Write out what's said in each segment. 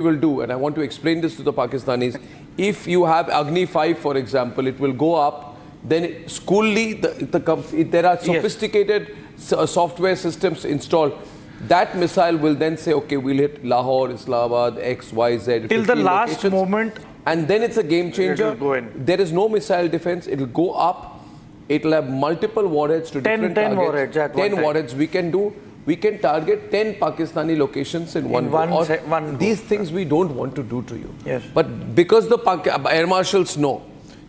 will do, and I want to explain this to the Pakistanis, if you have Agni 5, for example, it will go up, then schooly, there are sophisticated software systems installed. That missile will then say, okay, we'll hit Lahore, Islamabad, X, Y, Z. Till the last moment. And then it's a game changer. There is no missile defense. It will go up. It will have multiple warheads to different targets. 10 warheads at 10 warheads. We can target 10 Pakistani locations in one go. These things we don't want to do to you. Yes. But because the air marshals know,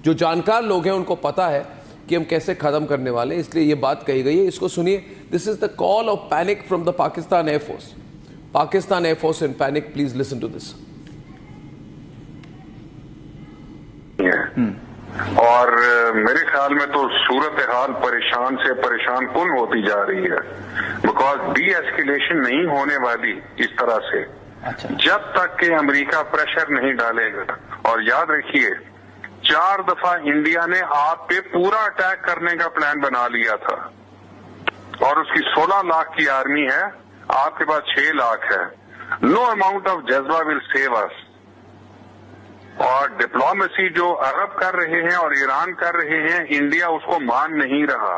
जो जानकार लोग हैं उनको पता है कि हम कैसे खत्म करने वाले, इसलिए ये बात कही गई है. इसको सुनिए. This is the call of panic from the Pakistan Air Force. Pakistan Air Force in panic. Please listen to this. और मेरे ख्याल में तो सूरत हाल परेशान से परेशान कुन होती जा रही है, बिकॉज डी एस्केलेशन नहीं होने वाली इस तरह से जब तक कि अमेरिका प्रेशर नहीं डालेगा. और याद रखिए 4 दफा इंडिया ने आप पे पूरा अटैक करने का प्लान बना लिया था और उसकी 16 लाख की आर्मी है, आपके पास 6 लाख है. नो अमाउंट ऑफ जज्बा विल सेव अस. और डिप्लोमेसी जो अरब कर रहे हैं और ईरान कर रहे हैं, इंडिया उसको मान नहीं रहा.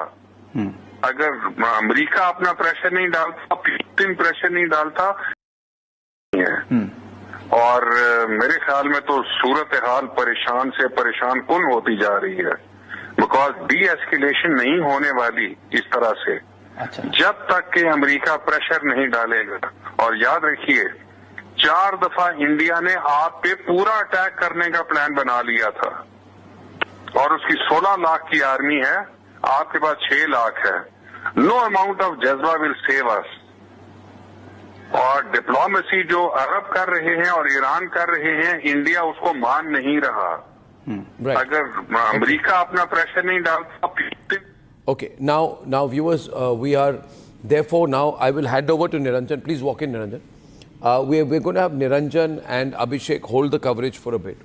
अगर अमेरिका अपना प्रेशर नहीं डालता, पुतिन प्रेशर नहीं डालता, और मेरे ख्याल में तो सूरत हाल परेशान से परेशान कुन होती जा रही है, बिकॉज डी एस्केलेशन नहीं होने वाली इस तरह से जब तक कि अमेरिका प्रेशर नहीं डालेगा. और याद रखिए 4 दफा इंडिया ने आप पे पूरा अटैक करने का प्लान बना लिया था और उसकी 16 लाख की आर्मी है, आपके पास 6 लाख है. नो अमाउंट ऑफ जज्बा विल सेव अस. और डिप्लोमेसी जो अरब कर रहे हैं और ईरान कर रहे हैं, इंडिया उसको मान नहीं रहा. अगर अमेरिका अपना प्रेशर नहीं डालता. Okay, now viewers, we are therefore now I will hand over to Niranjan. Please walk in, Niranjan. We're going to have Niranjan and Abhishek hold the coverage for a bit,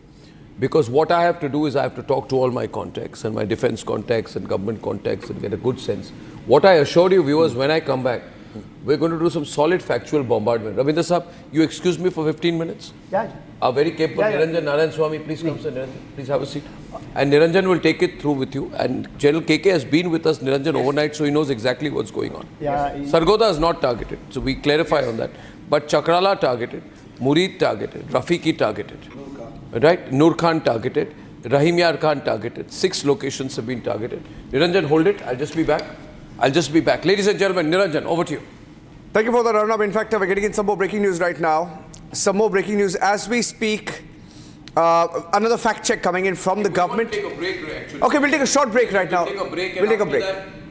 because what I have to do is I have to talk to all my contacts and my defense contacts and government contacts and get a good sense. What I assured you viewers, when I come back, we're going to do some solid factual bombardment. Ravindra Saab, you excuse me for 15 minutes? Yeah. Very capable. Niranjan Narayan Swami, please come, sir. Niranjan, please have a seat. And Niranjan will take it through with you. And General KK has been with us, Niranjan, overnight, so he knows exactly what's going on. Yeah. Sargodha is not targeted, so we clarify on that. But Chakrala targeted, Murid targeted, Rafiqi targeted, right? Nur Khan targeted, Rahim Yar Khan targeted. 6 locations have been targeted. Niranjan, hold it. I'll just be back. Ladies and gentlemen, Niranjan, over to you. Thank you for the run-up. In fact, we're getting in some more breaking news right now. Some more breaking news as we speak. Another fact check coming in from the government. We'll take a break, actually. Okay, we'll take a short break right now. We'll take a break.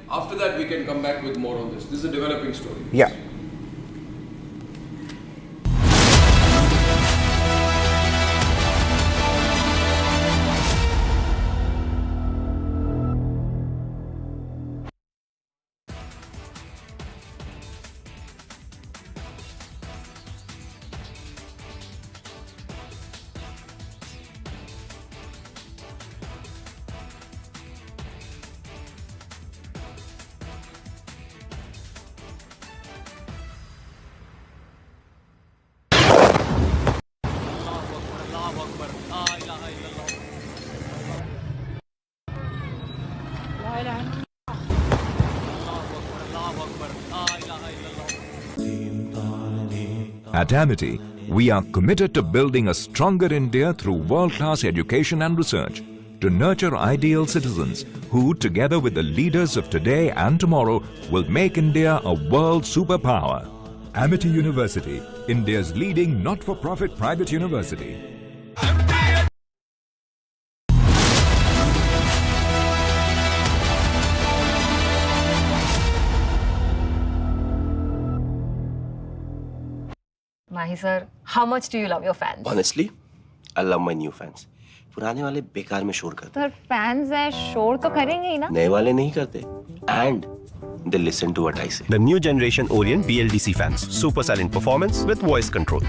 After that, we can come back with more on this. This is a developing story. Yeah. At Amity, we are committed to building a stronger India through world-class education and research to nurture ideal citizens who, together with the leaders of today and tomorrow, will make India a world superpower. Amity University, India's leading not-for-profit private university. Mahi sir, how much do you love your fans? Honestly, I love my new fans. पुराने वाले बेकार में शोर करते sir fans हैं शोर तो करेंगे ही ना नए वाले नहीं करते and they listen to what I say. The new generation Orient BLDC fans, super silent performance with voice control.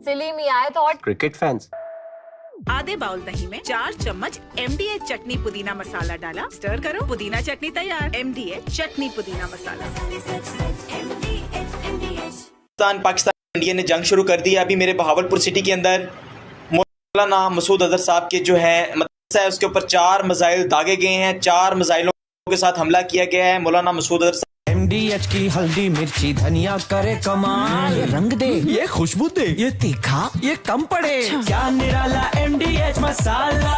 सिली में आए तो और Cricket fans. आधे बाउल दही में 4 चम्मच MDH चटनी पुदीना मसाला डाला, स्टर करो, पुदीना चटनी तैयार. MDH चटनी पुदीना मसाला. पाकिस्तान इंडिया ने जंग शुरू कर दी है। अभी मेरे बहावलपुर सिटी के अंदर मौलाना मसूद अजहर साहब के जो है मदरसा है उसके ऊपर 4 मिसाइल दागे गए हैं। 4 मिसाइलों के साथ हमला किया गया है। मौलाना मसूद अजहर MDH की हल्दी मिर्ची धनिया करे कमाल, ये रंग दे, ये खुशबू दे, ये तीखा, ये कम पड़े, क्या निराला MDH masala.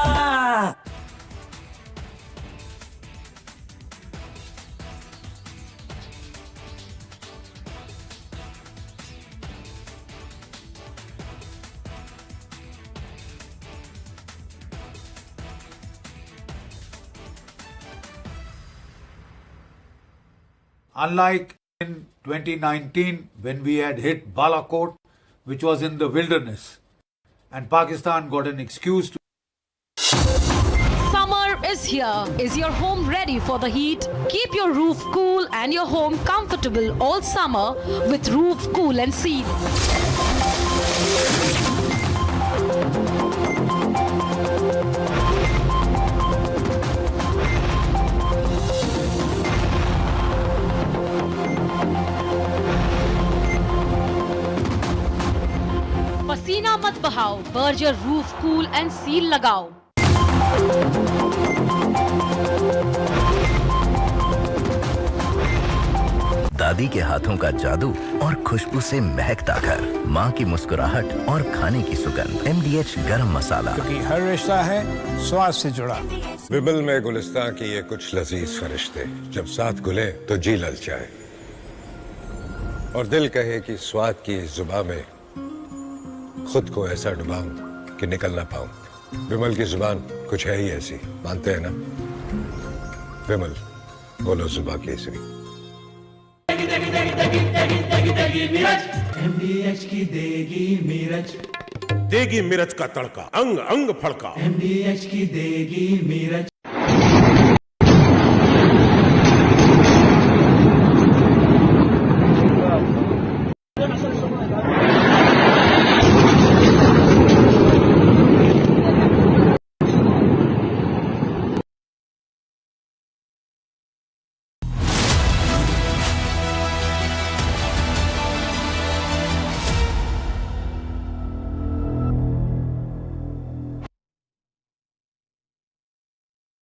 Unlike in 2019 when we had hit Balakot, which was in the wilderness, and Pakistan got an excuse to. Summer is here. Is your home ready for the heat? Keep your roof cool and your home comfortable all summer with Roof Cool and Seal. पसीना मत बहाओ, Berger roof cool and seal लगाओ। दादी के हाथों का जादू और खुशबू से महकता घर, माँ की मुस्कुराहट और खाने की सुगंध। MDH गरम मसाला, क्योंकि हर रिश्ता है स्वाद से जुड़ा। विमल में गुलिस्तान की ये कुछ लजीज फरिश्ते जब साथ घुले तो जी ललचाए और दिल कहे कि स्वाद की इस जुबान में खुद को ऐसा डुबाऊं कि निकल ना पाऊं। विमल की जुबान कुछ है ही ऐसी, मानते हैं ना? विमल, बोलो जुबान केसरी। MDH की देगी मिर्च, देगी मिर्च का तड़का, अंग अंग फड़का। MDH की देगी मिर्च।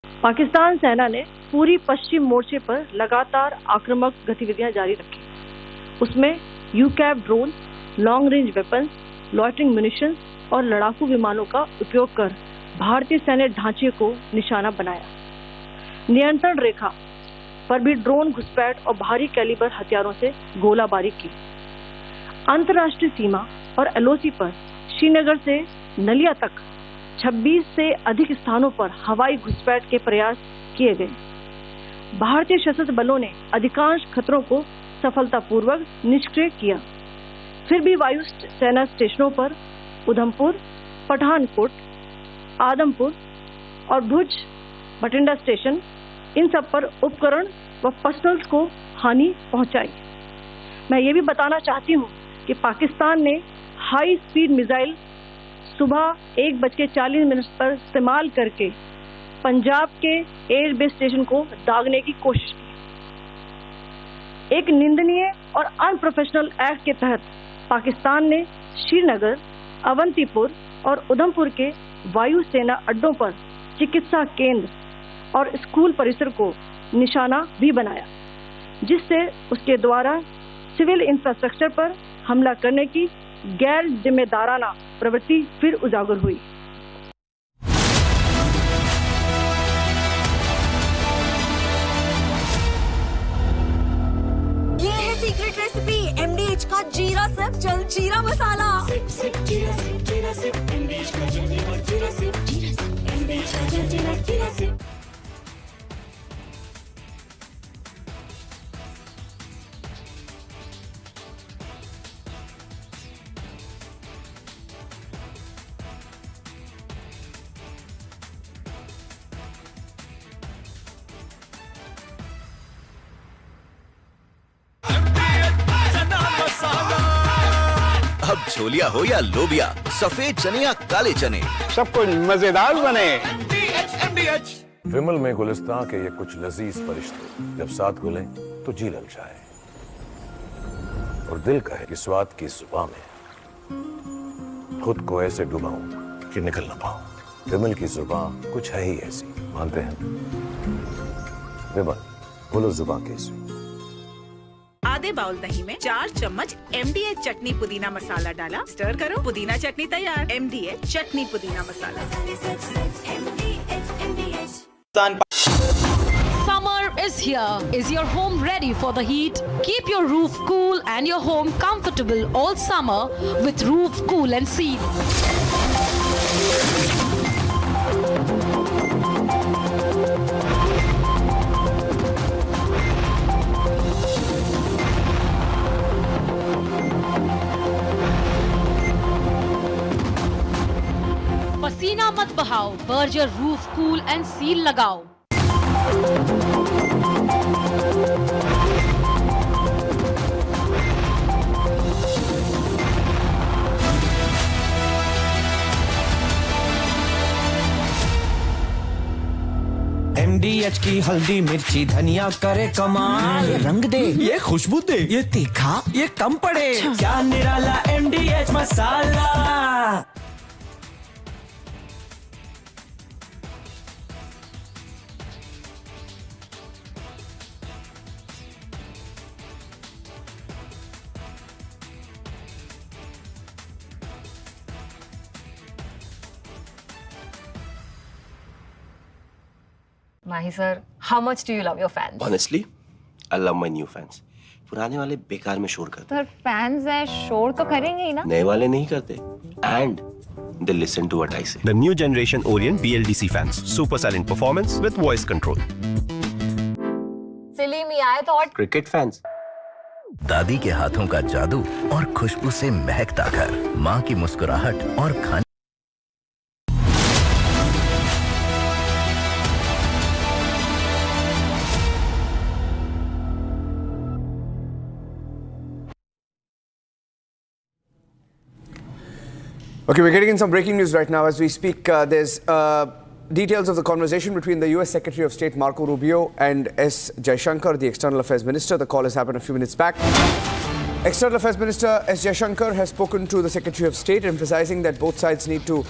पाकिस्तान सेना ने पूरी पश्चिम मोर्चे पर लगातार आक्रामक गतिविधियां जारी रखी। उसमें UCAV drone, long range weapons, loitering munitions और लड़ाकू विमानों का उपयोग कर भारतीय सैन्य ढांचे को निशाना बनाया। नियंत्रण रेखा पर भी ड्रोन घुसपैठ और भारी कैलिबर हथियारों से गोलाबारी की। अंतर्राष्ट्रीय सीमा और LOC पर श्रीनगर से नलिया तक 26 से अधिक स्थानों पर हवाई घुसपैठ के प्रयास किए गए। भारतीय सशस्त्र बलों ने अधिकांश खतरों को सफलतापूर्वक निष्क्रिय किया। फिर भी वायु सेना स्टेशनों पर उधमपुर, पठानकोट, आदमपुर और भुज बठिंडा स्टेशन, इन सब पर उपकरण व पर्सनल को हानि पहुंचाई। मैं ये भी बताना चाहती हूँ कि पाकिस्तान ने हाई स्पीड मिसाइल सुबह 1:40 पर इस्तेमाल करके पंजाब के एयरबेस स्टेशन को दागने की कोशिश की। एक निंदनीय और अनप्रोफेशनल एक्ट के तहत पाकिस्तान ने श्रीनगर, अवंतीपुर और उधमपुर के वायुसेना अड्डों पर चिकित्सा केंद्र और स्कूल परिसर को निशाना भी बनाया, जिससे उसके द्वारा सिविल इंफ्रास्ट्रक्चर पर हमला करने की गैर जिम्मेदाराना प्रवृत्ति फिर उजागर हुई। ये है सीक्रेट रेसिपी MDH का जीरा सिप जल जीरा मसाला। सिप सिप जीरा सिप MDH का जल जीरा सिप MDH का जल जीरा सिप। अब छोलिया हो या लोबिया, सफेद चने या काले चने, सब कुछ मजेदार बने। विमल में गुलिस्तान के ये कुछ लजीज फरिश्ते जब साथ घुले तो जी ललचाए और दिल कहे कि स्वाद की जुबान में खुद को ऐसे डुबाऊं कि निकल ना पाऊं। विमल की जुबान कुछ है ही ऐसी, मानते हैं? विमल, बोलो जुबान कैसी? आधे बाउल दही में 4 चम्मच MDH चटनी पुदीना मसाला डाला, स्टर करो, पुदीना चटनी तैयार। MDH चटनी पुदीना मसाला। Summer is here. Is your home ready for the heat? Keep your roof cool and your home comfortable all summer with Roof Cool and Seal. पसीना मत बहाओ, Berger roof cool and seal लगाओ। MDH की हल्दी मिर्ची धनिया करे कमाल, ये रंग दे, ये खुशबू दे, ये तीखा, ये कम पड़े, क्या निराला MDH masala. Mahi sir, how much do you love your fans? Honestly, I love my new fans. पुराने वाले बेकार में शोर करते Sir, fans है, शोर तो करेंगे ही ना? नए वाले नहीं करते and they listen to what I say. The new generation Orient BLDC fans. Super silent performance with voice control. Silly me, I thought. Cricket fans. दादी के हाथों का जादू और खुशबू से महकता घर, माँ की मुस्कुराहट और खाने। Okay, we're getting in some breaking news right now as we speak. There's details of the conversation between the US Secretary of State Marco Rubio and S. Jaishankar, the External Affairs Minister. The call has happened a few minutes back. External Affairs Minister S. Jaishankar has spoken to the Secretary of State, emphasizing that both sides need to,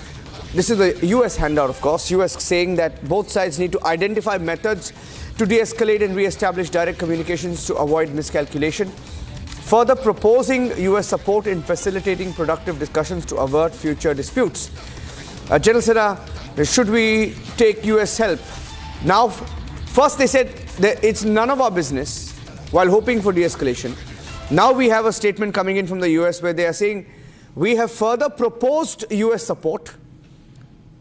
this is the US handout of course, US saying that both sides need to identify methods to de-escalate and re-establish direct communications to avoid miscalculation. Further proposing US support in facilitating productive discussions to avert future disputes. General Sena, should we take US help? Now, first they said that it's none of our business while hoping for de-escalation. Now we have a statement coming in from the US where they are saying we have further proposed US support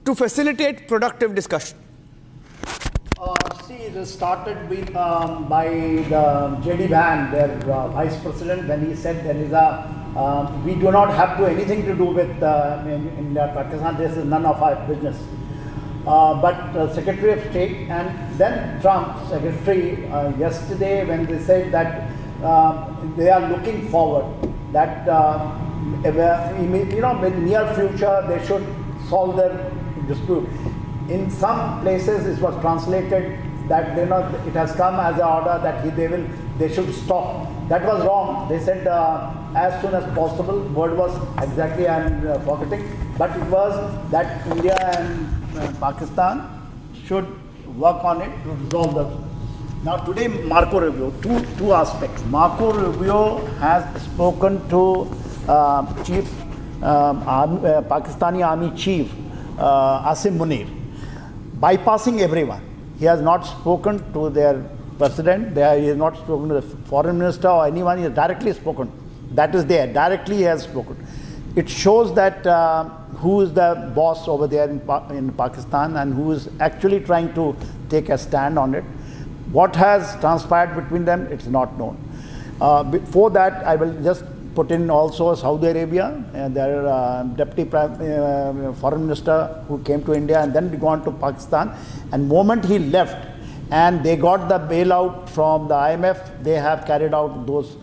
to facilitate productive discussion. See, this started with, by the J.D. Van, their Vice President, when he said there is a, we do not have to anything to do with in Pakistan, this is none of our business. But Secretary of State and then Trump Secretary yesterday when they said that they are looking forward, that in near future they should solve their dispute. In some places it was translated that it has come as an order that they should stop. That was wrong. They said as soon as possible. Word was exactly I'm forgetting, but it was that India and Pakistan should work on it to resolve the. Now today Marco Rubio, two aspects. Marco Rubio has spoken to Pakistani Army Chief Asim Munir, bypassing everyone. He has not spoken to their president, he has not spoken to the foreign minister or anyone, he has directly spoken. That is there, directly he has spoken. It shows that who is the boss over there in Pakistan and who is actually trying to take a stand on it. What has transpired between them, it's not known. Before that, I will just put in also Saudi Arabia, their deputy foreign minister who came to India and then gone to Pakistan. And moment he left and they got the bailout from the IMF, they have carried out those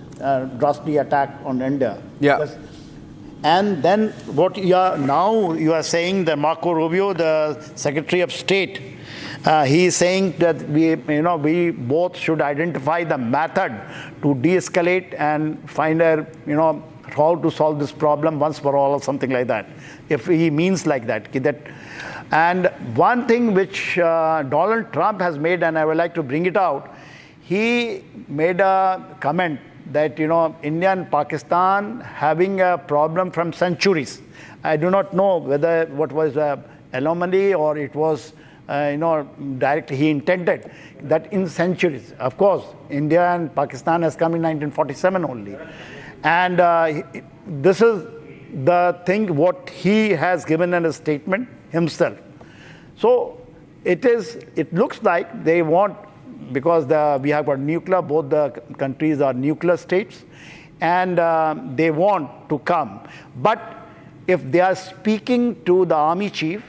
drastic attack on India. Yeah. Yes. And then what you are saying that Marco Rubio, the Secretary of State, he is saying that we both should identify the method to de-escalate and find a how to solve this problem once for all or something like that, if he means like that. And one thing which Donald Trump has made, and I would like to bring it out, he made a comment that, India and Pakistan having a problem from centuries. I do not know whether what was an anomaly or it was, directly he intended that in centuries. Of course, India and Pakistan has come in 1947 only. And this is the thing what he has given in a statement himself. So it looks like they want, because we have got nuclear, both the countries are nuclear states, and they want to come. But if they are speaking to the army chief,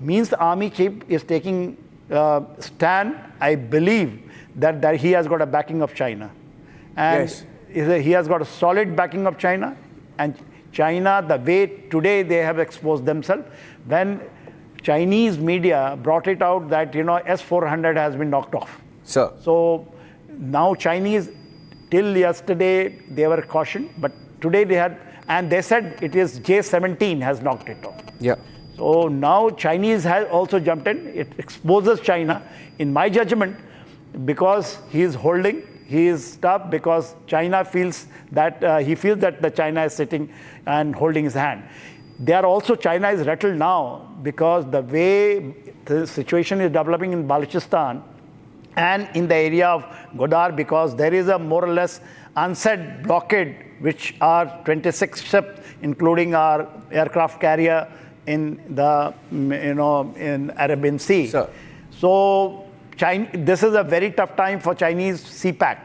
means the army chief is taking stand, I believe, that he has got a backing of China. And yes. He has got a solid backing of China. And China, the way today they have exposed themselves, when Chinese media brought it out that, S-400 has been knocked off. Sir. So now Chinese, till yesterday, they were cautioned, but today they had, and they said it is J-17 has knocked it off. Yeah. So now Chinese has also jumped in. It exposes China, in my judgment, because he is holding his stuff, because China feels that, he feels that the China is sitting and holding his hand. China is rattled now because the way the situation is developing in Balochistan and in the area of Godar, because there is a more or less unsaid blockade, which are 26 ships, including our aircraft carrier in the, in Arabian Sea. Sir. So this is a very tough time for Chinese CPAC.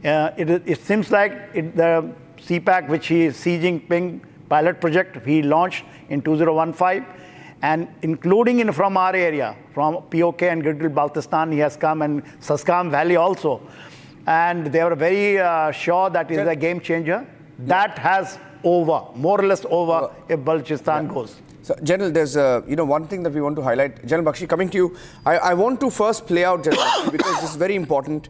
It seems like the CPAC, which Xi Jinping pilot project he launched in 2015, and including from our area, from POK and Gilgit-Baltistan, he has come, and Saskam Valley also. And they were very sure that is a game changer. That has over, more or less over, if Balochistan goes. So, General, there's one thing that we want to highlight. General Bakshi, coming to you, I want to first play out, General Bakshi, because this is very important.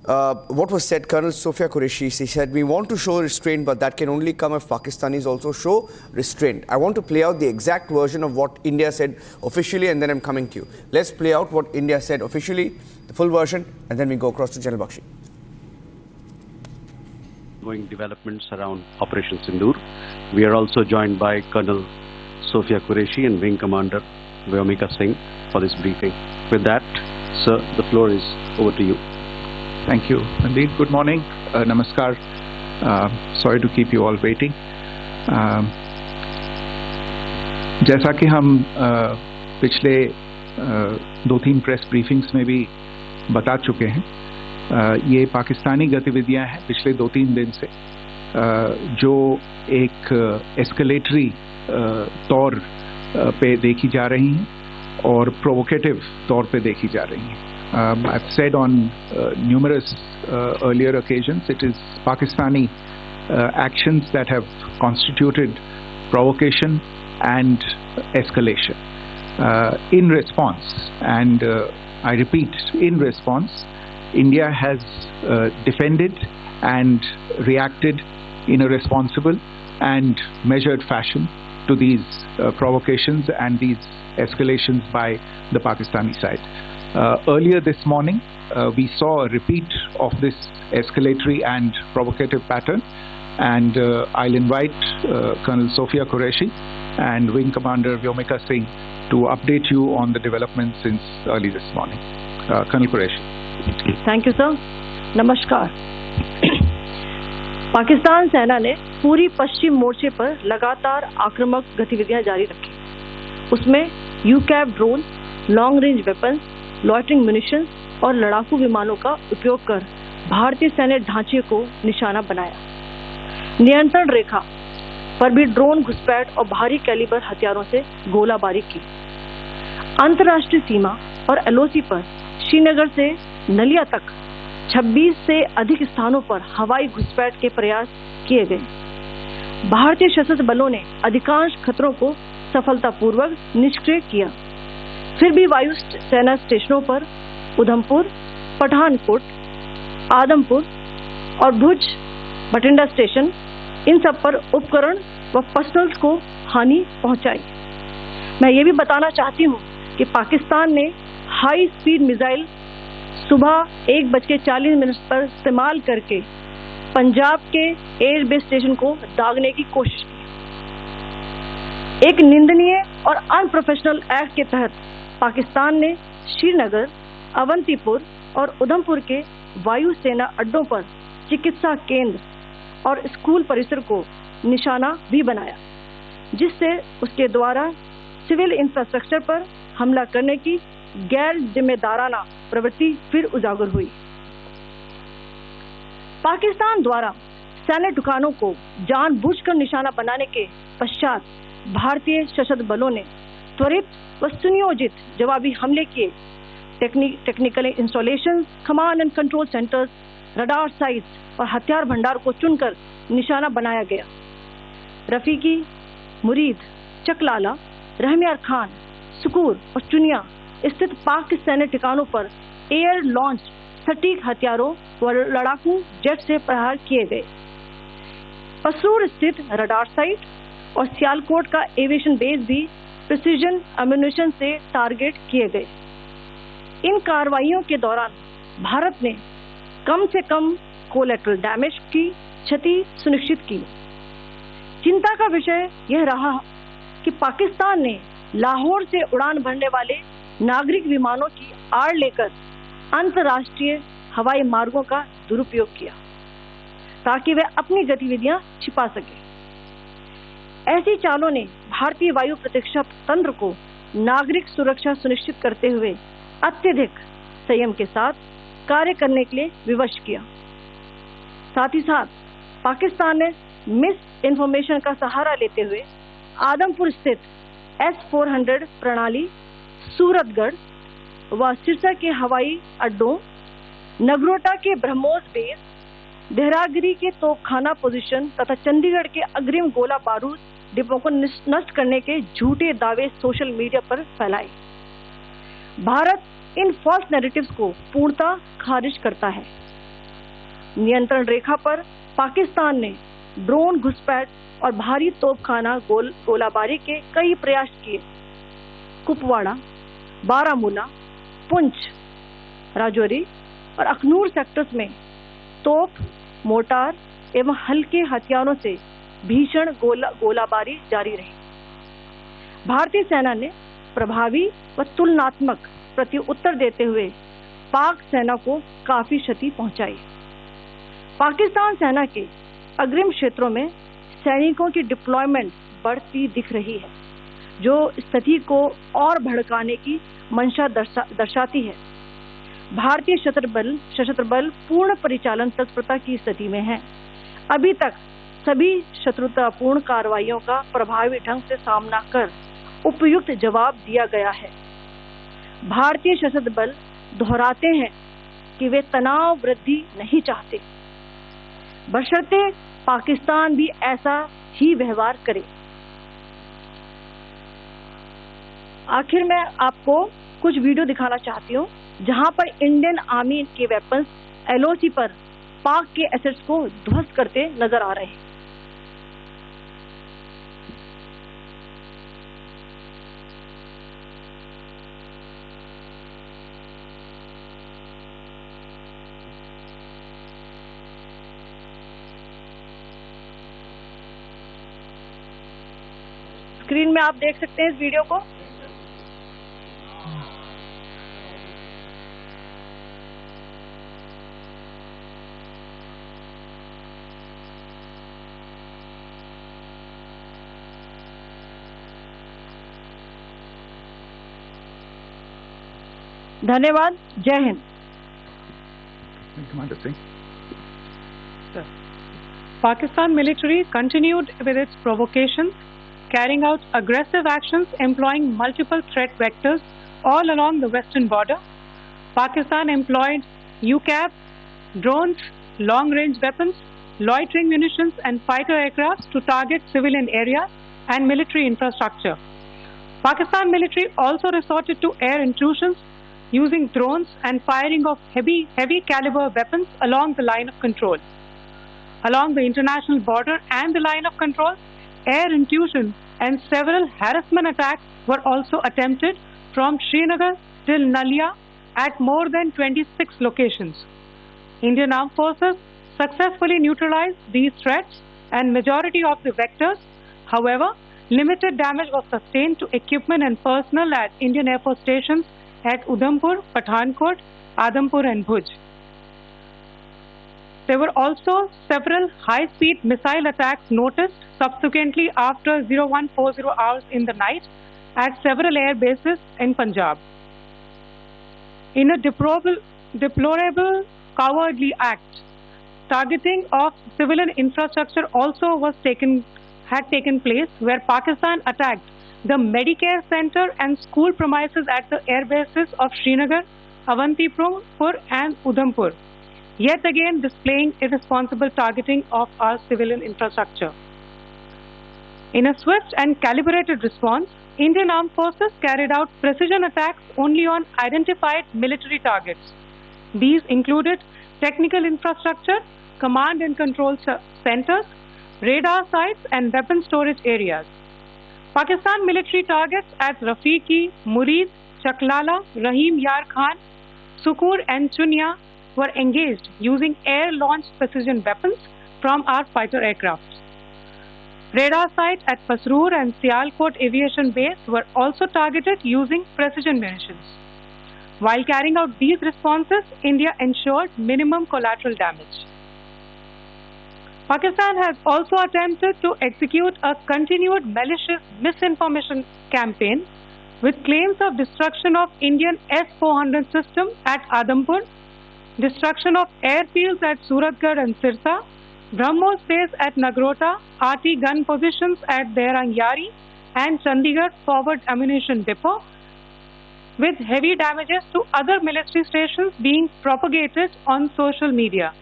What was said, Colonel Sophia Qureshi, she said, we want to show restraint, but that can only come if Pakistanis also show restraint. I want to play out the exact version of what India said officially, and then I'm coming to you. Let's play out what India said officially, the full version, and then we go across to General Bakshi. Going developments around Operation Sindoor. We are also joined by Colonel Sophia Qureshi and Wing Commander Vyomika Singh for this briefing. With that, sir, the floor is over to you. Thank you. Indeed, good morning. Namaskar. Sorry to keep you all waiting. जैसा कि हम पिछले 2-3 press briefings में भी बता चुके हैं, ये पाकिस्तानी गतिविधियां हैं पिछले 2-3 दिन से, जो एक एस्केलेटरी तौर पे देखी जा रही हैं और प्रोवोकेटिव तौर पे देखी जा रही हैं. I've said on numerous earlier occasions, it is Pakistani actions that have constituted provocation and escalation. In response, and I repeat, in response, India has defended and reacted in a responsible and measured fashion to these provocations and these escalations by the Pakistani side. Earlier this morning, we saw a repeat of this escalatory and provocative pattern, and I'll invite Colonel Sophia Qureshi and Wing Commander Vyomika Singh to update you on the developments since early this morning. Colonel Qureshi. Thank you, sir. Namaskar. Pakistan सेना ने पूरी पश्चिम मोर्चे पर लगातार आक्रामक गतिविधियां जारी रखी. उसमें UCAV drone, long range weapons, loitering munitions और लड़ाकू विमानों का उपयोग कर भारतीय सैन्य ढांचे को निशाना बनाया. नियंत्रण रेखा पर भी ड्रोन घुसपैठ और भारी कैलिबर हथियारों से गोलाबारी की. अंतर्राष्ट्रीय सीमा और एलओसी पर श्रीनगर से नलिया तक 26 से अधिक स्थानों पर हवाई घुसपैठ के प्रयास किए गए. भारतीय सशस्त्र बलों ने अधिकांश खतरों को सफलतापूर्वक निष्क्रिय किया. फिर भी वायु सेना स्टेशनों पर उधमपुर, पठानकोट, आदमपुर और भुज बठिंडा स्टेशन इन सब पर उपकरण व पर्सनल्स को हानि पहुंचाई। मैं ये भी बताना चाहती हूँ कि पाकिस्तान ने हाई स्पीड मिसाइल सुबह 1:40 पर इस्तेमाल करके पंजाब के एयरबेस स्टेशन को दागने की कोशिश की। एक निंदनीय और अनप्रोफेशनल एक्ट के तहत पाकिस्तान ने श्रीनगर, अवंतीपुर और उधमपुर के वायुसेना अड्डों पर चिकित्सा केंद्र और स्कूल परिसर को निशाना भी बनाया, जिससे उसके द्वारा सिविल इंफ्रास्ट्रक्चर पर हमला करने की गैर जिम्मेदाराना प्रवृत्ति फिर उजागर हुई। पाकिस्तान द्वारा सैन्य ठिकानों को जानबूझकर निशाना बनाने के पश्चात भारतीय सशस्त्र बलों ने त्वरित व सुनियोजित जवाबी हमले किए। Technical installation, command and control centres, radar sites और हथियार भंडार को चुनकर निशाना बनाया गया। रफीकी, मुरीद, चकलाला, रहमियार खान, सुकूर और चुनिया स्थित पाक के सैन्य ठिकानों पर एयर लॉन्च सटीक हथियारों व लड़ाकू जेट से प्रहार किए गए। पसरूर स्थित रडार साइट और सियालकोट का एविएशन बेस भी प्रिसीजन एम्यूनिशन से टारगेट किए गए। इन कार्रवाइयों के दौरान भारत ने कम से कम कोलैटरल डैमेज की क्षति सुनिश्चित की। चिंता का विषय यह रहा कि पाकिस्तान ने लाहौर से उड़ान भरने वाले नागरिक विमानों की आड़ लेकर अंतर्राष्ट्रीय हवाई मार्गों का दुरुपयोग किया ताकि वे अपनी गतिविधियां छिपा सके। ऐसी चालों ने भारतीय वायु प्रतिरक्षा तंत्र को नागरिक सुरक्षा सुनिश्चित करते हुए अत्यधिक संयम के साथ कार्य करने के लिए विवश किया। साथ ही साथ पाकिस्तान ने मिस इन्फॉर्मेशन का सहारा लेते हुए आदमपुर स्थित S-400 प्रणाली, सूरतगढ़ व सिरसा के हवाई अड्डों, नगरोटा के ब्रह्मोस बेस, देहरागिरी के तोपखाना पोजीशन तथा चंडीगढ़ के अग्रिम गोला बारूद डिपों को नष्ट करने के झूठे दावे सोशल मीडिया पर फैलाए। भारत इन फॉल्स नैरेटिव्स को पूर्णतः खारिज करता है। नियंत्रण रेखा पर पाकिस्तान ने ड्रोन घुसपैठ और भारी तोपखाना गोलाबारी के कई प्रयास किए। कुपवाड़ा, बारामूला, पुंछ, राजौरी और अखनूर सेक्टर्स में तोप, मोर्टार एवं हल्के हथियारों से भीषण गोलाबारी जारी रही। भारतीय सेना ने प्रभावी व तुलनात्मक प्रत्युत्तर देते हुए पाक सेना को काफी क्षति पहुंचाई। पाकिस्तान सेना के अग्रिम क्षेत्रों में सैनिकों की डिप्लॉयमेंट बढ़ती दिख रही है, जो स्थिति को और भड़काने की मंशा दर्शाती है। भारतीय सशस्त्र बल पूर्ण परिचालन तत्परता की स्थिति में है। अभी तक सभी शत्रुतापूर्ण कार्रवाइयों का प्रभावी ढंग से सामना कर उपयुक्त जवाब दिया गया है। भारतीय सशस्त्र बल दोहराते हैं कि वे तनाव वृद्धि नहीं चाहते, बशर्ते पाकिस्तान भी ऐसा ही व्यवहार करे। आखिर में आपको कुछ वीडियो दिखाना चाहती हूँ जहां पर इंडियन आर्मी के वेपन्स LOC पर पाक के एसेट्स को ध्वस्त करते नजर आ रहे हैं। स्क्रीन में आप देख सकते हैं इस वीडियो को। धन्यवाद। जय Hind. Commander Singh. Pakistan military continued with its provocations, carrying out aggressive actions employing multiple threat vectors all along the western border. Pakistan employed UCAV, drones, long-range weapons, loitering munitions and fighter aircraft to target civilian areas and military infrastructure. Pakistan military also resorted to air intrusions using drones and firing of heavy caliber weapons along the line of control. along the international border and the line of control, air intrusion and several harassment attacks were also attempted from Srinagar till Nalia at more than 26 locations. Indian Armed Forces successfully neutralized these threats and majority of the vectors. However, limited damage was sustained to equipment and personnel at Indian Air Force stations at Udhampur, Pathankot, Adampur and Bhuj. There were also several high-speed missile attacks noticed subsequently after 0140 hours in the night at several air bases in Punjab. In a deplorable cowardly act, targeting of civilian infrastructure also had taken place, where Pakistan attacked the Medicare Center and school premises at the air bases of Srinagar, Avantipur and Udhampur, yet again displaying irresponsible targeting of our civilian infrastructure. In a swift and calibrated response, Indian Armed Forces carried out precision attacks only on identified military targets. These included technical infrastructure, command and control centers, radar sites and weapon storage areas. Pakistan military targets at Rafiqi, Murid, Chaklala, Rahim Yar Khan, Sukur and Chunya were engaged using air-launched precision weapons from our fighter aircraft. Radar sites at Pasroor and Sialkot Aviation Base were also targeted using precision munitions. While carrying out these responses, India ensured minimum collateral damage. Pakistan has also attempted to execute a continued malicious misinformation campaign with claims of destruction of Indian S-400 system at Adampur, destruction of airfields at Suratgarh and Sirsa, BrahMos base at Nagrota, RT gun positions at Derangyari and Chandigarh forward ammunition depot, with heavy damages to other military stations being propagated on social media.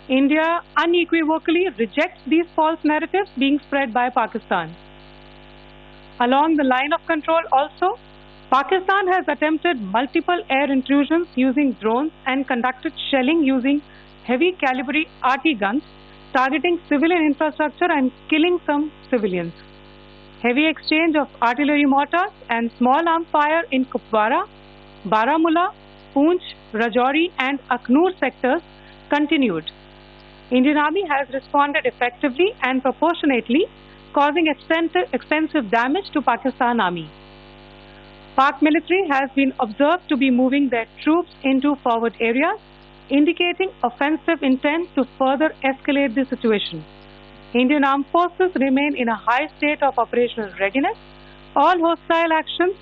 India unequivocally rejects these false narratives being spread by Pakistan. Along the line of control also, Pakistan has attempted multiple air intrusions using drones and conducted shelling using heavy caliber RT guns, targeting civilian infrastructure and killing some civilians. Heavy exchange of artillery mortars and small arms fire in Kupwara, Baramulla, Poonch, Rajouri and Aknoor sectors continued. Indian Army has responded effectively and proportionately, causing extensive damage to Pakistan Army. PAK military has been observed to be moving their troops into forward areas, indicating offensive intent to further escalate the situation. Indian Armed Forces remain in a high state of operational readiness. All hostile actions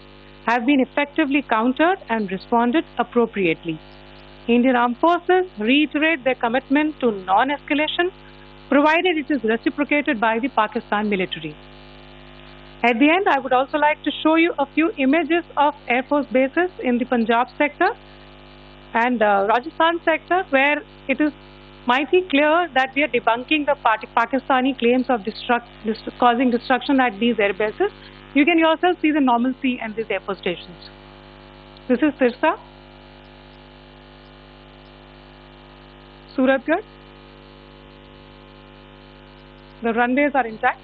have been effectively countered and responded appropriately. Indian Armed Forces reiterate their commitment to non-escalation, provided it is reciprocated by the Pakistan military. At the end, I would also like to show you a few images of Air Force bases in the Punjab sector and Rajasthan sector, where it is mighty clear that we are debunking the Pakistani claims of causing destruction at these air bases. You can yourself see the normalcy at these air force stations. This is Sirsa, Suratgarh. The runways are intact.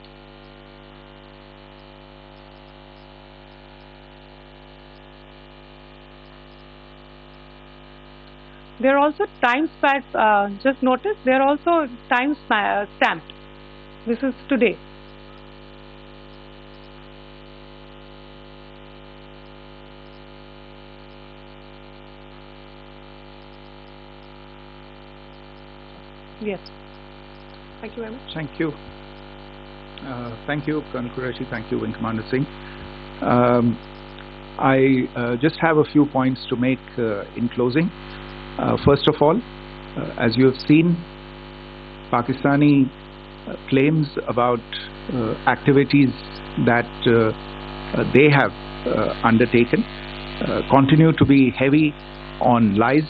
There are also time stamps, just notice, they are also time stamped. This is today. Yes. Thank you very much. Thank you. Thank you, Colonel Qureshi. Thank you, Wing Commander Singh. I just have a few points to make in closing. First of all, as you have seen, Pakistani claims about activities that they have undertaken continue to be heavy on lies,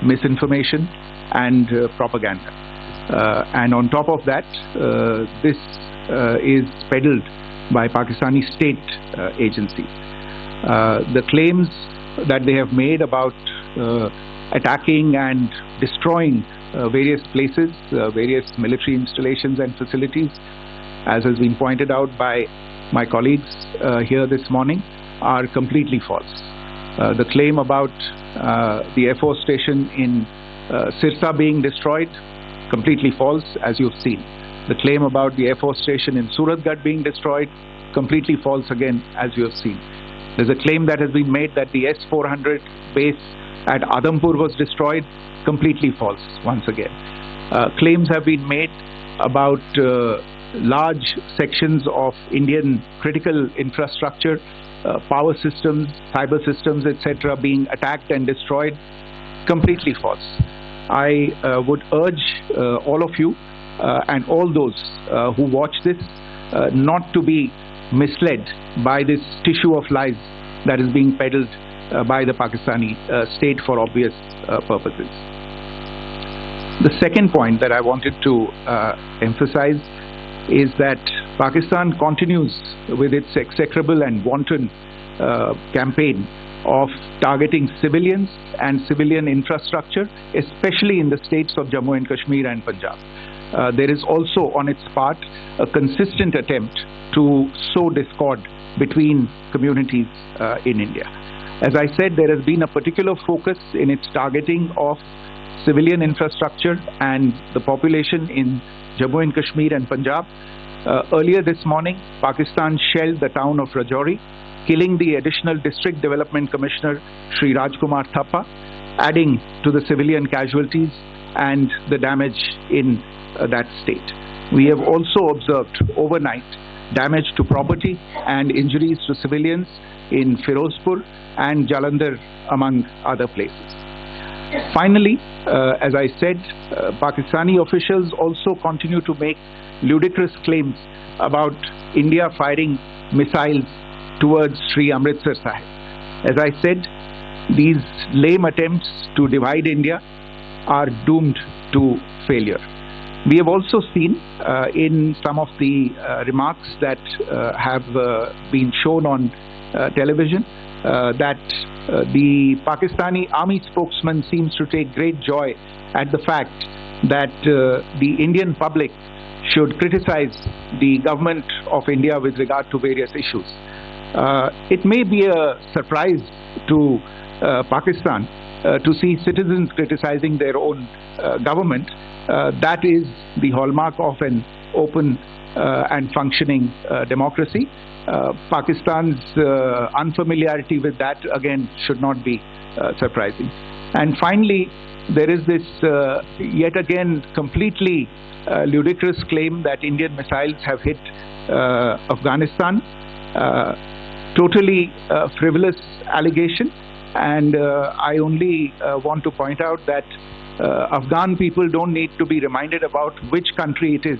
misinformation and propaganda. And on top of that, this is peddled by Pakistani state agencies. The claims that they have made about attacking and destroying various places, various military installations and facilities, as has been pointed out by my colleagues here this morning, are completely false. The claim about the Air Force station in Sirsa being destroyed, completely false, as you've seen. The claim about the Air Force station in Suratgarh being destroyed, completely false again, as you have seen. There's a claim that has been made that the S-400 base at Adampur was destroyed, completely false once again. Claims have been made about large sections of Indian critical infrastructure, power systems, cyber systems, etc. being attacked and destroyed, completely false. I would urge all of you and all those who watch this not to be misled by this tissue of lies that is being peddled by the Pakistani state for obvious purposes. The second point that I wanted to emphasize is that Pakistan continues with its execrable and wanton campaign of targeting civilians and civilian infrastructure, especially in the states of Jammu and Kashmir and Punjab. There is also on its part a consistent attempt to sow discord between communities in India. As I said, there has been a particular focus in its targeting of civilian infrastructure and the population in Jammu and Kashmir and Punjab. Earlier this morning, Pakistan shelled the town of Rajouri, killing the additional District Development Commissioner Shri Rajkumar Thappa, adding to the civilian casualties and the damage in that state. We have also observed overnight damage to property and injuries to civilians in Firozpur and Jalandhar, among other places. Finally, as I said, Pakistani officials also continue to make ludicrous claims about India firing missiles towards Sri Amritsar Sahib. As I said, these lame attempts to divide India are doomed to failure. We have also seen in some of the remarks that have been shown on television that the Pakistani army spokesman seems to take great joy at the fact that the Indian public should criticize the government of India with regard to various issues. It may be a surprise to Pakistan to see citizens criticizing their own government. That is the hallmark of an open and functioning democracy. Pakistan's unfamiliarity with that, again, should not be surprising. And finally, there is this yet again completely ludicrous claim that Indian missiles have hit Afghanistan. Totally frivolous allegation, and I only want to point out that Afghan people don't need to be reminded about which country it is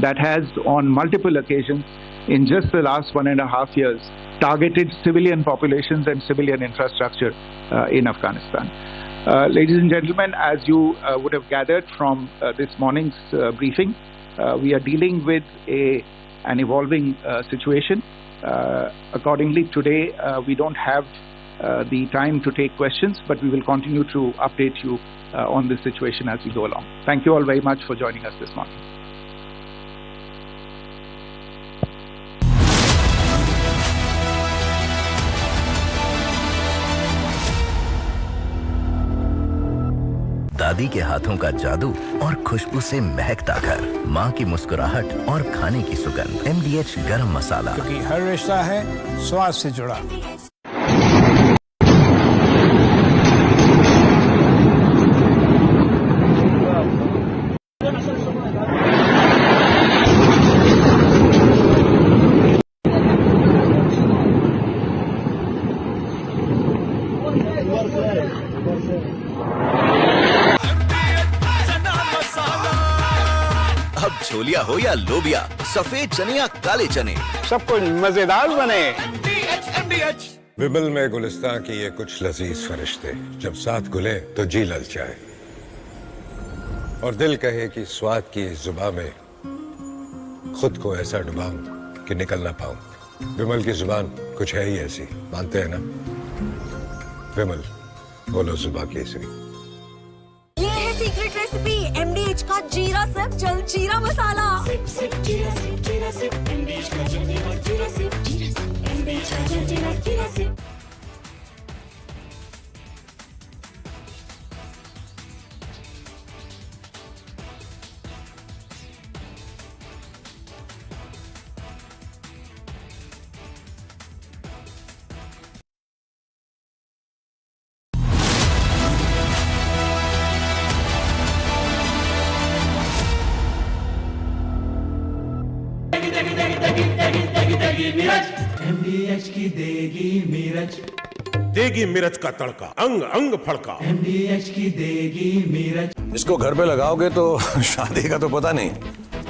that has on multiple occasions in just the last 1.5 years targeted civilian populations and civilian infrastructure in Afghanistan. Ladies and gentlemen, as you would have gathered from this morning's briefing, we are dealing with an evolving situation. Accordingly, today we don't have the time to take questions, but we will continue to update you on this situation as we go along. Thank you all very much for joining us this morning. दादी के हाथों का जादू और खुशबू से महकता घर, माँ की मुस्कुराहट और खाने की सुगंध। MDH गरम मसाला, क्योंकि हर रिश्ता है स्वाद से जुड़ा। अब छोलिया हो या लोबिया, सफेद चने या काले चने, सब कुछ मजेदार बने। विमल में गुलिस्तान की ये कुछ लजीज फरिश्ते जब साथ घुले तो जी ललचाए और दिल कहे कि स्वाद की इस जुबान में खुद को ऐसा डुबाऊं कि निकल ना पाऊं। विमल की जुबान कुछ है ही ऐसी, मानते हैं ना? विमल, बोलो जुबान केसरी। ये है सीक्रेट रेसिपी MDH का जीरा सिप जल जीरा मसाला। सिप सिप जीरा सिप MDH का जीरा सिप MDH का जीरा सिप। MDH की देगी मिर्च, देगी मिर्च का तड़का, अंग अंग फड़का। MDH की देगी मिर्च। इसको घर पे लगाओगे तो शादी का तो पता नहीं,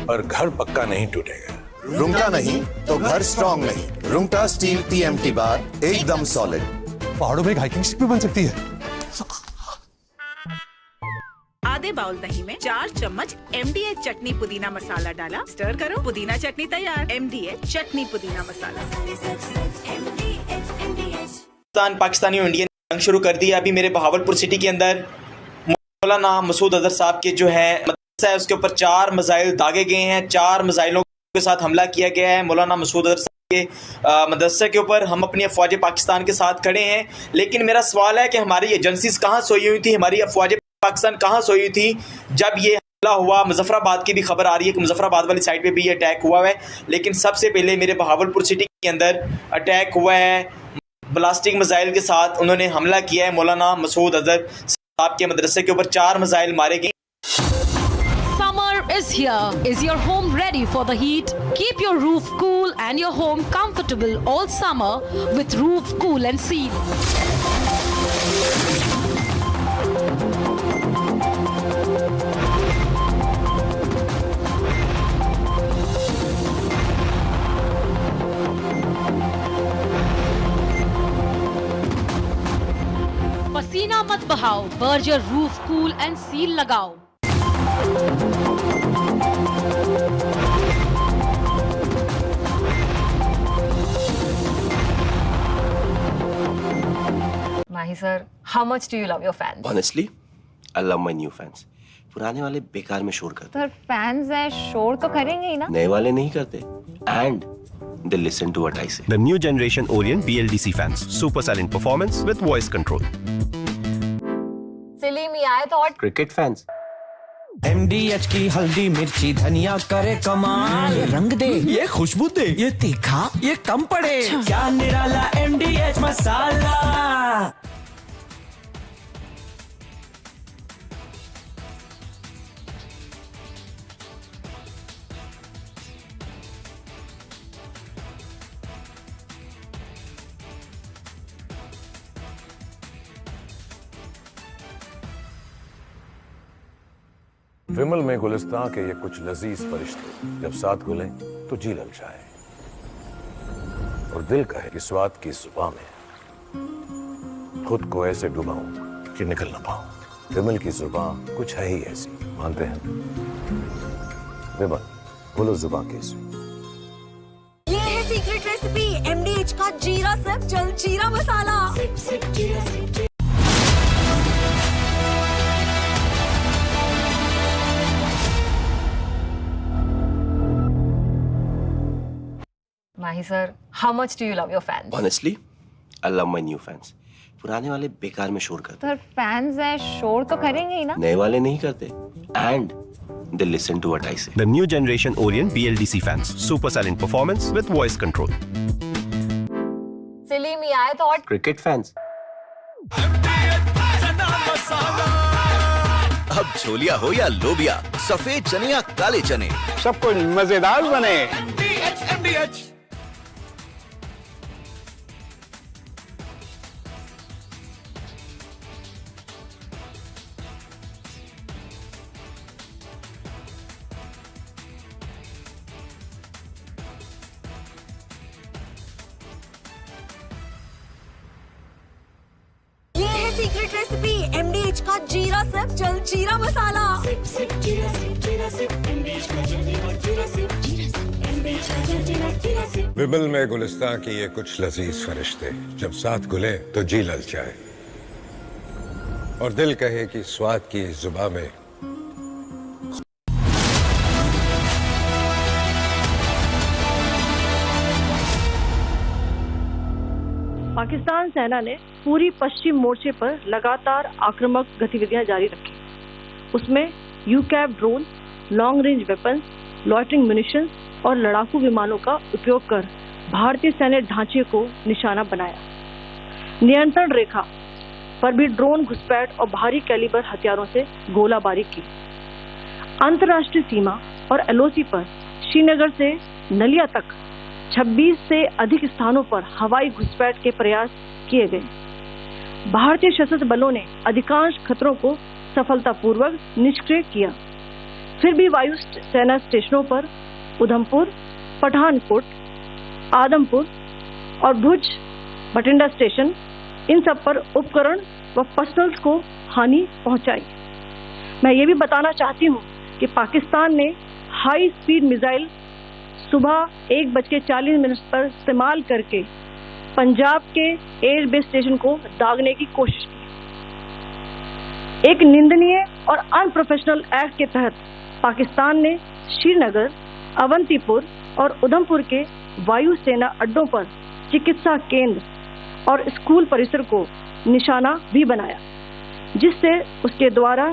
पर घर पक्का नहीं टूटेगा। रुंगटा नहीं तो घर स्ट्रॉन्ग नहीं। रुंगटा स्टील TMT बार एकदम सॉलिड। पहाड़ों में एक हाइकिंग स्टिक भी बन सकती है। आधे बाउल दही में 4 चम्मच MDH चटनी पुदीना मसाला डाला, स्टर करो, पुदीना चटनी तैयार। MDH चटनी पुदीना मसाला। पाकिस्तानी और इंडियन जंग शुरू कर दी है। अभी मेरे बहावलपुर सिटी के अंदर मौलाना मसूद अजहर साहब के जो है मदरसा है उसके ऊपर 4 मिसाइल दागे गए हैं। 4 मिसाइलों के साथ हमला किया गया है मौलाना मसूद अजहर साहब के मदरसे के ऊपर। हम अपनी अफवाज पाकिस्तान के साथ खड़े हैं, लेकिन मेरा सवाल है कि हमारी एजेंसीज कहाँ सोई हुई थी, हमारी अफवाज पाकिस्तान कहाँ सोई हुई थी जब ये हमला हुआ। मुजफ्फराबाद की भी खबर आ रही है कि मुजफ्फराबाद वाली साइड पे भी ये अटैक हुआ है, लेकिन सबसे पहले मेरे बहावलपुर सिटी के अंदर अटैक हुआ है ब्लास्टिक मिसाइल के साथ। उन्होंने हमला किया है मौलाना मसूद अजहर साहब के मदरसे के ऊपर। 4 मिसाइल मारे गए। Summer is here. Is your home ready for the heat? Keep your roof cool and your home comfortable all summer with Roof Cool and Seal. पसीना मत बहाओ, Berger roof cool and seal लगाओ। Mahi sir, how much do you love your fans? Honestly, I love my new fans. पुराने वाले बेकार में शोर करते। सर फैंस हैं, शोर तो करेंगे ही ना। नए वाले नहीं करते। And they listen to what I say. The new generation Orient BLDC fans. Super silent performance with voice control. सिली में आए तो और Cricket fans. MDH की हल्दी मिर्ची धनिया करे कमाल। ये रंग दे, ये खुशबू दे, ये तीखा, ये कम पड़े। क्या निराला MDH मसाला। विमल में गुलिस्तां के ये कुछ लजीज फरिश्ते जब साथ घुले तो जी ललचाए और दिल कहे कि स्वाद की जुबान में खुद को ऐसे डुबाऊं कि निकल ना पाऊं। विमल की जुबान कुछ है ही ऐसी, मानते हैं? विमल बोलो जुबान कैसी। ये है सीक्रेट रेसिपी MDH का जीरा सिप जल जीरा मसाला। सिप सिप जीरा SIP. Mahi sir, how much do you love your fans? Honestly, I love my new fans. पुराने वाले बेकार में शोर करते। सर फैंस हैं, शोर तो करेंगे ही ना। नए वाले नहीं करते। And they listen to what I say. The new generation Orient BLDC fans. Super silent performance with voice control. सिली में आए तो और Cricket fans. अब छोलिया हो या लोबिया, सफेद चने या काले चने, सब कुछ मजेदार बने। MDH सीक्रेट रेसिपी MDH का जीरा सिप जल जीरा मसाला। सिप सिप जीरा सिप MDH का जीरा सिप। विमल में गुलिस्तां की ये कुछ लजीज फरिश्ते जब साथ घुले तो जी ललचाए और दिल कहे कि स्वाद की जुबान में पाकिस्तान सेना ने पूरी पश्चिम मोर्चे पर लगातार आक्रामक गतिविधियां जारी रखी। उसमें UCAV drone, long range weapons, loitering munitions और लड़ाकू विमानों का उपयोग कर भारतीय सैन्य ढांचे को निशाना बनाया। नियंत्रण रेखा पर भी ड्रोन घुसपैठ और भारी कैलिबर हथियारों से गोलाबारी की। अंतर्राष्ट्रीय सीमा और एलओसी पर श्रीनगर से नलिया तक 26 से अधिक स्थानों पर हवाई घुसपैठ के प्रयास किए गए। भारतीय सशस्त्र बलों ने अधिकांश खतरों को सफलतापूर्वक निष्क्रिय किया। फिर भी वायु सेना स्टेशनों पर उधमपुर, पठानकोट, आदमपुर और भुज बठिंडा स्टेशन, इन सब पर उपकरण व पर्सनल्स को हानि पहुंचाई। मैं ये भी बताना चाहती हूँ कि पाकिस्तान ने हाई स्पीड मिसाइल सुबह 1:40 पर इस्तेमाल करके पंजाब के एयरबेस स्टेशन को दागने की कोशिश की। एक निंदनीय और अनप्रोफेशनल एक्ट के तहत पाकिस्तान ने श्रीनगर, अवंतीपुर और उधमपुर के वायु सेना अड्डों पर चिकित्सा केंद्र और स्कूल परिसर को निशाना भी बनाया, जिससे उसके द्वारा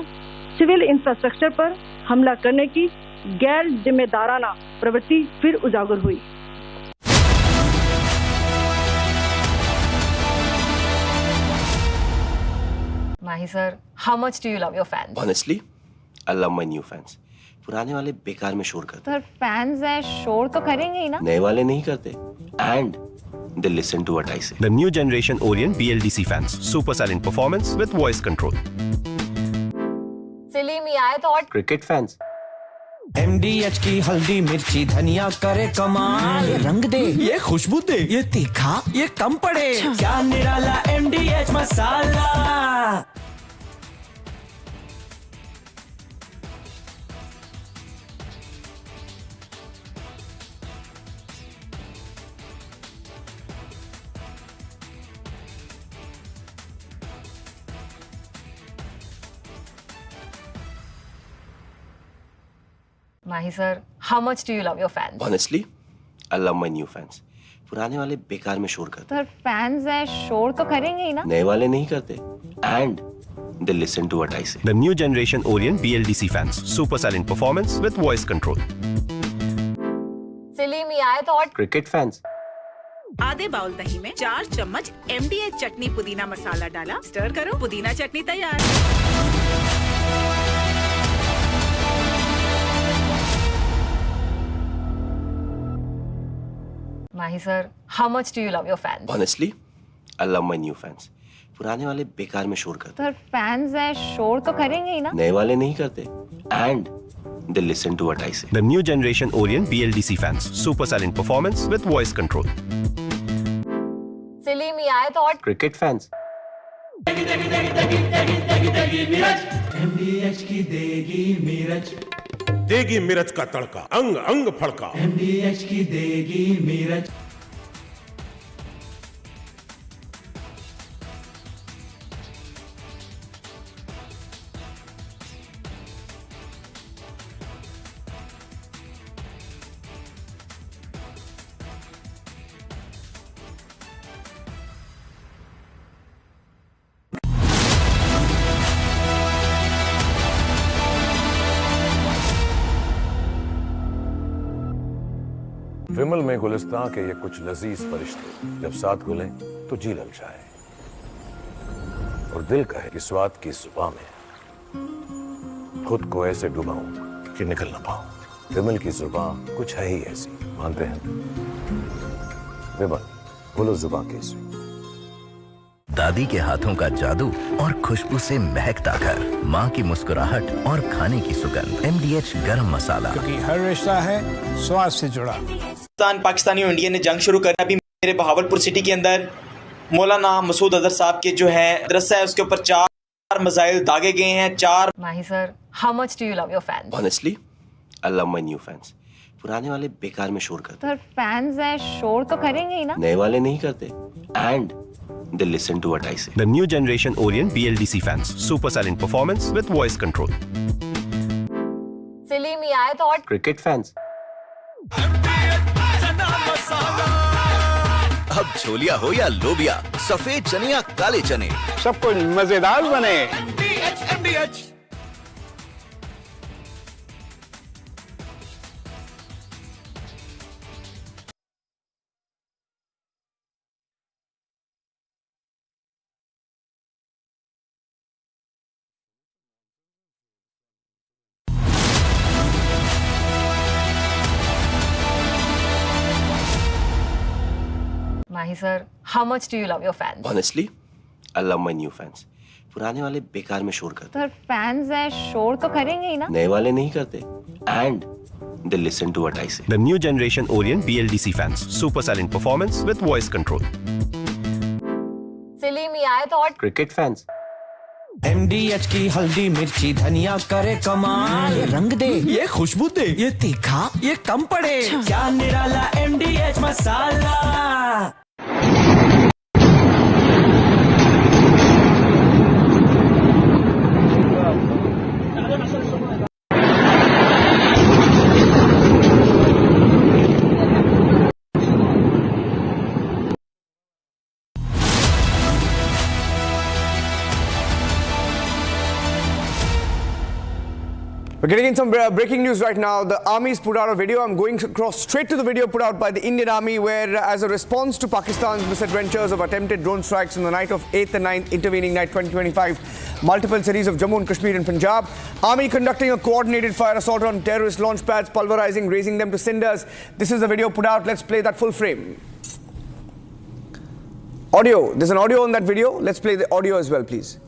सिविल इंफ्रास्ट्रक्चर पर हमला करने की गैर जिम्मेदाराना प्रवृत्ति फिर उजागर हुई। Mahi sir, how much do you love your fans? Honestly, I love my new fans. पुराने वाले बेकार में शोर करते। सर फैंस है, शोर तो करेंगे ही ना। नए वाले नहीं करते। And they listen to what I say. The new generation Orient BLDC fans, super silent performance with voice control. Silly me, I thought. Cricket fans. MDH की हल्दी मिर्ची धनिया करे कमाल, ये रंग दे, ये खुशबू दे, ये तीखा, ये कम पड़े, क्या निराला MDH masala. Mahi sir, how much do you love your fans? Honestly, I love my new fans. पुराने वाले बेकार में शोर करते। सर फैंस है, शोर तो करेंगे ही ना। नए वाले नहीं करते। And they listen to what I say. The new generation Orient BLDC fans, super silent performance with voice control. Silly me, I thought. Cricket fans. आधे बाउल दही में 4 चम्मच MDH चटनी पुदीना मसाला डाला, स्टर करो, पुदीना चटनी तैयार। Mahi sir, how much do you love your fans? Honestly, I love my new fans. पुराने वाले बेकार में शोर करते। सर फैंस है, शोर तो करेंगे ही ना। नए वाले नहीं करते। And they listen to what I say. The new generation Orient BLDC fans, super silent performance with voice control. Silly me, I thought. Cricket fans. MDH की देगी मिर्च, देगी मिर्च का तड़का, अंग अंग फड़का। MDH की देगी मिर्च। विमल में गुलिस्तां के ये कुछ लजीज फरिश्ते जब साथ घुलें तो जी लल जाए और दिल कहे कि स्वाद की जुबां में खुद को ऐसे डुबाऊं कि निकल ना पाऊं। विमल की जुबां कुछ है ही ऐसी, मानते हैं? विमल, बोलो जुबां कैसी? दादी के हाथों का जादू और खुशबू से महकता घर, माँ की मुस्कुराहट और खाने की सुगंध। MDH गरम मसाला, क्योंकि हर रिश्ता है स्वाद से जुड़ा। पाकिस्तानी और इंडिया ने जंग शुरू करना। अभी मेरे बहावलपुर सिटी के अंदर मौलाना मसूद अजहर साहब के जो है मदरसा है, उसके ऊपर 4 मिसाइल दागे गए हैं। 4 Mahi sir, how much do you love your fans? Honestly, I love my new fans. पुराने वाले बेकार में शोर करते। सर फैंस है, शोर तो करेंगे ही ना। नए वाले नहीं करते। And they listen to what I say. The new generation Orient BLDC fans, super silent performance with voice control. Silly me, I thought. Cricket fans. अब छोलिया हो या लोबिया, सफेद चने या काले चने, सब कुछ मजेदार बने। MDH। Mahi sir, how much do you love your fans? Honestly, I love my new fans. पुराने वाले बेकार में शोर करते सर फैंस हैं, शोर तो करेंगे ही ना। नए वाले नहीं करते and they listen to what I say. The new generation Orient BLDC fans. Super silent performance with voice control. सिली में आए तो और Cricket fans. MDH की हल्दी मिर्ची धनिया करे कमाल, ये रंग दे, ये खुशबू दे, ये तीखा, ये कम पड़े, क्या निराला MDH masala. We're getting in some breaking news right now. The army's put out a video. I'm going across straight to the video put out by the Indian Army, where as a response to Pakistan's misadventures of attempted drone strikes on the night of 8th and 9th intervening night 2025, multiple cities of Jammu and Kashmir and Punjab, Army conducting a coordinated fire assault on terrorist launch pads, pulverizing, razing them to cinders. This is the video put out. Let's play that full frame. Audio. There's an audio on that video. Let's play the audio as well, please.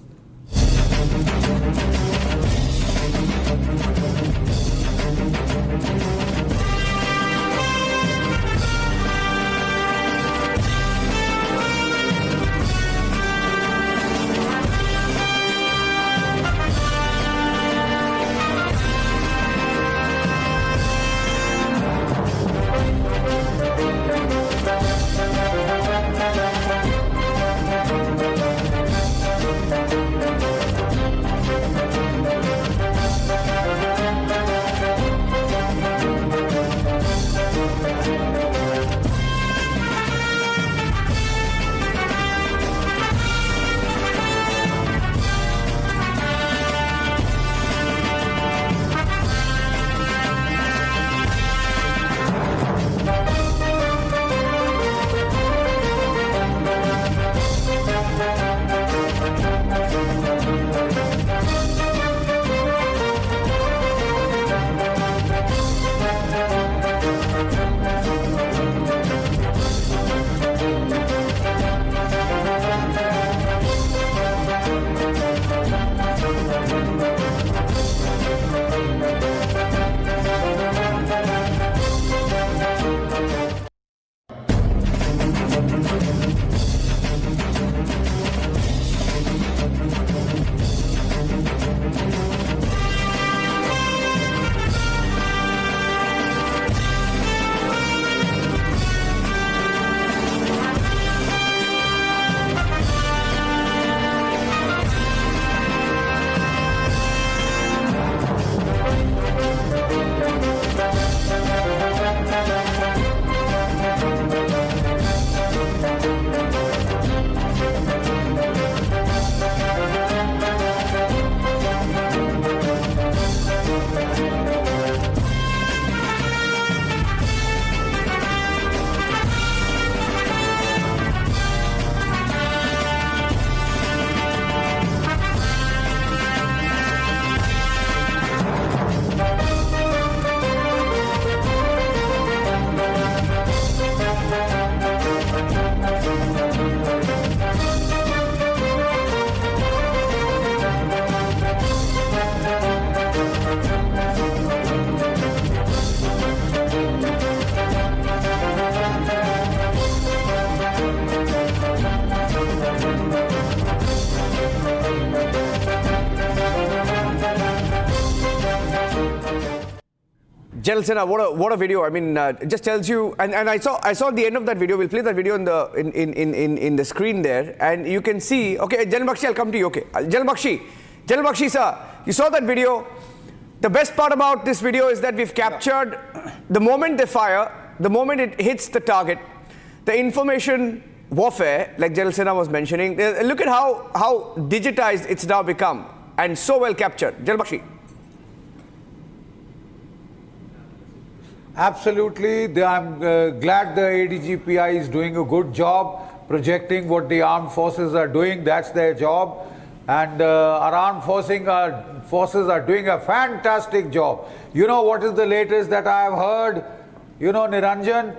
Jalsena, what a video! I mean, it just tells you. And I saw the end of that video. We'll play that video in the screen there, and you can see. Okay, Jalbakshi, I'll come to you. Okay, Jalbakshi, sir, you saw that video. The best part about this video is that we've captured the moment they fire, the moment it hits the target. the information warfare, like General Sinha was mentioning, look at how digitized it's now become and so well captured. General Bakshi. Absolutely. I'm glad the ADGPI is doing a good job projecting what the armed forces are doing. That's their job. And our armed forces are doing a fantastic job. You know what is the latest that I have heard? You know, Niranjan,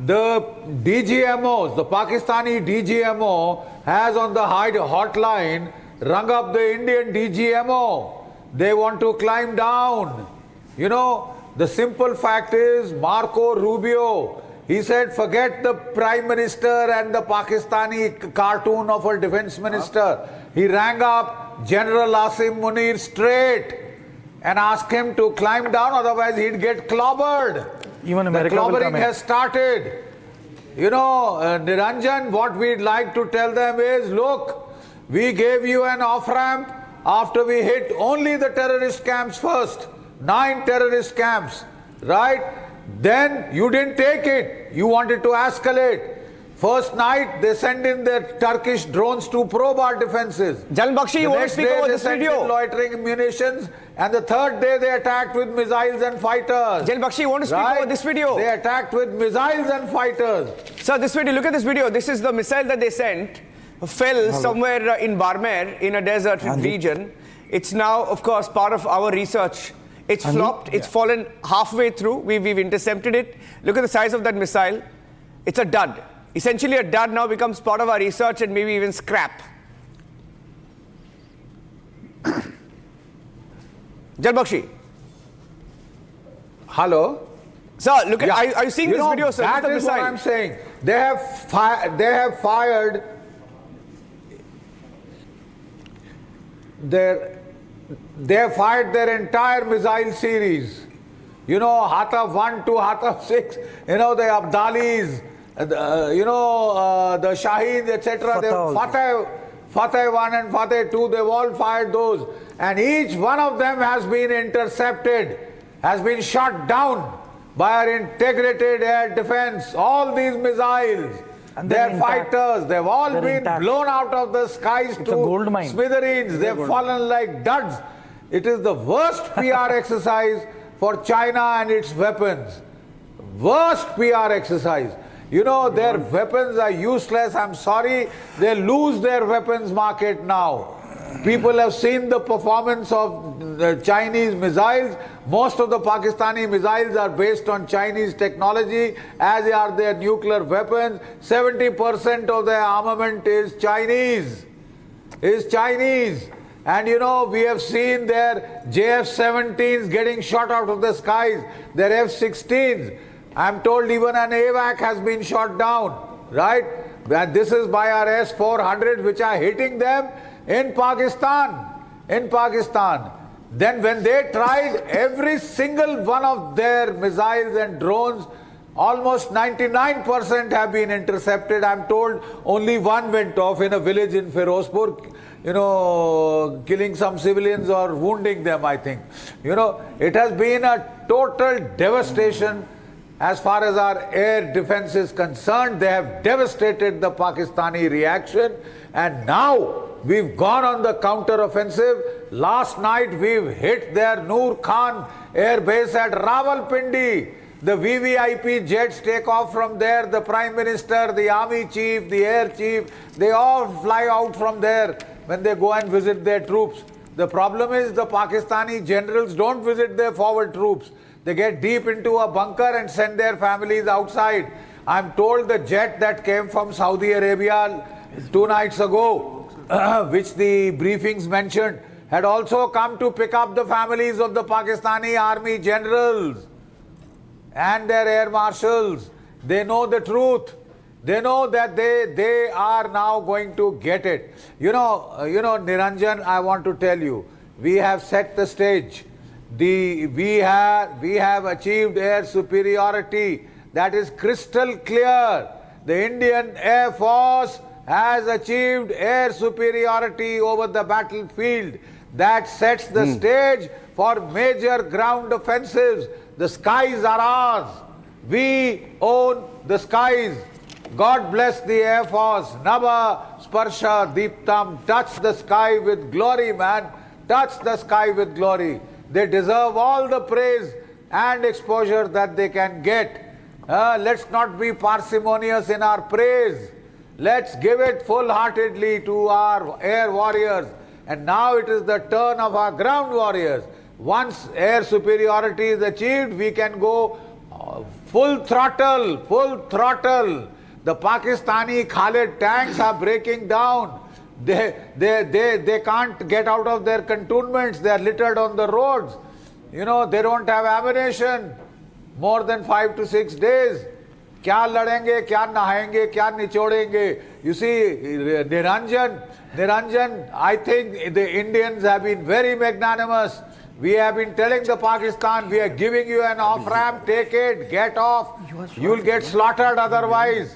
the DGMOs, the Pakistani DGMO has on the hotline rung up the Indian DGMO. They want to climb down. You know, the simple fact is Marco Rubio, he said, forget the Prime Minister and the Pakistani cartoon of a defense minister. He rang up General Asim Munir straight and asked him to climb down, otherwise he'd get clobbered. Even America the clobbering has started. You know, Niranjan, what we'd like to tell them is, look, we gave you an off-ramp after we hit only the terrorist camps first. 9 terrorist camps, right? Then you didn't take it. You wanted to escalate. First night, they sent in their Turkish drones to probe our defenses. General Bakshi, you want to speak about this video? Loitering munitions. And the third day, they attacked with missiles and fighters. General Bakshi, you want to speak about this video? They attacked with missiles and fighters. Sir, this video, look at this video. This is the missile that they sent. Fell somewhere in Barmer, in a desert region. It's now, of course, part of our research. It's flopped. It's fallen halfway through. We've intercepted it. Look at the size of that missile. It's a dud. Essentially, a dud now becomes part of our research and maybe even scrap. General Bakshi. Hello? Sir, look at, are you seeing this video, sir? That is what I'm saying. They have fired their entire missile series. You know, Hataf 1 to Hataf 6, you know, the Abdalis, the Shaheed, etc. Fateh 1 and Fateh 2, they've all fired those. And each one of them has been intercepted, has been shot down by our integrated air defense. All these missiles, their fighters, they've all been blown out of the skies to smithereens. They've fallen like duds. It is the worst PR exercise for China and its weapons. Worst PR exercise. You know, their weapons are useless. I'm sorry, they lose their weapons market now. People have seen the performance of the Chinese missiles. Most of the Pakistani missiles are based on Chinese technology, as are their nuclear weapons. 70% of their armament is Chinese. And you know, we have seen their JF-17s getting shot out of the skies, their F-16s. I'm told even an AVAC has been shot down, right? And this is by our S-400, which are hitting them in Pakistan. Then when they tried every single one of their missiles and drones, almost 99% have been intercepted. I'm told only one went off in a village in Firozpur, you know, killing some civilians or wounding them, I think. You know, it has been a total devastation as far as our air defense is concerned. They have devastated the Pakistani reaction, and now we've gone on the counter-offensive. Last night we've hit their Noor Khan air base at Rawalpindi. The VVIP jets take off from there. The Prime Minister, the Army Chief, the Air Chief, they all fly out from there when they go and visit their troops. The problem is the Pakistani generals don't visit their forward troops. They get deep into a bunker and send their families outside. I'm told the jet that came from Saudi Arabia 2 nights ago, which the briefings mentioned, had also come to pick up the families of the Pakistani army generals and their air marshals. They know the truth. They know that they are now going to get it. You know, Niranjan, I want to tell you, we have set the stage. We have achieved air superiority. That is crystal clear. The Indian Air Force has achieved air superiority over the battlefield. That sets the stage for major ground offensives. The skies are ours. We own the skies. God bless the Air Force. Nava Sparsha Deeptam. Touch the sky with glory, man. Touch the sky with glory. They deserve all the praise and exposure that they can get. Let's not be parsimonious in our praise. Let's give it full-heartedly to our air warriors. And now it is the turn of our ground warriors. Once air superiority is achieved, we can go full throttle, full throttle. The Pakistani Khalid tanks are breaking down. They can't get out of their cantonments. They are littered on the roads. You know, they don't have ammunition. More than 5 to 6 days. क्या लड़ेंगे, क्या नहाएंगे, क्या निचोड़ेंगे? You see, Niranjan, I think the Indians have been very magnanimous. We have been telling the Pakistan, we are giving you an off-ramp, take it, get off. You'll get slaughtered otherwise.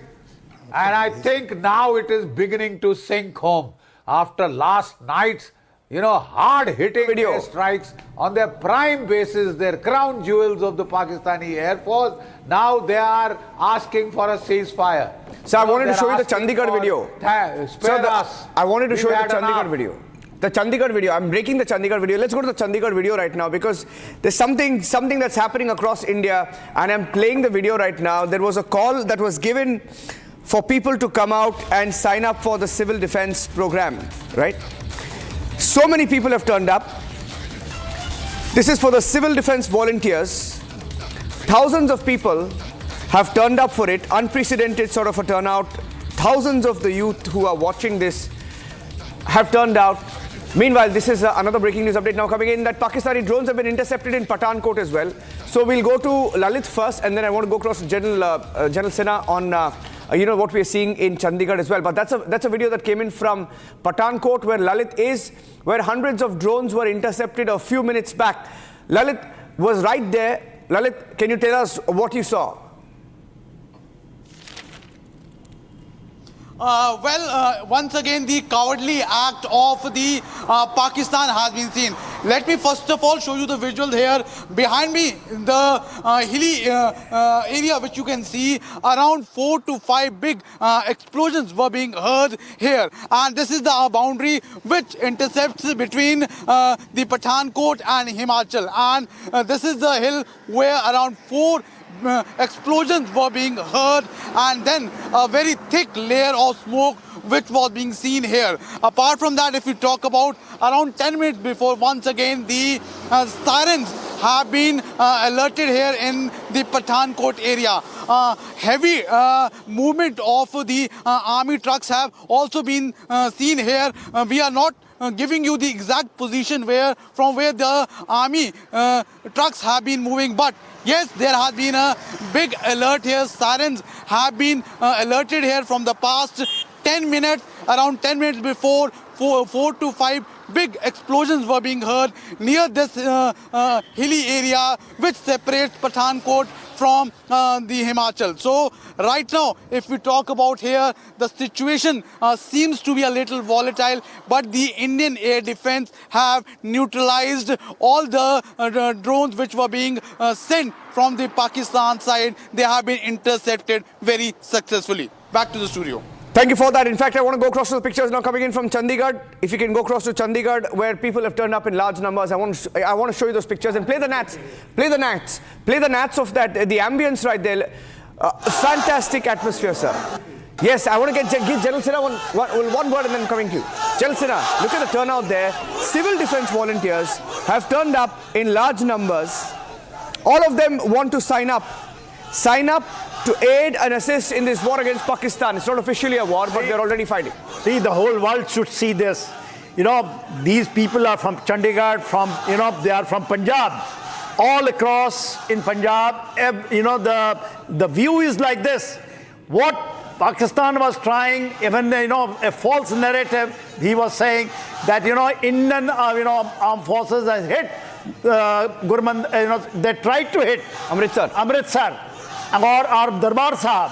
And I think now it is beginning to sink home. After last night's, hard-hitting air strikes on their prime bases, their crown jewels of the Pakistani Air Force, now they are asking for a ceasefire. So I wanted to show you the Chandigarh video. I wanted to show you the Chandigarh video. The Chandigarh video. I'm breaking the Chandigarh video. Let's go to the Chandigarh video right now because there's something that's happening across India, and I'm playing the video right now. There was a call that was given for people to come out and sign up for the civil defense program, right? So many people have turned up. This is for the civil defense volunteers. Thousands of people have turned up for it. Unprecedented sort of a turnout. Thousands of the youth who are watching this have turned out. Meanwhile, this is another breaking news update now coming in that Pakistani drones have been intercepted in Pathankot as well. So we'll go to Lalit first, and then I want to go across to General Sinha on what we are seeing in Chandigarh as well. But that's a video that came in from Pathankot where Lalit is, where hundreds of drones were intercepted a few minutes back. Lalit was right there. Lalit, can you tell us what you saw? Once again, the cowardly act of the Pakistan has been seen. Let me first of all show you the visual here. Behind me, the hilly area which you can see, around 4 to 5 big explosions were being heard here. And this is the boundary which intercepts between the Pathankot and Himachal. And this is the hill where around 4 explosions were being heard, and then a very thick layer of smoke which was being seen here. Apart from that, if we talk about around 10 minutes before, once again the sirens have been alerted here in the Pathankot area. Heavy movement of the army trucks have also been seen here. We are not giving you the exact position from where the army trucks have been moving, but yes, there has been a big alert here. Sirens have been alerted here from the past 10 minutes, around 10 minutes before. 4 to 5 big explosions were being heard near this hilly area which separates Pathankot from the Himachal. So right now, if we talk about here, the situation seems to be a little volatile, but the Indian air defense have neutralized all the drones which were being sent from the Pakistan side. They have been intercepted very successfully. Back to the studio. Thank you for that. In fact, I want to go across to the pictures now coming in from Chandigarh. If you can go across to Chandigarh, where people have turned up in large numbers, I want to show you those pictures and play the nats. Play the nats of that. The ambience right there. Fantastic atmosphere, sir. Yes, I want to give General Sinha one word and then coming to you. General Sinha, look at the turnout there. Civil defense volunteers have turned up in large numbers. All of them want to sign up to aid and assist in this war against Pakistan. It's not officially a war, but they're already fighting. See, the whole world should see this. These people are from Chandigarh, they are from Punjab. All across in Punjab, the view is like this. What Pakistan was trying, even a false narrative, he was saying that Indian armed forces has hit they tried to hit Amritsar or Darbar Sahib,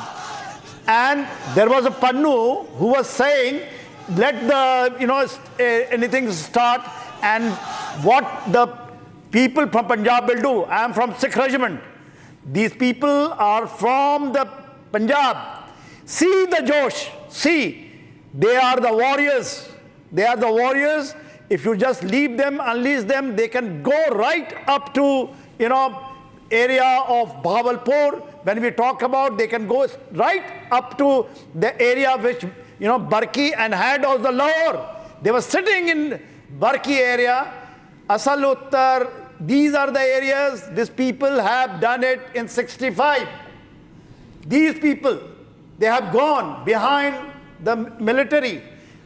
and there was a Pannu who was saying let the anything start, and what the people from Punjab will do. I am from Sikh regiment. These people are from the Punjab. See the Josh. See, they are the warriors. They are the warriors. If you just leave them, unleash them, they can go right up to, area of Bahawalpur. When we talk about, they can go right up to the area which, Barki and had also Lahore. They were sitting in Barki area, Asal Uttar. These are the areas. These people have done it in 65. These people, they have gone behind the military.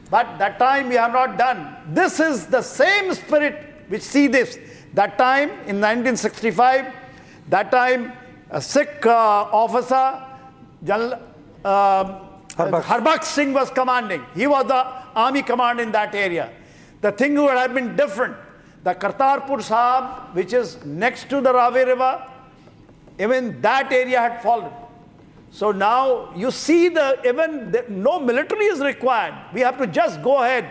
But that time we have not done. This is the same spirit which see this. That time in 1965, that time a Sikh officer, Harbaksh Singh was commanding. He was the army commander in that area. The thing would have been different. The Kartarpur Sahib, which is next to the Ravi River, even that area had fallen. So now you see no military is required. We have to just go ahead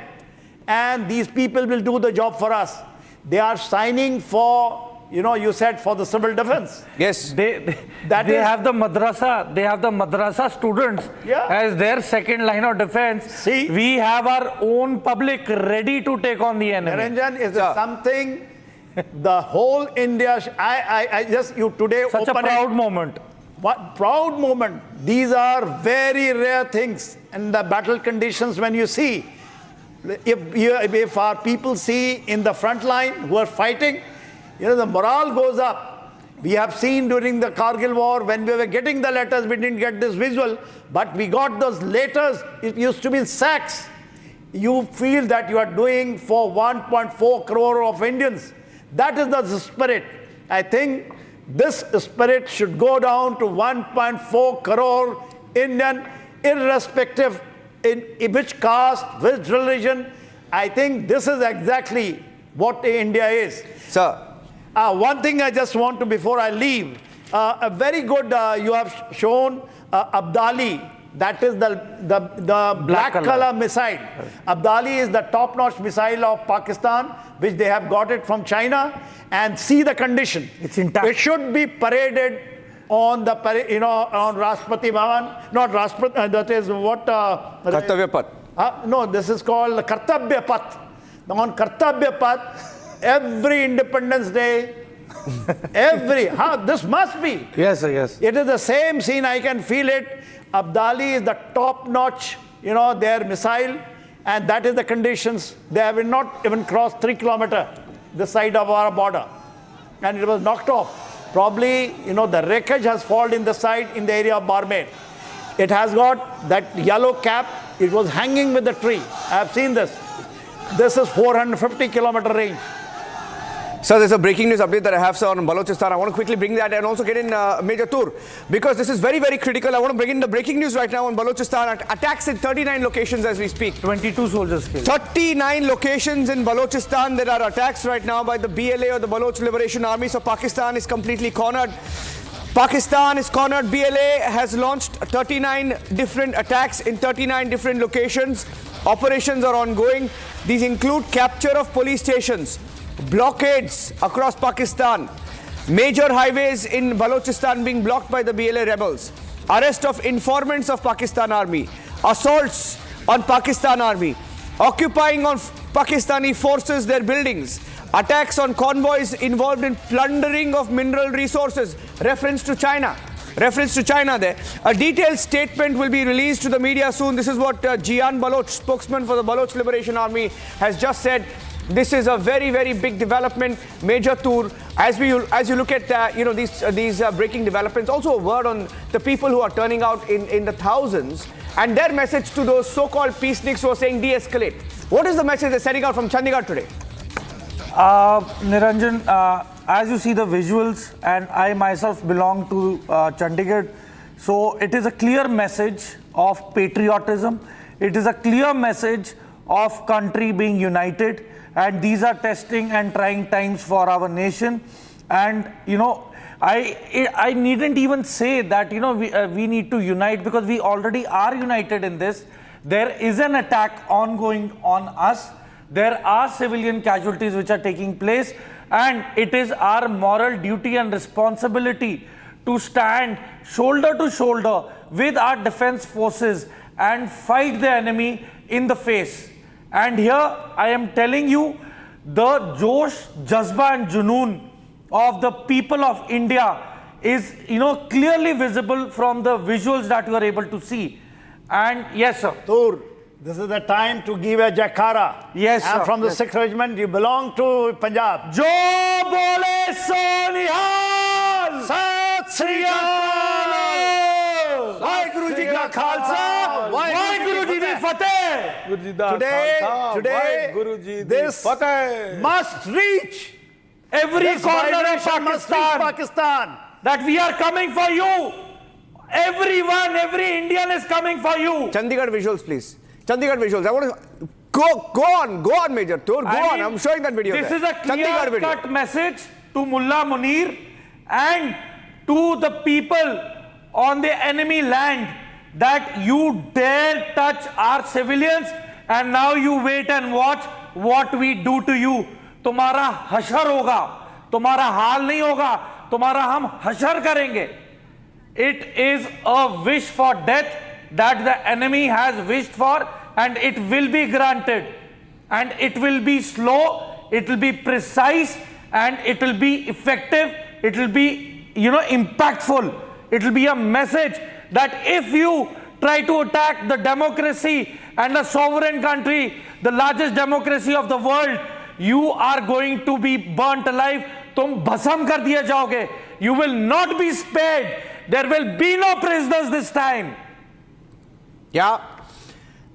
and these people will do the job for us. They are signing for, you said for the civil defense. Yes. They have the madrasa students as their second line of defense. See, we have our own public ready to take on the enemy. Niranjan, is something the whole India, you today such a proud moment. What proud moment. These are very rare things in the battle conditions when you see. If our people see in the front line who are fighting, the morale goes up. We have seen during the Kargil war, when we were getting the letters, we didn't get this visual, but we got those letters. It used to be in sacks. You feel that you are doing for 1.4 crore of Indians. That is the spirit. I think this spirit should go down to 1.4 crore Indian, irrespective in which caste, which religion. I think this is exactly what India is. Sir. One thing I just want to, before I leave, a very good, you have shown Abdali. That is the black color missile. Abdali is the top-notch missile of Pakistan, which they have got it from China. And see the condition. It's intact. It should be paraded on the, on Rashtrapati Bhavan. Not Rashtrapati, that is what? Kartavya Path. No, this is called Kartavya Path. On Kartavya Path, every Independence Day, this must be. Yes, sir, yes. It is the same scene, I can feel it. Abdali is the top-notch, their missile, and that is the conditions. They have not even crossed 3 kilometers the side of our border, and it was knocked off. Probably, the wreckage has fallen in the side in the area of Barmer. It has got that yellow cap. It was hanging with the tree. I have seen this. This is 450-kilometer range. Sir, there's a breaking news update that I have, sir, on Balochistan. I want to quickly bring that and also get in Major Tur, because this is very, very critical. I want to bring in the breaking news right now on Balochistan. Attacks in 39 locations as we speak. 22 soldiers killed. 39 locations in Balochistan. There are attacks right now by the BLA or the Baloch Liberation Army. So Pakistan is completely cornered. Pakistan is cornered. BLA has launched 39 different attacks in 39 different locations. Operations are ongoing. These include capture of police stations, blockades across Pakistan, major highways in Balochistan being blocked by the BLA rebels, arrest of informants of Pakistan Army, assaults on Pakistan Army, occupying on Pakistani forces their buildings, attacks on convoys involved in plundering of mineral resources. Reference to China there. A detailed statement will be released to the media soon. This is what Jian Baloch, spokesman for the Baloch Liberation Army, has just said. This is a very, very big development. Major Tur, as you look at these breaking developments, also a word on the people who are turning out in the thousands and their message to those so-called peaceniks who are saying de-escalate. What is the message they're sending out from Chandigarh today? Niranjan, as you see the visuals, and I myself belong to Chandigarh, so it is a clear message of patriotism. It is a clear message of country being united. And these are testing and trying times for our nation. And, I needn't even say that, we need to unite, because we already are united in this. There is an attack ongoing on us. There are civilian casualties which are taking place. And it is our moral duty and responsibility to stand shoulder to shoulder with our defense forces and fight the enemy in the face. And here I am telling you, the Josh, Jazba and Junoon of the people of India is, clearly visible from the visuals that you are able to see. And yes, sir. Tur, this is the time to give a Jakara. Yes, sir. I'm from the 6th Regiment. You belong to Punjab. Jo bole so nihal, Sat Sri Akal. Vaheguru Ji ka Khalsa, Vaheguru Ji di Fateh. Today, this must reach every corner of Pakistan. That we are coming for you. Everyone, every Indian is coming for you. Chandigarh visuals, please. Chandigarh visuals. I want to go on, Major Tur. Go on. I'm showing that video. This is a clear-cut message to Mullah Munir and to the people on the enemy land that you dare touch our civilians, and now you wait and watch what we do to you. तुम्हारा हशर होगा, तुम्हारा हाल नहीं होगा, तुम्हारा हम हशर करेंगे. It is a wish for death that the enemy has wished for, and it will be granted. And it will be slow, it will be precise, and it will be effective, it will be, impactful. It will be a message that if you try to attack the democracy and a sovereign country, the largest democracy of the world, you are going to be burnt alive. तुम भस्म कर दिए जाओगे. You will not be spared. There will be no prisoners this time. Yeah.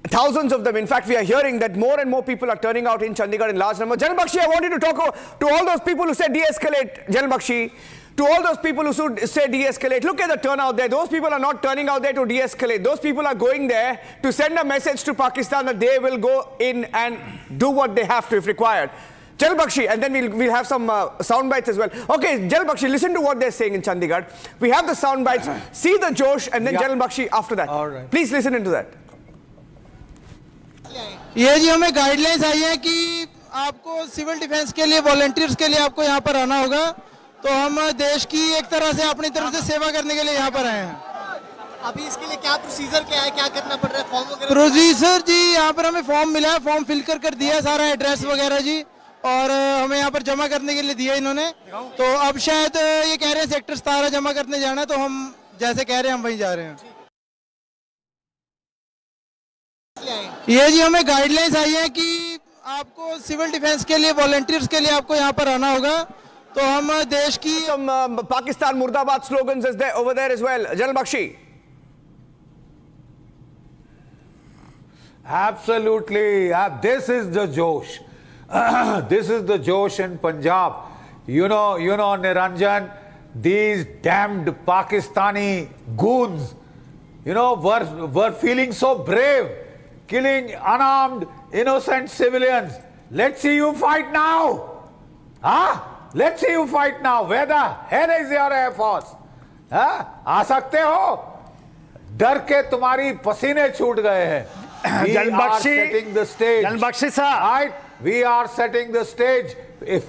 Thousands of them. In fact, we are hearing that more and more people are turning out in Chandigarh in large numbers. General Bakshi, I want you to talk to all those people who said de-escalate, General Bakshi. To all those people who say de-escalate, look at the turnout there. Those people are not turning out there to de-escalate. Those people are going there to send a message to Pakistan that they will go in and do what they have to if required. General Bakshi, and then we'll have some sound bites as well. Okay, General Bakshi, listen to what they're saying in Chandigarh. We have the sound bites. See the Josh, and then General Bakshi after that. All right. Please listen into that. ये जी हमें guidelines आई है कि आपको civil defence के लिए volunteers के लिए आपको यहाँ पर आना होगा. तो हम देश की एक तरह से अपनी तरफ से सेवा करने के लिए यहाँ पर आए हैं. अभी इसके लिए क्या प्रोसीजर क्या है, क्या करना पड़ रहा है, फॉर्म वगैरह? प्रोसीजर जी यहाँ पर हमें फॉर्म मिला है, फॉर्म फिल कर दिया है, सारा एड्रेस वगैरह जी, और हमें यहाँ पर जमा करने के लिए दिया इन्होंने. तो अब शायद ये कह रहे हैं सेक्टर 17 जमा करने जाना है, तो हम जैसे कह रहे हैं हम वहीं जा रहे हैं. ये जी हमें गाइडलाइंस आई है कि आपको सिविल डिफेंस के लिए वॉलंटियर्स के लिए आपको यहाँ पर आना होगा. तो हम देश की Pakistan Murdabad slogans is there over there as well. General Bakshi. Absolutely. This is the Josh. This is the Josh in Punjab. You know, Niranjan, these damned Pakistani goons, were feeling so brave, killing unarmed, innocent civilians. Let's see you fight now. Huh? Let's see you fight now. Where the hell is your Air Force? Huh? आ सकते हो? डर के तुम्हारी पसीने छूट गए हैं. We are setting the stage. General Bakshi sir. Right? We are setting the stage.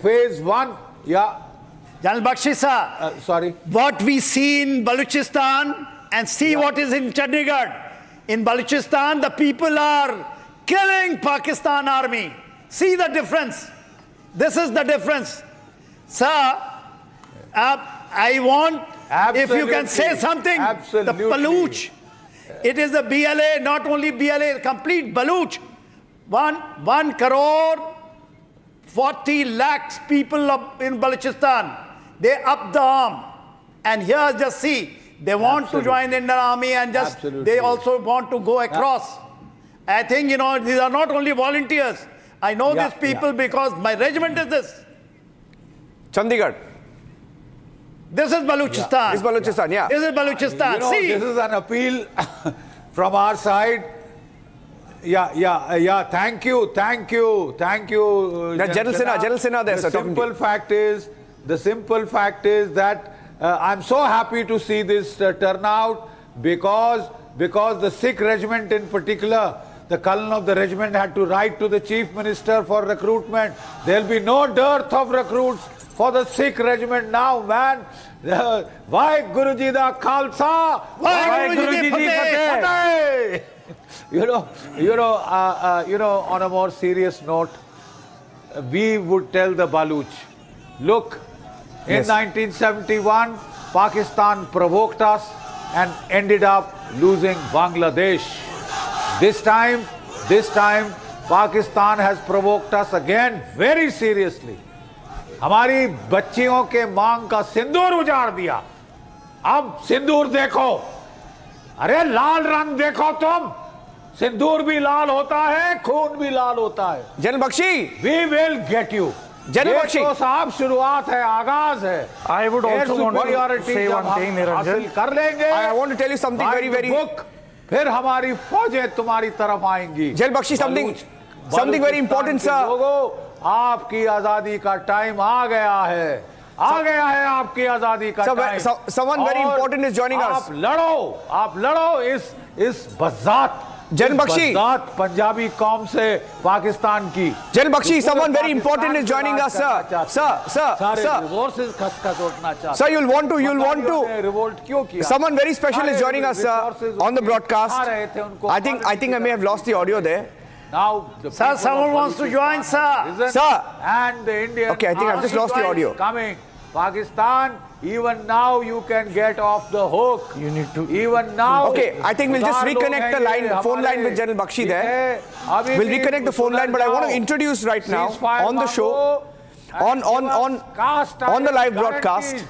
Phase 1. Yeah. General Bakshi sir. Sorry. What we see in Balochistan and see what is in Chandigarh. In Balochistan, the people are killing Pakistan army. See the difference. This is the difference. Sir, I want, if you can say something, the Baluch. It is the BLA, not only BLA, complete Baluch. 1 crore 40 lakhs people in Balochistan. They up the arm. And here just see, they want to join the Indian army and just, they also want to go across. I think, these are not only volunteers. I know these people because my regiment is this. Chandigarh. This is Balochistan. This is Balochistan, yeah. This is Balochistan. See. This is an appeal from our side. Yeah. Thank you. General Sinha there, sir. The simple fact is that I'm so happy to see this turnout because the Sikh regiment in particular, the colonel of the regiment had to write to the chief minister for recruitment. There'll be no dearth of recruits for the Sikh regiment now, man. Why Guruji da Khalsa? Why Guruji di Fateh? On a more serious note, we would tell the Baluch, look, in 1971, Pakistan provoked us and ended up losing Bangladesh. This time, Pakistan has provoked us again very seriously. हमारी बच्चियों के मांग का सिंदूर उजाड़ दिया. अब सिंदूर देखो. अरे लाल रंग देखो तुम. सिंदूर भी लाल होता है, खून भी लाल होता है. General Bakshi, we will get you. General Bakshi, तो साहब शुरुआत है, आगाज है. I would also want to say one thing, Niranjan. कर लेंगे. I want to tell you something very फिर हमारी फौजें तुम्हारी तरफ आएंगी. General Bakshi, something very important, sir. लोगों, आपकी आजादी का टाइम आ गया है. आ गया है आपकी आजादी का time. Someone very important is joining us. आप लड़ो इस बज़ात जनरल बख्शी, पंजाबी कौम से पाकिस्तान की. General Bakshi, someone very important is joining us, sir. Sir. Resources खसखस उठना चाहते. Sir, you'll want to. Revolt क्यों किया? Someone very special is joining us, sir, on the broadcast. I think I may have lost the audio there. Now, sir, someone wants to join, sir. Sir. And the Indian. Okay, I think I've just lost the audio. Coming. Pakistan, even now you can get off the hook. You need to. Even now. Okay, I think we'll just reconnect the phone line with General Bakshi there. We'll reconnect the phone line, but I want to introduce right now on the show, on the live broadcast.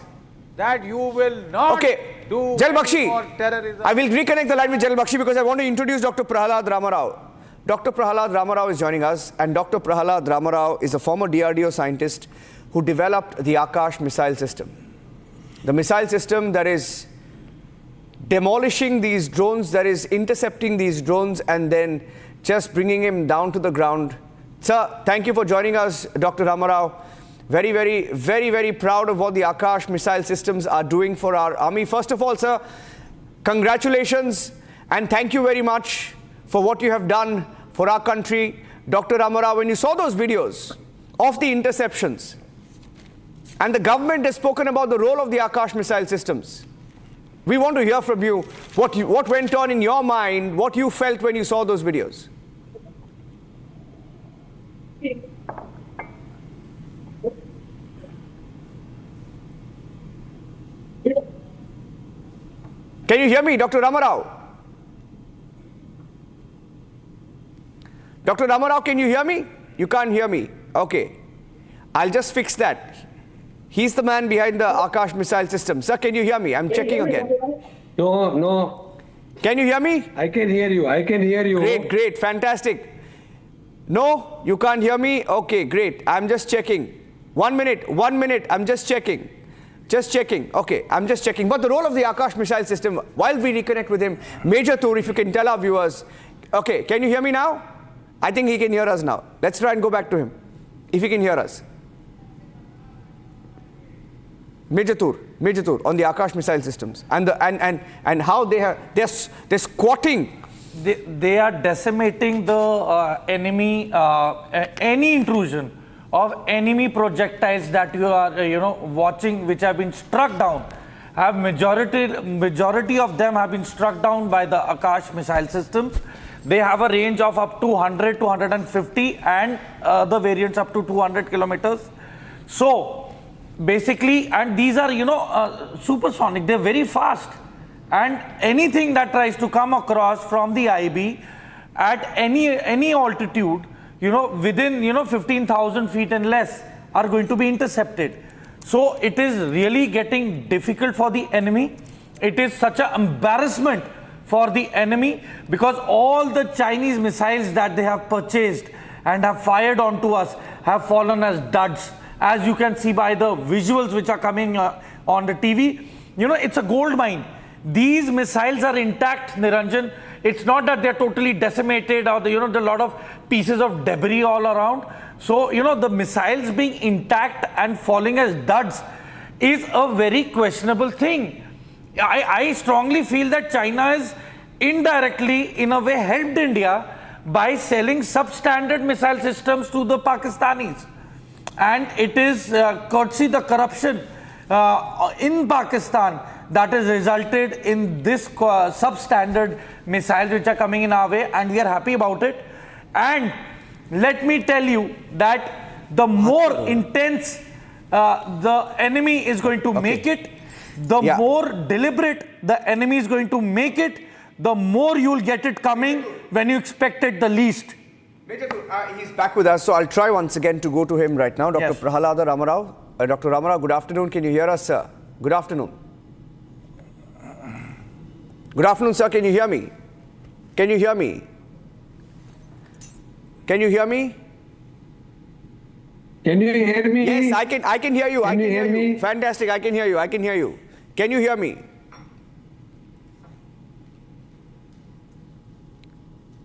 That you will not do General Bakshi, terrorism. I will reconnect the line with General Bakshi because I want to introduce Dr. Pahalgam Ramarao. Dr. Pahalgam Ramarao is joining us, and Dr. Pahalgam Ramarao is a former DRDO scientist who developed the Akash missile system. The missile system that is demolishing these drones, that is intercepting these drones and then just bringing him down to the ground. Sir, thank you for joining us, Dr. Ramarao. Very proud of what the Akash missile systems are doing for our army. First of all, sir, congratulations and thank you very much for what you have done for our country. Dr. Ramarao, when you saw those videos of the interceptions, and the government has spoken about the role of the Akash missile systems, we want to hear from you what went on in your mind, what you felt when you saw those videos. Can you hear me, Dr. Ramarao? Dr. Ramarao, can you hear me? You can't hear me. Okay. I'll just fix that. He's the man behind the Akash missile system. Sir, can you hear me? I'm checking again. No. Can you hear me? I can hear you. Great. Fantastic. No, you can't hear me? Okay, great. I'm just checking. 1 minute. I'm just checking. Okay, I'm just checking. But the role of the Akash missile system, while we reconnect with him, Major Toor, if you can tell our viewers. Okay, can you hear me now? I think he can hear us now. Let's try and go back to him, if he can hear us. Major Toor, on the Akash missile systems and how they're squatting. They are decimating the enemy, any intrusion of enemy projectiles that you are watching, which have been struck down. Majority of them have been struck down by the Akash missile systems. They have a range of up to 100 to 150 and the variants up to 200 kilometers. So basically, and these are supersonic, they're very fast, and anything that tries to come across from the IB at any altitude, within 15,000 feet and less, are going to be intercepted. So it is really getting difficult for the enemy. It is such an embarrassment for the enemy, because all the Chinese missiles that they have purchased and have fired onto us have fallen as duds. As you can see by the visuals which are coming on the TV, it's a gold mine. These missiles are intact, Niranjan. It's not that they're totally decimated or there are a lot of pieces of debris all around. So, the missiles being intact and falling as duds is a very questionable thing. I strongly feel that China is indirectly, in a way, helped India by selling substandard missile systems to the Pakistanis. and it is courtesy the corruption in Pakistan that has resulted in this substandard missiles which are coming in our way, and we are happy about it. And let me tell you that the more intense the enemy is going to make it, the more deliberate the enemy is going to make it, the more you'll get it coming when you expect it the least. He's back with us, so I'll try once again to go to him right now. Dr. Yes. Prahalada Ramarao. Dr. Ramarao, good afternoon. Can you hear us, sir? Good afternoon. Good afternoon, sir. Can you hear me? Can you hear me? Can you hear me? Can you hear me? Yes, I can hear you. Can you hear me? Fantastic. I can hear you. I can hear you. Can you hear me?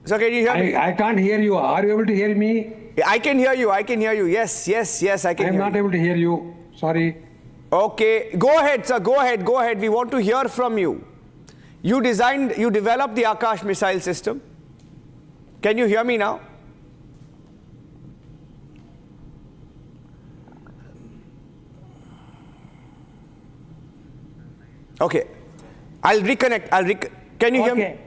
Sir, can you hear me? I can't hear you. Are you able to hear me? I can hear you. I can hear you. Yes, I can hear you. I'm not able to hear you. Sorry. Okay. Go ahead, sir. Go ahead. Go ahead. We want to hear from you. You developed the Akash missile system. Can you hear me now? Okay. I'll reconnect. Can you hear me?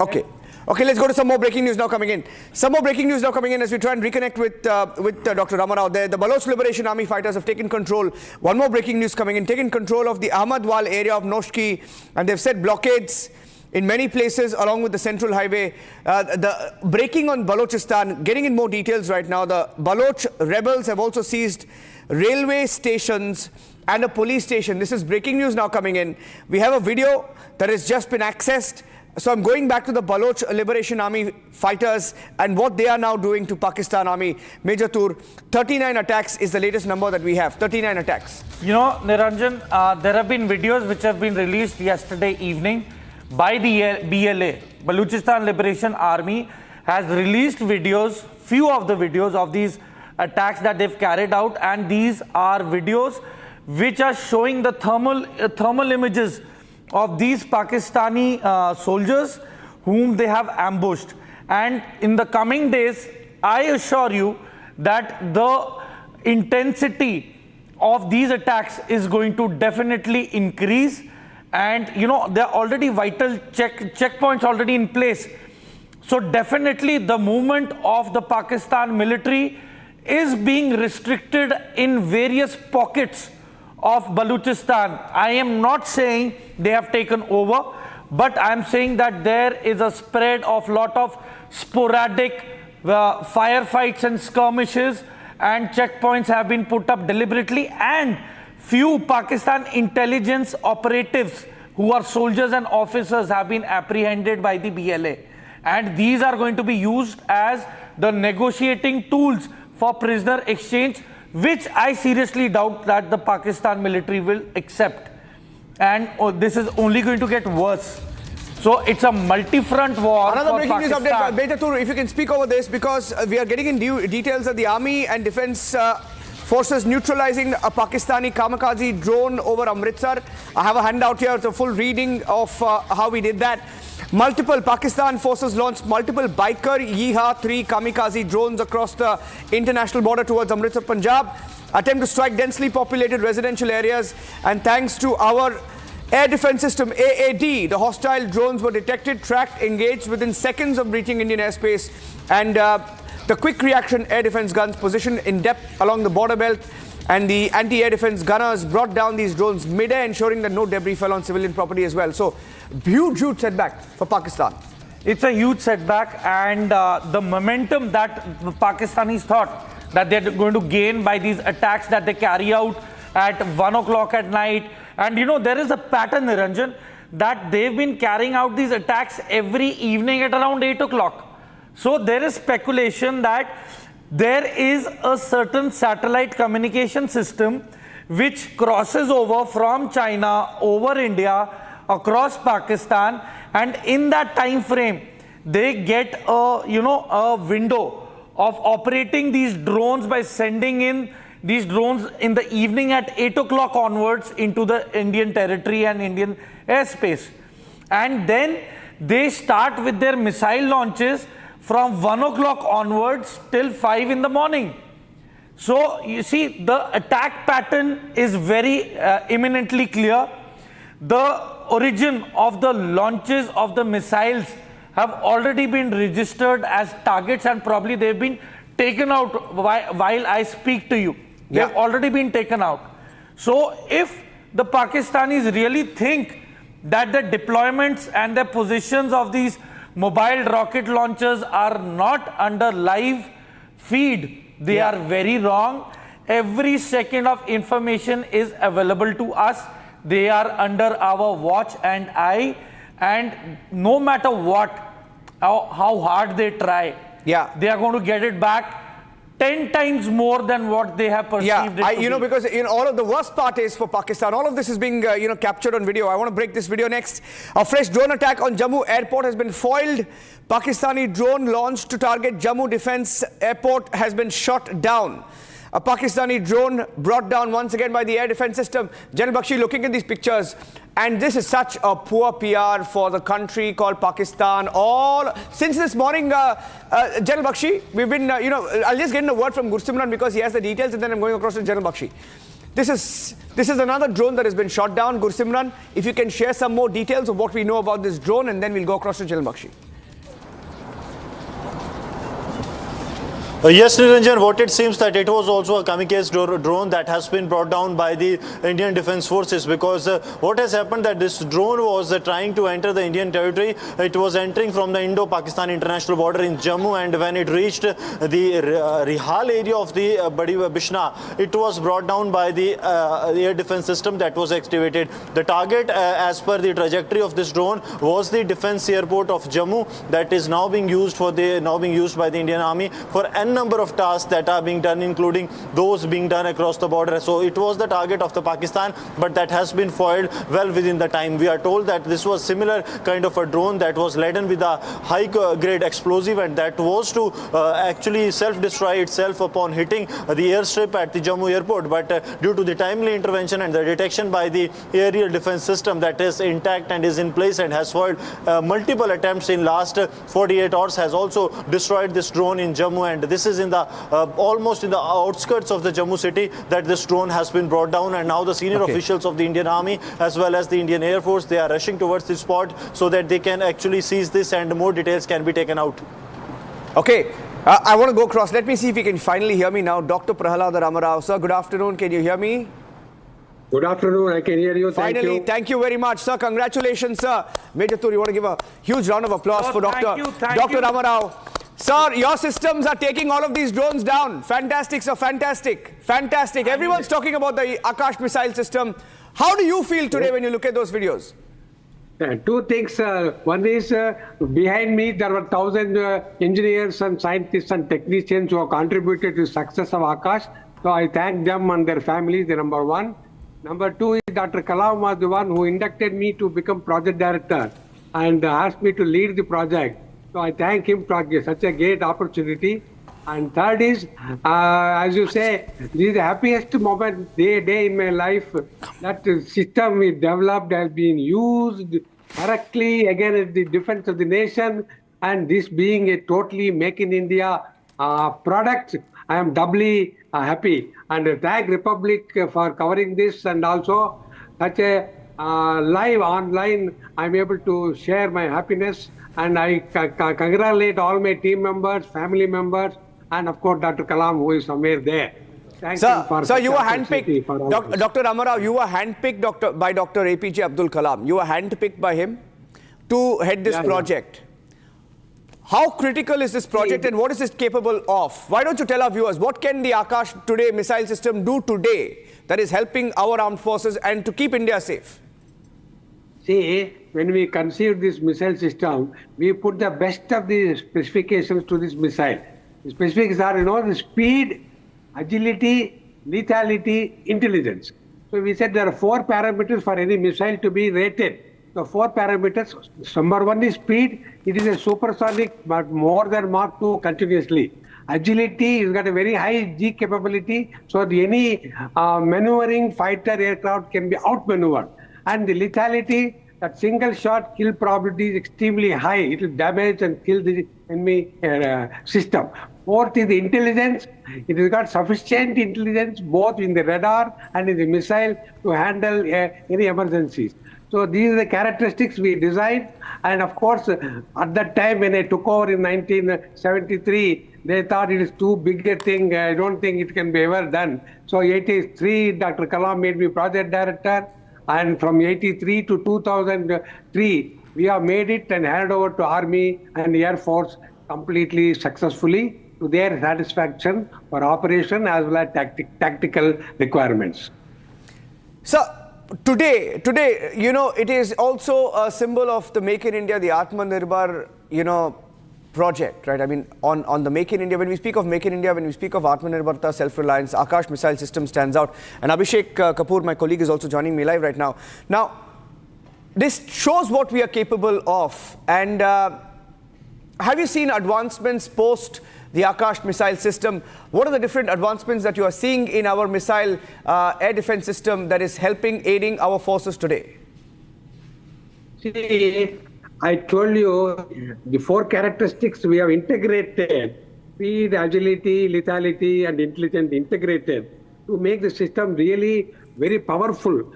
Okay. Okay, let's go to some more breaking news now coming in. Some more breaking news now coming in as we try and reconnect with Dr. Ramarao there. The Baloch Liberation Army fighters have taken control. One more breaking news coming in. Taken control of the Ahmadwal area of Noshki, and they've set blockades in many places along with the central highway. The breaking on Balochistan, getting in more details right now. The Baloch rebels have also seized railway stations and a police station. This is breaking news now coming in. We have a video that has just been accessed. So I'm going back to the Baloch Liberation Army fighters and what they are now doing to Pakistan Army. Major Tur, 39 attacks is the latest number that we have. 39 attacks. You know, Niranjan, there have been videos which have been released yesterday evening by the BLA. Balochistan Liberation Army has released videos, few of the videos of these attacks that they've carried out, and these are videos which are showing the thermal images of these Pakistani soldiers whom they have ambushed. And in the coming days, I assure you that the intensity of these attacks is going to definitely increase. And you know, there are already vital checkpoints already in place. So definitely the movement of the Pakistan military is being restricted in various pockets of Balochistan. I am not saying they have taken over, but I am saying that there is a spread of lot of sporadic firefights and skirmishes, and checkpoints have been put up deliberately, and few Pakistan intelligence operatives who are soldiers and officers have been apprehended by the BLA, and these are going to be used as the negotiating tools for prisoner exchange, which I seriously doubt that the Pakistan military will accept. And this is only going to get worse. So it's a multi-front war. Another for breaking news Pakistan. update. Major Tur, if you can speak over this, because we are getting in details of the army and defense forces neutralizing a Pakistani kamikaze drone over Amritsar. I have a handout here, it's a full reading of how we did that. Multiple Pakistan forces launched multiple Biker Yeeha 3 kamikaze drones across the international border towards Amritsar, Punjab. Attempt to strike densely populated residential areas, and thanks to our air defense system AAD, the hostile drones were detected, tracked, engaged within seconds of breaching Indian airspace, and the quick reaction air defense guns positioned in depth along the border belt, and the anti-air defense gunners brought down these drones mid-air, ensuring that no debris fell on civilian property as well. So huge setback for Pakistan. It's a huge setback, and the momentum that the Pakistanis thought that they're going to gain by these attacks that they carry out at 1 o'clock at night. And you know, there is a pattern, Niranjan, that they've been carrying out these attacks every evening at around 8 o'clock. So there is speculation that there is a certain satellite communication system which crosses over from China, over India, across Pakistan, and in that time frame, they get a window of operating these drones by sending in these drones in the evening at 8 o'clock onwards into the Indian territory and Indian airspace. And then they start with their missile launches from 1 o'clock onwards till 5 in the morning. So you see, the attack pattern is very imminently clear. The origin of the launches of the missiles have already been registered as targets, and probably they've been taken out while I speak to you. They've already been taken out. So if the Pakistanis really think that the deployments and the positions of these mobile rocket launchers are not under live feed, they are very wrong. Every second of information is available to us. They are under our watch and eye, and no matter what, how hard they try, they are going to get it back 10 times more than what they have perceived it to be. Because all of the worst part is for Pakistan, all of this is being captured on video. I want to break this video next. A fresh drone attack on Jammu airport has been foiled. Pakistani drone launched to target Jammu Defence Airport has been shot down. A Pakistani drone brought down once again by the air defense system. General Bakshi, looking at these pictures, and this is such a poor PR for the country called Pakistan. Since this morning, General Bakshi, we've been, I'll just get in a word from Gursimran because he has the details, and then I'm going across to General Bakshi. This is another drone that has been shot down. Gursimran, if you can share some more details of what we know about this drone, and then we'll go across to General Bakshi. Yes, Niranjan, what it seems that it was also a kamikaze drone that has been brought down by the Indian Defence Forces, because what has happened that this drone was trying to enter the Indian territory. It was entering from the Indo-Pakistan international border in Jammu, and when it reached the Rihal area of the Badi Bishna, it was brought down by the air defence system that was activated. The target, as per the trajectory of this drone, was the defence airport of Jammu that is now being used by the Indian Army for an number of tasks that are being done, including those being done across the border. So it was the target of the Pakistan, but that has been foiled well within the time. We are told that this was similar kind of a drone that was laden with a high grade explosive, and that was to actually self-destroy itself upon hitting the airstrip at the Jammu airport. But due to the timely intervention and the detection by the aerial defense system that is intact and is in place and has foiled multiple attempts in last 48 hours, has also destroyed this drone in Jammu. And this is in the almost in the outskirts of the Jammu city that this drone has been brought down, and now the senior officials of the Indian Army as well as the Indian Air Force, they are rushing towards this spot so that they can actually seize this and more details can be taken out. Okay, I want to go across. Let me see if you can finally hear me now. Dr. Prahalad Ramarao, sir, good afternoon. Can you hear me? Good afternoon. I can hear you. Finally, thank you very much, sir. Congratulations, sir. Major Tur, you want to give a huge round of applause for Dr. Ramarao. Sir, your systems are taking all of these drones down. Fantastic, sir. Fantastic. Fantastic. Everyone's talking about the Akash missile system. How do you feel today when you look at those videos? Two things. One is behind me there were 1,000 engineers and scientists and technicians who have contributed to the success of Akash. So I thank them and their families, the number one. Number two is Dr. Kalam was the one who inducted me to become project director and asked me to lead the project. So I thank him for such a great opportunity. And third is, as you say, this is the happiest moment, day in my life. That system we developed has been used correctly against the defense of the nation. And this being a totally Make in India product, I am doubly happy. And thank Republic for covering this, and also such a live online, I'm able to share my happiness. And I congratulate all my team members, family members, and of course Dr. Kalam, who is somewhere there. Thank you for sir, you were handpicked. Dr. Ramarao, you were handpicked by Dr. APJ Abdul Kalam. You were handpicked by him to head this project. How critical is this project, and what is it capable of? Why don't you tell our viewers, what can the Akash today missile system do today that is helping our armed forces and to keep India safe? See, when we conceived this missile system, we put the best of the specifications to this missile. The specifics are, the speed, agility, lethality, intelligence. So we said there are 4 parameters for any missile to be rated. So 4 parameters. Number 1 is speed. It is a supersonic, but more than Mach 2 continuously. Agility, it's got a very high G capability, so any maneuvering fighter aircraft can be outmaneuvered. And the lethality, that single shot kill probability is extremely high. It will damage and kill the enemy system. Fourth is the intelligence. It has got sufficient intelligence both in the radar and in the missile to handle any emergencies. So these are the characteristics we designed. And of course, at that time when I took over in 1973, they thought it is too big a thing. I don't think it can be ever done. So 83, Dr. Kalam made me project director. And from 83 to 2003, we have made it and handed over to Army and Air Force completely successfully to their satisfaction for operation as well as tactical requirements. So today, you know, it is also a symbol of the Make in India, the Atmanirbhar, you know, project, right? I mean, on the Make in India, when we speak of Make in India, when we speak of Atmanirbharta, self-reliance, Akash missile system stands out. And Abhishek Kapoor, my colleague, is also joining me live right now. Now, this shows what we are capable of. And have you seen advancements post the Akash missile system? What are the different advancements that you are seeing in our missile air defense system that is aiding our forces today? See, I told you the four characteristics we have integrated: speed, agility, lethality, and intelligence integrated to make the system really very powerful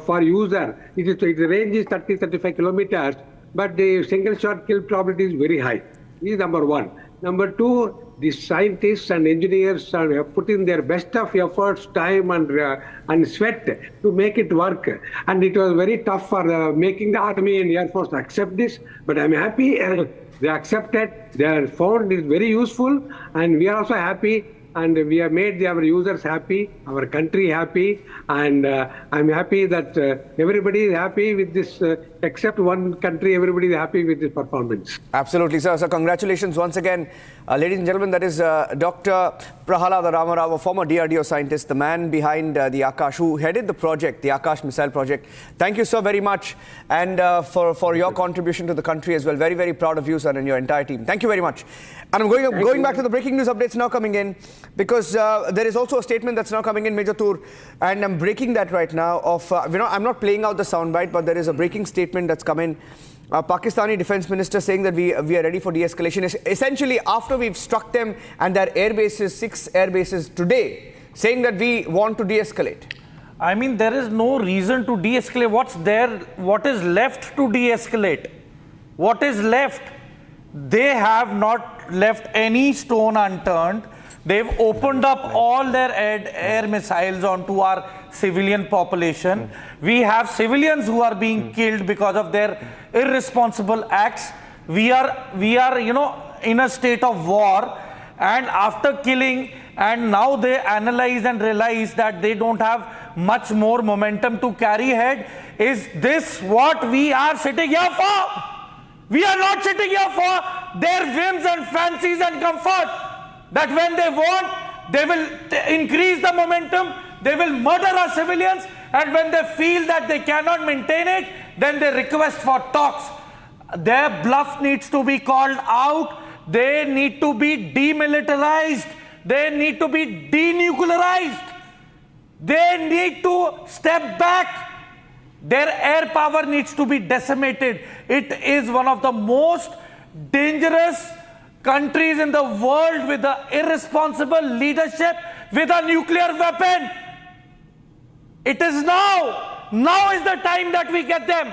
for user. The range is 30-35 kilometers, but the single shot kill probability is very high. This is number one. Number two, the scientists and engineers are putting their best of efforts, time and sweat to make it work. And it was very tough for making the Army and Air Force accept this, but I'm happy they accepted. They found it very useful, and we are also happy. And we have made our users happy, our country happy, and I'm happy that everybody is happy with this, except one country, everybody is happy with this performance. Absolutely, sir. So congratulations once again. Ladies and gentlemen, that is Dr. Prahalada Ramarao, a former DRDO scientist, the man behind the Akash, who headed the project, the Akash missile project. Thank you so very much, and for your contribution to the country as well. Very, very proud of you, sir, and your entire team. Thank you very much. And I'm going back to the breaking news updates now coming in, because there is also a statement that's now coming in, Major Tur, and I'm breaking that right now. I'm not playing out the soundbite, but there is a breaking statement that's come in. Pakistani Defence Minister saying that we are ready for de-escalation. Essentially, after we've struck them and their air bases, 6 air bases today, saying that we want to de-escalate. I mean, there is no reason to de-escalate. What's there? What is left to de-escalate? What is left? They have not left any stone unturned. They've opened up all their air missiles onto our civilian population. We have civilians who are being killed because of their irresponsible acts. We are, you know, in a state of war. And after killing, and now they analyze and realize that they don't have much more momentum to carry ahead. Is this what we are sitting here for? We are not sitting here for their whims and fancies and comfort. That when they want, they will increase the momentum, they will murder our civilians, and when they feel that they cannot maintain it, then they request for talks. Their bluff needs to be called out. They need to be demilitarized. They need to be denuclearized. They need to step back. Their air power needs to be decimated. It is one of the most dangerous countries in the world with the irresponsible leadership with a nuclear weapon. It is now. Now is the time that we get them.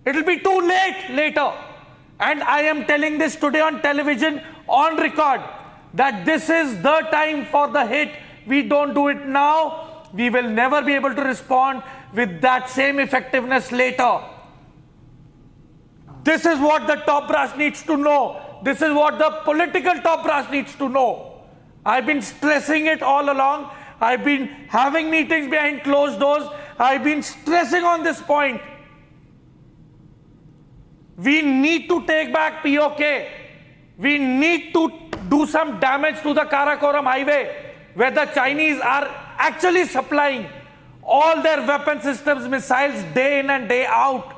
It will be too late later. And I am telling this today on television, on record, that this is the time for the hit. We don't do it now, we will never be able to respond with that same effectiveness later. This is what the top brass needs to know. This is what the political top brass needs to know. I've been stressing it all along. I've been having meetings behind closed doors. I've been stressing on this point. We need to take back POK. We need to do some damage to the Karakoram highway, where the Chinese are actually supplying all their weapon systems, missiles, day in and day out.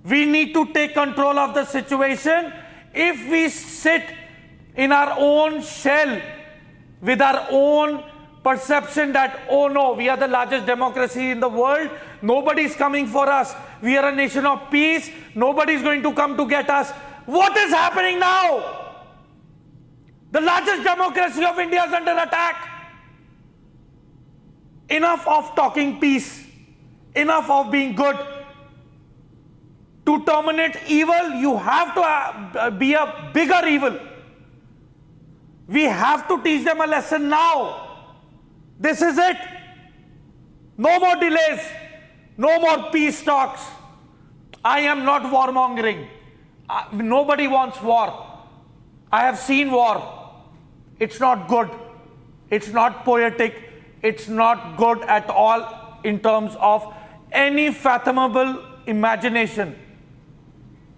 We need to take control of the situation. If we sit in our own shell with our own perception that, oh no, we are the largest democracy in the world, nobody is coming for us, we are a nation of peace, nobody is going to come to get us. What is happening now? The largest democracy of India is under attack. Enough of talking peace. Enough of being good. To terminate evil, you have to be a bigger evil. We have to teach them a lesson now. This is it. No more delays. No more peace talks. I am not warmongering. Nobody wants war. I have seen war. It's not good. It's not poetic. It's not good at all in terms of any fathomable imagination.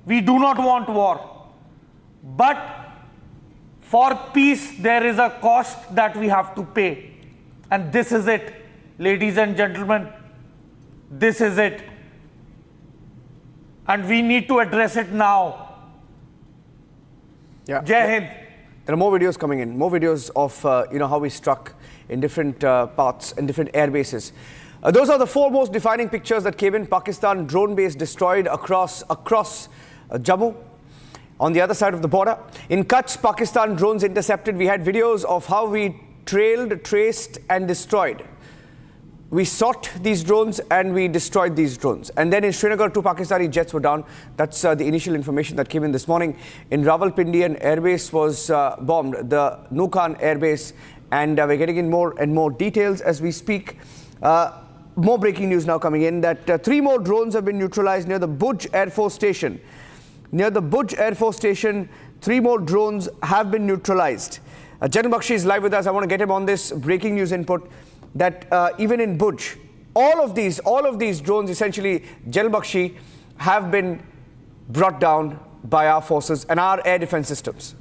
We do not want war. But for peace, there is a cost that we have to pay. And this is it, ladies and gentlemen. This is it. And we need to address it now. Yeah. Jai Hind. There are more videos coming in, more videos of how we struck in different paths and different air bases. Those are the four most defining pictures that came in. Pakistan drone base destroyed across Jammu, on the other side of the border. In Kutch, Pakistan drones intercepted. We had videos of how we trailed, traced and destroyed. We sought these drones and we destroyed these drones. And then in Srinagar, 2 Pakistani jets were down. That's the initial information that came in this morning. In Rawalpindi, an airbase was bombed, the Nukan airbase. And we're getting in more and more details as we speak. More breaking news now coming in that 3 more drones have been neutralized near the Bhuj Air Force Station. Near the Bhuj Air Force Station, 3 more drones have been neutralized. Jan Bakshi is live with us. I want to get him on this breaking news input that even in Bhuj, all of these drones, essentially, Jan Bakshi, have been brought down by our forces and our air defense systems.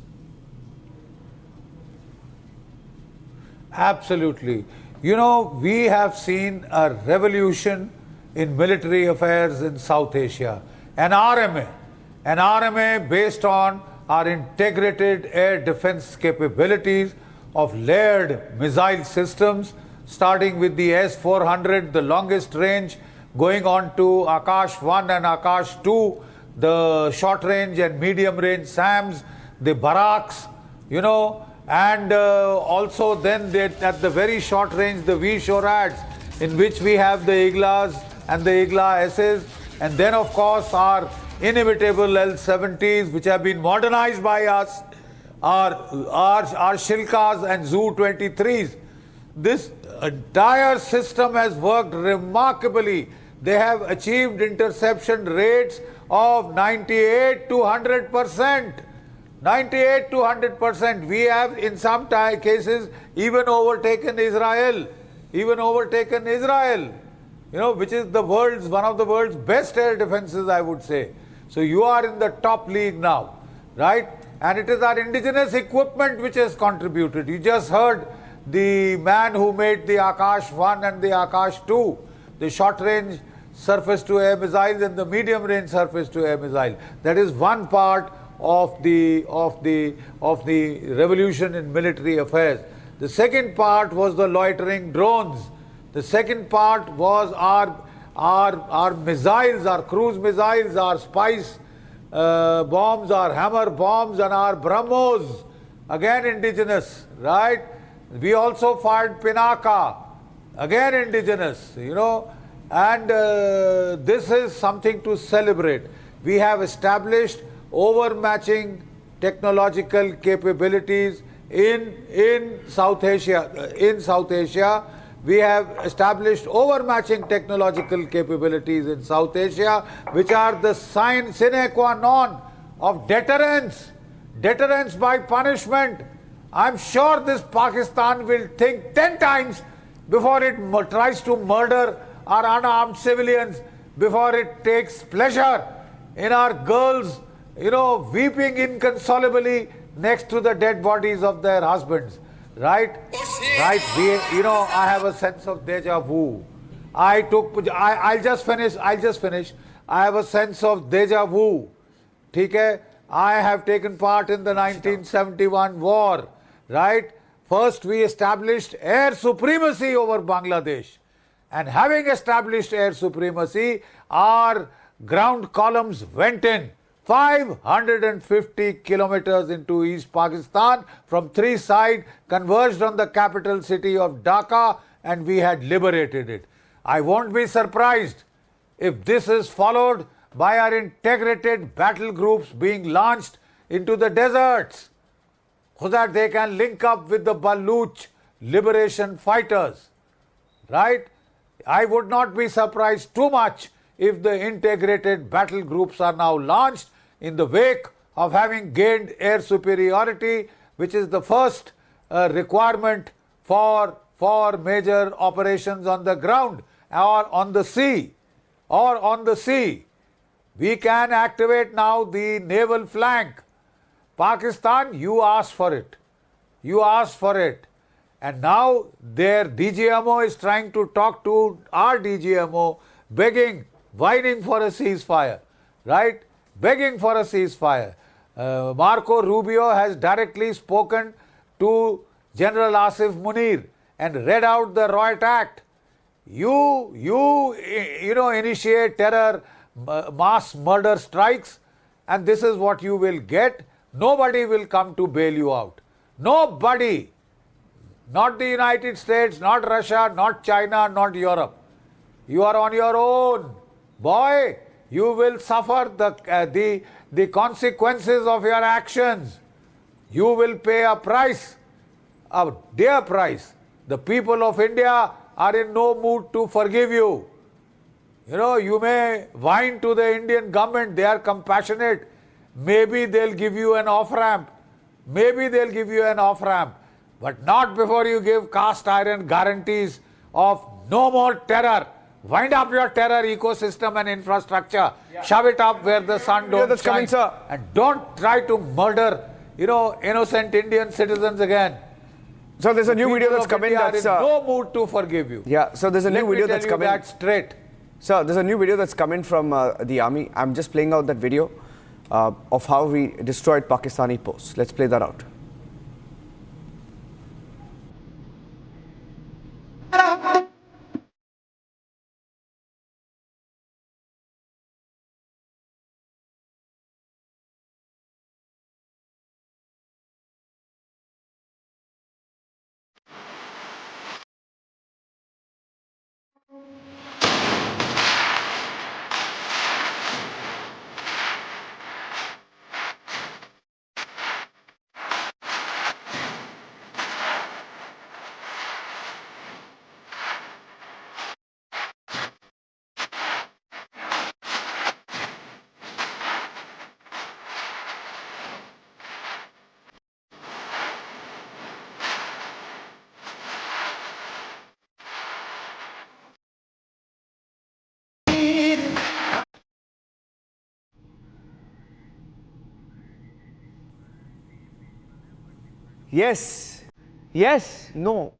Absolutely. You know, we have seen a revolution in military affairs in South Asia. An RMA based on our integrated air defense capabilities of layered missile systems, starting with the S-400, the longest range, going on to Akash 1 and Akash 2, the short range and medium range SAMs, the Barracks, and also then at the very short range, the V-SHORADs, in which we have the Iglas and the Igla S's, and then of course our inimitable L-70s, which have been modernized by us, our Shilkas and Zu-23s. This entire system has worked remarkably. They have achieved interception rates of 98 to 100%. 98 to 100%. We have in some cases even overtaken Israel. Which is one of the world's best air defenses, I would say. So you are in the top league now, right? And it is our indigenous equipment which has contributed. You just heard the man who made the Akash 1 and the Akash 2, the short-range surface-to-air missiles and the medium-range surface-to-air missile. That is one part of the revolution in military affairs. The second part was the loitering drones. The second part was our missiles, our cruise missiles, our spice bombs, our hammer bombs and our BrahMos, again indigenous, right? We also fired Pinaka, again indigenous, and this is something to celebrate. We have established overmatching technological capabilities in South Asia. We have established overmatching technological capabilities in South Asia, which are the sine qua non of deterrence. Deterrence by punishment. I'm sure this Pakistan will think 10 times before it tries to murder our unarmed civilians, before it takes pleasure in our girls, weeping inconsolably next to the dead bodies of their husbands. Right? Right? I have a sense of deja vu. I'll just finish. I have a sense of deja vu. Okay? I have taken part in the 1971 war. Right? First, we established air supremacy over Bangladesh. And having established air supremacy, our ground columns went in 550 kilometers into East Pakistan from three sides, converged on the capital city of Dhaka, and we had liberated it. I won't be surprised if this is followed by our integrated battle groups being launched into the deserts so that they can link up with the Baluch liberation fighters, right? I would not be surprised too much if the integrated battle groups are now launched in the wake of having gained air superiority, which is the first requirement for major operations on the ground or on the sea. We can activate now the naval flank. Pakistan, you asked for it. And now their DGMO is trying to talk to our DGMO, begging, whining for a ceasefire, right? Begging for a ceasefire. Marco Rubio has directly spoken to General Asif Munir and read out the Riot Act. You initiate terror, mass murder strikes, and this is what you will get. Nobody will come to bail you out. Nobody. Not the United States, not Russia, not China, not Europe. You are on your own. Boy, you will suffer the consequences of your actions. You will pay a price, a dear price. The people of India are in no mood to forgive you. You may whine to the Indian government, they are compassionate. Maybe they'll give you an off-ramp. But not before you give cast iron guarantees of no more terror. Wind up your terror ecosystem and infrastructure. Shove it up where the sun don't shine. And don't try to murder, innocent Indian citizens again. So there's a new video that's coming that's in no mood to forgive you. Yeah, so there's a new video that's coming. That straight. So there's a new video that's coming from the army. I'm just playing out that video of how we destroyed Pakistani posts. Let's play that out. Yes. Yes. No.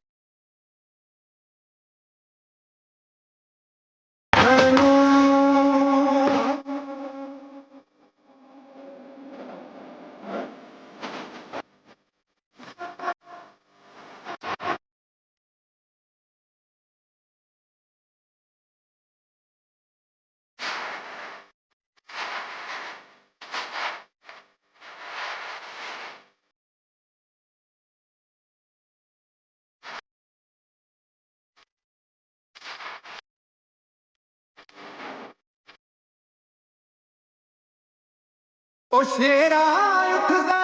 ओ शेरा उठ जा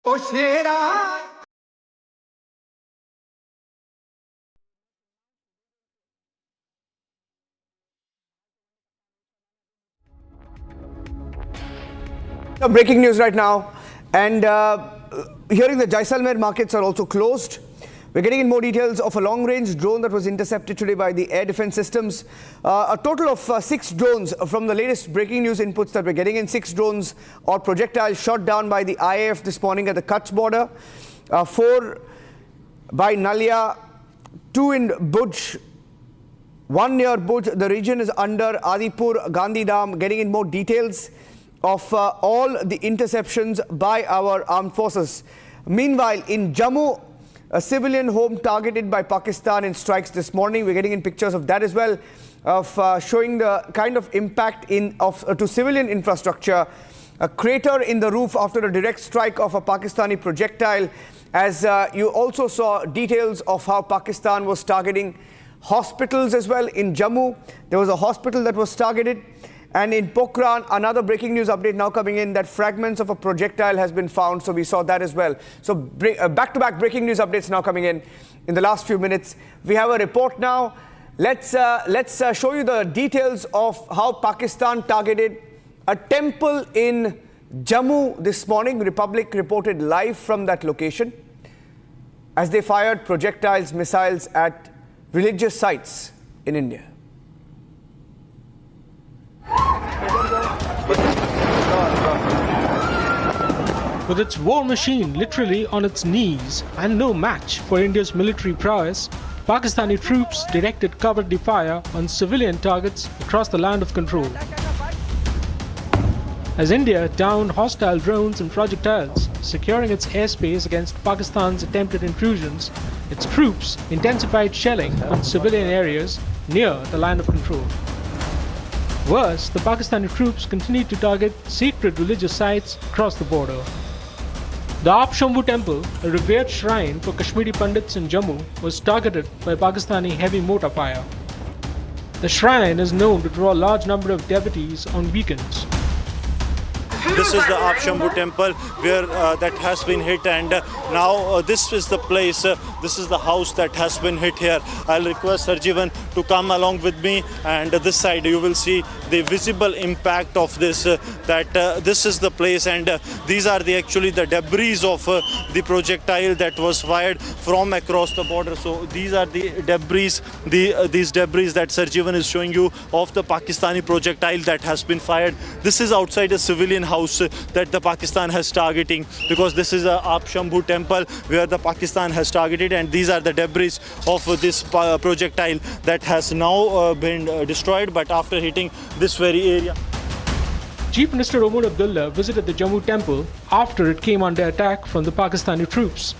Breaking news right now, and hearing the Jaisalmer markets are also closed. We're getting in more details of a long-range drone that was intercepted today by the air defense systems. A total of 6 drones from the latest breaking news inputs that we're getting in. 6 drones or projectiles shot down by the IAF this morning at the Kutch border. 4 by Nalia, 2 in Bhuj, 1 near Bhuj. The region is under Adipur, Gandhidham. Getting in more details of all the interceptions by our armed forces. Meanwhile, in Jammu, a civilian home targeted by Pakistan in strikes this morning. We're getting in pictures of that as well, of showing the kind of impact to civilian infrastructure. A crater in the roof after a direct strike of a Pakistani projectile. As you also saw details of how Pakistan was targeting hospitals as well. In Jammu, there was a hospital that was targeted. And in Pokhran, another breaking news update now coming in that fragments of a projectile has been found. So we saw that as well. So back-to-back breaking news updates now coming in the last few minutes. We have a report now. Let's show you the details of how Pakistan targeted a temple in Jammu this morning. Republic reported live from that location as they fired projectiles, missiles at religious sites in India. With its war machine literally on its knees and no match for India's military prowess, Pakistani troops directed covert fire on civilian targets across the land of control. As India downed hostile drones and projectiles, securing its airspace against Pakistan's attempted intrusions, its troops intensified shelling on civilian areas near the land of control. Worse, the Pakistani troops continued to target sacred religious sites across the border. The Shambhu Temple, a revered shrine for Kashmiri Pandits in Jammu, was targeted by Pakistani heavy mortar fire. The shrine is known to draw a large number of devotees on weekends. This is the Shambhu Temple where that has been hit, and now this is the place, this is the house that has been hit here. I'll request Sarjivan to come along with me, and this side you will see the visible impact of this, this is the place, and these are actually the debris of the projectile that was fired from across the border. So these are the debris, these debris that Sarjivan is showing you of the Pakistani projectile that has been fired. This is outside a civilian house that the Pakistan has targeting, because this is a Shambhu Temple where the Pakistan has targeted, and these are the debris of this projectile that has now been destroyed, but after hitting this very area. Chief Minister Omar Abdullah visited the Jammu temple after it came under attack from the Pakistani troops.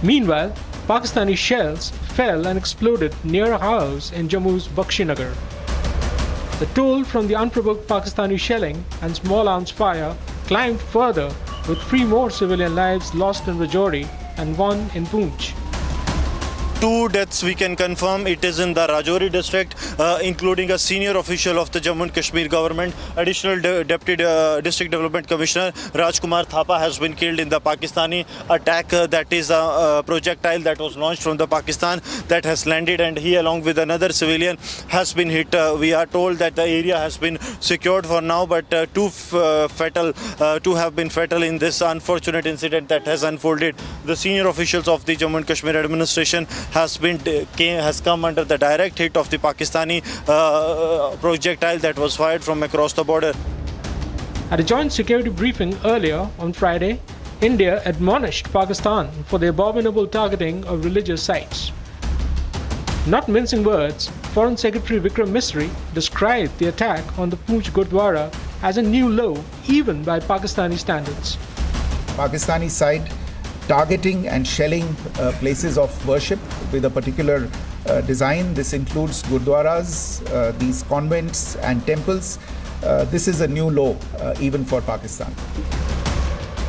Meanwhile, Pakistani shells fell and exploded near a house in Jammu's Bakshinagar. The toll from the unprovoked Pakistani shelling and small arms fire climbed further, with 3 more civilian lives lost in Rajouri and 1 in Poonch. 2 deaths we can confirm. It is in the Rajouri district, including a senior official of the Jammu and Kashmir government. Additional Deputy District Development Commissioner Rajkumar Thapa has been killed in the Pakistani attack. That is a projectile that was launched from the Pakistan that has landed, and he along with another civilian has been hit. We are told that the area has been secured for now, but 2 have been fatal in this unfortunate incident that has unfolded. The senior officials of the Jammu and Kashmir administration has come under the direct hit of the Pakistani projectile that was fired from across the border. At a joint security briefing earlier on Friday, India admonished Pakistan for the abominable targeting of religious sites. Not mincing words, Foreign Secretary Vikram Misri described the attack on the Poonch Gurdwara as a new low, even by Pakistani standards. Pakistani side targeting and shelling places of worship with a particular design. This includes gurdwaras, these convents and temples. This is a new low even for Pakistan.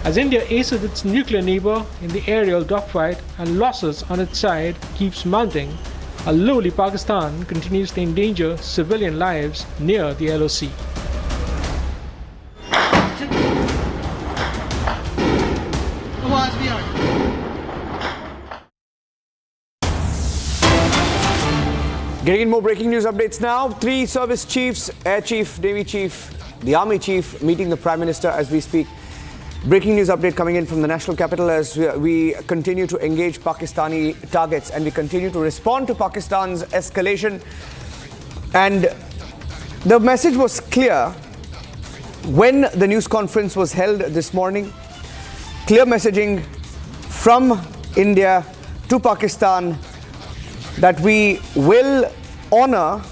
As India aces its nuclear neighbor in the aerial dogfight and losses on its side keeps mounting, a lowly Pakistan continues to endanger civilian lives near the LOC. Getting in more breaking news updates now. 3 service chiefs, Air Chief, Navy Chief, the Army Chief meeting the Prime Minister as we speak. Breaking news update coming in from the national capital as we continue to engage Pakistani targets and we continue to respond to Pakistan's escalation. And the message was clear when the news conference was held this morning. Clear messaging from India to Pakistan that we will honor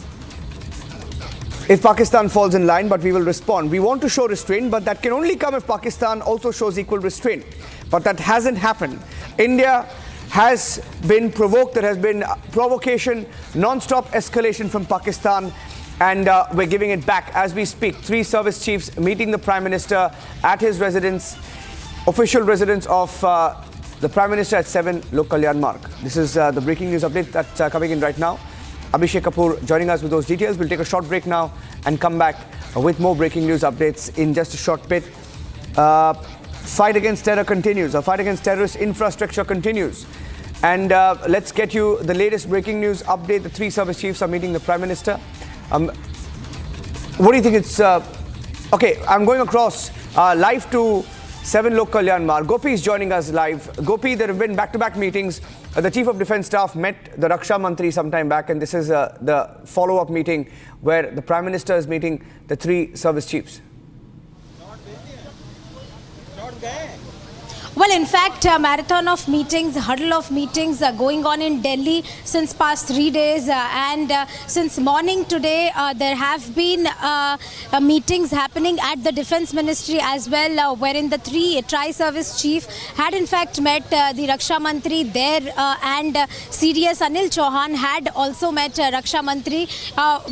if Pakistan falls in line, but we will respond. We want to show restraint, but that can only come if Pakistan also shows equal restraint. But that hasn't happened. India has been provoked. There has been provocation, non-stop escalation from Pakistan, and we're giving it back as we speak. 3 service chiefs meeting the Prime Minister at his residence, official residence of the Prime Minister at 7 Lok Kalyan Marg. This is the breaking news update that's coming in right now. Abhishek Kapoor joining us with those details. We'll take a short break now and come back with more breaking news updates in just a short bit. Fight against terror continues. Our fight against terrorist infrastructure continues. And let's get you the latest breaking news update. The 3 service chiefs are meeting the Prime Minister. What do you think it's... okay, I'm going across live to 7 Lok Kalyan Marg. Gopi is joining us live. Gopi, there have been back-to-back meetings. The Chief of Defence Staff met the Raksha Mantri sometime back, and this is the follow-up meeting where the Prime Minister is meeting the 3 service chiefs. Well, in fact, a marathon of meetings, huddle of meetings going on in Delhi since past 3 days. And since morning today, there have been meetings happening at the Defence Ministry as well, wherein the 3 tri-service chief had in fact met the Raksha Mantri there, and CDS Anil Chauhan had also met Raksha Mantri.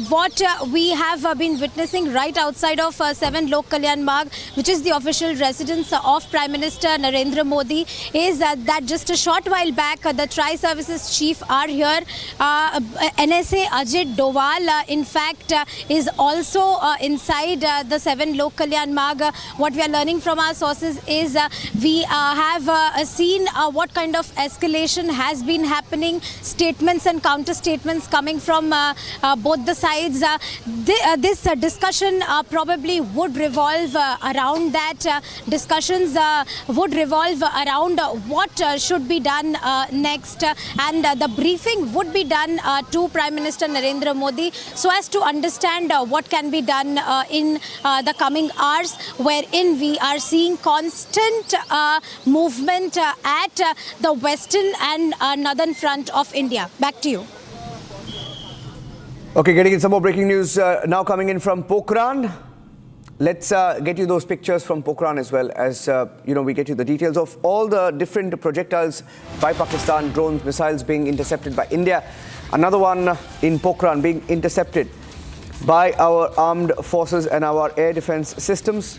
What we have been witnessing right outside of 7 Lok Kalyan Marg, which is the official residence of Prime Minister Narendra Modi, is that just a short while back the tri-services chief are here. NSA Ajit Doval in fact is also inside the 7 Lok Kalyan Marg. What we are learning from our sources is we have seen what kind of escalation has been happening, statements and counter statements coming from both the sides. This discussion probably would revolve around that. Discussions would revolve around what should be done next, and the briefing would be done to Prime Minister Narendra Modi so as to understand what can be done in the coming hours, wherein we are seeing constant movement at the western and northern front of India. Back to you. Okay, getting in some more breaking news now coming in from Pokhran. Let's get you those pictures from Pokhran as well as, we get you the details of all the different projectiles by Pakistan, drones, missiles being intercepted by India. Another one in Pokhran being intercepted by our armed forces and our air defense systems.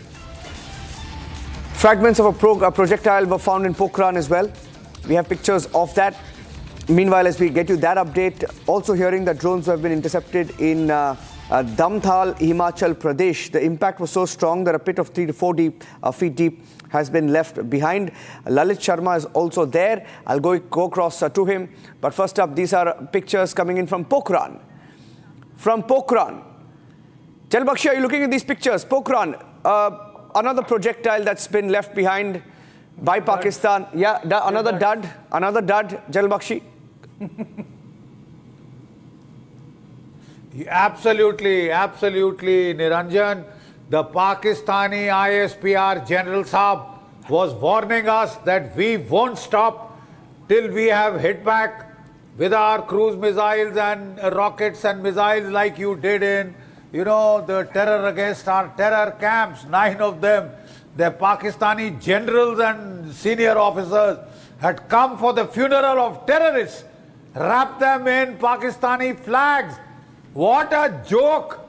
Fragments of a projectile were found in Pokhran as well. We have pictures of that. Meanwhile, as we get you that update, also hearing that drones have been intercepted in Damthal, Himachal Pradesh. The impact was so strong that a pit of 3 to 4 feet deep has been left behind. Lalit Sharma is also there. I'll go across to him. But first up, these are pictures coming in from Pokhran. From Pokhran. Jalbakshi, are you looking at these pictures? Pokhran, another projectile that's been left behind by Pakistan. Yeah, another dud. Jalbakshi. Absolutely, Niranjan. The Pakistani ISPR General Saab was warning us that we won't stop till we have hit back with our cruise missiles and rockets and missiles like you did in, the terror against our terror camps, 9 of them. The Pakistani generals and senior officers had come for the funeral of terrorists, wrapped them in Pakistani flags. What a joke!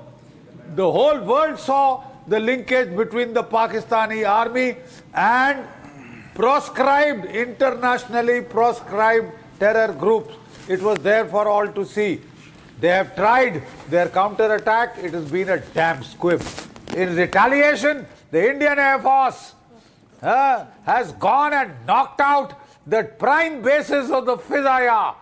The whole world saw the linkage between the Pakistani army and internationally proscribed terror groups. It was there for all to see. They have tried their counter-attack. It has been a damn squib. In retaliation, the Indian Air Force has gone and knocked out the prime bases of the Fizaya.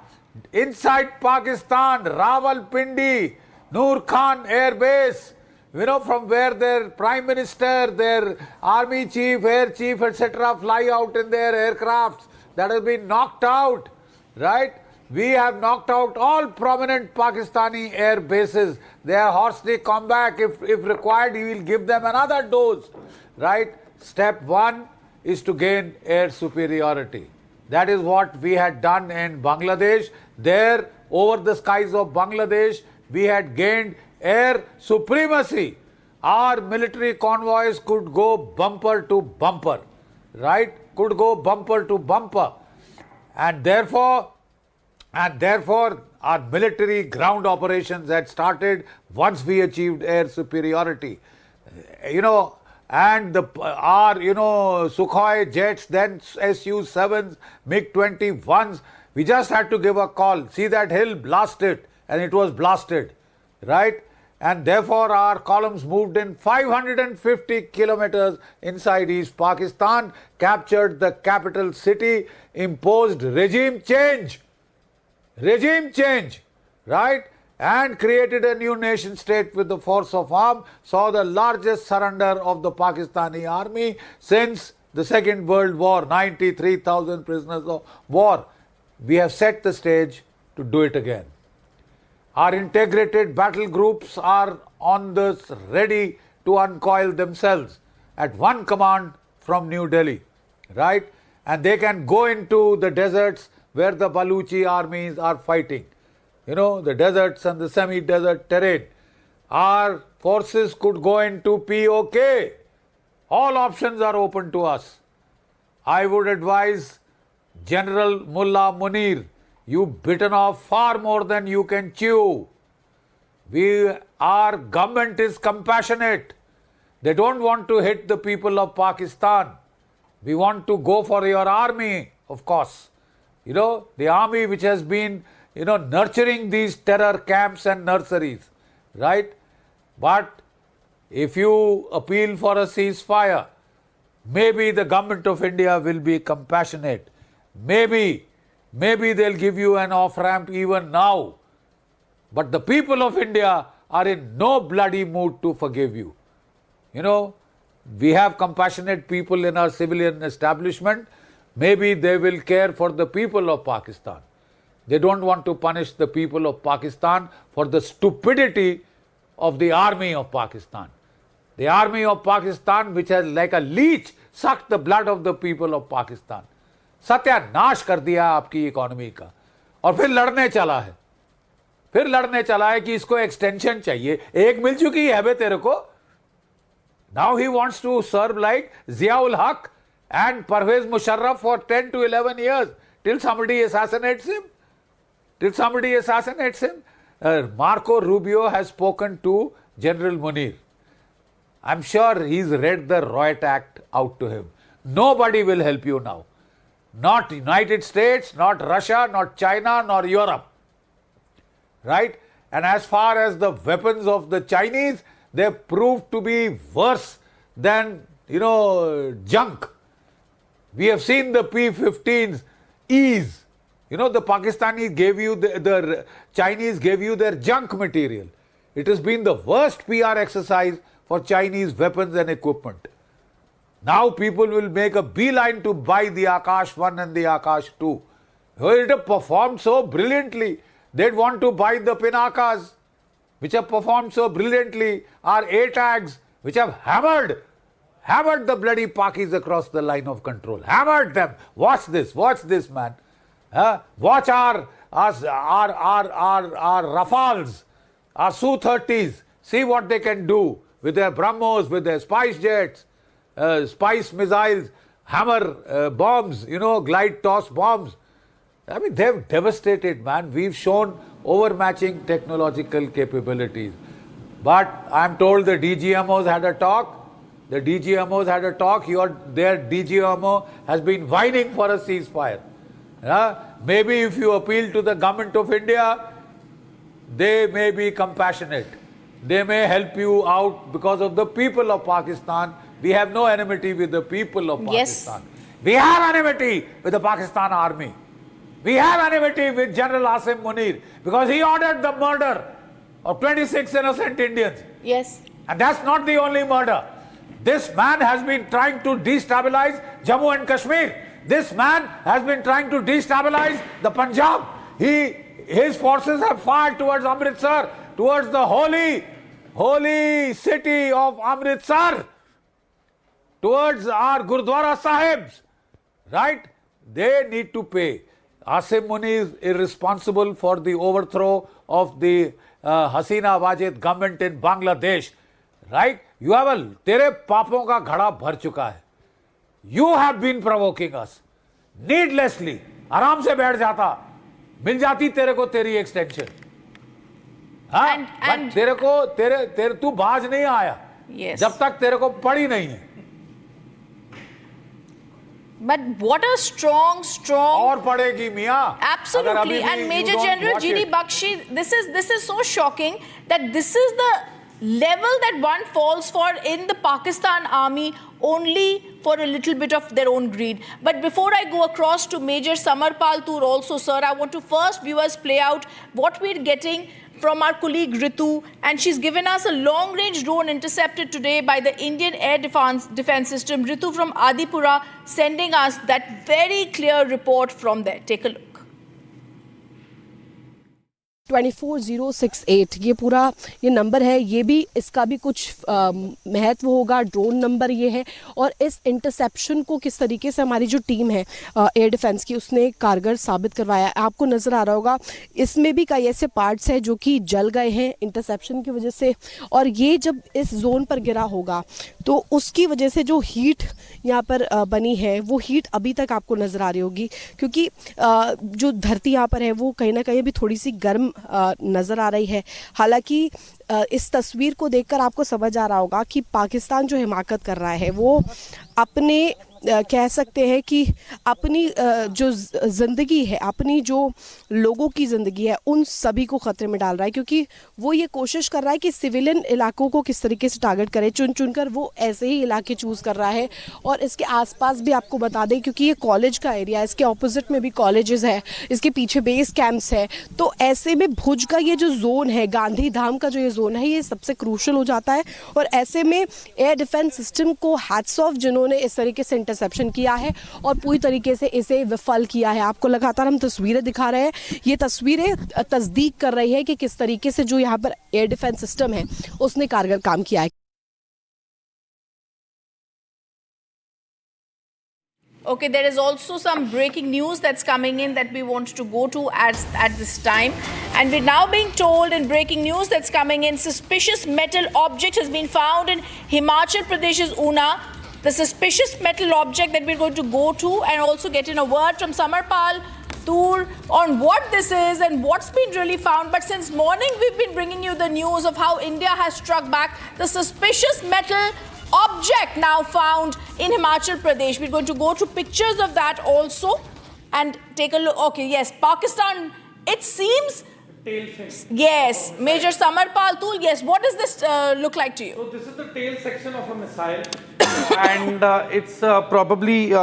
inside Pakistan, Rawalpindi, Noor Khan Air Base, from where their Prime Minister, their Army Chief, Air Chief, etc. fly out in their aircrafts that have been knocked out, right? We have knocked out all prominent Pakistani air bases. They are horsely come back. If required, we will give them another dose, right? Step one is to gain air superiority. That is what we had done in Bangladesh. There, over the skies of Bangladesh, we had gained air supremacy. Our military convoys could go bumper to bumper, right? Could go bumper to bumper. And therefore, our military ground operations had started once we achieved air superiority. And our Sukhoi jets, then Su-7s, MiG-21s, we just had to give a call. See that hill, blast it, and it was blasted, right? And therefore our columns moved in 550 kilometers inside East Pakistan, captured the capital city, imposed regime change, right? And created a new nation state with the force of arms, saw the largest surrender of the Pakistani army since the Second World War, 93,000 prisoners of war. We have set the stage to do it again. Our integrated battle groups are on this ready to uncoil themselves at one command from New Delhi, right? And they can go into the deserts where the Baluchi armies are fighting. The deserts and the semi-desert terrain. Our forces could go into POK. All options are open to us. I would advise General Mullah Munir, you've bitten off far more than you can chew. Our government is compassionate. They don't want to hit the people of Pakistan. We want to go for your army, of course. The army which has been nurturing these terror camps and nurseries, right? But if you appeal for a ceasefire, maybe the government of India will be compassionate. Maybe they'll give you an off-ramp even now. But the people of India are in no bloody mood to forgive you. We have compassionate people in our civilian establishment. Maybe they will care for the people of Pakistan. They don't want to punish the people of Pakistan for the stupidity of the army of Pakistan. The army of Pakistan, which has like a leech sucked the blood of the people of Pakistan. सत्यानाश कर दिया आपकी economy का और फिर लड़ने चला है कि इसको एक्सटेंशन चाहिए. एक मिल चुकी है बे तेरे को. Now he wants to serve like Ziaul Haq and Parvez Musharraf for 10 to 11 years till somebody assassinates him. Marco Rubio has spoken to General Munir. I'm sure he's read the Riot Act out to him. Nobody will help you now. Not United States, not Russia, not China, nor Europe. Right? And as far as the weapons of the Chinese, they proved to be worse than, junk. We have seen the P-15s ease. The Pakistanis gave you, the Chinese gave you their junk material. It has been the worst PR exercise for Chinese weapons and equipment. Now people will make a beeline to buy the Akash 1 and the Akash 2. It have performed so brilliantly. They'd want to buy the Pinakas, which have performed so brilliantly. Our ATAGs, which have hammered the bloody Pakis across the line of control. Hammered them. Watch this, man. Watch our Rafales, our Su-30s. See what they can do with their BrahMos, with their spice jets, spice missiles, hammer bombs, glide toss bombs. I mean, they've devastated, man. We've shown overmatching technological capabilities. But I'm told the DGMOs had a talk. Their DGMO has been whining for a ceasefire. Maybe if you appeal to the government of India, they may be compassionate. They may help you out because of the people of Pakistan. We have no enmity with the people of Pakistan. We have enmity with the Pakistan army. We have enmity with General Asim Munir because he ordered the murder of 26 innocent Indians. Yes. And that's not the only murder. This man has been trying to destabilize Jammu and Kashmir. This man has been trying to destabilize the Punjab. His forces have fired towards Amritsar, towards the holy city of Amritsar, towards our Gurdwara Sahibs, right? They need to pay. Asim Munir is irresponsible for the overthrow of the Hasina Wajid government in Bangladesh, right? You have तेरे पापों का घड़ा भर चुका है. You have been provoking us needlessly. आराम से बैठ जाता, मिल जाती तेरे को तेरी एक्सटेंशन. हाँ, बट तेरे को तू बाज नहीं आया. Yes. जब तक तेरे को पड़ी नहीं है. But what a strong और पड़ेगी मियां. Absolutely. And Major General G.D. Bakshi, this is so shocking that this is the level that one falls for in the Pakistan army, only for a little bit of their own greed. But before I go across to Major Samarpal Toor also, sir, I want to first viewers play out what we're getting from our colleague Ritu, and she's given us a long-range drone intercepted today by the Indian Air Defense System. Ritu from Adipura sending us that very clear report from there. Take a look. 24068 ये पूरा ये number है, ये भी इसका भी कुछ महत्व होगा. ड्रोन नंबर ये है और इस इंटरसेप्शन को किस तरीके से हमारी जो टीम है एयर डिफेंस की उसने कारगर साबित करवाया. आपको नज़र आ रहा होगा इसमें भी कई ऐसे पार्ट्स हैं जो कि जल गए हैं इंटरसेप्शन की वजह से, और ये जब इस जोन पर गिरा होगा तो उसकी वजह से जो हीट यहाँ पर बनी है वो हीट अभी तक आपको नज़र आ रही होगी, क्योंकि जो धरती यहाँ पर है वो कहीं ना कहीं भी थोड़ी सी गर्म नज़र आ रही है. हालांकि इस तस्वीर को देखकर आपको समझ आ रहा होगा कि पाकिस्तान जो हिमाकत कर रहा है वो अपने कह सकते हैं कि अपनी जो ज़िंदगी है, अपनी जो लोगों की ज़िंदगी है, उन सभी को ख़तरे में डाल रहा है, क्योंकि वो ये कोशिश कर रहा है कि सिविलियन इलाकों को किस तरीके से टारगेट करे. चुन चुनकर वो ऐसे ही इलाके चूज़ कर रहा है. और इसके आसपास भी आपको बता दें, क्योंकि ये कॉलेज का एरिया है, इसके ऑपोजिट में भी कॉलेजेस है, इसके पीछे बेस कैंप्स है, तो ऐसे में भुज का ये जो जोन है, गांधी धाम का जो ये जोन है, ये सबसे क्रूशल हो जाता है. और ऐसे में एयर डिफेंस सिस्टम को हैट्स ऑफ जिन्होंने इस तरीके से इंटरसेप्शन किया है और पूरी तरीके से इसे विफल किया है. आपको लगातार हम तस्वीरें दिखा रहे हैं, ये तस्वीरें तस्दीक कर रही है कि किस तरीके से जो यहाँ पर एयर डिफेंस सिस्टम है उसने कारगर काम किया है. Okay, there is also some breaking news that's coming in that we want to go to at this time. And we're now being told in breaking news that's coming in, suspicious metal object has been found in Himachal Pradesh's Una. The suspicious metal object that we're going to go to and also get in a word from Samarpal Toor on what this is and what's been really found. But since morning, we've been bringing you the news of how India has struck back. The suspicious metal object now found in Himachal Pradesh. We're going to go to pictures of that also and take a look. Okay, yes, Pakistan, it seems. Yes, Major Samarpal Tool, yes, what does this look like to you? So this is the tail section of a missile and it's probably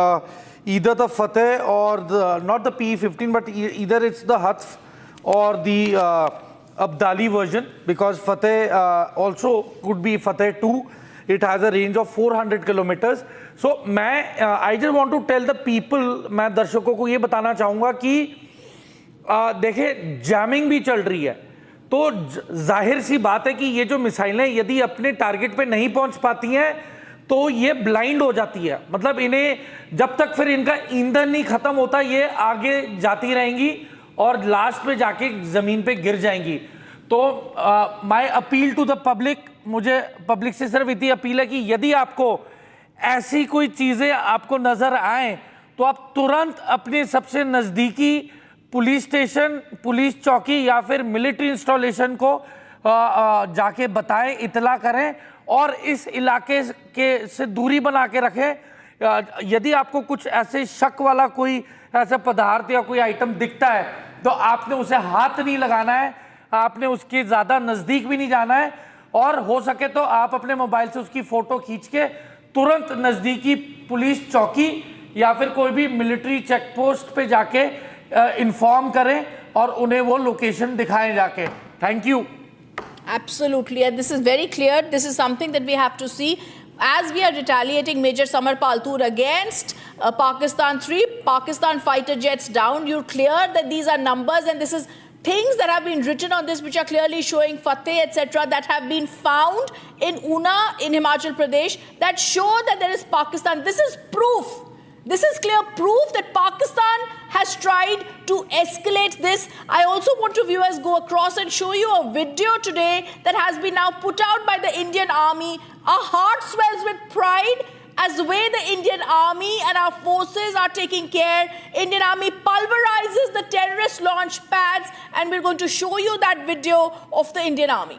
either the Fateh or not the P-15, but either it's the Hatf or the Abdali version, because Fateh also could be Fateh 2. It has a range of 400 kilometers. So I just want to tell the people, मैं दर्शकों को ये बताना चाहूँगा कि देखिए jamming भी चल रही है, तो जाहिर सी बात है कि ये जो मिसाइलें यदि अपने टारगेट पे नहीं पहुंच पाती हैं तो ये ब्लाइंड हो जाती है. मतलब इन्हें जब तक फिर इनका ईंधन नहीं खत्म होता ये आगे जाती रहेंगी और लास्ट पे जाके जमीन पे गिर जाएंगी. तो my appeal to the public, मुझे पब्लिक से सिर्फ इतनी अपील है कि यदि आपको ऐसी कोई चीज़ें आपको नज़र आए तो आप तुरंत अपने सबसे नज़दीकी पुलिस स्टेशन, पुलिस चौकी या फिर मिलिट्री इंस्टॉलेशन को जाके बताएं, इतला करें और इस इलाके के से दूरी बना के रखें. यदि आपको कुछ ऐसे शक वाला कोई ऐसा पदार्थ या कोई आइटम दिखता है तो आपने उसे हाथ नहीं लगाना है, आपने उसके ज़्यादा नज़दीक भी नहीं जाना है, और हो सके तो आप अपने मोबाइल से उसकी फ़ोटो खींच के तुरंत नज़दीकी पुलिस चौकी या फिर कोई भी मिलिट्री चेक पोस्ट पे जाके इन्फॉर्म करें और उन्हें वो लोकेशन दिखाएं जाके. Thank you. Absolutely, and this is very clear. This is something that we have to see. As we are retaliating Major Samar Paltur against Pakistan, 3 Pakistan fighter jets down, you're clear that these are numbers, and this is things that have been written on this which are clearly showing Fateh, etc., that have been found in Una in Himachal Pradesh that show that there is Pakistan. This is proof. This is clear proof that Pakistan has tried to escalate this. I also want to viewers go across and show you a video today that has been now put out by the Indian Army. Our heart swells with pride as the way the Indian Army and our forces are taking care. Indian Army pulverizes the terrorist launch pads, and we're going to show you that video of the Indian Army.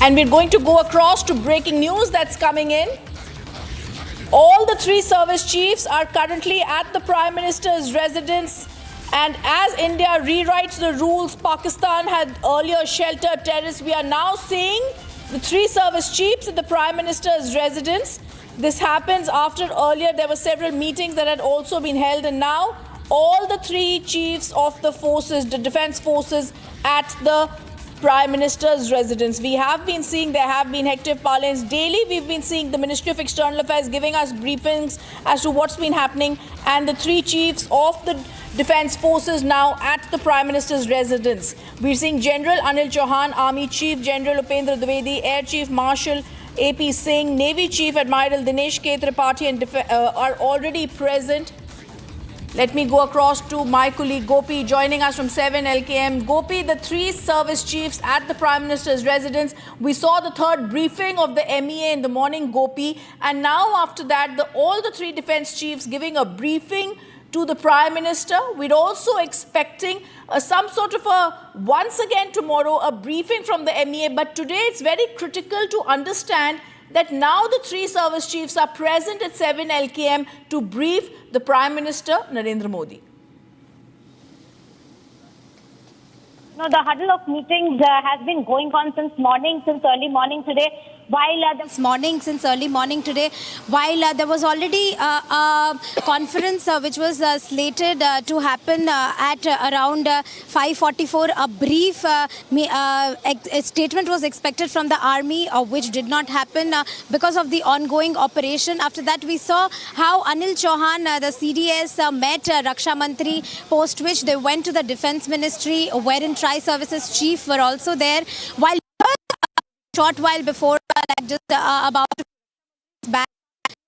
And we're going to go across to breaking news that's coming in. All the 3 service chiefs are currently at the Prime Minister's residence. And as India rewrites the rules, Pakistan had earlier sheltered terrorists. We are now seeing the 3 service chiefs at the Prime Minister's residence. This happens after earlier there were several meetings that had also been held, and now all the 3 chiefs of the forces, the defense forces, at the Prime Minister's residence. We have been seeing there have been hectic parlance daily. We've been seeing the Ministry of External Affairs giving us briefings as to what's been happening, and the 3 chiefs of the defense forces now at the Prime Minister's residence. We're seeing General Anil Chauhan, Army Chief General Upendra Dwivedi, Air Chief Marshal AP Singh, Navy Chief Admiral Dinesh K. Tripathi are already present. Let me go across to my colleague Gopi joining us from 7 LKM. Gopi, the 3 service chiefs at the Prime Minister's residence. We saw the 3rd briefing of the MEA in the morning, Gopi. And now after that, all the 3 defense chiefs giving a briefing to the Prime Minister. We're also expecting some sort of once again tomorrow, a briefing from the MEA. But today it's very critical to understand that now the 3 service chiefs are present at 7 LKM to brief the Prime Minister, Narendra Modi. No, the huddle of meetings has been going on since early morning today. This morning, since early morning today, while there was already a conference which was slated to happen at around 5:44, a brief statement was expected from the army, which did not happen because of the ongoing operation. After that, we saw how Anil Chauhan, the CDS, met Raksha Mantri, post which they went to the Defence Ministry, wherein Tri-Services Chief were also there. While short while before, like just about back,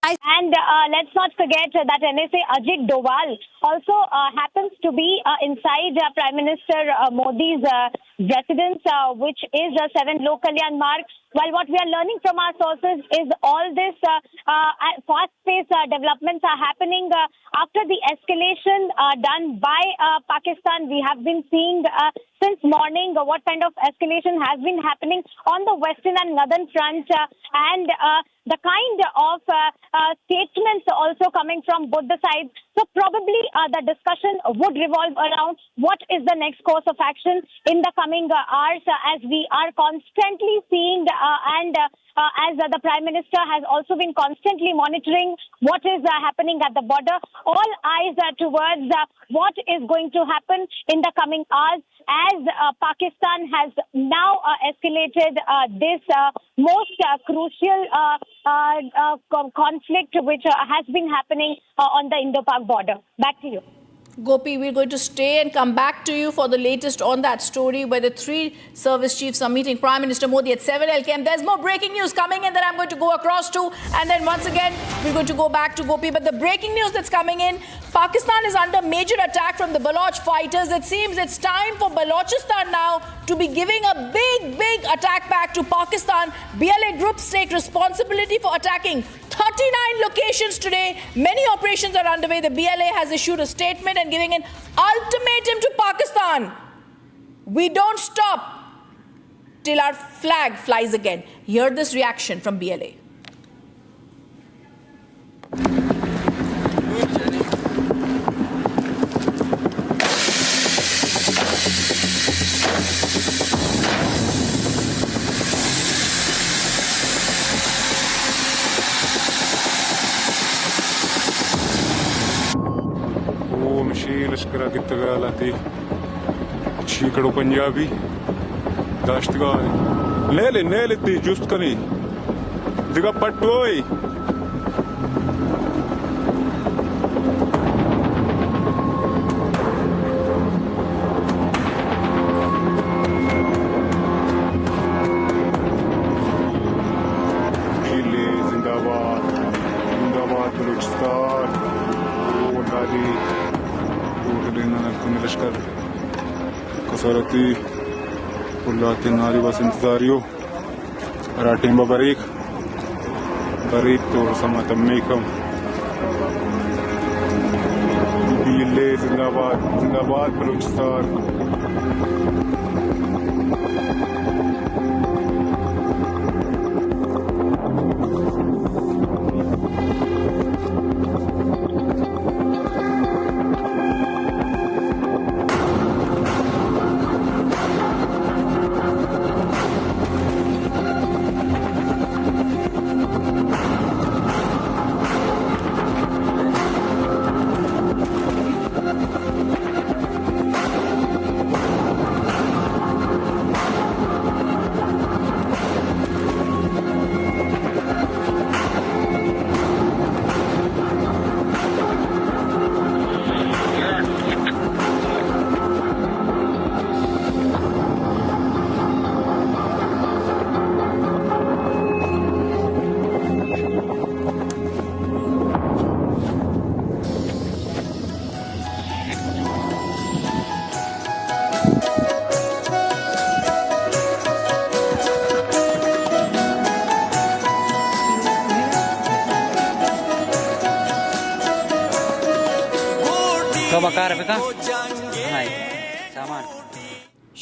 And let's not forget that NSA Ajit Doval also happens to be inside Prime Minister Modi's residence, which is 7 Lok Kalyan Marg. Well, what we are learning from our sources is all this fast-paced developments are happening after the escalation done by Pakistan. We have been seeing since morning what kind of escalation has been happening on the western and northern front, and the kind of statements also coming from both the sides. So probably the discussion would revolve around what is the next course of action in the coming hours, as we are constantly seeing and as the Prime Minister has also been constantly monitoring what is happening at the border. All eyes are towards what is going to happen in the coming hours, as Pakistan has now escalated this most crucial conflict which has been happening on the Indo-Pak border. Back to you. Gopi, we're going to stay and come back to you for the latest on that story where the 3 service chiefs are meeting Prime Minister Modi at 7 LKM. There's more breaking news coming in that I'm going to go across to, and then once again we're going to go back to Gopi. But the breaking news that's coming in, Pakistan is under major attack from the Baloch fighters. It seems it's time for Balochistan now to be giving a big attack back to Pakistan. BLA groups take responsibility for attacking 39 locations today. Many operations are underway. The BLA has issued a statement and giving an ultimatum to Pakistan. We don't stop till our flag flies again. Hear this reaction from BLA. लश्करा की तगालाती चीकड़ो पंजाबी दाश्तगा ले लेती जुस्त कनी दिगा पट्टोई जिंदाबाद जिंदाबाद बलूचिस्तान वोटाली लश्कर कसरती पुल्लाती नारी बस इंतजारियो राटिंबा बरीक तो समतम्मीकम बीले जिंदाबाद जिंदाबाद Balochistan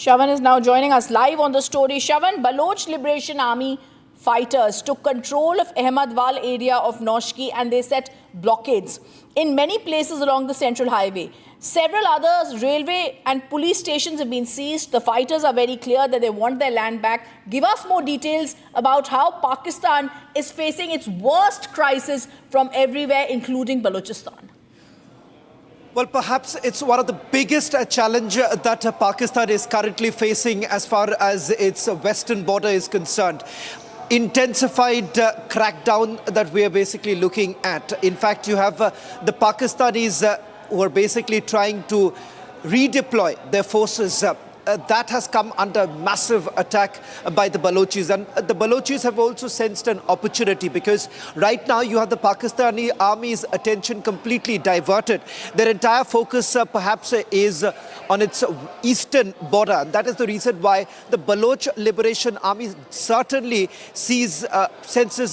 Shavan is now joining us live on the story. Shavan, Baloch Liberation Army fighters took control of Ahmedwal area of Noshki and they set blockades in many places along the central highway. Several others, railway and police stations have been seized. The fighters are very clear that they want their land back. Give us more details about how Pakistan is facing its worst crisis from everywhere, including Balochistan. Well, perhaps it's one of the biggest challenge that Pakistan is currently facing as far as its western border is concerned. Intensified crackdown that we are basically looking at. In fact, you have the Pakistanis who are basically trying to redeploy their forces that has come under massive attack by the Balochis. And the Balochis have also sensed an opportunity, because right now you have the Pakistani army's attention completely diverted. Their entire focus perhaps is on its eastern border. And that is the reason why the Baloch Liberation Army certainly senses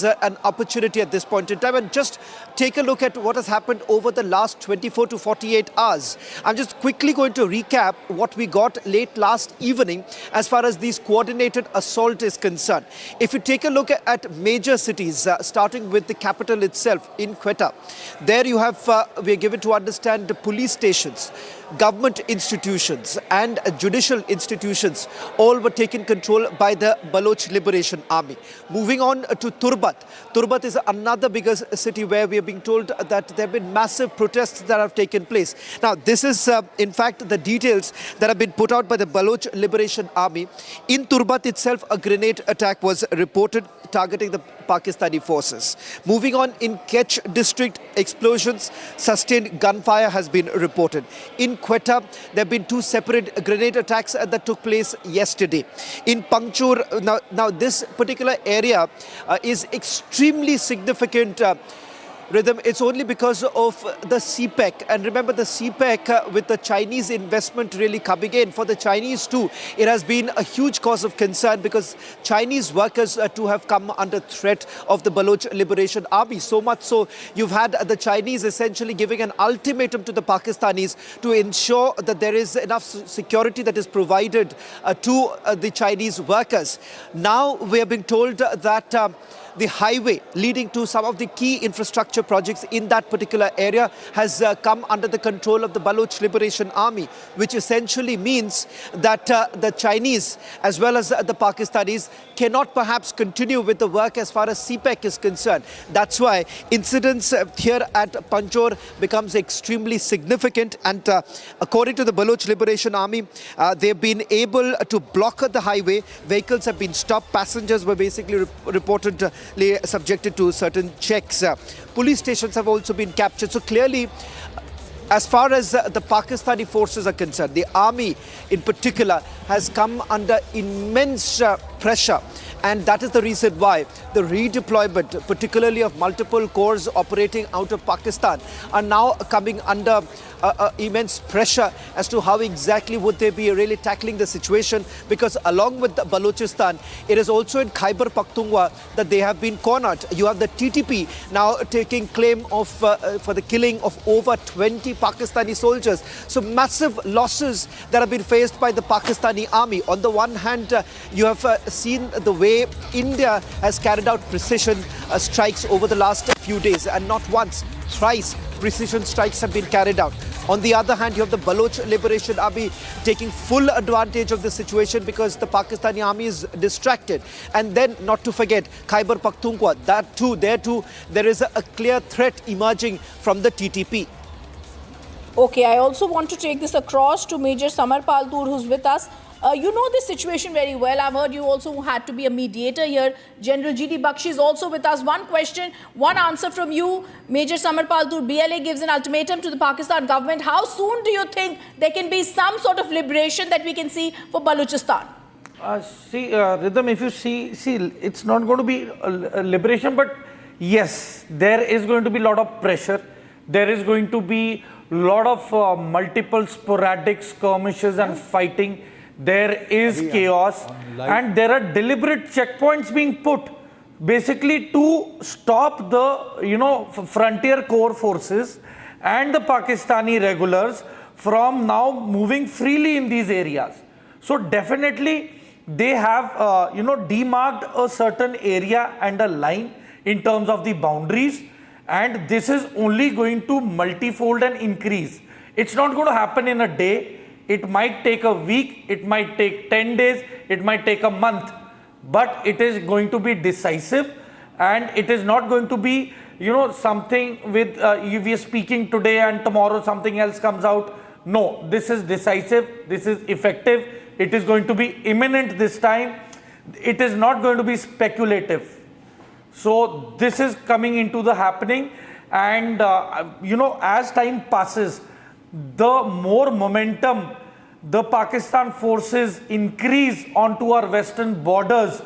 an opportunity at this point in time. And just take a look at what has happened over the last 24 to 48 hours. I'm just quickly going to recap what we got late last evening as far as this coordinated assault is concerned. If you take a look at major cities, starting with the capital itself in Quetta, there you have, we are given to understand, the police stations, government institutions and judicial institutions all were taken control by the Baloch Liberation Army. Moving on to Turbat. Turbat is another bigger city where we are being told that there have been massive protests that have taken place. Now, this is in fact the details that have been put out by the Baloch Liberation Army. In Turbat itself, a grenade attack was reported targeting the Pakistani forces. Moving on, in Kech district, explosions, sustained gunfire has been reported. In Quetta, there have been 2 separate grenade attacks that took place yesterday. In Pangchur, now this particular area is extremely significant. Rhythm, it's only because of the CPEC. And remember, the CPEC with the Chinese investment really coming in, for the Chinese too, it has been a huge cause of concern, because Chinese workers too have come under threat of the Baloch Liberation Army. So much so, you've had the Chinese essentially giving an ultimatum to the Pakistanis to ensure that there is enough security that is provided to the Chinese workers. Now we are being told that the highway leading to some of the key infrastructure projects in that particular area has come under the control of the Baloch Liberation Army, which essentially means that the Chinese as well as the Pakistanis cannot perhaps continue with the work as far as CPEC is concerned. That's why incidents here at Panjor becomes extremely significant, and according to the Baloch Liberation Army, they've been able to block the highway. Vehicles have been stopped. Passengers were basically reported subjected to certain checks. Police stations have also been captured. So clearly, as far as the Pakistani forces are concerned, the army in particular has come under immense pressure. And that is the reason why the redeployment, particularly of multiple corps operating out of Pakistan, are now coming under immense pressure as to how exactly would they be really tackling the situation, because along with Balochistan, it is also in Khyber Pakhtunkhwa that they have been cornered. You have the TTP now taking claim of for the killing of over 20 Pakistani soldiers. So massive losses that have been faced by the Pakistani army. On the one hand, you have seen the way India has carried out precision strikes over the last few days, and not once, thrice precision strikes have been carried out. On the other hand, you have the Baloch Liberation Army taking full advantage of the situation because the Pakistani army is distracted. And then, not to forget, Khyber Pakhtunkhwa, that too, there is a clear threat emerging from the TTP. Okay, I also want to take this across to Major Samar Paltur, who's with us. You know this situation very well. I've heard you also had to be a mediator here. General G.D. Bakshi is also with us. One question, one answer from you. Major Samar Paltur, BLA gives an ultimatum to the Pakistan government. How soon do you think there can be some sort of liberation that we can see for Balochistan? Rhythm, if you see, it's not going to be a liberation, but yes, there is going to be a lot of pressure. There is going to be a lot of multiple sporadic skirmishes and fighting. There is chaos, and there are deliberate checkpoints being put basically to stop the frontier corps forces and the Pakistani regulars from now moving freely in these areas. So definitely they have demarked a certain area and a line in terms of the boundaries, and this is only going to multifold and increase. It's not going to happen in a day. It might take a week, it might take 10 days, it might take a month, but it is going to be decisive, and it is not going to be, something with, we are speaking today and tomorrow something else comes out. No, this is decisive, this is effective, it is going to be imminent this time, it is not going to be speculative. So this is coming into the happening, and as time passes, the more momentum the Pakistan forces increase onto our western borders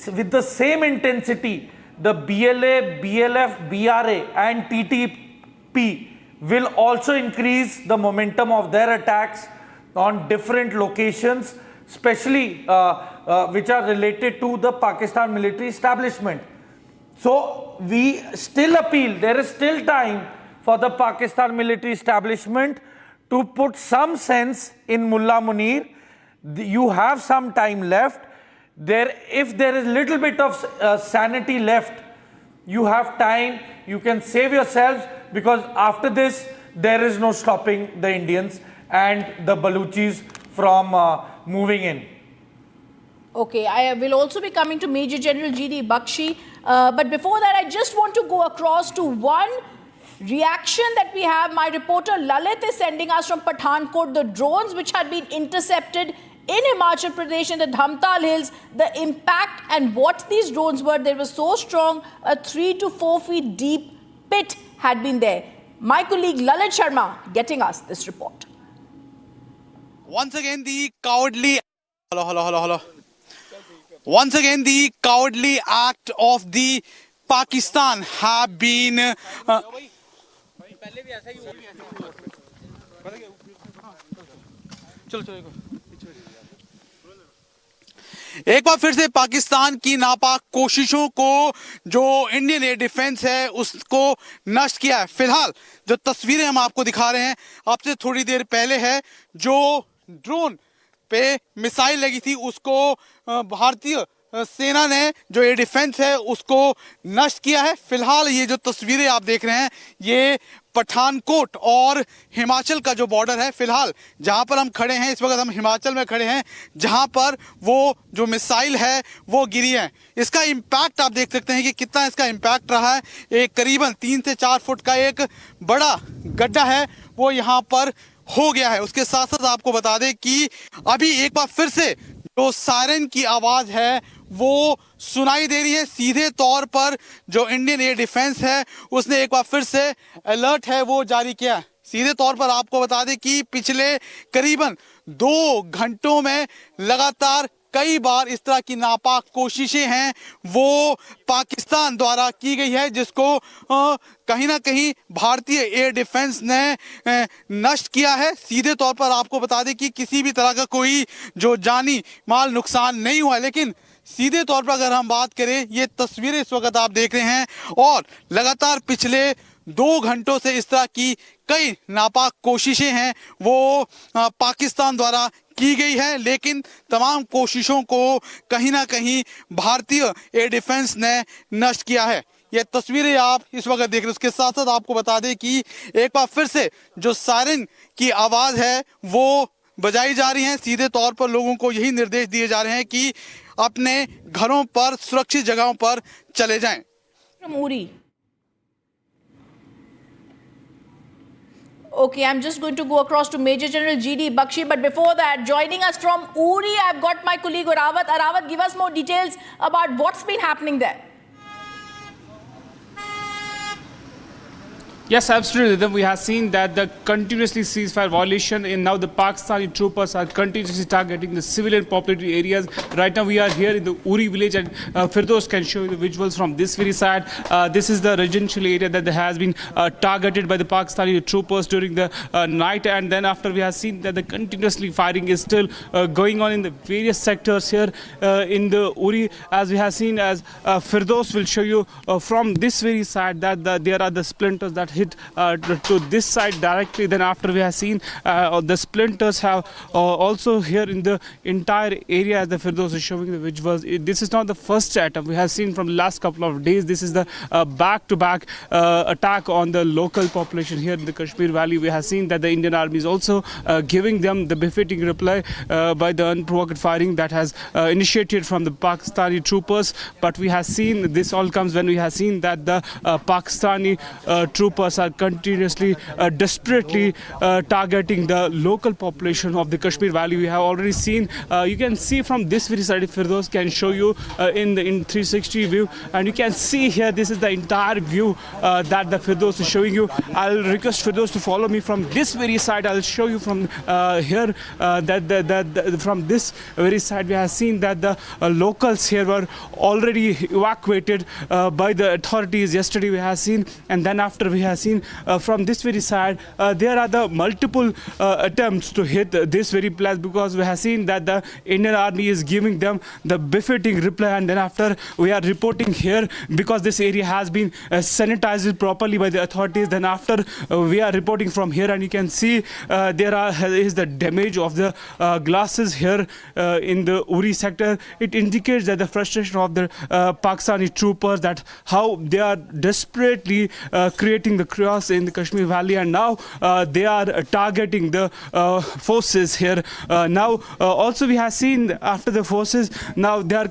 with the same intensity, the BLA, BLF, BRA and TTP will also increase the momentum of their attacks on different locations, especially which are related to the Pakistan military establishment. So we still appeal, there is still time for the Pakistan military establishment to put some sense in Mullah Munir. You have some time left. If there is little bit of sanity left, you have time, you can save yourselves, because after this there is no stopping the Indians and the Baluchis from moving in. Okay, I will also be coming to Major General G.D. Bakshi. But before that, I just want to go across to one reaction that we have. My reporter Lalit is sending us from Pathankot the drones which had been intercepted in Himachal Pradesh in the Dhamtal Hills. The impact and what these drones were, they were so strong, a 3 to 4 feet deep pit had been there. My colleague Lalit Sharma getting us this report. Once again, the cowardly... Hello. Once again, the cowardly act of the Pakistan have been... एक बार फिर से पाकिस्तान की नापाक कोशिशों को जो Indian air defence है उसको नष्ट किया है। फिलहाल जो तस्वीरें हम आपको दिखा रहे हैं आपसे थोड़ी देर पहले है, जो ड्रोन पे मिसाइल लगी थी उसको भारतीय सेना ने जो एयर डिफेंस है उसको नष्ट किया है। फिलहाल ये जो तस्वीरें आप देख रहे हैं ये पठानकोट और हिमाचल का जो बॉर्डर है, फिलहाल जहां पर हम खड़े हैं इस वक्त हम हिमाचल में खड़े हैं, जहां पर वो जो मिसाइल है वो गिरी है। इसका इम्पैक्ट आप देख सकते हैं कि कितना इसका इम्पैक्ट रहा है। एक करीबन 3 से 4 फुट का एक बड़ा गड्ढा है वो यहाँ पर हो गया है। उसके साथ साथ आपको बता दें कि अभी एक बार फिर से जो सायरन की आवाज है वो सुनाई दे रही है। सीधे तौर पर जो इंडियन एयर डिफेंस है उसने एक बार फिर से अलर्ट है वो जारी किया। सीधे तौर पर आपको बता दें कि पिछले करीबन 2 घंटों में लगातार कई बार इस तरह की नापाक कोशिशें हैं वो पाकिस्तान द्वारा की गई है, जिसको कहीं ना कहीं भारतीय एयर डिफेंस ने नष्ट किया है। सीधे तौर पर आपको बता दें कि किसी भी तरह का कोई जो जानी माल नुकसान नहीं हुआ, लेकिन सीधे तौर पर अगर हम बात करें ये तस्वीरें इस वक्त आप देख रहे हैं और लगातार पिछले 2 घंटों से इस तरह की कई नापाक कोशिशें हैं वो पाकिस्तान द्वारा की गई है, लेकिन तमाम कोशिशों को कहीं ना कहीं भारतीय एयर डिफेंस ने नष्ट किया है। ये तस्वीरें आप इस वक्त देख रहे हैं। उसके साथ साथ आपको बता दें कि एक बार फिर से जो सायरन की आवाज है वो बजाई जा रही है। सीधे तौर पर लोगों को यही निर्देश दिए जा रहे हैं कि अपने घरों पर सुरक्षित जगहों पर चले जाएं। Okay, I'm just going to go across to Major General G.D. Bakshi, but before that, joining us from Uri, I've got my colleague Arawat. Arawat, give us more details about what's been happening there. Yes, absolutely. Then we have seen that the continuously ceasefire violation, and now the Pakistani troopers are continuously targeting the civilian populated areas. Right now we are here in the Uri village, and Firdaus can show you the visuals from this very side. This is the residential area that has been targeted by the Pakistani troopers during the night, and then after we have seen that the continuously firing is still going on in the various sectors here in the Uri. As we have seen, as Firdaus will show you from this very side that there are the splinters that hit to this side directly. Then after we have seen the splinters have also here in the entire area, as the Firdaus is showing the visuals. This is not the first attempt we have seen from the last couple of days. This is the back-to-back attack on the local population here in the Kashmir Valley. We have seen that the Indian Army is also giving them the befitting reply by the unprovoked firing that has initiated from the Pakistani troopers. But we have seen this all comes when we have seen that the Pakistani troopers troopers are continuously, desperately targeting the local population of the Kashmir Valley. We have already seen, you can see from this very side, if Firdaus can show you in 360 view, and you can see here, this is the entire view that the Firdaus is showing you. I'll request Firdaus to follow me from this very side. I'll show you from here that from this very side we have seen that the locals here were already evacuated by the authorities yesterday. We have seen, and then after we have seen from this very side there are the multiple attempts to hit this very place, because we have seen that the Indian Army is giving them the befitting reply, and then after we are reporting here because this area has been sanitized properly by the authorities. Then after we are reporting from here, and you can see there is the damage of the glasses here in the Uri sector. It indicates that the frustration of the Pakistani troopers, that how they are desperately creating the chaos in the Kashmir Valley, and now they are targeting the forces here. Now also we have seen after the forces, now they are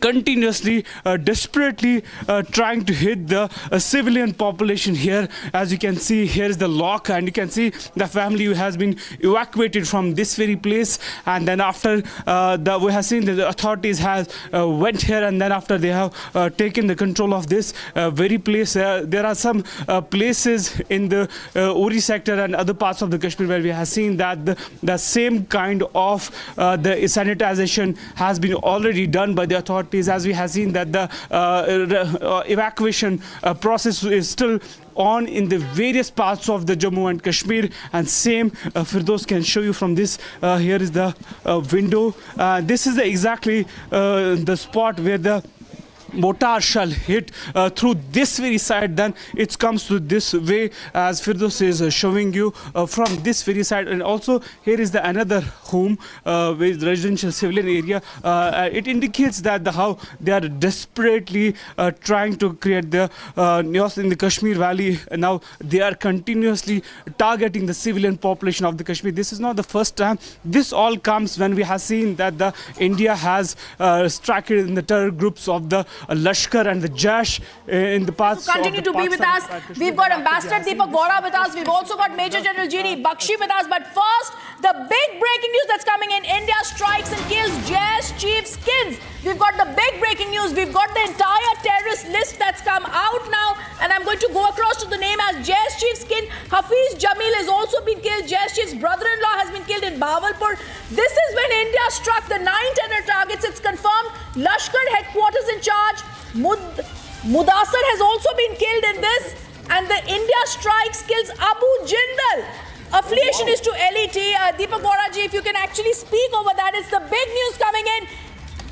continuously, desperately trying to hit the civilian population here. As you can see, here is the lock, and you can see the family who has been evacuated from this very place. And then after we have seen that the authorities has went here, and then after they have taken the control of this very place. There are some places in the Uri sector and other parts of the Kashmir where we have seen that the same kind of the sanitization has been already done by the authorities. As we have seen that the evacuation process is still on in the various parts of the Jammu and Kashmir, and same Firdaus can show you from this. Here is the window. This is exactly the spot where the mortar shell hit through this very side. Then it comes to this way, as Firdaus is showing you from this very side. And also here is the another home with residential civilian area. It indicates that how they are desperately trying to create the chaos in the Kashmir Valley. Now they are continuously targeting the civilian population of the Kashmir. This is not the first time. This all comes when we have seen that the India has struck in the terror groups of the Lashkar and the Jash in the past. So continue to be with us. We've got Ambassador Deepak Vora with us. We've also got Major General G.D. Bakshi with us. But first, the big breaking news that's coming in. India strikes and kills JS chief skins. We've got the big breaking news. We've got the entire terrorist list that's come out now. And I'm going to go across to the name as JS chief skin. Hafiz Jamil has also been killed. JS chief's brother-in-law has been killed in Bahawalpur. This is when India struck the 9 terror targets. It's confirmed. Lashkar headquarters in charge. Mudassar has also been killed in this, and the India strikes kills Abu Jindal. Affiliation is to LET. Deepak Vora ji, if you can actually speak over that, it's the big news coming in.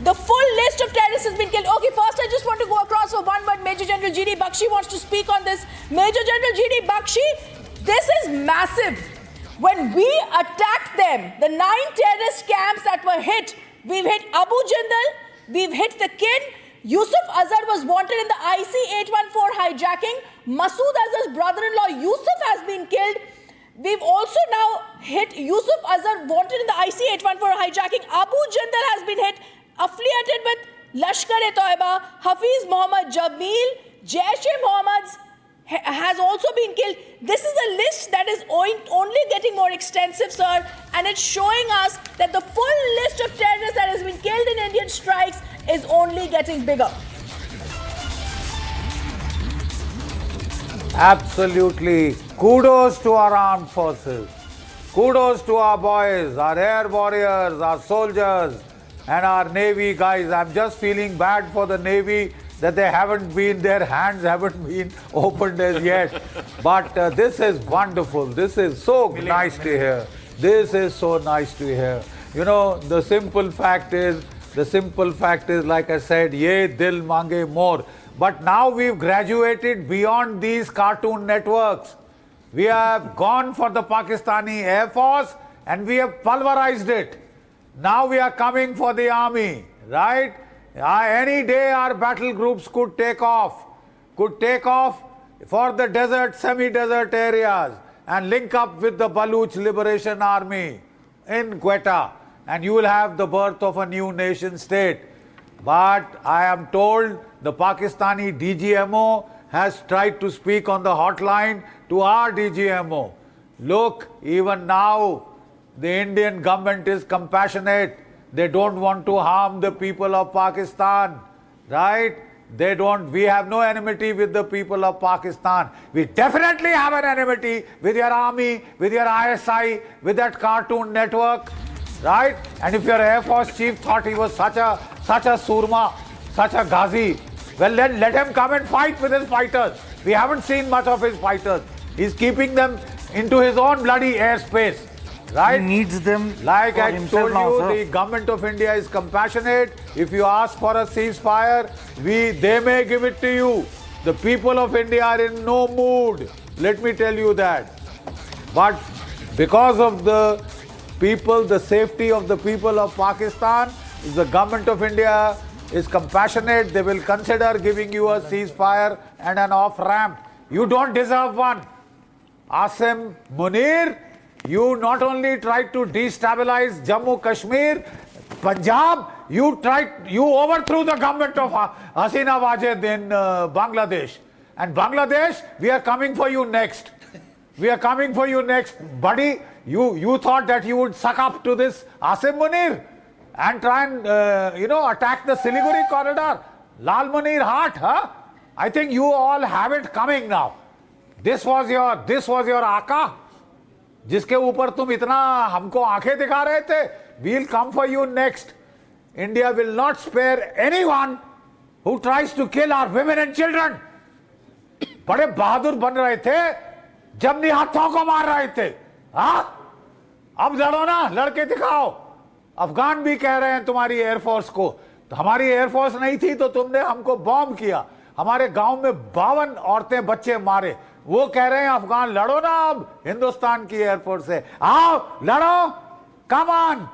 The full list of terrorists has been killed. Okay, first I just want to go across for one word. Major General G.D. Bakshi wants to speak on this. Major General G.D. Bakshi, this is massive. When we attacked them, the 9 terrorist camps that were hit, we've hit Abu Jindal, we've hit the kid. Yusuf Azhar was wanted in the IC-814 hijacking. Masood Azhar's brother-in-law Yusuf has been killed. We've also now hit Yusuf Azhar wanted in the IC-814 hijacking. Abu Jindal has been hit, affiliated with Lashkar-e-Toiba. Hafiz Mohammed Jamil, Jaish-e-Mohammed has also been killed. This is a list that is only getting more extensive, sir, and it's showing us that the full list of terrorists that has been killed in Indian strikes is only getting bigger. Absolutely. Kudos to our armed forces. Kudos to our boys, our air warriors, our soldiers, and our Navy guys. I'm just feeling bad for the Navy that they haven't been, their hands haven't been opened as yet. But this is wonderful. This is so nice to hear. This is so nice to hear. You know, the simple fact is, like I said, ye dil mange more. But now we've graduated beyond these cartoon networks. We have gone for the Pakistani Air Force and we have pulverized it. Now we are coming for the army, right? Any day our battle groups could take off for the desert, semi-desert areas and link up with the Baluch Liberation Army in Quetta, and you will have the birth of a new nation state. But I am told The Pakistani DGMO has tried to speak on the hotline to our DGMO. Look, even now, the Indian government is compassionate. They don't want to harm the people of Pakistan, right? We have no enmity with the people of Pakistan. We definitely have an enmity with your army, with your ISI, with that cartoon network, right? And if your Air Force chief thought he was such a surma, such a ghazi, well, let him come and fight with his fighters. We haven't seen much of his fighters. He's keeping them into his own bloody airspace, right? He needs them. Like I told you, now, the government of India is compassionate. If you ask for a ceasefire, they may give it to you. The people of India are in no mood. Let me tell you that. But because of the people, the safety of the people of Pakistan, if the government of India is compassionate, they will consider giving you a ceasefire and an off-ramp. You don't deserve one. Asim Munir, you not only tried to destabilize Jammu, Kashmir, Punjab, you overthrew the government of Hasina Wajid in Bangladesh. And Bangladesh, we are coming for you next. We are coming for you next. Buddy, you thought that you would suck up to this Asim Munir and try and, attack the Siliguri corridor. Lal Munir Hart, huh? I think you all have it coming now. This was your Aka, जिसके ऊपर तुम इतना हमको आंखें दिखा रहे थे. We'll come for you next. India will not spare anyone who tries to kill our women and children. बड़े बहादुर बन रहे थे जब निहत्थों को मार रहे थे. हाँ, अब लड़ो ना, लड़के दिखाओ. अफगान भी कह रहे हैं तुम्हारी एयरफोर्स को, तो हमारी एयरफोर्स नहीं थी तो तुमने हमको बॉम्ब किया, हमारे गांव में 52 औरतें बच्चे मारे. वो कह रहे हैं अफगान लड़ो ना, अब हिंदुस्तान की एयरफोर्स है, आओ लड़ो, come on.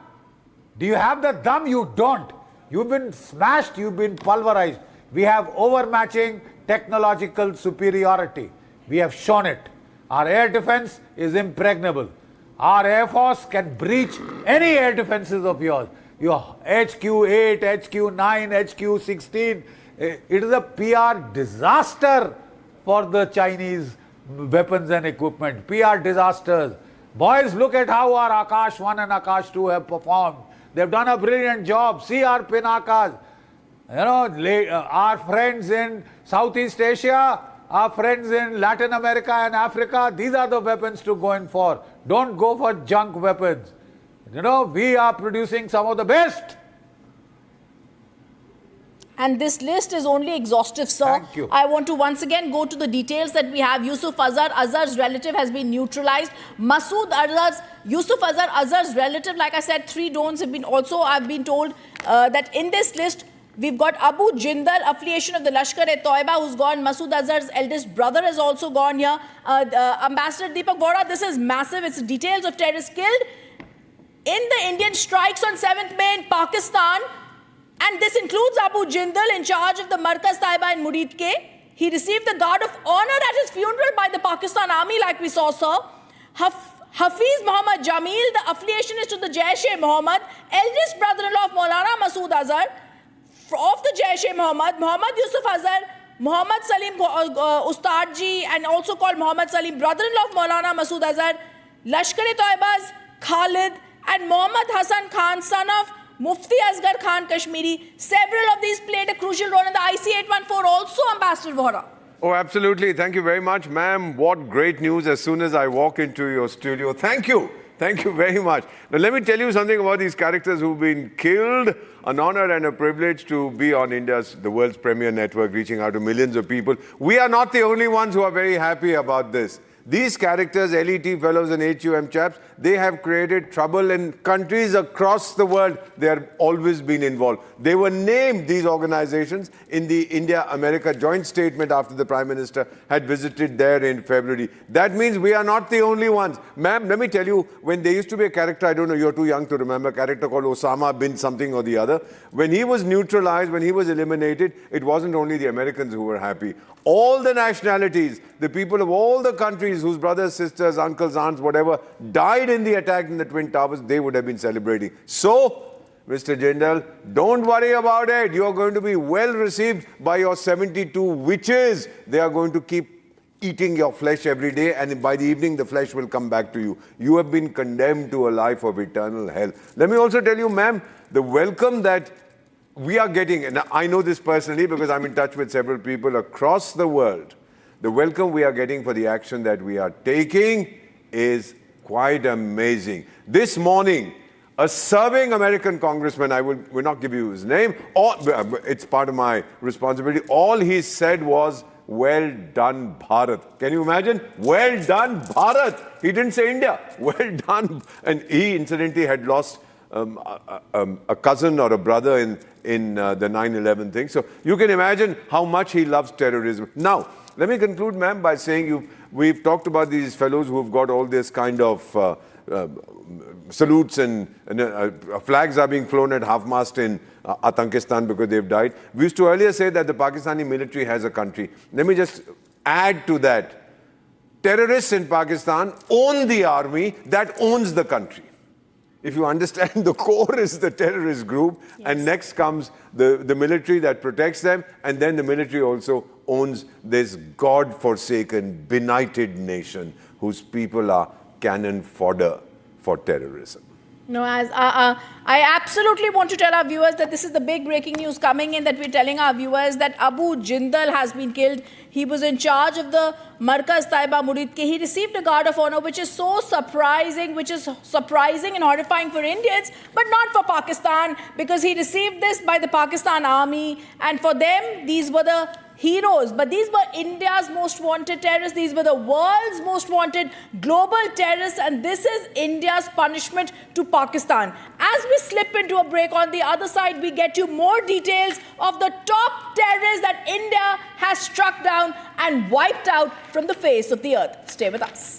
Do you have the dum? You don't. You've been smashed, you've been pulverized. We have overmatching technological superiority. We have shown it. Our air defense is impregnable. Our air force can breach any air defenses of yours. Your HQ-8, HQ-9, HQ-16. It is a PR disaster for the Chinese weapons and equipment. PR disasters. Boys, look at how our Akash 1 and Akash 2 have performed. They've done a brilliant job. See our Pinakas. Our friends in Southeast Asia, our friends in Latin America and Africa, these are the weapons to go in for. Don't go for junk weapons. We are producing some of the best. And this list is only exhaustive, sir. Thank you. I want to once again go to the details that we have. Yusuf Azhar's relative has been neutralized. Yusuf Azhar's relative, like I said, 3 drones have been also, I've been told that in this list, we've got Abu Jindal, affiliation of the Lashkar-e-Toiba, who's gone. Masood Azhar's eldest brother has also gone here. Ambassador Deepak Vora, this is massive. It's details of terrorists killed in the Indian strikes on 7th May in Pakistan. And this includes Abu Jindal, in charge of the Markaz Taiba in Muridke. He received the Guard of Honor at his funeral by the Pakistan Army, like we saw, sir. Hafiz Muhammad Jamil, the affiliation is to the Jaish-e-Mohammed, eldest brother-in-law of Maulana Masood Azhar, of the Jaish-e-Mohammed, Muhammad Yusuf Azhar, Muhammad Salim Ustadji, and also called Muhammad Salim, brother-in-law of Maulana Masood Azhar, Lashkar-e-Toiba's Khalid, and Muhammad Hassan Khan, son of Mufti Asghar Khan Kashmiri. Several of these played a crucial role in the IC-814 also, Ambassador Vora. Oh, absolutely. Thank you very much, ma'am. What great news as soon as I walk into your studio. Thank you. Thank you very much. Now, let me tell you something about these characters who've been killed. An honor and a privilege to be on the world's premier network, reaching out to millions of people. We are not the only ones who are very happy about this. These characters, LET fellows and HUM chaps, they have created trouble in countries across the world. They have always been involved. They were named, these organizations, in the India-America joint statement after the Prime Minister had visited there in February. That means we are not the only ones. Ma'am, let me tell you, when there used to be a character, I don't know, you're too young to remember, a character called Osama bin something or the other. When he was neutralized, when he was eliminated, it wasn't only the Americans who were happy. All the nationalities, the people of all the countries whose brothers, sisters, uncles, aunts, whatever, died in the attack in the Twin Towers, they would have been celebrating. So, Mr. Jindal, don't worry about it. You are going to be well received by your 72 witches. They are going to keep eating your flesh every day, and by the evening the flesh will come back to you. You have been condemned to a life of eternal hell. Let me also tell you, ma'am, the welcome that we are getting, and I know this personally because I'm in touch with several people across the world, the welcome we are getting for the action that we are taking is quite amazing. This morning, a serving American congressman, I will not give you his name, it's part of my responsibility, all he said was, well done, Bharat. Can you imagine? Well done, Bharat. He didn't say India. Well done. And he incidentally had lost a cousin or a brother in the 9/11 thing. So you can imagine how much he loves terrorism. Now, let me conclude, ma'am, by saying we've talked about these fellows who've got all this kind of salutes and flags are being flown at half-mast in Atankistan because they've died. We used to earlier say that the Pakistani military has a country. Let me just add to that. Terrorists in Pakistan own the army that owns the country. If you understand, the core is the terrorist group, and next comes the military that protects them, and then the military also owns this God-forsaken, benighted nation whose people are cannon fodder for terrorism. No, as I absolutely want to tell our viewers that this is the big breaking news coming in, that we're telling our viewers that Abu Jindal has been killed. He was in charge of the Markaz Taiba Murid Ke. He received a guard of honor, which is so surprising, and horrifying for Indians, but not for Pakistan, because he received this by the Pakistan army, and for them, these were the heroes. But these were India's most wanted terrorists. These were the world's most wanted global terrorists, and this is India's punishment to Pakistan. As we slip into a break, on the other side, we get you more details of the top terrorists that India has struck down and wiped out from the face of the earth. Stay with us.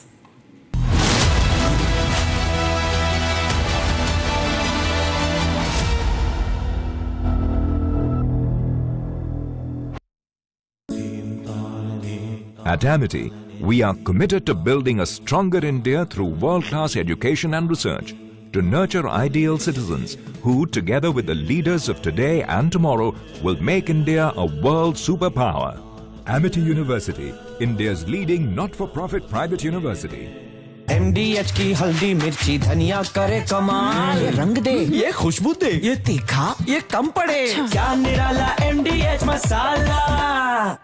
At Amity, we are committed to building a stronger India through world-class education and research, to nurture ideal citizens who, together with the leaders of today and tomorrow, will make India a world superpower. Amity University, India's leading not-for-profit private university. MDH की हल्दी मिर्ची धनिया करे कमाल, ये रंग दे, ये खुशबू दे, ये तीखा, ये कम पड़े, क्या निराला MDH masala.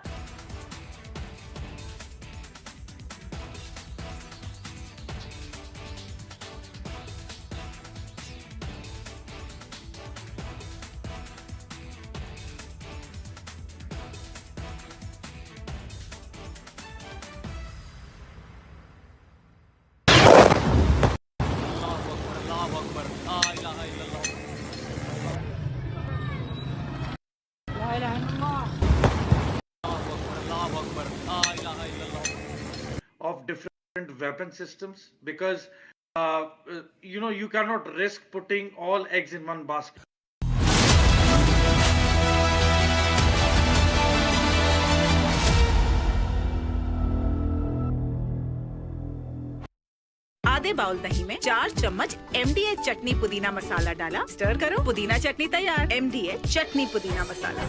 Of different weapon systems, because you cannot risk putting all eggs in one basket. आधे बाउल दही में 4 चम्मच MDH चटनी पुदीना मसाला डाला, स्टर करो, पुदीना चटनी तैयार. MDH चटनी पुदीना मसाला.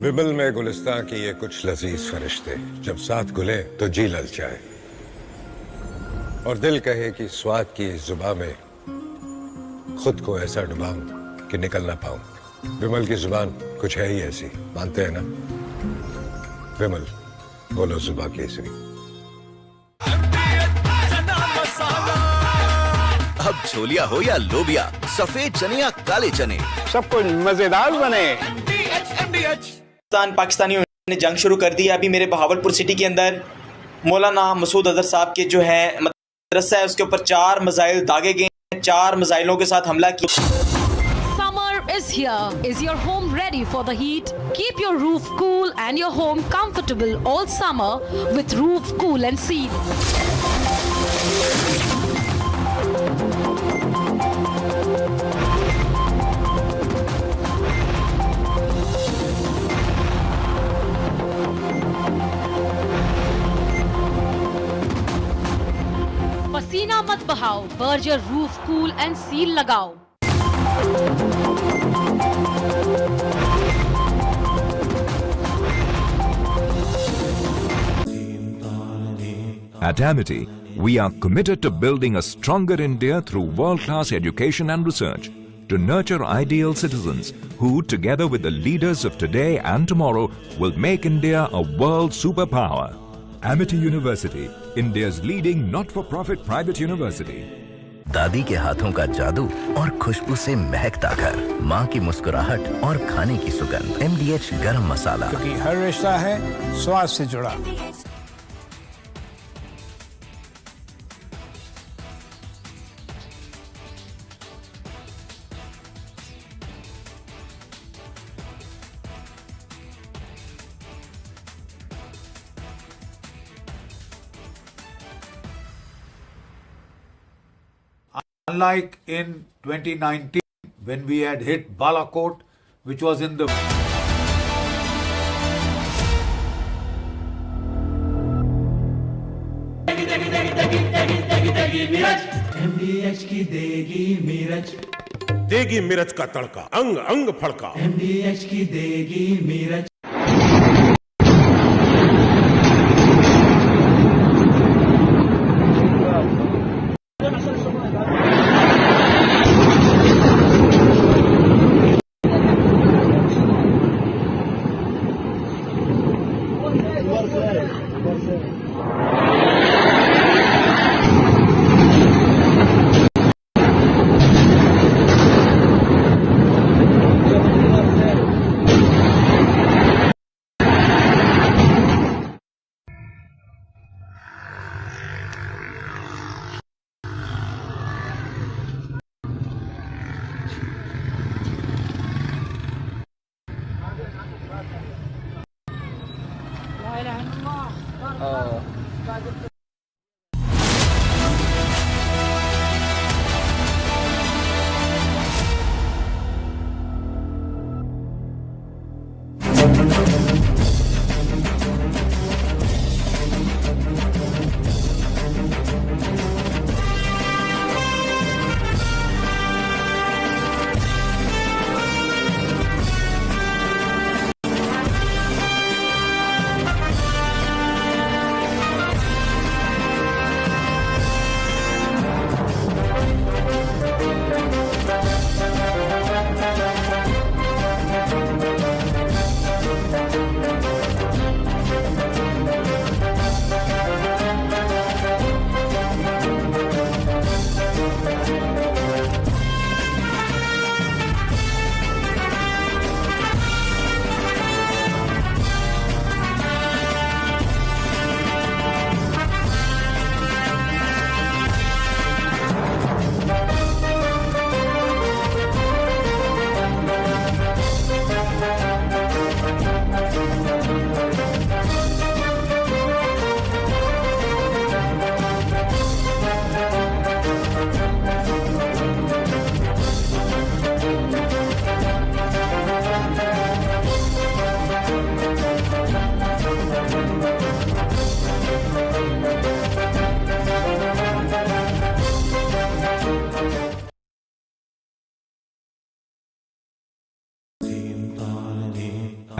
विमल में गुलिस्तां की ये कुछ लजीज फरिश्ते जब साथ घुले तो जी ललचाए, और दिल कहे कि स्वाद की इस जुबान में खुद को ऐसा डुबाऊं कि निकल ना पाऊं. विमल की जुबान कुछ है ही ऐसी, मानते हैं ना? विमल, बोलो जुबान केसरी. अब छोलिया हो या लोबिया, सफेद चने या काले चने, सब कुछ मजेदार बने. पाकिस्तानियों ने जंग शुरू कर दी है. अभी मेरे बहावलपुर सिटी के अंदर मौलाना मसूद अजहर साहब के जो है मदरसा है, उसके ऊपर 4 मिसाइल दागे गए हैं. 4 मिसाइलों के साथ हमला किया. Summer is here. Is your home ready for the heat? Keep your roof cool and your home comfortable all summer with Roof Cool and Seal. पसीना मत बहाओ, Berger roof cool and seal लगाओ। At Amity, we are committed to building a stronger India through world-class education and research, to nurture ideal citizens who, together with the leaders of today and tomorrow, will make India a world superpower. Amity University, India's leading not-for-profit private university. दादी के हाथों का जादू और खुशबू से महकता घर, माँ की मुस्कुराहट और खाने की सुगंध। MDH गरम मसाला, क्योंकि हर रिश्ता है स्वाद से जुड़ा। Unlike in 2019, when we had hit Balakot, which was in the MDH की देगी मिर्च, देगी मिर्च का तड़का, अंग अंग फड़का। MDH की देगी मिर्च।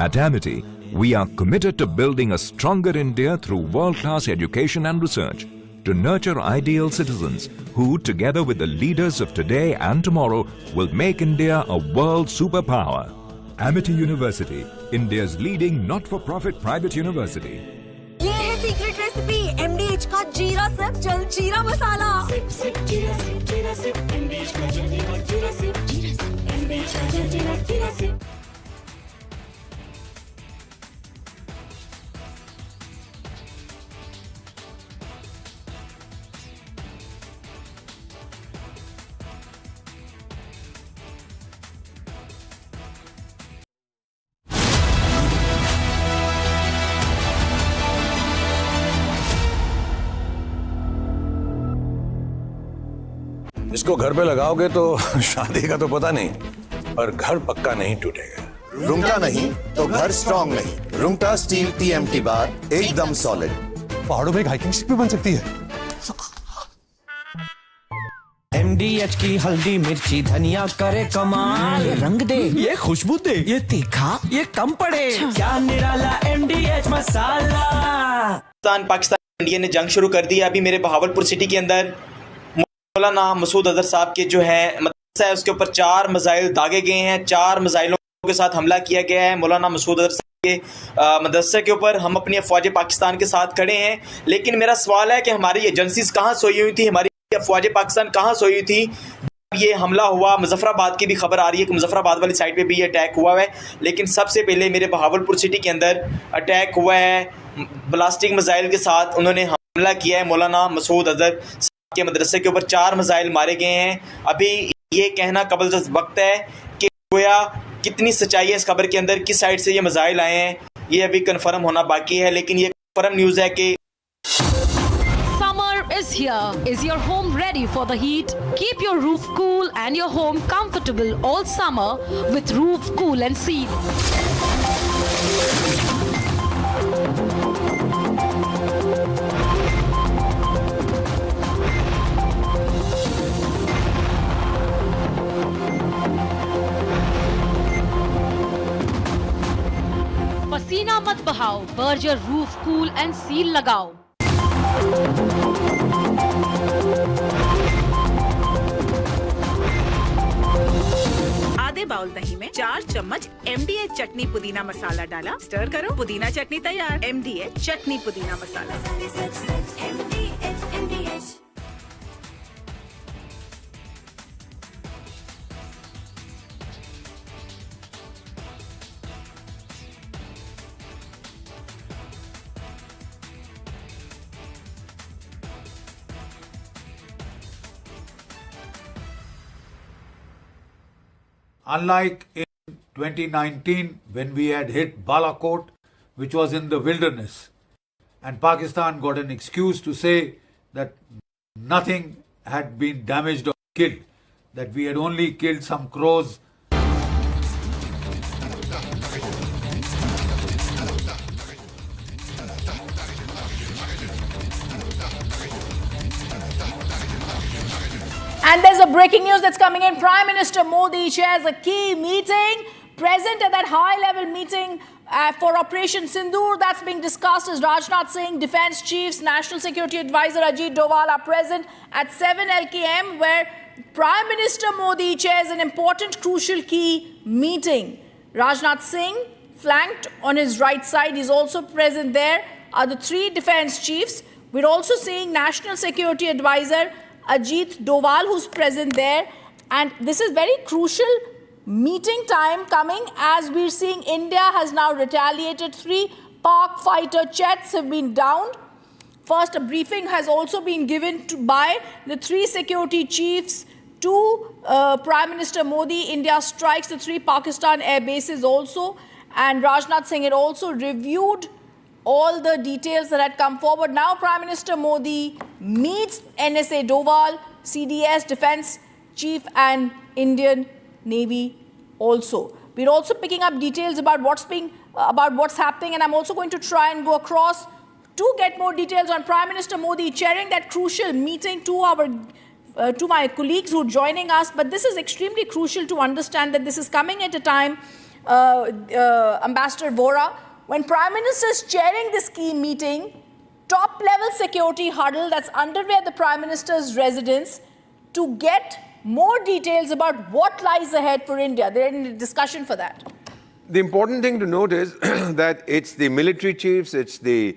At Amity, we are committed to building a stronger India through world-class education and research, to nurture ideal citizens who, together with the leaders of today and tomorrow, will make India a world superpower. Amity University, India's leading not-for-profit private university. ये है secret recipe MDH का जीरा SIP जल जीरा मसाला। SIP SIP जीरा SIP MDH का जल जीरा सिप MDH का जल जीरा सिप। इसको घर पे लगाओगे तो शादी का तो पता नहीं, पर घर पक्का नहीं टूटेगा। रुंगटा नहीं तो घर स्ट्रॉन्ग नहीं। रुंगटा स्टील TMT बार एकदम सॉलिड। पहाड़ों में एक हाइकिंग शिप भी बन सकती है। MDH की हल्दी मिर्ची धनिया करे कमाल, ये रंग दे, ये खुशबू दे, ये तीखा, ये कम पड़े, क्या निराला MDH मसाला। पाकिस्तान इंडिया ने जंग शुरू कर दी है। अभी मेरे बहावलपुर सिटी के अंदर मौलाना मसूद अजहर साहब के जो है मदरसा है उसके ऊपर 4 मिसाइल दागे गए हैं। 4 मिसाइलों के साथ हमला किया गया है मौलाना मसूद अजहर साहब के मदरसे के ऊपर। हम अपनी अफवाज पाकिस्तान के साथ खड़े हैं, लेकिन मेरा सवाल है कि हमारी एजेंसीज कहाँ सोई हुई थी, हमारी अफवाज पाकिस्तान कहाँ सोई हुई थी। ये हमला हुआ, मुजफ्फराबाद की भी खबर आ रही है कि मुजफ्फराबाद वाली साइड पे भी ये अटैक हुआ है, लेकिन सबसे पहले मेरे बहावलपुर सिटी के अंदर अटैक हुआ है ब्लास्टिक मिसाइल के साथ। उन्होंने हमला किया है मौलाना मसूद अजहर के मदरसे के ऊपर। 4 मिसाइल मारे गए हैं। अभी ये कहना कबल वक्त है कि गोया कितनी सच्चाई है इस खबर के अंदर, किस साइड से ये मिसाइल आए हैं, ये अभी कंफर्म होना बाकी है। लेकिन ये कंफर्म न्यूज़ है कि is here. Is your home ready for the heat? Keep your roof cool and your home comfortable all summer with Roof Cool and Seal. पसीना मत बहाओ, Berger roof cool and seal लगाओ। आधे bowl दही में 4 चम्मच MDH चटनी पुदीना मसाला डाला, स्टर करो, पुदीना चटनी तैयार। MDH चटनी पुदीना मसाला। Unlike in 2019 when we had hit Balakot, which was in the wilderness, and Pakistan got an excuse to say that nothing had been damaged or killed, that we had only killed some crows. And there's a breaking news that's coming in. Prime Minister Modi chairs a key meeting. Present at that high-level meeting for Operation Sindoor that's being discussed is Rajnath Singh, Defence Chiefs, National Security Advisor Ajit Doval are present at 7 LKM, where Prime Minister Modi chairs an important, crucial key meeting. Rajnath Singh, flanked on his right side, is also present there, are the 3 Defence Chiefs. We're also seeing National Security Advisor Ajit Doval, who's present there, and this is very crucial meeting time coming as we're seeing India has now retaliated. 3 PAK fighter jets have been downed. First, a briefing has also been given by the 3 security chiefs to Prime Minister Modi. India strikes the 3 Pakistan air bases also, and Rajnath Singh had also reviewed all the details that had come forward. Now Prime Minister Modi meets NSA Doval, CDS, Defence Chief and Indian Navy also. We're also picking up details about what's happening, and I'm also going to try and go across to get more details on Prime Minister Modi chairing that crucial meeting to my colleagues who are joining us. But this is extremely crucial to understand that this is coming at a time, Ambassador Vora, when Prime Minister is chairing this key meeting, top-level security huddle that's underway at the Prime Minister's residence to get more details about what lies ahead for India. They're in a discussion for that. The important thing to note is that it's the military chiefs, it's the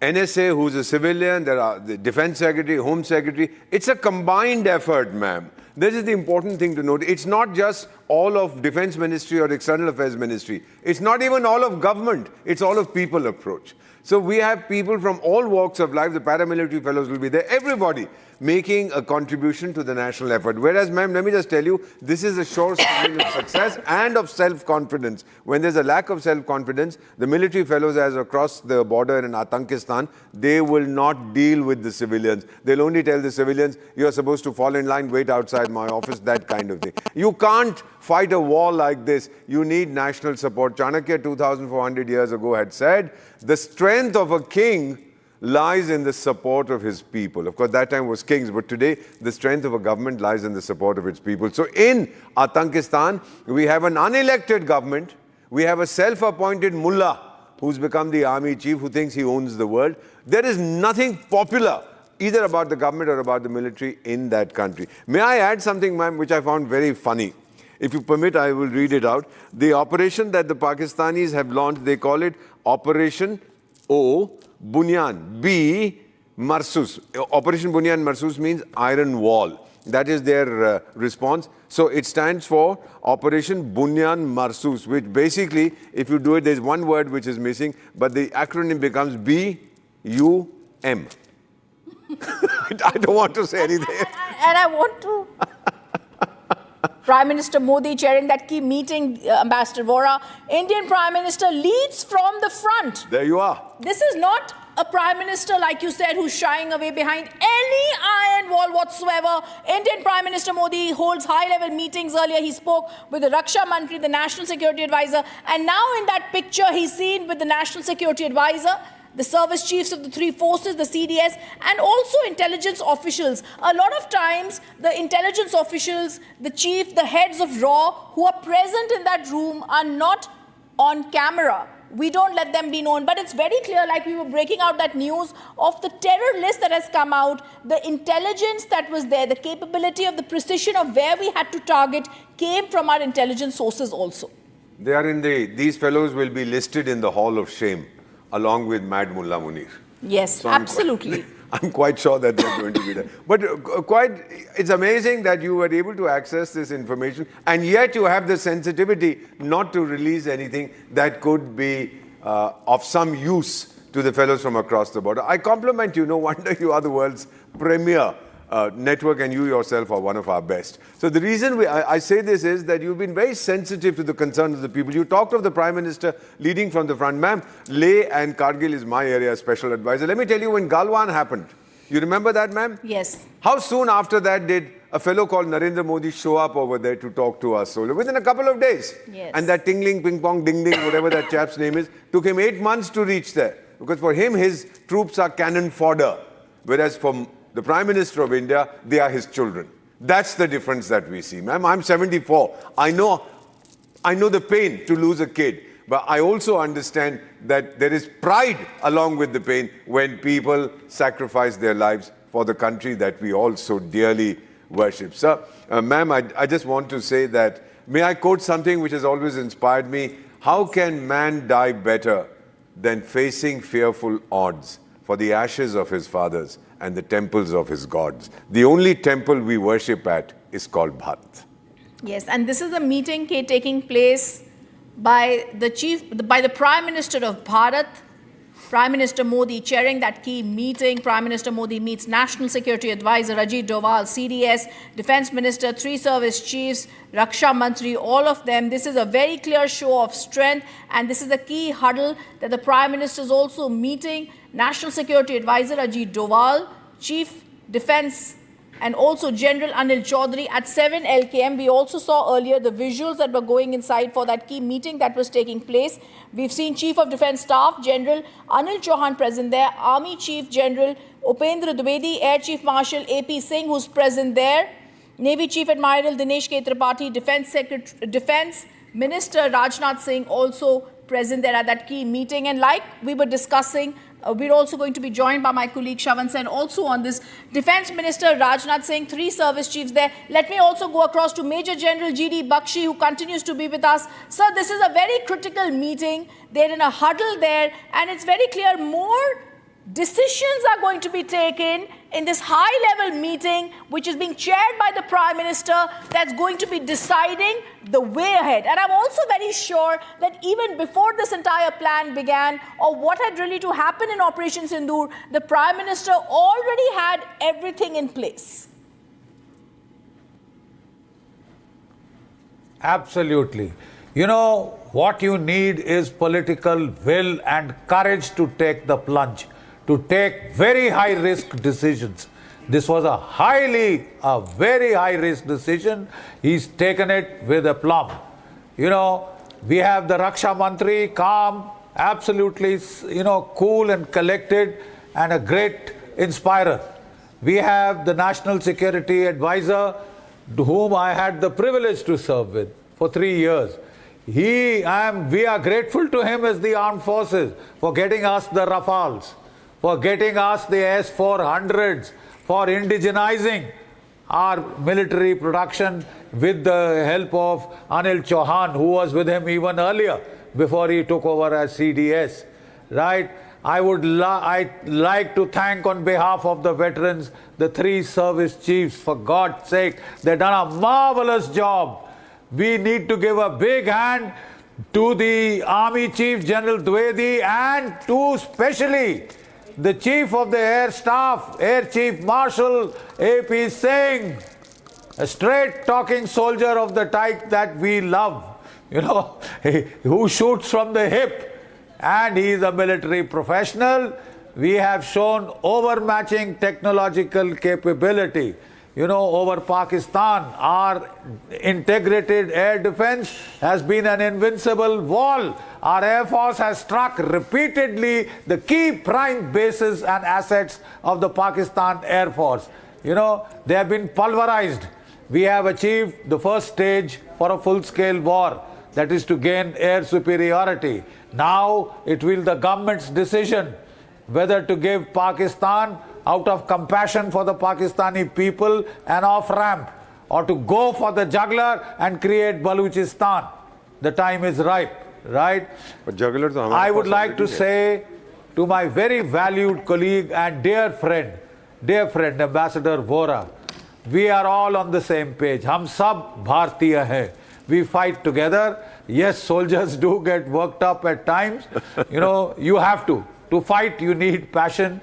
NSA who's a civilian, there are the Defense Secretary, Home Secretary. It's a combined effort, ma'am. This is the important thing to note. It's not just all of Defense Ministry or External Affairs Ministry. It's not even all of government. It's all of people approach. So we have people from all walks of life. The paramilitary fellows will be there. Everybody making a contribution to the national effort. Whereas, ma'am, let me just tell you, this is a sure sign of success and of self-confidence. When there's a lack of self-confidence, the military fellows as across the border in Atankistan, they will not deal with the civilians. They'll only tell the civilians, you're supposed to fall in line, wait outside my office, that kind of thing. You can't fight a war like this. You need national support. Chanakya 2,400 years ago had said, the strength of a king lies in the support of his people. Of course, that time was kings, but today the strength of a government lies in the support of its people. So in Atankistan, we have an unelected government. We have a self-appointed mullah who's become the army chief, who thinks he owns the world. There is nothing popular either about the government or about the military in that country. May I add something, ma'am, which I found very funny? If you permit, I will read it out. The operation that the Pakistanis have launched, they call it Operation O Bunyan, B Marsus. Operation Bunyan Marsus means iron wall. That is their response. So it stands for Operation Bunyan Marsus, which basically, if you do it, there's one word which is missing, but the acronym becomes B-U-M. I don't want to say anything. And I want to. Prime Minister Modi chairing that key meeting, Ambassador Vora. Indian Prime Minister leads from the front. There you are. This is not a Prime Minister, like you said, who's shying away behind any iron wall whatsoever. Indian Prime Minister Modi holds high-level meetings. Earlier, he spoke with the Raksha Mantri, the National Security Advisor. And now in that picture, he's seen with the National Security Advisor, the service chiefs of the three forces, the CDS, and also intelligence officials. A lot of times, the intelligence officials, the chief, the heads of RAW, who are present in that room are not on camera. We don't let them be known. But it's very clear, like we were breaking out that news of the terror list that has come out, the intelligence that was there, the capability of the precision of where we had to target came from our intelligence sources also. They are in these fellows will be listed in the Hall of Shame, along with Mad Mullah Munir. Yes, So absolutely. I'm quite sure that they're going to be there. But it's amazing that you were able to access this information, and yet you have the sensitivity not to release anything that could be of some use to the fellows from across the border. I compliment you. No wonder you are the world's premier network, and you yourself are one of our best. So the reason I say this is that you've been very sensitive to the concerns of the people. You talked of the Prime Minister leading from the front. Ma'am, Leh and Kargil is my area as special advisor. Let me tell you, when Galwan happened, you remember that, ma'am? Yes. How soon after that did a fellow called Narendra Modi show up over there to talk to us? So within a couple of days. Yes. And that tingling, ping pong, ding ding, whatever that chap's name is, took him 8 months to reach there. Because for him, his troops are cannon fodder. Whereas for the Prime Minister of India, they are his children. That's the difference that we see. Ma'am, I'm 74. I know the pain to lose a kid. But I also understand that there is pride along with the pain when people sacrifice their lives for the country that we all so dearly worship. Sir, ma'am, I just want to say that, may I quote something which has always inspired me? How can man die better than facing fearful odds for the ashes of his fathers and the temples of his gods? The only temple we worship at is called Bharat. Yes, and this is a meeting taking place by the Prime Minister of Bharat, Prime Minister Modi chairing that key meeting. Prime Minister Modi meets National Security Advisor Ajit Doval, CDS, Defense Minister, three service chiefs, Raksha Mantri, all of them. This is a very clear show of strength, and this is a key huddle that the Prime Minister is also meeting National Security Advisor Ajit Doval, Chief Defense and also General Anil Chaudhary at 7 LKM. We also saw earlier the visuals that were going inside for that key meeting that was taking place. We've seen Chief of Defence Staff General Anil Chauhan present there, Army Chief General Upendra Dwivedi, Air Chief Marshal AP Singh who's present there, Navy Chief Admiral Dinesh K. Tripathi, Defence Minister Rajnath Singh also present there at that key meeting. And like we were discussing, we're also going to be joined by my colleague Shavan Sen also on this. Defence Minister Rajnath Singh, three service chiefs there. Let me also go across to Major General G.D. Bakshi, who continues to be with us. Sir, this is a very critical meeting. They're in a huddle there, and it's very clear more decisions are going to be taken in this high-level meeting, which is being chaired by the Prime Minister, that's going to be deciding the way ahead. And I'm also very sure that even before this entire plan began, or what had really to happen in Operation Sindoor, the Prime Minister already had everything in place. Absolutely. You know, what you need is political will and courage to take the plunge, to take very high-risk decisions. This was a very high-risk decision. He's taken it with aplomb. You know, we have the Raksha Mantri, calm, absolutely, cool and collected. and a great inspirer. We have the National Security Advisor, whom I had the privilege to serve with for 3 years. We are grateful to him as the armed forces for getting us the Rafales, for getting us the S-400s, for indigenizing our military production with the help of Anil Chauhan, who was with him even earlier, before he took over as CDS, right? I'd like to thank on behalf of the veterans, the 3 service chiefs. For God's sake, they've done a marvelous job. We need to give a big hand to the Army Chief General Dwivedi and to especially the Chief of the Air Staff, Air Chief Marshal A.P. Singh, a straight-talking soldier of the type that we love, you know, who shoots from the hip. And he is a military professional. We have shown overmatching technological capability. You know, over Pakistan, our integrated air defense has been an invincible wall. Our Air Force has struck repeatedly the key prime bases and assets of the Pakistan Air Force. You know, they have been pulverized. We have achieved the first stage for a full-scale war, that is to gain air superiority. Now it will be the government's decision whether to give Pakistan, out of compassion for the Pakistani people, an off-ramp, or to go for the juggler and create Baluchistan. The time is ripe, right? But juggler I would like to say to my very valued colleague and dear friend, Ambassador Vora, we are all on the same page. Hum sab Bhartiya hai. We fight together. Yes, soldiers do get worked up at times. You know, you have to. To fight, you need passion.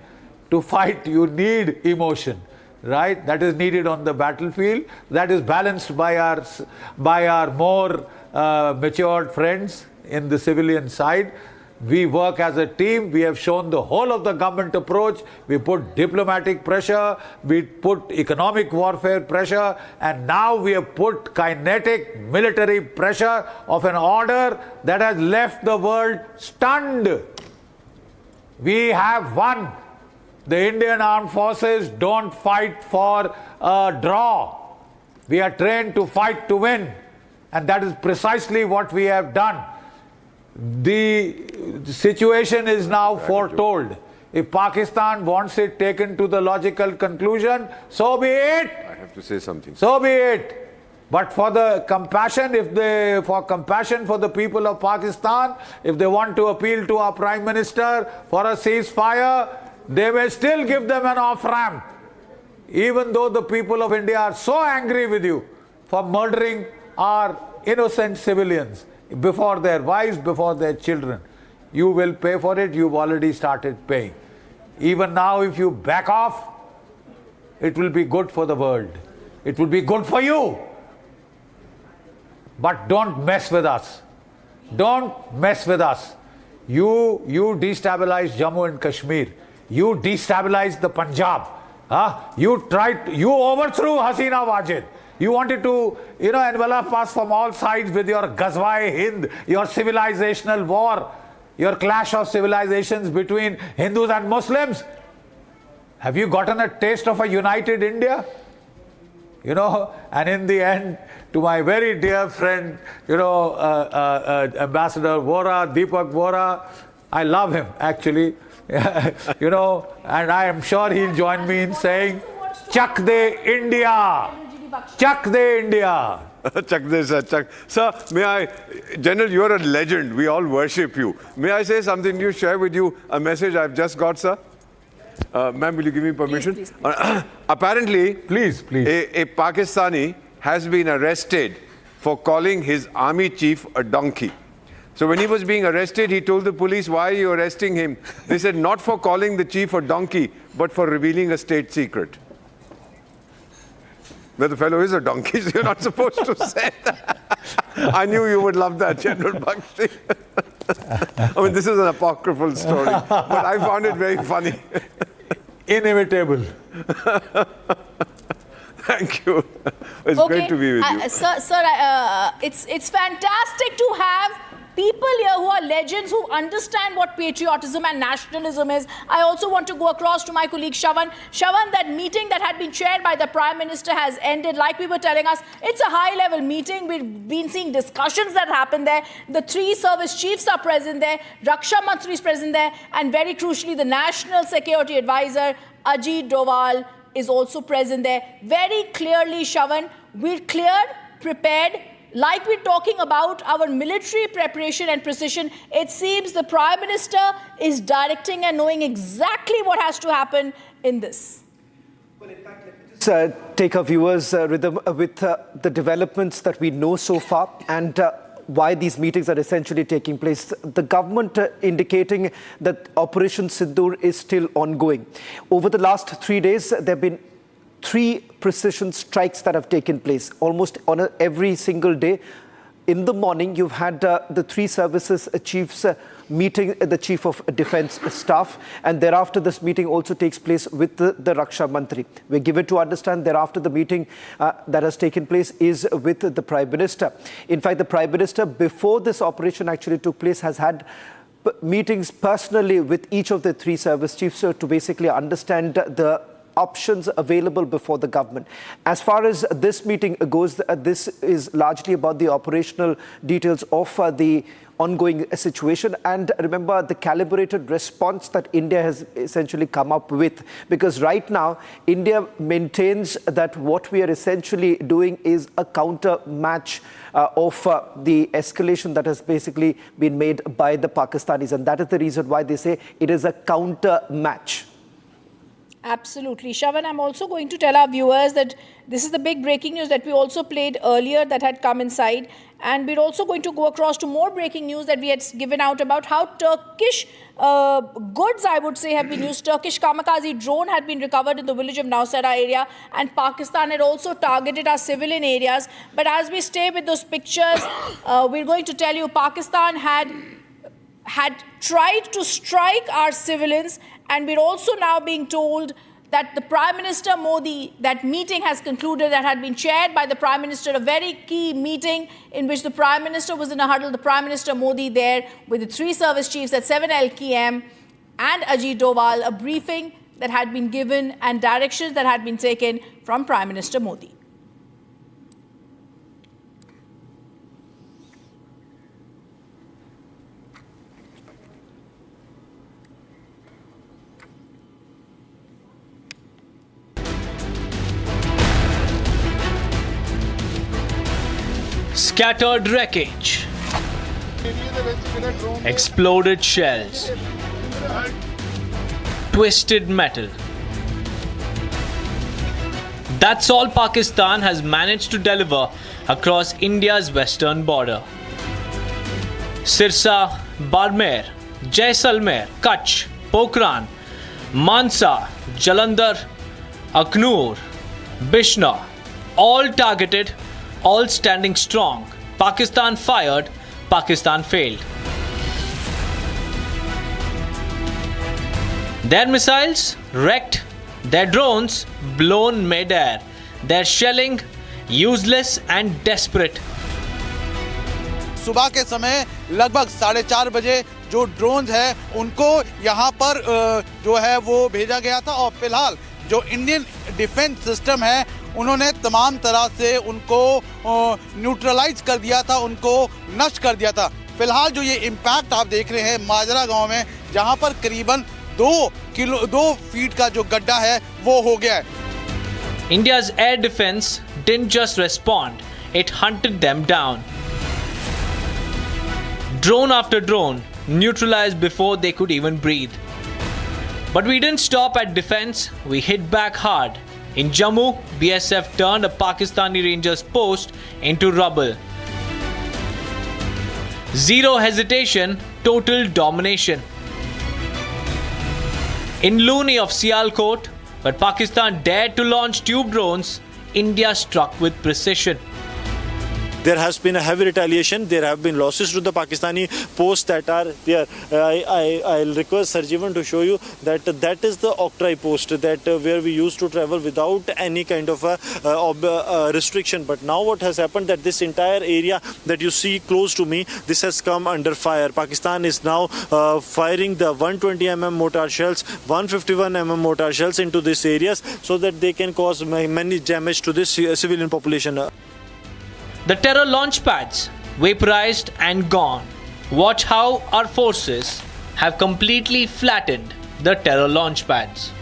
To fight, you need emotion, right? That is needed on the battlefield. That is balanced by our more matured friends in the civilian side. We work as a team. We have shown the whole of the government approach. We put diplomatic pressure, we put economic warfare pressure, and now we have put kinetic military pressure of an order that has left the world stunned. We have won. The Indian Armed Forces don't fight for a draw. We are trained to fight to win. And that is precisely what we have done. The situation is now foretold. If Pakistan wants it taken to the logical conclusion, so be it. I have to say something. So be it. But for the compassion, for compassion for the people of Pakistan, if they want to appeal to our Prime Minister for a ceasefire, they may still give them an off-ramp. Even though the people of India are so angry with you for murdering our innocent civilians before their wives, before their children. You will pay for it. You've already started paying. Even now, if you back off, it will be good for the world. It will be good for you. But don't mess with us. Don't mess with us. You destabilize Jammu and Kashmir. You destabilize the Punjab. You overthrew Hasina Wajid. You wanted to, envelop us from all sides with your Ghazwa-e-Hind, your civilizational war, your clash of civilizations between Hindus and Muslims. Have you gotten a taste of a united India? And in the end, to my very dear friend, Ambassador Vora, Deepak Vora, I love him actually, and I am sure he'll join me in saying, Chak de India! Chak de India! Chak de, sir, Chak. Sir, may I, General, you are a legend. We all worship you. May I say something to you, share with you a message I've just got, sir? Ma'am, will you give me permission? Please. Apparently, please. A Pakistani has been arrested for calling his army chief a donkey. So when he was being arrested, he told the police, why are you arresting him? They said, not for calling the chief a donkey, but for revealing a state secret. Well, the fellow is a donkey, so you're not supposed to say that. I knew you would love that, General Bakshi. I mean, this is an apocryphal story, but I found it very funny. Inimitable. Thank you. It's great to be with you. Sir, it's fantastic to have people here who are legends, who understand what patriotism and nationalism is. I also want to go across to my colleague Shavan. Shavan, that meeting that had been chaired by the Prime Minister has ended. Like we were telling us, it's a high-level meeting. We've been seeing discussions that happen there. The 3 service chiefs are present there. Raksha Mantri is present there. And very crucially, the National Security Advisor, Ajit Doval, is also present there. Very clearly, Shavan, we're clear, prepared. Like we're talking about our military preparation and precision, it seems the Prime Minister is directing and knowing exactly what has to happen in this. Take our viewers with the developments that we know so far and why these meetings are essentially taking place. The government indicating that Operation Sindoor is still ongoing. Over the last 3 days, there have been 3 precision strikes that have taken place almost on every single day. In the morning, you've had the 3 services chiefs meeting the Chief of Defence Staff, and thereafter this meeting also takes place with the Raksha Mantri. We're given to understand thereafter the meeting that has taken place is with the Prime Minister. In fact, the Prime Minister, before this operation actually took place, has had meetings personally with each of the 3 service chiefs to basically understand the options available before the government. As far as this meeting goes, this is largely about the operational details of the ongoing situation, and remember the calibrated response that India has essentially come up with, because right now India maintains that what we are essentially doing is a counter match of the escalation that has basically been made by the Pakistanis, and that is the reason why they say it is a counter match. Absolutely. Shavan, I'm also going to tell our viewers that this is the big breaking news that we also played earlier that had come inside. And we're also going to go across to more breaking news that we had given out about how Turkish goods, I would say, have been used. Turkish kamikaze drone had been recovered in the village of Nowsera area, and Pakistan had also targeted our civilian areas. But as we stay with those pictures, we're going to tell you Pakistan had tried to strike our civilians, and we're also now being told that the Prime Minister Modi, that meeting has concluded, that had been chaired by the Prime Minister, a very key meeting in which the Prime Minister was in a huddle, the Prime Minister Modi there with the 3 service chiefs at 7 LKM and Ajit Doval, a briefing that had been given and directions that had been taken from Prime Minister Modi. Scattered wreckage, exploded shells, twisted metal. That's all Pakistan has managed to deliver across India's western border. Sirsa, Barmer, Jaisalmer, Kutch, Pokhran, Mansa, Jalandhar, Aknoor, Bishna, all targeted, all standing strong. Pakistan fired, Pakistan failed. Their missiles wrecked, their drones blown mid-air, their shelling useless and desperate. सुबह के समय लगभग 4:30 बजे जो drones है उनको यहाँ पर जो है वो भेजा गया था, और फिलहाल जो इंडियन डिफेंस सिस्टम है उन्होंने तमाम तरह से उनको न्यूट्रलाइज कर दिया था, उनको नष्ट कर दिया था। फिलहाल जो ये इम्पैक्ट आप देख रहे हैं माजरा गांव में, जहां पर करीबन 2 फीट का जो गड्ढा है वो हो गया है। India's air defense didn't just respond, it hunted them down. Drone after drone neutralized before they could even breathe. But we didn't stop at defense, we hit back hard. In Jammu, BSF turned a Pakistani Rangers post into rubble. Zero hesitation, total domination. In Looney of Sialkot, but Pakistan dared to launch tube drones, India struck with precision. there has been a heavy retaliation. There have been losses to the Pakistani posts that are there. I'll request Sarjeevan to show you that that is the Octroi post that where we used to travel without any kind of a restriction. But now what has happened that this entire area that you see close to me, this has come under fire. Pakistan is now firing the 120 mm mortar shells, 151 mm mortar shells into these areas so that they can cause many damage to this civilian population. The terror launch pads vaporized and gone. Watch how our forces have completely flattened the terror launch pads.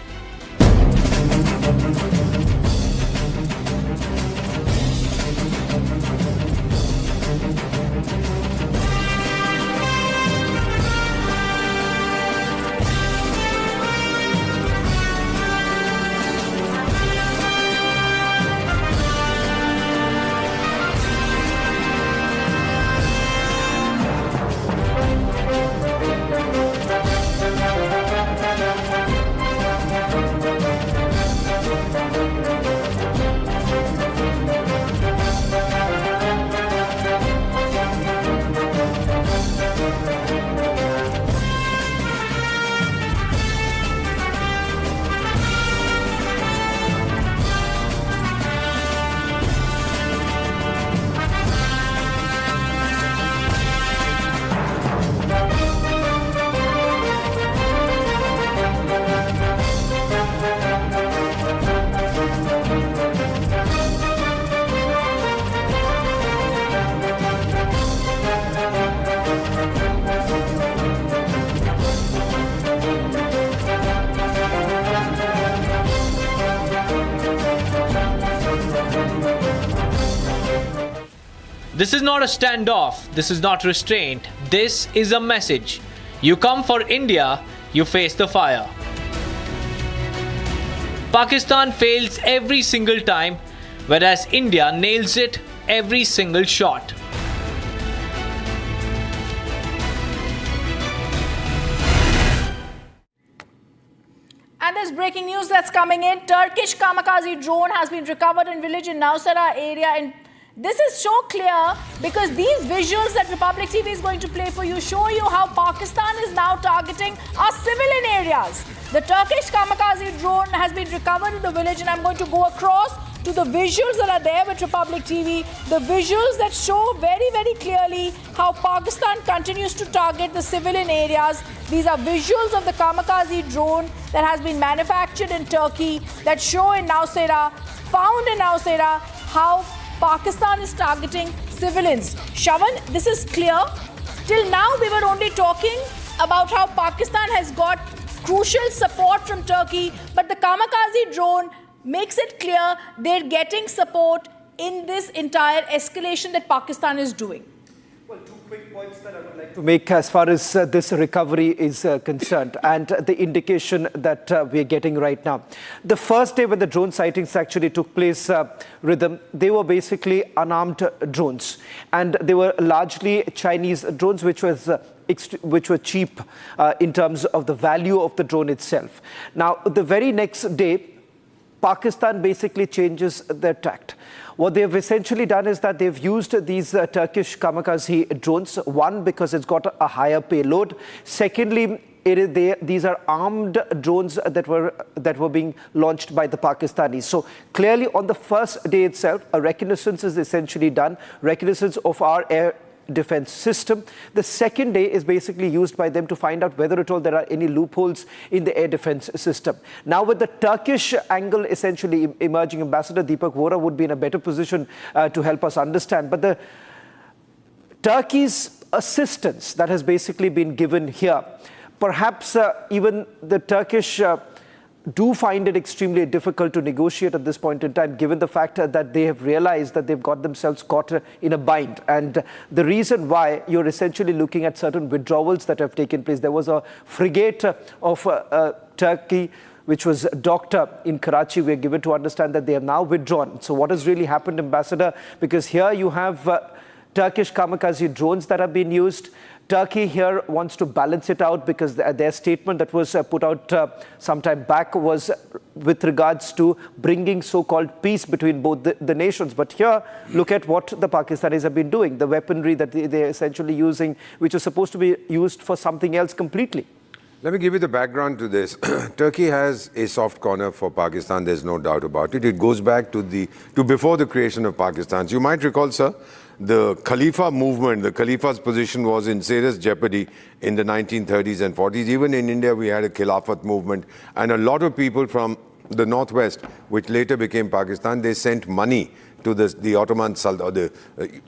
This is not a standoff, this is not restraint, this is a message. You come for India, you face the fire. Pakistan fails every single time, whereas India nails it every single shot. And there's breaking news that's coming in. Turkish kamikaze drone has been recovered in village in Nowsara area. And this is so clear because these visuals that Republic TV is going to play for you show you how Pakistan is now targeting our civilian areas. The Turkish kamikaze drone has been recovered in the village, and I'm going to go across to the visuals that are there with Republic TV. The visuals that show very, very clearly how Pakistan continues to target the civilian areas. These are visuals of the kamikaze drone that has been manufactured in Turkey that show in Nowsara, found in Nowsara, how Pakistan is targeting civilians. Shavan, this is clear. Till now, we were only talking about how Pakistan has got crucial support from Turkey, but the kamikaze drone makes it clear they're getting support in this entire escalation that Pakistan is doing. Well, two quick points that I would like to make as far as this recovery is concerned and the indication that we're getting right now. The first day when the drone sightings actually took place, Rhythm, they were basically unarmed drones, and they were largely Chinese drones which were cheap in terms of the value of the drone itself. Now, the very next day, Pakistan basically changes their tact. What they've essentially done is that they've used these Turkish kamikaze drones, one, because it's got a higher payload. Secondly, these are armed drones that were being launched by the Pakistanis. So clearly on the first day itself, a reconnaissance is essentially done, reconnaissance of our air defense system. The second day is basically used by them to find out whether at all there are any loopholes in the air defense system. Now, with the Turkish angle essentially emerging, Ambassador Deepak Vora would be in a better position to help us understand. But the Turkey's assistance that has basically been given here, perhaps even the Turkish do find it extremely difficult to negotiate at this point in time, given the fact that they have realized that they've got themselves caught in a bind. And the reason why you're essentially looking at certain withdrawals that have taken place. There was a frigate of Turkey which was docked in Karachi. We're given to understand that they have now withdrawn. So what has really happened, Ambassador? Because here you have Turkish kamikaze drones that have been used. Turkey here wants to balance it out because their statement that was put out some time back was with regards to bringing so-called peace between both the nations. But here, look at what the Pakistanis have been doing, the weaponry that they're essentially using, which is supposed to be used for something else completely. Let me give you the background to this. Turkey has a soft corner for Pakistan, there's no doubt about it. It goes back to before the creation of Pakistan. So you might recall, sir, the Khalifa movement, the Khalifa's position was in serious jeopardy in the 1930s and 40s. Even in India, we had a Khilafat movement. And a lot of people from the northwest, which later became Pakistan, they sent money to the Ottoman Sultan,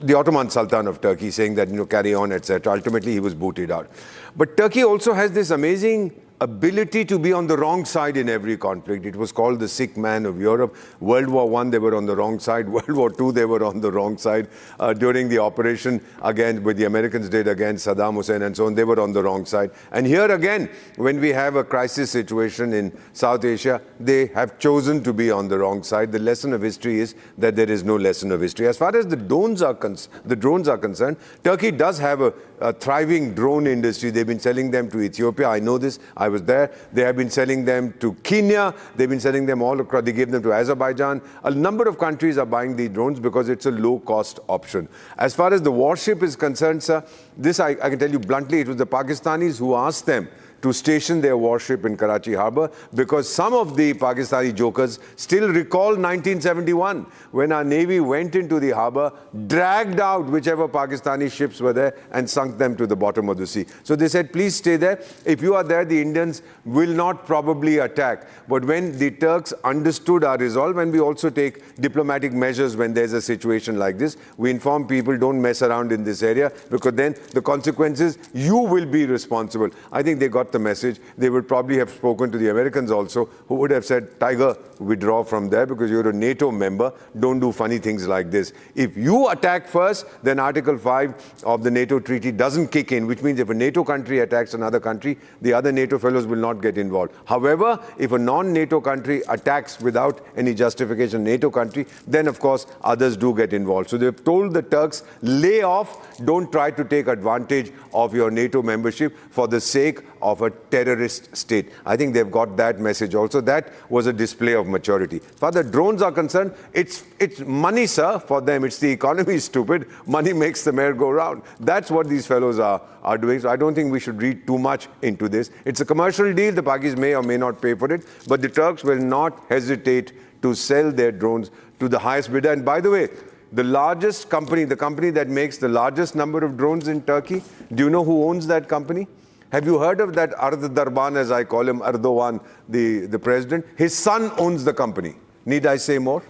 the Ottoman Sultan of Turkey, saying that, carry on, etc. Ultimately, he was booted out. But Turkey also has this amazing ability to be on the wrong side in every conflict. It was called the sick man of Europe. World War I, they were on the wrong side. World War II, they were on the wrong side. During the operation, again, with the Americans did against Saddam Hussein and so on, they were on the wrong side. And here again, when we have a crisis situation in South Asia, they have chosen to be on the wrong side. The lesson of history is that there is no lesson of history. As far as the drones are concerned, Turkey does have a thriving drone industry. They've been selling them to Ethiopia. I know this. I was there. They have been selling them to Kenya. They've been selling them all across. They gave them to Azerbaijan. A number of countries are buying these drones because it's a low-cost option. As far as the warship is concerned, sir, this I can tell you bluntly, it was the Pakistanis who asked them to station their warship in Karachi Harbour, because some of the Pakistani jokers still recall 1971 when our Navy went into the harbour, dragged out whichever Pakistani ships were there and sunk them to the bottom of the sea. So they said, please stay there. If you are there, the Indians will not probably attack. But when the Turks understood our resolve, and we also take diplomatic measures when there's a situation like this, we inform people, don't mess around in this area, because then the consequences, you will be responsible. I think they got the message. They would probably have spoken to the Americans also, who would have said, Tiger, withdraw from there because you're a NATO member. Don't do funny things like this. If you attack first, then Article 5 of the NATO treaty doesn't kick in, which means if a NATO country attacks another country, the other NATO fellows will not get involved. However, if a non-NATO country attacks without any justification NATO country, then of course others do get involved. So they've told the Turks, lay off, don't try to take advantage of your NATO membership for the sake of a terrorist state. I think they've got that message also. That was a display of maturity. As far as the drones are concerned, it's money, sir, for them. It's the economy, stupid. Money makes the merry go round. That's what these fellows are doing. So I don't think we should read too much into this. It's a commercial deal. The Pakis may or may not pay for it, but the Turks will not hesitate to sell their drones to the highest bidder. And by the way, the largest company, the company that makes the largest number of drones in Turkey, do you know who owns that company? Have you heard of that Darban, as I call him, Erdogan, the president? His son owns the company. Need I say more?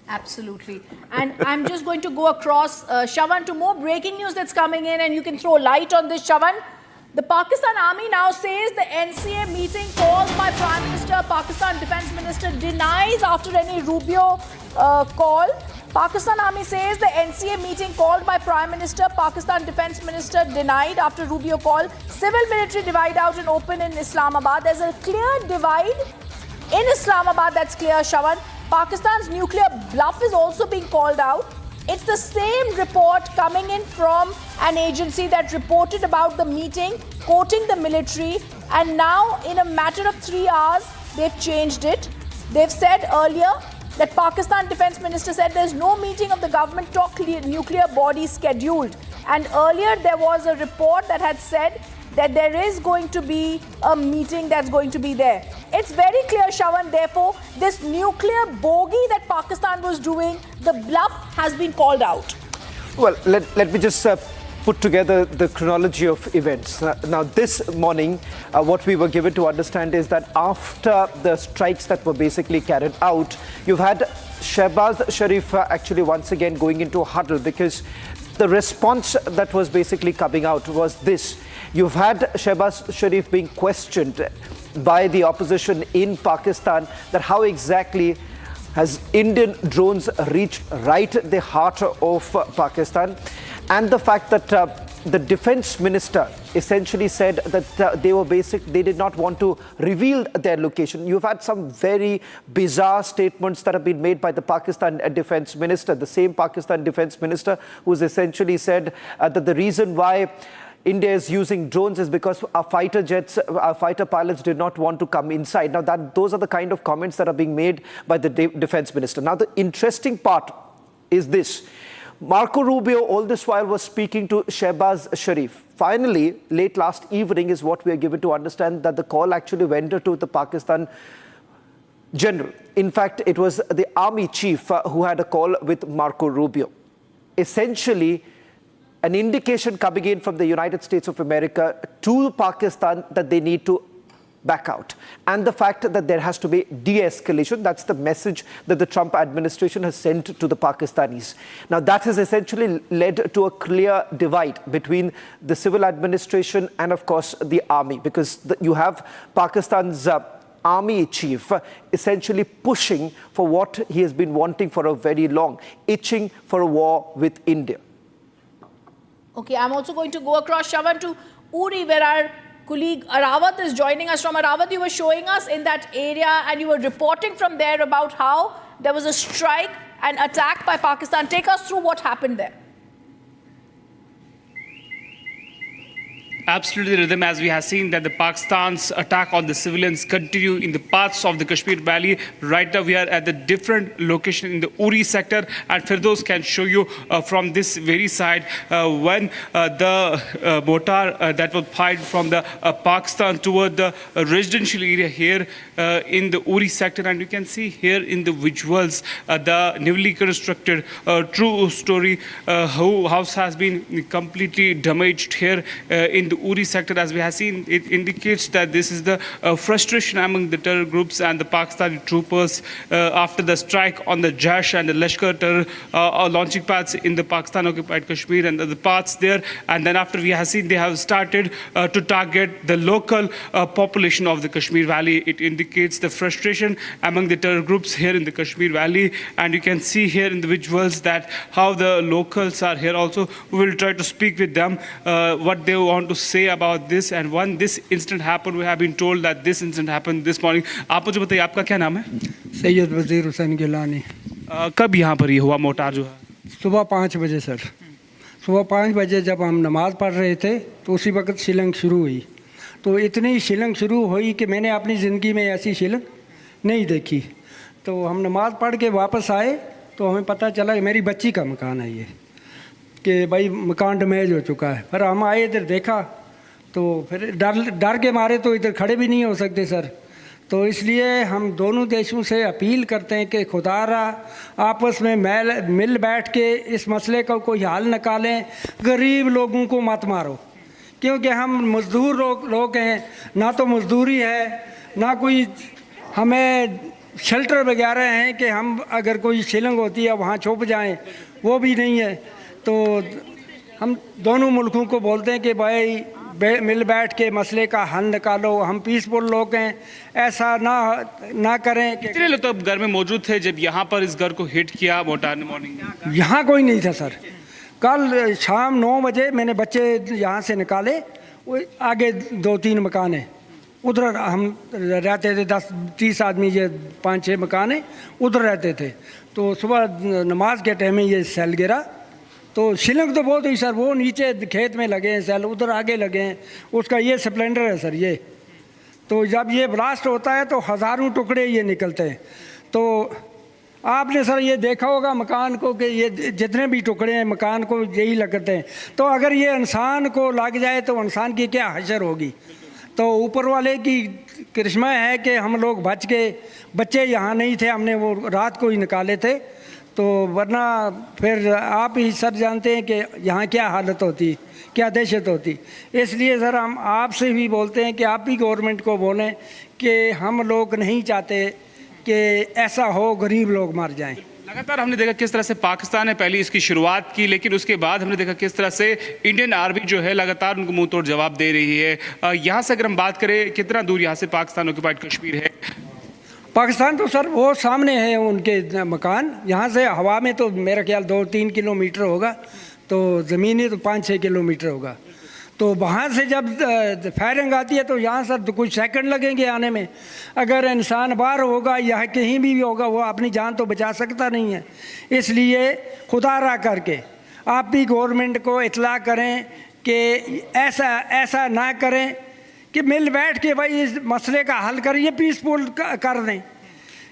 Absolutely. And I'm just going to go across, Shavan, to more breaking news that's coming in, and you can throw light on this, Shavan. The Pakistan Army now says the NCA meeting called by Prime Minister, Pakistan Defence Minister denies after any Rubio call. Pakistan Army says the NCA meeting called by Prime Minister, Pakistan Defence Minister denied after Rubio call. Civil-military divide out and open in Islamabad. There's a clear divide in Islamabad, that's clear, Shavan. Pakistan's nuclear bluff is also being called out. It's the same report coming in from an agency that reported about the meeting, quoting the military, and now in a matter of 3 hours, they've changed it. They've said earlier that Pakistan Defence Minister said there's no meeting of the government talk nuclear body scheduled. And earlier there was a report that had said that there is going to be a meeting that's going to be there. It's very clear, Shavan, therefore, this nuclear bogey that Pakistan was doing, the bluff has been called out. Well, let me just put together the chronology of events. Now, this morning, what we were given to understand is that after the strikes that were basically carried out, you've had Shehbaz Sharif actually once again going into a huddle, because the response that was basically coming out was this. You've had Shehbaz Sharif being questioned by the opposition in Pakistan that how exactly has Indian drones reached right at the heart of Pakistan, and the fact that the defense minister essentially said that they did not want to reveal their location. You've had some very bizarre statements that have been made by the Pakistan defense minister, the same Pakistan defense minister who's essentially said that the reason why India is using drones is because our fighter jets, our fighter pilots did not want to come inside. Now, those are the kind of comments that are being made by the defense minister. Now, the interesting part is this. Marco Rubio all this while was speaking to Shehbaz Sharif. Finally, late last evening is what we are given to understand that the call actually went to the Pakistan general. In fact, it was the army chief who had a call with Marco Rubio. Essentially, an indication coming in from the United States of America to Pakistan that they need to back out. And the fact that there has to be de-escalation, that's the message that the Trump administration has sent to the Pakistanis. Now, that has essentially led to a clear divide between the civil administration and, of course, the army, because you have Pakistan's army chief essentially pushing for what he has been wanting for a very long, itching for a war with India. Okay, I'm also going to go across, Shavan, to Uri, where our colleague Arawat is joining us from. Arawat, you were showing us in that area and you were reporting from there about how there was a strike and attack by Pakistan. Take us through what happened there. Absolutely, Rhythm, as we have seen that the Pakistan's attack on the civilians continue in the parts of the Kashmir Valley. Right now we are at the different location in the Uri sector, and Firdaus can show you from this very side when the mortar that was fired from the Pakistan toward the residential area here in the Uri sector, and you can see here in the visuals the newly constructed true story house has been completely damaged here in the Uri sector. As we have seen, it indicates that this is the frustration among the terror groups and the Pakistani troopers after the strike on the Jaish and the Lashkar terror launching pads in the Pakistan-occupied Kashmir and the paths there. And then after we have seen, they have started to target the local population of the Kashmir Valley. It indicates the frustration among the terror groups here in the Kashmir Valley. And you can see here in the visuals that how the locals are here also. We will try to speak with them what they want to say about this. And when this incident happened, we have been told that this incident happened this morning. आप मुझे बताइए, आपका क्या नाम है? सैयद वजीर हुसैन गिलानी। कब यहाँ पर ये हुआ मोर्टार जो है? सुबह 5 बजे सर। सुबह 5 बजे जब हम नमाज़ पढ़ रहे थे तो उसी वक्त शिलंग शुरू हुई। तो इतनी शिलंग शुरू हुई कि मैंने अपनी ज़िंदगी में ऐसी शिलंग नहीं देखी। तो हम नमाज़ पढ़ के वापस आए तो हमें पता चला कि मेरी बच्ची का मकान है ये, कि भाई मकान डैमेज हो चुका है। फिर हम आए इधर देखा तो फिर डर के मारे तो इधर खड़े भी नहीं हो सकते सर। तो इसलिए हम दोनों देशों से अपील करते हैं कि खुदारा आपस में मिल बैठ के इस मसले का कोई हल निकालें। गरीब लोगों को मत मारो, क्योंकि हम मज़दूर लोग हैं, ना तो मज़दूरी है ना कोई हमें शेल्टर वगैरह हैं कि हम अगर कोई शिलंग होती है वहाँ छुप जाएं, वो भी नहीं है। तो हम दोनों मुल्कों को बोलते हैं कि भाई मिल बैठ के मसले का हल निकालो। हम पीसफुल लोग हैं, ऐसा ना करें। कितने लोग तो घर में मौजूद थे जब यहाँ पर इस घर को हिट किया मोर्टार ने मॉर्निंग? यहाँ कोई नहीं था सर। कल शाम 9 बजे मैंने बच्चे यहाँ से निकाले, वो आगे 2-3 मकान है उधर हम रहते थे, 10-30 आदमी, ये 5-6 मकान है उधर रहते थे। तो सुबह नमाज के टाइम में ये सेल गिरा। तो शिलंग तो बहुत हुई सर, वो नीचे खेत में लगे हैं सेल, उधर आगे लगे हैं। उसका ये स्प्लेंडर है सर ये। तो जब ये ब्लास्ट होता है तो हज़ारों टुकड़े ये निकलते हैं। तो आपने सर ये देखा होगा मकान को कि ये जितने भी टुकड़े हैं मकान को यही लगते हैं। तो अगर ये इंसान को लग जाए तो इंसान की क्या हशर होगी। तो ऊपर वाले की करिश्मा है कि हम लोग बच के, बच्चे यहाँ नहीं थे, हमने वो रात को ही निकाले थे। तो वरना फिर आप ही सर जानते हैं कि यहाँ क्या हालत होती, क्या दहशत होती। इसलिए सर हम आपसे भी बोलते हैं कि आप भी गवर्नमेंट को बोलें कि हम लोग नहीं चाहते कि ऐसा हो, गरीब लोग मर जाएं। लगातार हमने देखा किस तरह से पाकिस्तान ने पहले इसकी शुरुआत की, लेकिन उसके बाद हमने देखा किस तरह से इंडियन आर्मी जो है लगातार उनको मुंह तोड़ जवाब दे रही है। यहाँ से अगर हम बात करें, कितना दूर यहाँ से पाकिस्तान ऑक्युपाइड कश्मीर है? पाकिस्तान तो सर वो सामने है उनके मकान। यहाँ से हवा में तो मेरा ख्याल 2-3 किलोमीटर होगा, तो ज़मीनी तो 5-6 किलोमीटर होगा। तो वहाँ से जब फायरिंग आती है तो यहाँ सर तो कुछ सेकंड लगेंगे आने में। अगर इंसान बाहर होगा या कहीं भी होगा वो अपनी जान तो बचा सकता नहीं है। इसलिए खुदा रा करके आप भी गवर्नमेंट को इतला करें कि ऐसा ना करें कि मिल बैठ के भाई इस मसले का हल करिए, पीसफुल कर दें।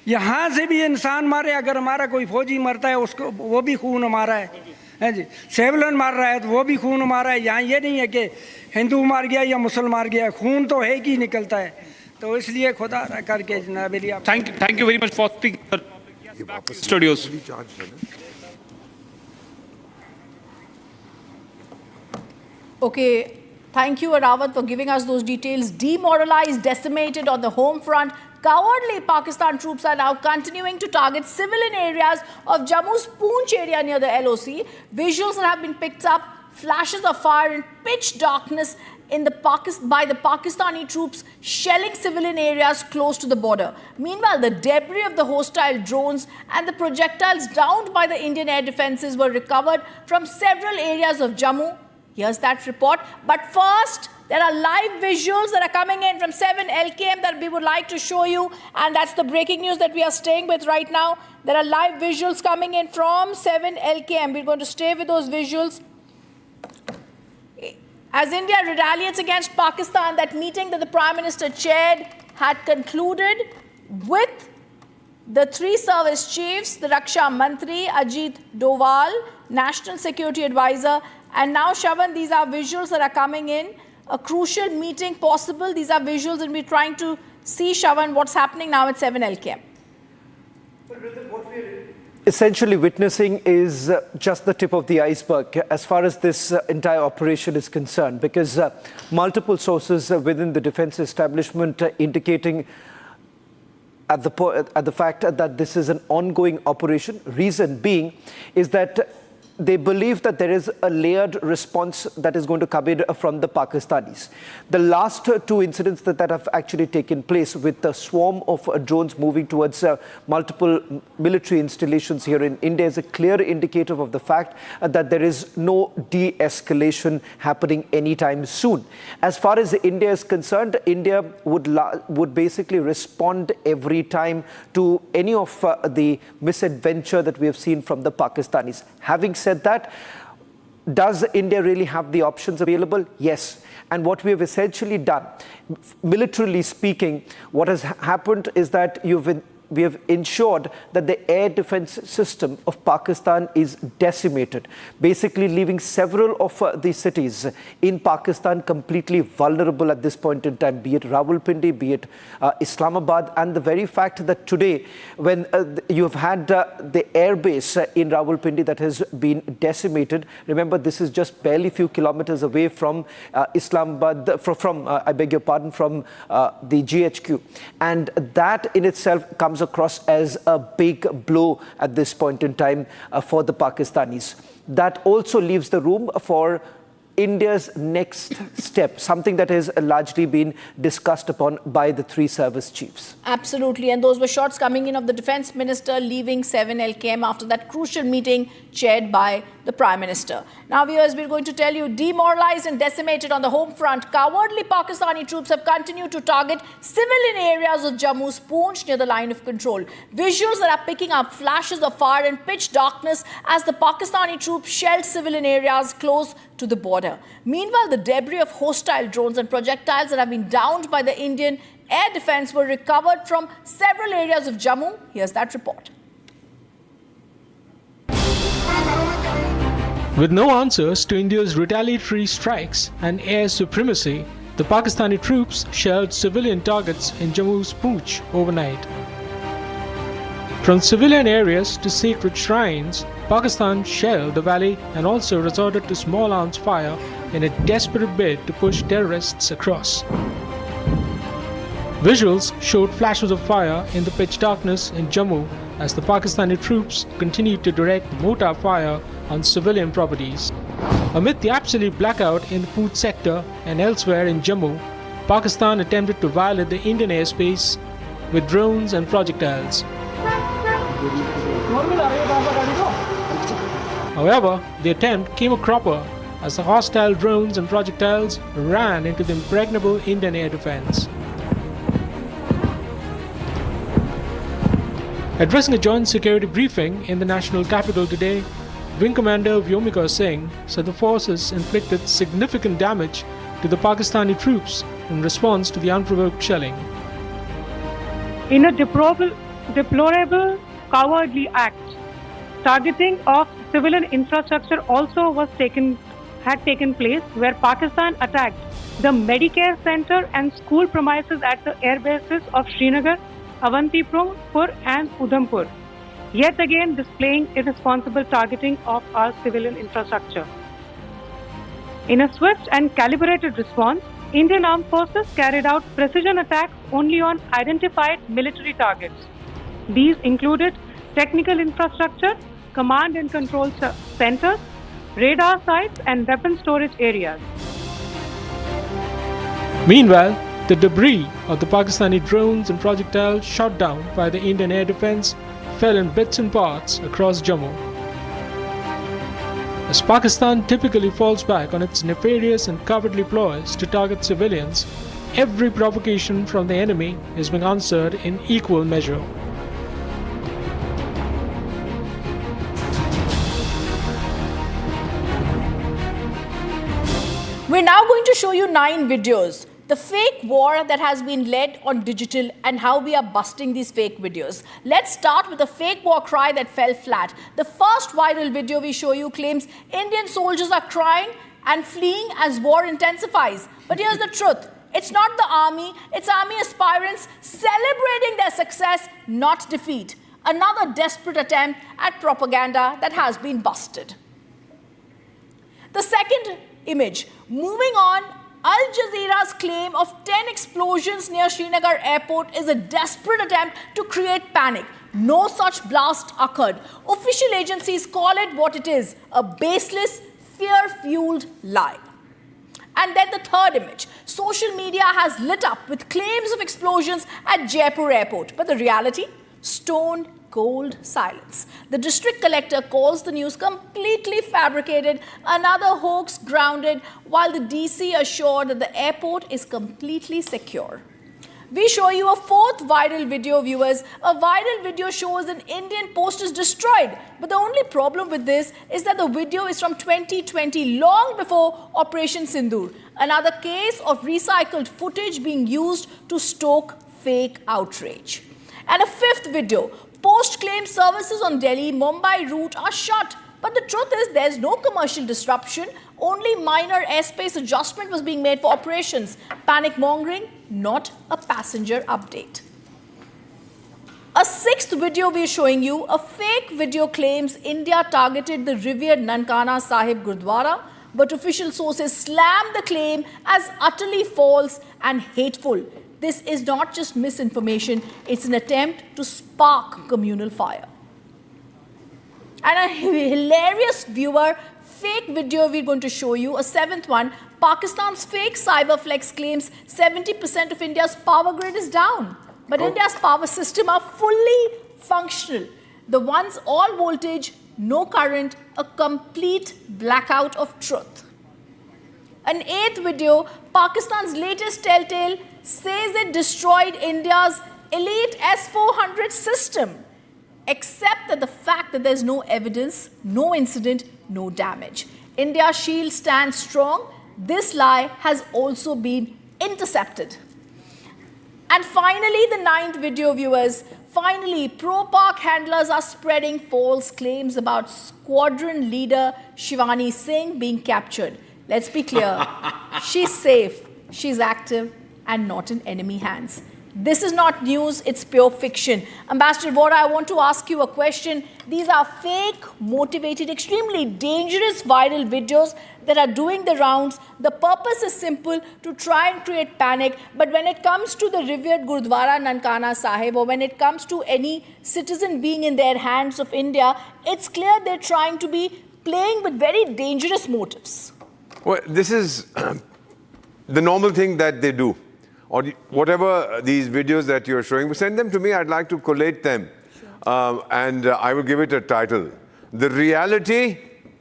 यहाँ से भी इंसान मारे, अगर हमारा कोई फौजी मरता है उसको वो भी खून हमारा है जी, सिविलियन मार रहा है तो वो भी खून हमारा है। यहाँ ये नहीं है कि हिंदू मार गया या मुसलमान मार गया, खून तो है कि निकलता है। तो इसलिए खुदा करके जनाब Ali, thank you very much for speaking studios. Okay, thank you, Arawat, for giving us those details. Demoralized, decimated on the home front, cowardly Pakistan troops are now continuing to target civilian areas of Jammu's Poonch area near the LOC. Visuals that have been picked up, flashes of fire in pitch darkness by the Pakistani troops shelling civilian areas close to the border. Meanwhile, the debris of the hostile drones and the projectiles downed by the Indian air defences were recovered from several areas of Jammu. Here's that report. But first, there are live visuals that are coming in from 7 LKM that we would like to show you. And that's the breaking news that we are staying with right now. There are live visuals coming in from 7 LKM. We're going to stay with those visuals. As India retaliates against Pakistan, that meeting that the Prime Minister chaired had concluded with the three service chiefs, the Raksha Mantri, Ajit Doval, National Security Advisor, and now, Shavan, these are visuals that are coming in. A crucial meeting possible. These are visuals, and we're trying to see, Shavan, what's happening now at 7 LKM. Essentially witnessing is just the tip of the iceberg as far as this entire operation is concerned, because multiple sources within the defense establishment indicating at the fact that this is an ongoing operation. Reason being is that they believe that there is a layered response that is going to come in from the Pakistanis. The last two incidents that have actually taken place with the swarm of drones moving towards multiple military installations here in India is a clear indicator of the fact that there is no de-escalation happening anytime soon. As far as India is concerned, India would basically respond every time to any of the misadventure that we have seen from the Pakistanis. Having said that, does India really have the options available? Yes. And what we have essentially done, militarily speaking, what has happened is that we have ensured that the air defense system of Pakistan is decimated, basically leaving several of the cities in Pakistan completely vulnerable at this point in time, be it Rawalpindi, be it Islamabad. And the very fact that today, when you have had the air base in Rawalpindi that has been decimated, remember this is just barely few kilometers away from Islamabad, from I beg your pardon, from the GHQ. And that in itself comes across as a big blow at this point in time for the Pakistanis. That also leaves the room for India's next step, something that has largely been discussed upon by the three service chiefs. Absolutely, and those were shots coming in of the defense minister leaving 7 LKM after that crucial meeting chaired by the Prime Minister. Now, viewers, we're going to tell you, demoralized and decimated on the home front, cowardly Pakistani troops have continued to target civilian areas of Jammu's Poonch near the line of control. Visuals that are picking up flashes of fire and pitch darkness as the Pakistani troops shelled civilian areas close to the border. Meanwhile, the debris of hostile drones and projectiles that have been downed by the Indian air defense were recovered from several areas of Jammu. Here's that report. With no answers to India's retaliatory strikes and air supremacy, the Pakistani troops shelled civilian targets in Jammu's Poonch overnight. From civilian areas to sacred shrines, Pakistan shelled the valley and also resorted to small arms fire in a desperate bid to push terrorists across. Visuals showed flashes of fire in the pitch darkness in Jammu as the Pakistani troops continued to direct mortar fire on civilian properties. Amid the absolute blackout in the Poonch sector and elsewhere in Jammu, Pakistan attempted to violate the Indian airspace with drones and projectiles. However, the attempt came a cropper as the hostile drones and projectiles ran into the impregnable Indian air defense. Addressing a joint security briefing in the national capital today, Wing Commander Vyomika Singh said the forces inflicted significant damage to the Pakistani troops in response to the unprovoked shelling. In a deplorable cowardly act, targeting of civilian infrastructure also had taken place, where Pakistan attacked the Medicare Center and school premises at the air bases of Srinagar, Avantipur and Udhampur, yet again displaying irresponsible targeting of our civilian infrastructure. In a swift and calibrated response, Indian Armed Forces carried out precision attacks only on identified military targets. These included technical infrastructure, command and control centers, radar sites and weapon storage areas. Meanwhile, the debris of the Pakistani drones and projectiles shot down by the Indian Air Defence fell in bits and parts across Jammu. As Pakistan typically falls back on its nefarious and cowardly ploys to target civilians, every provocation from the enemy is being answered in equal measure. We're now going to show you 9 videos. The fake war that has been led on digital and how we are busting these fake videos. Let's start with the fake war cry that fell flat. The first viral video we show you claims Indian soldiers are crying and fleeing as war intensifies. But here's the truth. It's not the army, it's army aspirants celebrating their success, not defeat. Another desperate attempt at propaganda that has been busted. The second image, moving on, Al Jazeera's claim of 10 explosions near Srinagar airport is a desperate attempt to create panic. No such blast occurred. Official agencies call it what it is, a baseless, fear-fueled lie. And then the third image. Social media has lit up with claims of explosions at Jaipur airport. But the reality? Stone cold silence. The district collector calls the news completely fabricated, another hoax grounded, while the DC assured that the airport is completely secure. We show you a fourth viral video, viewers. A viral video shows an Indian post is destroyed. But the only problem with this is that the video is from 2020, long before Operation Sindoor. Another case of recycled footage being used to stoke fake outrage. And a fifth video. Post claims services on Delhi-Mumbai route are shut. But the truth is there's no commercial disruption. Only minor airspace adjustment was being made for operations. Panic mongering, not a passenger update. A sixth video we're showing you, a fake video claims India targeted the revered Nankana Sahib Gurdwara, but official sources slam the claim as utterly false and hateful. This is not just misinformation, it's an attempt to spark communal fire. And a hilarious viewer fake video we're going to show you, a seventh one. Pakistan's fake cyberflex claims 70% of India's power grid is down. But India's power system are fully functional. The ones all voltage, no current, a complete blackout of truth. An eighth video, Pakistan's latest telltale says it destroyed India's elite S-400 system. Except that the fact that there's no evidence, no incident, no damage. India's shield stands strong. This lie has also been intercepted. And finally, the ninth video, viewers. Finally, pro-PAK handlers are spreading false claims about squadron leader Shivani Singh being captured. Let's be clear. She's safe, she's active, and not in enemy hands. This is not news, it's pure fiction. Ambassador Vora, I want to ask you a question. These are fake, motivated, extremely dangerous viral videos that are doing the rounds. The purpose is simple, to try and create panic. But when it comes to the revered Gurdwara Nankana Sahib, or when it comes to any citizen being in their hands of India, it's clear they're trying to be playing with very dangerous motives. Well, this is the normal thing that they do. Or whatever these videos that you're showing, send them to me. I'd like to collate them. Sure. And I will give it a title. The reality,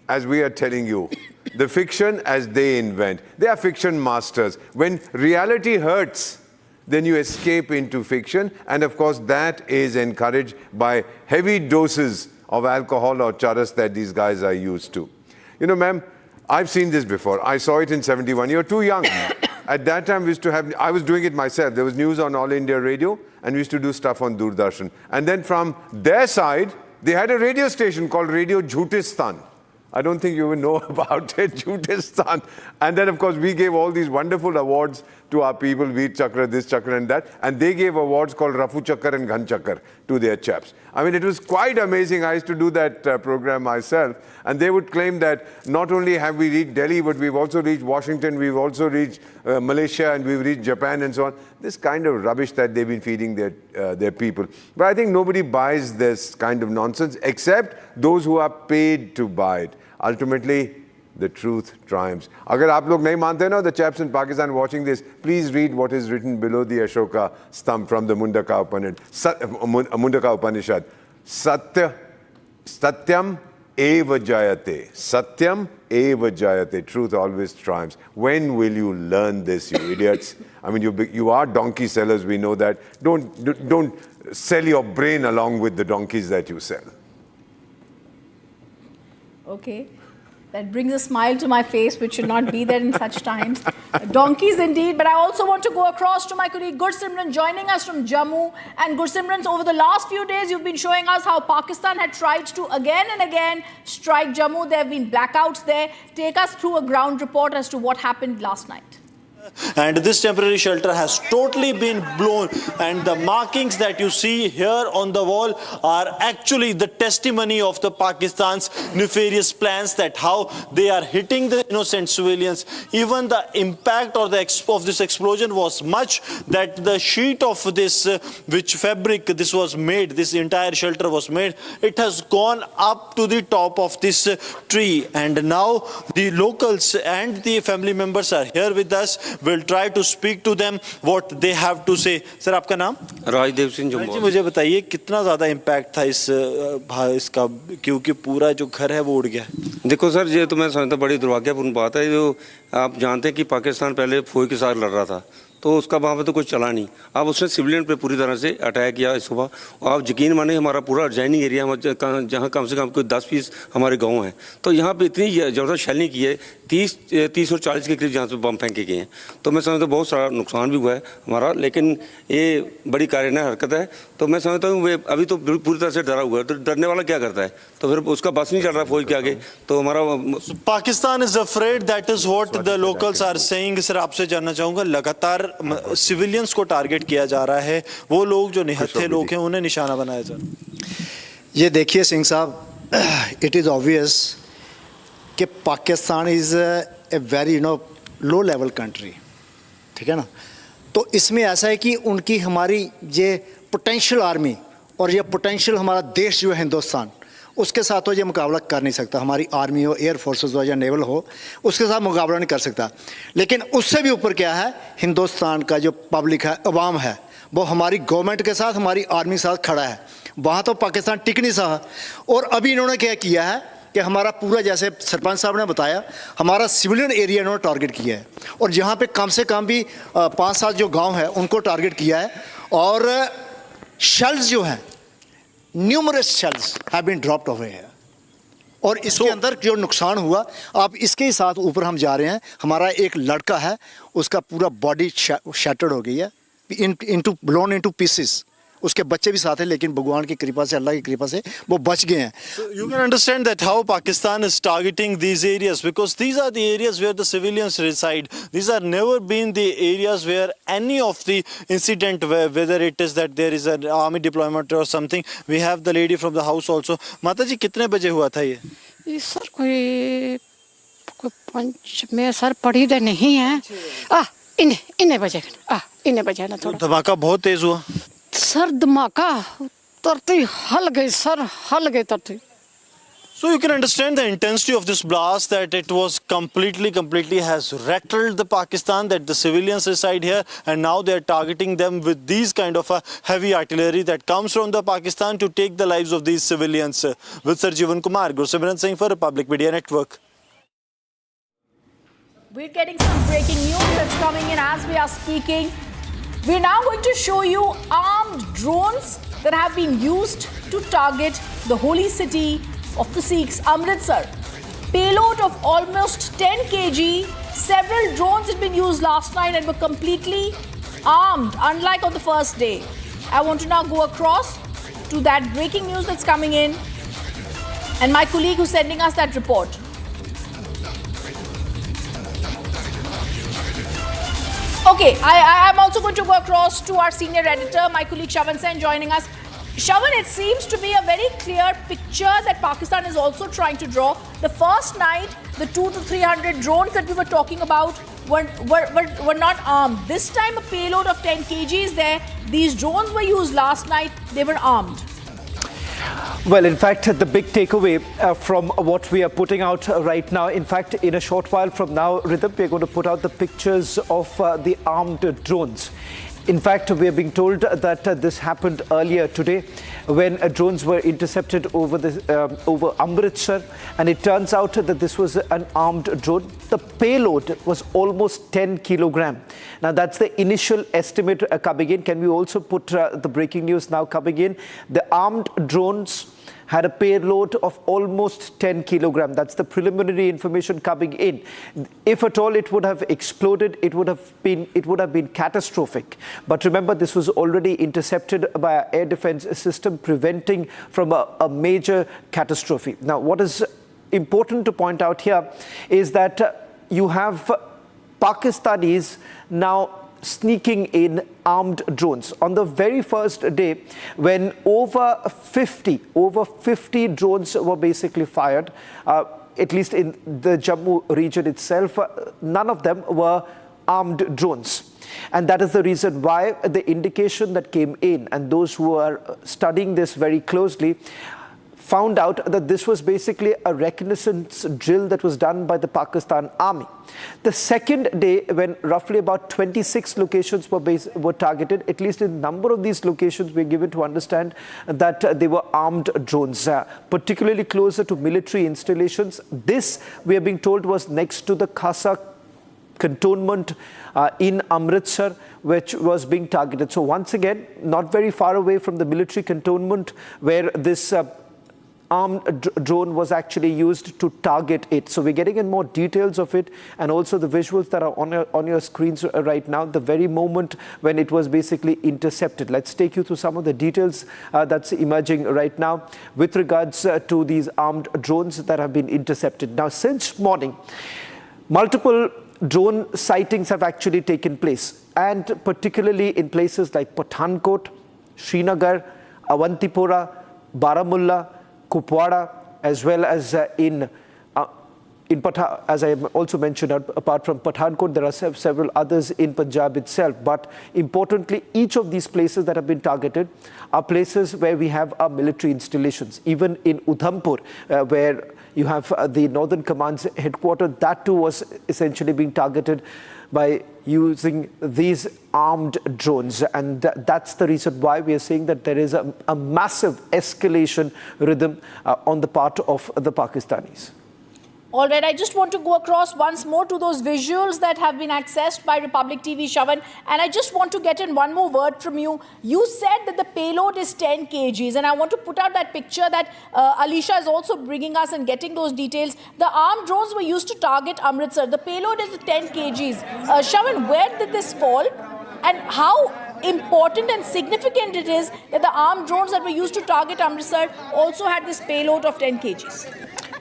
as we are telling you. The fiction, as they invent. They are fiction masters. When reality hurts, then you escape into fiction. And of course, that is encouraged by heavy doses of alcohol or charas that these guys are used to. You know, ma'am, I've seen this before. I saw it in 71. You're too young. At that time, we used to have, I was doing it myself. There was news on All India Radio, and we used to do stuff on Doordarshan. And then from their side, they had a radio station called Radio Jhutistan. I don't think you even know about it, Jhutistan. And then, of course, we gave all these wonderful awards to our people, Veer Chakra, this Chakra and that. And they gave awards called Rafu Chakra and Ghan Chakra to their chaps. I mean, it was quite amazing. I used to do that program myself. And they would claim that not only have we reached Delhi, but we've also reached Washington, we've also reached Malaysia, and we've reached Japan and so on. This kind of rubbish that they've been feeding their people. But I think nobody buys this kind of nonsense except those who are paid to buy it. Ultimately, the truth triumphs. Agar aap log nahi mante na, the chaps in Pakistan watching this, please read what is written below the Ashoka stump from the Mundaka Upanishad. Satyam eva jayate. Satyam eva jayate. Truth always triumphs. When will you learn this, you idiots? I mean, you are donkey sellers, we know that. Don't sell your brain along with the donkeys that you sell. Okay. That brings a smile to my face, which should not be there in such times. Donkeys indeed, but I also want to go across to my colleague Gursimran joining us from Jammu. And Gursimran, over the last few days, you've been showing us how Pakistan had tried to again and again strike Jammu. There have been blackouts there. Take us through a ground report as to what happened last night. And this temporary shelter has totally been blown, and the markings that you see here on the wall are actually the testimony of the Pakistan's nefarious plans, that how they are hitting the innocent civilians. Even the impact or of this explosion was much that the sheet of this which fabric this was made, this entire shelter was made, it has gone up to the top of this tree. And now the locals and the family members are here with us. We'll try to speak to them what they have to say. Sir, आपका नाम? राजदेव सिंह जम्मू। मुझे बताइए कितना ज़्यादा impact था इसका, क्योंकि पूरा जो घर है वो उड़ गया। देखो सर, ये तो मैं समझता बड़ी दुर्भाग्यपूर्ण बात है। जो आप जानते हैं कि पाकिस्तान पहले फौज के साथ लड़ रहा था, तो उसका वहाँ पे तो कुछ चला नहीं। अब उसने सिविलियन पे पूरी तरह से अटैक किया इस सुबह। आप यकीन माने हमारा पूरा जैनिंग एरिया जहाँ कम से कम कोई 10-20 हमारे गांव हैं, तो यहाँ पे इतनी ज़बरदस्त शेलिंग की है, 30 और 40 के करीब जहाँ से बम फेंके गए हैं। तो मैं समझता हूँ बहुत सारा नुकसान भी हुआ है हमारा, लेकिन ये बड़ी कायराना हरकत है। तो मैं समझता हूँ वे अभी तो पूरी तरह से डरा हुआ है, तो डरने वाला क्या करता है? तो फिर उसका बस नहीं चल रहा फौज के आगे। तो हमारा Pakistan is afraid, that is what the locals are saying. Sir, आपसे जानना चाहूँगा, लगातार सिविलियंस को टारगेट किया जा रहा है, वो लोग जो निहत्थे लोग हैं उन्हें निशाना बनाया जा रहा है। ये देखिए सिंह साहब, इट इज़ ऑब्वियस कि Pakistan is a very low level country, ठीक है ना। तो इसमें ऐसा है कि उनकी हमारी ये पोटेंशियल आर्मी और ये पोटेंशियल हमारा देश जो है हिंदुस्तान, उसके साथ तो ये मुकाबला कर नहीं सकता। हमारी आर्मी हो, एयर फोर्सेस हो या नेवल हो, उसके साथ मुकाबला नहीं कर सकता। लेकिन उससे भी ऊपर क्या है, हिंदुस्तान का जो पब्लिक है, अवाम है, वो हमारी गवर्नमेंट के साथ, हमारी आर्मी के साथ खड़ा है। वहाँ तो पाकिस्तान टिक नहीं सका। और अभी इन्होंने क्या किया है कि हमारा पूरा, जैसे सरपंच साहब ने बताया, हमारा सिविलियन एरिया इन्होंने टारगेट किया है। और यहाँ पे कम से कम भी 5-7 जो गांव हैं उनको टारगेट किया है। और शेल्स जो हैं, numerous shells have been dropped over here. और इसके अंदर जो नुकसान हुआ, आप इसके ही साथ ऊपर हम जा रहे हैं। हमारा एक लड़का है, उसका पूरा बॉडी शैटर्ड हो गई है, ब्लोन इनटू पीसेस। उसके बच्चे भी साथ हैं, लेकिन भगवान की कृपा से, अल्लाह की कृपा से वो बच गए हैं। You can understand that how Pakistan is targeting these areas, because these are the areas where the civilians reside. These are never been the areas where any of the incident, whether it is that there is an army deployment or something. We have the lady from the house also. माता जी, कितने बजे हुआ था ये? Sir कोई 5 में sir पढ़ी तो नहीं है। इन्हें बजे ना थोड़ा धमाका बहुत तेज हुआ सर। धमाका तरती हल गई सर, हल गई तरती। So you can understand the intensity of this blast, that it was completely has rattled the Pakistan, that the civilians reside here, and now they are targeting them with these kind of a heavy artillery that comes from the Pakistan to take the lives of these civilians. With Sir Jeevan Kumar, Gursimran Singh for Republic Media Network. We're getting some breaking news that's coming in as we are speaking. We're now going to show you armed drones that have been used to target the holy city of the Sikhs, Amritsar. Payload of almost 10 kg. Several drones had been used last night and were completely armed, unlike on the first day. I want to now go across to that breaking news that's coming in, and my colleague who's sending us that report. Okay, I'm also going to go across to our senior editor, my colleague Shavan Sen, joining us. Shavan, it seems to be a very clear picture that Pakistan is also trying to draw. The first night, the 200 to 300 drones that we were talking about were not armed. This time, a payload of 10 kg is there. These drones were used last night. They were armed. Well, in fact, the big takeaway from what we are putting out right now, in fact, in a short while from now, Rhythm, we're going to put out the pictures of the armed drones. In fact, we are being told that this happened earlier today when drones were intercepted over Amritsar, and it turns out that this was an armed drone. The payload was almost 10 kilogram. Now, that's the initial estimate coming in. Can we also put the breaking news now coming in? The armed drones had a payload of almost 10 kilogram. That's the preliminary information coming in. If at all it would have exploded, it would have been catastrophic. But remember, this was already intercepted by our air defense system, preventing from a major catastrophe. Now, what is important to point out here is that you have Pakistanis now sneaking in armed drones. On the very first day, when over 50 drones were basically fired, at least in the Jammu region itself, none of them were armed drones. And that is the reason why the indication that came in, and those who are studying this very closely, found out that this was basically a reconnaissance drill that was done by the Pakistan army. The second day, when roughly about 26 locations were targeted, at least in a number of these locations, we're given to understand that they were armed drones, particularly closer to military installations. This, we are being told, was next to the Khasa cantonment in Amritsar, which was being targeted. So once again, not very far away from the military cantonment where this armed drone was actually used to target it. So we're getting in more details of it, and also the visuals that are on your screens right now, the very moment when it was basically intercepted. Let's take you through some of the details that's emerging right now with regards to these armed drones that have been intercepted. Now, since morning, multiple drone sightings have actually taken place, and particularly in places like Pathankot, Srinagar, Awantipora, Baramulla, Kupwara, as well as as I also mentioned, apart from Pathankot, there are several others in Punjab itself. But importantly, each of these places that have been targeted are places where we have our military installations. Even in Udhampur, where you have the Northern Command's headquarters, that too was essentially being targeted by using these armed drones. And that's the reason why we are saying that there is a massive escalation rhythm on the part of the Pakistanis. All right, I just want to go across once more to those visuals that have been accessed by Republic TV, Shavan. And I just want to get in one more word from you. You said that the payload is 10 kgs. And I want to put out that picture that Alisha is also bringing us and getting those details. The armed drones were used to target Amritsar. The payload is 10 kgs. Shavan, where did this fall? And how important and significant it is that the armed drones that were used to target Amritsar also had this payload of 10 kgs?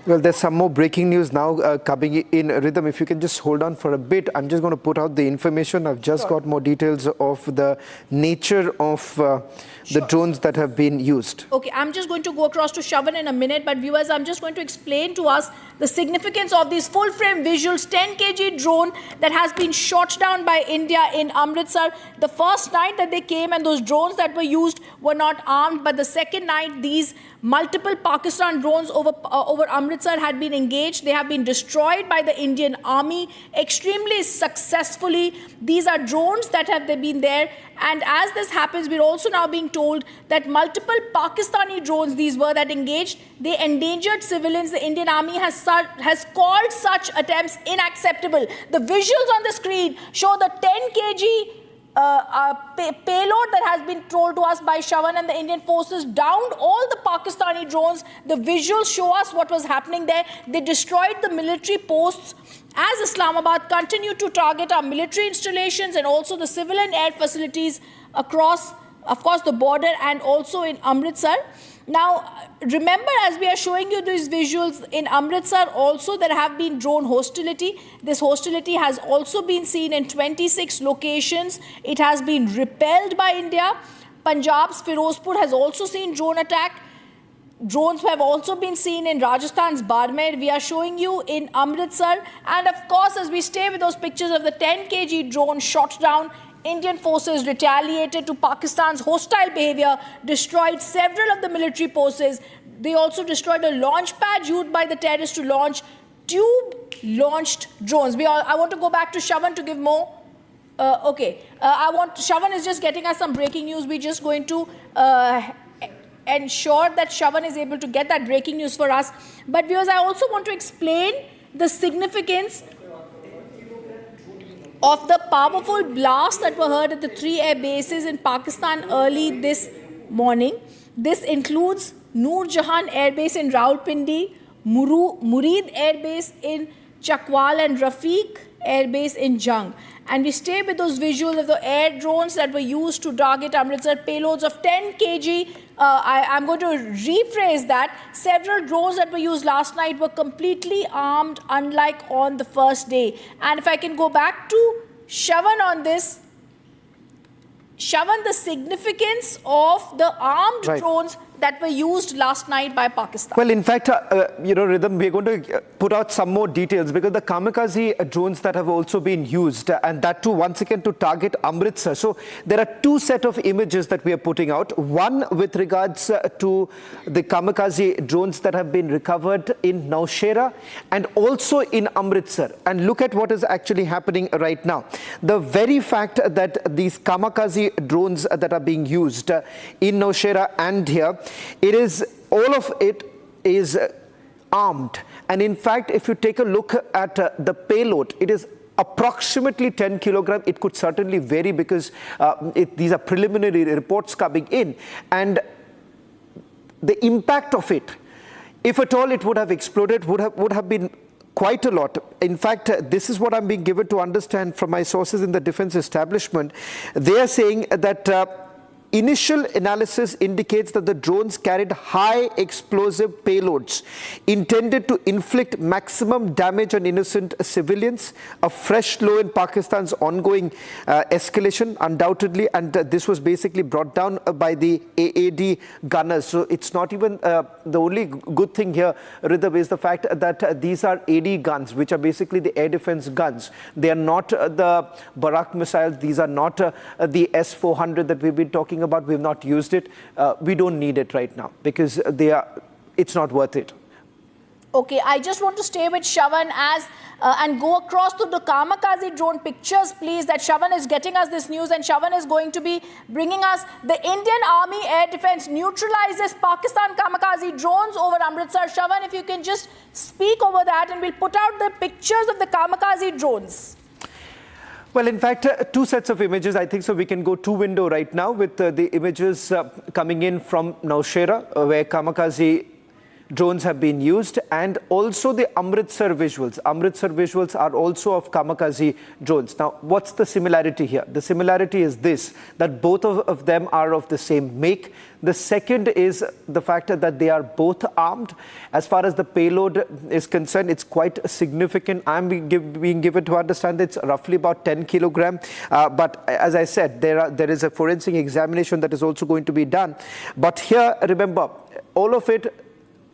Well, there's some more breaking news now coming in. Rhythm, if you can just hold on for a bit. I'm just going to put out the information. I've just got more details of the nature of the drones that have been used. Okay, I'm just going to go across to Shavan in a minute. But viewers, I'm just going to explain to us the significance of these full-frame visuals. 10 kg drone that has been shot down by India in Amritsar. The first night that they came and those drones that were used were not armed. But the second night, these multiple Pakistan drones over Amritsar had been engaged. They have been destroyed by the Indian army extremely successfully. These are drones that have been there. And as this happens, we're also now being told that multiple Pakistani drones, these were that engaged, they endangered civilians. The Indian army has called such attempts unacceptable. The visuals on the screen show the 10 kg payload that has been told to us by Shravan, and the Indian forces downed all the Pakistani drones. The visuals show us what was happening there. They destroyed the military posts as Islamabad continued to target our military installations and also the civilian air facilities across, of course, the border and also in Amritsar. Now, remember, as we are showing you these visuals, in Amritsar also there have been drone hostility. This hostility has also been seen in 26 locations. It has been repelled by India. Punjab's Firozpur has also seen drone attack. Drones have also been seen in Rajasthan's Barmer. We are showing you in Amritsar. And of course, as we stay with those pictures of the 10 kg drone shot down, Indian forces retaliated to Pakistan's hostile behavior, destroyed several of the military posts. They also destroyed a launch pad used by the terrorists to launch tube-launched drones. I want to go back to Shravan to give more. Shravan is just getting us some breaking news. We're just going to ensure that Shravan is able to get that breaking news for us. But viewers, I also want to explain the significance of the powerful blasts that were heard at the 3 air bases in Pakistan early this morning. This includes Noor Jahan Air Base in Rawalpindi, Murid Air Base in Chakwal, and Rafiq Air Base in Jung. And we stay with those visuals of the air drones that were used to target Amritsar, payloads of 10 kg. I'm going to rephrase that. Several drones that were used last night were completely armed, unlike on the first day. And if I can go back to Shravan on this, Shravan, the significance of the armed drones that were used last night by Pakistan. Well, in fact, Rhythm, we're going to put out some more details because the kamikaze drones that have also been used, and that too, once again, to target Amritsar. So there are two sets of images that we are putting out. One with regards to the kamikaze drones that have been recovered in Nowshera and also in Amritsar. And look at what is actually happening right now. The very fact that these kamikaze drones that are being used in Nowshera and here, all of it is armed. And in fact, if you take a look at the payload, it is approximately 10 kilogram. It could certainly vary because these are preliminary reports coming in. And the impact of it, if at all it would have exploded, would have been quite a lot. In fact, this is what I'm being given to understand from my sources in the defense establishment. They are saying that initial analysis indicates that the drones carried high explosive payloads intended to inflict maximum damage on innocent civilians, a fresh low in Pakistan's ongoing escalation, undoubtedly, and this was basically brought down by the AAD gunners. So it's not even the only good thing here, Rhythm, is the fact that these are AD guns, which are basically the air defense guns. They are not the Barak missiles. These are not the S-400 that we've been talking about. We've not used it. We don't need it right now because it's not worth it. Okay, I just want to stay with Shravan and go across to the kamikaze drone pictures, please, that Shravan is getting us this news, and Shravan is going to be bringing us the Indian Army Air Defense neutralizes Pakistan kamikaze drones over Amritsar. Shravan, if you can just speak over that, and we'll put out the pictures of the kamikaze drones. Well, in fact, two sets of images, I think, so we can go two-window right now with the images coming in from Nowshera, where kamikaze drones have been used, and also the Amritsar visuals. Amritsar visuals are also of kamikaze drones. Now, what's the similarity here? The similarity is this, that both of them are of the same make. The second is the fact that they are both armed. As far as the payload is concerned, it's quite significant. I'm being given to understand it's roughly about 10 kilogram. But as I said, there is a forensic examination that is also going to be done. But here, remember, all of it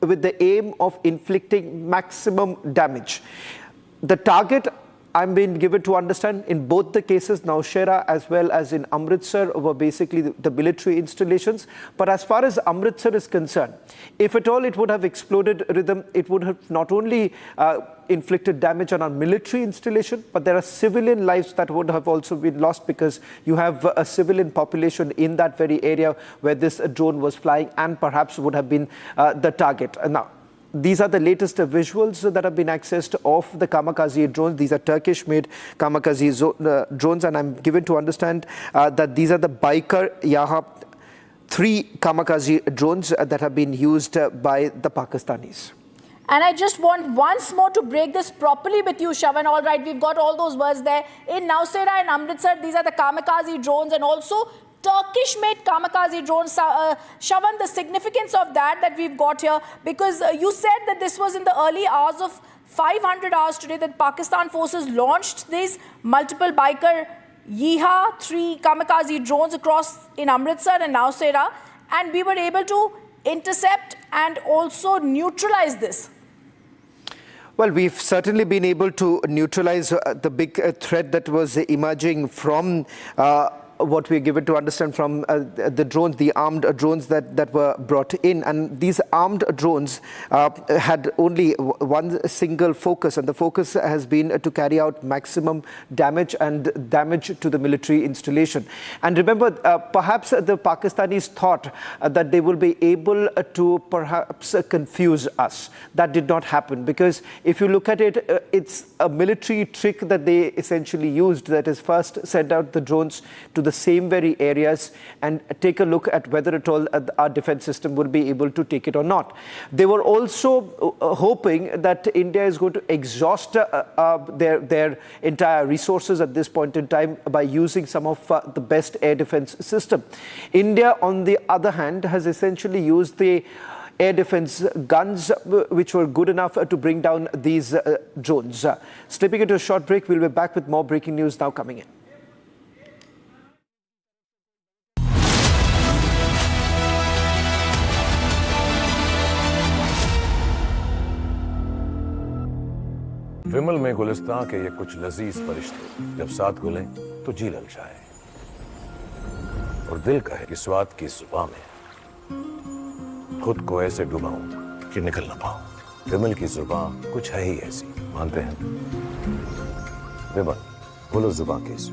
with the aim of inflicting maximum damage. The target, I'm being given to understand, in both the cases, Nowshera as well as in Amritsar, were basically the military installations. But as far as Amritsar is concerned, if at all it would have exploded, Rhythm, it would have not only inflicted damage on our military installation, but there are civilian lives that would have also been lost because you have a civilian population in that very area where this drone was flying and perhaps would have been the target. Now, these are the latest visuals that have been accessed of the kamikaze drones. These are Turkish-made kamikaze drones, and I'm given to understand that these are the Baykar Yaha 3 kamikaze drones that have been used by the Pakistanis. And I just want once more to break this properly with you, Shavan. All right, we've got all those words there. In Nowshera and Amritsar, these are the kamikaze drones, and also Turkish-made kamikaze drones. Shavan, the significance of that we've got here, because you said that this was in the early hours of 500 hours today that Pakistan forces launched these multiple Baykar Yaha 3 kamikaze drones across in Amritsar and Nowshera, and we were able to intercept and also neutralize this. Well, we've certainly been able to neutralize the big threat that was emerging from what we're given to understand from the drones, the armed drones that were brought in. And these armed drones had only one single focus, and the focus has been to carry out maximum damage and damage to the military installation. And remember, perhaps the Pakistanis thought that they will be able to perhaps confuse us. That did not happen, because if you look at it, it's a military trick that they essentially used, that is first send out the drones to the same very areas and take a look at whether at all our defense system will be able to take it or not. They were also hoping that India is going to exhaust their entire resources at this point in time by using some of the best air defense system. India, on the other hand, has essentially used the air defense guns which were good enough to bring down these drones. Slipping into a short break, we'll be back with more breaking news now coming in. विमल में गुलिस्तां के ये कुछ लजीज फरिश्ते जब साथ घुलें तो जी ललचाए और दिल कहे कि स्वाद की जुबान में खुद को ऐसे डुबाऊं कि निकल ना पाऊं। विमल की जुबान कुछ है ही ऐसी, मानते हैं? विमल, बोलो जुबान कैसी?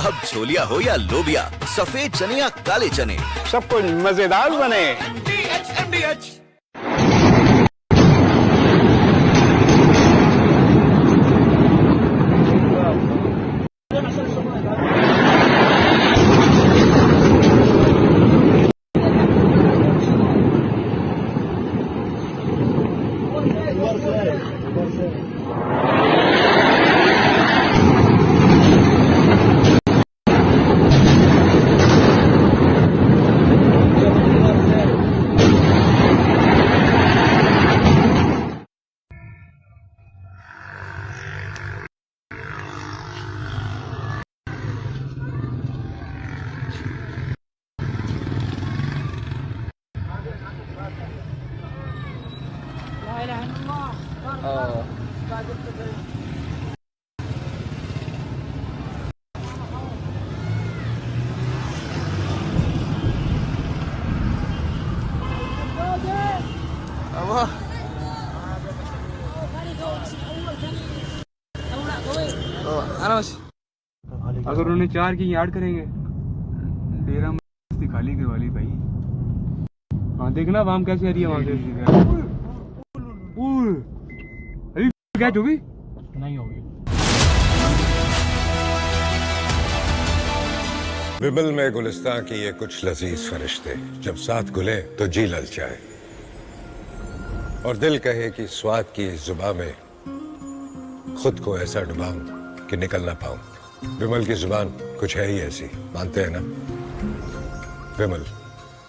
अब छोलिया हो या लोबिया, सफेद चने या काले चने, सब कुछ मजेदार बने। अगर उन्होंने 4 की याद करेंगे, डेरा मस्ती खाली के वाली भाई। हाँ, देखना वाम कैसे आ रही है वहां से। क्या जो भी नहीं होगी। विमल में गुलिस्तां की ये कुछ लजीज फरिश्ते जब साथ घुले तो जी ललचाए और दिल कहे कि स्वाद की जुबान में खुद को ऐसा डुबाऊं कि निकल ना पाऊं। विमल की जुबान कुछ है ही ऐसी, मानते हैं ना? विमल,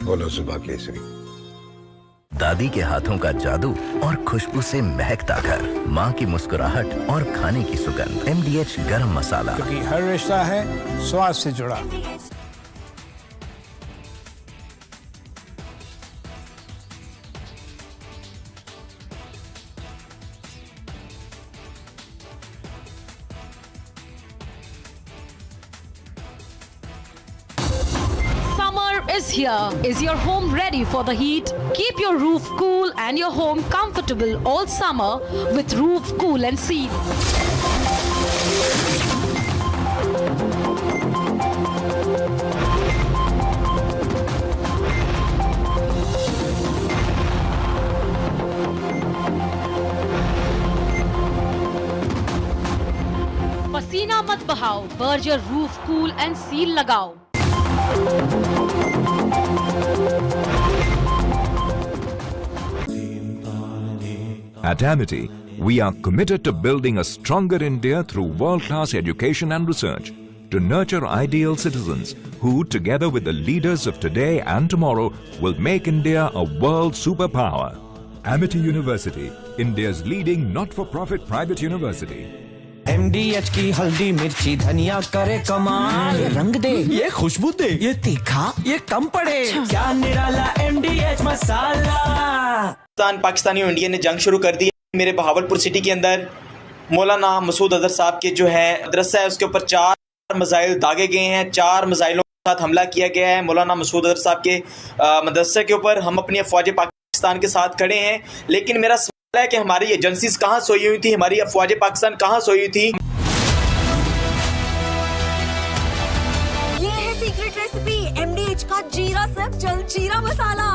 बोलो जुबान केसरी। दादी के हाथों का जादू और खुशबू से महकता घर, माँ की मुस्कुराहट और खाने की सुगंध। MDH गरम मसाला, क्योंकि हर रिश्ता है स्वाद से जुड़ा। Is here. Is your home ready for the heat? Keep your roof cool and your home comfortable all summer with Roof Cool and Seal. मत बहाओ, Berger roof cool and seal लगाओ। At Amity, we are committed to building a stronger India through world-class education and research, to nurture ideal citizens who, together with the leaders of today and tomorrow, will make India a world superpower. Amity University, India's leading not-for-profit private university. MDH की हल्दी मिर्ची धनिया करे कमाल, ये रंग दे, ये खुशबू दे, ये तीखा, ये कम पड़े, क्या निराला MDH मसाला। पाकिस्तानी और इंडिया ने जंग शुरू कर दी है। मेरे बहावलपुर सिटी के अंदर मौलाना मसूद अजहर साहब के जो है मदरसा है उसके ऊपर 4 मिसाइल दागे गए हैं, 4 मिसाइलों के साथ हमला किया गया है मौलाना मसूद अजहर साहब के मदरसे के ऊपर। हम अपनी अफवाज पाकिस्तान के साथ खड़े हैं, लेकिन मेरा सवाल है कि हमारी एजेंसीज कहाँ सोई हुई थी, हमारी अफवाज पाकिस्तान कहाँ सोई हुई थी। ये है सीक्रेट रेसिपी MDH का जीरा सिप जल जीरा मसाला।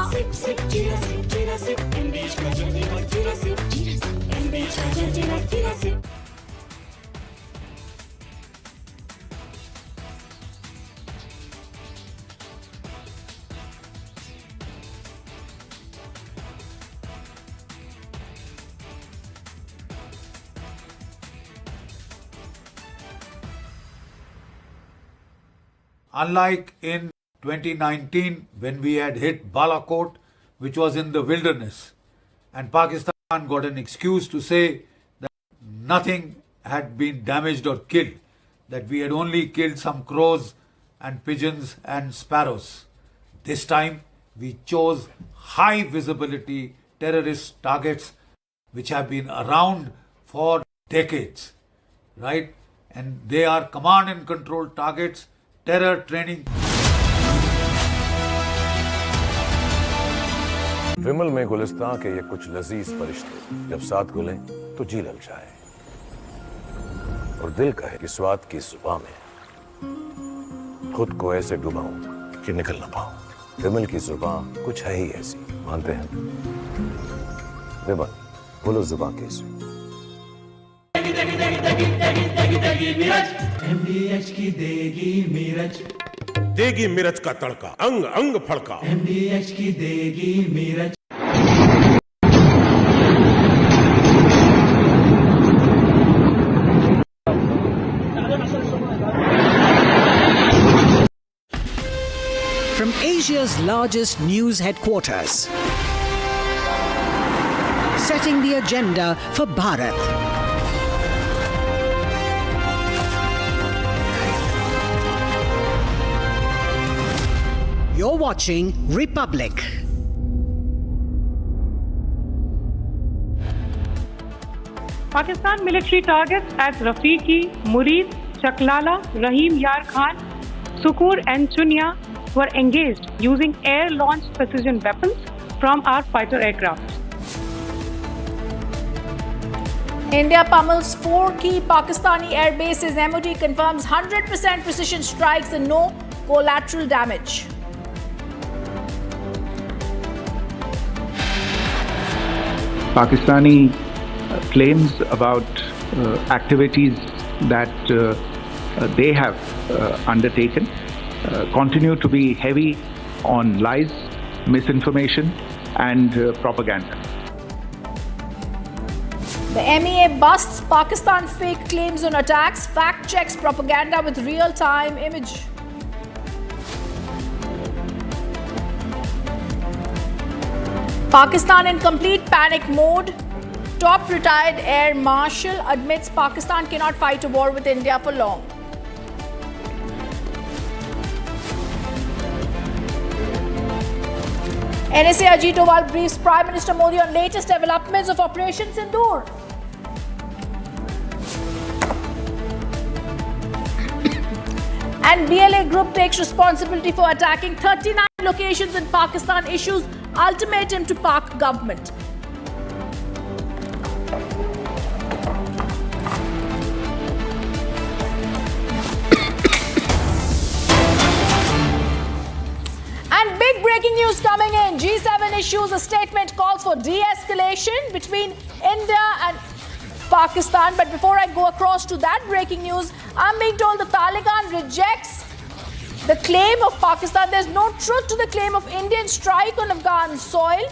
Unlike in 2019 when we had hit Balakot, which was in the wilderness, and Pakistan got an excuse to say that nothing had been damaged or killed, that we had only killed some crows and pigeons and sparrows. This time we chose high visibility terrorist targets which have been around for decades, right? And they are command and control targets, terror training. विमल में गुलिस्तां के ये कुछ लजीज फरिश्ते जब साथ घुलें तो जी ललचाए और दिल कहे कि स्वाद की जुबां में खुद को ऐसे डुबाऊं कि निकल ना पाऊं। विमल की जुबां कुछ है ही ऐसी, मानते हैं? विमल बोलो जुबां कैसी? MDH की देगी मिर्च, देगी मिर्च का तड़का, अंग अंग फड़का। MDH की देगी मिर्च। From Asia's largest news headquarters, setting the agenda for Bharat. You're watching Republic. Pakistan military targets at Rafiqi, Murid, Chaklala, Rahim Yar Khan, Sukur and Chunya were engaged using air-launched precision weapons from our fighter aircraft. India pummels 4 key Pakistani air bases. MOD confirms 100% precision strikes and no collateral damage. Pakistani claims about activities that they have undertaken continue to be heavy on lies, misinformation and propaganda. The MEA busts Pakistan fake claims on attacks, fact checks propaganda with real-time image. Pakistan in complete panic mode. Top retired Air Marshal admits Pakistan cannot fight a war with India for long. NSA Ajit Doval briefs Prime Minister Modi on latest developments of Operation Sindoor. And BLA group takes responsibility for attacking 39 locations in Pakistan, issues ultimatum to PAK government. And big breaking news coming in. G7 issues a statement, calls for de-escalation between India and Pakistan. But before I go across to that breaking news, I'm being told the Taliban rejects the claim of Pakistan. There's no truth to the claim of Indian strike on Afghan soil.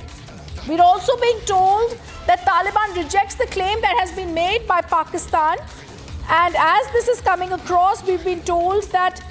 We're also being told that Taliban rejects the claim that has been made by Pakistan. And as this is coming across, we've been told that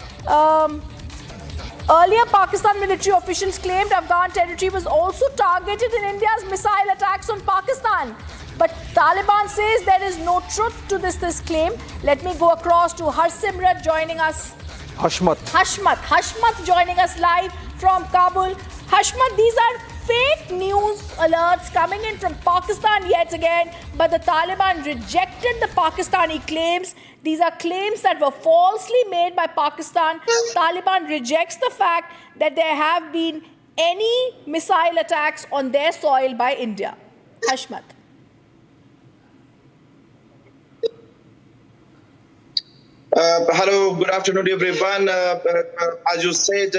earlier Pakistan military officials claimed Afghan territory was also targeted in India's missile attacks on Pakistan. But Taliban says there is no truth to this claim. Let me go across to Harsimrat joining us. Hashmat joining us live from Kabul. Hashmat, these are fake news alerts coming in from Pakistan yet again, but the Taliban rejected the Pakistani claims. These are claims that were falsely made by Pakistan. Taliban rejects the fact that there have been any missile attacks on their soil by India. Hashmat. Hello, good afternoon, everyone. As you said,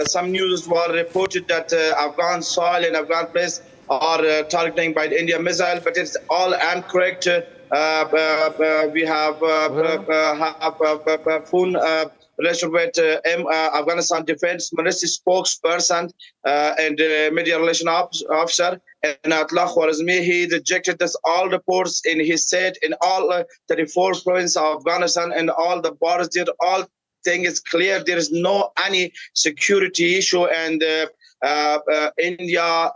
some news were reported that Afghan soil and Afghan place are targeting by the Indian missile, but it's all incorrect. We have phone relation with Afghanistan Defense Ministry spokesperson and media relation officer. And at Lahore, he rejected this all reports, and he said in all 34 provinces of Afghanistan and all the borders there, all thing is clear. There is no any security issue, and India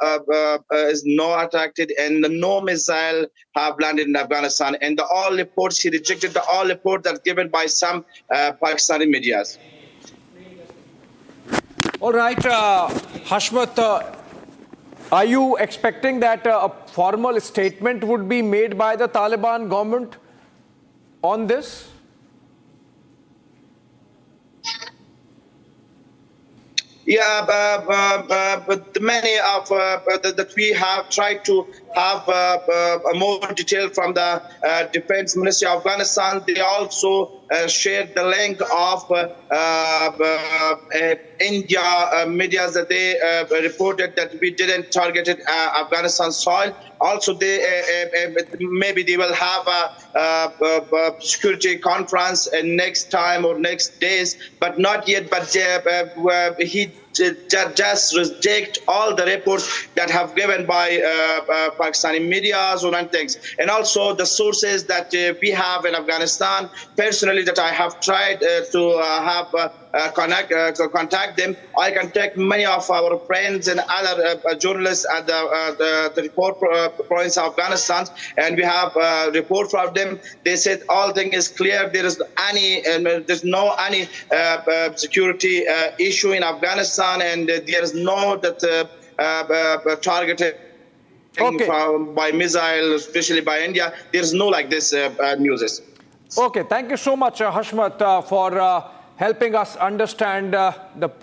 is not attacked, and no missile have landed in Afghanistan. And the all reports, he rejected the all report that's given by some Pakistani medias. All right, Hashmat, are you expecting that a formal statement would be made by the Taliban government on this? Yeah, but many of that we have tried to have more detail from the Defense Ministry of Afghanistan. They also shared the link of India media that they reported that we didn't target Afghanistan soil. Also, they maybe they will have a security conference next time or next days, but not yet. But he just reject all the reports that have given by Pakistani media and things, and also the sources that we have in Afghanistan. Personally, that I have tried to have contact them. I contact many of our friends and other journalists at the report province of Afghanistan, and we have a report from them. They said all thing is clear. There is there's no any security issue in Afghanistan, and there is no that targeted by missile, especially by India. There is no like this news. Okay, thank you so much, Hashmat, for helping us understand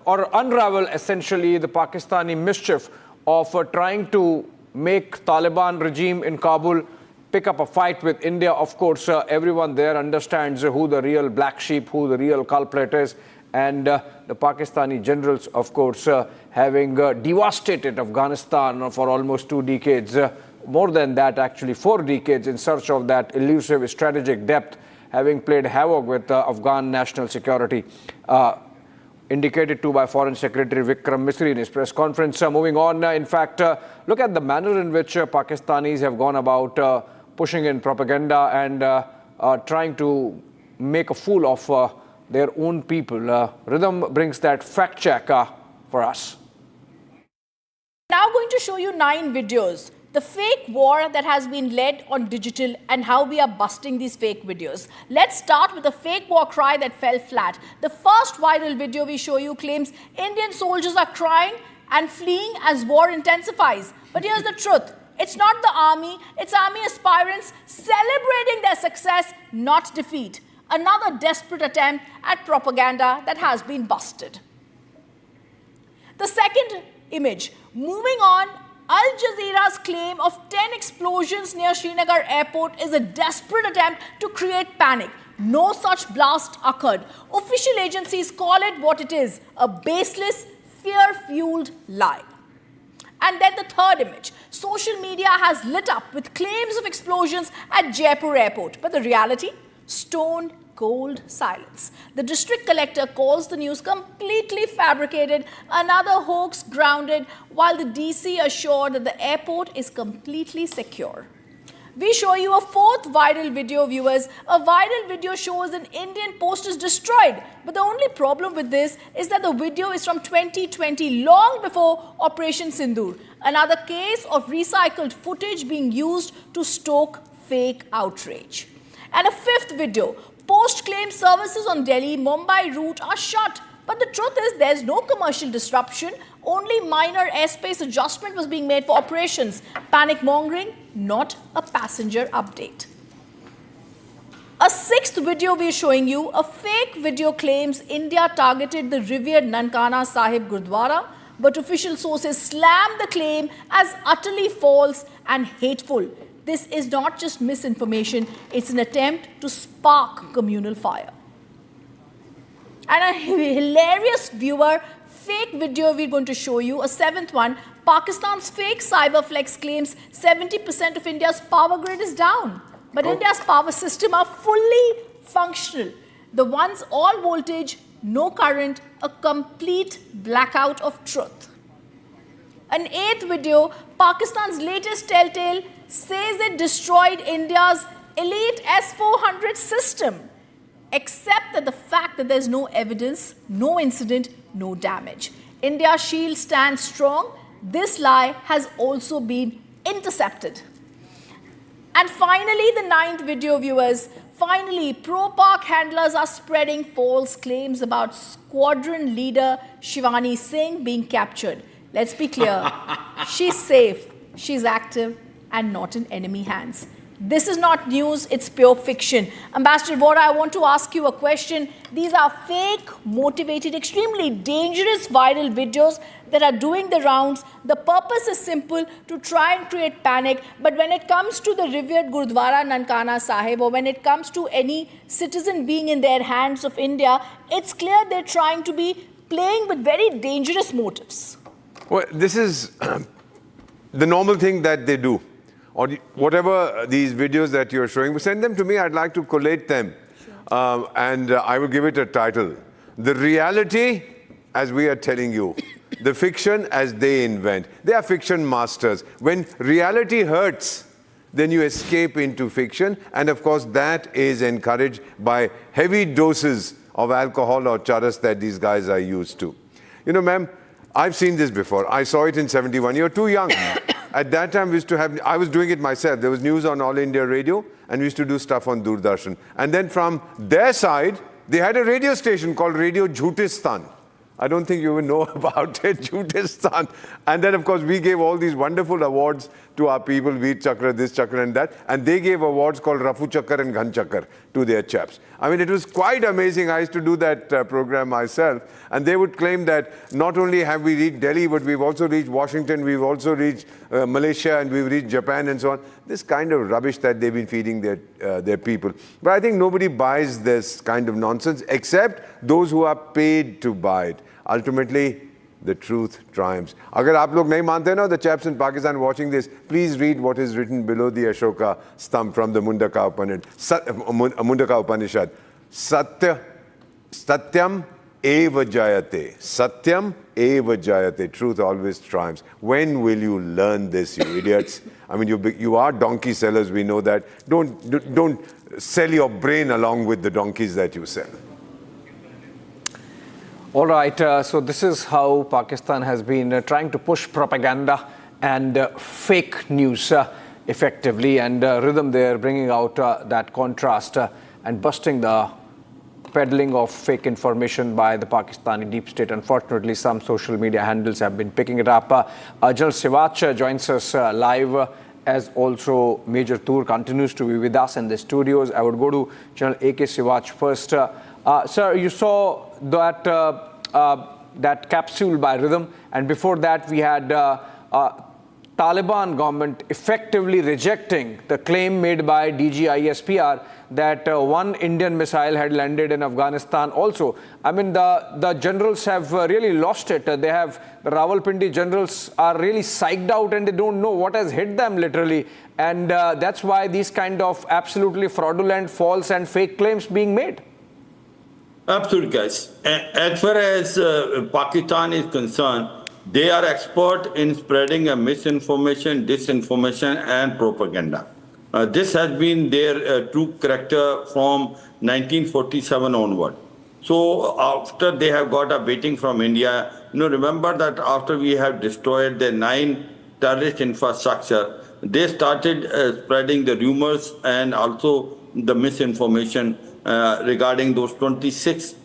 or unravel essentially the Pakistani mischief of trying to make Taliban regime in Kabul pick up a fight with India. Of course, everyone there understands who the real black sheep, who the real culprit is, and the Pakistani generals, of course, having devastated Afghanistan for almost 2 decades, more than that actually, 4 decades in search of that elusive strategic depth, having played havoc with Afghan national security, indicated to by Foreign Secretary Vikram Misri in his press conference. Moving on, in fact, look at the manner in which Pakistanis have gone about pushing in propaganda and trying to make a fool of their own people. Rhythm brings that fact check for us. Now going to show you 9 videos. The fake war that has been led on digital and how we are busting these fake videos. Let's start with the fake war cry that fell flat. The first viral video we show you claims Indian soldiers are crying and fleeing as war intensifies. But here's the truth. It's not the army, it's army aspirants celebrating their success, not defeat. Another desperate attempt at propaganda that has been busted. The second image, moving on, Al Jazeera's claim of 10 explosions near Srinagar airport is a desperate attempt to create panic. No such blast occurred. Official agencies call it what it is, a baseless, fear-fueled lie. And then the third image. Social media has lit up with claims of explosions at Jaipur airport. But the reality? Stone cold silence. The district collector calls the news completely fabricated, another hoax grounded, while the DC assured that the airport is completely secure. We show you a fourth viral video, viewers. A viral video shows an Indian post is destroyed. But the only problem with this is that the video is from 2020, long before Operation Sindoor. Another case of recycled footage being used to stoke fake outrage. And a fifth video. Post claims services on Delhi-Mumbai route are shut. But the truth is there's no commercial disruption. Only minor airspace adjustment was being made for operations. Panic mongering, not a passenger update. A sixth video we're showing you, a fake video claims India targeted the revered Nankana Sahib Gurdwara, but official sources slammed the claim as utterly false and hateful. This is not just misinformation, it's an attempt to spark communal fire. And a hilarious viewer fake video we're going to show you, a seventh one. Pakistan's fake cyberflex claims 70% of India's power grid is down. But India's power system are fully functional. The ones all voltage, no current, a complete blackout of truth. An eighth video, Pakistan's latest telltale says it destroyed India's elite S-400 system. Except that the fact that there's no evidence, no incident, no damage. India's shield stands strong. This lie has also been intercepted. And finally, the ninth video, viewers. Finally, pro-PAK handlers are spreading false claims about squadron leader Shivani Singh being captured. Let's be clear. She's safe, she's active, and not in enemy hands. This is not news, it's pure fiction. Ambassador Vora, I want to ask you a question. These are fake, motivated, extremely dangerous viral videos that are doing the rounds. The purpose is simple, to try and create panic. But when it comes to the revered Gurdwara Nankana Sahib, or when it comes to any citizen being in their hands of India, it's clear they're trying to be playing with very dangerous motives. Well, this is the normal thing that they do. Or whatever these videos that you're showing, send them to me. I'd like to collate them. And I will give it a title. The reality, as we are telling you. The fiction, as they invent. They are fiction masters. When reality hurts, then you escape into fiction. And of course, that is encouraged by heavy doses of alcohol or charas that these guys are used to. You know, ma'am, I've seen this before. I saw it in 71. You're too young. At that time, we used to have, I was doing it myself. There was news on All India Radio, and we used to do stuff on Doordarshan. And then from their side, they had a radio station called Radio Jhutistan. I don't think you even know about it, Jhutistan. And then, of course, we gave all these wonderful awards to our people, Veer Chakra, this Chakra and that. And they gave awards called Rafu Chakar and Ghan Chakar to their chaps. I mean, it was quite amazing. I used to do that program myself. And they would claim that not only have we reached Delhi, but we've also reached Washington, we've also reached Malaysia, and we've reached Japan and so on. This kind of rubbish that they've been feeding their people. But I think nobody buys this kind of nonsense except those who are paid to buy it. Ultimately, the truth triumphs. Agar aap log nahi mante na, the chaps in Pakistan watching this, please read what is written below the Ashoka stump from the Mundaka Upanishad. Satyam eva jayate. Satyam eva jayate. Truth always triumphs. When will you learn this, you idiots? I mean, you are donkey sellers, we know that. Don't sell your brain along with the donkeys that you sell. All right, so this is how Pakistan has been trying to push propaganda and fake news effectively. And Rhythm there bringing out that contrast and busting the peddling of fake information by the Pakistani deep state. Unfortunately, some social media handles have been picking it up. General Siwach joins us live, as also Major Toor continues to be with us in the studios. I would go to General A.K. Siwach first. Sir, you saw that that capsule by Rhythm, and before that we had Taliban government effectively rejecting the claim made by DGISPR that one Indian missile had landed in Afghanistan also. I mean, the generals have really lost it. The Rawalpindi generals are really psyched out and they don't know what has hit them literally. And that's why these kind of absolutely fraudulent, false and fake claims being made. Absolutely, guys. As far as Pakistan is concerned, they are expert in spreading misinformation, disinformation and propaganda. This has been their true character from 1947 onward. So after they have got a beating from India, remember that after we have destroyed the 9 terrorist infrastructure, they started spreading the rumors and also the misinformation regarding those 26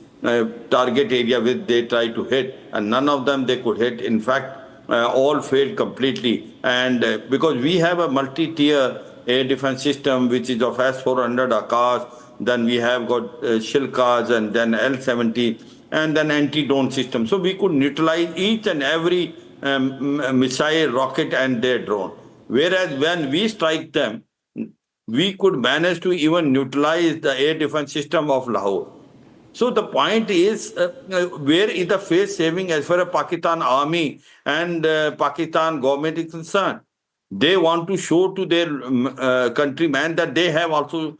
target area which they tried to hit, and none of them they could hit. In fact, all failed completely. And because we have a multi-tier air defense system which is of S-400 Akash, then we have got Shilkas and then L-70 and then anti-drone system. So we could neutralize each and every missile, rocket and their drone. Whereas when we strike them, we could manage to even neutralize the air defense system of Lahore. So the point is, where is the face saving as far as Pakistan army and Pakistan government is concerned? They want to show to their countrymen that they have also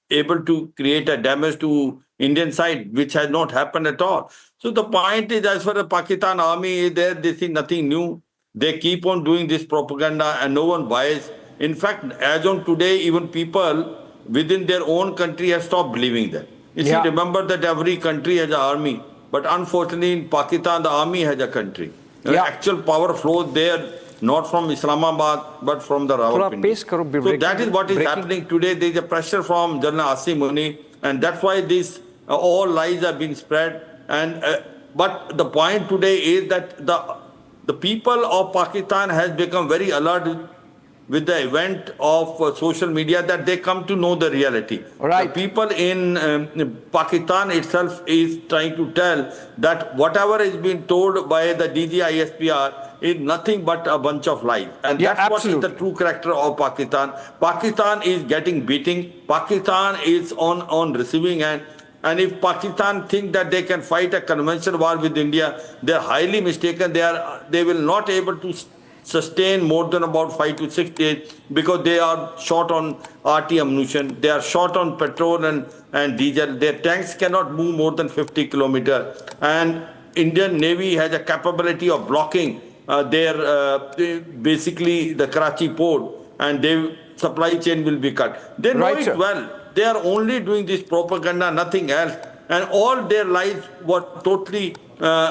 able to create a damage to Indian side, which has not happened at all. So the point is, as far as Pakistan army is there, this is nothing new. They keep on doing this propaganda and no one buys. In fact, as on today, even people within their own country have stopped believing them. You see, remember that every country has an army, but unfortunately in Pakistan, the army has a country. The actual power flows there, not from Islamabad, but from the Rawalpindi. So that is what is happening today. There is a pressure from General Asim Muni, and that's why these all lies have been spread. And but the point today is that the people of Pakistan has become very alert with the event of social media, that they come to know the reality. The people in Pakistan itself is trying to tell that whatever is being told by the DGISPR is nothing but a bunch of lies. And that's what is the true character of Pakistan. Pakistan is getting beating. Pakistan is on receiving end. And if Pakistan think that they can fight a conventional war with India, they are highly mistaken. They will not able to sustain more than about 5 to 6 days because they are short on RT ammunition, they are short on petrol and diesel. Their tanks cannot move more than 50 kilometers. And Indian Navy has a capability of blocking basically the Karachi port, and their supply chain will be cut. They know it well. They are only doing this propaganda, nothing else. And all their lies were totally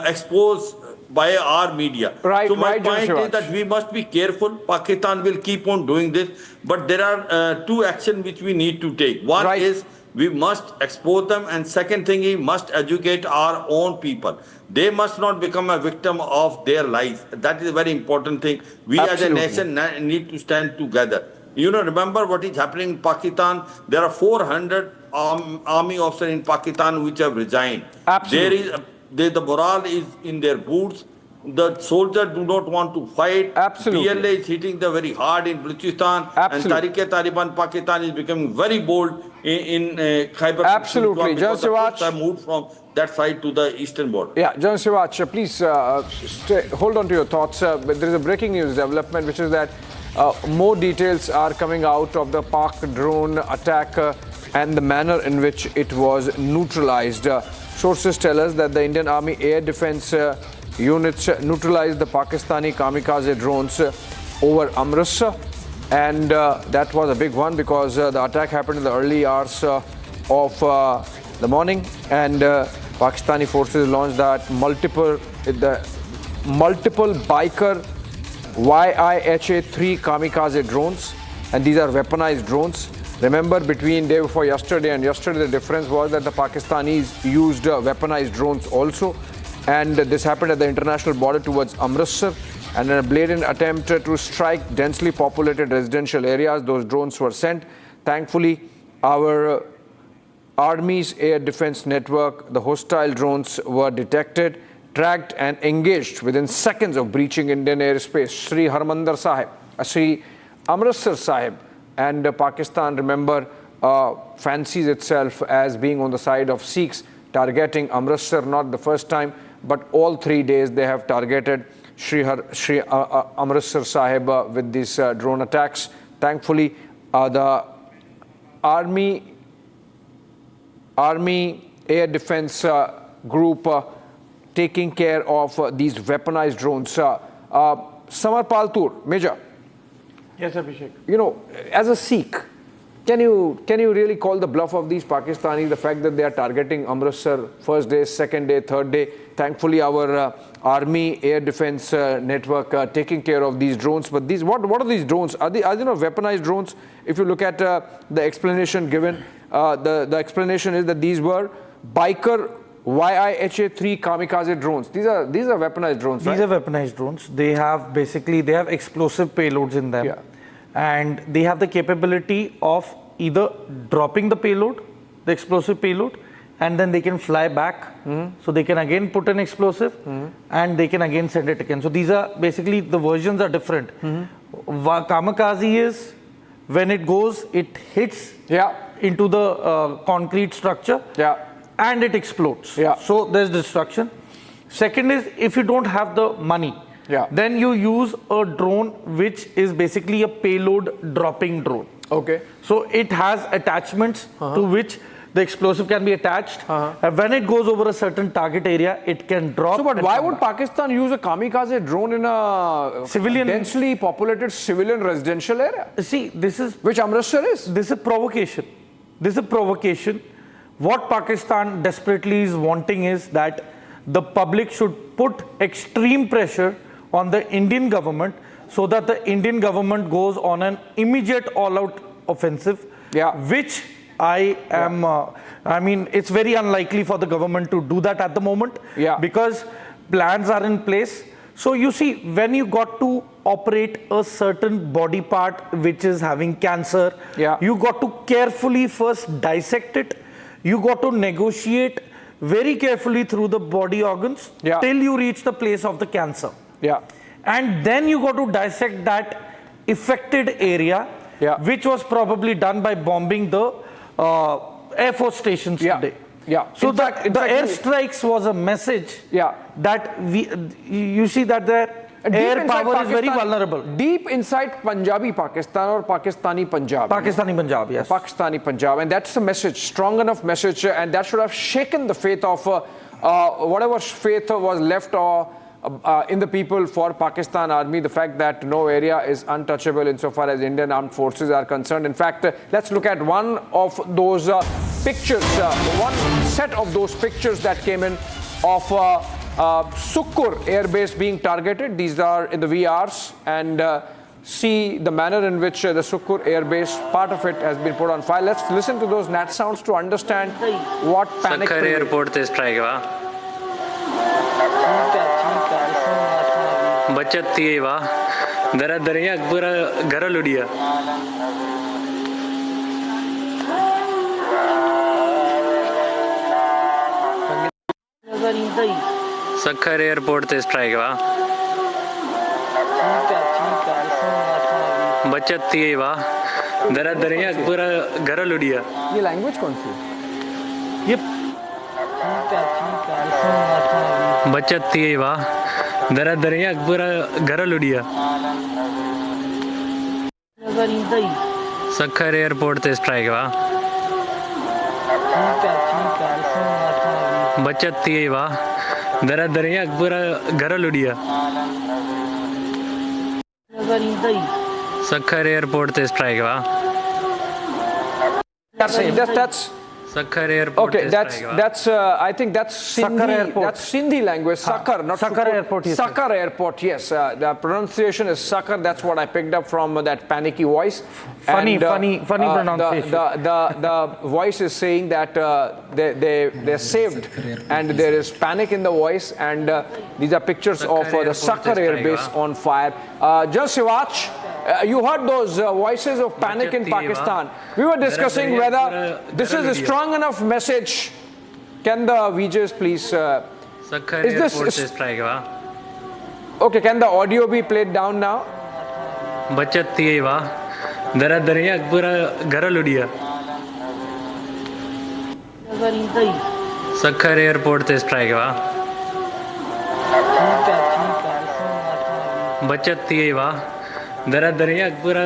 exposed by our media. So my point is that we must be careful. Pakistan will keep on doing this, but there are two actions which we need to take. One is we must expose them, and second thing is we must educate our own people. They must not become a victim of their lies. That is a very important thing. We as a nation need to stand together. Remember what is happening in Pakistan? There are 400 army officers in Pakistan which have resigned. The morale is in their boots. The soldiers do not want to fight. PLA is hitting them very hard in Balochistan. And Tariq-e-Taliban Pakistan is becoming very bold in Khyber. Absolutely. John Siwach have moved from that side to the eastern border. Yeah, John Siwach, please hold on to your thoughts. There is a breaking news development, which is that more details are coming out of the PAK drone attack and the manner in which it was neutralized. Sources tell us that the Indian Army Air Defense units neutralized the Pakistani kamikaze drones over Amritsar, and that was a big one because the attack happened in the early hours of the morning, and Pakistani forces launched that multiple Biker YIHA-3 kamikaze drones, and these are weaponized drones. Remember, between day before yesterday and yesterday, the difference was that the Pakistanis used weaponized drones also, and this happened at the international border towards Amritsar, and in a blatant attempt to strike densely populated residential areas, those drones were sent. Thankfully, our Army's air defense network, the hostile drones were detected dragged and engaged within seconds of breaching Indian airspace. Sri Harmandir Sahib, Sri Amritsar Sahib, and Pakistan, remember, fancies itself as being on the side of Sikhs, targeting Amritsar not the first time, but all 3 days they have targeted Sri Amritsar Sahib with these drone attacks. Thankfully, the Army Air Defense Group taking care of these weaponized drones. Samar Paltur, Major. Yes, Abhishek. You know, as a Sikh, can you really call the bluff of these Pakistanis, the fact that they are targeting Amritsar first day, second day, third day? Thankfully, our Army Air Defense Network taking care of these drones. But these, what are these drones? Are they not weaponized drones? If you look at the explanation given, the explanation is that these were biker YIHA-3 kamikaze drones. These are weaponized drones, right? These are weaponized drones. They have explosive payloads in them. Yeah. And they have the capability of either dropping the payload, the explosive payload, and then they can fly back. So they can again put an explosive and they can again send it again. So these are basically, the versions are different. Kamikaze is when it goes, it hits into the concrete structure and it explodes. So there's destruction. Second is, if you don't have the money, then you use a drone which is basically a payload dropping drone. Okay. So it has attachments to which the explosive can be attached. When it goes over a certain target area, it can drop. So, but why would Pakistan use a kamikaze drone in a civilian, densely populated civilian residential area? See, this is... Which Amritsar is? This is a provocation. This is a provocation. What Pakistan desperately is wanting is that the public should put extreme pressure on the Indian government so that the Indian government goes on an immediate all-out offensive, which I mean, it's very unlikely for the government to do that at the moment because plans are in place. So you see, when you got to operate a certain body part which is having cancer, you got to carefully first dissect it. You got to negotiate very carefully through the body organs till you reach the place of the cancer. And then you got to dissect that affected area, which was probably done by bombing the Air Force stations today. So the airstrikes was a message that you see that their air power is very vulnerable. Deep inside Punjabi Pakistan or Pakistani Punjab. Pakistani Punjab, yes. Pakistani Punjab. And that's a message, strong enough message, and that should have shaken the faith of whatever faith was left in the people for Pakistan Army, the fact that no area is untouchable insofar as Indian armed forces are concerned. In fact, let's look at one of those pictures, one set of those pictures that came in of Sukkur Air Base being targeted. These are in the VRs, and see the manner in which the Sukkur Air Base, part of it has been put on fire. Let's listen to those nat sounds to understand what panic. Sukkur airport te strike va. बचत थी वाह दरा दरिया पूरा घर लुड़िया Sukkur airport ते strike वाह बचत थी वाह दरा दरिया पूरा घर लुड़िया ये लैंग्वेज कौन सी ये बचत थी वाह दरा दरिया पूरा घर लुड़िया सक्खर एयरपोर्ट ते स्ट्राइक वाह बचत थी वाह दरा दरिया पूरा घर लुड़िया सक्खर एयरपोर्ट ते स्ट्राइक वाह That's Sakkar airport. Okay, that's I think that's Sindhi, that's Sindhi language. Sakkar, not Sakkar airport. Sakkar airport, yes. The pronunciation is Sakkar. That's what I picked up from that panicky voice. Funny pronunciation. The voice is saying that they're saved, and there is panic in the voice. And these are pictures of the Sakkar air base on fire. Just Siwach, you heard those voices of panic in Pakistan. We were discussing whether this is a strong enough message. Can the VJs please Sakhar Is this- airport se strike हुआ Okay, can the audio be played down now? बचत थी वाह दरा दरिया पूरा घर लुड़िया Sukkur airport से strike हुआ बचत थी वाह दरा दरिया पूरा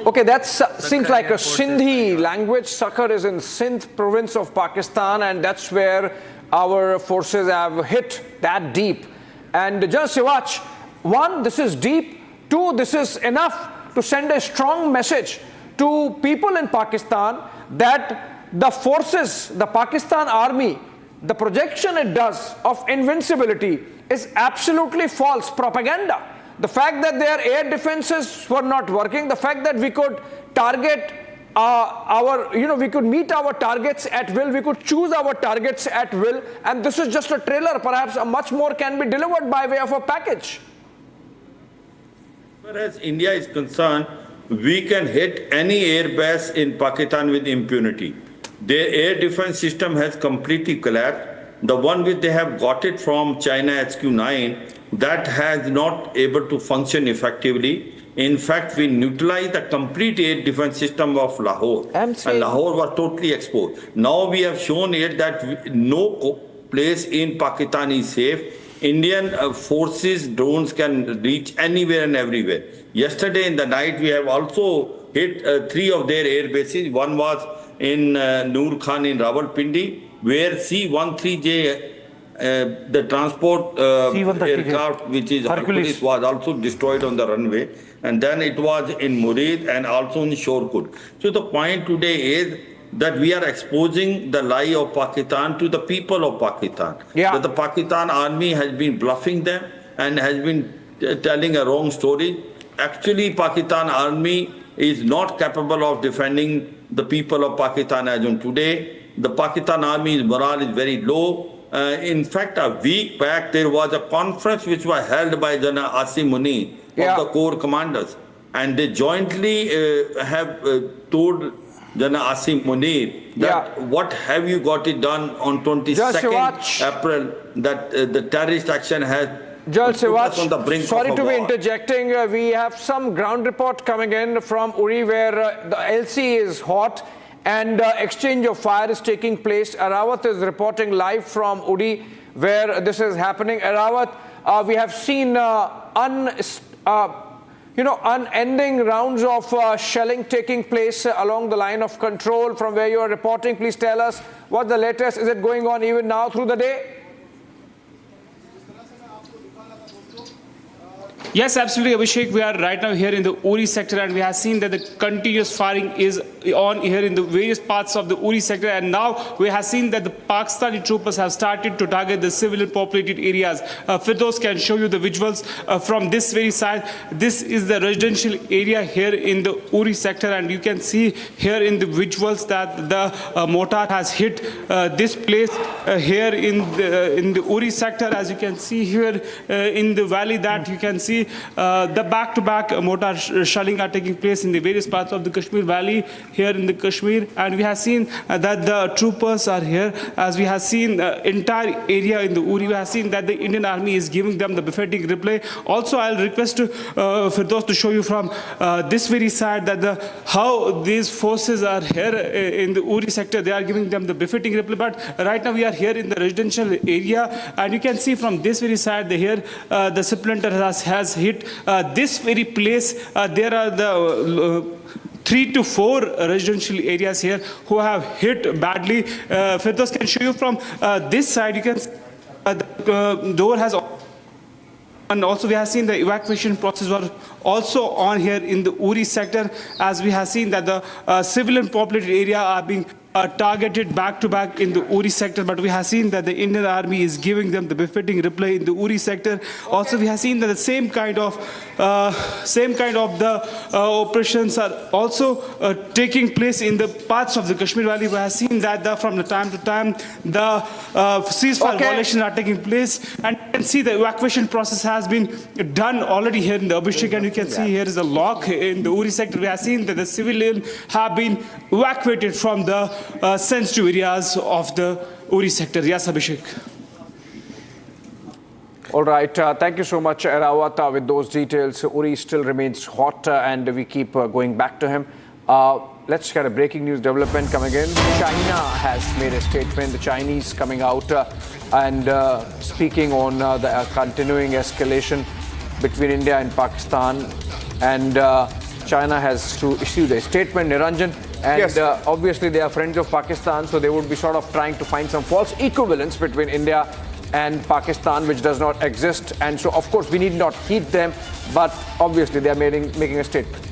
Okay, that seems like a Sindhi language. Sakhar is in Sindh province of Pakistan, and that's where our forces have hit that deep. And just watch, one, this is deep. Two, this is enough to send a strong message to people in Pakistan that the forces, the Pakistan army, the projection it does of invincibility is absolutely false propaganda. The fact that their air defenses were not working, the fact that we could target we could meet our targets at will, we could choose our targets at will, and this is just a trailer. Perhaps much more can be delivered by way of a package. As far as India is concerned, we can hit any airbase in Pakistan with impunity. Their air defense system has completely collapsed. The one which they have got it from China HQ-9, that has not able to function effectively. In fact, we neutralized the complete air defense system of Lahore. And Lahore was totally exposed. Now we have shown it that no place in Pakistan is safe. Indian forces, drones can reach anywhere and everywhere. Yesterday in the night, we have also hit 3 of their air bases. One was in Noor Khan in Rawalpindi, where C-13J, the transport aircraft, which is Hercules, was also destroyed on the runway. And then it was in Murid and also in Shorkut. So the point today is that we are exposing the lie of Pakistan to the people of Pakistan. That the Pakistan army has been bluffing them and has been telling a wrong story. Actually, Pakistan army is not capable of defending the people of Pakistan as on today. The Pakistan army's morale is very low. In fact, a week back, there was a conference which was held by General Asim Munir of the Corps commanders. And they jointly have told General Asim Munir that what have you got it done on 22nd April, that the terrorist action has put us on the brink of a war. Sorry to be interjecting. We have some ground report coming in from Uri where the LC is hot and exchange of fire is taking place. Arawat is reporting live from Uri where this is happening. Arawat, we have seen unending rounds of shelling taking place along the line of control from where you are reporting. Please tell us what the latest. Is it going on even now through the day? Yes, absolutely, Abhishek. We are right now here in the Uri sector, and we have seen that the continuous firing is on here in the various parts of the Uri sector. And now we have seen that the Pakistani troopers have started to target the civilian populated areas. Firdaus can show you the visuals from this very side. This is the residential area here in the Uri sector, and you can see here in the visuals that the mortar has hit this place here in the Uri sector. As you can see here in the valley, that you can see the back-to-back mortar shelling are taking place in the various parts of the Kashmir Valley here in the Kashmir, and we have seen that the troopers are here. As we have seen entire area in the Uri, we have seen that the Indian Army is giving them the befitting reply. Also, I'll request Firdaus to show you from this very side that how these forces are here in the Uri sector. They are giving them the befitting reply. But right now we are here in the residential area, and you can see from this very side here the splinter has hit this very place. There are the 3 to 4 residential areas here who have hit badly. Firdaus can show you from this side. You can see the door has, and also we have seen the evacuation process was also on here in the Uri sector, as we have seen that the civilian populated area are being targeted back-to-back in the Uri sector, but we have seen that the Indian Army is giving them the befitting reply in the Uri sector. Also, we have seen that the same kind of the operations are also taking place in the parts of the Kashmir Valley. We have seen that from the time to time the ceasefire violations are taking place, and you can see the evacuation process has been done already here in the Abhishek, and you can see here is a lock in the Uri sector. We have seen that the civilians have been evacuated from the sensitive areas of the Uri sector. Yes, Abhishek. All right. Thank you so much, Erawat, with those details. Uri still remains hot, and we keep going back to him. Let's get a breaking news development coming in. China has made a statement. The Chinese coming out and speaking on the continuing escalation between India and Pakistan. And China has issued a statement, Niranjan. And Yes. Obviously, they are friends of Pakistan, so they would be sort of trying to find some false equivalence between India and Pakistan, which does not exist. And so, of course, we need not heed them, but obviously they are making a statement.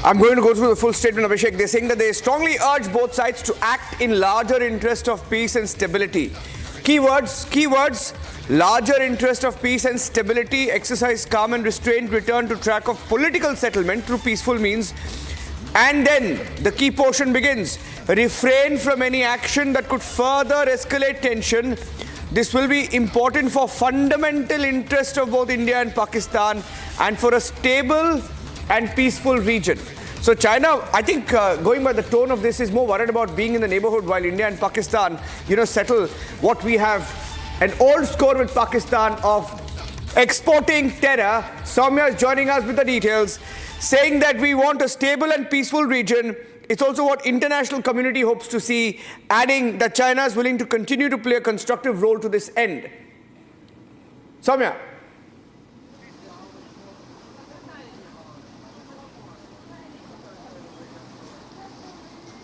I'm going to go through the full statement, Abhishek. They're saying that they strongly urge both sides to act in larger interest of peace and stability. Keywords, larger interest of peace and stability, exercise calm and restraint, return to track of political settlement through peaceful means. And then the key portion begins. Refrain from any action that could further escalate tension. This will be important for fundamental interest of both India and Pakistan and for a stable and peaceful region. So China, I think going by the tone of this, is more worried about being in the neighborhood while India and Pakistan, settle what we have. An old score with Pakistan of exporting terror. Soumya is joining us with the details, saying that we want a stable and peaceful region. It's also what international community hopes to see, adding that China is willing to continue to play a constructive role to this end. Soumya.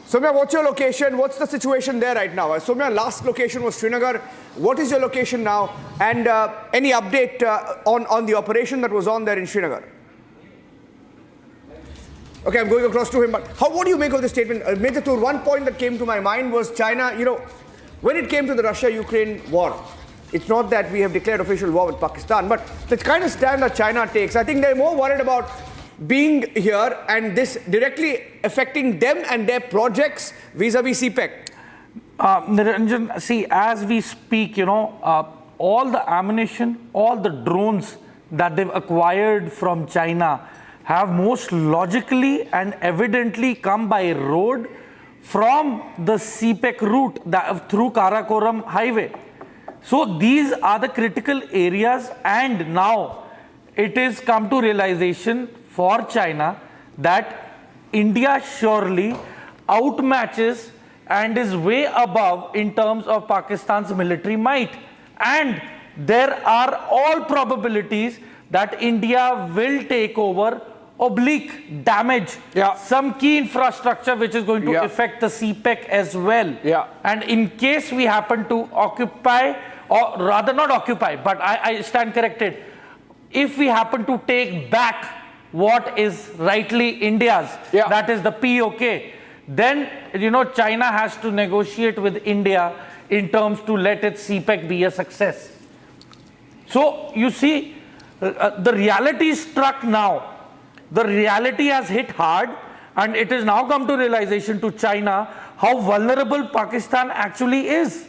Soumya, what's your location? What's the situation there right now? Soumya, last location was Srinagar. What is your location now? And any update on the operation that was on there in Srinagar? Okay, I'm going across to him. But what do you make of the statement? Major Tour, one point that came to my mind was China, when it came to the Russia-Ukraine war, it's not that we have declared official war with Pakistan, but the kind of stand that China takes, I think they're more worried about being here and this directly affecting them and their projects vis-a-vis CPEC. Niranjan, see, as we speak, all the ammunition, all the drones that they've acquired from China have most logically and evidently come by road from the CPEC route through Karakoram highway. So these are the critical areas, and now it is come to realization for China that India surely outmatches and is way above in terms of Pakistan's military might. And there are all probabilities that India will take over, damage some key infrastructure which is going to affect the CPEC as well. And in case we happen to occupy, or rather not occupy, but I stand corrected, if we happen to take back what is rightly India's, that is the POK, then China has to negotiate with India in terms to let its CPEC be a success. So you see, the reality struck now. The reality has hit hard, and it has now come to realization to China how vulnerable Pakistan actually is.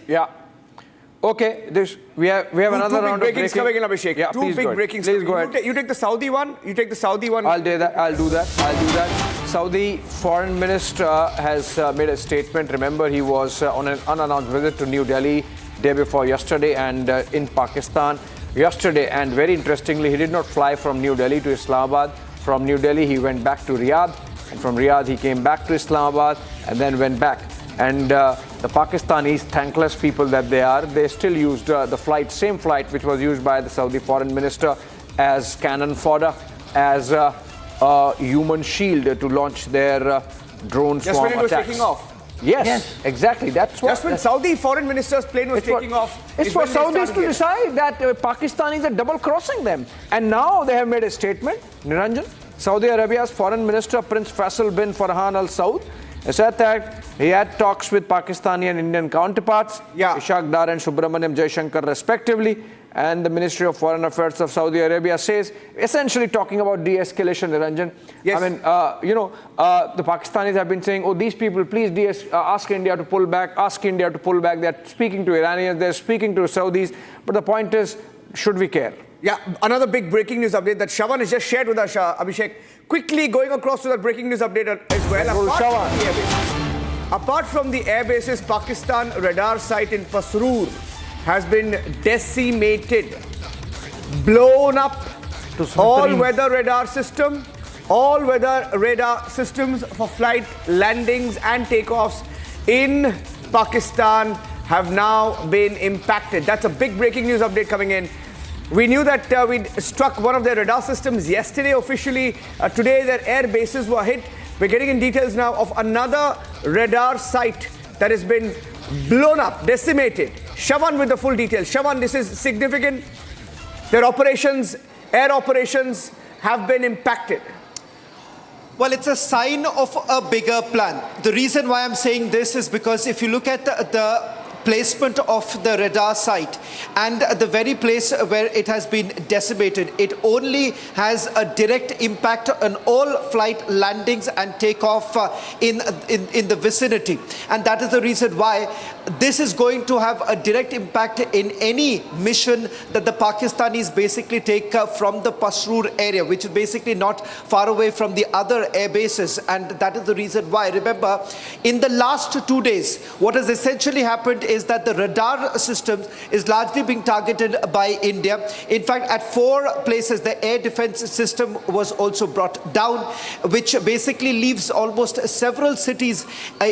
Okay, we have another round of breakings coming in, Abhishek. Two big breakings. Please go ahead. You take the Saudi one. I'll do that. Saudi foreign minister has made a statement. Remember, he was on an unannounced visit to New Delhi day before yesterday and in Pakistan yesterday. And very interestingly, he did not fly from New Delhi to Islamabad. From New Delhi, he went back to Riyadh. And from Riyadh, he came back to Islamabad and then went back. And the Pakistanis, thankless people that they are, they still used the same flight which was used by the Saudi foreign minister as cannon fodder, as a human shield to launch their drone swarm attacks. Just when it was taking off. Yes, exactly. That's what. Just when Saudi foreign minister's plane was taking off. It's for Saudis to decide that Pakistanis are double-crossing them. And now they have made a statement, Niranjan. Saudi Arabia's foreign minister, Prince Faisal bin Farhan Al Saud, said that he had talks with Pakistani and Indian counterparts, Ishaq Dar and Subramaniam Jaishankar respectively. And the Ministry of Foreign Affairs of Saudi Arabia says, essentially talking about de-escalation, Niranjan. Yes. I mean, the Pakistanis have been saying, these people, please ask India to pull back, They're speaking to Iranians, they're speaking to Saudis. But the point is, should we care? Yeah, another big breaking news update that Shawan has just shared with us, Abhishek. Quickly going across to that breaking news update as well. Apart from the air bases, Pakistan radar site in Pasroor has been decimated. blown up all-weather radar system. All-weather radar systems for flight landings and takeoffs in Pakistan have now been impacted. That's a big breaking news update coming in. We knew that we'd struck one of their radar systems yesterday officially. Today their air bases were hit. We're getting in details now of another radar site that has been blown up, decimated. Shawan with the full details. Shawan, this is significant. Their operations, air operations, have been impacted. Well, it's a sign of a bigger plan. The reason why I'm saying this is because if you look at the placement of the radar site and the very place where it has been decimated, it only has a direct impact on all flight landings and takeoff in the vicinity. And that is the reason why this is going to have a direct impact in any mission that the Pakistanis basically take from the Pasroor area, which is basically not far away from the other air bases. And that is the reason why, remember, in the last 2 days, what has essentially happened is that the radar system is largely being targeted by India. In fact, at 4 places, the air defense system was also brought down, which basically leaves almost several cities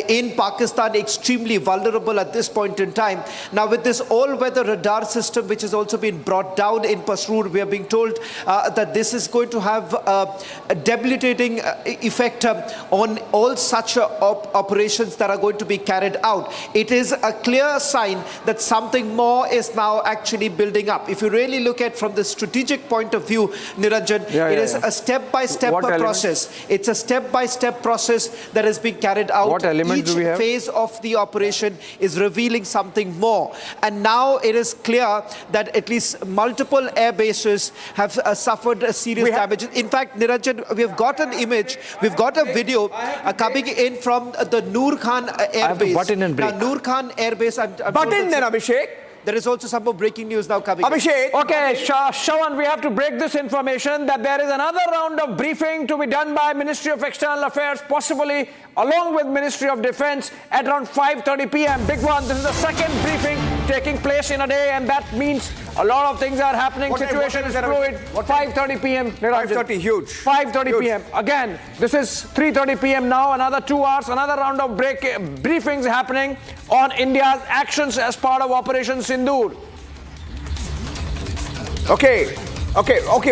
in Pakistan extremely vulnerable at this point in time. Now, with this all-weather radar system, which has also been brought down in Pasroor, we are being told that this is going to have a debilitating effect on all such operations that are going to be carried out. It is a clear sign that something more is now actually building up. If you really look at from the strategic point of view, Niranjan, it is a step-by-step process. It's a step-by-step process that is being carried out. What elements do we have? Each phase of the operation is revealing something more. And now it is clear that at least multiple air bases have suffered serious damage. In fact, Niranjan, we have got an image, we've got a video coming in from the Noor Khan Air Base. Noor Khan Air Base, Button then, Abhishek. There is also some more breaking news now coming. Abhishek. Okay, Shawan, we have to break this information that there is another round of briefing to be done by Ministry of External Affairs, possibly along with Ministry of Defense at around 5:30 p.m. Big one. This is the second briefing taking place in a day, and that means a lot of things are happening. Situation is fluid. 5:30 p.m. 5:30, huge. 5:30 p.m. Again, this is 3:30 p.m. now. Another 2 hours, another round of briefings happening on India's actions as part of Operation Sindoor. Okay.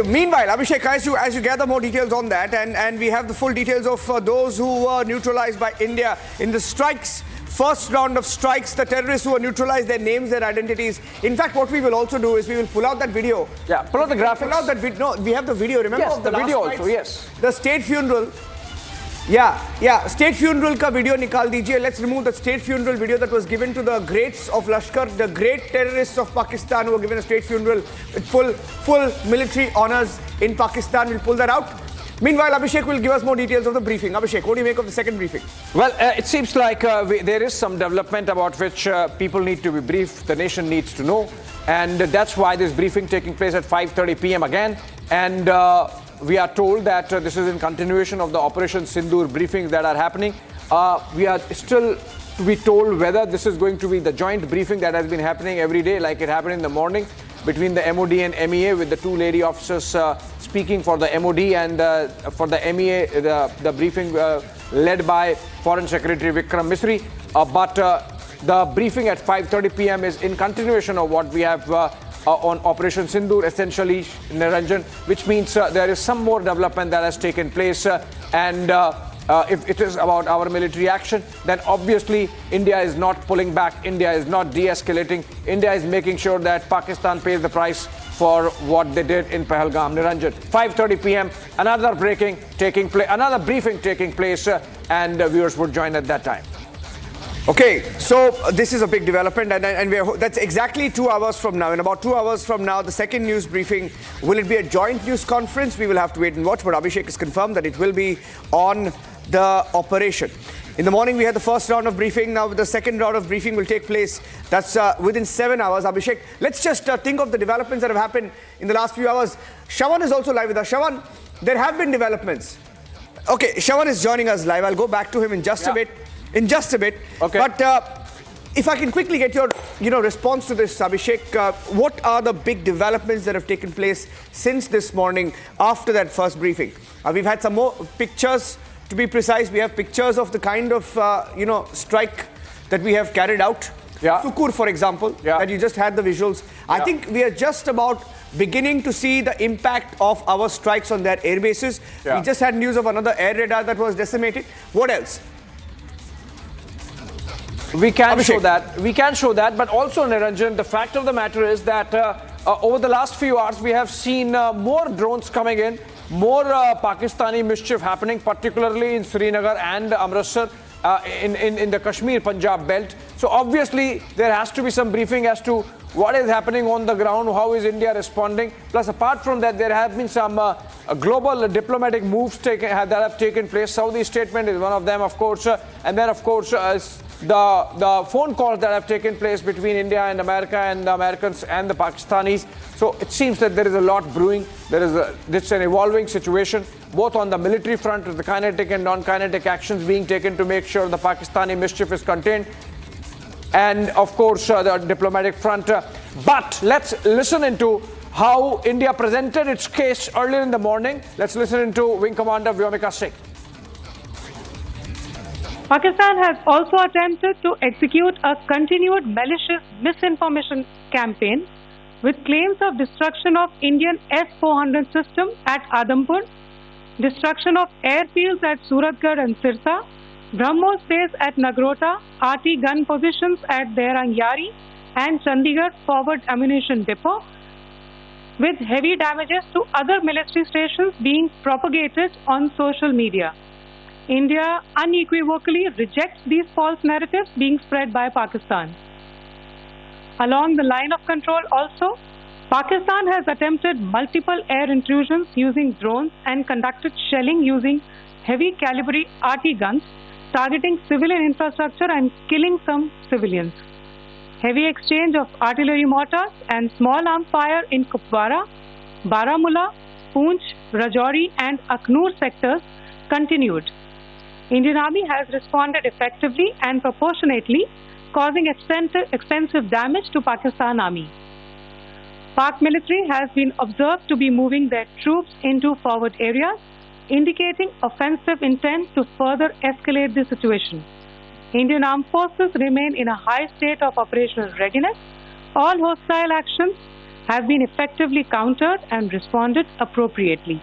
Meanwhile, Abhishek, as you gather more details on that, and we have the full details of those who were neutralized by India in the strikes. First round of strikes, the terrorists who were neutralized, their names, their identities. In fact, what we will also do is we will pull out that video. Yeah, pull out the graphics. Pull out that video. No, we have the video. Remember yes, of the video last also. Yes. The state funeral. State funeral ka video nikal dijiye. Let's remove the state funeral video that was given to the greats of Lashkar, the great terrorists of Pakistan who were given a state funeral with full military honors in Pakistan. We'll pull that out. Meanwhile, Abhishek will give us more details of the briefing. Abhishek, what do you make of the second briefing? Well, it seems like there is some development about which people need to be briefed, the nation needs to know. And that's why this briefing taking place at 5:30 p.m. again. And we are told that this is in continuation of the Operation Sindoor briefings that are happening. We are still to be told whether this is going to be the joint briefing that has been happening every day, like it happened in the morning between the MOD and MEA, with the 2 lady officers speaking for the MOD, and for the MEA, the briefing led by Foreign Secretary Vikram Misri. But the briefing at 5:30 p.m. is in continuation of what we have on Operation Sindoor, essentially, Niranjan, which means there is some more development that has taken place. And if it is about our military action, then obviously India is not pulling back. India is not de-escalating. India is making sure that Pakistan pays the price for what they did in Pahalgam. Niranjan, 5:30 p.m. Another briefing taking place, and viewers would join at that time. Okay, so this is a big development, and that's exactly 2 hours from now. In about 2 hours from now, the second news briefing. Will it be a joint news conference? We will have to wait and watch, but Abhishek has confirmed that it will be on the operation. In the morning, we had the first round of briefing. Now, the second round of briefing will take place. That's within 7 hours. Abhishek, let's just think of the developments that have happened in the last few hours. Shawan is also live with us. Shawan, there have been developments. Okay, Shawan is joining us live. I'll go back to him in just a bit. Okay. But If I can quickly get your, response to this, Abhishek, what are the big developments that have taken place since this morning after that first briefing? We've had some more pictures. To be precise, we have pictures of the kind of, strike that we have carried out. Yeah. Sukur, for example, that you just had the visuals. I think we are just about beginning to see the impact of our strikes on their air bases. We just had news of another air radar that was decimated. What else? We can show that. We can show that. But also, Niranjan, the fact of the matter is that over the last few hours, we have seen more drones coming in, more Pakistani mischief happening, particularly in Srinagar and Amritsar, in the Kashmir, Punjab belt. So obviously, there has to be some briefing as to what is happening on the ground, how is India responding. Plus, apart from that, there have been some global diplomatic moves that have taken place. Saudi statement is one of them, of course. And then, of course, the phone calls that have taken place between India and America and the Americans and the Pakistanis. So it seems that there is a lot brewing. It's an evolving situation, both on the military front, with the kinetic and non-kinetic actions being taken to make sure the Pakistani mischief is contained. And of course, the diplomatic front. But let's listen into how India presented its case earlier in the morning. Let's listen into Wing Commander Vyomika Singh. Pakistan has also attempted to execute a continued malicious misinformation campaign with claims of destruction of Indian S-400 system at Adampur, destruction of airfields at Suratgarh and Sirsa, BrahMos base at Nagrota, RT gun positions at Derangyari and Chandigarh forward ammunition depot, with heavy damages to other military stations being propagated on social media. India unequivocally rejects these false narratives being spread by Pakistan. Along the line of control also, Pakistan has attempted multiple air intrusions using drones and conducted shelling using heavy caliber RT guns, targeting civilian infrastructure and killing some civilians. Heavy exchange of artillery mortars and small arms fire in Kupwara, Baramulla, Poonch, Rajouri and Aknoor sectors continued. Indian Army has responded effectively and proportionately, causing extensive damage to Pakistan Army. Pak military has been observed to be moving their troops into forward areas, indicating offensive intent to further escalate the situation. Indian armed forces remain in a high state of operational readiness. All hostile actions have been effectively countered and responded appropriately.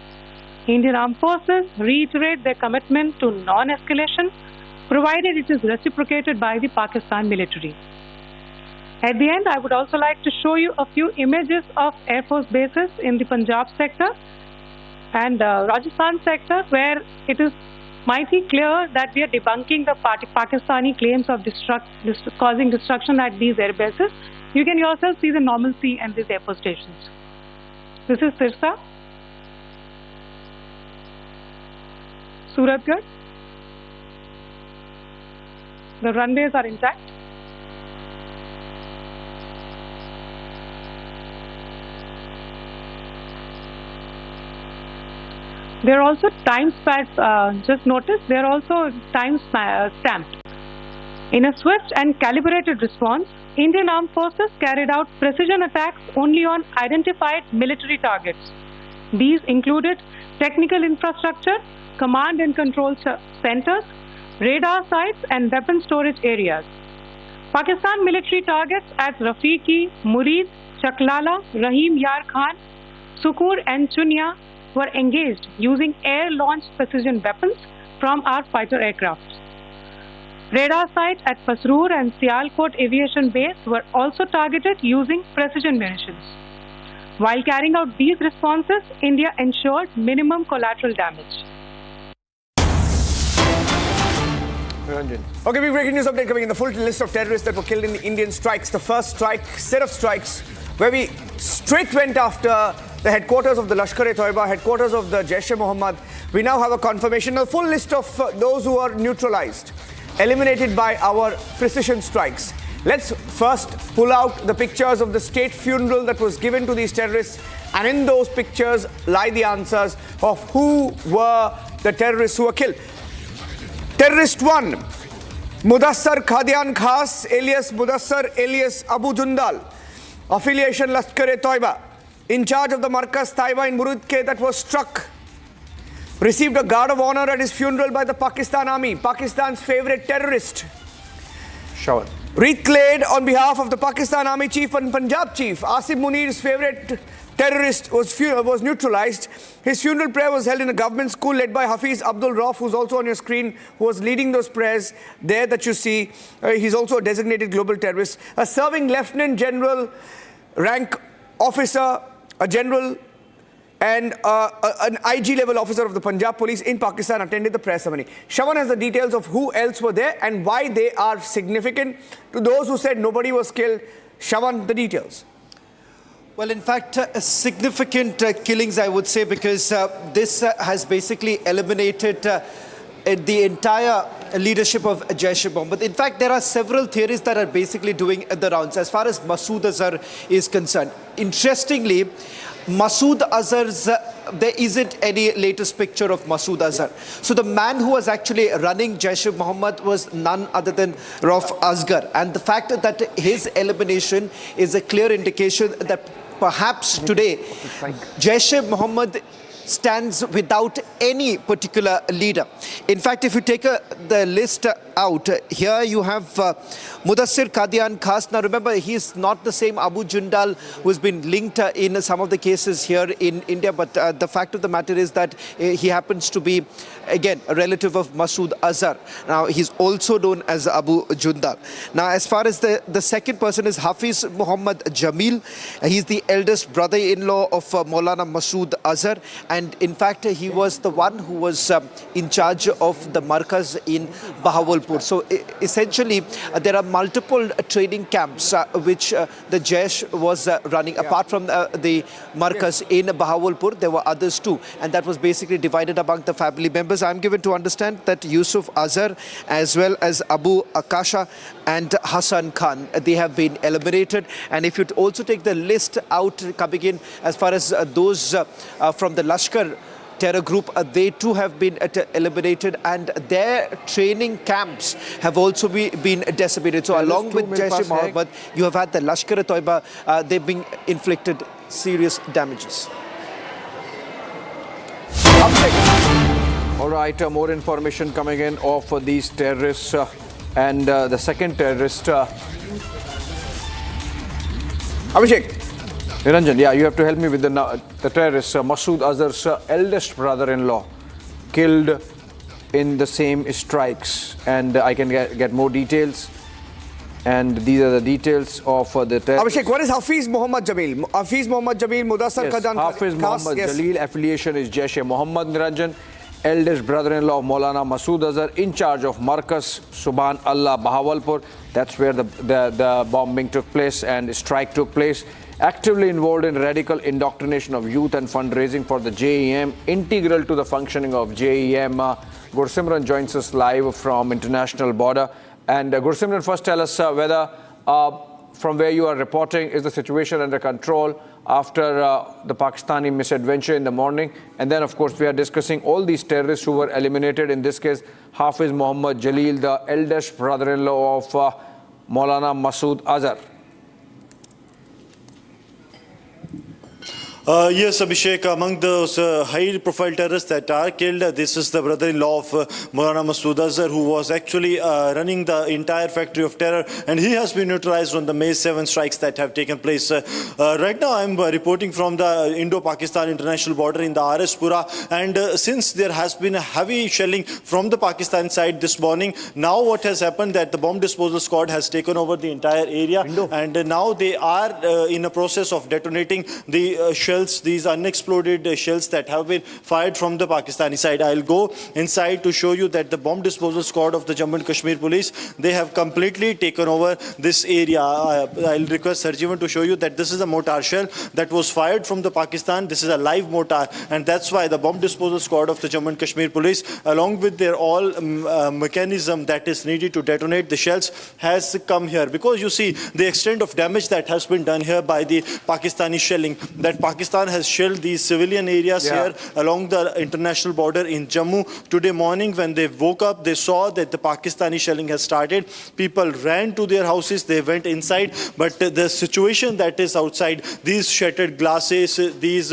Indian armed forces reiterate their commitment to non-escalation, provided it is reciprocated by the Pakistan military. At the end, I would also like to show you a few images of Air Force bases in the Punjab sector and Rajasthan sector, where it is mighty clear that we are debunking the Pakistani claims of causing destruction at these air bases. You can yourself see the normalcy and these air force stations. This is Sirsa, Suratgarh. The runways are intact. They are also time stamped. Just notice they are also time stamped. In a swift and calibrated response, Indian Armed Forces carried out precision attacks only on identified military targets. These included technical infrastructure, command and control centers, radar sites and weapon storage areas. Pakistan military targets at Rafiqi, Murid, Chaklala, Rahim Yar Khan, Sukur and Chunya were engaged using air-launched precision weapons from our fighter aircraft. Radar sites at Pasroor and Sialkot Aviation Base were also targeted using precision munitions. While carrying out these responses, India ensured minimum collateral damage. Okay, big breaking news update coming in. The full list of terrorists that were killed in the Indian strikes. The first set of strikes where we straight went after the headquarters of the Lashkar-e-Toiba, headquarters of the Jaish-e-Mohammed. We now have a confirmation, a full list of those who are neutralized, eliminated by our precision strikes. Let's first pull out the pictures of the state funeral that was given to these terrorists, and in those pictures lie the answers of who were the terrorists who were killed. Terrorist 1, Mudassar Khadian Khas, alias Mudassar, alias Abu Jundal, affiliation Lashkar-e-Toiba, in charge of the Markaz Taiba in Murudke that was struck, received a guard of honor at his funeral by the Pakistan Army, Pakistan's favorite terrorist. Shawan. Reclaimed on behalf of the Pakistan Army Chief and Punjab Chief, Asim Munir's favorite terrorist was neutralized. His funeral prayer was held in a government school led by Hafiz Abdul Rauf, who's also on your screen, who was leading those prayers there that you see. He's also a designated global terrorist. A serving Lieutenant General rank officer, a general and an IG level officer of the Punjab Police in Pakistan attended the prayer ceremony. Shawan has the details of who else were there and why they are significant. To those who said nobody was killed, Shawan, the details. Well, in fact, significant killings, I would say, because this has basically eliminated the entire leadership of Jaish-e-Mohammed. In fact, there are several theories that are basically doing the rounds as far as Masood Azhar is concerned. Interestingly, Masood Azhar's, there isn't any latest picture of Masood Azhar. So the man who was actually running Jaish-e-Mohammed was none other than Rauf Asghar. And the fact that his elimination is a clear indication that perhaps today Jaish-e-Mohammed stands without any particular leader. In fact, if you take the list out, here you have Mudassir Khadian Khas. Now remember, he is not the same Abu Jundal who has been linked in some of the cases here in India, but the fact of the matter is that he happens to be, again, a relative of Masood Azhar. Now, he's also known as Abu Jundal. Now, as far as the second person is Hafiz Muhammad Jamil. He's the eldest brother-in-law of Maulana Masood Azhar. And in fact, he was the one who was in charge of the Markaz in Bahawalpur. So essentially, there are multiple training camps which the Jaish was running. Apart from the Markaz in Bahawalpur, there were others too. And that was basically divided among the family members. I'm given to understand that Yusuf Azhar as well as Abu Akasha and Hassan Khan, they have been eliminated. And if you also take the list out coming in as far as those from the Lashkar terror group, they too have been eliminated, and their training camps have also been decimated. So along with Jaish-e-Mohammed, you have had the Lashkar-e-Toiba, they've been inflicted serious damages. All right, more information coming in of these terrorists and the second terrorist. Abhishek. Niranjan, yeah, you have to help me with the terrorist, Masood Azhar's eldest brother-in-law, killed in the same strikes. And I can get more details. And these are the details of the terrorist. Abhishek, what is Hafiz Muhammad Jamil? Hafiz Muhammad Jamil, Mudassar Khadian Khas. Hafiz Muhammad Jalil, affiliation is Jaish-e-Mohammed. Niranjan, eldest brother-in-law of Maulana Masood Azhar, in charge of Markaz Subhan Allah Bahawalpur. That's where the bombing took place and strike took place. Actively involved in radical indoctrination of youth and fundraising for the JEM, integral to the functioning of JEM. Gursimran joins us live from international border. And Gursimran, first tell us whether from where you are reporting, is the situation under control after the Pakistani misadventure in the morning? And then, of course, we are discussing all these terrorists who were eliminated. In this case, Hafiz Muhammad Jalil, the eldest brother-in-law of Maulana Masood Azhar. Yes, Abhishek, among those high-profile terrorists that are killed, this is the brother-in-law of Maulana Masood Azhar, who was actually running the entire factory of terror, and he has been neutralized on the May 7 strikes that have taken place. Right now, I'm reporting from the Indo-Pakistan international border in the RS Pura, and since there has been a heavy shelling from the Pakistan side this morning, now what has happened that the bomb disposal squad has taken over the entire area, and now they are in a process of detonating the shells, these unexploded shells that have been fired from the Pakistani side. I'll go inside to show you that the bomb disposal squad of the Jammu and Kashmir police, they have completely taken over this area. I'll request Sarjivan to show you that this is a mortar shell that was fired from the Pakistan. This is a live mortar, and that's why the bomb disposal squad of the Jammu and Kashmir police, along with their all mechanism that is needed to detonate the shells, has come here. Because you see the extent of damage that has been done here by the Pakistani shelling, that Pakistan Pakistan has shelled these civilian areas here along the international border in Jammu. Today morning when they woke up, they saw that the Pakistani shelling has started. People ran to their houses, they went inside, but the situation that is outside, these shattered glasses, these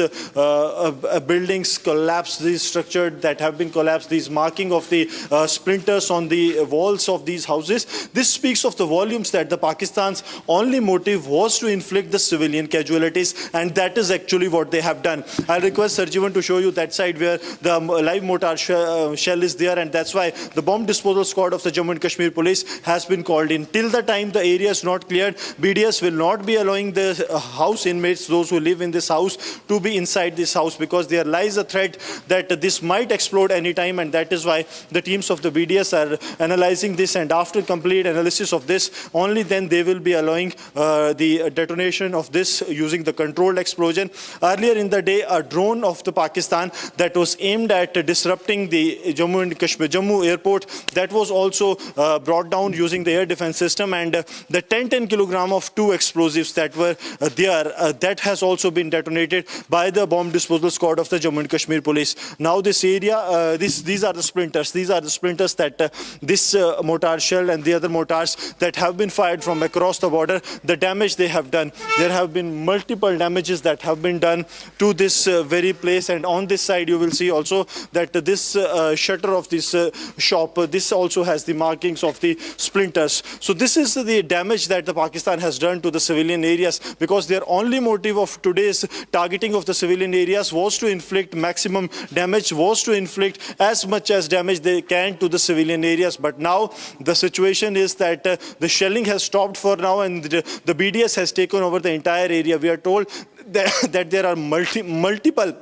buildings collapsed, these structures that have been collapsed, these marking of the splinters on the walls of these houses, this speaks of the volumes that the Pakistan's only motive was to inflict the civilian casualties, and that is actually what they have done. I'll request Sarjivan to show you that side where the live mortar shell is there, and that's why the bomb disposal squad of the Jammu and Kashmir police has been called in. Till the time the area is not cleared, BDS will not be allowing the house inmates, those who live in this house, to be inside this house, because there lies a threat that this might explode anytime, and that is why the teams of the BDS are analyzing this, and after complete analysis of this, only then they will be allowing the detonation of this using the controlled explosion. Earlier in the day, a drone of the Pakistan that was aimed at disrupting the Jammu and Kashmir, Jammu airport, that was also brought down using the air defense system, and the 10 kilogram of two explosives that were there, that has also been detonated by the bomb disposal squad of the Jammu and Kashmir police. Now this area, these are the splinters. These are the splinters that this mortar shell and the other mortars that have been fired from across the border, the damage they have done. There have been multiple damages that have been done to this very place, and on this side you will see also that this shutter of this shop, this also has the markings of the splinters. So this is the damage that the Pakistan has done to the civilian areas, because their only motive of today's targeting of the civilian areas was to inflict maximum damage, was to inflict as much as damage they can to the civilian areas. But now the situation is that the shelling has stopped for now, and the BDS has taken over the entire area. We are told that there are multiple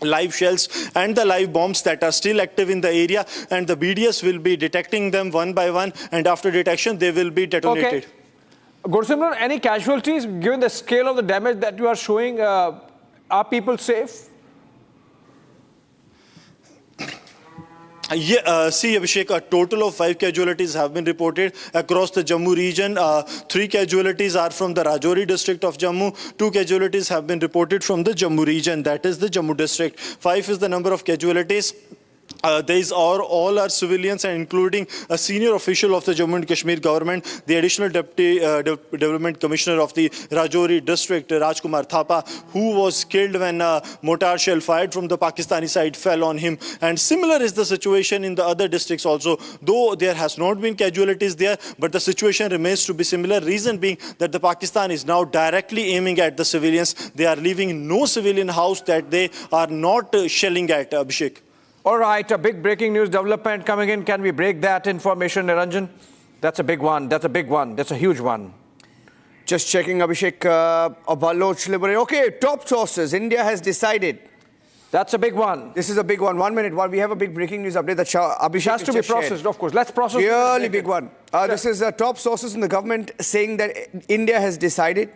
live shells and the live bombs that are still active in the area, and the BDS will be detecting them one by one, and after detection they will be detonated. Okay. Gursimran, any casualties given the scale of the damage that you are showing? Are people safe? See, Abhishek, a total of 5 casualties have been reported across the Jammu region. 3 casualties are from the Rajouri district of Jammu. 2 casualties have been reported from the Jammu region, that is the Jammu district. 5 is the number of casualties. These are all are civilians, and including a senior official of the Jammu and Kashmir government, the additional deputy development commissioner of the Rajouri district, Rajkumar Thapa, who was killed when a mortar shell fired from the Pakistani side fell on him. And similar is the situation in the other districts also, though there has not been casualties there, but the situation remains to be similar. Reason being that the Pakistan is now directly aiming at the civilians. They are leaving no civilian house that they are not shelling at, Abhishek. All right, a big breaking news development coming in. Can we break that information, Niranjan? That's a big one. That's a big one. That's a huge one. Just checking, Abhishek. Okay, top sources. India has decided. That's a big one. This is a big one. 1 minute. While we have a big breaking news update that Abhishek has to be processed, of course. Let's process it. Really big one. This is top sources in the government saying that India has decided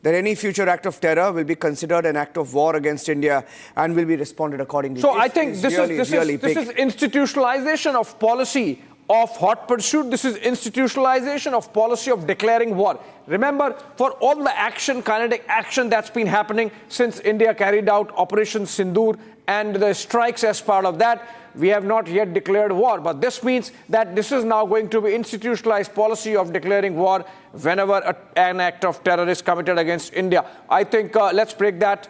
that any future act of terror will be considered an act of war against India and will be responded accordingly. So I think this is institutionalization of policy of hot pursuit. This is institutionalization of policy of declaring war. Remember, for all the action, kinetic action that's been happening since India carried out Operation Sindoor and the strikes as part of that, we have not yet declared war. But this means that this is now going to be institutionalized policy of declaring war whenever an act of terror is committed against India. I think let's break that.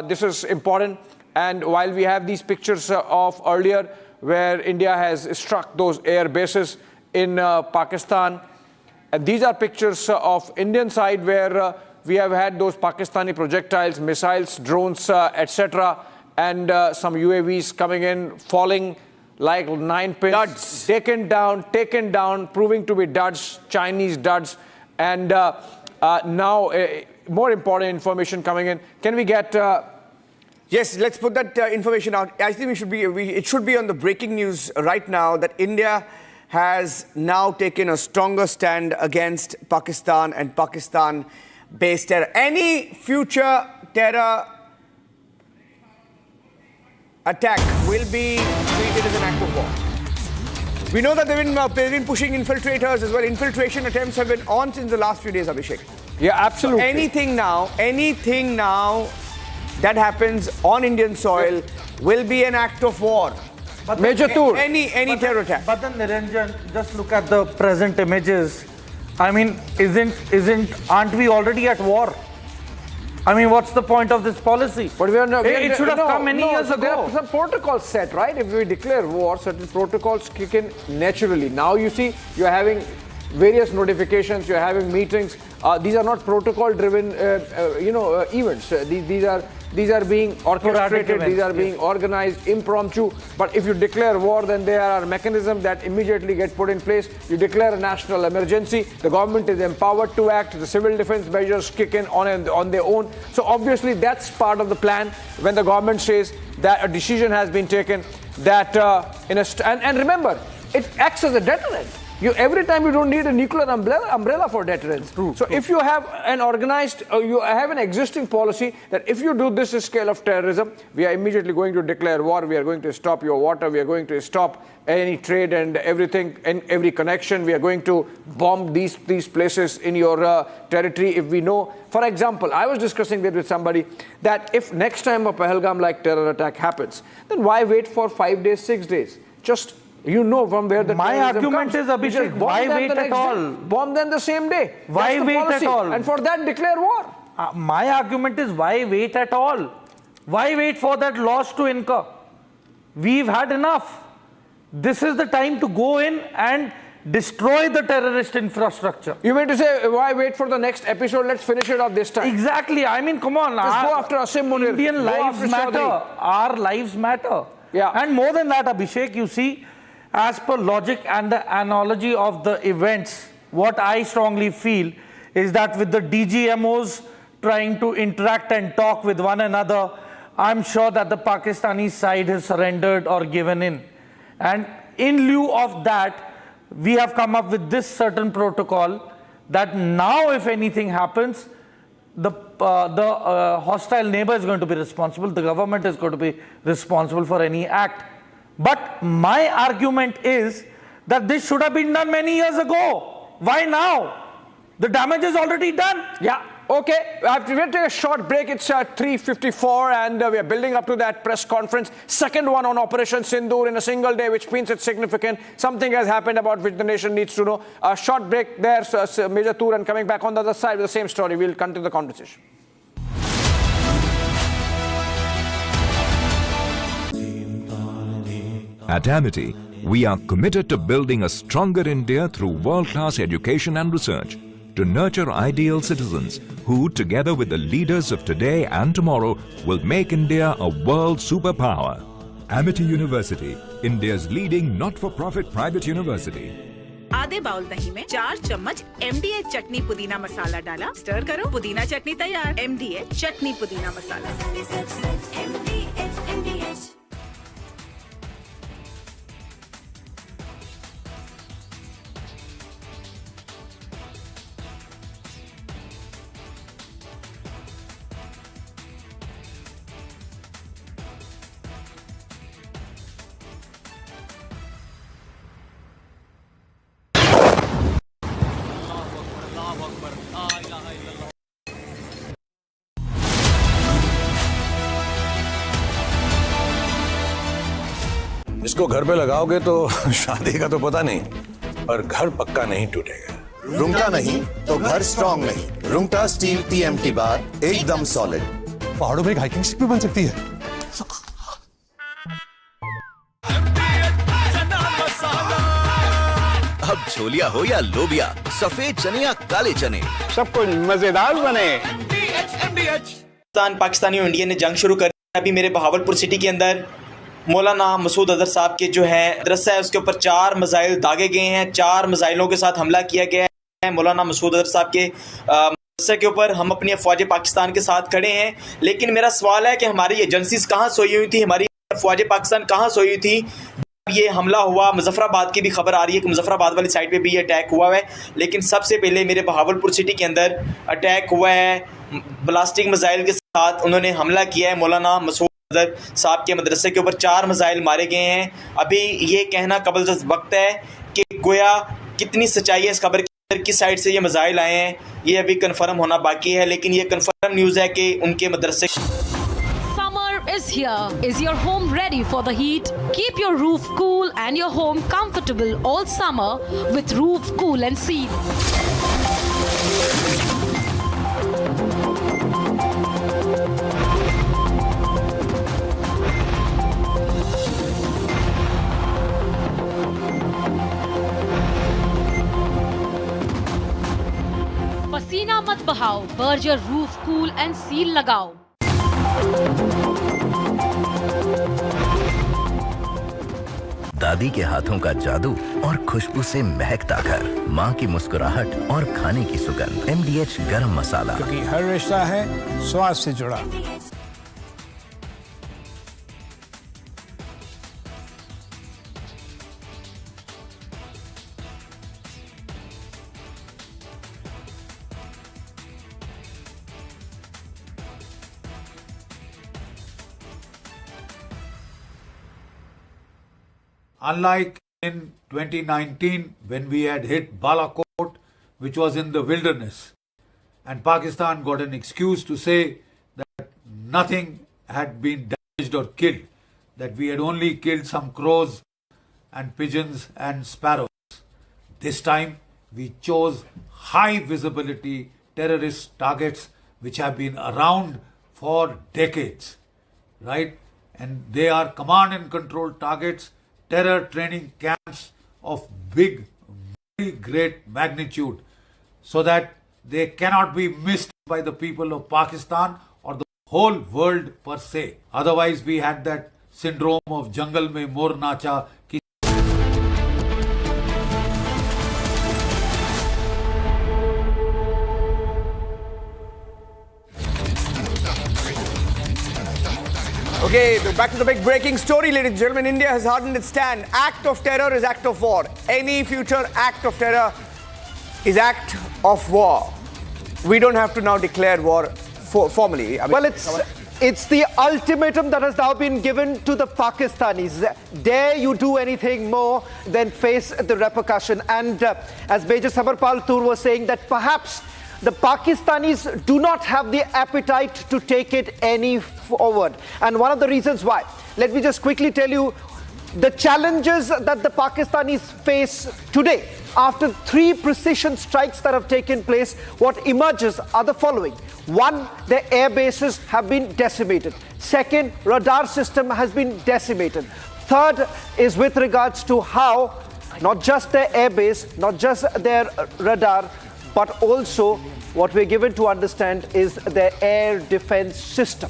This is important. And while we have these pictures of earlier where India has struck those air bases in Pakistan, and these are pictures of Indian side where we have had those Pakistani projectiles, missiles, drones, etc., and some UAVs coming in, falling like 9 pins. Duds. Taken down, proving to be duds, Chinese duds. And now, more important information coming in. Can we get... Yes, let's put that information out. I think it should be on the breaking news right now that India has now taken a stronger stand against Pakistan and Pakistan-based terror. Any future terror attack will be treated as an act of war. We know that they've been pushing infiltrators as well. Infiltration attempts have been on since the last few days, Abhishek. Yeah, absolutely. So anything now that happens on Indian soil will be an act of war. But Major Tour. Any terror attack. But then Niranjan, just look at the present images. I mean, aren't we already at war? I mean, what's the point of this policy? But it should have come many years ago. There are some protocols set, right? If we declare war, certain protocols kick in naturally. Now you see, you're having various notifications, you're having meetings. These are not protocol-driven, events. These are being orchestrated, these are being organized, impromptu. But if you declare war, then there are mechanisms that immediately get put in place. You declare a national emergency, the government is empowered to act, the civil defense measures kick in on their own. So obviously that's part of the plan when the government says that a decision has been taken that and remember, it acts as a deterrent. Every time you don't need a nuclear umbrella for deterrence. So if you have an organized, you have an existing policy that if you do this scale of terrorism, we are immediately going to declare war, we are going to stop your water, we are going to stop any trade and everything, and every connection, we are going to bomb these places in your territory if we know. For example, I was discussing that with somebody that if next time a Pahalgam-like terror attack happens, then why wait for 5 days, 6 days? Just from where the my argument comes. is, Abhishek, why wait at all? Bomb them the same day. Why wait at all? And for that, declare war. My argument is, why wait at all? Why wait for that loss to incur? We've had enough. This is the time to go in and destroy the terrorist infrastructure. You mean to say, why wait for the next episode? Let's finish it off this time. Exactly. I mean, come on. Just go after Asim Munir. Indian lives matter. Our lives matter. Yeah. And more than that, Abhishek, you see, as per logic and the analogy of the events, what I strongly feel is that with the DGMOs trying to interact and talk with one another, I'm sure that the Pakistani side has surrendered or given in. And in lieu of that, we have come up with this certain protocol that now if anything happens, the hostile neighbor is going to be responsible, the government is going to be responsible for any act. But my argument is that this should have been done many years ago. Why now? The damage is already done. Yeah. Okay, we're going to take a short break. It's 3:54 and we are building up to that press conference. Second one on Operation Sindoor in a single day, which means it's significant. Something has happened about which the nation needs to know. A short break there, so Major Tour, and coming back on the other side with the same story. We'll continue the conversation. At Amity, we are committed to building a stronger India through world-class education and research, to nurture ideal citizens who, together with the leaders of today and tomorrow, will make India a world superpower. Amity University, India's leading not-for-profit private university. आधे bowl दही में 4 चम्मच MDH चटनी पुदीना मसाला डाला, stir करो, पुदीना चटनी तैयार। MDH चटनी पुदीना मसाला। इसको घर पे लगाओगे तो शादी का तो पता नहीं, पर घर पक्का नहीं टूटेगा। रुंगटा नहीं तो घर स्ट्रॉन्ग नहीं। रुंगटा स्टील TMT बार एकदम सॉलिड। पहाड़ों में एक हाइकिंग शिप भी बन सकती है। अब छोलिया हो या लोबिया, सफेद चने या काले चने, सब कुछ मजेदार बने। पाकिस्तानी और इंडिया ने जंग शुरू कर दी। अभी मेरे बहावलपुर सिटी के अंदर मौलाना मसूद अजहर साहब के जो है मदरसा है, उसके ऊपर 4 मिसाइल दागे गए हैं। 4 मिसाइलों के साथ हमला किया गया है। मौलाना मसूद अजहर साहब के मदरसे के ऊपर हम अपनी अफवाज पाकिस्तान के साथ खड़े हैं। लेकिन मेरा सवाल है कि हमारी एजेंसीज कहाँ सोई हुई थी, हमारी अफवाज पाकिस्तान कहाँ सोई हुई थी ये हमला हुआ? मुजफ्फराबाद की भी खबर आ रही है कि मुजफ्फराबाद वाली साइड पे भी ये अटैक हुआ है। लेकिन सबसे पहले मेरे बहावलपुर सिटी के अंदर अटैक हुआ है ब्लास्टिक मिसाइल के साथ। उन्होंने हमला किया है मौलाना मसूद अजहर साहब के मदरसे के ऊपर। 4 मिसाइल मारे गए हैं। अभी ये कहना कबल वक्त है कि गोया कितनी सच्चाई है इस खबर की, किस साइड से ये मिसाइल आए हैं, ये अभी कन्फर्म होना बाकी है। लेकिन ये कन्फर्म न्यूज़ है कि उनके मदरसे is here. Is your home ready for the heat? Keep your roof cool and your home comfortable all summer with Roof Cool and Seal. पसीना मत बहाओ, Berger roof cool and seal लगाओ। दादी के हाथों का जादू और खुशबू से महकता घर, माँ की मुस्कुराहट और खाने की सुगंध। MDH गरम मसाला, क्योंकि हर रिश्ता है स्वाद से जुड़ा। Unlike in 2019 when we had hit Balakot, which was in the wilderness, and Pakistan got an excuse to say that nothing had been damaged or killed, that we had only killed some crows and pigeons and sparrows. This time we chose high visibility terrorist targets which have been around for decades, right? And they are command and control targets, terror training camps of big, very great magnitude, so that they cannot be missed by the people of Pakistan or the whole world per se. Otherwise, we had that syndrome of jungle mein mor nacha. Okay, back to the big breaking story, ladies and gentlemen. India has hardened its stand. Act of terror is act of war. Any future act of terror is act of war. We don't have to now declare war formally. I mean, well, it's the ultimatum that has now been given to the Pakistanis. Dare you do anything more than face the repercussion? And as Major Sabarpal Tur was saying, that perhaps the Pakistanis do not have the appetite to take it any forward. And one of the reasons why, let me just quickly tell you the challenges that the Pakistanis face today. After 3 precision strikes that have taken place, what emerges are the following. 1, their air bases have been decimated. 2nd, radar system has been decimated. 3rd is with regards to how not just their air base, not just their radar, but also what we're given to understand is their air defense system.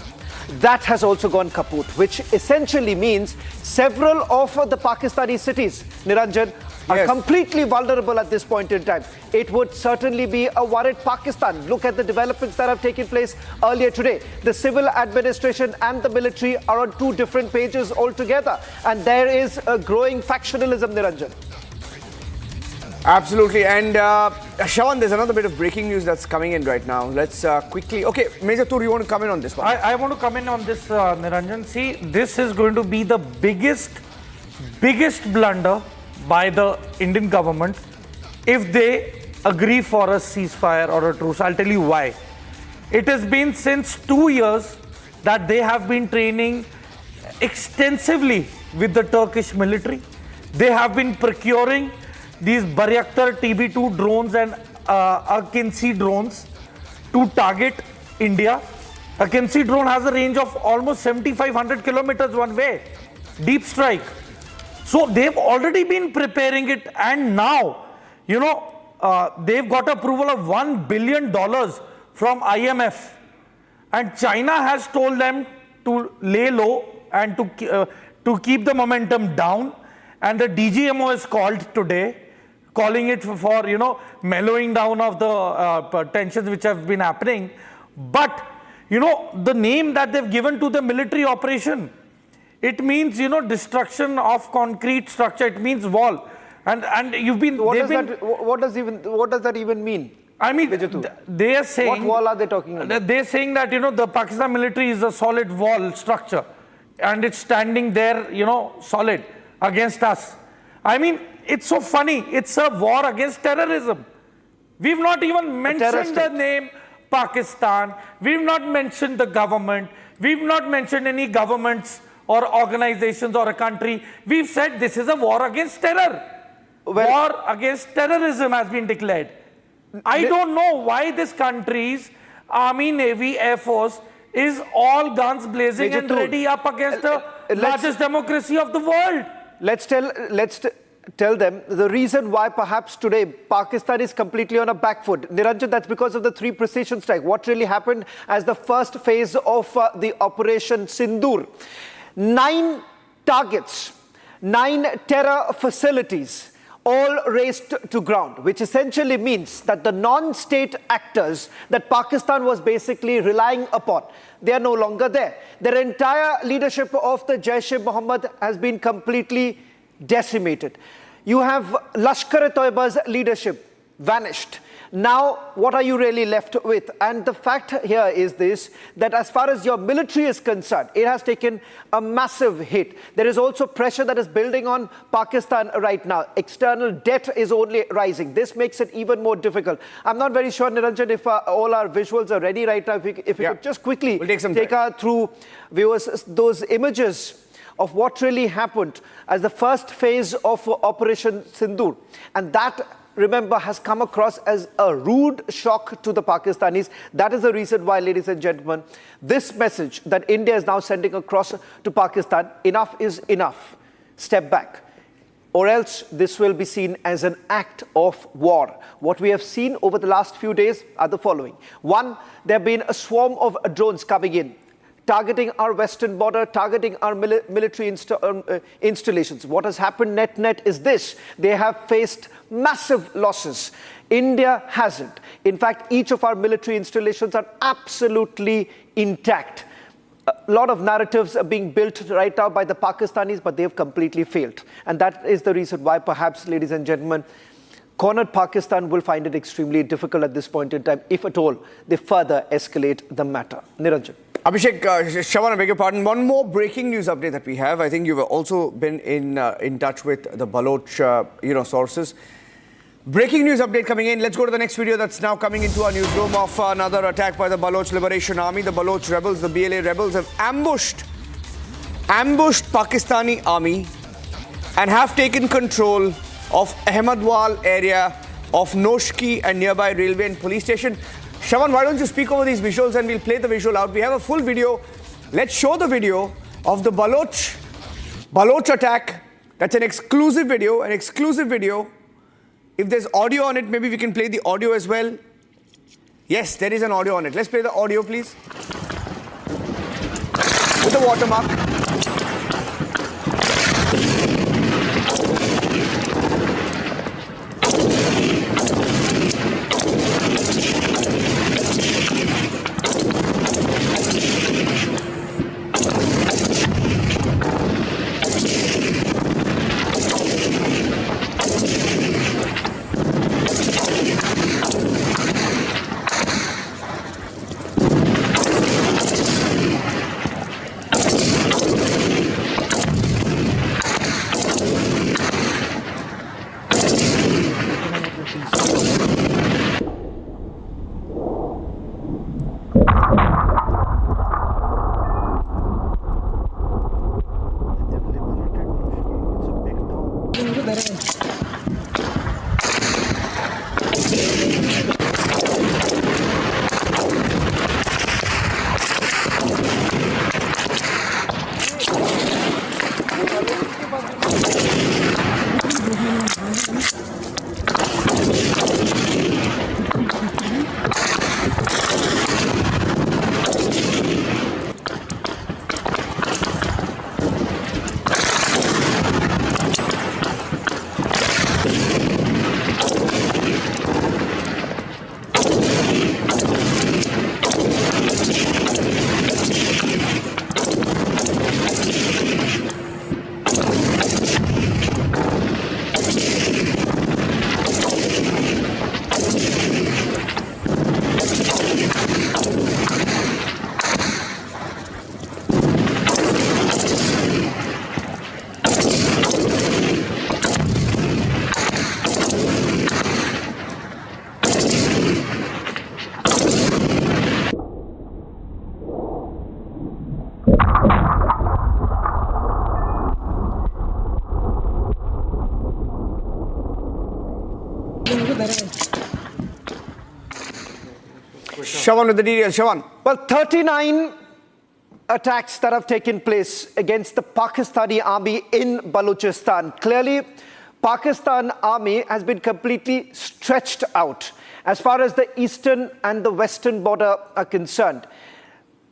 That has also gone kaput, which essentially means several of the Pakistani cities, Niranjan, are completely vulnerable at this point in time. It would certainly be a worried Pakistan. Look at the developments that have taken place earlier today. The civil administration and the military are on 2 different pages altogether. And there is a growing factionalism, Niranjan. Absolutely. And Shawan, there's another bit of breaking news that's coming in right now. Let's quickly... Okay, Major Tur, you want to come in on this one? I want to come in on this, Niranjan. See, this is going to be the biggest blunder by the Indian government if they agree for a ceasefire or a truce. I'll tell you why. It has been since 2 years that they have been training extensively with the Turkish military. They have been procuring these Bayraktar TB2 drones and Akinci drones to target India. Akinci drone has a range of almost 7,500 kilometers one way, deep strike. So they've already been preparing it, and now, you know, they've got approval of $1 billion from IMF, and China has told them to lay low and to keep the momentum down. And the DGMO is called today, calling it for, you know, mellowing down of the tensions which have been happening. But, you know, the name that they've given to the military operation, it means, you know, destruction of concrete structure. It means wall. And you've been... What does that even mean? I mean, they are saying... What wall are they talking about? They're saying that, you know, the Pakistan military is a solid wall structure. And it's standing there, you know, solid against us. I mean, it's so funny. It's a war against terrorism. We've not even mentioned the name Pakistan. We've not mentioned the government. We've not mentioned any governments or organizations or a country. We've said this is a war against terror. War against terrorism has been declared. I don't know why this country's Army, Navy, Air Force is all guns blazing and ready up against the largest democracy of the world. Let's tell them the reason why perhaps today Pakistan is completely on a back foot. Niranjan, that's because of the 3 precision strike. What really happened as the first phase of the Operation Sindoor? 9 targets, 9 terror facilities, all razed to ground, which essentially means that the non-state actors that Pakistan was basically relying upon, they are no longer there. Their entire leadership of the Jaish-e-Mohammed has been completely decimated. You have Lashkar-e-Toiba's leadership vanished. Now, what are you really left with? And the fact here is this, that as far as your military is concerned, it has taken a massive hit. There is also pressure that is building on Pakistan right now. External debt is only rising. This makes it even more difficult. I'm not very sure, Niranjan, if all our visuals are ready right now. If we could just quickly take through viewers those images of what really happened as the first phase of Operation Sindoor. And that, remember, has come across as a rude shock to the Pakistanis. That is the reason why, ladies and gentlemen, this message that India is now sending across to Pakistan, enough is enough. Step back. Or else this will be seen as an act of war. What we have seen over the last few days are the following. One, there have been a swarm of drones coming in, targeting our western border, targeting our military installations. What has happened net is this. They have faced massive losses. India hasn't. In fact, each of our military installations are absolutely intact. A lot of narratives are being built right now by the Pakistanis, but they have completely failed. And that is the reason why perhaps, ladies and gentlemen, cornered Pakistan will find it extremely difficult at this point in time, if at all they further escalate the matter. Niranjan. Abhishek, Shawan, I beg your pardon. One more breaking news update that we have. I think you've also been in touch with the Baloch, sources. Breaking news update coming in. Let's go to the next video that's now coming into our newsroom of another attack by the Baloch Liberation Army. The Baloch rebels, the BLA rebels, have ambushed Pakistani army and have taken control of Ahmedwal area of Noshki and nearby railway and police station. Shawan, why don't you speak over these visuals and we'll play the visual out. We have a full video. Let's show the video of the Baloch attack. That's an exclusive video, If there's audio on it, maybe we can play the audio as well. Yes, there is an audio on it. Let's play the audio, please. With the watermark. Shawan with the details. Shawan. Well, 39 attacks that have taken place against the Pakistani army in Balochistan. Clearly, Pakistan army has been completely stretched out as far as the eastern and the western border are concerned.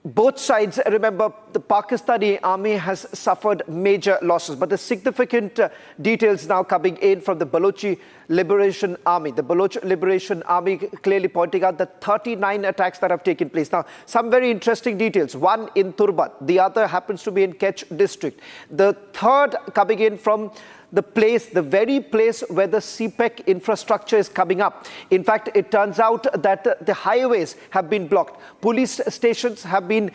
Both sides, remember, the Pakistani army has suffered major losses. But the significant details now coming in from the Balochi Liberation Army. The Baloch Liberation Army clearly pointing out that 39 attacks that have taken place. Now, some very interesting details. One in Turbat. The other happens to be in Kech district. The third coming in from the very place where the CPEC infrastructure is coming up. In fact, it turns out that the highways have been blocked. Police stations have been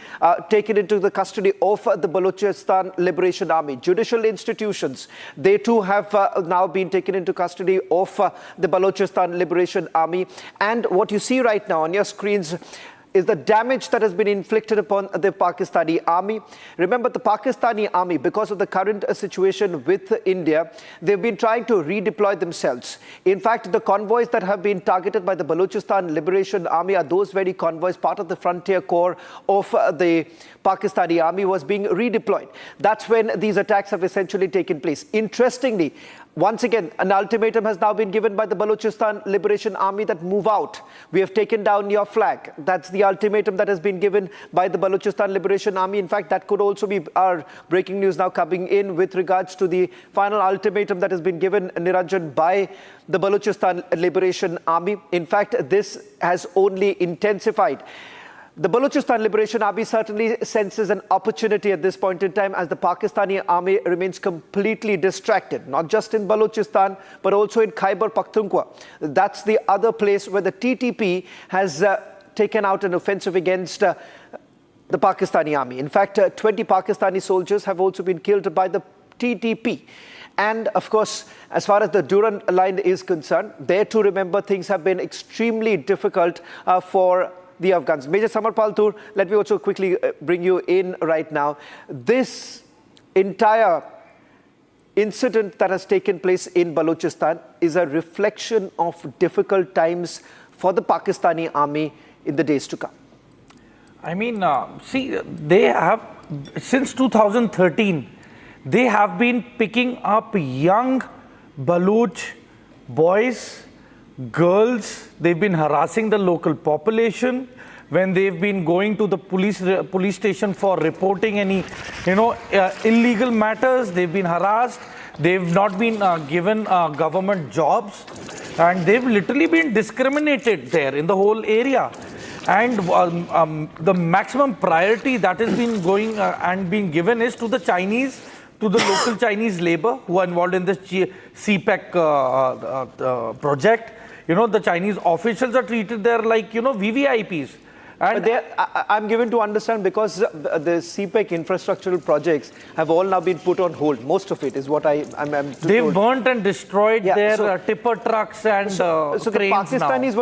taken into the custody of the Balochistan Liberation Army. Judicial institutions, they too have now been taken into custody of the Balochistan Liberation Army. And what you see right now on your screens is the damage that has been inflicted upon the Pakistani army. Remember, the Pakistani army, because of the current situation with India, they've been trying to redeploy themselves. In fact, the convoys that have been targeted by the Balochistan Liberation Army are those very convoys, part of the frontier corps of the Pakistani army was being redeployed. That's when these attacks have essentially taken place. Interestingly, once again, an ultimatum has now been given by the Balochistan Liberation Army that move out. We have taken down your flag. That's the ultimatum that has been given by the Balochistan Liberation Army. In fact, that could also be our breaking news now coming in with regards to the final ultimatum that has been given, Niranjan, by the Balochistan Liberation Army. In fact, this has only intensified. The Balochistan Liberation Army certainly senses an opportunity at this point in time as the Pakistani army remains completely distracted, not just in Balochistan, but also in Khyber Pakhtunkhwa. That's the other place where the TTP has taken out an offensive against the Pakistani army. In fact, 20 Pakistani soldiers have also been killed by the TTP. And of course, as far as the Durand line is concerned, there too, remember, things have been extremely difficult for the Afghans. Major Samar Paltur, let me also quickly bring you in right now. This entire incident that has taken place in Balochistan is a reflection of difficult times for the Pakistani army in the days to come. I mean, see, they have, since 2013, they have been picking up young Baloch boys, girls. They've been harassing the local population when they've been going to the police station for reporting any illegal matters. They've been harassed. They've not been given government jobs, and they've literally been discriminated there in the whole area. And the maximum priority that has been going and being given is to the Chinese, to the local Chinese labor who are involved in this CPEC project. The Chinese officials are treated there like, VVIPs. And I'm given to understand because the CPEC infrastructural projects have all now been put on hold. Most of it is what I'm They've burnt and destroyed their tipper trucks and so the Pakistanis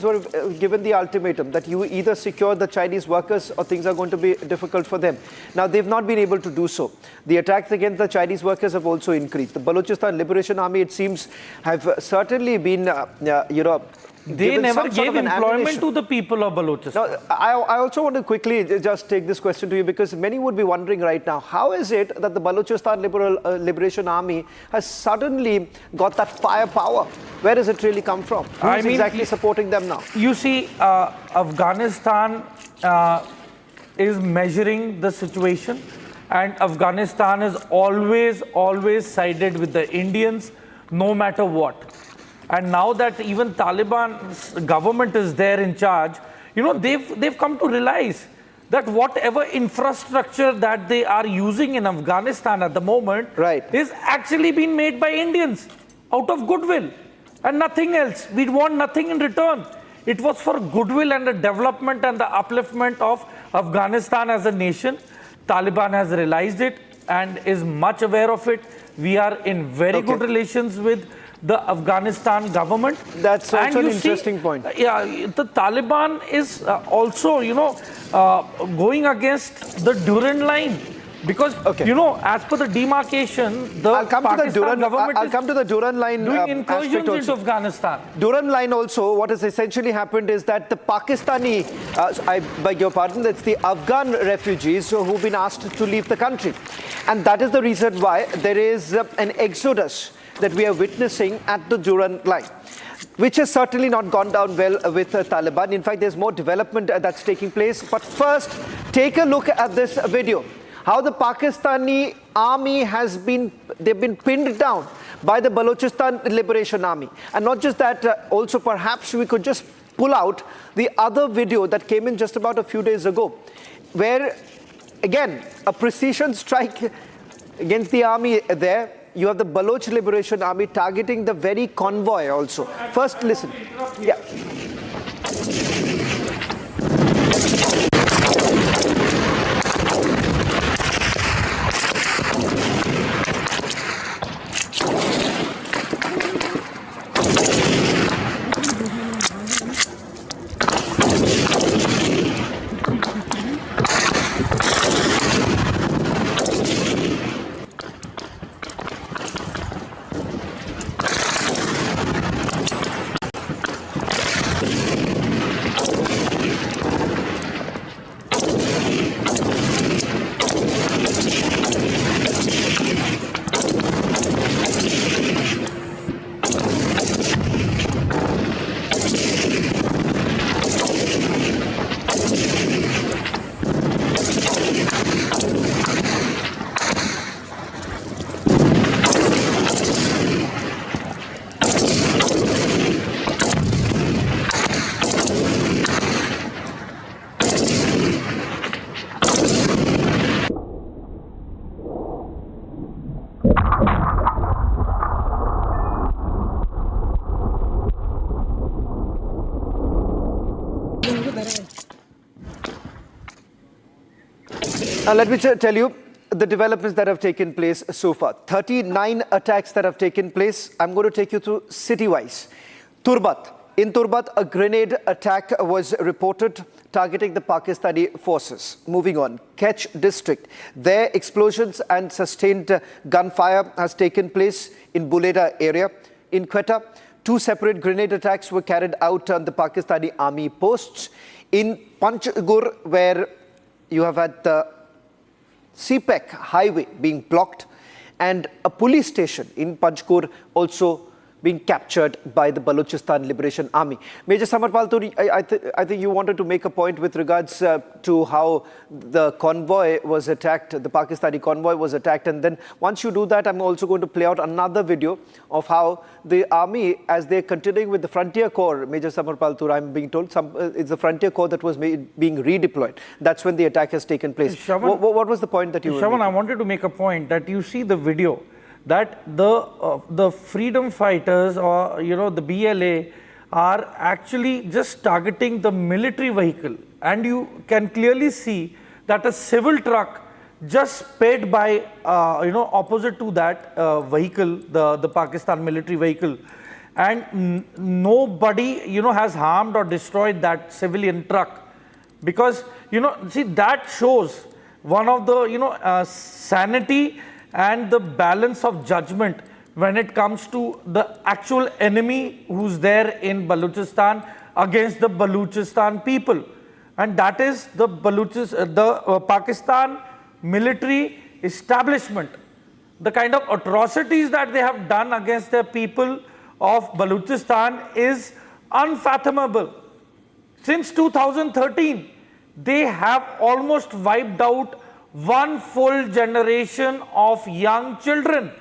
were given the ultimatum that you either secure the Chinese workers or things are going to be difficult for them. Now, they've not been able to do so. The attacks against the Chinese workers have also increased. The Balochistan Liberation Army, it seems, have certainly been, they never gave employment to the people of Balochistan. Now, I also want to quickly just take this question to you because many would be wondering right now, how is it that the Balochistan Liberation Army has suddenly got that firepower? Where does it really come from? Who is exactly supporting them now? You see, Afghanistan is measuring the situation, and Afghanistan is always sided with the Indians, no matter what. And now that even Taliban's government is there in charge, they've come to realize that whatever infrastructure that they are using in Afghanistan at the moment is actually being made by Indians out of goodwill and nothing else. We want nothing in return. It was for goodwill and the development and the upliftment of Afghanistan as a nation. Taliban has realized it and is much aware of it. We are in very good relations with the Afghanistan government. That's also an interesting point. Yeah, the Taliban is also, going against the Durand line. Because, you know, as per the demarcation, the I'll come Pakistan to the Durand, government I'll come to the Durand line doing aspect incursions into also. Afghanistan. Durand line also, what has essentially happened is that the Pakistani, I beg your pardon, that's the Afghan refugees who've been asked to leave the country. And that is the reason why there is an exodus that we are witnessing at the Durand line, which has certainly not gone down well with Taliban. In fact, there's more development that's taking place. But first, take a look at this video. How the Pakistani army they've been pinned down by the Balochistan Liberation Army. And not just that, also perhaps we could just pull out the other video that came in just about a few days ago, where, again, a precision strike against the army there. You have the Baloch Liberation Army targeting the very convoy also. First, listen. Yeah. Let me tell you the developments that have taken place so far. 39 attacks that have taken place. I'm going to take you through city-wise. Turbat. In Turbat, a grenade attack was reported targeting the Pakistani forces. Moving on. Kech district. There, explosions and sustained gunfire has taken place in Buleda area. In Quetta, 2 separate grenade attacks were carried out on the Pakistani army posts. In Panchgur, where you have had the PAK highway being blocked, and a police station in Panchgur also being captured by the Balochistan Liberation Army. Major Samarpal Turi, I think you wanted to make a point with regards to how the convoy was attacked, the Pakistani convoy was attacked. And then once you do that, I'm also going to play out another video of how the army, as they're continuing with the Frontier Corps, Major Samarpal Turi, I'm being told, it's the Frontier Corps that was being redeployed. That's when the attack has taken place. Shravan, what was the point that you were making? I wanted to make a point that you see the video that the freedom fighters, or the BLA, are actually just targeting the military vehicle, and you can clearly see that a civil truck just sped by opposite to that vehicle, the Pakistan military vehicle, and nobody has harmed or destroyed that civilian truck, because see, that shows one of the sanity and the balance of judgment when it comes to the actual enemy who's there in Balochistan against the Balochistan people. And that is the Pakistan military establishment. The kind of atrocities that they have done against the people of Balochistan is unfathomable. Since 2013, they have almost wiped out one full generation of young children.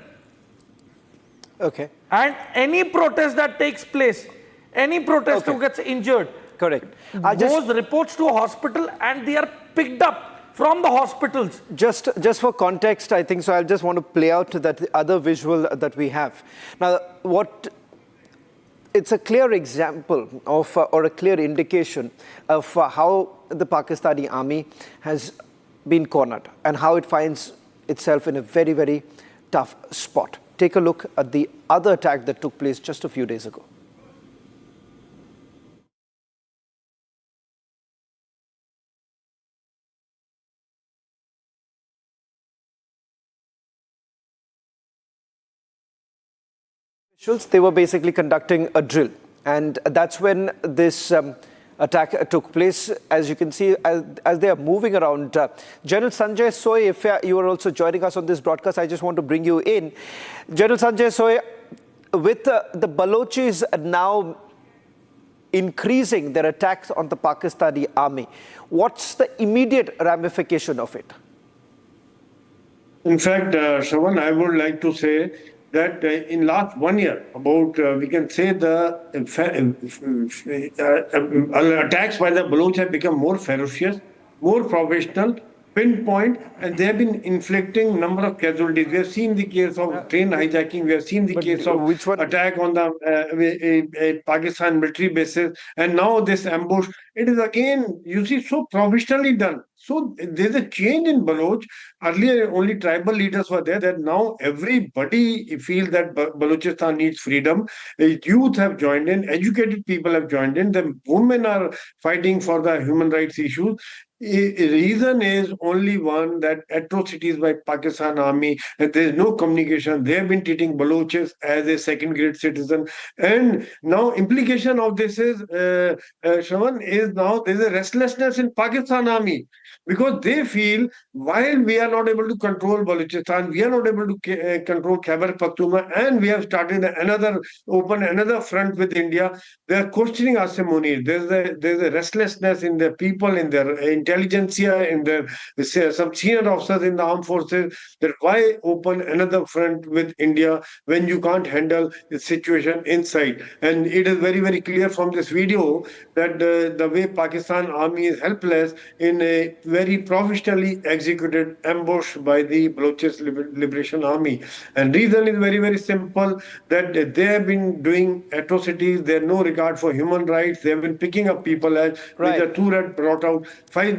Okay. And any protest that takes place, any protest who gets injured, correct, goes reports to a hospital and they are picked up from the hospitals. Just for context, I think, so I just want to play out that other visual that we have. Now, it's a clear example of, or a clear indication of how the Pakistani army has been cornered and how it finds itself in a very, very tough spot. Take a look at the other attack that took place just a few days ago. They were basically conducting a drill, and that's when this attack took place. As you can see, as they are moving around. General Sanjay Soy, if you are also joining us on this broadcast, I just want to bring you in. General Sanjay Soy, with the Balochis now increasing their attacks on the Pakistani army, what's the immediate ramification of it? In fact, Shravan, I would like to say that in last 1 year, about we can say the attacks by the Baloch have become more ferocious, more professional, pinpoint, and they have been inflicting number of casualties. We have seen the case of train hijacking. We have seen the case of attack on the Pakistan military bases, and now this ambush. It is again, you see, so professionally done. So there's a change in Baloch. Earlier, only tribal leaders were there. That now everybody feels that Balochistan needs freedom. Youth have joined in. Educated people have joined in. The women are fighting for the human rights issues. Reason is only one, that atrocities by Pakistan army, and there is no communication. They have been treating Balochis as a second-grade citizen, and now implication of this is, Shravan, is now there is a restlessness in Pakistan army, because they feel while we are not able to control Balochistan, we are not able to control Khyber Pakhtunkhwa, and we have started open another front with India. They are questioning our ceremony. There's a restlessness in the people, in their intelligentsia, in their some senior officers in the armed forces, that why open another front with India when you can't handle the situation inside. And it is very, very clear from this video that the way Pakistan army is helpless in a very professionally executed ambush by the Balochis Liberation Army. And reason is very, very simple, that they have been doing atrocities. They have no regard for human rights. They have been picking up people, as Mr. Turat brought out,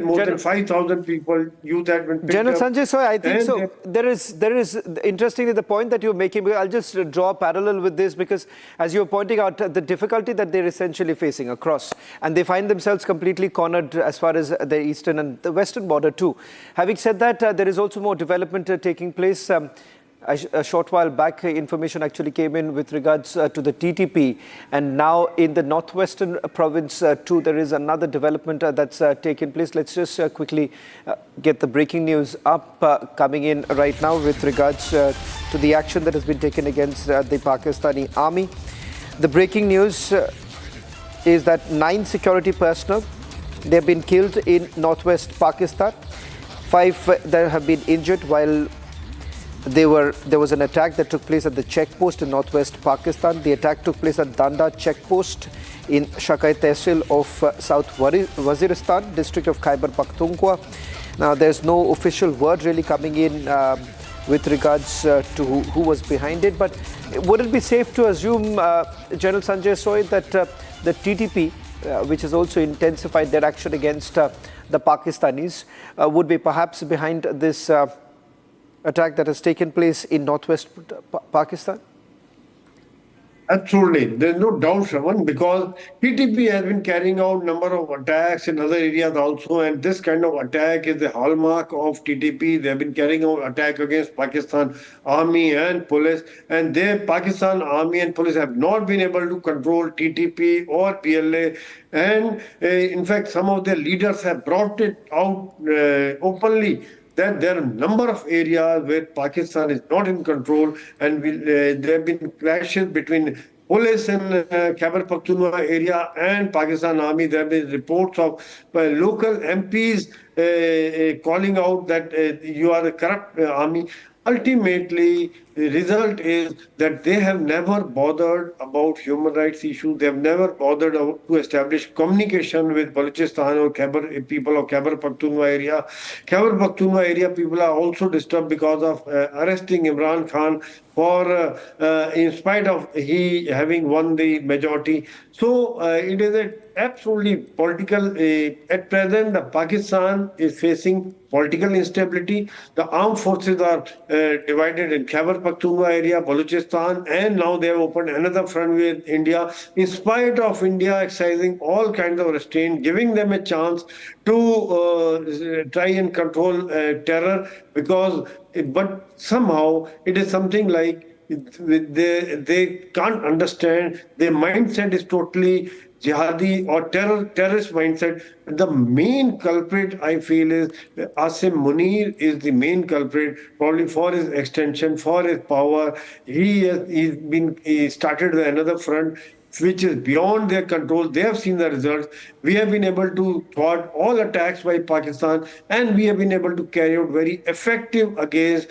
more than 5,000 people, youth have been picked General up. Sanjay Soy, I think so. There is interestingly the point that you're making. I'll just draw a parallel with this, because as you're pointing out, the difficulty that they're essentially facing across, and they find themselves completely cornered as far as the eastern and the western border too. Having said that, there is also more development taking place. A short while back, information actually came in with regards to the TTP, and now in the northwestern province too, there is another development that's taken place. Let's just quickly get the breaking news up coming in right now with regards to the action that has been taken against the Pakistani army. The breaking news is that 9 security personnel, they've been killed in northwest Pakistan. 5 that have been injured while there was an attack that took place at the checkpost in northwest Pakistan. The attack took place at Danda checkpost in Shakai Tehsil of South Waziristan, district of Khyber Pakhtunkhwa. Now, there's no official word really coming in with regards to who was behind it. But would it be safe to assume, General Sanjay Soy, that the TTP, which has also intensified their action against the Pakistanis, would be perhaps behind this attack that has taken place in northwest Pakistan? Absolutely. There's no doubt, Shravan, because TTP has been carrying out number of attacks in other areas also, and this kind of attack is the hallmark of TTP. They have been carrying out attack against Pakistan army and police, and Pakistan army and police have not been able to control TTP or PLA. And in fact, some of their leaders have brought it out openly, that there are a number of areas where Pakistan is not in control, and there have been clashes between police in Khyber Pakhtunkhwa area and Pakistan army. There have been reports of local MPs calling out that you are a corrupt army. Ultimately, the result is that they have never bothered about human rights issues. They have never bothered to establish communication with Balochistan or people of Khyber Pakhtunkhwa area. Khyber Pakhtunkhwa area people are also disturbed because of arresting Imran Khan for, in spite of he having won the majority. So it is absolutely political. At present, Pakistan is facing political instability. The armed forces are divided in Khyber Pakhtunkhwa area, Balochistan, and now they have opened another front with India. In spite of India exercising all kinds of restraint, giving them a chance to try and control terror, but somehow it is something like they can't understand. Their mindset is totally jihadi or terrorist mindset. The main culprit, I feel, is Asim Munir is the main culprit, probably for his extension, for his power. He started another front which is beyond their control. They have seen the results. We have been able to thwart all attacks by Pakistan, and we have been able to carry out very effective attacks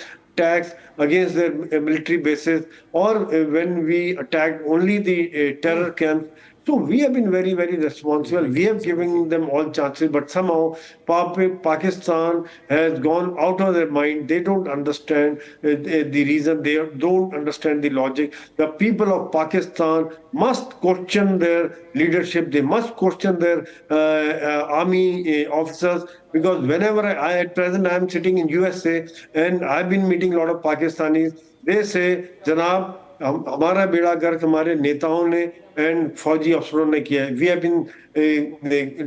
against their military bases, or when we attacked only the terror camps. So we have been very, very responsible. We have given them all chances, but somehow Pakistan has gone out of their mind. They don't understand the reason. They don't understand the logic. The people of Pakistan must question their leadership. They must question their army officers, because whenever at present I am sitting in USA and I've been meeting a lot of Pakistanis, they say, Janab, हमारा बेड़ा गर्क हमारे नेताओं ने and फौजी अफसरों ने किया है. We have been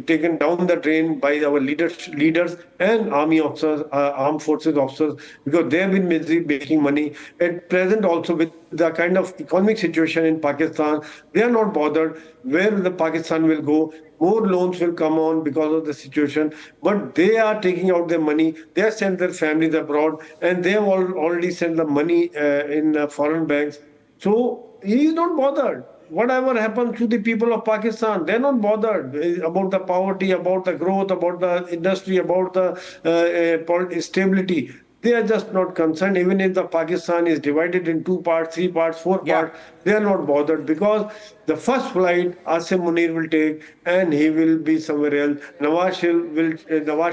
taken down the drain by our leaders and army officers, armed forces officers, because they have been busy making money. At present also, with the kind of economic situation in Pakistan, they are not bothered where the Pakistan will go. More loans will come on because of the situation, but they are taking out their money. They have sent their families abroad, and they have already sent the money in foreign banks. So he is not bothered. Whatever happens to the people of Pakistan, they're not bothered about the poverty, about the growth, about the industry, about the stability. They are just not concerned. Even if the Pakistan is divided in 2 parts, 3 parts, 4 parts, they are not bothered, because the first flight Asim Munir will take, and he will be somewhere else. Nawaz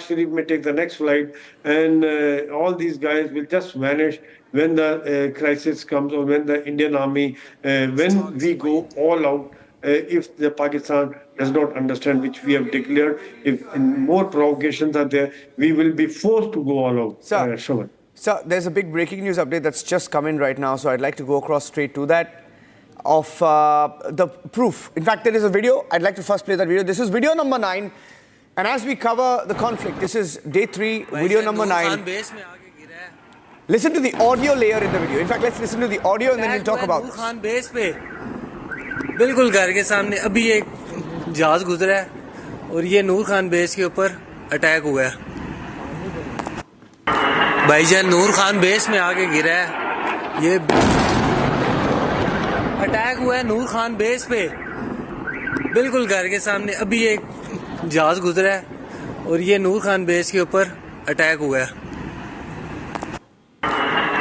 Sharif may take the next flight, and all these guys will just vanish when the crisis comes, or when the Indian army, when we go all out. If the Pakistan does not understand, which we have declared, if more provocations are there, we will be forced to go all out. Sir, there's a big breaking news update that's just come in right now, so I'd like to go across straight to that, of the proof. In fact, there is a video. I'd like to first play that video. This is video number 9, and as we cover the conflict, this is day 3, video number 9. Listen to the audio layer in the video. In fact, let's listen to the audio and then we'll talk about this. बिल्कुल घर के सामने अभी एक जहाज गुजरा है और ये नूर खान बेस के ऊपर अटैक हुआ है. भाईजान नूर खान बेस में आके गिरा है. ये अटैक हुआ है नूर खान बेस पे. बिल्कुल घर के सामने अभी एक जहाज गुजरा है और ये नूर खान बेस के ऊपर अटैक हुआ है.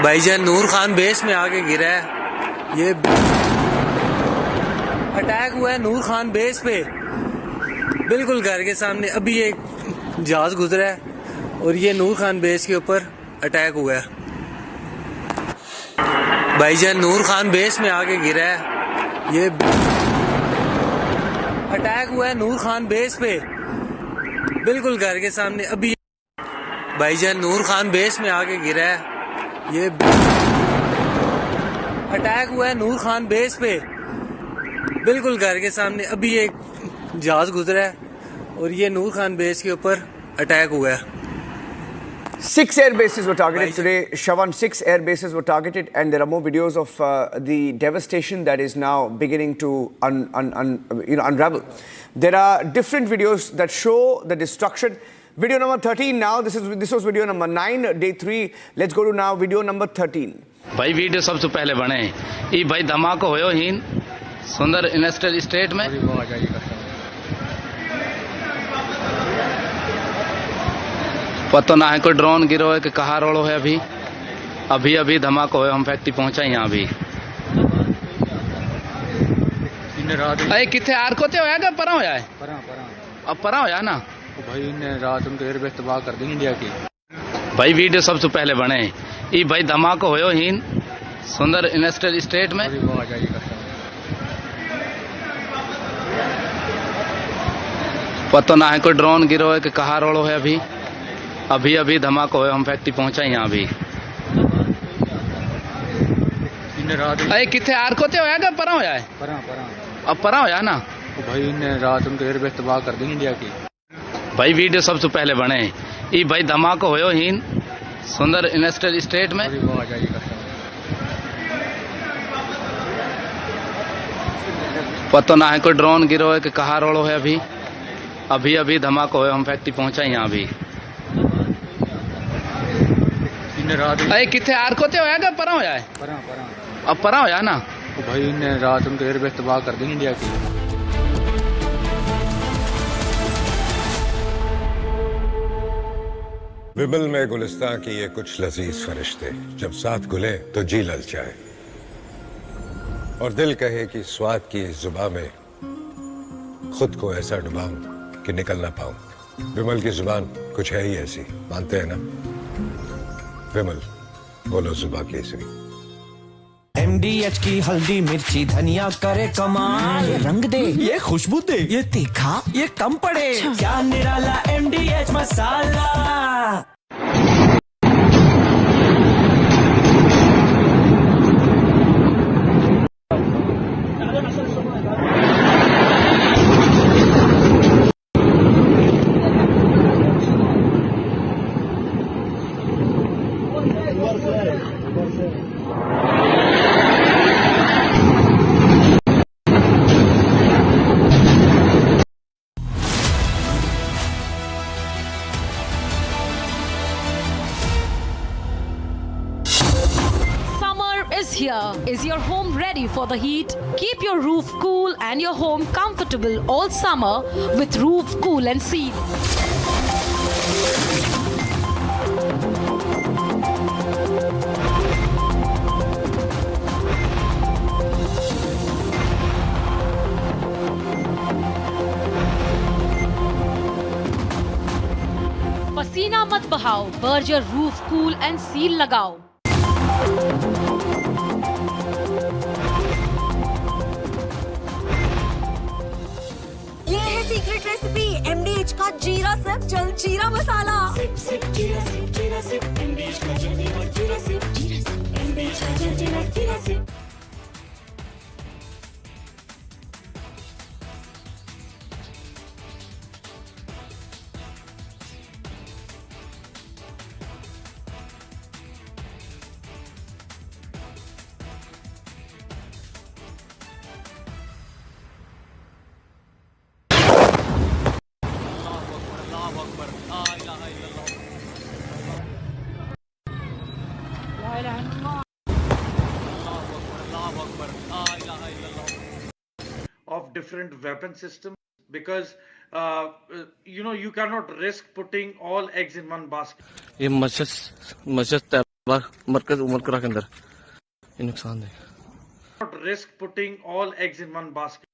भाईजान नूर खान बेस में आके गिरा है. ये अटैक हुआ है नूर खान बेस पे. बिल्कुल घर के सामने अभी एक जहाज गुजरा है और ये नूर खान बेस के ऊपर अटैक हुआ है. भाईजान नूर खान बेस में आके गिरा है. ये अटैक हुआ है नूर खान बेस पे. बिल्कुल घर के सामने अभी भाईजान नूर खान बेस में आके गिरा है. ये अटैक हुआ है नूर खान बेस पे. बिल्कुल घर के सामने अभी एक जहाज गुजरा है और ये नूर खान बेस के ऊपर अटैक हुआ है. 6 air bases were targeted today. Shawan, 6 air bases were targeted, and there are more videos of the devastation that is now beginning to unravel. There are different videos that show the destruction. Video number 13 now. This was video number 9, day 3. Let's go to now video number 13. भाई video सबसे पहले बने ये भाई धमाका होयो ही सुंदर industrial state में. पता ना है कोई ड्रोन गिरो है कि कहाँ रोड़ो है. अभी धमाका हो. हम फैक्ट्री पहुंचा यहाँ अभी. अरे कितने आर कोते होया क्या परा होया है. अब परा होया ना भाई ने रात उनके एयरबेस तबाह कर दी इंडिया की. भाई वीडियो सबसे पहले बने ये भाई धमाका होयो ही सुंदर इंडस्ट्रियल स्टेट में. पता ना है कोई ड्रोन गिरो है कि कहाँ रोड़ो है. अभी धमाका हो. हम फैक्ट्री पहुंचा यहाँ अभी. अरे कितने आर कोते होया क्या परा होया है. अब परा होया ना भाई ने रात उनके एयरबेस तबाह कर दी इंडिया की. भाई वीडियो सबसे पहले बने ये भाई धमाका होयो ही सुंदर इंडस्ट्रियल स्टेट में. पता ना है कोई ड्रोन गिरो है कि कहाँ रोड़ो है अभी अभी अभी धमाका है हम फैक्ट्री पहुंचा यहाँ अभी अरे कितने आर कोते होया क्या परा होया है अब परा होया ना भाई इन्हें रात उनके एयरबेस तबाह कर देंगे इंडिया की विमल में गुलिस्तान की ये कुछ लजीज फरिश्ते जब साथ घुले तो जी ललचाए और दिल कहे कि स्वाद की इस जुबान में खुद को ऐसा डुबाऊं कि निकल ना पाऊं। विमल की जुबान कुछ है ही ऐसी, मानते हैं ना? विमल बोलो जुबान केसरी। MDH की हल्दी मिर्ची धनिया करे कमाल, ये रंग दे, ये खुशबू दे, ये तीखा, ये कम पड़े, क्या निराला MDH masala. Here. Is your home ready for the heat? Keep your roof cool and your home comfortable all summer with Roof Cool and Seal. पसीना मत बहाओ, Berger roof cool and seal लगाओ। ये है सीक्रेट रेसिपी MDH का जीरा SIP जल जीरा मसाला। सिप सिप जीरा सिप MDH का जल जीरा सिप MDH का जल जीरा SIP. Of different weapon systems because you cannot risk putting all eggs in one basket. ये मस्जिद तैयबा मरकज उमरकरा के अंदर ये नुकसान है। Not risk putting all eggs in one basket.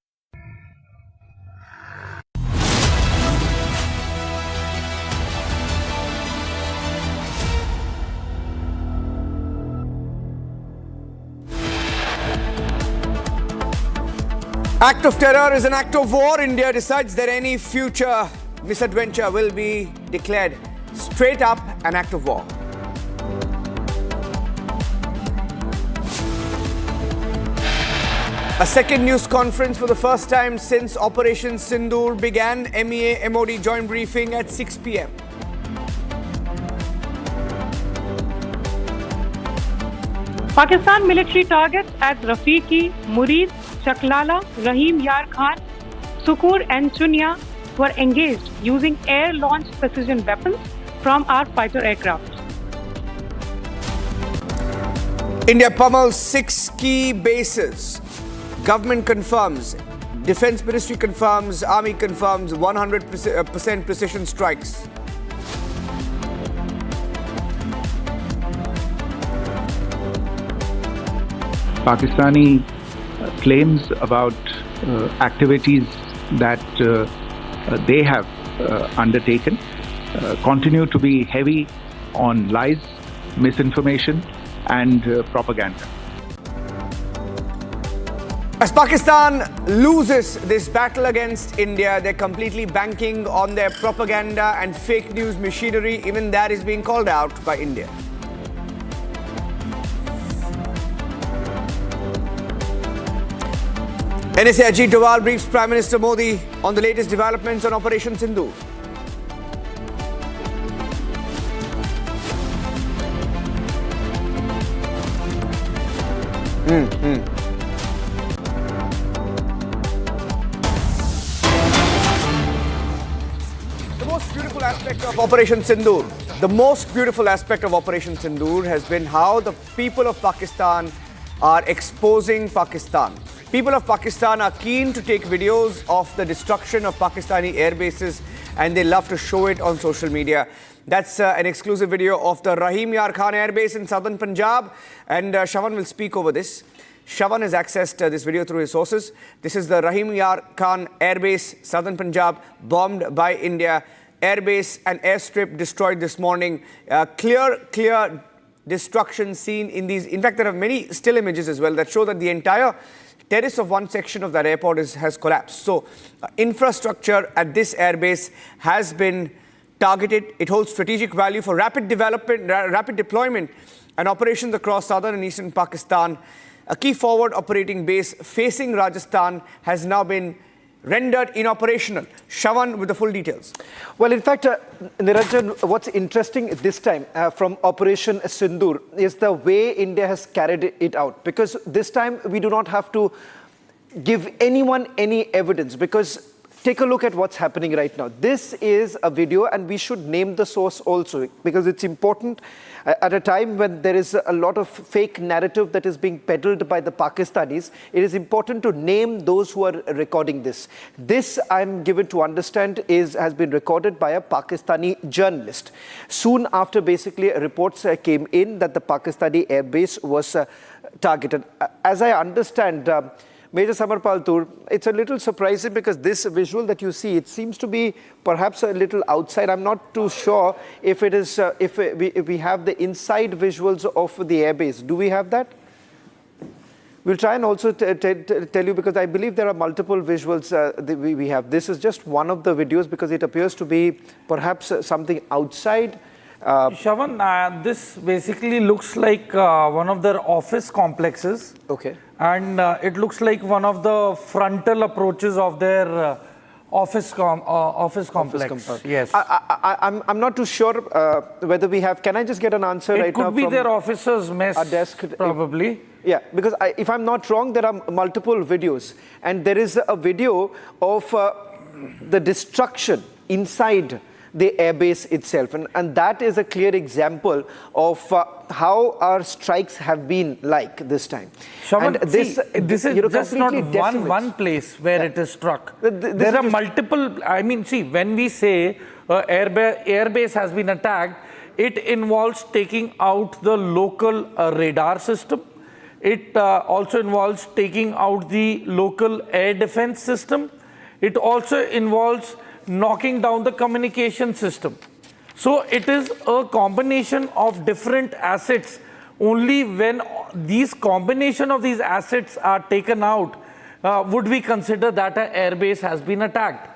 Act of terror is an act of war. India decides that any future misadventure will be declared straight up an act of war. A second news conference for the first time since Operation Sindoor began. MEA MOD joint briefing at 6 p.m. Pakistan military targets at Rafiqi, Murid, Chaklala, Rahim Yar Khan, Sukur and Chunya were engaged using air-launched precision weapons from our fighter aircraft. India pummels 6 key bases. Government confirms, Defence Ministry confirms, Army confirms 100% precision strikes. Pakistani claims about activities that they have undertaken continue to be heavy on lies, misinformation and propaganda. As Pakistan loses this battle against India, they're completely banking on their propaganda and fake news machinery. Even that is being called out by India. NSA Ajit Doval briefs Prime Minister Modi on the latest developments on Operation Sindoor. of Operation Sindoor. The most beautiful aspect of Operation Sindoor has been how the people of Pakistan are exposing Pakistan. People of Pakistan are keen to take videos of the destruction of Pakistani air bases, and they love to show it on social media. That's an exclusive video of the Rahim Yar Khan Air Base in southern Punjab, and Shawan will speak over this. Shawan has accessed this video through his sources. This is the Rahim Yar Khan Air Base, southern Punjab, bombed by India. Airbase and airstrip destroyed this morning. Clear destruction seen in these. In fact, there are many still images as well that show that the entire terrace of one section of that airport has collapsed. So, infrastructure at this airbase has been targeted. It holds strategic value for rapid development, rapid deployment and operations across southern and eastern Pakistan. A key forward operating base facing Rajasthan has now been rendered inoperational. Shawan with the full details. Well, in fact, Niranjan, what's interesting this time from Operation Sindoor is the way India has carried it out. Because this time we do not have to give anyone any evidence, because take a look at what's happening right now. This is a video, and we should name the source also, because it's important at a time when there is a lot of fake narrative that is being peddled by the Pakistanis. It is important to name those who are recording this. This, I'm given to understand, has been recorded by a Pakistani journalist. Soon after, basically, reports came in that the Pakistani airbase was targeted. As I understand, Major Samarpal Tur, it's a little surprising because this visual that you see, it seems to be perhaps a little outside. I'm not too sure if it is, if we have the inside visuals of the airbase. Do we have that? We'll try and also tell you, because I believe there are multiple visuals we have. This is just one of the videos because it appears to be perhaps something outside. Shawan, this basically looks like one of their office complexes. Okay. And it looks like one of the frontal approaches of their office complex. Yes. I'm not too sure whether we have. Can I just get an answer right now? It could be their officers' mess, a desk, probably. Yeah, because if I'm not wrong, there are multiple videos. And there is a video of the destruction inside the airbase itself, and that is a clear example of how our strikes have been like this time. Shaman, and this is just not one place where it is struck. There are multiple. I mean, see, when we say airbase has been attacked, it involves taking out the local radar system. It also involves taking out the local air defense system. It also involves knocking down the communication system. So it is a combination of different assets. Only when these combination of these assets are taken out would we consider that an airbase has been attacked.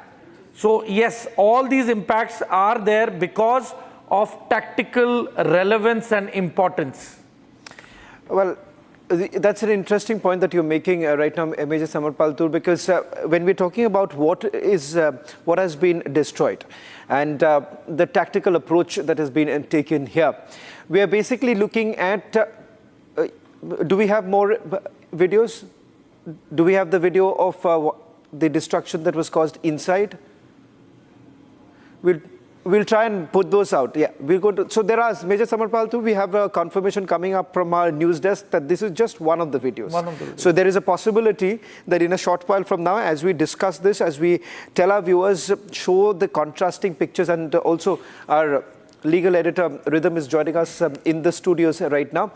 So yes, all these impacts are there because of tactical relevance and importance. Well, that's an interesting point that you're making right now, Major Samarpal Tur, because when we're talking about what has been destroyed and the tactical approach that has been taken here, we are basically looking at, do we have more videos? Do we have the video of the destruction that was caused inside? We'll try and put those out. Yeah, we'll go to. So there are, Major Samarpal Tur, we have a confirmation coming up from our news desk that this is just one of the videos. So there is a possibility that in a short while from now, as we discuss this, as we tell our viewers, show the contrasting pictures, and also our legal editor Rhythm is joining us in the studios right now.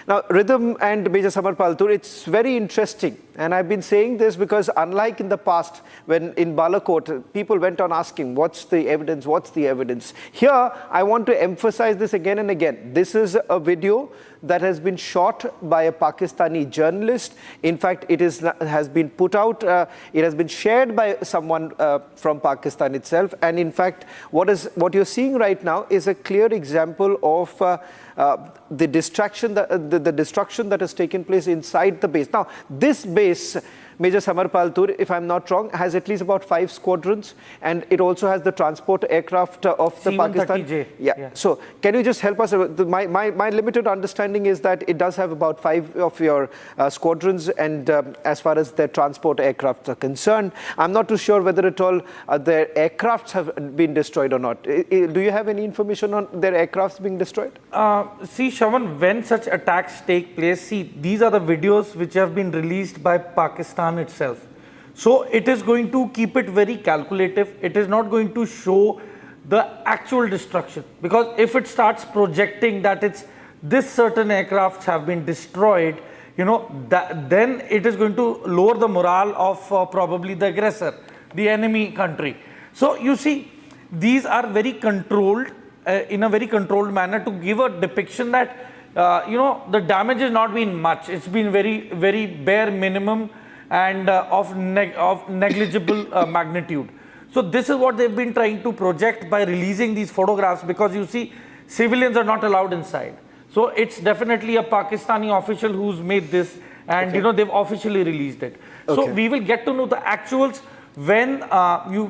Now, Rhythm and Major Samarpal Tur, it's very interesting. And I've been saying this because unlike in the past, when in Balakot, people went on asking, what's the evidence, what's the evidence? Here, I want to emphasize this again and again. This is a video that has been shot by a Pakistani journalist. In fact, it has been put out, it has been shared by someone from Pakistan itself. And in fact, what you're seeing right now is a clear example of the destruction that has taken place inside the base. Now, this base Major Samarpal Tur, if I'm not wrong, has at least about 5 squadrons, and it also has the transport aircraft of the Pakistan. C-130J. Yeah. So can you just help us? My limited understanding is that it does have about 5 of your squadrons, and as far as their transport aircraft are concerned, I'm not too sure whether at all their aircrafts have been destroyed or not. Do you have any information on their aircrafts being destroyed? See, Shravan, when such attacks take place, see, these are the videos which have been released by Pakistan itself. So it is going to keep it very calculative. It is not going to show the actual destruction, because if it starts projecting that it's this certain aircrafts have been destroyed, you know, then it is going to lower the morale of probably the aggressor, the enemy country. So you see, these are very controlled, in a very controlled manner, to give a depiction that, you know, the damage has not been much. It's been very bare minimum and of negligible magnitude. So this is what they've been trying to project by releasing these photographs, because you see, civilians are not allowed inside. So it's definitely a Pakistani official who's made this, and you know, they've officially released it. So we will get to know the actuals when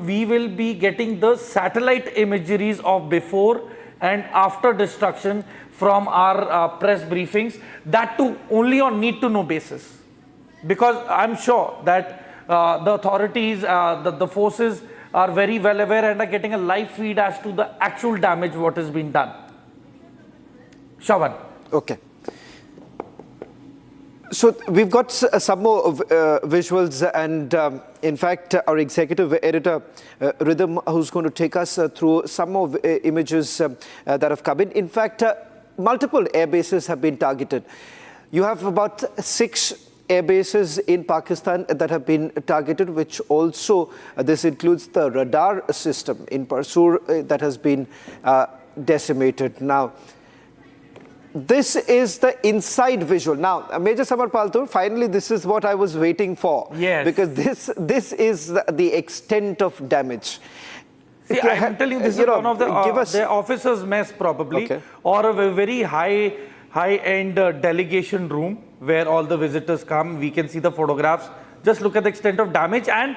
we will be getting the satellite imageries of before and after destruction from our press briefings, that too only on need to know basis, because I'm sure that the authorities, the forces are very well aware and are getting a live feed as to the actual damage what has been done. Shravan. Okay. So we've got some more visuals, and in fact, our executive editor, Rhythm, who's going to take us through some more images that have come in. In fact, multiple air bases have been targeted. You have about 6 air bases in Pakistan that have been targeted, which also, this includes the radar system in Parsoor that has been decimated. Now, this is the inside visual. Now, Major Samarpal Tur, finally, this is what I was waiting for. Yes. Because this is the extent of damage. See, I'm telling you, this is one of the officers' mess probably, or a very high-end delegation room where all the visitors come. We can see the photographs. Just look at the extent of damage, and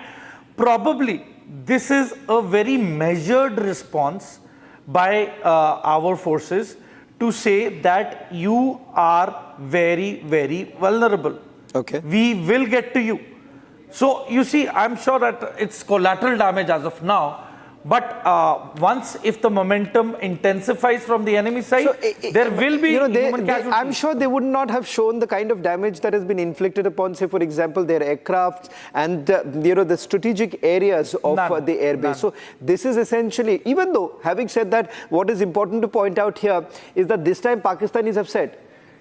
probably this is a very measured response by our forces to say that you are very, very vulnerable. Okay. We will get to you. So you see, I'm sure that it's collateral damage as of now. But once, if the momentum intensifies from the enemy side, there will be human casualties. I'm sure they would not have shown the kind of damage that has been inflicted upon, say, for example, their aircraft and the strategic areas of the airbase. So this is essentially, even though, having said that, what is important to point out here is that this time Pakistanis have said,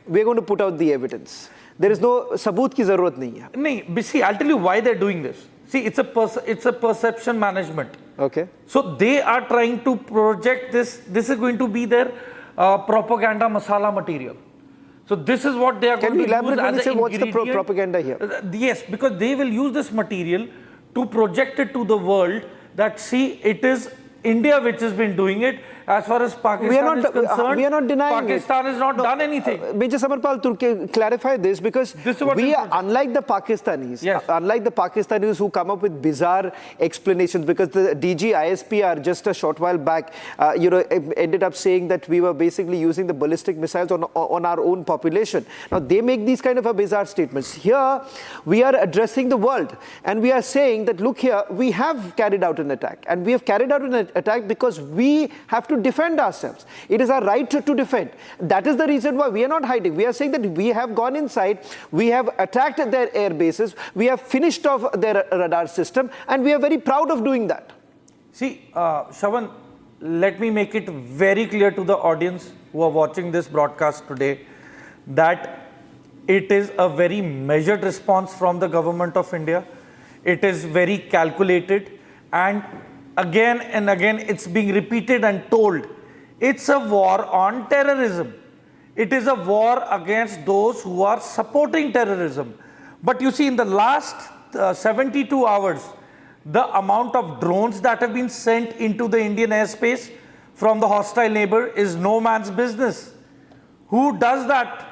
we're going to put out the evidence. There is no saboot ki zarurat nahi hai. Nahi, see, I'll tell you why they're doing this. See, it's a perception management. Okay. So they are trying to project this. This is going to be their propaganda masala material. So this is what they are going to use as an ingredient. Can you elaborate what's the propaganda here? Yes, because they will use this material to project it to the world that, see, it is India which has been doing it. As far as Pakistan is concerned, we are not denying Pakistan has not done anything. Major Samarpal, to clarify this, because we are, unlike the Pakistanis, who come up with bizarre explanations, because the DG ISPR just a short while back, ended up saying that we were basically using the ballistic missiles on our own population. Now, they make these kind of bizarre statements. Here, we are addressing the world, and we are saying that, look here, we have carried out an attack, and we have carried out an attack because we have to defend ourselves. It is our right to defend. That is the reason why we are not hiding. We are saying that we have gone inside, we have attacked their air bases, we have finished off their radar system, and we are very proud of doing that. See, Shravan, let me make it very clear to the audience who are watching this broadcast today that it is a very measured response from the government of India. It is very calculated, and again and again, it's being repeated and told. It's a war on terrorism. It is a war against those who are supporting terrorism. But you see, in the last 72 hours, the amount of drones that have been sent into the Indian airspace from the hostile neighbor is no man's business. Who does that?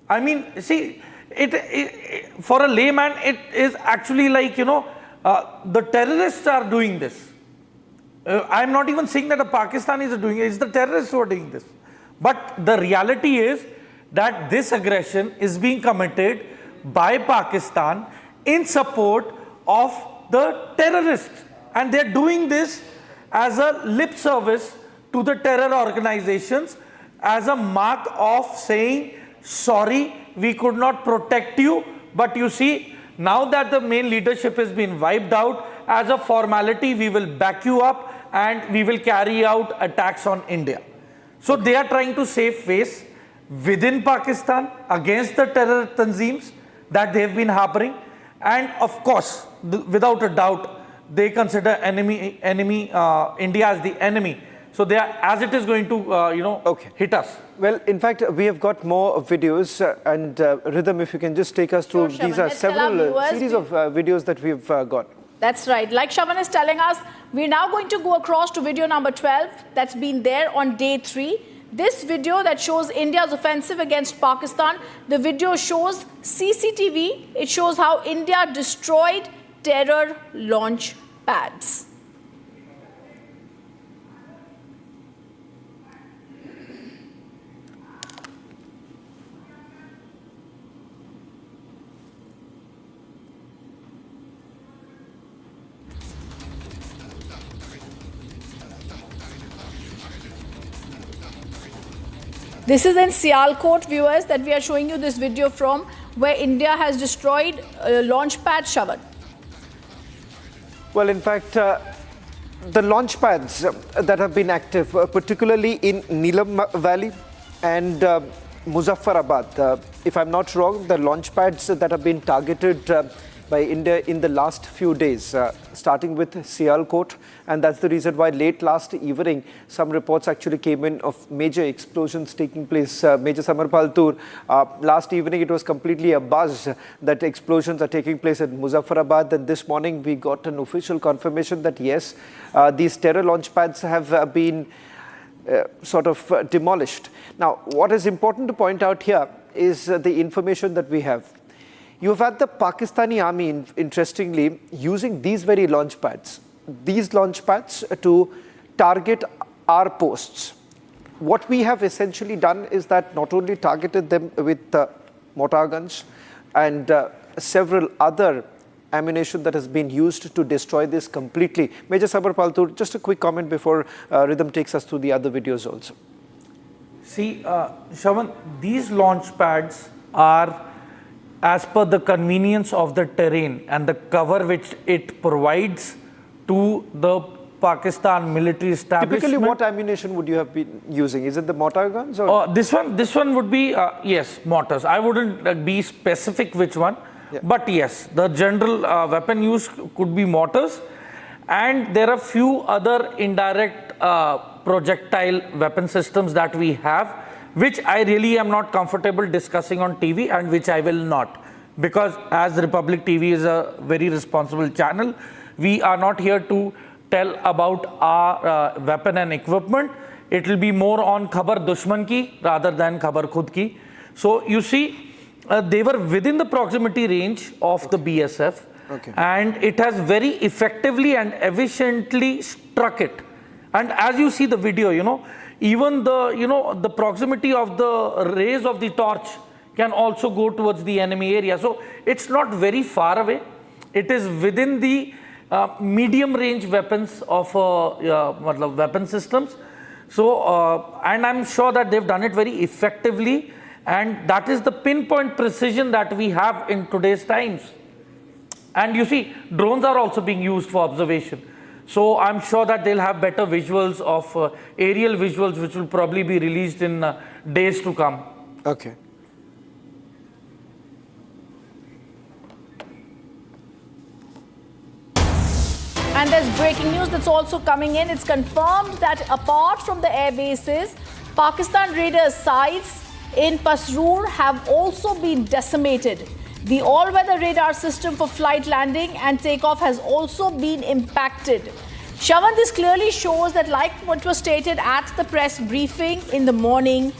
I mean, see, for a layman, it is actually like, the terrorists are doing this. I'm not even saying that the Pakistanis are doing it, it's the terrorists who are doing this. But the reality is that this aggression is being committed by Pakistan in support of the terrorists. And they're doing this as a lip service to the terror organizations, as a mark of saying, sorry, we could not protect you. But you see, now that the main leadership has been wiped out, as a formality, we will back you up and we will carry out attacks on India. So they are trying to save face within Pakistan against the terror tanzeems that they have been harboring. And of course, without a doubt, they consider India as the enemy. So they are, as it is going to, hit us. Well, in fact, we have got more videos and Rhythm, if you can just take us through. Sure, these are several series of videos that we've got. That's right. Like Shavan is telling us, we're now going to go across to video number 12 that's been there on day 3. This video that shows India's offensive against Pakistan, the video shows CCTV. It shows how India destroyed terror launch pads. This is in Sialkot, viewers, that we are showing you this video from, where India has destroyed launch pad, Shavan. Well, in fact, the launch pads that have been active, particularly in Neelam Valley and Muzaffarabad, if I'm not wrong, the launch pads that have been targeted by India in the last few days, starting with Sialkot, and that's the reason why late last evening some reports actually came in of major explosions taking place. Major Samarpal Tur, last evening it was completely a buzz that explosions are taking place at Muzaffarabad, and this morning we got an official confirmation that yes, these terror launch pads have been sort of demolished. Now, what is important to point out here is the information that we have. You've had the Pakistani army, interestingly, using these very launch pads to target our posts. What we have essentially done is that not only targeted them with mortar guns and several other ammunition that has been used to destroy this completely. Major Samarpal Tur, just a quick comment before Rhythm takes us through the other videos also. See, Shavan, these launch pads are as per the convenience of the terrain and the cover which it provides to the Pakistan military establishment. Typically, what ammunition would you have been using? Is it the mortar guns? Or? This one would be, yes, mortars. I wouldn't be specific which one, but yes, the general weapon use could be mortars. And there are few other indirect projectile weapon systems that we have, which I really am not comfortable discussing on TV and which I will not. Because as Republic TV is a very responsible channel, we are not here to tell about our weapon and equipment. It will be more on khabar dushman ki rather than khabar khud ki. So you see, they were within the proximity range of the BSF, and it has very effectively and efficiently struck it. And as you see the video, even the proximity of the rays of the torch can also go towards the enemy area. So it's not very far away. It is within the medium range weapons of weapon systems. So, and I'm sure that they've done it very effectively, and that is the pinpoint precision that we have in today's times. And you see, drones are also being used for observation. So I'm sure that they'll have better visuals of aerial visuals, which will probably be released in days to come. Okay. And there's breaking news that's also coming in. It's confirmed that apart from the air bases, Pakistan Raiders' sites in Pasroor have also been decimated. The all-weather radar system for flight landing and takeoff has also been impacted. Shavan, this clearly shows that, like what was stated at the press briefing in the morning,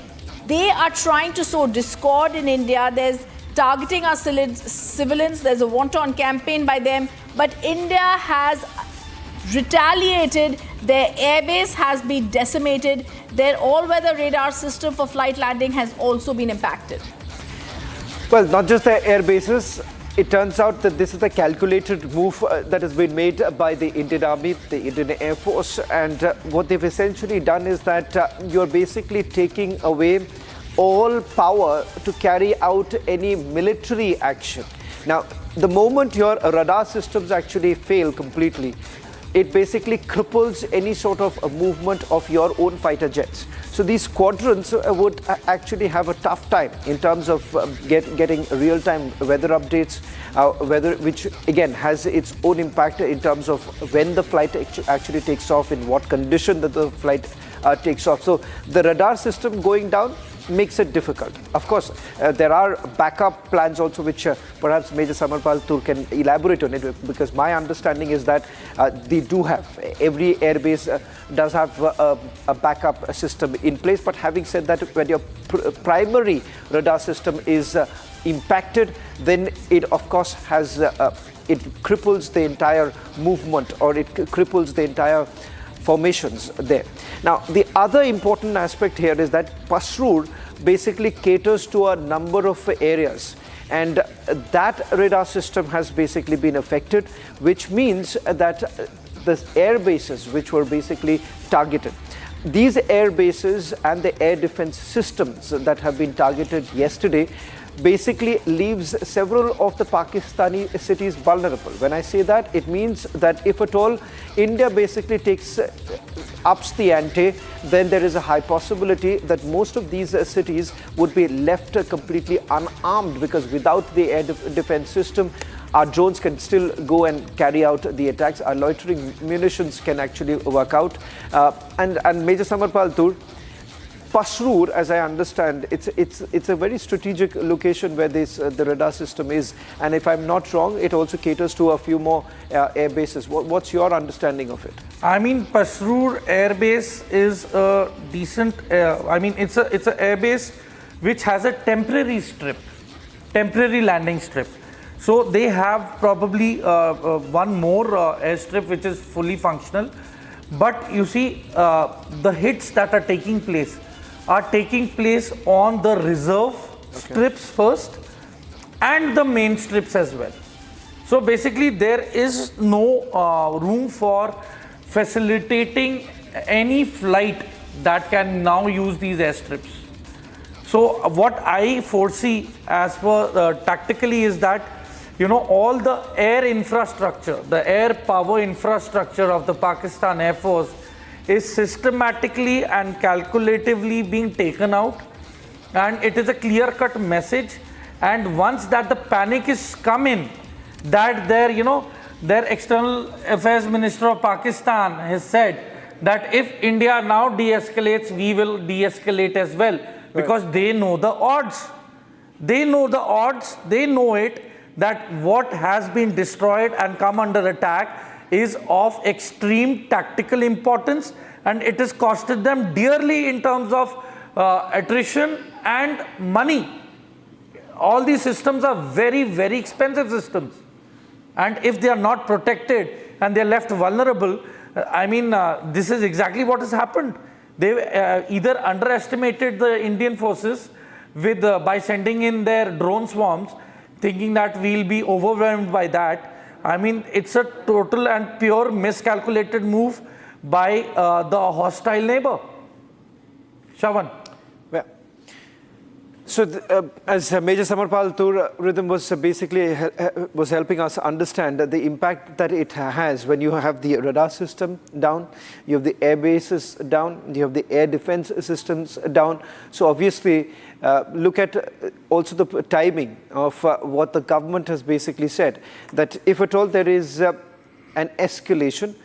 they are trying to sow discord in India. There's targeting our civilians. There's a wanton campaign by them. But India has retaliated. Their airbase has been decimated. Their all-weather radar system for flight landing has also been impacted. Well, not just the air bases. It turns out that this is a calculated move that has been made by the Indian Army, the Indian Air Force, and what they've essentially done is that you're basically taking away all power to carry out any military action. Now, the moment your radar systems actually fail completely, it basically cripples any sort of a movement of your own fighter jets. So these squadrons would actually have a tough time in terms of getting real-time weather updates, which again has its own impact in terms of when the flight actually takes off, in what condition that the flight takes off. So the radar system going down makes it difficult. Of course, there are backup plans also, which perhaps Major Samarpal Tur can elaborate on it, because my understanding is that they do have, every airbase does have a backup system in place. But having said that, when your primary radar system is impacted, then it of course has, it cripples the entire movement, or it cripples the entire formations there. Now, the other important aspect here is that Pasrur basically caters to a number of areas, and that radar system has basically been affected, which means that the air bases which were basically targeted, these air bases and the air defense systems that have been targeted yesterday basically leaves several of the Pakistani cities vulnerable. When I say that, it means that if at all India basically ups the ante, then there is a high possibility that most of these cities would be left completely unarmed, because without the air defense system, our drones can still go and carry out the attacks. Our loitering munitions can actually work out. And Major Samarpal Tur, Pasrur, as I understand, it's a very strategic location where the radar system is, and if I'm not wrong, it also caters to a few more air bases. What's your understanding of it? I mean, Pasrur Air Base is a decent. I mean, it's a air base which has a temporary landing strip. So they have probably one more airstrip which is fully functional. But you see, the hits that are taking place on the reserve strips first and the main strips as well. So basically there is no room for facilitating any flight that can now use these airstrips. So what I foresee as for tactically is that, you know, all the air infrastructure, the air power infrastructure of the Pakistan Air Force is systematically and calculatively being taken out, and it is a clear-cut message. And once that the panic is come in, that their external affairs minister of Pakistan has said that if India now de-escalates, we will de-escalate as well, because they know the odds. They know the odds. They know it, that what has been destroyed and come under attack is of extreme tactical importance, and it has costed them dearly in terms of attrition and money. All these systems are very, very expensive systems, and if they are not protected and they are left vulnerable, I mean, this is exactly what has happened. They either underestimated the Indian forces by sending in their drone swarms, thinking that we'll be overwhelmed by that. I mean, it's a total and pure miscalculated move by the hostile neighbor. Shravan. Well, so as Major Samarpal Tur Rhythm was basically was helping us understand the impact that it has when you have the radar system down, you have the air bases down, you have the air defense systems down. So obviously, look at also the timing of what the government has basically said, that if at all there is an escalation,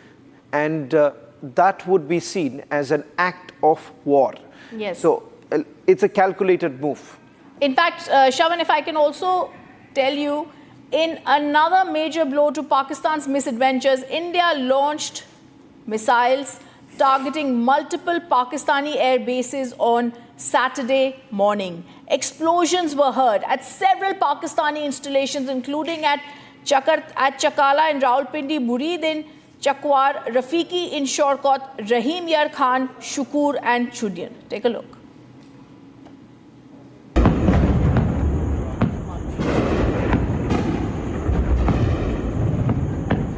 and that would be seen as an act of war. Yes. So it's a calculated move. In fact, Shravan, if I can also tell you, in another major blow to Pakistan's misadventures, India launched missiles targeting multiple Pakistani air bases on Saturday morning. Explosions were heard at several Pakistani installations, including at Chakala in Rawalpindi, Murid in Chakwar, Rafiki in Shorkot, Rahim Yar Khan, Shukur and Chudian. Take a look.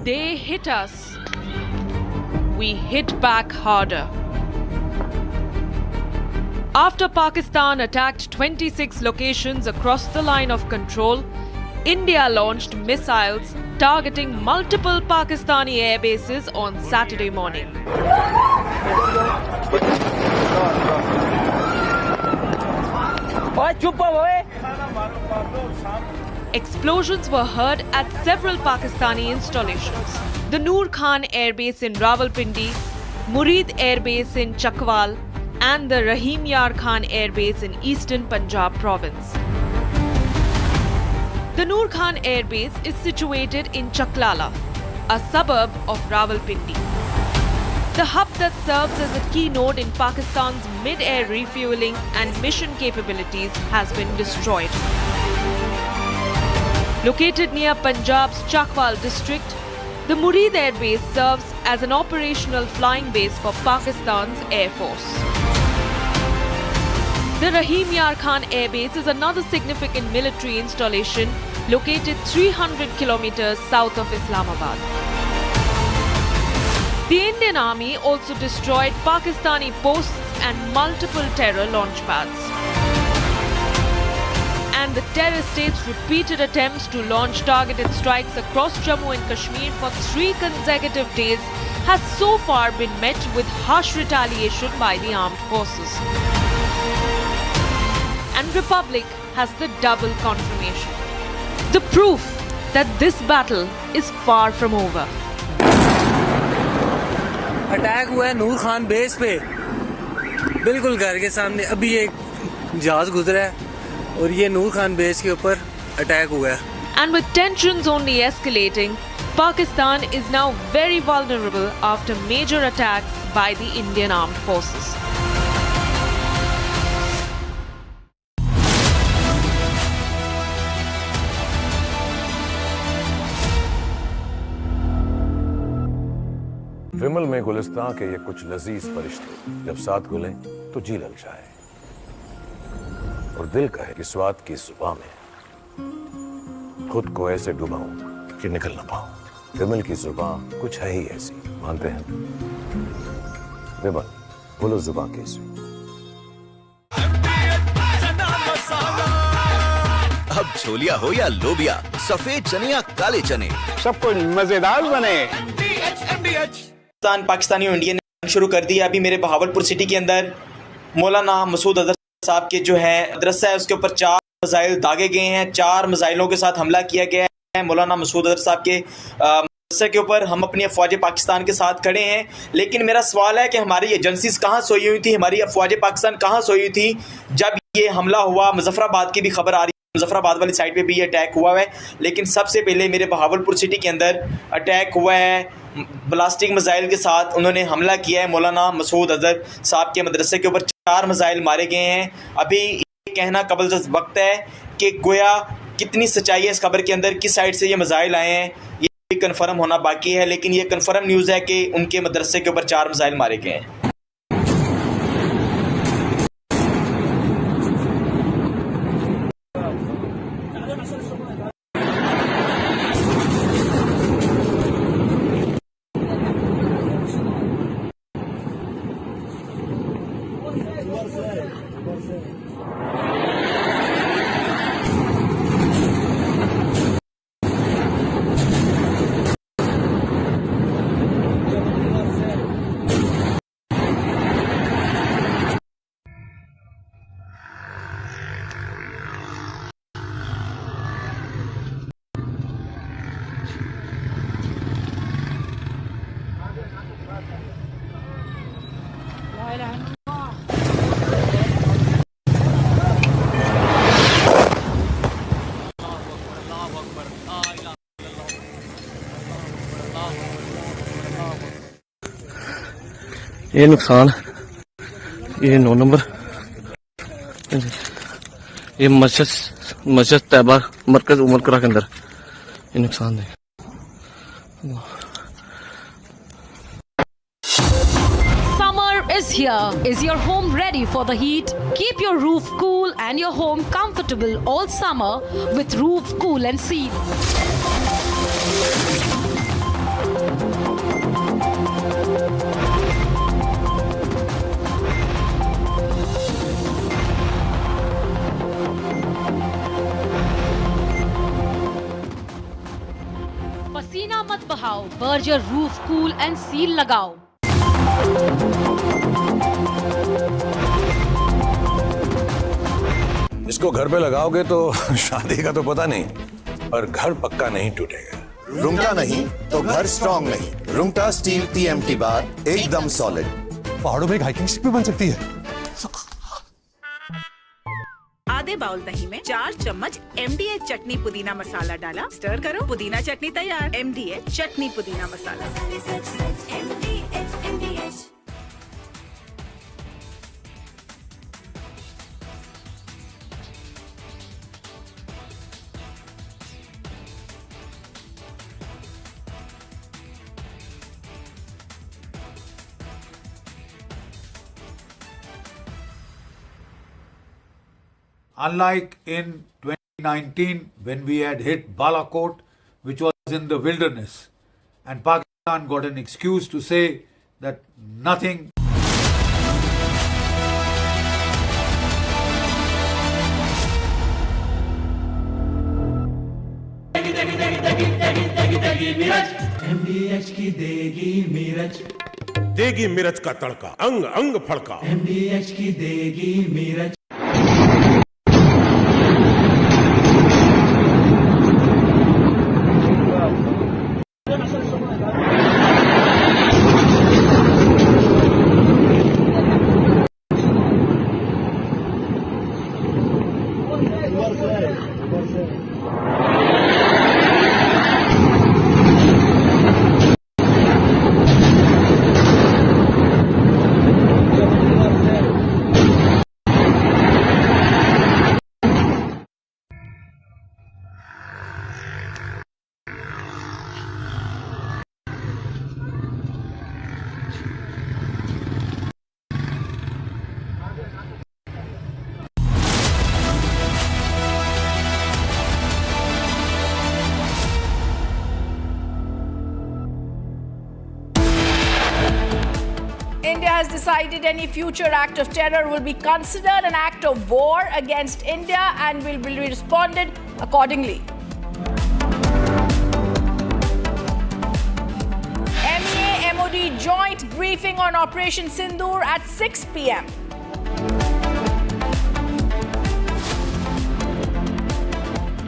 They hit us. We hit back harder. After Pakistan attacked 26 locations across the line of control, India launched missiles targeting multiple Pakistani air bases on Saturday morning. Explosions were heard at several Pakistani installations. The Noor Khan Air Base in Rawalpindi, Murid Air Base in Chakwal, and the Rahim Yar Khan Air Base in eastern Punjab province. The Noor Khan Air Base is situated in Chaklala, a suburb of Rawalpindi. The hub that serves as a key node in Pakistan's mid-air refueling and mission capabilities has been destroyed. Located near Punjab's Chakwal district, the Murid Air Base serves as an operational flying base for Pakistan's Air Force. The Rahim Yar Khan Air Base is another significant military installation located 300 kilometers south of Islamabad. The Indian Army also destroyed Pakistani posts and multiple terror launch pads. And the terror state's repeated attempts to launch targeted strikes across Jammu and Kashmir for 3 consecutive days has so far been met with harsh retaliation by the armed forces. And Republic has the double confirmation. The proof that this battle is far from over. Attack हुआ है नूर Khan base पे, बिल्कुल घर के सामने अभी एक जहाज गुजरा है और ये नूर खान बेस के ऊपर अटैक हुआ है. And with tensions only escalating, Pakistan is now very vulnerable after major attacks by the Indian armed forces. विमल में गुलिस्तां के ये कुछ लजीज फरिश्ते जब साथ घुलें तो जी ललचाए और दिल कहे कि स्वाद की जुबान में खुद को ऐसे डुबाऊं कि निकल ना पाऊं. विमल की जुबान कुछ है ही ऐसी, मानते हैं? विमल, बोलो जुबान कैसी? अब छोलिया हो या लोबिया, सफेद चने या काले चने, सब कुछ मजेदार बने. पाकिस्तानी और इंडियन ने शुरू कर दिया. अभी मेरे बहावलपुर सिटी के अंदर मौलाना मसूद अजहर साहब के जो है मदरसा है उसके ऊपर 4 मिसाइल दागे गए हैं. 4 मिसाइलों के साथ हमला किया गया है. मौलाना मसूद अजहर साहब के मदरसे के ऊपर हम अपनी अफवाज पाकिस्तान के साथ खड़े हैं. लेकिन मेरा सवाल है कि हमारी एजेंसीज कहाँ सोई हुई थी, हमारी अफवाज पाकिस्तान कहाँ सोई हुई थी जब ये हमला हुआ. मुजफ्फराबाद की भी खबर आ रही है, मुजफ्फराबाद वाली साइड पे भी ये अटैक हुआ है. लेकिन सबसे पहले मेरे बहावलपुर सिटी के अंदर अटैक हुआ है ब्लास्टिक मिसाइल के साथ. उन्होंने हमला किया है मौलाना मसूद अजहर साहब के मदरसे के ऊपर. 4 मिसाइल मारे गए हैं. अभी ये कहना कबल वक्त है कि गोया कितनी सच्चाई है इस खबर के अंदर, किस साइड से ये मिसाइल आए हैं, ये कंफर्म होना बाकी है. लेकिन ये कंफर्म न्यूज़ है कि उनके मदरसे के ऊपर 4 मिसाइल मारे गए हैं. ये नुकसान, ये 9 नंबर ये मस्जिद तैयबा मरकज उमर करा के अंदर ये नुकसान है। Summer is here. Is your home ready for the heat? Keep your roof cool and your home comfortable all summer with Roof Cool and Seal. पसीना मत बहाओ, Berger roof cool and seal लगाओ। इसको घर पे लगाओगे तो शादी का तो पता नहीं, पर घर पक्का नहीं टूटेगा। रुंगटा नहीं तो घर स्ट्रॉन्ग नहीं। रुंगटा स्टील TMT बार एकदम सॉलिड। पहाड़ों में एक हाइकिंग स्टिक भी बन सकती है। आधे बाउल दही में 4 चम्मच MDH चटनी पुदीना मसाला डाला, स्टर करो, पुदीना चटनी तैयार। MDH चटनी पुदीना मसाला। Unlike in 2019 when we had hit Balakot, which was in the wilderness, and Pakistan got an excuse to say that nothing MDH की देगी मिर्च, देगी मिर्च का तड़का, अंग अंग फड़का। MDH की देगी मिर्च। India has decided any future act of terror will be considered an act of war against India and will be responded accordingly. MEA-MOD joint briefing on Operation Sindoor at 6 p.m.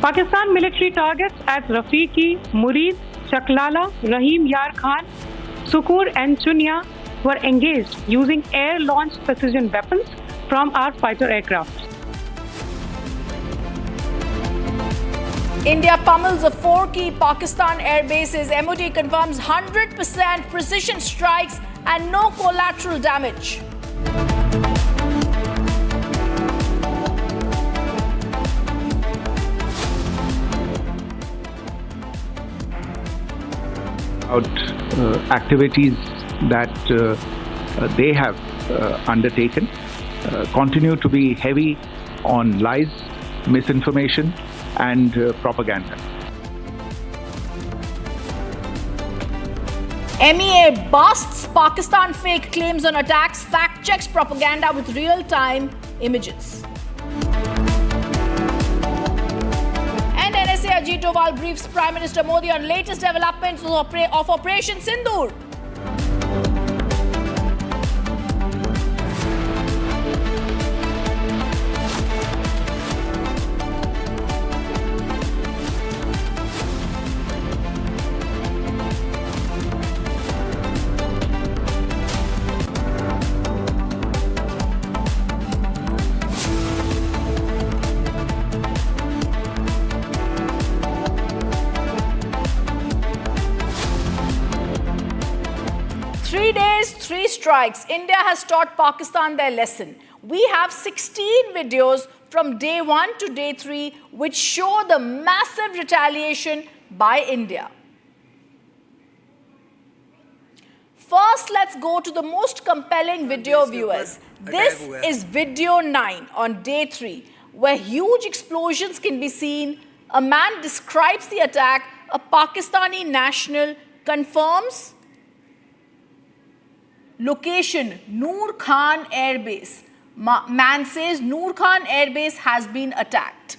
Pakistan military targets at Rafiqi, Murid, Chaklala, Rahim Yar Khan, Sukur and Chunya were engaged using air-launched precision weapons from our fighter aircraft. India pummels of 4 key Pakistan air bases. MOD confirms 100% precision strikes and no collateral damage. About activities that they have undertaken continue to be heavy on lies, misinformation and propaganda. MEA busts Pakistan fake claims on attacks, fact-checks propaganda with real-time images. And NSA Ajit Doval briefs Prime Minister Modi on latest developments of Operation Sindoor. Three days, 3 strikes. India has taught Pakistan their lesson. We have 16 videos from day 1 to day 3 which show the massive retaliation by India. First, let's go to the most compelling video, viewers. This is video 9 on day 3, where huge explosions can be seen. A man describes the attack. A Pakistani national confirms location, Noor Khan Air Base. Man says Noor Khan Air Base has been attacked.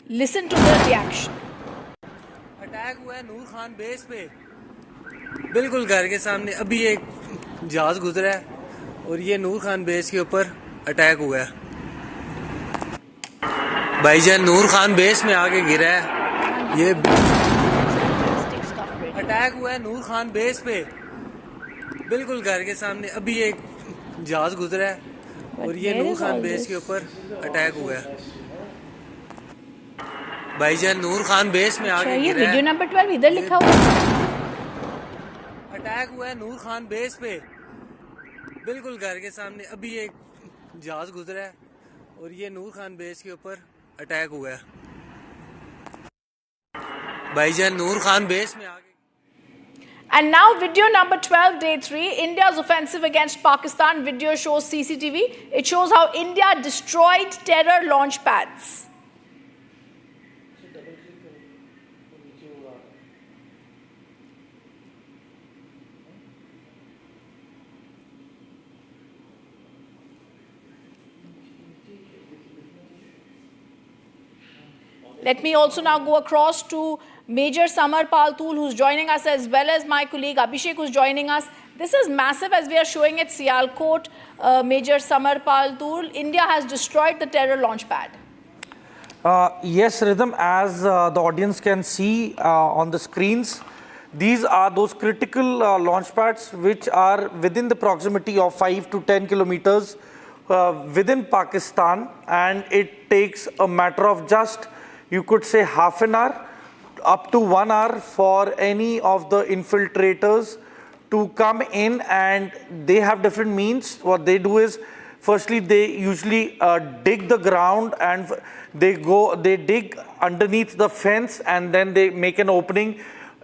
Listen to the reaction. Attack हुआ है नूर Khan base पे, बिल्कुल घर के सामने अभी एक जहाज गुजरा है और ये नूर खान बेस के ऊपर अटैक हुआ है। भाईजान नूर खान बेस में आके गिरा है। ये अटैक हुआ है नूर खान बेस पे, बिल्कुल घर के सामने अभी एक जहाज गुजरा है और ये नूर खान बेस के ऊपर अटैक हुआ है। भाईजान नूर खान बेस में आके गिरा है। वीडियो नंबर 12 इधर लिखा हुआ है। अटैक हुआ है नूर खान बेस पे, बिल्कुल घर के सामने अभी एक जहाज गुजरा है और ये नूर खान बेस के ऊपर अटैक हुआ है। भाईजान नूर खान बेस में आगे। And now video number 12, day 3, India's offensive against Pakistan. Video shows CCTV. It shows how India destroyed terror launch pads. Let me also now go across to Major Samar Paltul, who's joining us, as well as my colleague Abhishek, who's joining us. This is massive, as we are showing at Sialkot. Major Samar Paltul, India has destroyed the terror launch pad. Yes, Rhythm, as the audience can see on the screens, these are those critical launch pads which are within the proximity of 5 to 10 kilometers within Pakistan, and it takes a matter of just, you could say, half an hour up to 1 hour for any of the infiltrators to come in, and they have different means. What they do is, firstly, they usually dig the ground, and they dig underneath the fence, and then they make an opening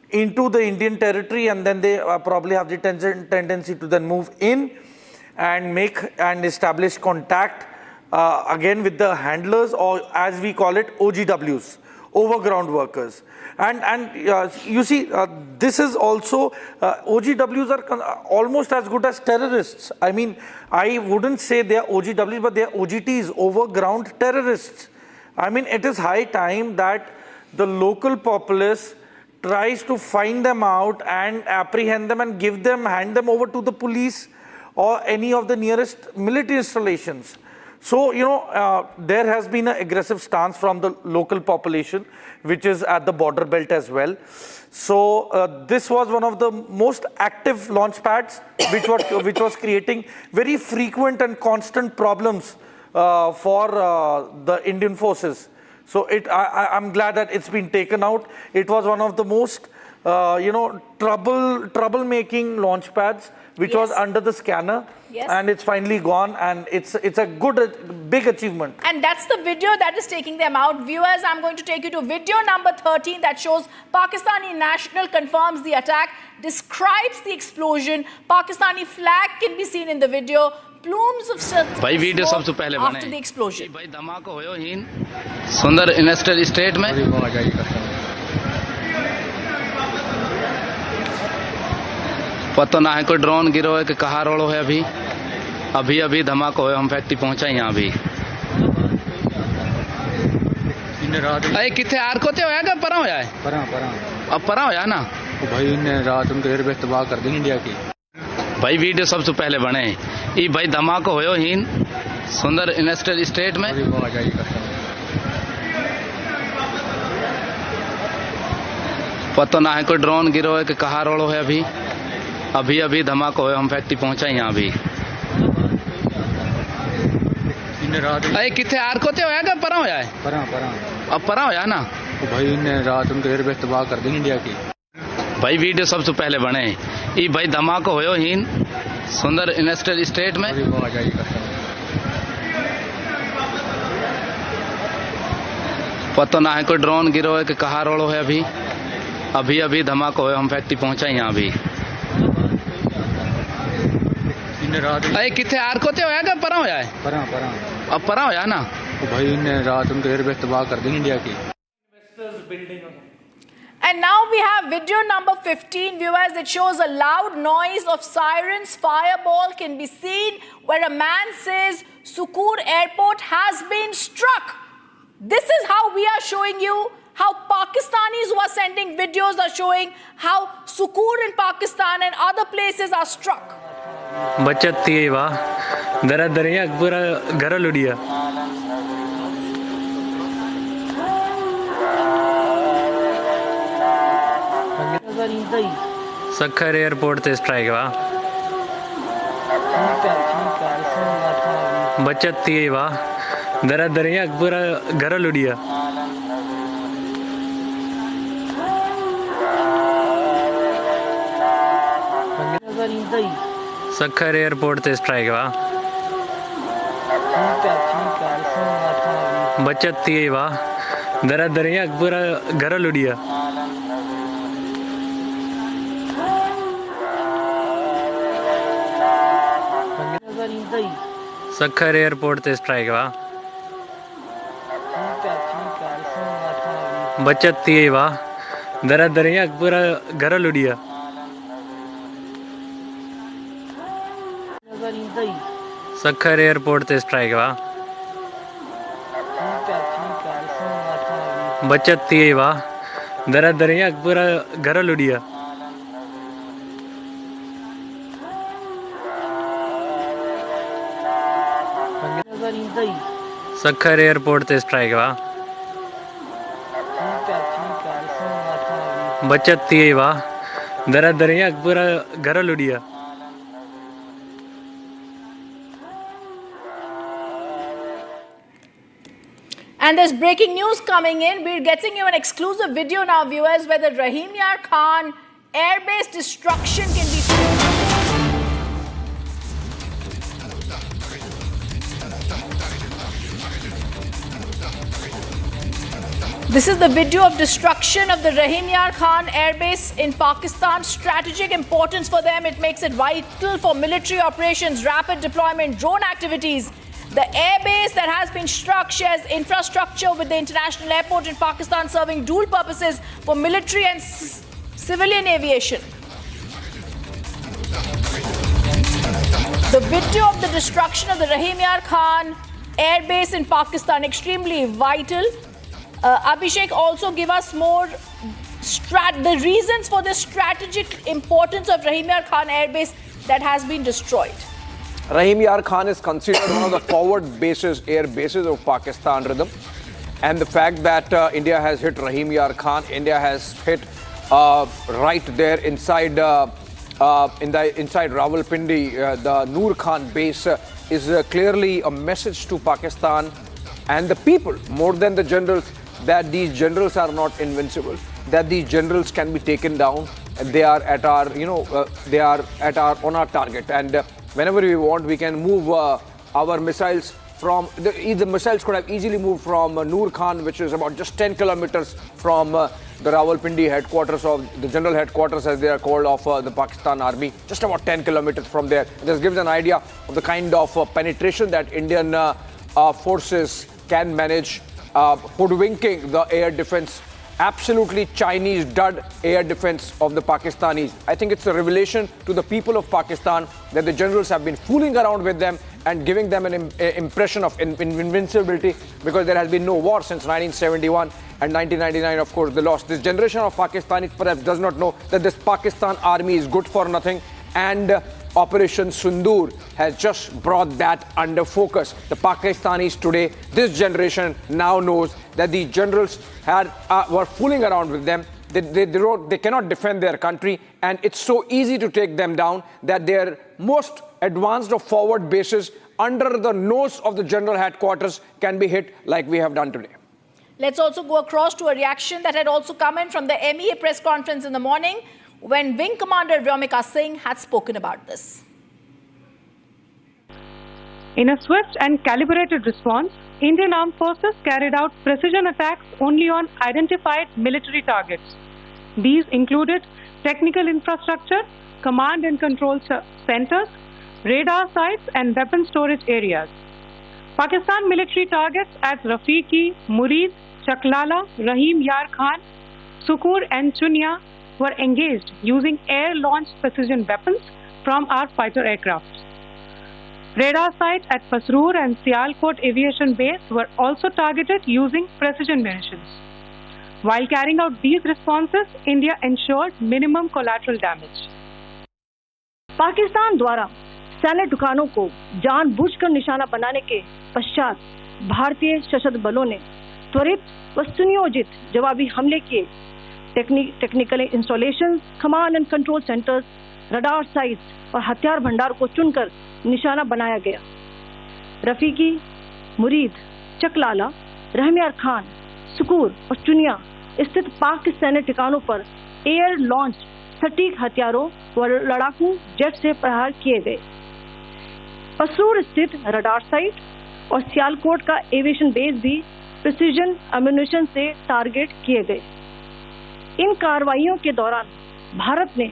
into the Indian territory, and then they probably have the tendency to then move in and make and establish contact again with the handlers, or as we call it, OGWs, overground workers. And you see, this is also, OGWs are almost as good as terrorists. I mean, I wouldn't say they are OGWs, but they are OGTs, overground terrorists. I mean, it is high time that the local populace tries to find them out and apprehend them and hand them over to the police or any of the nearest military installations. So, you know, there has been an aggressive stance from the local population, which is at the border belt as well. So, this was one of the most active launch pads, which was creating very frequent and constant problems for the Indian forces. So, I'm glad that it's been taken out. It was one of the most, trouble-making launch pads, which was under the scanner. Yes. And it's finally gone, and it's a good, big achievement. And that's the video that is taking them out. Viewers, I'm going to take you to video number 13 that shows Pakistani national confirms the attack, describes the explosion. Pakistani flag can be seen in the video. Plumes of smoke after the explosion. भाई धमाका होयो हीन सुंदर industrial state में पता ना है कोई ड्रोन गिरो है कि कहाँ रोड़ो है अभी धमाका होयो हम फैक्ट्री पहुंचा यहाँ अभी अरे किथे आर कोते होया का परा होया है अब परा होया ना भाई इन्हें रात उनके एयरबेस तबाह कर दी इंडिया की भाई वीडियो सबसे पहले बने ये भाई धमाका होयो हीन सुंदर इंडस्ट्रियल स्टेट में पता ना है कोई ड्रोन गिरो है कि कहाँ रोड़ो है अभी धमाका होयो हम फैक्ट्री पहुंचा यहाँ अभी अरे किथे आर कोते होया का परा होया है अब परा होया ना भाई इन्हें रात उनके एयरबेस तबाह कर दी इंडिया की भाई वीडियो सबसे पहले बने ये भाई धमाका होयो हीन सुंदर इंडस्ट्रियल स्टेट में पता ना है कोई ड्रोन गिरो है कि कहाँ रोड़ो है अभी अभी धमाका होया हम फैक्ट्री पहुंचा यहाँ अभी अरे किथे आर कोते होया कि परा होया है अब परा होया ना भाई इन्हें रात उनके एयरबेस तबाह कर दी इंडिया की And now we have video number 15, viewers. It shows a loud noise of sirens. Fireball can be seen where a man says Sukur airport has been struck. This is how we are showing you how Pakistanis who are sending videos are showing how Sukur in Pakistan and other places are struck. बचत थी वाह दरा दरिया पूरा घर लुड़िया Sukkur airport से strike वाह बचत थी वाह दरा दरिया पूरा घर लुड़िया सखर एयरपोर्ट से स्ट्राइक वाह बचत थी वाह दरा दरिया पूरा घर लुड़िया सखर एयरपोर्ट से स्ट्राइक वाह बचत थी वाह दरा दरिया पूरा घर लुड़िया सखर एयरपोर्ट से स्ट्राइक वाह बचत थी वाह दरा दरिया पूरा घर लुड़िया सखर एयरपोर्ट से स्ट्राइक वाह बचत थी वाह दरा दरिया पूरा घर लुड़िया And there's breaking news coming in. We're getting you an exclusive video now, viewers, where the Rahim Yar Khan airbase destruction can be seen. This is the video of destruction of the Rahim Yar Khan airbase in Pakistan. Strategic importance for them. It makes it vital for military operations, rapid deployment, drone activities. The airbase that has been struck shares infrastructure with the international airport in Pakistan, serving dual purposes for military and civilian aviation. The video of the destruction of the Rahim Yar Khan airbase in Pakistan, extremely vital. Abhishek, also give us more the reasons for the strategic importance of Rahim Yar Khan airbase that has been destroyed. Rahim Yar Khan is considered one of the forward bases, air bases of Pakistan rhythm. And the fact that India has hit Rahim Yar Khan, India has hit right there inside inside Rawalpindi, the Noor Khan base is clearly a message to Pakistan and the people, more than the generals, that these generals are not invincible, that these generals can be taken down. They are at our, they are at on our target. And whenever we want, we can move our missiles from, the missiles could have easily moved from Noor Khan, which is about just 10 kilometers from the Rawalpindi headquarters of the general headquarters, as they are called, of the Pakistan Army, just about 10 kilometers from there. This gives an idea of the kind of penetration that Indian forces can manage, hoodwinking the air defense. Absolutely Chinese dud air defense of the Pakistanis. I think it's a revelation to the people of Pakistan that the generals have been fooling around with them and giving them an impression of invincibility, because there has been no war since 1971 and 1999, of course, the loss. This generation of Pakistanis perhaps does not know that this Pakistan army is good for nothing, and Operation Sindoor has just brought that under focus. The Pakistanis today, this generation now knows that the generals were fooling around with them. They cannot defend their country, and it's so easy to take them down that their most advanced of forward bases under the nose of the general headquarters can be hit like we have done today. Let's also go across to a reaction that had also come in from the MEA press conference in the morning when Wing Commander Vyomika Singh had spoken about this. In a swift and calibrated response, Indian Armed Forces carried out precision attacks only on identified military targets. These included technical infrastructure, command and control centers, radar sites and weapon storage areas. Pakistan military targets at Rafiqi, Murid, Chaklala, Rahim Yar Khan, Sukur and Chunya were engaged using air-launched precision weapons from our fighter aircraft. Radar sites at Pasroor and Sialkot Aviation Base were also targeted using precision munitions. While carrying out these responses, India ensured minimum collateral damage. Pakistan द्वारा सैन्य ठिकानों को जानबूझकर निशाना बनाने के पश्चात भारतीय सशस्त्र बलों ने त्वरित व सुनियोजित जवाबी हमले किए। Technical installations, command and control centres, radar sites और हथियार भंडार को चुनकर निशाना बनाया गया। रफीकी, मुरीद, चकलाला, रहमियार खान, सुकूर और चुनिया स्थित पाक सैन्य ठिकानों पर एयर लॉन्च सटीक हथियारों व लड़ाकू जेट से प्रहार किए गए। पसरूर स्थित रडार साइट और सियालकोट का एविएशन बेस भी प्रिसीजन एम्यूनिशन से टारगेट किए गए। इन कार्रवाइयों के दौरान भारत ने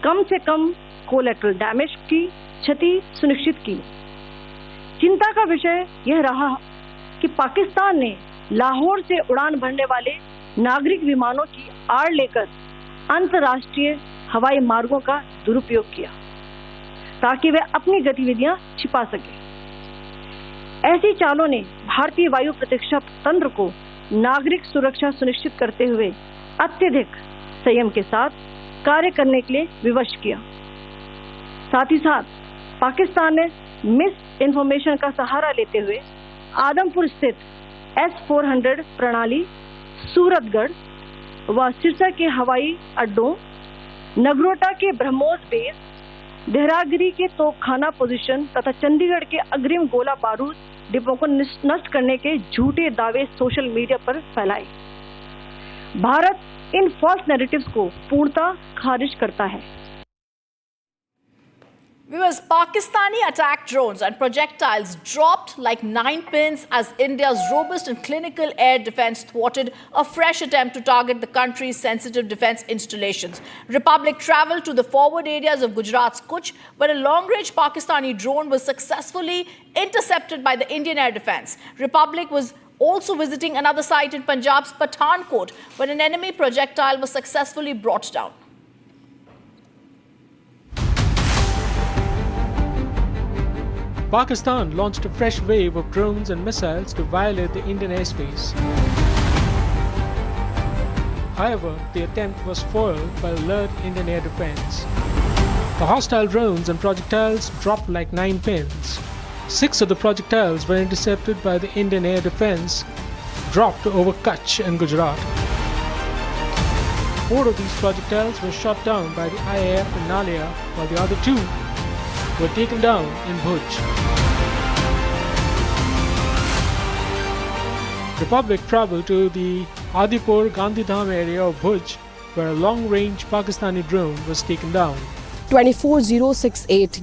कम से कम कोलैटरल डैमेज की क्षति सुनिश्चित की। चिंता का विषय यह रहा कि पाकिस्तान ने लाहौर से उड़ान भरने वाले नागरिक विमानों की आड़ लेकर अंतर्राष्ट्रीय हवाई मार्गों का दुरुपयोग किया ताकि वे अपनी गतिविधियां छिपा सके। ऐसी चालों ने भारतीय वायु प्रतिरक्षा तंत्र को नागरिक सुरक्षा सुनिश्चित करते हुए अत्यधिक संयम के साथ कार्य करने के लिए विवश किया। साथ ही साथ पाकिस्तान ने मिस इन्फॉर्मेशन का सहारा लेते हुए आदमपुर स्थित S-400 प्रणाली, सूरतगढ़ व सिरसा के हवाई अड्डों, नगरोटा के ब्रह्मोस बेस, देहरागिरी के तोपखाना पोजीशन तथा चंडीगढ़ के अग्रिम गोला बारूद डिपों को नष्ट करने के झूठे दावे सोशल मीडिया पर फैलाए। भारत इन फॉल्स नैरेटिव्स को पूर्णतः खारिज करता है। Viewers, Pakistani attack drones and projectiles dropped like 9 pins as India's robust and clinical air defense thwarted a fresh attempt to target the country's sensitive defense installations. Republic traveled to the forward areas of Gujarat's Kutch, where a long-range Pakistani drone was successfully intercepted by the Indian air defense. Republic was also visiting another site in Punjab's Pathankot, where an enemy projectile was successfully brought down. Pakistan launched a fresh wave of drones and missiles to violate the Indian airspace. However, the attempt was foiled by alert Indian air defense. The hostile drones and projectiles dropped like 9 pins. 6 of the projectiles were intercepted by the Indian air defense, dropped over Kutch and Gujarat. 4 of these projectiles were shot down by the IAF in Nalia, while the other 2 were taken down in Bhuj. Republic traveled to the Adipur Gandhidham area of Bhuj, where a long-range Pakistani drone was taken down. 24068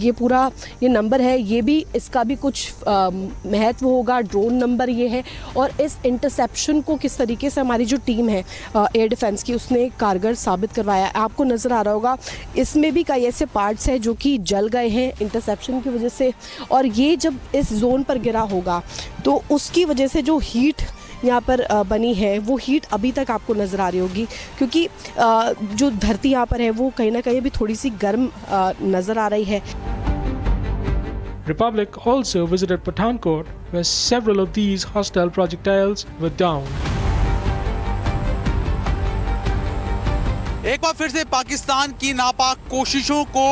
ये number है, ये भी इसका भी कुछ महत्व होगा। Drone number ये है और इस इंटरसेप्शन को किस तरीके से हमारी जो टीम है एयर डिफेंस की उसने कारगर साबित करवाया। आपको नज़र आ रहा होगा इसमें भी कई ऐसे पार्ट्स हैं जो कि जल गए हैं इंटरसेप्शन की वजह से, और ये जब इस जोन पर गिरा होगा तो उसकी वजह से जो हीट यहाँ पर बनी है वो हीट अभी तक आपको नज़र आ रही होगी, क्योंकि जो धरती यहाँ पर है वो कहीं ना कहीं अभी थोड़ी सी गर्म नज़र आ रही है। Republic also visited Pathankot, where several of these hostile projectiles were down. एक बार फिर से पाकिस्तान की नापाक कोशिशों को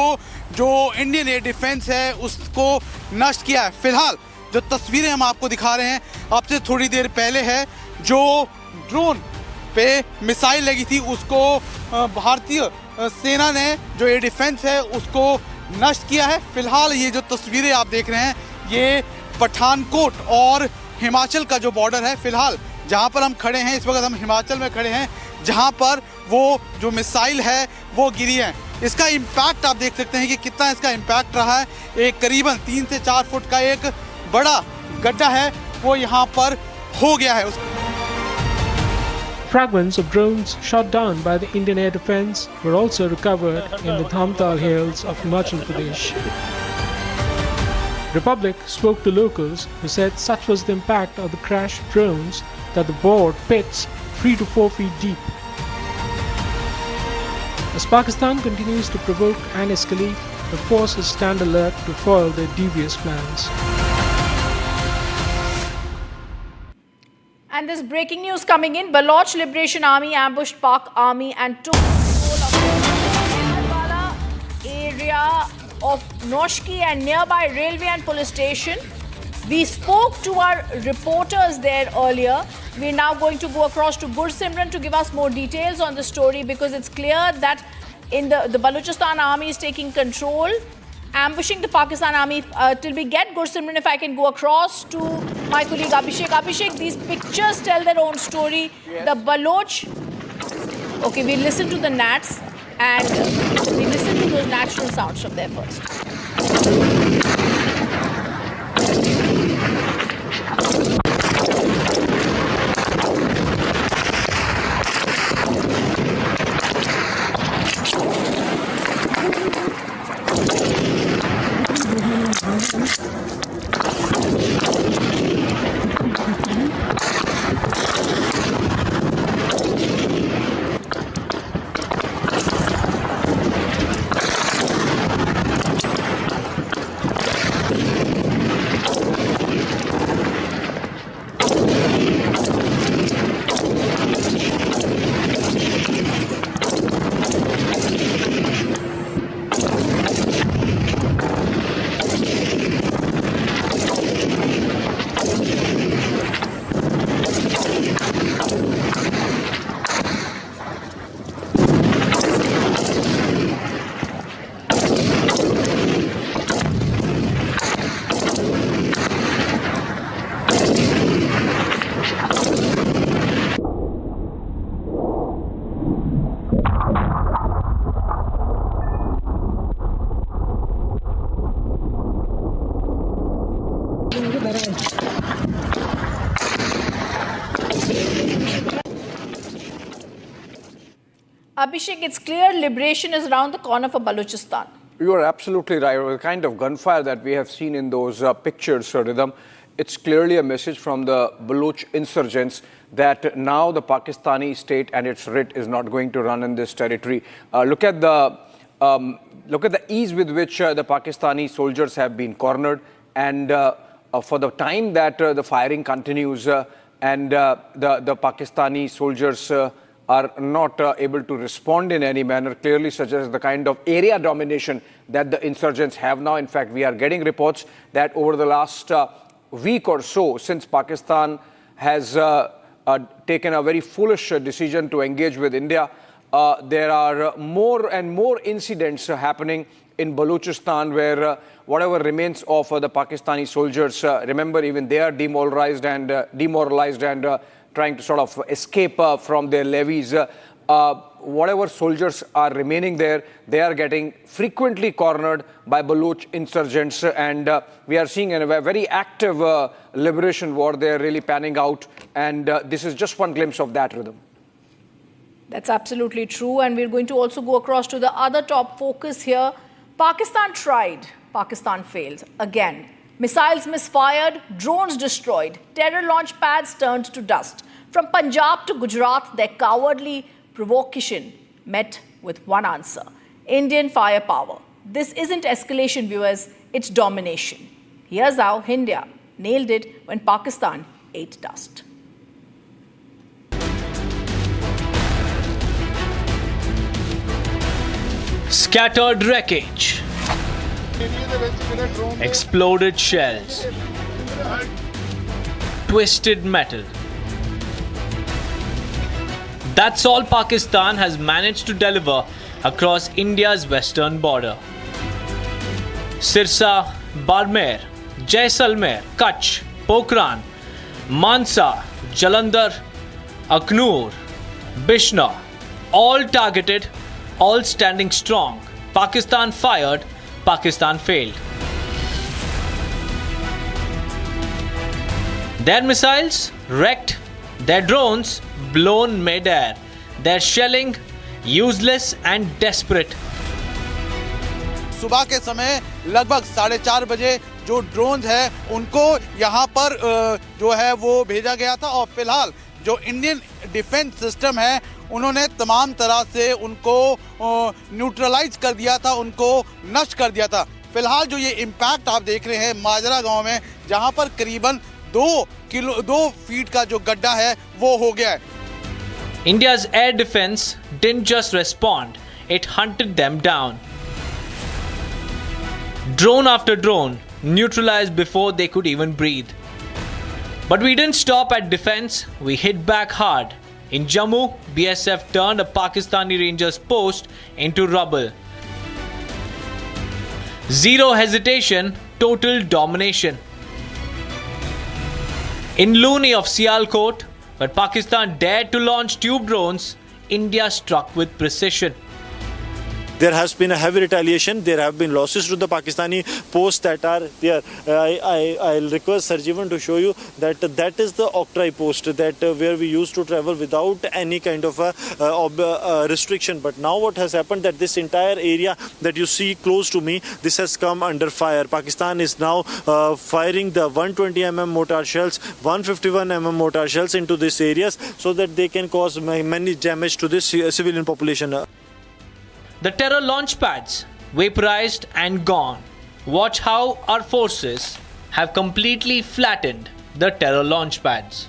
जो इंडियन एयर डिफेंस है उसको नष्ट किया है। फिलहाल जो तस्वीरें हम आपको दिखा रहे हैं अब से थोड़ी देर पहले है, जो ड्रोन पे मिसाइल लगी थी उसको भारतीय सेना ने जो एयर डिफेंस है उसको नष्ट किया है। फिलहाल ये जो तस्वीरें आप देख रहे हैं ये पठानकोट और हिमाचल का जो बॉर्डर है, फिलहाल जहां पर हम खड़े हैं इस वक्त हम हिमाचल में खड़े हैं, जहां पर वो जो मिसाइल है वो गिरी है। इसका इम्पैक्ट आप देख सकते हैं कि कितना इसका इम्पैक्ट रहा है। एक करीबन 3 से 4 फुट का एक बड़ा गड्ढा है वो यहाँ पर हो गया है। Fragments of drones shot down by the Indian Air Defence were also recovered in the Dhamtal hills of Himachal Pradesh. Republic spoke to locals who said such was the impact of the crashed drones that the bored pits 3 to 4 feet deep. As Pakistan continues to provoke and escalate, the forces stand alert to foil their devious plans. And there's breaking news coming in. Baloch Liberation Army ambushed PAK army and took control of the Meherwala area of Noshki and nearby railway and police station. We spoke to our reporters there earlier. We're now going to go across to Gursimran to give us more details on the story, because it's clear that in the Balochistan army is taking control, ambushing the Pakistan army. Till we get Gursimran, if I can go across to my colleague Abhishek. Abhishek, these pictures tell their own story. Yes. The Baloch. Okay, we listen to the gnats and we listen to those natural sounds from there first. Abhishek, it's clear liberation is around the corner for Balochistan. You are absolutely right. The kind of gunfire that we have seen in those pictures, Rhythm, it's clearly a message from the Baloch insurgents that now the Pakistani state and its writ is not going to run in this territory. Look at the ease with which the Pakistani soldiers have been cornered, and for the time that the firing continues and the Pakistani soldiers are not able to respond in any manner, clearly suggests the kind of area domination that the insurgents have now. In fact, we are getting reports that over the last week or so, since Pakistan has taken a very foolish decision to engage with India, there are more and more incidents happening in Balochistan where whatever remains of the Pakistani soldiers, remember, even they are demoralized and trying to sort of escape from their levies. Whatever soldiers are remaining there, they are getting frequently cornered by Baloch insurgents, and we are seeing a very active liberation war there really panning out, and this is just one glimpse of that, Rhythm. That's absolutely true, and we're going to also go across to the other top focus here. Pakistan tried, Pakistan failed again. Missiles misfired, drones destroyed, terror launch pads turned to dust. From Punjab to Gujarat, their cowardly provocation met with one answer: Indian firepower. This isn't escalation, viewers, it's domination. Here's how India nailed it when Pakistan ate dust. Scattered wreckage, exploded shells, twisted metal. That's all Pakistan has managed to deliver across India's western border. Sirsa, Barmer, Jaisalmer, Kutch, Pokhran, Mansa, Jalandhar, Aknoor, Bishna, all targeted, all standing strong. Pakistan fired, Pakistan failed. Their missiles wrecked, their drones blown mid-air, their shelling useless and desperate. सुबह के समय लगभग 4:30 बजे जो drone है उनको यहाँ पर जो है वो भेजा गया था और फिलहाल जो इंडियन डिफेंस सिस्टम है उन्होंने तमाम तरह से उनको न्यूट्रलाइज कर दिया था, उनको नष्ट कर दिया था। फिलहाल जो ये इम्पैक्ट आप देख रहे हैं माजरा गांव में, जहां पर करीबन 2 फीट का जो गड्ढा है वो हो गया है। India's air defense didn't just respond, it hunted them down. Drone after drone neutralized before they could even breathe. But we didn't stop at defense, we hit back hard. In Jammu, BSF turned a Pakistani Rangers post into rubble. Zero hesitation, total domination. In Looney of Sialkot, where Pakistan dared to launch tube drones, India struck with precision. There has been a heavy retaliation. There have been losses to the Pakistani posts that are there. I'll request Sarjeevan to show you that that is the Octroi post that where we used to travel without any kind of a restriction. But now what has happened that this entire area that you see close to me, this has come under fire. Pakistan is now firing the 120 mm mortar shells, 151 mm mortar shells into these areas so that they can cause many damage to this civilian population. The terror launch pads vaporized and gone. Watch how our forces have completely flattened the terror launch pads.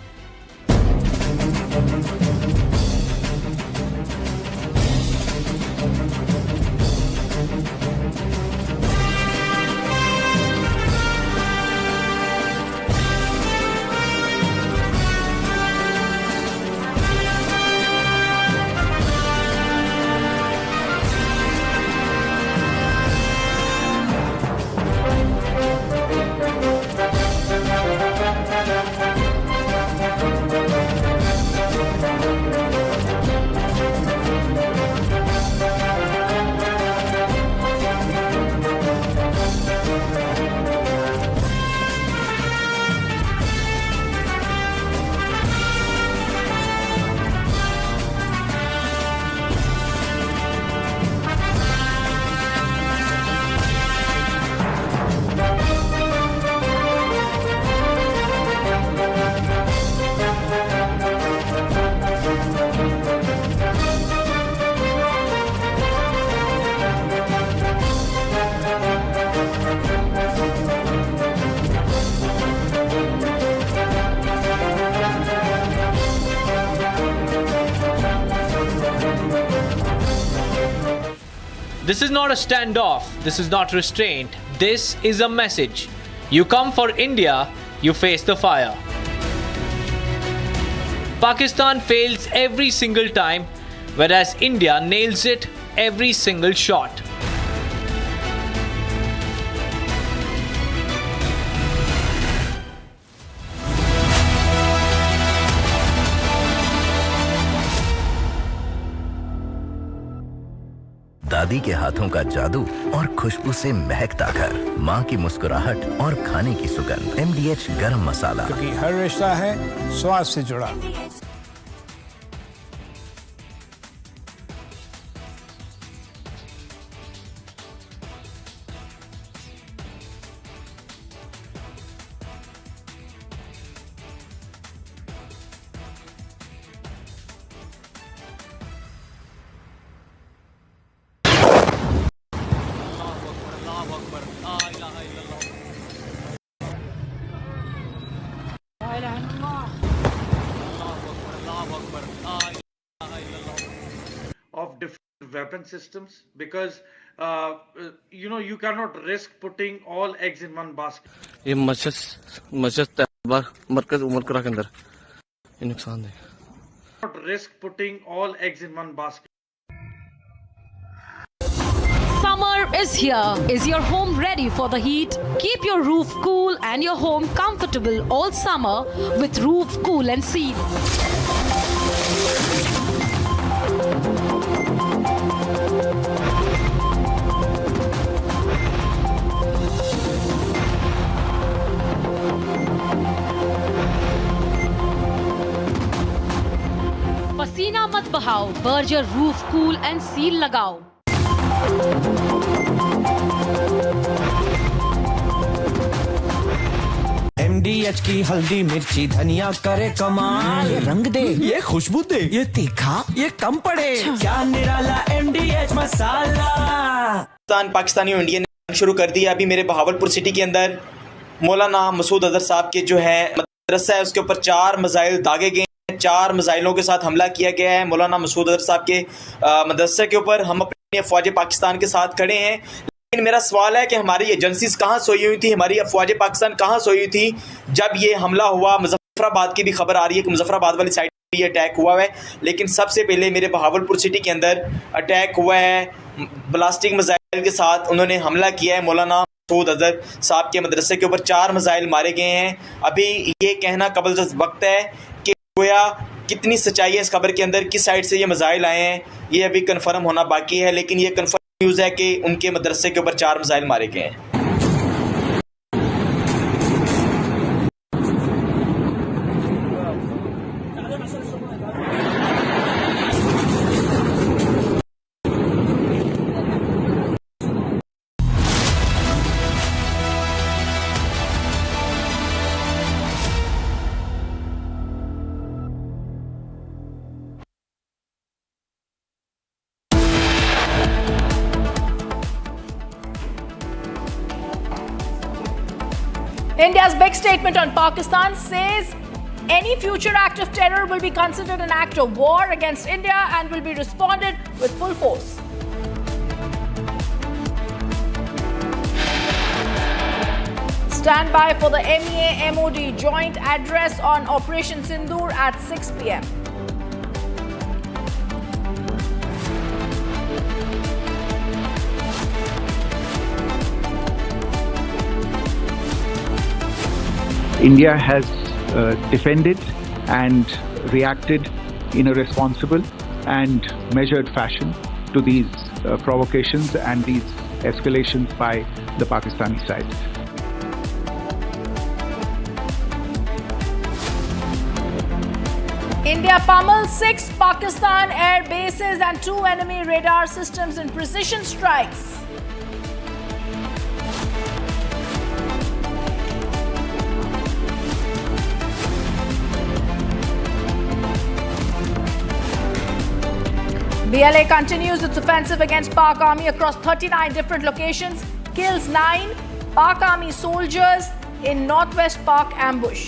This is not a standoff, this is not restraint, this is a message. You come for India, you face the fire. Pakistan fails every single time, whereas India nails it every single shot. दादी के हाथों का जादू और खुशबू से महकता घर, माँ की मुस्कुराहट और खाने की सुगंध। MDH गरम मसाला, क्योंकि हर रिश्ता है स्वाद से जुड़ा। Of different weapon systems because you cannot risk putting all eggs in one basket. ये मशस तैयार मरकज उमर करा के अंदर ये नुकसान है. Not risk putting all eggs in one basket. Summer is here. Is your home ready for the heat? Keep your roof cool and your home comfortable all summer with Roof Cool and Seal. पसीना मत बहाओ, Berger roof cool and seal लगाओ। MDH की हल्दी मिर्ची धनिया करे कमाल, ये रंग दे, ये खुशबू दे, ये तीखा, ये कम पड़े, क्या निराला MDH मसाला। पाकिस्तानी और इंडियन ने शुरू कर दिया। अभी मेरे बहावलपुर सिटी के अंदर मौलाना मसूद अजहर साहब के जो है मदरसा है उसके ऊपर 4 मिसाइल दागे गए हैं। 4 मिसाइलों के साथ हमला किया गया है मौलाना मसूद अजहर साहब के मदरसे के ऊपर। हम अपनी अफवाज पाकिस्तान के साथ खड़े हैं, लेकिन मेरा सवाल है कि हमारी एजेंसीज कहाँ सोई हुई थी, हमारी अफवाज पाकिस्तान कहाँ सोई हुई थी जब ये हमला हुआ। मुजफ्फराबाद की भी खबर आ रही है कि मुजफ्फराबाद वाली साइड भी अटैक हुआ है, लेकिन सबसे पहले मेरे बहावलपुर सिटी के अंदर अटैक हुआ है ब्लास्टिक मिसाइल के साथ। उन्होंने हमला किया है मौलाना मसूद अजहर साहब के मदरसे के ऊपर, 4 मिसाइल मारे गए हैं। अभी ये कहना कबल वक्त है कि गोया कितनी सच्चाई है इस खबर के अंदर, किस साइड से ये मिसाइल आए हैं, ये अभी कन्फर्म होना बाकी है। लेकिन ये कन्फर्म न्यूज़ है कि उनके मदरसे के ऊपर 4 मिसाइल मारे गए हैं। India's big statement on Pakistan says any future act of terror will be considered an act of war against India and will be responded with full force. Stand by for the MEA-MOD joint address on Operation Sindoor at 6 p.m. India has defended and reacted in a responsible and measured fashion to these provocations and these escalations by the Pakistani side. India pummels 6 Pakistan air bases and 2 enemy radar systems in precision strikes. BLA continues its offensive against PAK army across 39 different locations, kills 9 PAK army soldiers in northwest PAK ambush.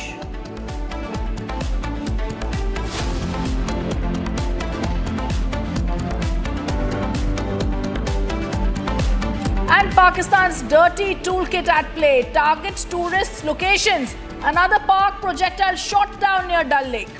And Pakistan's dirty toolkit at play targets tourists' locations. Another PAK projectile shot down near Dal Lake.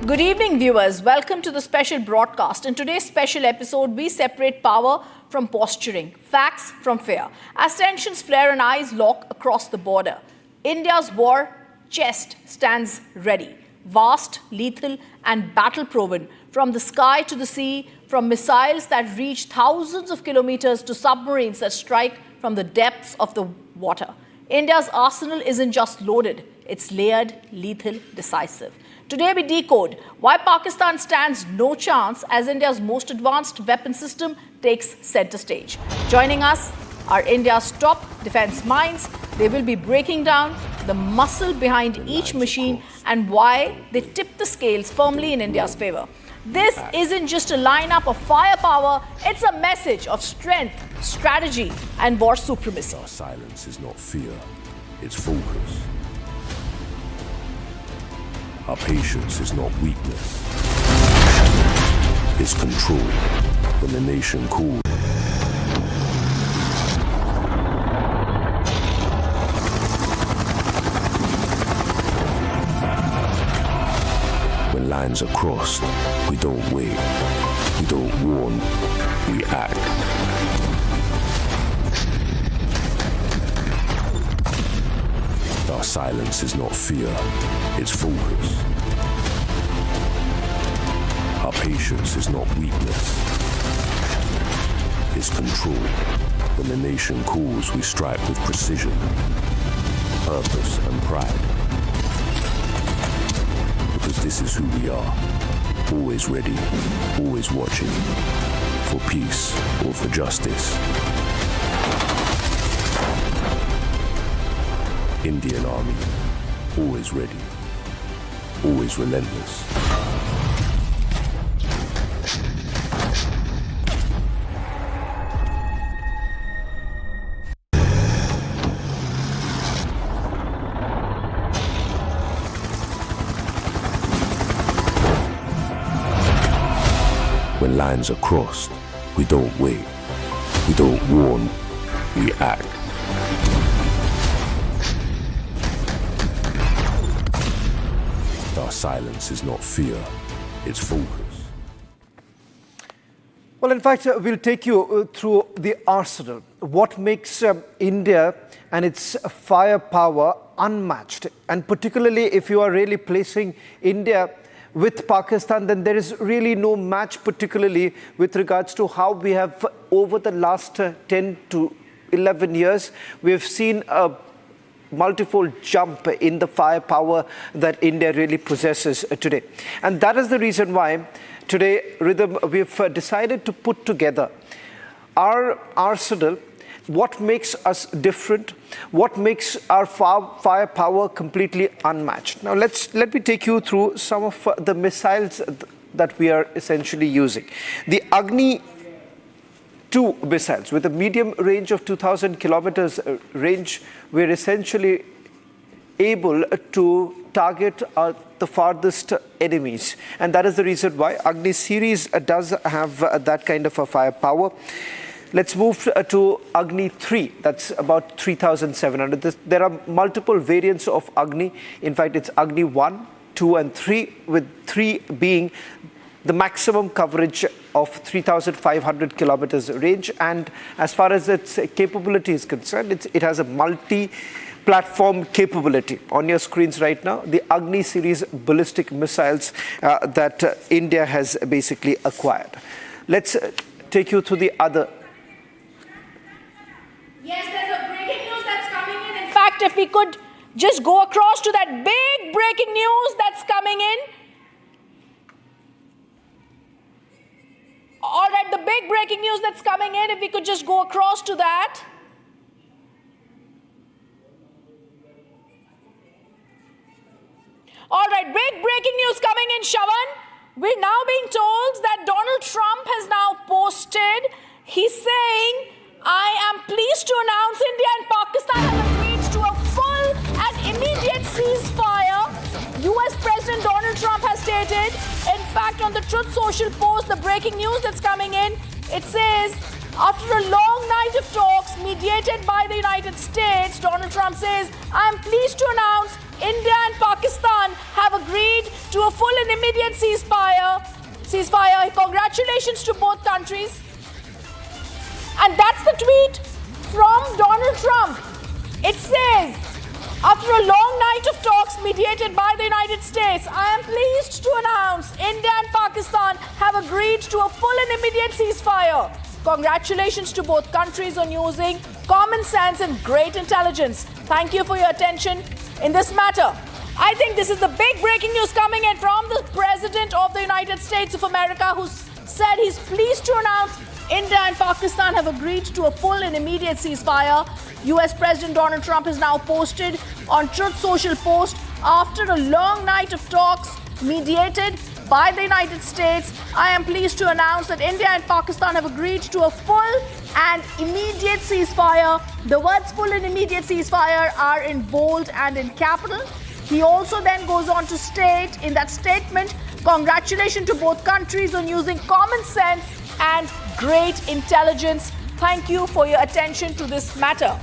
Good evening, viewers. Welcome to the special broadcast. In today's special episode, we separate power from posturing, facts from fear. As tensions flare and eyes lock across the border, India's war chest stands ready. Vast, lethal, and battle-proven. From the sky to the sea, from missiles that reach thousands of kilometers to submarines that strike from the depths of the water. India's arsenal isn't just loaded, it's layered, lethal, decisive. Today we decode why Pakistan stands no chance as India's most advanced weapon system takes center stage. Joining us are India's top defense minds. They will be breaking down the muscle behind each machine and why they tip the scales firmly in India's favor. This isn't just a lineup of firepower, it's a message of strength, strategy, and war supremacy. Our silence is not fear, it's focus. Our patience is not weakness, it's control. When the nation cools, when When lines are crossed, we don't wait. We don't warn. We act. Our silence is not fear, it's focus. Our patience is not weakness, it's control. When the nation calls, we strike with precision, purpose and pride. Because this is who we are. Always ready, always watching. For peace or for justice. Indian Army. Always ready. Always relentless. When lines are crossed, we don't wait. We don't warn. We act. Our silence is not fear, it's focus. Well, in fact, we'll take you through the arsenal. What makes India and its firepower unmatched? And particularly if you are really placing India with Pakistan, then there is really no match, particularly with regards to how we have, over the last 10 to 11 years, we have seen a multifold jump in the firepower that India really possesses today. And that is the reason why today, Rhythm, we've decided to put together our arsenal, what makes us different, what makes our firepower completely unmatched. Now, let me take you through some of the missiles that we are essentially using. The Agni 2 missiles with a medium range of 2,000 kilometers range, we're essentially able to target the farthest enemies. And that is the reason why Agni series does have that kind of a firepower. Let's move to Agni 3. That's about 3,700. There are multiple variants of Agni. In fact, it's Agni 1, 2 and 3, with 3 being the maximum coverage of 3,500 kilometers range. And as far as its capability is concerned, it has a multi-platform capability. On your screens right now, the Agni series ballistic missiles that India has basically acquired. Let's take you through the other. Yes, there's a breaking news that's coming in. In fact, if we could just go across to that big breaking news that's coming in. All right, the big breaking news that's coming in, if we could just go across to that. All right, big breaking news coming in, Shavan. We're now being told that Donald Trump has now posted, he's saying, I am pleased to announce India and Pakistan have agreed to a full and immediate ceasefire. US President Donald Trump has stated. In fact, on the Truth Social post, the breaking news that's coming in, it says, after a long night of talks mediated by the United States, Donald Trump says, I am pleased to announce India and Pakistan have agreed to a full and immediate ceasefire. Congratulations to both countries. And that's the tweet from Donald Trump. It says, after a long night of talks mediated by the United States, I am pleased to announce India and Pakistan have agreed to a full and immediate ceasefire. Congratulations to both countries on using common sense and great intelligence. Thank you for your attention in this matter. I think this is the big breaking news coming in from the President of the United States of America, who said he's pleased to announce India and Pakistan have agreed to a full and immediate ceasefire. US President Donald Trump has now posted on Truth Social post, after a long night of talks mediated by the United States, I am pleased to announce that India and Pakistan have agreed to a full and immediate ceasefire. The words full and immediate ceasefire are in bold and in capital. He also then goes on to state in that statement, congratulations to both countries on using common sense and great intelligence. Thank you for your attention to this matter.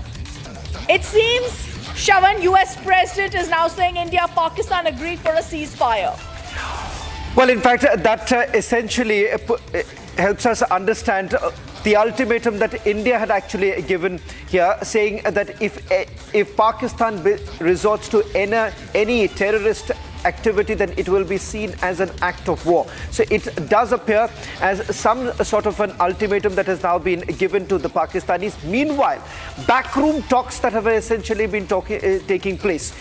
It seems, Shavan, US President is now saying India, Pakistan agreed for a ceasefire. Well, in fact, that essentially helps us understand the ultimatum that India had actually given here, saying that if Pakistan resorts to any terrorist activity, then it will be seen as an act of war. So it does appear as some sort of an ultimatum that has now been given to the Pakistanis. Meanwhile, backroom talks that have essentially been taking place.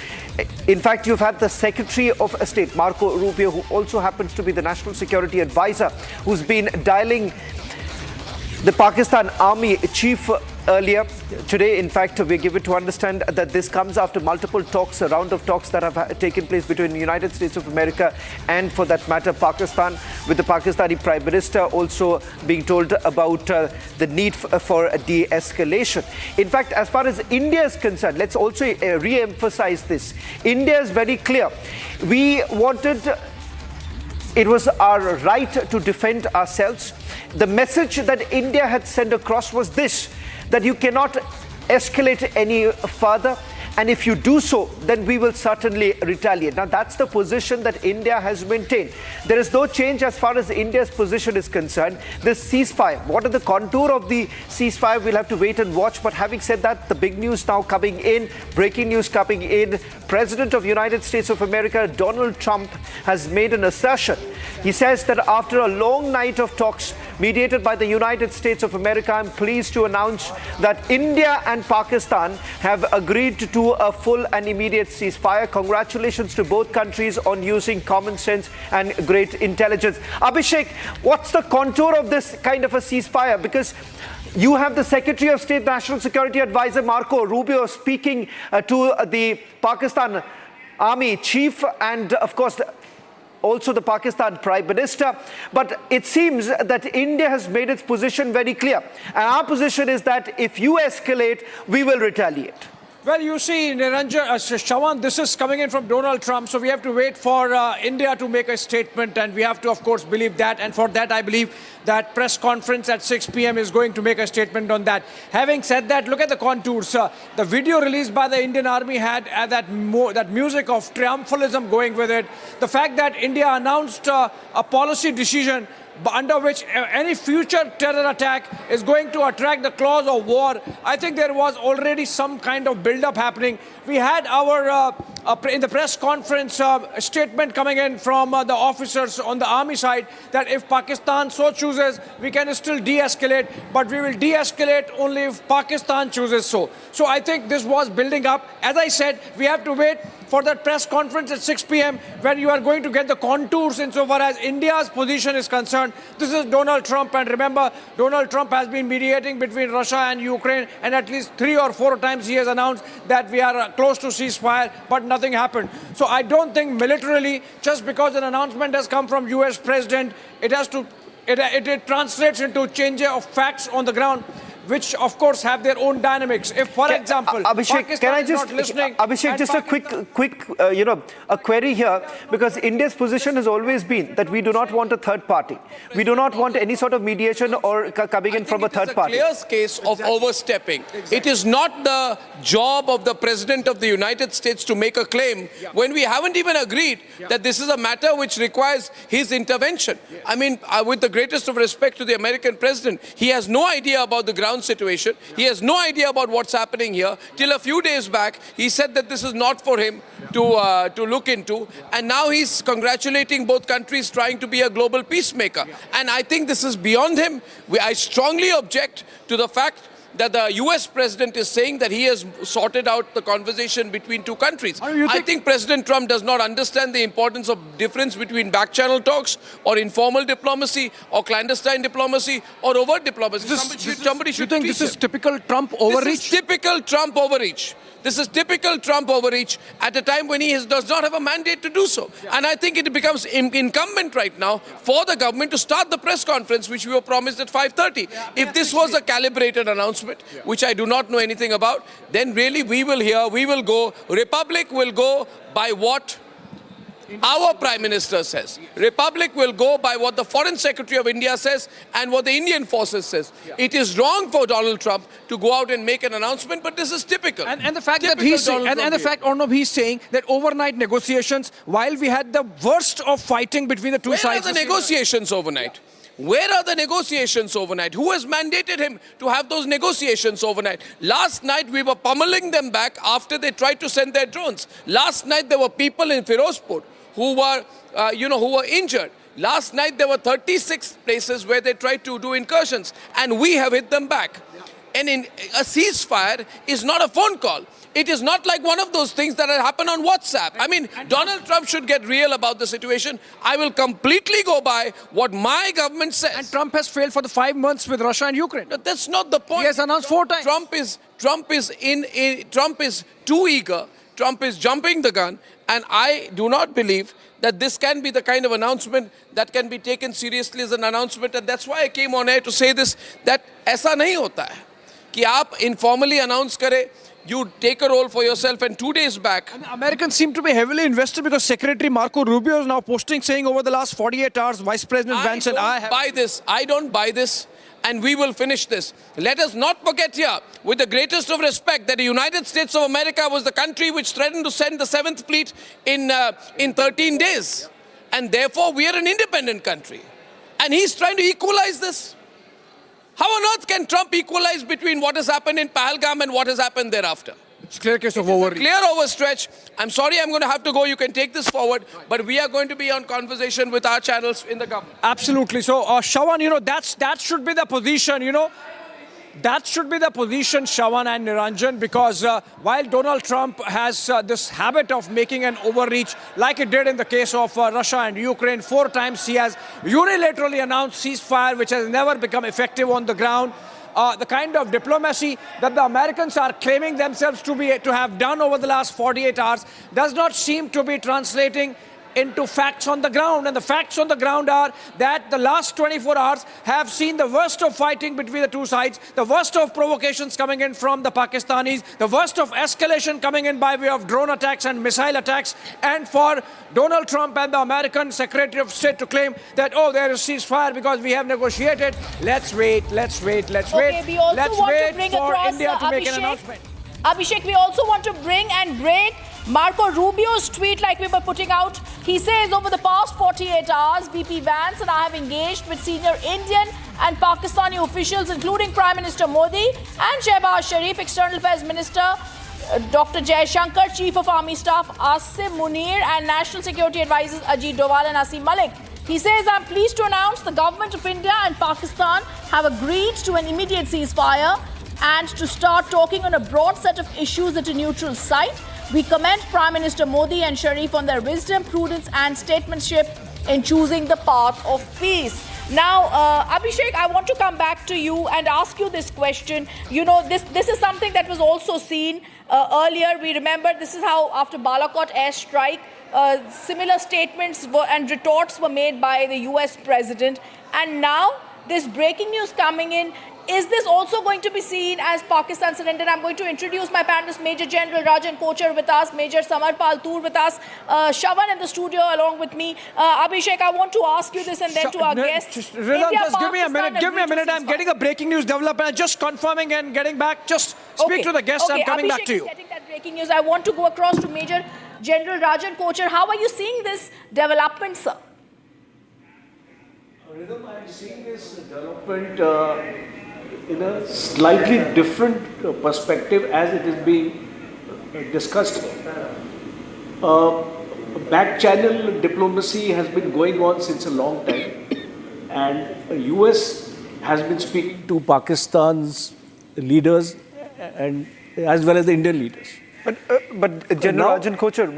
In fact, you've had the Secretary of State, Marco Rubio, who also happens to be the National Security Advisor, who's been dialing the Pakistan Army chief earlier today. In fact, we give it to understand that this comes after multiple talks, a round of talks that have taken place between the United States of America and, for that matter, Pakistan, with the Pakistani Prime Minister also being told about the need for a de-escalation. In fact, as far as India is concerned, let's also re-emphasize this. India is very clear. It was our right to defend ourselves. The message that India had sent across was this, that you cannot escalate any further, and if you do so, then we will certainly retaliate. Now, that's the position that India has maintained. There is no change as far as India's position is concerned. This ceasefire, what are the contour of the ceasefire? We'll have to wait and watch. But having said that, the big news now coming in, breaking news coming in, President of the United States of America, Donald Trump, has made an assertion. He says that after a long night of talks mediated by the United States of America, I'm pleased to announce that India and Pakistan have agreed to a full and immediate ceasefire. Congratulations to both countries on using common sense and great intelligence. Abhishek, what's the contour of this kind of a ceasefire? Because you have the Secretary of State, National Security Advisor Marco Rubio speaking to the Pakistan Army Chief and, of course, also the Pakistan Prime Minister. But it seems that India has made its position very clear. And our position is that if you escalate, we will retaliate. Well, you see, Shawan, this is coming in from Donald Trump, so we have to wait for India to make a statement, and we have to, of course, believe that. And for that, I believe that press conference at 6 p.m. is going to make a statement on that. Having said that, look at the contours. The video released by the Indian Army had that music of triumphalism going with it. The fact that India announced a policy decision under which any future terror attack is going to attract the clause of war. I think there was already some kind of build-up happening. We had our, in the press conference, statement coming in from the officers on the army side that if Pakistan so chooses, we can still de-escalate, but we will de-escalate only if Pakistan chooses so. So I think this was building up. As I said, we have to wait for that press conference at 6 p.m. when you are going to get the contours insofar as India's position is concerned. This is Donald Trump, and remember, Donald Trump has been mediating between Russia and Ukraine, and at least 3 or 4 times he has announced that we are close to ceasefire, but nothing happened. So I don't think militarily, just because an announcement has come from US President, it translates into change of facts on the ground, which of course have their own dynamics. If, for example, Abhishek, Pakistan can I is just, not listening, Abhishek, just a quick, a query here, because India's position has always been that we do not want a third party. We do not want any sort of mediation or coming in from a third party. It is a clear case of overstepping. It is not the job of the President of the United States to make a claim when we haven't even agreed that this is a matter which requires his intervention. I mean, with the greatest of respect to the American President, he has no idea about the ground situation. He has no idea about what's happening here. Till a few days back, he said that this is not for him to look into. And now he's congratulating both countries trying to be a global peacemaker. And I think this is beyond him. I strongly object to the fact that the US President is saying that he has sorted out the conversation between two countries. I think President Trump does not understand the importance of difference between back-channel talks or informal diplomacy or clandestine diplomacy or overt diplomacy. Somebody should you think this is typical Trump overreach? This is typical Trump overreach. This is typical Trump overreach at a time when he does not have a mandate to do so. And I think it becomes incumbent right now for the government to start the press conference, which we were promised at 5:30. If this was a calibrated announcement, which I do not know anything about, then really we will hear, we will go, Republic will go by what our Prime Minister says. Republic will go by what the Foreign Secretary of India says and what the Indian forces says. It is wrong for Donald Trump to go out and make an announcement, but this is typical. And the fact that he's saying, and the fact, Arnab, he's saying that overnight negotiations, while we had the worst of fighting between the two sides. Where are the negotiations overnight? Where are the negotiations overnight? Who has mandated him to have those negotiations overnight? Last night we were pummeling them back after they tried to send their drones. Last night there were people in Firozpur who were injured. Last night there were 36 places where they tried to do incursions, and we have hit them back. And a ceasefire is not a phone call. It is not like one of those things that happen on WhatsApp. I mean, Donald Trump should get real about the situation. I will completely go by what my government says. And Trump has failed for the 5 months with Russia and Ukraine. But that's not the point. He has announced 4 times. Trump is too eager. Trump is jumping the gun. And I do not believe that this can be the kind of announcement that can be taken seriously as an announcement. And that's why I came on air to say this, that ऐसा नहीं होता है कि आप informally announce करें. You take a role for yourself, and 2 days back... And the Americans seem to be heavily invested because Secretary Marco Rubio is now posting, saying over the last 48 hours, Vice President Vance and I have... I don't buy this, and we will finish this. Let us not forget here, with the greatest of respect, that the United States of America was the country which threatened to send the 7th Fleet in 13 days. And therefore, we are an independent country. And he's trying to equalize this. How on earth can Trump equalize between what has happened in Pahalgam and what has happened thereafter? It's a clear case of overreach. Clear overstretch. I'm sorry I'm going to have to go. You can take this forward. But we are going to be on conversation with our channels in the government. Absolutely. So, Shravan, that should be the position, That should be the position, Shravan and Niranjan, because while Donald Trump has this habit of making an overreach, like it did in the case of Russia and Ukraine, 4 times he has unilaterally announced ceasefire, which has never become effective on the ground. The kind of diplomacy that the Americans are claiming themselves to have done over the last 48 hours does not seem to be translating into facts on the ground. And the facts on the ground are that the last 24 hours have seen the worst of fighting between the two sides, the worst of provocations coming in from the Pakistanis, the worst of escalation coming in by way of drone attacks and missile attacks. And for Donald Trump and the American Secretary of State to claim that, there is ceasefire because we have negotiated. Let's wait. We also want to bring across India to make an announcement. Abhishek, we also want to bring and break Marco Rubio's tweet like we were putting out. He says, over the past 48 hours, VP Vance and I have engaged with senior Indian and Pakistani officials, including Prime Minister Modi and Shehbaz Sharif, External Affairs Minister Dr. Jai Shankar, Chief of Army Staff Asim Munir, and National Security Advisors Ajit Doval and Asim Malik. He says, I'm pleased to announce the government of India and Pakistan have agreed to an immediate ceasefire and to start talking on a broad set of issues at a neutral site. We commend Prime Minister Modi and Sharif on their wisdom, prudence and statesmanship in choosing the path of peace. Now, Abhishek, I want to come back to you and ask you this question. This is something that was also seen earlier. We remember this is how after Balakot airstrike, similar statements and retorts were made by the US president. And now this breaking news coming in. Is this also going to be seen as Pakistan surrender? I'm going to introduce my panelists, Major General Rajan Kochar with us, Major Samarpal Toor with us, Shravan in the studio along with me. Abhishek, I want to ask you this and then to our guests. Just give me a minute. I'm getting a breaking news development. Just confirming and getting back. Just speak to the guests. I'm coming back to you. Getting that breaking news. I want to go across to Major General Rajan Kochar. How are you seeing this development, sir? Rhythm, I'm seeing this development in a slightly different perspective as it is being discussed. Back channel diplomacy has been going on since a long time, and the US has been speaking to Pakistan's leaders and as well as the Indian leaders. But General Rajan Kochar,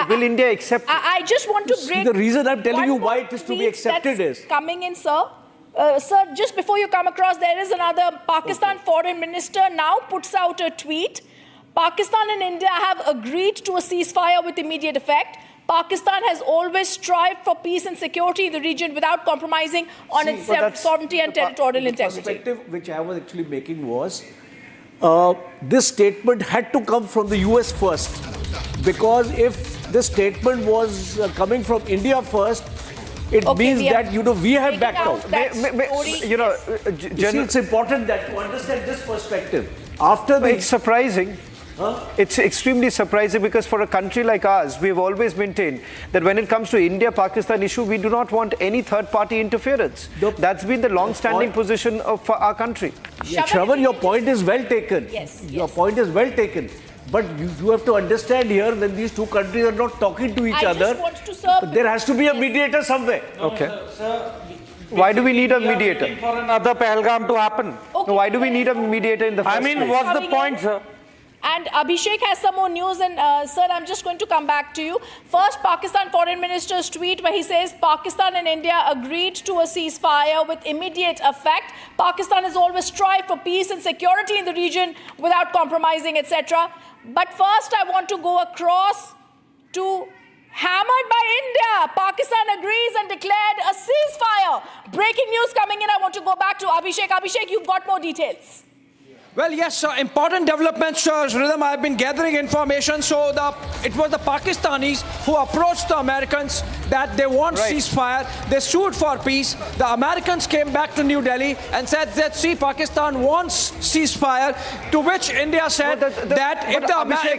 will India accept? I just want to break. The reason I'm telling you why it is to be accepted is coming in, sir. Sir, just before you come across, there is another Pakistan foreign minister now puts out a tweet. Pakistan and India have agreed to a ceasefire with immediate effect. Pakistan has always strived for peace and security in the region without compromising on its sovereignty and territorial integrity. The perspective which I was actually making was this statement had to come from the US first, because if this statement was coming from India first, it means that we have backed out. It's important that to understand this perspective. It's surprising. It's extremely surprising because for a country like ours, we've always maintained that when it comes to India-Pakistan issue, we do not want any third-party interference. That's been the long-standing position of our country. Shravan, your point is well taken. Your point is well taken. But you have to understand here, when these two countries are not talking to each other, there has to be a mediator somewhere. Why do we need a mediator? For another Pahalgam to happen. Why do we need a mediator in the first place? What's the point, sir? And Abhishek has some more news, and sir, I'm just going to come back to you. First, Pakistan Foreign Minister's tweet where he says Pakistan and India agreed to a ceasefire with immediate effect. Pakistan has always strived for peace and security in the region without compromising, etc. But first, I want to go across to hammered by India. Pakistan agrees and declared a ceasefire. Breaking news coming in. I want to go back to Abhishek. Abhishek, you've got more details. Well, yes, important developments, Rhythm. I've been gathering information. So it was the Pakistanis who approached the Americans that they want ceasefire. They sued for peace. The Americans came back to New Delhi and said that, see, Pakistan wants ceasefire. To which India said if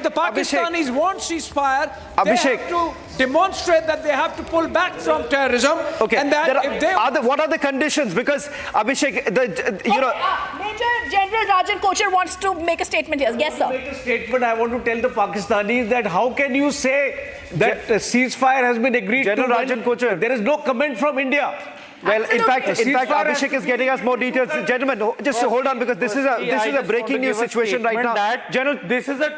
the Pakistanis want ceasefire, they have to demonstrate that they have to pull back from terrorism. And that what are the conditions? Because Abhishek, Major General Rajan Kochar wants to make a statement here. Yes, sir. Make a statement. I want to tell the Pakistanis that how can you say that a ceasefire has been agreed General to? Rajan Kochar. There is no comment from India. Well, in fact, Abhishek is getting us more details. Gentlemen, just hold on, because this is a breaking news situation right now. General, this is a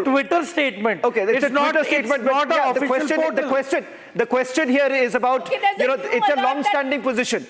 Twitter statement. Okay, it's a Twitter statement. Not an official portal. The question here is about, it's a long-standing position.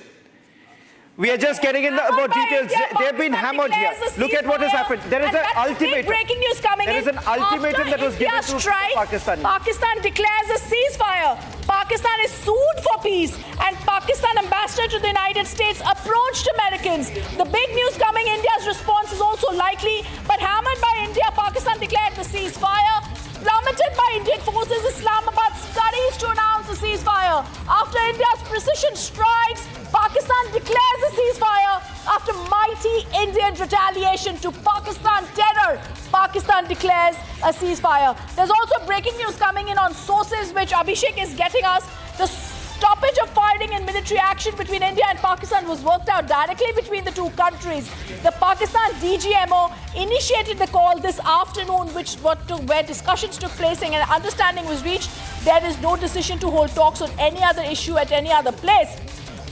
We are just getting in more details. They've been hammered here. Look at what has happened. There is an ultimatum. Breaking news coming in. There is an ultimatum that was given to Pakistan. Pakistan declares a ceasefire. Pakistan is sued for peace, and Pakistan ambassador to the United States approached Americans. The big news coming, India's response is also likely, but hammered by India, Pakistan declared the ceasefire. Plummeted by Indian forces, Islamabad scurries to announce a ceasefire. After India's precision strikes, Pakistan declares a ceasefire. After mighty Indian retaliation to Pakistan terror, Pakistan declares a ceasefire. There's also breaking news coming in on sources which Abhishek is getting us. The stoppage of fighting and military action between India and Pakistan was worked out directly between the two countries. The Pakistan DGMO initiated the call this afternoon, where discussions took place and an understanding was reached. There is no decision to hold talks on any other issue at any other place.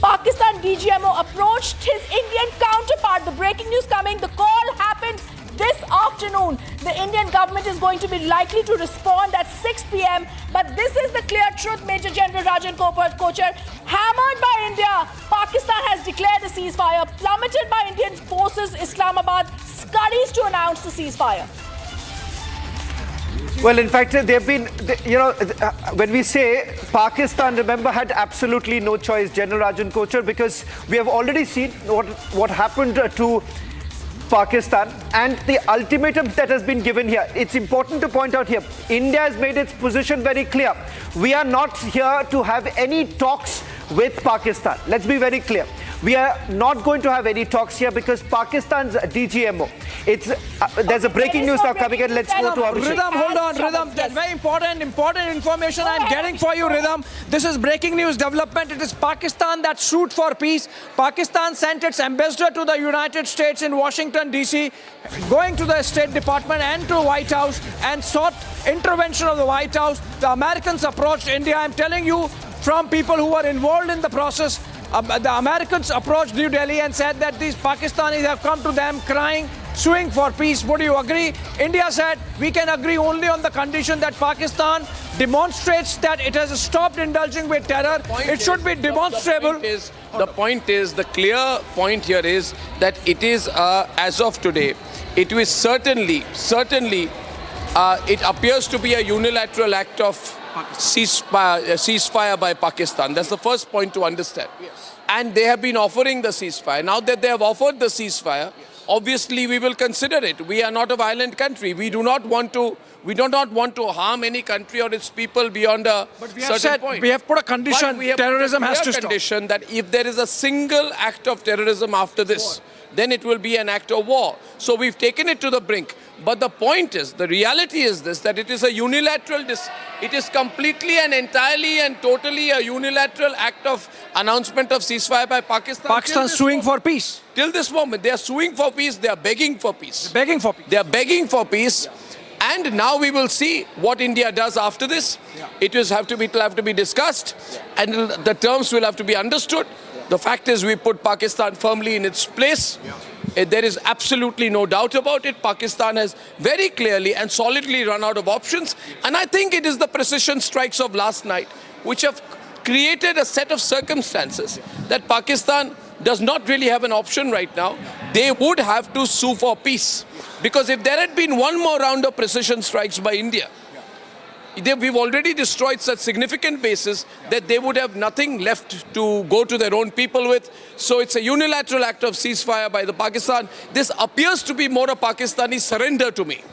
Pakistan DGMO approached his Indian counterpart. The breaking news coming, the call happened this afternoon. The Indian government is going to be likely to respond at 6 p.m. But this is the clear truth, Major General Rajan Kochar. Hammered by India, Pakistan has declared a ceasefire. Plummeted by Indian forces, Islamabad scurries to announce the ceasefire. Well, in fact, they've been, when we say Pakistan, remember, had absolutely no choice, General Rajan Kochar, because we have already seen what happened to Pakistan and the ultimatum that has been given here. It's important to point out here, India has made its position very clear. We are not here to have any talks with Pakistan. Let's be very clear. We are not going to have any talks here because Pakistan's DGMO. There's a breaking news now coming in. Let's go to Abhishek. Rhythm, hold on, Rhythm. That's very important information I'm getting for you, Rhythm. This is breaking news development. It is Pakistan that sued for peace. Pakistan sent its ambassador to the United States in Washington, D.C., going to the State Department and to White House and sought intervention of the White House. The Americans approached India. I'm telling you from people who were involved in the process, the Americans approached New Delhi and said that these Pakistanis have come to them crying, suing for peace. Would you agree? India said we can agree only on the condition that Pakistan demonstrates that it has stopped indulging with terror. It should be demonstrable. The clear point here is that it is, as of today, it is certainly, it appears to be a unilateral act of ceasefire by Pakistan. That's the first point to understand. Yes. And they have been offering the ceasefire. Now that they have offered the ceasefire, obviously we will consider it. We are not a violent country. We do not want to We do not want to harm any country or its people beyond a certain point. We have put a condition, terrorism has to stop. Condition that if there is a single act of terrorism after this, then it will be an act of war. So we've taken it to the brink. But the point is, the reality is this, that it is a unilateral, it is completely and entirely and totally a unilateral act of announcement of ceasefire by Pakistan. Pakistan suing for peace. Till this moment, they are suing for peace, they are begging for peace. Begging for peace. They are begging for peace. And now we will see what India does after this. It will have to be discussed, and the terms will have to be understood. The fact is, we put Pakistan firmly in its place. There is absolutely no doubt about it. Pakistan has very clearly and solidly run out of options. And I think it is the precision strikes of last night which have created a set of circumstances that Pakistan does not really have an option right now. They would have to sue for peace. Because if there had been one more round of precision strikes by India, we've already destroyed such significant bases that they would have nothing left to go to their own people with. So it's a unilateral act of ceasefire by the Pakistan. This appears to be more a Pakistani surrender to me.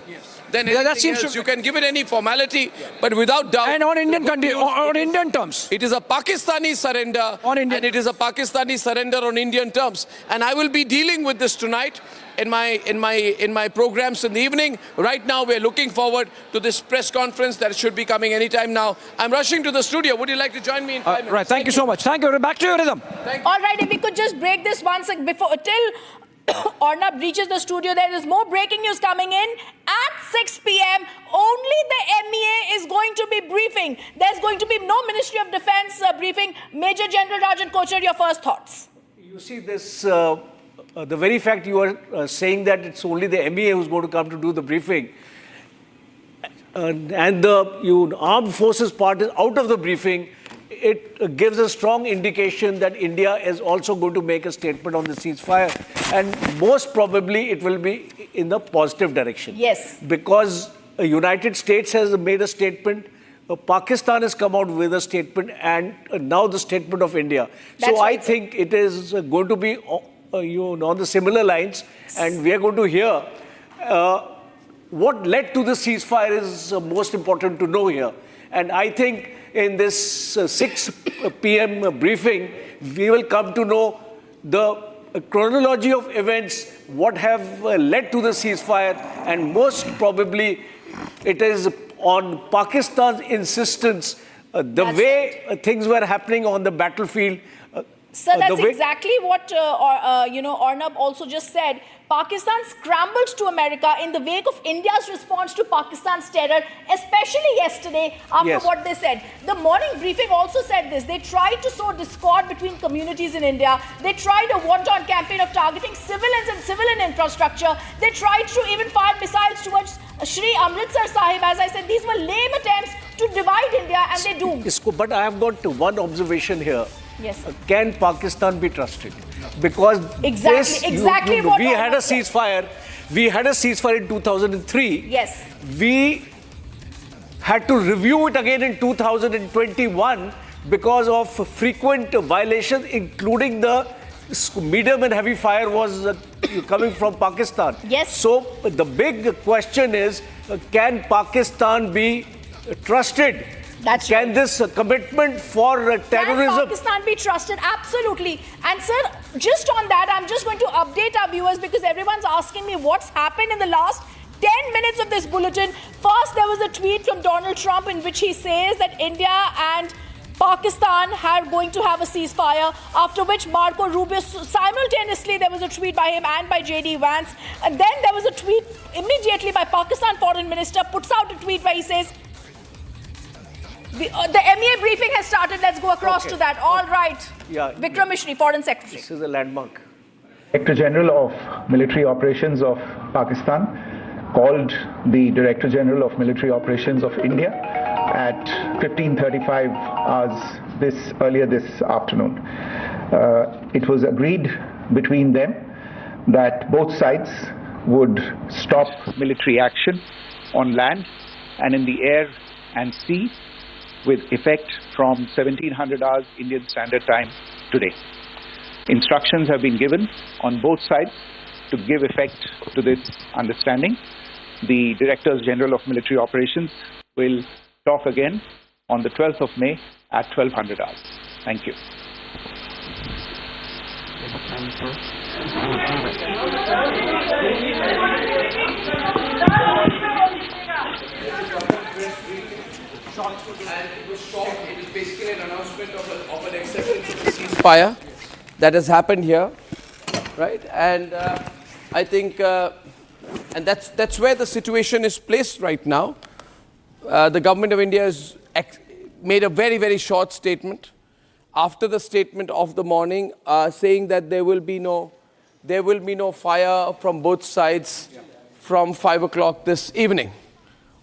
Then anything else. You can give it any formality, but without doubt. And on Indian terms. It is a Pakistani surrender, and it is a Pakistani surrender on Indian terms. And I will be dealing with this tonight in my programs in the evening. Right now, we're looking forward to this press conference that should be coming anytime now. I'm rushing to the studio. Would you like to join me in 5 minutes? Right. Thank you so much. Thank you. Back to your rhythm. All right, if we could just break this once before till Arnab reaches the studio. There is more breaking news coming in. At 6 p.m., only the MEA is going to be briefing. There's going to be no Ministry of Defense briefing. Major General Rajan Kochar, your first thoughts? You see this, the very fact you are saying that it's only the MEA who's going to come to do the briefing, and the armed forces part is out of the briefing, it gives a strong indication that India is also going to make a statement on the ceasefire, and most probably it will be in the positive direction. Yes. Because the United States has made a statement, Pakistan has come out with a statement, and now the statement of India. That's so right, I think it is going to be on the similar lines, and we are going to hear what led to the ceasefire is most important to know here. And I think in this 6 p.m. briefing, we will come to know the chronology of events, what have led to the ceasefire, and most probably it is on Pakistan's insistence, the way things were happening on the battlefield. Sir, that's exactly what Arnab also just said. Pakistan scrambled to America in the wake of India's response to Pakistan's terror, especially yesterday after what they said. The morning briefing also said this. They tried to sow discord between communities in India. They tried a wanton campaign of targeting civilians and civilian infrastructure. They tried to even fire missiles towards Shri Amritsar Sahib. As I said, these were lame attempts to divide India, and they doomed. But I have got one observation here. Yes. Can Pakistan be trusted? Because exactly what we had a ceasefire. We had a ceasefire in 2003. Yes. We had to review it again in 2021 because of frequent violations, including the medium and heavy fire was coming from Pakistan. Yes. So the big question is, can Pakistan be trusted? Can this commitment for terrorism... Can Pakistan be trusted? Absolutely. And sir, just on that, I'm just going to update our viewers because everyone's asking me what's happened in the last 10 minutes of this bulletin. First, there was a tweet from Donald Trump in which he says that India and Pakistan are going to have a ceasefire, after which Marco Rubio, simultaneously there was a tweet by him and by J.D. Vance. And then there was a tweet immediately by Pakistan Foreign Minister, puts out a tweet where he says, the MEA briefing has started. Let's go across to that. All right. Yeah. Vikram Mishri, Foreign Secretary. This is a landmark. Director General of Military Operations of Pakistan called the Director General of Military Operations of India at 15:35 hours earlier this afternoon. It was agreed between them that both sides would stop military action on land and in the air and sea with effect from 1700 hours Indian Standard Time today. Instructions have been given on both sides to give effect to this understanding. the Directors General of Military Operations will talk again on the 12th of May at 1200 hours. Thank you. And it was short. It is basically an announcement of an acceptance of the ceasefire that has happened here, right? And I think, and that's where the situation is placed right now. The government of India has made a very, very short statement after the statement of the morning, saying that there will be no fire from both sides from 5 o'clock this evening.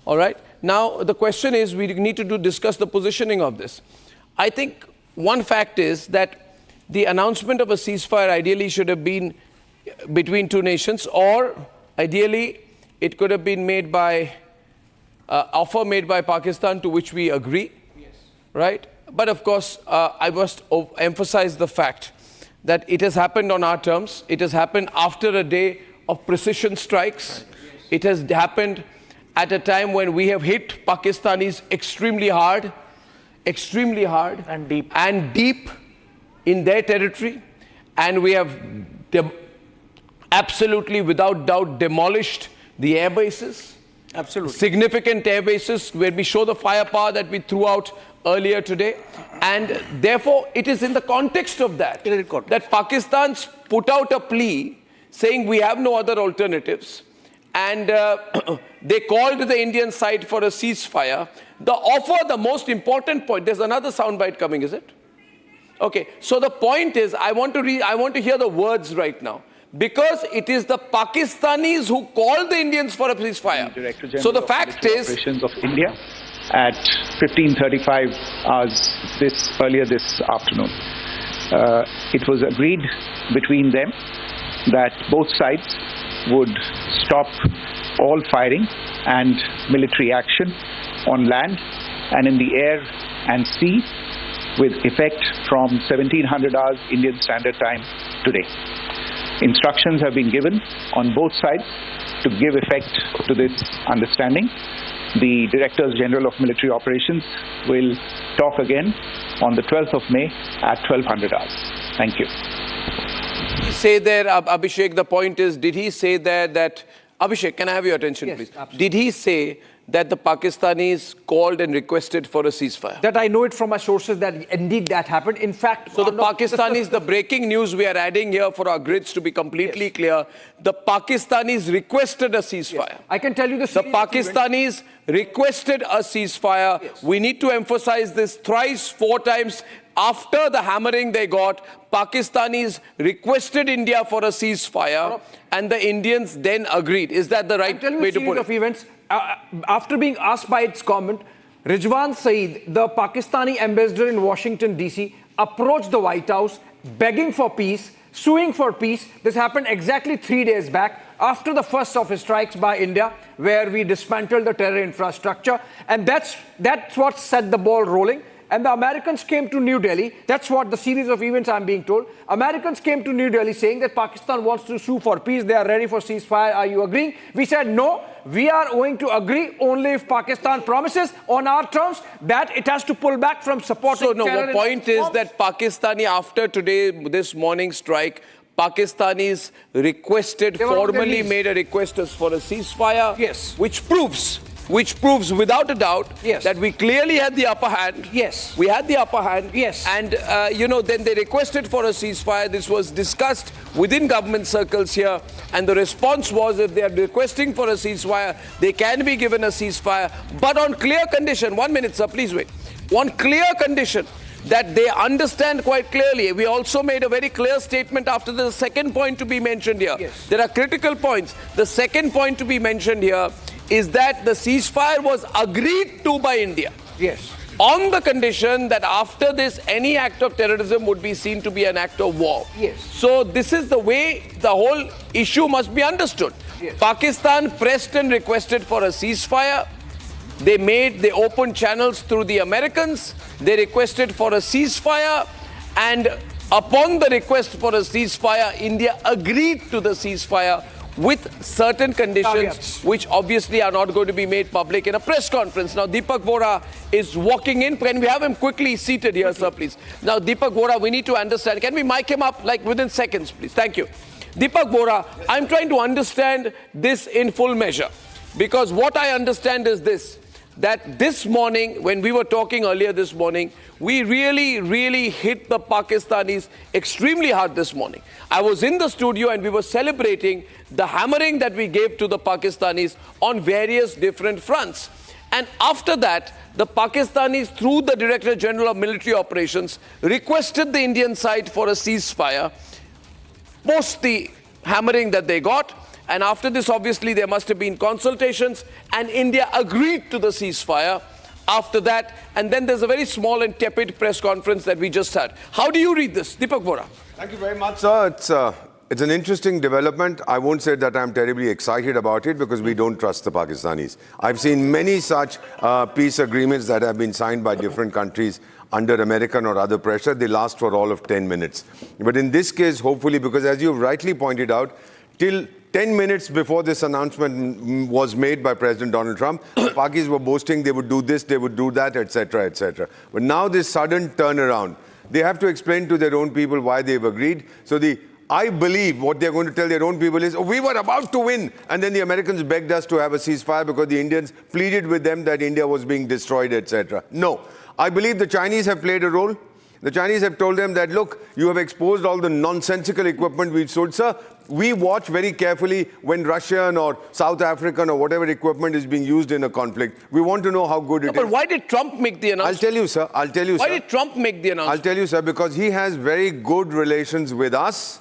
All right. Now, the question is, we need to discuss the positioning of this. I think one fact is that the announcement of a ceasefire ideally should have been between two nations, or ideally it could have been made by offer made by Pakistan, to which we agree, right? But of course, I must emphasize the fact that it has happened on our terms. It has happened after a day of precision strikes. It has happened at a time when we have hit Pakistanis extremely hard and deep in their territory, and we have absolutely, without doubt, demolished the air bases. Absolutely. Significant air bases where we show the firepower that we threw out earlier today. And therefore, it is in the context of that that Pakistan's put out a plea saying we have no other alternatives. And they called the Indian side for a ceasefire. The offer, the most important point, there's another soundbite coming, is it? Okay, so the point is, I want to hear the words right now. Because it is the Pakistanis who called the Indians for a ceasefire. So the fact is, Operations of India at 15:35 hours earlier this afternoon. It was agreed between them that both sides would stop all firing and military action on land and in the air and sea with effect from 1700 hours Indian Standard Time today. Instructions have been given on both sides to give effect to this understanding. The Directors General of Military Operations will talk again on the 12th of May at 1200 hours. Thank you. Did he say there, Abhishek, the point is, did he say there that, Abhishek, can I have your attention, please? Absolutely. Did he say that the Pakistanis called and requested for a ceasefire? That I know it from my sources that indeed that happened. In fact, so the Pakistanis, the breaking news we are adding here for our grids to be completely clear, the Pakistanis requested a ceasefire. Yes. I can tell you the Pakistanis requested a ceasefire. Yes. We need to emphasize this thrice, 4 times. After the hammering they got, Pakistanis requested India for a ceasefire, and the Indians then agreed. Is that the right way to put it? Of events, after being asked by its comment, Rizwan Saeed, the Pakistani ambassador in Washington, D.C., approached the White House begging for peace, suing for peace. This happened exactly 3 days back after the first of strikes by India, where we dismantled the terror infrastructure. And that's what set the ball rolling. And the Americans came to New Delhi. That's what the series of events I'm being told. Americans came to New Delhi saying that Pakistan wants to sue for peace. They are ready for ceasefire. Are you agreeing? We said, no, we are going to agree only if Pakistan promises on our terms that it has to pull back from supporting terror. So, no, the point is that Pakistani, after today, this morning's strike, Pakistanis requested, formally made a request for a ceasefire. Yes. Which proves without a doubt that we clearly had the upper hand. Yes. We had the upper hand. Yes. And, then they requested for a ceasefire. This was discussed within government circles here. And the response was, if they are requesting for a ceasefire, they can be given a ceasefire. But on clear condition, 1 minute, sir, please wait. On clear condition that they understand quite clearly. We also made a very clear statement after the second point to be mentioned here. Yes. There are critical points. The second point to be mentioned here is that the ceasefire was agreed to by India. Yes. On the condition that after this, any act of terrorism would be seen to be an act of war. Yes. So this is the way the whole issue must be understood. Yes. Pakistan pressed and requested for a ceasefire. They opened channels through the Americans. They requested for a ceasefire. And upon the request for a ceasefire, India agreed to the ceasefire, with certain conditions Caveats. which obviously are not going to be made public in a press conference. Now, Deepak Vora is walking in. Can we have him quickly seated here, sir, please? Now, Deepak Vora, we need to understand. Can we mic him up like within seconds, please? Thank you. Deepak Vora, I'm trying to understand this in full measure, because what I understand is this, that this morning, when we were talking earlier this morning, we really hit the Pakistanis extremely hard this morning. I was in the studio and we were celebrating the hammering that we gave to the Pakistanis on various different fronts. And after that, the Pakistanis, through the Director General of Military Operations, requested the Indian side for a ceasefire, post the hammering that they got. And after this, obviously, there must have been consultations, and India agreed to the ceasefire after that. And then there's a very small and tepid press conference that we just had. How do you read this? Deepak Vora. Thank you very much, sir. It's an interesting development. I won't say that I'm terribly excited about it, because we don't trust the Pakistanis. I've seen many such peace agreements that have been signed by different countries under American or other pressure. They last for all of 10 minutes. But in this case, hopefully, because as you rightly pointed out, till 10 minutes before this announcement was made by President Donald Trump, the Pakis were boasting they would do this, they would do that, etc., etc. But now this sudden turnaround, they have to explain to their own people why they've agreed. So I believe what they're going to tell their own people is, oh, we were about to win, and then the Americans begged us to have a ceasefire because the Indians pleaded with them that India was being destroyed, etc. No. I believe the Chinese have played a role. The Chinese have told them that, look, you have exposed all the nonsensical equipment we've sold. Sir, we watch very carefully when Russian or South African or whatever equipment is being used in a conflict. We want to know how good it is. But why did Trump make the announcement? I'll tell you, sir. Why did Trump make the announcement? I'll tell you, sir, because he has very good relations with us.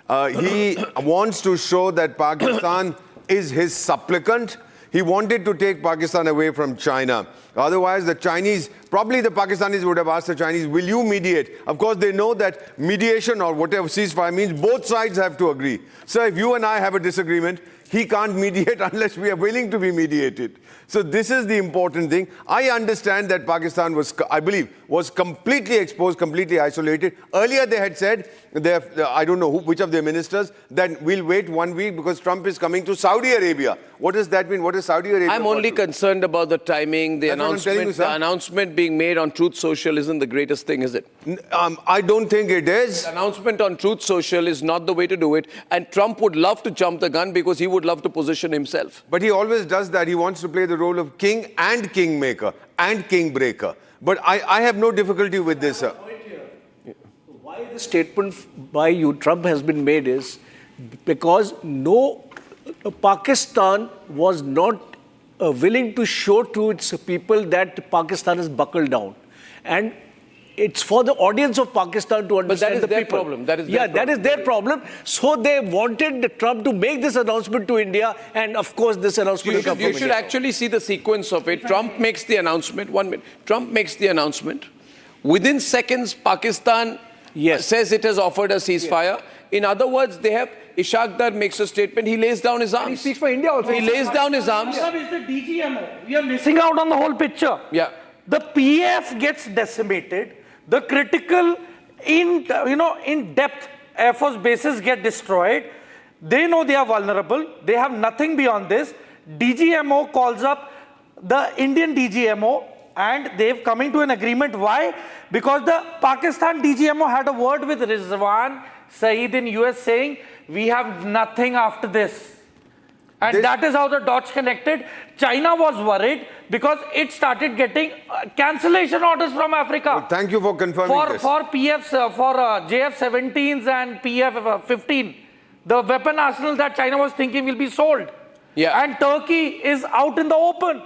He wants to show that Pakistan is his supplicant. He wanted to take Pakistan away from China. Otherwise, the Chinese, probably the Pakistanis would have asked the Chinese, will you mediate? Of course, they know that mediation or whatever ceasefire means, both sides have to agree. So if you and I have a disagreement, he can't mediate unless we are willing to be mediated. So this is the important thing. I understand that Pakistan was, I believe, was completely exposed, completely isolated. Earlier they had said, I don't know which of their ministers, that we'll wait 1 week because Trump is coming to Saudi Arabia. What does that mean? What is Saudi Arabia? I'm only concerned about the timing, the announcement. The announcement being made on Truth Social isn't the greatest thing, is it? I don't think it is. The announcement on Truth Social is not the way to do it. And Trump would love to jump the gun because he would love to position himself. But he always does that. He wants to play the role of king and kingmaker and kingbreaker. But I have no difficulty with this, sir. Why the statement by you, Trump, has been made is because Pakistan was not willing to show to its people that Pakistan is buckled down. And it's for the audience of Pakistan to understand the people. But that is their problem. That is their problem. That is their problem. So they wanted Trump to make this announcement to India, and of course this announcement will come from India. You should actually see the sequence of it. Trump makes the announcement. 1 minute. Trump makes the announcement. Within seconds, Pakistan says it has offered a ceasefire. In other words, they have Ishaq Dar makes a statement. He lays down his arms. And he speaks for India also. He lays down his arms. Is the DGMO. We are missing out on the whole picture. Yeah. The PF gets decimated. The critical, in-depth Air Force bases get destroyed. They know they are vulnerable. They have nothing beyond this. DGMO calls up the Indian DGMO, and they've coming to an agreement. Why? Because the Pakistan DGMO had a word with Rizwan Saeed in US saying, we have nothing after this. And that is how the dots connected. China was worried because it started getting cancellation orders from Africa. Well, thank you for confirming this. For PFs, for JF-17s and PF-15, the weapon arsenal that China was thinking will be sold. Yeah. And Turkey is out in the open.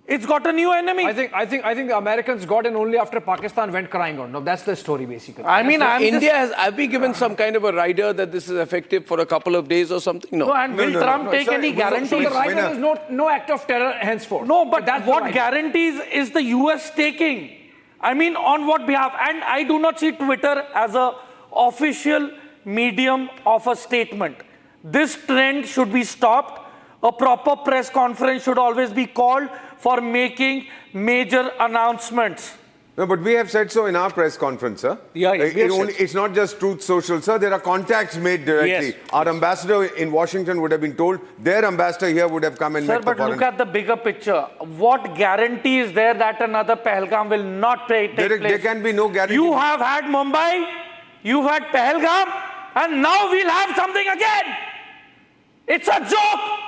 It's got a new enemy. I think the Americans got in only after Pakistan went crying out. No, that's the story basically. Have we given some kind of a rider that this is effective for a couple of days or something? No. And will Trump take any guarantees? So the rider is no act of terror henceforth. No, but what guarantees is the US taking? I mean, on what behalf? And I do not see Twitter as an official medium of a statement. This trend should be stopped. A proper press conference should always be called for making major announcements. No, but we have said so in our press conference, sir. Yeah, we have said It's not just Truth Social, sir. There are contacts made directly. Yes, Our ambassador in Washington would have been told. Their ambassador here would have come and Sir, met the but foreign. look at the bigger picture. What guarantee is there that another Pahalgam will not take place? There can be no guarantee. You have had Mumbai, you've had Pahalgam, and now we'll have something again. It's a joke.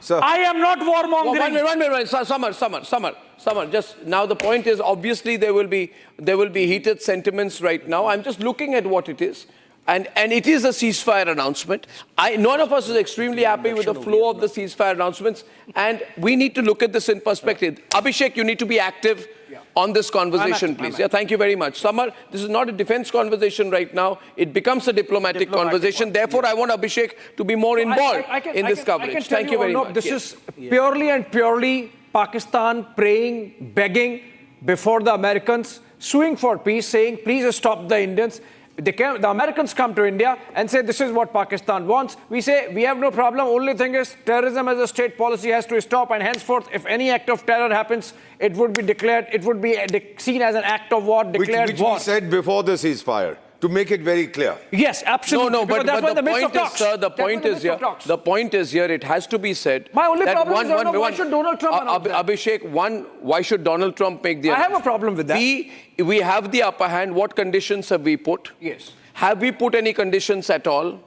Sir. I am not warmongering. One minute. Summer. Just now, the point is obviously there will be heated sentiments right now. I'm just looking at what it is. And it is a ceasefire announcement. None of us is extremely happy with the flow of the ceasefire announcements. And we need to look at this in perspective. Abhishek, you need to be active on this conversation, please. Yeah, thank you very much. Samar, this is not a defense conversation right now. It becomes a diplomatic conversation. Therefore, I want Abhishek to be more involved in this coverage. Thank you very much. This is purely and purely Pakistan praying, begging before the Americans, suing for peace, saying, please stop the Indians. The Americans come to India and say, this is what Pakistan wants. We say, we have no problem. Only thing is, terrorism as a state policy has to stop. And henceforth, if any act of terror happens, it would be declared, it would be seen as an act of war, declared which war. we said before the ceasefire, to make it very clear. Yes, absolutely. No, but that's the point is, sir, the point is here, it has to be said. My only that problem is, why should Donald Trump announce that? Abhishek, why should Donald Trump make the announcement? I have a problem with that. We have the upper hand. What conditions have we put? Yes. Have we put any conditions at all?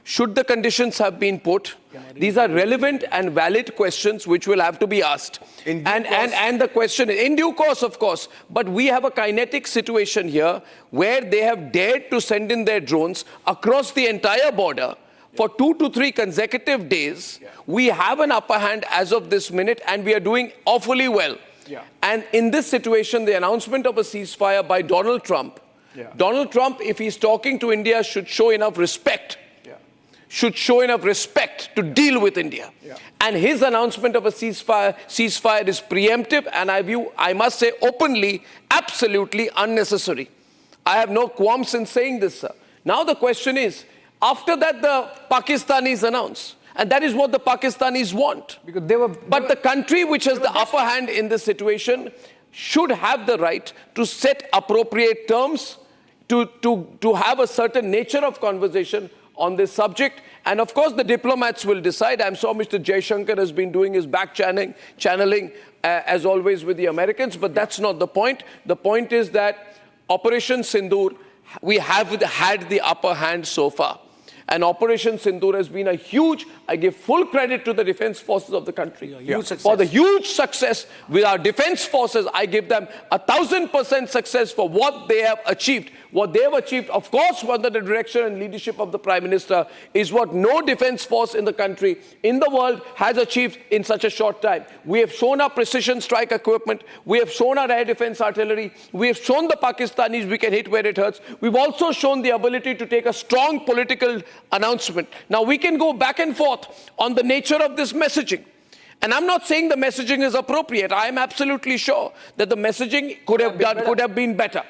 Should the conditions have been put? These are relevant and valid questions which will have to be asked. And the question is, in due course, of course, but we have a kinetic situation here where they have dared to send in their drones across the entire border for 2 to 3 consecutive days. We have an upper hand as of this minute, and we are doing awfully well. And in this situation, the announcement of a ceasefire by Donald Trump, Donald Trump, if he's talking to India, should show enough respect. Should show enough respect to deal with India. And his announcement of a ceasefire is preemptive, and I must say openly, absolutely unnecessary. I have no qualms in saying this, sir. Now the question is, after that the Pakistanis announce, and that is what the Pakistanis want. But the country which has the upper hand in this situation should have the right to set appropriate terms, to have a certain nature of conversation on this subject. And of course, the diplomats will decide. I'm sure Mr. Jaishankar has been doing his back channeling as always with the Americans, but that's not the point. The point is that Operation Sindoor, we have had the upper hand so far. And Operation Sindoor has been a huge, I give full credit to the defense forces of the country. For the huge success with our defense forces, I give them 1,000% success for what they have achieved. What they have achieved, of course, under the direction and leadership of the Prime Minister, is what no defense force in the country, in the world, has achieved in such a short time. We have shown our precision strike equipment. We have shown our air defense artillery. We have shown the Pakistanis we can hit where it hurts. We've also shown the ability to take a strong political announcement. Now, we can go back and forth on the nature of this messaging. And I'm not saying the messaging is appropriate. I am absolutely sure that the messaging could have been better.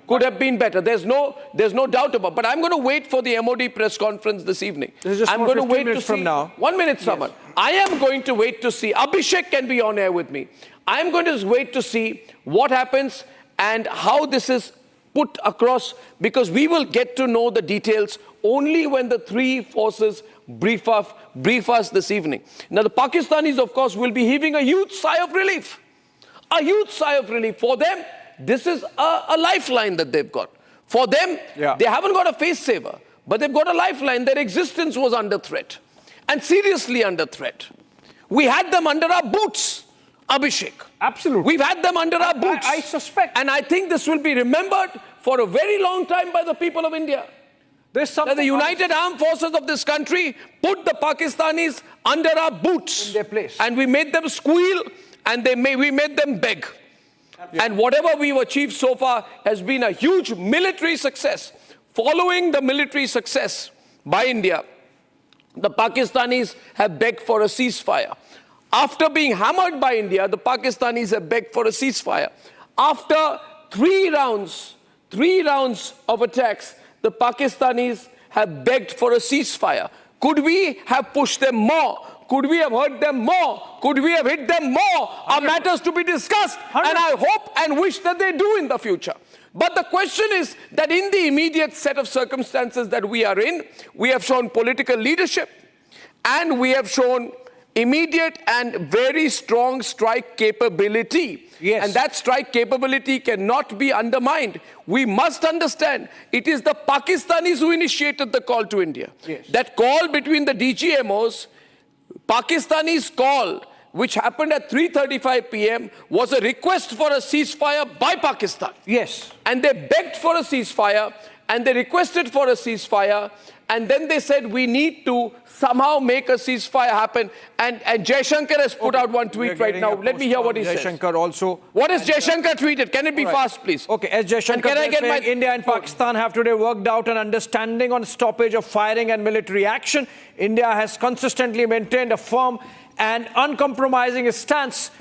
Could have been better. There's no doubt about it. But I'm going to wait for the MOD press conference this evening. I'm going to wait to see. From now. 1 minute, Samar. Yes. I am going to wait to see. Abhishek can be on air with me. I'm going to wait to see what happens and how this is put across, because we will get to know the details only when the three forces brief us this evening. Now, the Pakistanis, of course, will be heaving a huge sigh of relief. A huge sigh of relief. For them, this is a lifeline that they've got. For them, they haven't got a face saver, but they've got a lifeline. Their existence was under threat, and seriously under threat. We had them under our boots, Abhishek. Absolutely. We've had them under our boots. I suspect. And I think this will be remembered for a very long time by the people of India. That the United Armed Forces of this country put the Pakistanis under our boots. In their place. And we made them squeal, and we made them beg. And whatever we've achieved so far has been a huge military success. Following the military success by India, the Pakistanis have begged for a ceasefire. After being hammered by India, the Pakistanis have begged for a ceasefire. After three rounds of attacks, the Pakistanis have begged for a ceasefire. Could we have pushed them more? Could we have hurt them more? Could we have hit them more? Are matters to be discussed. And I hope and wish that they do in the future. But the question is that in the immediate set of circumstances that we are in, we have shown political leadership and we have shown immediate and very strong strike capability. Yes. And that strike capability cannot be undermined. We must understand it is the Pakistanis who initiated the call to India. Yes. That call between the DGMOs, Pakistanis' call, which happened at 3:35 p.m., was a request for a ceasefire by Pakistan. Yes. And they begged for a ceasefire, and they requested for a ceasefire, and then they said, we need to somehow make a ceasefire happen. And Jaishankar has put out one tweet right now. Let me hear what he says. Jaishankar also. What has Jaishankar tweeted? Can it be fast, please? Okay, as Jaishankar And can I get my... India and Pakistan have today worked out an understanding on stoppage of firing and military action. India has consistently maintained a firm and uncompromising stance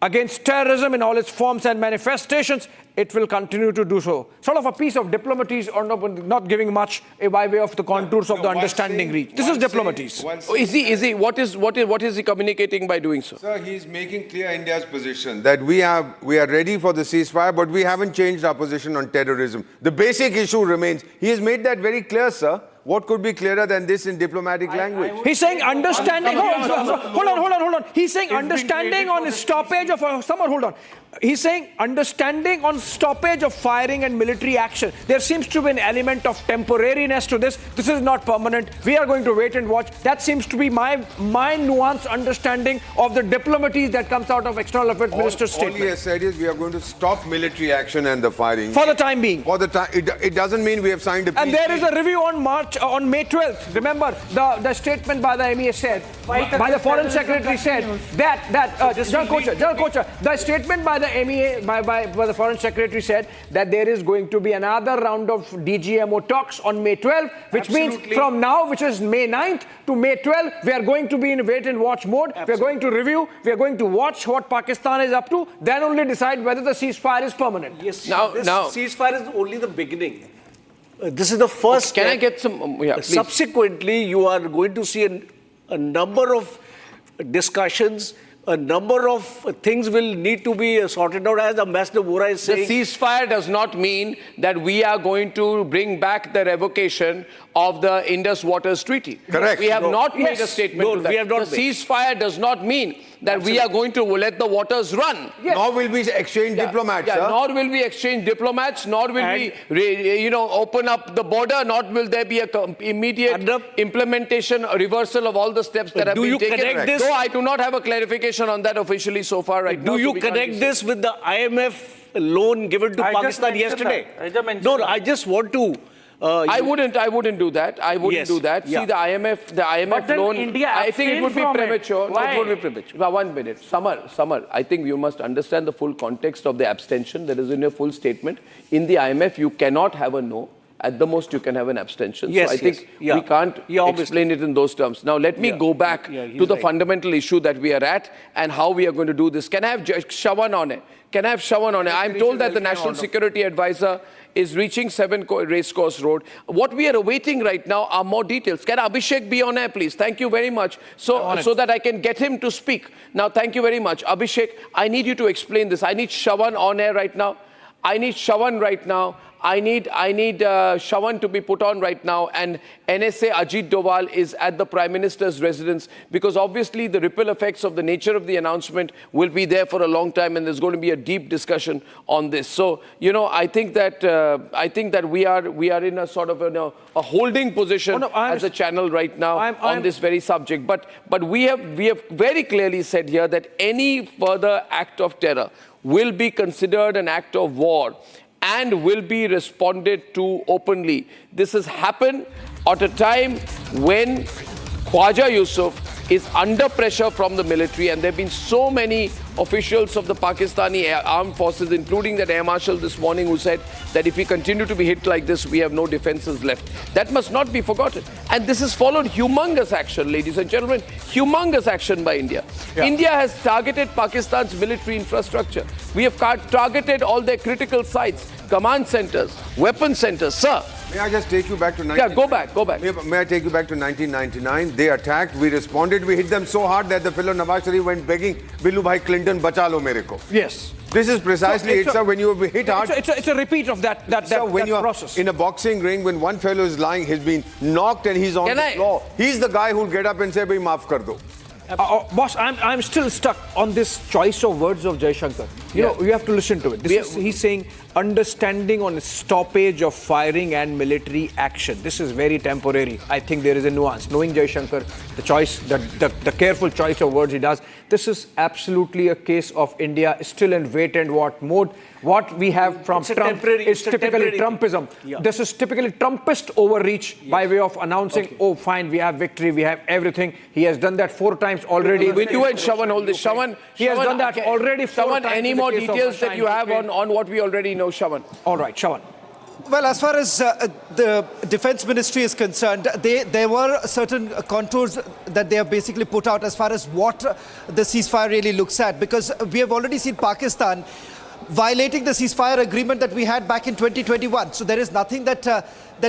against terrorism in all its forms and manifestations. It will continue to do so. Sort of a piece of diplomacy, or not giving much by way of the contours of the understanding reach. This is diplomacy. What is he communicating by doing so? Sir, he's making clear India's position that we are ready for the ceasefire, but we haven't changed our position on terrorism. The basic issue remains. He has made that very clear, sir. What could be clearer than this in diplomatic language? He's saying understanding. Hold on. He's saying understanding on stoppage of hold on. He's saying understanding on stoppage of firing and military action. There seems to be an element of temporariness to this. This is not permanent. We are going to wait and watch. That seems to be my nuanced understanding of the diplomacy that comes out of External Affairs Minister's statement. All he has said is we are going to stop military action and the firing. For the time being. For the time, it doesn't mean we have signed a peace And there deal. is a review on May 12th. Remember, the statement by the MEA said, by the Foreign Secretary said General Kocher, the statement by the MEA, by the Foreign Secretary said that there is going to be another round of DGMO talks on May 12th, which means from now, which is May 9th to May 12th, we are going to be in wait and watch mode. We are going to review, we are going to watch what Pakistan is up to, then only decide whether the ceasefire is permanent. Yes, now ceasefire is only the beginning. This is the first. Can I get some? Subsequently, you are going to see a number of discussions. A number of things will need to be sorted out, as Ambassador Vora is saying. The ceasefire does not mean that we are going to bring back the revocation of the Indus Waters Treaty. Correct. We have not made a statement to that. We have not the ceasefire does not mean that we are going to let the waters run. Yes. Nor will we exchange diplomats, sir. Nor will we exchange diplomats, nor will we open up the border, nor will there be a immediate implementation, a reversal of all the steps that have been taken. Do you connect this? Though I do not have a clarification on that officially so far right now. Do you connect this with the IMF loan given to Pakistan yesterday? No, I just want to... I wouldn't do that. I wouldn't do that. Yeah. See, the IMF loan, I think it would be premature. No, it would be premature. 1 minute. Samar, I think you must understand the full context of the abstention that is in your full statement. In the IMF, you cannot have a no. At the most, you can have an abstention. Yes, so I think we can't explain it in those terms. Now, let me go back to the fundamental issue that we are at and how we are going to do this. Can I have Shawan on it? I'm told that the National Security Advisor is reaching 7 Racecourse Road. What we are awaiting right now are more details. Can Abhishek be on air, please? Thank you very much. So that I can get him to speak. Now, thank you very much. Abhishek, I need you to explain this. I need Shawan on air right now. I need Shawan to be put on right now, and NSA Ajit Doval is at the Prime Minister's residence, because obviously the ripple effects of the nature of the announcement will be there for a long time, and there's going to be a deep discussion on this. So, I think that we are in a sort of a holding position as a channel right now on this very subject. But we have very clearly said here that any further act of terror will be considered an act of war and will be responded to openly. This has happened at a time when Khwaja Yusuf is under pressure from the military, and there have been so many officials of the Pakistani armed forces, including that Air Marshal this morning, who said that if we continue to be hit like this, we have no defenses left. That must not be forgotten. And this has followed humongous action, ladies and gentlemen, humongous action by India. Yeah. India has targeted Pakistan's military infrastructure. We have targeted all their critical sites, command centers, weapon centers. Sir, May I just take you back to Yeah, go back. May I take you back to 1999? They attacked, we responded, we hit them so hard that the fellow Nawaz Sharif went begging, Billu bhai Clinton, bacha lo mere ko. Yes. This is precisely when you hit hard. It's a repeat of that process. In a boxing ring, when one fellow is lying, he's been knocked and he's on the floor. He's the guy who'll get up and say, bhai maaf kar do. Boss, I'm still stuck on this choice of words of Jai Shankar. You know, you have to listen to it. He's saying understanding on stoppage of firing and military action. This is very temporary. I think there is a nuance. Knowing Jai Shankar, the choice, the careful choice of words he does, this is absolutely a case of India still in wait and watch mode. What we have from Trump is typically Trumpism. Yeah. This is typically Trumpist overreach by way of announcing, oh fine, we have victory, we have everything. He has done that 4 times already. Will you and Shawan hold this? Shawan, he has done that already 4 times. Any more details that you have on what we already know, Shawan? All right, Shawan. Well, as far as the Defense Ministry is concerned, there were certain contours that they have basically put out as far as what the ceasefire really looks at, because we have already seen Pakistan violating the ceasefire agreement that we had back in 2021. So there is nothing that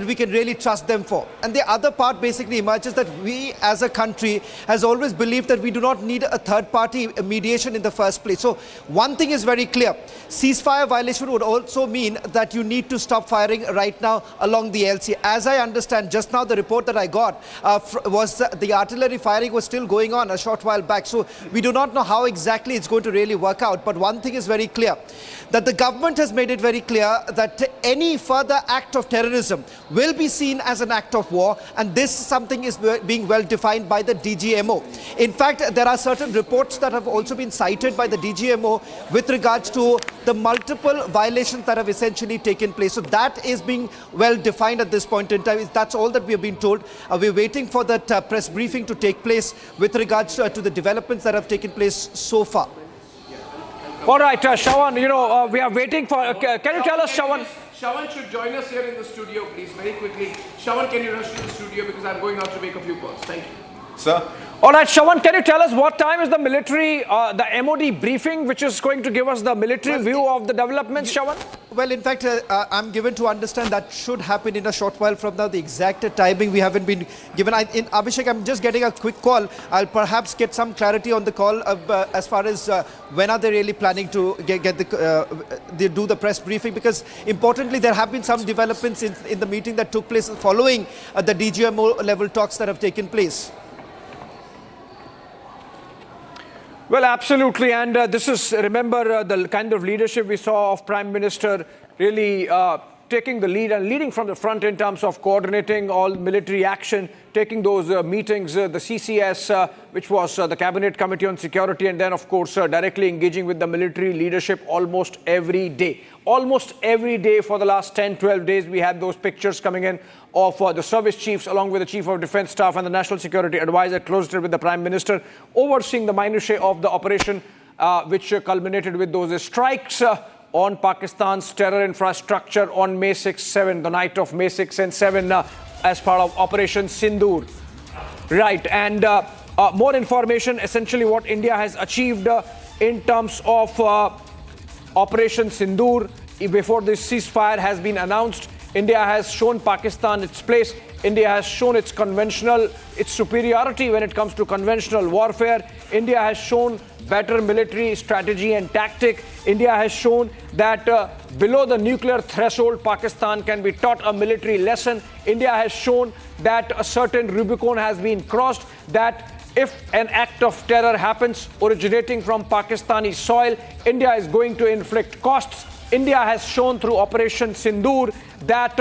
we can really trust them for. And the other part basically emerges that we as a country has always believed that we do not need a third-party mediation in the first place. So one thing is very clear. Ceasefire violation would also mean that you need to stop firing right now along the LC. As I understand, just now the report that I got was the artillery firing was still going on a short while back. So we do not know how exactly it's going to really work out. But one thing is very clear, that the government has made it very clear that any further act of terrorism will be seen as an act of war, and this something is being well defined by the DGMO. In fact, there are certain reports that have also been cited by the DGMO with regards to the multiple violations that have essentially taken place. So that is being well defined at this point in time. That's all that we have been told. We're waiting for that press briefing to take place with regards to the developments that have taken place so far. All right, Shawan, you know, we are waiting for... can you tell us, Shawan? Shawan should join us here in the studio, please, very quickly. Shawan, can you rush to the studio because I'm going out to make a few calls. Thank you. Sir? All right, Shawan, can you tell us what time is the military, the MOD briefing, which is going to give us the military view of the developments, Shawan? Well, in fact, I'm given to understand that should happen in a short while from now. The exact timing we haven't been given. In Abhishek, I'm just getting a quick call. I'll perhaps get some clarity on the call as far as when are they really planning to they do the press briefing, because importantly, there have been some developments in the meeting that took place following the DGMO level talks that have taken place. Well, absolutely. And this is, remember, the kind of leadership we saw of Prime Minister really taking the lead and leading from the front in terms of coordinating all military action, taking those meetings, the CCS, which was the Cabinet Committee on Security, and then, of course, directly engaging with the military leadership almost every day. Almost every day for the last 10, 12 days, we had those pictures coming in of the service chiefs along with the Chief of Defence Staff and the National Security Advisor closeted with the Prime Minister, overseeing the minutiae of the operation, which culminated with those strikes on Pakistan's terror infrastructure on May 6-7, the night of May 6 and 7, as part of Operation Sindoor. Right, and more information, essentially what India has achieved in terms of Operation Sindoor. Before this ceasefire has been announced, India has shown Pakistan its place. India has shown its superiority when it comes to conventional warfare. India has shown better military strategy and tactic. India has shown that below the nuclear threshold, Pakistan can be taught a military lesson. India has shown that a certain Rubicon has been crossed, that if an act of terror happens originating from Pakistani soil, India is going to inflict costs. India has shown through Operation Sindoor that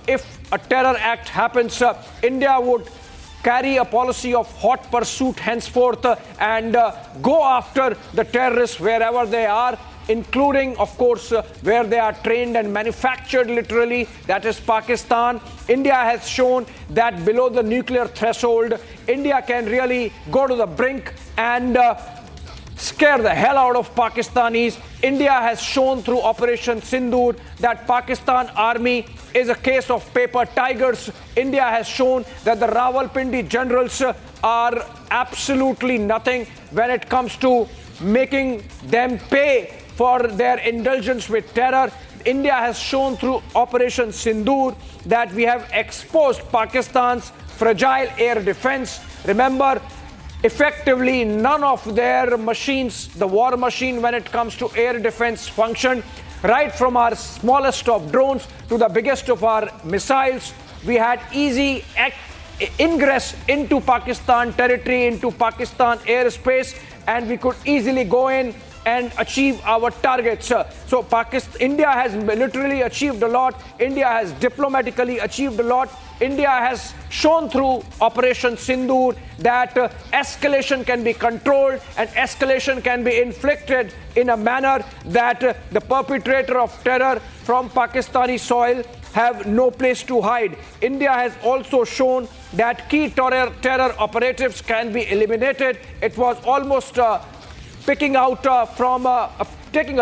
if a terror act happens, India would carry a policy of hot pursuit henceforth and go after the terrorists wherever they are, including, of course, where they are trained and manufactured literally, that is Pakistan. India has shown that below the nuclear threshold, India can really go to the brink and scare the hell out of Pakistanis. India has shown through Operation Sindoor that Pakistan army is a case of paper tigers. India has shown that the Rawalpindi generals are absolutely nothing when it comes to making them pay for their indulgence with terror. India has shown through Operation Sindoor that we have exposed Pakistan's fragile air defense. Remember, effectively, none of their machines, the war machine when it comes to air defense, functioned. Right from our smallest of drones to the biggest of our missiles, we had easy ingress into Pakistan territory, into Pakistan airspace, and we could easily go in and achieve our targets. So India has militarily achieved a lot. India has diplomatically achieved a lot. India has shown through Operation Sindoor that escalation can be controlled and escalation can be inflicted in a manner that the perpetrator of terror from Pakistani soil have no place to hide. India has also shown that key terror operatives can be eliminated. It was almost taking a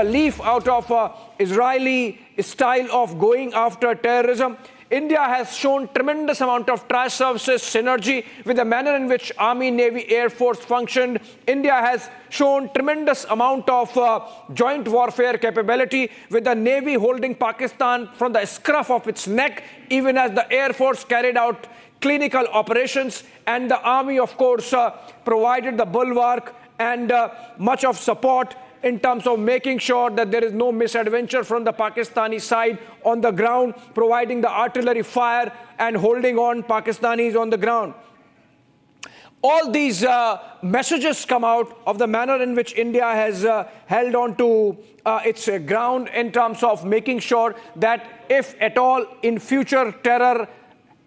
leaf out of Israeli style of going after terrorism. India has shown tremendous amount of tri-services synergy with the manner in which Army, Navy, Air Force functioned. India has shown tremendous amount of joint warfare capability with the Navy holding Pakistan from the scruff of its neck, even as the Air Force carried out clinical operations, and the Army, of course, provided the bulwark and much of support in terms of making sure that there is no misadventure from the Pakistani side on the ground, providing the artillery fire and holding on Pakistanis on the ground. All these messages come out of the manner in which India has held on to its ground in terms of making sure that if at all in future terror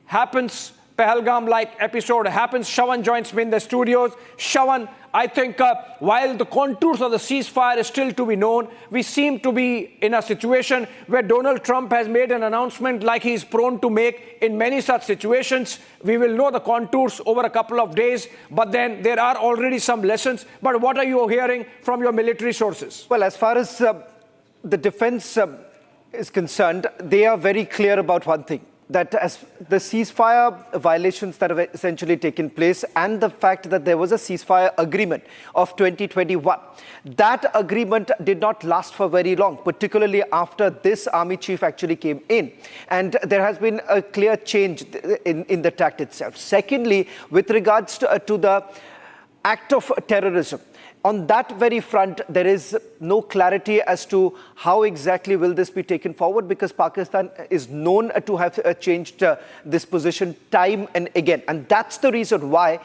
happens, Pahalgam-like episode happens. Shawan joins me in the studios. Shawan, I think while the contours of the ceasefire is still to be known, we seem to be in a situation where Donald Trump has made an announcement like he is prone to make in many such situations. We will know the contours over a couple of days, but then there are already some lessons. But what are you hearing from your military sources? Well, as far as the defense is concerned, they are very clear about one thing, that as the ceasefire violations that have essentially taken place and the fact that there was a ceasefire agreement of 2021, that agreement did not last for very long, particularly after this army chief actually came in. And there has been a clear change in the tact itself. Secondly, with regards to the act of terrorism, on that very front, there is no clarity as to how exactly will this be taken forward, because Pakistan is known to have changed this position time and again. And that's the reason why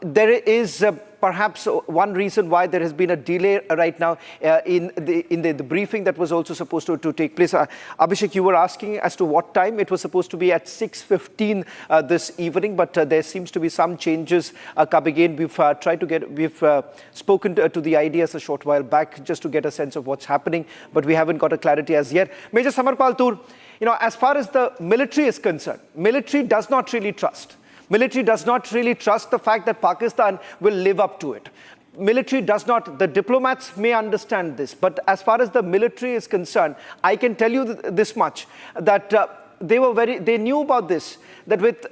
there is perhaps one reason why there has been a delay right now in the briefing that was also supposed to take place. Abhishek, you were asking as to what time. It was supposed to be at 6:15 this evening, but there seems to be some changes coming in. We've spoken to the IDS a short while back just to get a sense of what's happening, but we haven't got a clarity as yet. Major Samarpal Tur, as far as the military is concerned, military does not really trust. Military does not really trust the fact that Pakistan will live up to it. Military does not. The diplomats may understand this, but as far as the military is concerned, I can tell you this much, that they knew about this, that with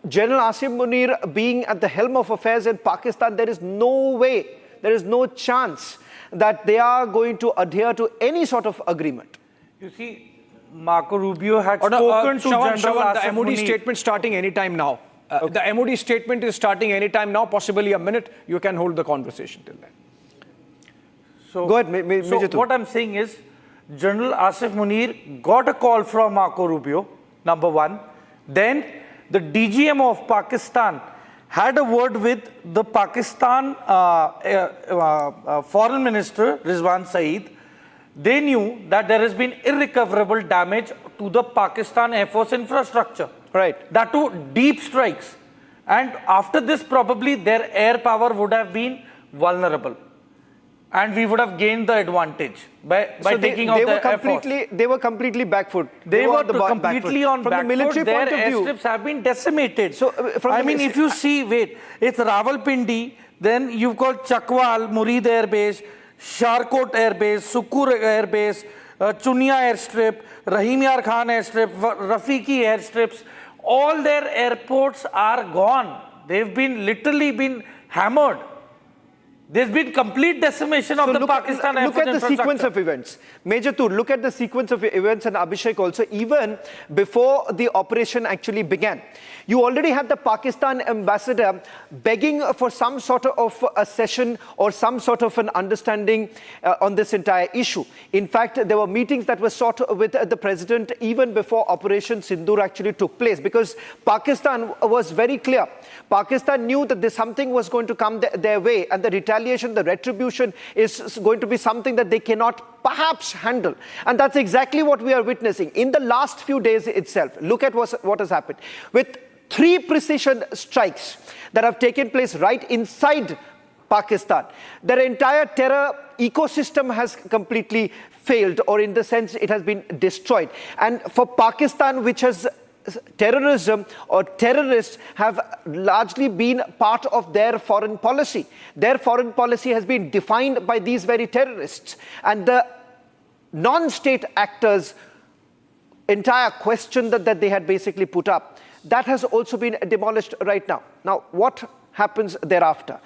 General Asim Munir being at the helm of affairs in Pakistan, there is no way, there is no chance that they are going to adhere to any sort of agreement. You see, Marco Rubio had spoken to General Asim the MOD Munir. statement starting anytime now. The MOD statement is starting anytime now, possibly a minute. You can hold the conversation till then. So, go ahead, Major Tur. What I'm saying is, General Asif Munir got a call from Marco Rubio, number one. Then the DGM of Pakistan had a word with the Pakistan Foreign Minister, Rizwan Saeed. They knew that there has been irrecoverable damage to the Pakistan Air Force infrastructure. Right. That too, deep strikes. And after this, probably their air power would have been vulnerable. And we would have gained the advantage by taking out the Air Force. They were completely back foot. They were completely on back foot. From the military their point of view, airstrips have been decimated. So, if you see, it's Rawalpindi, then you've got Chakwal, Murid Air Base, Sharkot Air Base, Sukur Air Base, Chunia Airstrip, Rahim Yar Khan Airstrip, Rafiki Airstrips. All their airports are gone. They've been literally been hammered. There's been complete decimation of the Pakistan look at the infrastructure. sequence of events. Major Tur, look at the sequence of events, and Abhishek also, even before the operation actually began. You already had the Pakistan ambassador begging for some sort of a session or some sort of an understanding on this entire issue. In fact, there were meetings that were sought with the president even before Operation Sindoor actually took place, because Pakistan was very clear. Pakistan knew that something was going to come their way, and the retaliation, the retribution is going to be something that they cannot perhaps handle. And that's exactly what we are witnessing. In the last few days itself, look at what has happened. With 3 precision strikes that have taken place right inside Pakistan, their entire terror ecosystem has completely failed, or in the sense it has been destroyed. And for Pakistan, which has terrorism or terrorists have largely been part of their foreign policy. Their foreign policy has been defined by these very terrorists. And the non-state actors' entire question that they had basically put up, that has also been demolished right now. Now, what happens thereafter?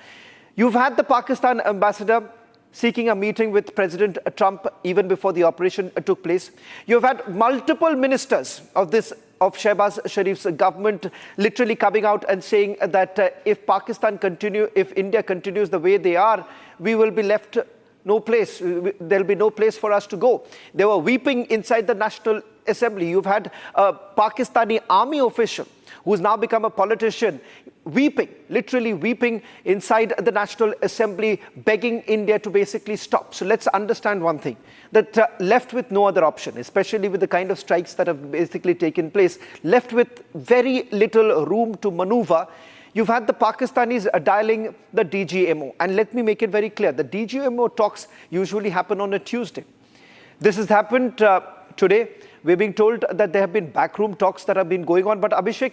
You've had the Pakistan ambassador seeking a meeting with President Trump even before the operation took place. You've had multiple ministers of Shehbaz Sharif's government literally coming out and saying that if India continues the way they are, we will be left no place. There'll be no place for us to go. They were weeping inside the National Assembly. You've had a Pakistani army official who's now become a politician, weeping, literally weeping inside the National Assembly, begging India to basically stop. So let's understand one thing, that left with no other option, especially with the kind of strikes that have basically taken place, left with very little room to maneuver, you've had the Pakistanis dialing the DGMO. And let me make it very clear, the DGMO talks usually happen on a Tuesday. This has happened today. We're being told that there have been backroom talks that have been going on. But Abhishek,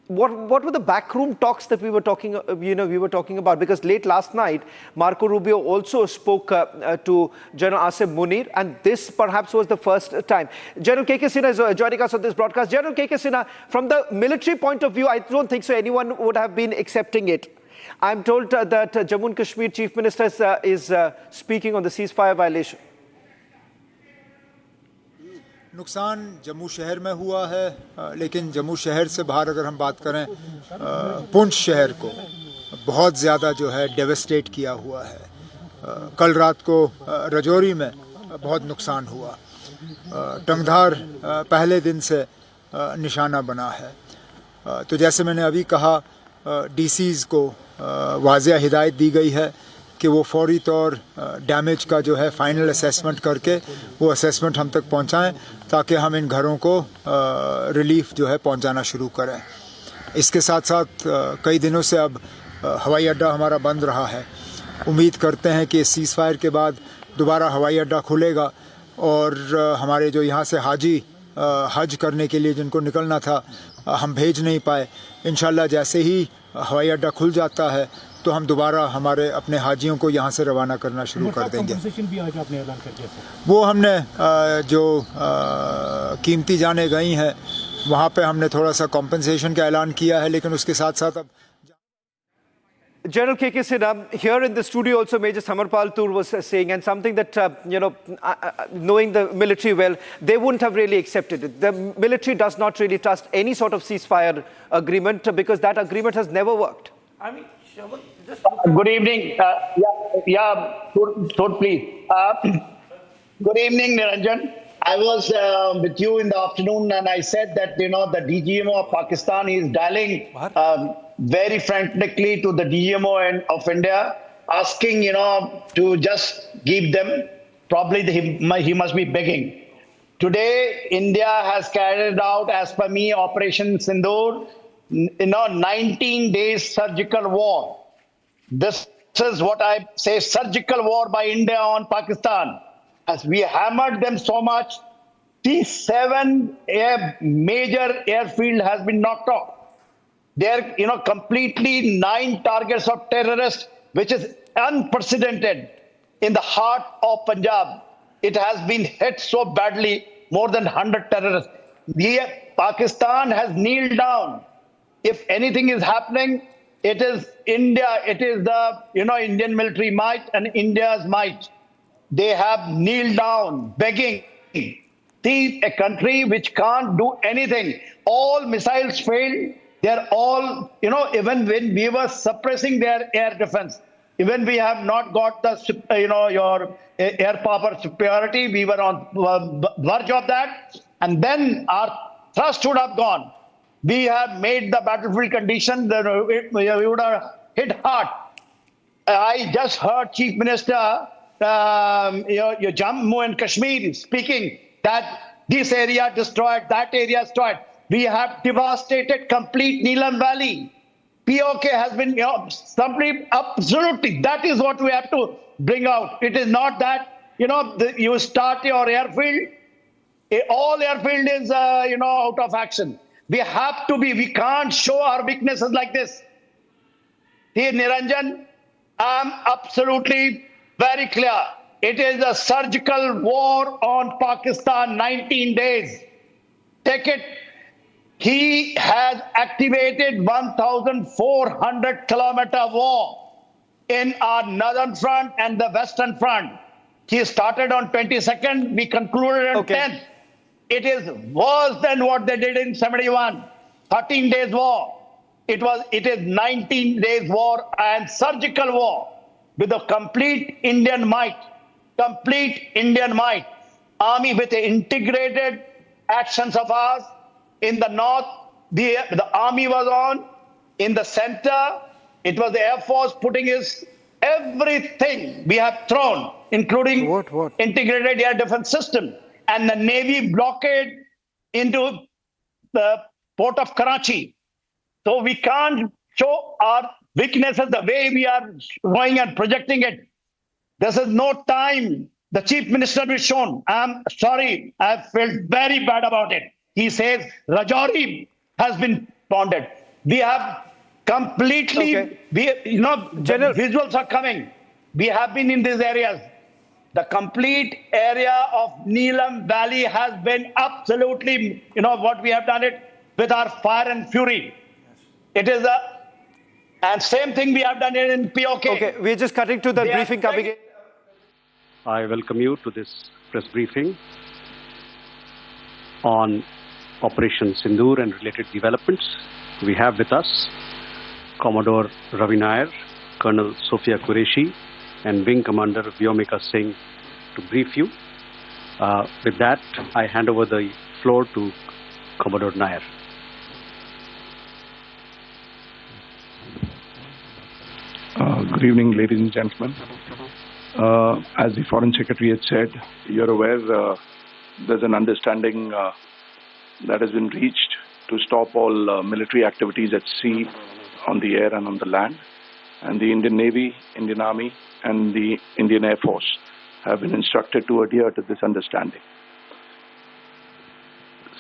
what were the backroom talks that we were talking about? Because late last night, Marco Rubio also spoke to General Asim Munir, and this perhaps was the first time. General KK Sinha is joining us on this broadcast. General KK Sinha, from the military point of view, I don't think so anyone would have been accepting it. I'm told that Jammu and Kashmir Chief Minister is speaking on the ceasefire violation. नुकसान जम्मू शहर में हुआ है, लेकिन जम्मू शहर से बाहर अगर हम बात करें, पुंछ शहर को बहुत ज़्यादा जो है डेवस्टेट किया हुआ है। कल रात को रजौरी में बहुत नुकसान हुआ। टंगधार पहले दिन से निशाना बना है। तो जैसे मैंने अभी कहा, डीसीज़ को वाज़ेह हिदायत दी गई है कि वो फौरी तौर डैमेज का जो है फाइनल असेसमेंट करके वो असेसमेंट हम तक पहुंचाएं, ताकि हम इन घरों को रिलीफ जो है पहुंचाना शुरू करें। इसके साथ साथ कई दिनों से अब हवाई अड्डा हमारा बंद रहा है। उम्मीद करते हैं कि सीज़ फायर के बाद दोबारा हवाई अड्डा खुलेगा और हमारे जो यहाँ से हाजी हज करने के लिए जिनको निकलना था हम भेज नहीं पाए, इंशाल्लाह जैसे ही हवाई अड्डा खुल जाता है तो हम दोबारा हमारे अपने हाजियों को यहाँ से रवाना करना शुरू कर देंगे। भी आज आपने ऐलान कर दिया, वो हमने जो कीमती जाने गई हैं वहाँ पे हमने थोड़ा सा कॉम्पनसेशन का ऐलान किया है, लेकिन उसके साथ साथ अब General KK Sinha, here in the studio also Major Samarpal Tur was saying, and something that, knowing the military well, they wouldn't have really accepted it. The military does not really trust any sort of ceasefire agreement because that agreement has never worked. I mean, good evening. Tur, please. Good evening, Niranjan. I was with you in the afternoon and I said that, the DGMO of Pakistan is dialing very frantically to the DGMO of India, asking, to just give them, probably he must be begging. Today, India has carried out, as per me, Operation Sindoor, 19 days surgical war. This is what I say, surgical war by India on Pakistan. As we hammered them so much, T7 major airfield has been knocked off. There, completely 9 targets of terrorists, which is unprecedented in the heart of Punjab. It has been hit so badly, more than 100 terrorists. Pakistan has kneeled down. If anything is happening, It is India. It is the Indian military might and India's might. They have kneeled down, begging. See, a country which can't do anything. All missiles failed. They're all, even when we were suppressing their air defense, even we have not got the, your air power superiority. We were on verge of that, and then our thrust would have gone. We have made the battlefield condition. We would have hit hard. I just heard Chief Minister your Jammu and Kashmir speaking that this area destroyed, that area destroyed. We have devastated complete Neelam Valley. POK has been absolutely. That is what we have to bring out. It is not that you start your airfield. All airfield is out of action. We have to be. We can't show our weaknesses like this. Here, Niranjan, I'm absolutely very clear. It is a surgical war on Pakistan, 19 days. Take it. He has activated 1,400 kilometer war in our northern front and the western front. He started on 22nd. We concluded on 10th. It is worse than what they did in 71. 13 days war. It is 19 days war and surgical war with a complete Indian might. Complete Indian might. Army with the integrated actions of ours. In the north, the army was on. In the center, it was the Air Force putting his everything we have thrown, including integrated air defense system. And the Navy blockade into the port of Karachi. So we can't show our weaknesses the way we are going and projecting it. This is no time. The Chief Minister is shown. I'm sorry. I felt very bad about it. He says Rajouri has been pounded. We have completely, the visuals are coming. We have been in these areas. The complete area of Neelam Valley has been absolutely, what we have done it with our fire and fury. It is and same thing we have done it in POK. Okay, we're just cutting to the briefing coming in. I welcome you to this press briefing on Operation Sindoor and related developments. We have with us Commodore Ravi Nair, Colonel Sophia Qureshi, and Wing Commander Vyomika Singh to brief you. With that, I hand over the floor to Commodore Nair. Good evening, ladies and gentlemen. As the Foreign Secretary had said, you're aware there's an understanding that has been reached to stop all military activities at sea, on the air and on the land. And the Indian Navy, Indian Army and the Indian Air Force have been instructed to adhere to this understanding.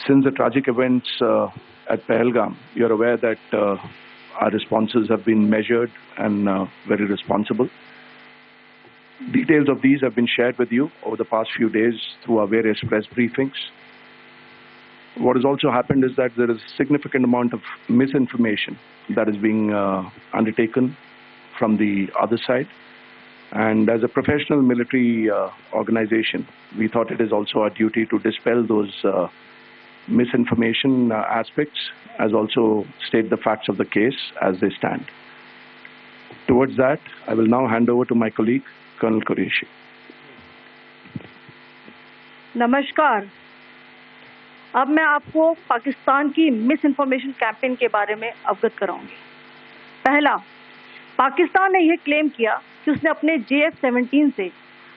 Since the tragic events at Pahalgam, you're aware that our responses have been measured and very responsible. Details of these have been shared with you over the past few days through our various press briefings. What has also happened is that there is a significant amount of misinformation that is being undertaken from the other side. And as a professional military organization, we thought it is also our duty to dispel those misinformation aspects, as also state the facts of the case as they stand. Towards that, I will now hand over to my colleague, Colonel Qureshi. नमस्कार। अब मैं आपको पाकिस्तान की miss information campaign के बारे में अवगत कराऊंगी। पहला, पाकिस्तान ने यह क्लेम किया कि उसने अपने JF-17 से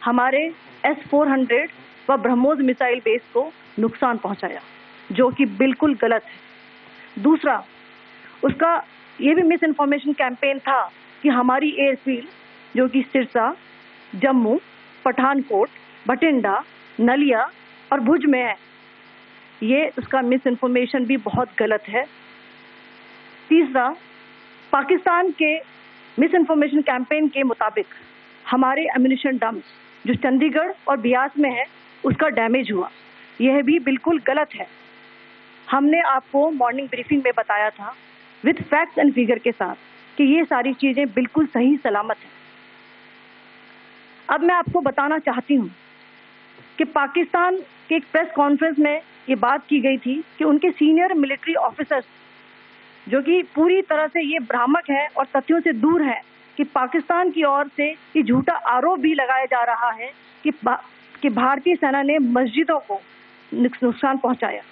हमारे S-400 व ब्रह्मोस मिसाइल बेस को नुकसान पहुंचाया, जो कि बिल्कुल गलत है। दूसरा, उसका यह भी मिस इन्फॉर्मेशन कैंपेन था कि हमारी एयरफील्ड, जो कि सिरसा, जम्मू, पठानकोट, भटिंडा, नलिया और भुज में है, ये उसका मिस इन्फॉर्मेशन भी बहुत गलत है। तीसरा, पाकिस्तान के मिस इन्फॉर्मेशन कैंपेन के मुताबिक हमारे एम्यूनिशन डम्प्स जो चंडीगढ़ और बियास में है, उसका डैमेज हुआ, यह भी बिल्कुल गलत है। हमने आपको मॉर्निंग ब्रीफिंग में बताया था विद फैक्ट्स एंड फिगर के साथ कि ये सारी चीज़ें बिल्कुल सही सलामत हैं। अब मैं आपको बताना चाहती हूँ कि पाकिस्तान के एक प्रेस कॉन्फ्रेंस में ये बात की गई थी कि उनके सीनियर मिलिट्री ऑफिसर्स, जो कि पूरी तरह से ये भ्रामक है और तथ्यों से दूर है, कि पाकिस्तान की ओर से ये झूठा आरोप भी लगाया जा रहा है कि भारतीय सेना ने मस्जिदों को नुकसान पहुंचाया।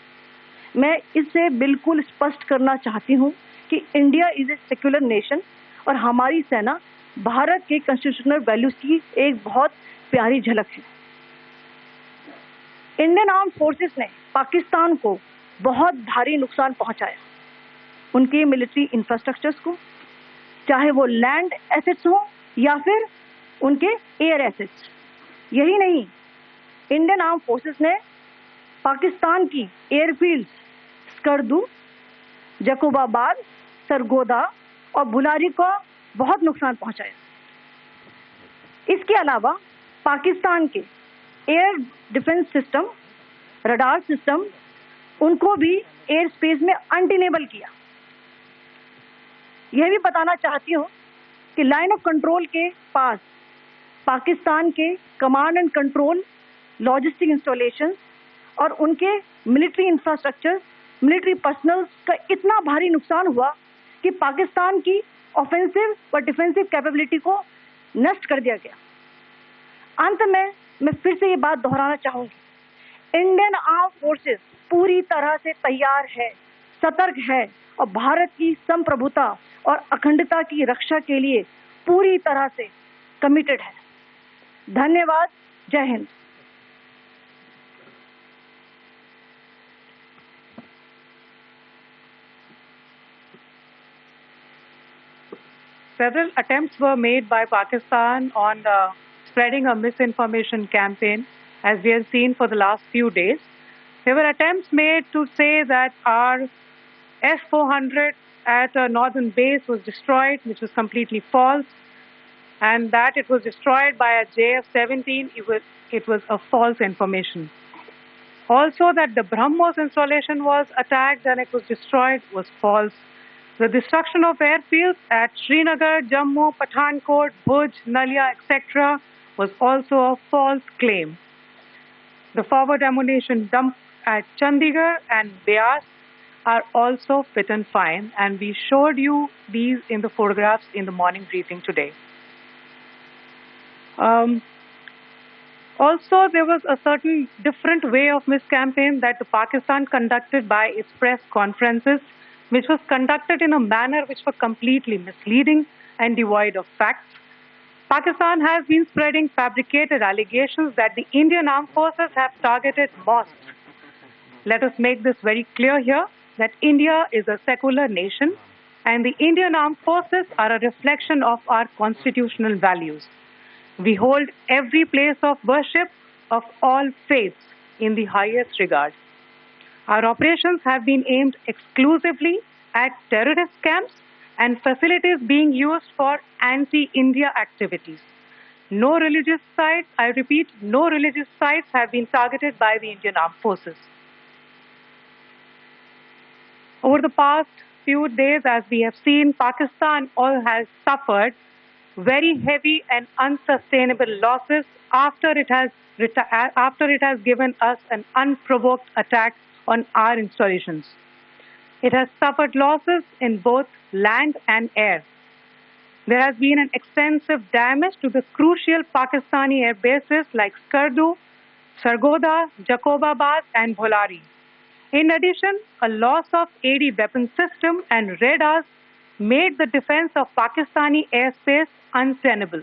मैं इससे बिल्कुल स्पष्ट करना चाहती हूं कि India is a secular nation और हमारी सेना भारत के कॉन्स्टिट्यूशनल वैल्यूज की एक बहुत प्यारी झलक है। इंडियन आर्म फोर्सेस ने पाकिस्तान को बहुत भारी नुकसान पहुंचाया, उनके मिलिट्री इंफ्रास्ट्रक्चर्स को, चाहे वो लैंड एसेट्स हो या फिर उनके एयर एसेट्स। यही नहीं, इंडियन आर्म फोर्सेस ने पाकिस्तान की एयरफील्ड्स स्कर्दू, जकोबाबाद, सरगोदा और बुलारी को बहुत नुकसान पहुंचाया। इसके अलावा पाकिस्तान के air defence system, radar system, उनको भी एयर स्पेस में अनटेनेबल किया। यह भी बताना चाहती हूँ कि लाइन ऑफ कंट्रोल के पास पाकिस्तान के command and control, logistic installation और उनके मिलिट्री इंफ्रास्ट्रक्चर, मिलिट्री पर्सनल का इतना भारी नुकसान हुआ कि पाकिस्तान की ऑफेंसिव व डिफेंसिव कैपेबिलिटी को नष्ट कर दिया गया। अंत में मैं फिर से ये बात दोहराना चाहूंगी, इंडियन आर्म फोर्सेस पूरी तरह से तैयार है, सतर्क है और भारत की संप्रभुता और अखंडता की रक्षा के लिए पूरी तरह से कमिटेड है। धन्यवाद। जय Hind. Several attempts were made by Pakistan on spreading a misinformation campaign, as we have seen for the last few days. There were attempts made to say that our S-400 at a northern base was destroyed, which was completely false, and that it was destroyed by a JF-17, it was a false information. Also, that the BrahMos installation was attacked and it was destroyed was false. The destruction of airfields at Srinagar, Jammu, Pathankot, Bhuj, Nalia, etc. was also a false claim. The forward ammunition dump at Chandigarh and Beas are also fit and fine, and we showed you these in the photographs in the morning briefing today. Also, there was a certain different way of miscampaign that Pakistan conducted by its press conferences, which was conducted in a manner which was completely misleading and devoid of facts. Pakistan has been spreading fabricated allegations that the Indian armed forces have targeted mosques. Let us make this very clear here, that India is a secular nation and the Indian armed forces are a reflection of our constitutional values. We hold every place of worship of all faiths in the highest regard. Our operations have been aimed exclusively at terrorist camps and facilities being used for anti-India activities. No religious sites, I repeat, no religious sites have been targeted by the Indian Armed Forces. Over the past few days, as we have seen, Pakistan all has suffered very heavy and unsustainable losses after it has given us an unprovoked attack on our installations. It has suffered losses in both land and air. There has been an extensive damage to the crucial Pakistani air bases like Skardu, Sargodha, Jacobabad and Bholari. In addition, a loss of AD weapon system and radars made the defense of Pakistani airspace untenable.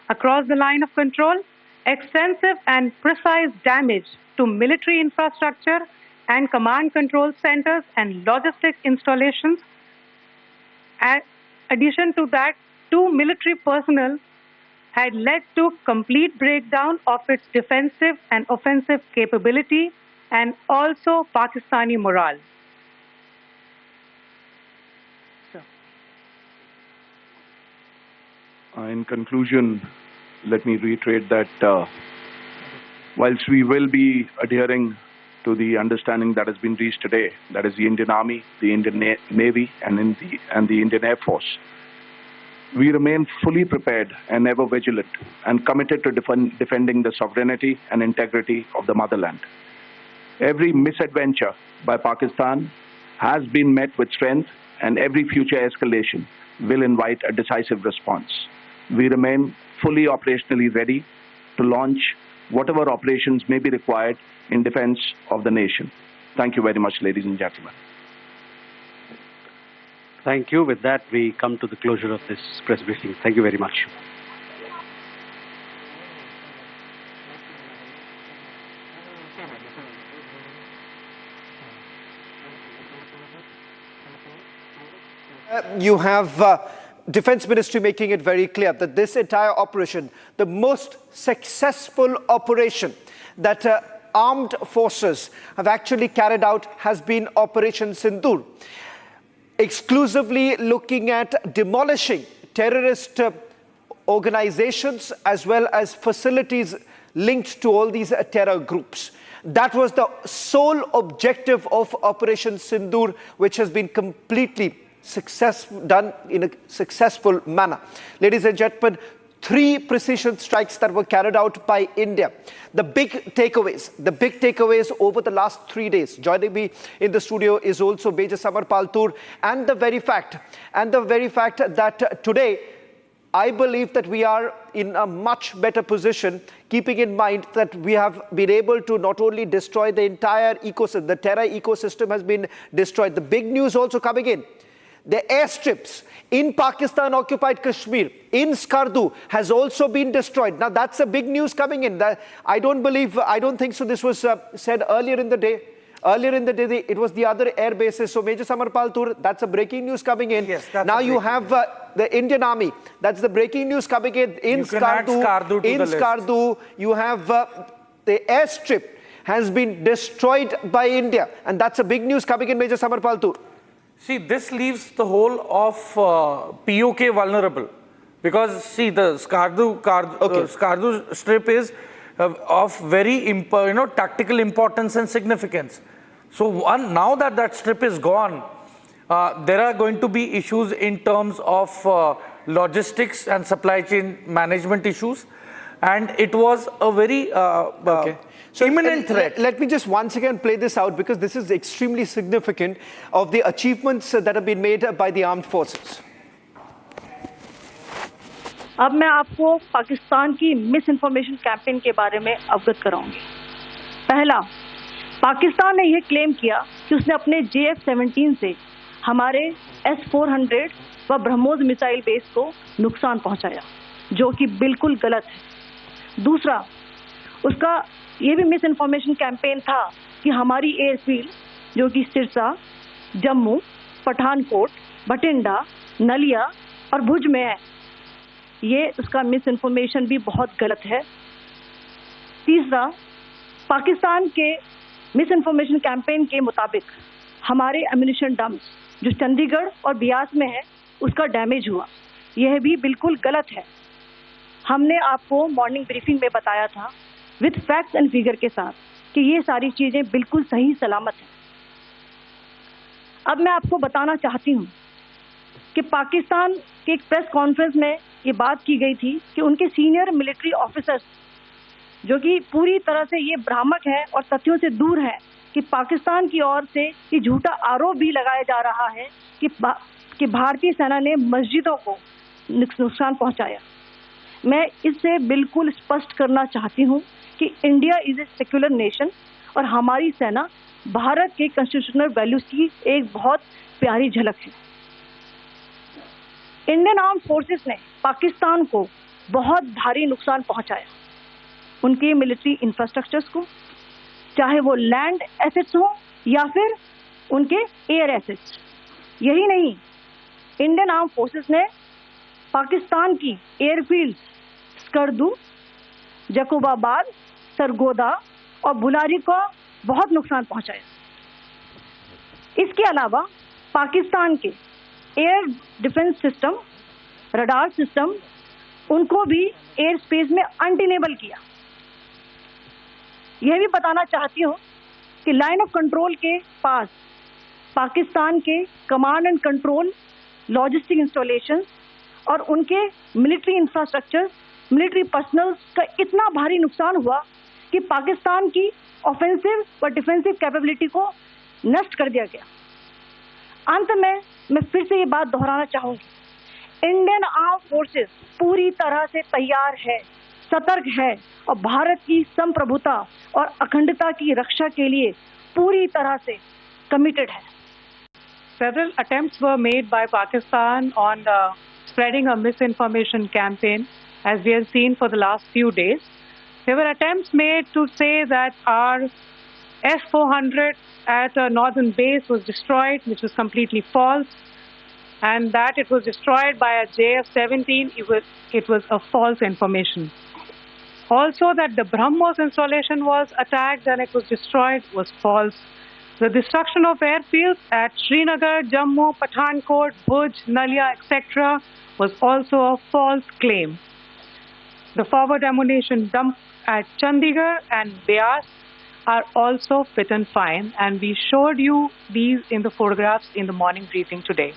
Across the line of control, extensive and precise damage to military infrastructure and command control centers and logistics installations. In addition to that, 2 military personnel had led to complete breakdown of its defensive and offensive capability and also Pakistani morale. In conclusion, let me reiterate that whilst we will be adhering to the understanding that has been reached today, that is the Indian Army, the Indian Navy, and the Indian Air Force, We remain fully prepared and ever vigilant and committed to defending the sovereignty and integrity of the motherland. Every misadventure by Pakistan has been met with strength, and every future escalation will invite a decisive response. We remain fully operationally ready to launch whatever operations may be required in defense of the nation. Thank you very much, ladies and gentlemen. Thank you. With that, we come to the closure of this press briefing. Thank you very much. You have Defense Ministry making it very clear that this entire operation, the most successful operation that armed forces have actually carried out, has been Operation Sindoor, exclusively looking at demolishing terrorist organizations as well as facilities linked to all these terror groups. That was the sole objective of Operation Sindoor, which has been completely done in a successful manner. Ladies and gentlemen, 3 precision strikes that were carried out by India. The big takeaways over the last 3 days. Joining me in the studio is also Major Samar Paltur, and the very fact that today I believe that we are in a much better position, keeping in mind that we have been able to not only destroy the entire ecosystem, the terror ecosystem has been destroyed. The big news also coming in: the airstrips in Pakistan-occupied Kashmir, in Skardu, has also been destroyed. Now that's a big news coming in. I don't think so this was said earlier in the day. Earlier in the day, it was the other air bases. So Major Samar Paltur, that's a breaking news coming in. Yes, that's now you have the Indian Army. That's the breaking news coming in Skardu. In Skardu, you have the airstrip has been destroyed by India. And that's a big news coming in, Major Samar Paltur. See, this leaves the whole of POK vulnerable, because see, the Skardu strip is of very tactical importance and significance. So now that strip is gone, there are going to be issues in terms of logistics and supply chain management issues, and it was a very imminent threat. Let me just once again play this out, because this is extremely significant of the achievements that have been made by the armed forces. अब मैं आपको पाकिस्तान की miss information campaign के बारे में अवगत कराऊंगी। पहला, पाकिस्तान ने यह क्लेम किया कि उसने अपने JF-17 से हमारे S-400 व ब्रह्मोस मिसाइल बेस को नुकसान पहुंचाया, जो कि बिल्कुल गलत है। दूसरा, उसका ये भी मिस इन्फॉर्मेशन कैंपेन था कि हमारी एयरफील्ड, जो कि सिरसा, जम्मू, पठानकोट, बठिंडा, नलिया और भुज में है, ये उसका मिस इन्फॉर्मेशन भी बहुत गलत है। तीसरा, पाकिस्तान के मिस इन्फॉर्मेशन कैंपेन के मुताबिक हमारे एम्यूनिशन डम्प्स जो चंडीगढ़ और बियास में है, उसका डैमेज हुआ, यह भी बिल्कुल गलत है। हमने आपको मॉर्निंग ब्रीफिंग में बताया था विद फैक्ट्स एंड फिगर के साथ कि ये सारी चीज़ें बिल्कुल सही सलामत हैं। अब मैं आपको बताना चाहती हूँ कि पाकिस्तान के एक प्रेस कॉन्फ्रेंस में ये बात की गई थी कि उनके सीनियर मिलिट्री ऑफिसर्स, जो कि पूरी तरह से ये भ्रामक है और तथ्यों से दूर है, कि पाकिस्तान की ओर से ये झूठा आरोप भी लगाया जा रहा है कि भारतीय सेना ने मस्जिदों को नुकसान पहुंचाया। मैं इससे बिल्कुल स्पष्ट करना चाहती हूं कि India is a secular nation और हमारी सेना भारत के कॉन्स्टिट्यूशनल वैल्यूज की एक बहुत प्यारी झलक है। इंडियन आर्म फोर्सेस ने पाकिस्तान को बहुत भारी नुकसान पहुंचाया, उनके मिलिट्री इंफ्रास्ट्रक्चर्स को, चाहे वो लैंड एसेट्स हो या फिर उनके एयर एसेट्स। यही नहीं, इंडियन आर्म फोर्सेस ने पाकिस्तान की एयरफील्ड्स स्कर्दू, जकोबाबाद, सरगोदा और बुलारी को बहुत नुकसान पहुंचाया। इसके अलावा पाकिस्तान के air defence system, radar system, उनको भी एयर स्पेस में अनटेनेबल किया। यह भी बताना चाहती हूँ कि लाइन ऑफ कंट्रोल के पास पाकिस्तान के command and control, logistic installations और उनके मिलिट्री इंफ्रास्ट्रक्चर, मिलिट्री पर्सनल का इतना भारी नुकसान हुआ कि पाकिस्तान की ऑफेंसिव व डिफेंसिव कैपेबिलिटी को नष्ट कर दिया गया। अंत में मैं फिर से ये बात दोहराना चाहूंगी, इंडियन आर्म फोर्सेस पूरी तरह से तैयार है, सतर्क है और भारत की संप्रभुता और अखंडता की रक्षा के लिए पूरी तरह से कमिटेड है। Several attempts were made by Pakistan on spreading a misinformation campaign, as we have seen for the last few days. There were attempts made to say that our S-400 at a northern base was destroyed, which was completely false, and that it was destroyed by a JF-17, it was a false information. Also, that the BrahMos installation was attacked and it was destroyed was false. The destruction of airfields at Srinagar, Jammu, Pathankot, Bhuj, Nalia, etc. was also a false claim. The forward ammunition dump at Chandigarh and Beas are also fit and fine, and we showed you these in the photographs in the morning briefing today.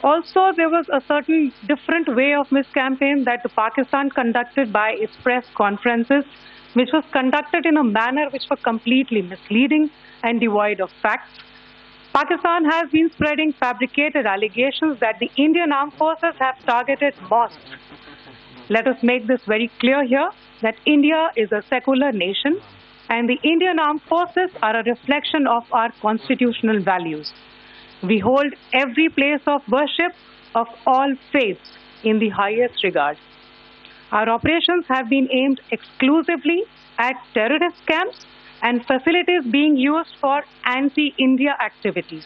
Also, there was a certain different way of miscampaign that the Pakistan conducted by its press conferences, which was conducted in a manner which was completely misleading and devoid of facts. Pakistan has been spreading fabricated allegations that the Indian armed forces have targeted mosques. Let us make this very clear here that India is a secular nation and the Indian armed forces are a reflection of our constitutional values. We hold every place of worship of all faiths in the highest regard. Our operations have been aimed exclusively at terrorist camps and facilities being used for anti-India activities.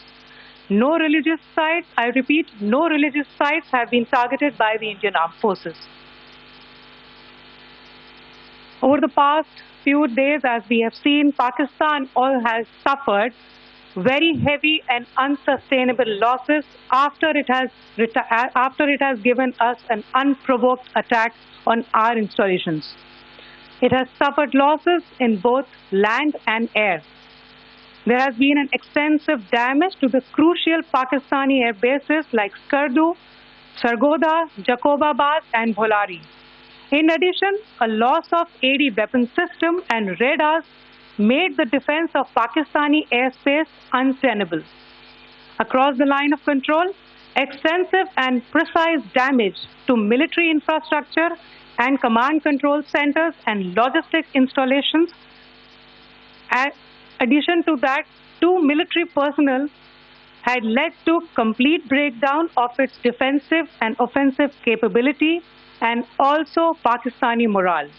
No religious sites, I repeat, no religious sites have been targeted by the Indian Armed Forces. Over the past few days, as we have seen, Pakistan has suffered very heavy and unsustainable losses after it has given us an unprovoked attack on our installations. It has suffered losses in both land and air. There has been an extensive damage to the crucial Pakistani air bases like Skardu, Sargodha, Jacobabad and Bholari. In addition, a loss of AD weapon system and radars made the defense of Pakistani airspace untenable. Across the line of control, extensive and precise damage to military infrastructure and command control centers and logistic installations. In addition to that, 2 military personnel had led to complete breakdown of its defensive and offensive capability and also Pakistani morale.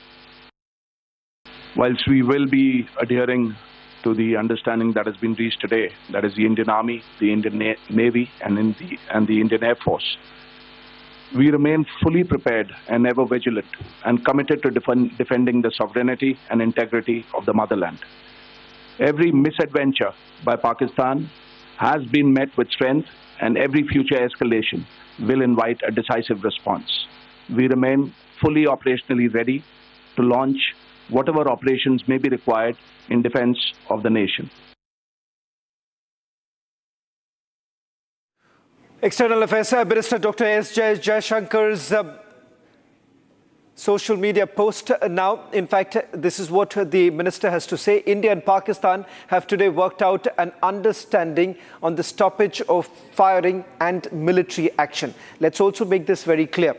Whilst we will be adhering to the understanding that has been reached today, that is the Indian Army, the Indian Navy, and the Indian Air Force, we remain fully prepared and ever vigilant and committed to defending the sovereignty and integrity of the motherland. Every misadventure by Pakistan has been met with strength, and every future escalation will invite a decisive response. We remain fully operationally ready to launch whatever operations may be required in defense of the nation. External Affairs Minister Dr. S. Jayashankar's social media post now. In fact, this is what the minister has to say. India and Pakistan have today worked out an understanding on the stoppage of firing and military action. Let's also make this very clear.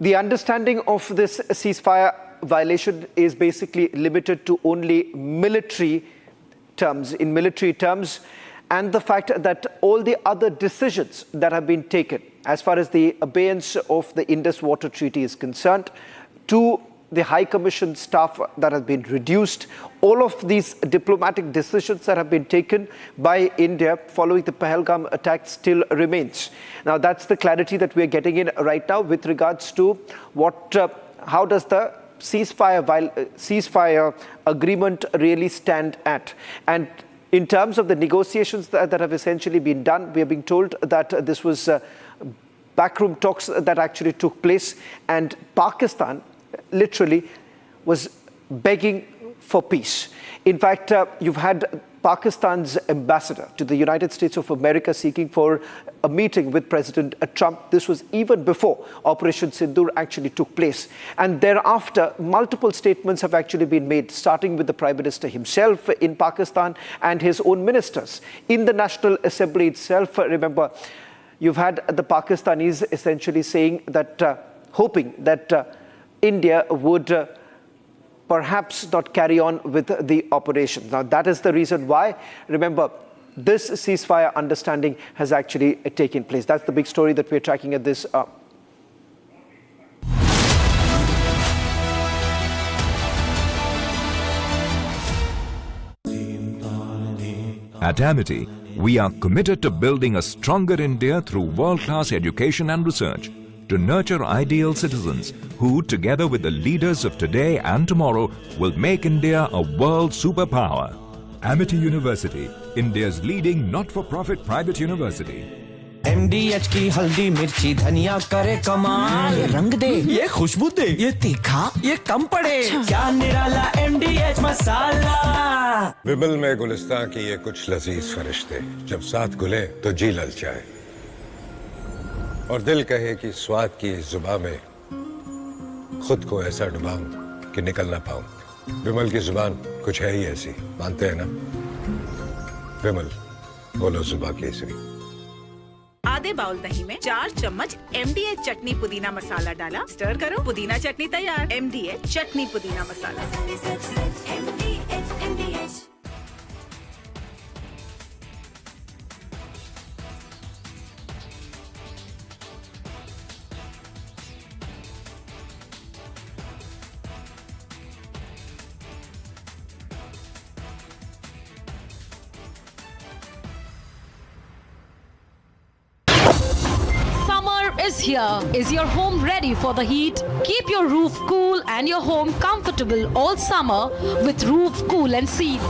The understanding of this ceasefire violation is basically limited to only military terms, and the fact that all the other decisions that have been taken as far as the abeyance of the Indus Water Treaty is concerned, to the High Commission staff that has been reduced, all of these diplomatic decisions that have been taken by India following the Pahalgam attack still remains. Now that's the clarity that we're getting in right now with regards to how does the ceasefire agreement really stand at. And in terms of the negotiations that have essentially been done, we are being told that this was backroom talks that actually took place, and Pakistan literally was begging for peace. In fact, you've had Pakistan's ambassador to the United States of America seeking for a meeting with President Trump. This was even before Operation Sindoor actually took place. And thereafter, multiple statements have actually been made, starting with the Prime Minister himself in Pakistan and his own ministers. In the National Assembly itself, remember, you've had the Pakistanis essentially saying that, hoping that India would perhaps not carry on with the operation. Now, that is the reason why, remember, this ceasefire understanding has actually taken place. That's the big story that we're tracking at this. At Amity, we are committed to building a stronger India through world-class education and research, to nurture ideal citizens who, together with the leaders of today and tomorrow, will make India a world superpower. Amity University, India's leading not-for-profit private university. MDH की हल्दी मिर्ची धनिया करे कमाल, ये रंग दे, ये खुशबू दे, ये तीखा, ये कम पड़े, क्या निराला MDH मसाला। विमल में गुलिस्तां की ये कुछ लजीज फरिश्ते, जब साथ घुले तो जी ललचाए और दिल कहे कि स्वाद की इस जुबां में खुद को ऐसा डुबाऊं कि निकल ना पाऊं। विमल की जुबान कुछ है ही ऐसी, मानते हैं ना? विमल, बोलो जुबां केसरी। आधे बाउल दही में 4 चम्मच MDH चटनी पुदीना मसाला डाला, स्टर करो, पुदीना चटनी तैयार। MDH चटनी पुदीना मसाला। Is here. Is your home ready for the heat? Keep your roof cool and your home comfortable all summer with Roof Cool and Seal.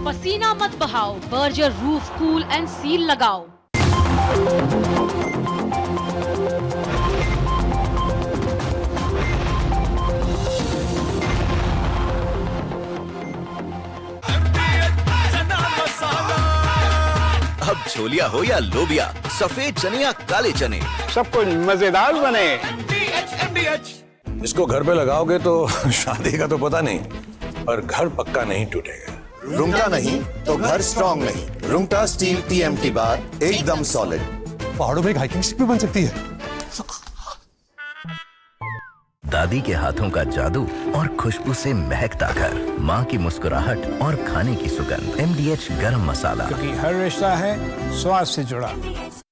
पसीना मत बहाओ, Berger roof cool and seal लगाओ। अब छोलिया हो या लोबिया, सफेद चने या काले चने, सब कुछ मजेदार बने। इसको घर पे लगाओगे तो शादी का तो पता नहीं, पर घर पक्का नहीं टूटेगा। रुंगटा नहीं तो घर स्ट्रॉन्ग नहीं। रुंगटा स्टील TMT बार एकदम सॉलिड। पहाड़ों में हाइकिंग स्टिक भी बन सकती है। दादी के हाथों का जादू और खुशबू से महकता घर, माँ की मुस्कुराहट और खाने की सुगंध। MDH गरम मसाला, क्योंकि हर रिश्ता है स्वाद से जुड़ा।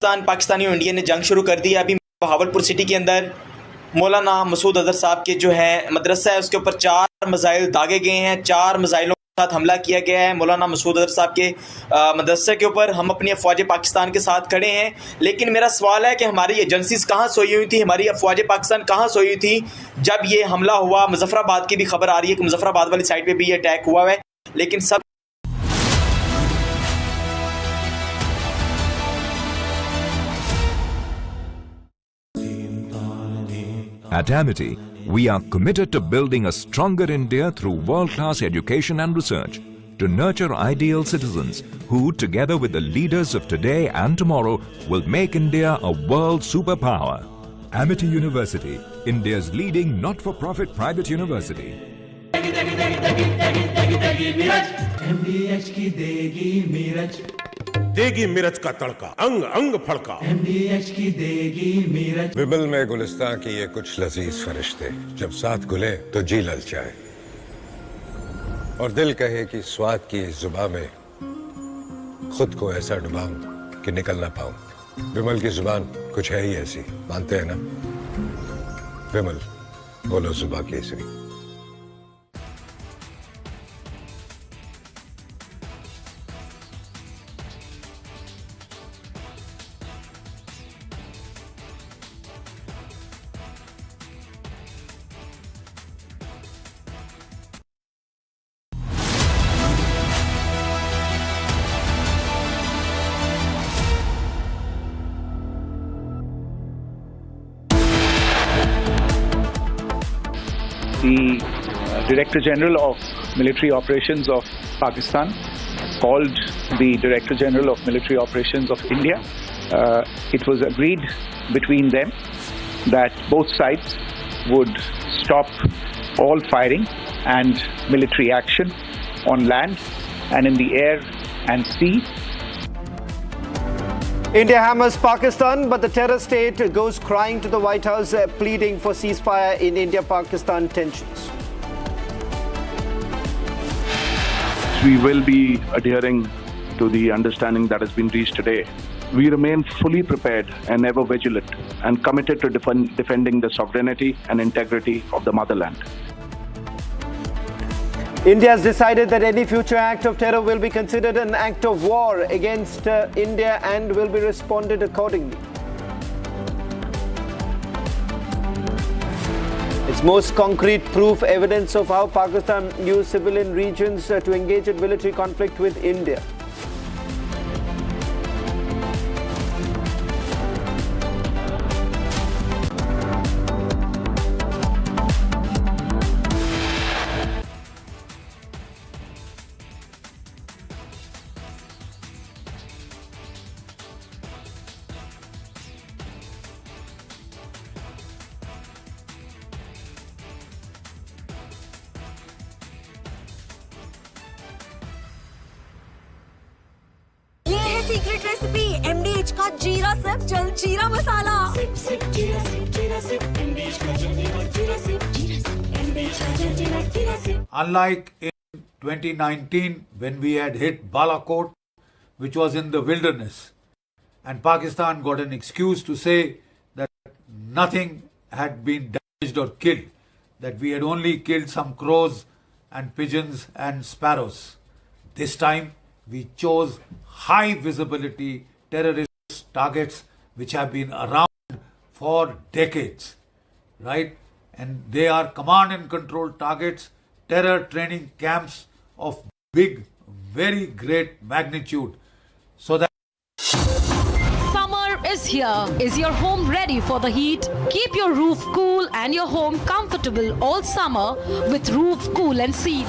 पाकिस्तानी और इंडिया ने जंग शुरू कर दी है। अभी बहावलपुर सिटी के अंदर मौलाना मसूद अजहर साहब के जो है मदरसा है, उसके ऊपर 4 मिसाइल दागे गए हैं। 4 मिसाइलों के साथ हमला किया गया है मौलाना मसूद अजहर साहब के मदरसे के ऊपर। हम अपनी अफवाज पाकिस्तान के साथ खड़े हैं, लेकिन मेरा सवाल है कि हमारी एजेंसीज कहाँ सोई हुई थी, हमारी अफवाज पाकिस्तान कहाँ सोई हुई थी जब ये हमला हुआ। मुजफ्फराबाद की भी खबर आ रही है कि मुजफ्फराबाद वाली साइड पे भी ये अटैक हुआ है, लेकिन सब At Amity, we are committed to building a stronger India through world-class education and research, to nurture ideal citizens who, together with the leaders of today and tomorrow, will make India a world superpower. Amity University, India's leading not-for-profit private university. MDH की देगी मिर्च, देगी मिर्च का तड़का, अंग अंग फड़का। MDH की देगी मिर्च। विमल में गुलिस्तां की ये कुछ लजीज फरिश्ते, जब साथ घुले तो जी ललचाए और दिल कहे कि स्वाद की इस जुबां में खुद को ऐसा डुबाऊं कि निकल ना पाऊं। विमल की जुबान कुछ है ही ऐसी, मानते हैं ना? विमल, बोलो जुबां Kesari. the Director General of Military Operations of Pakistan called the Director General of Military Operations of India. It was agreed between them that both sides would stop all firing and military action on land and in the air and sea. India hammers Pakistan, but the terror state goes crying to the White House, pleading for ceasefire in India-Pakistan tensions. We will be adhering to the understanding that has been reached today. We remain fully prepared and ever vigilant and committed to defending the sovereignty and integrity of the motherland. India has decided that any future act of terror will be considered an act of war against India and will be responded accordingly. It's most concrete proof, evidence of how Pakistan used civilian regions to engage in military conflict with India. Secret recipe MDH का जीरा SIP जल जीरा मसाला SIP SIP जीरा SIP MDH का जल जीरा SIP MDH का जल जीरा SIP. Unlike in 2019 when we had hit Balakot, which was in the wilderness, and Pakistan got an excuse to say that nothing had been damaged or killed, that we had only killed some crows and pigeons and sparrows. This time we chose high visibility terrorist targets which have been around for decades, right? And they are command and control targets, terror training camps of big, very great magnitude, so that Summer is here. Is your home ready for the heat? Keep your roof cool and your home comfortable all summer with Roof Cool and Seal.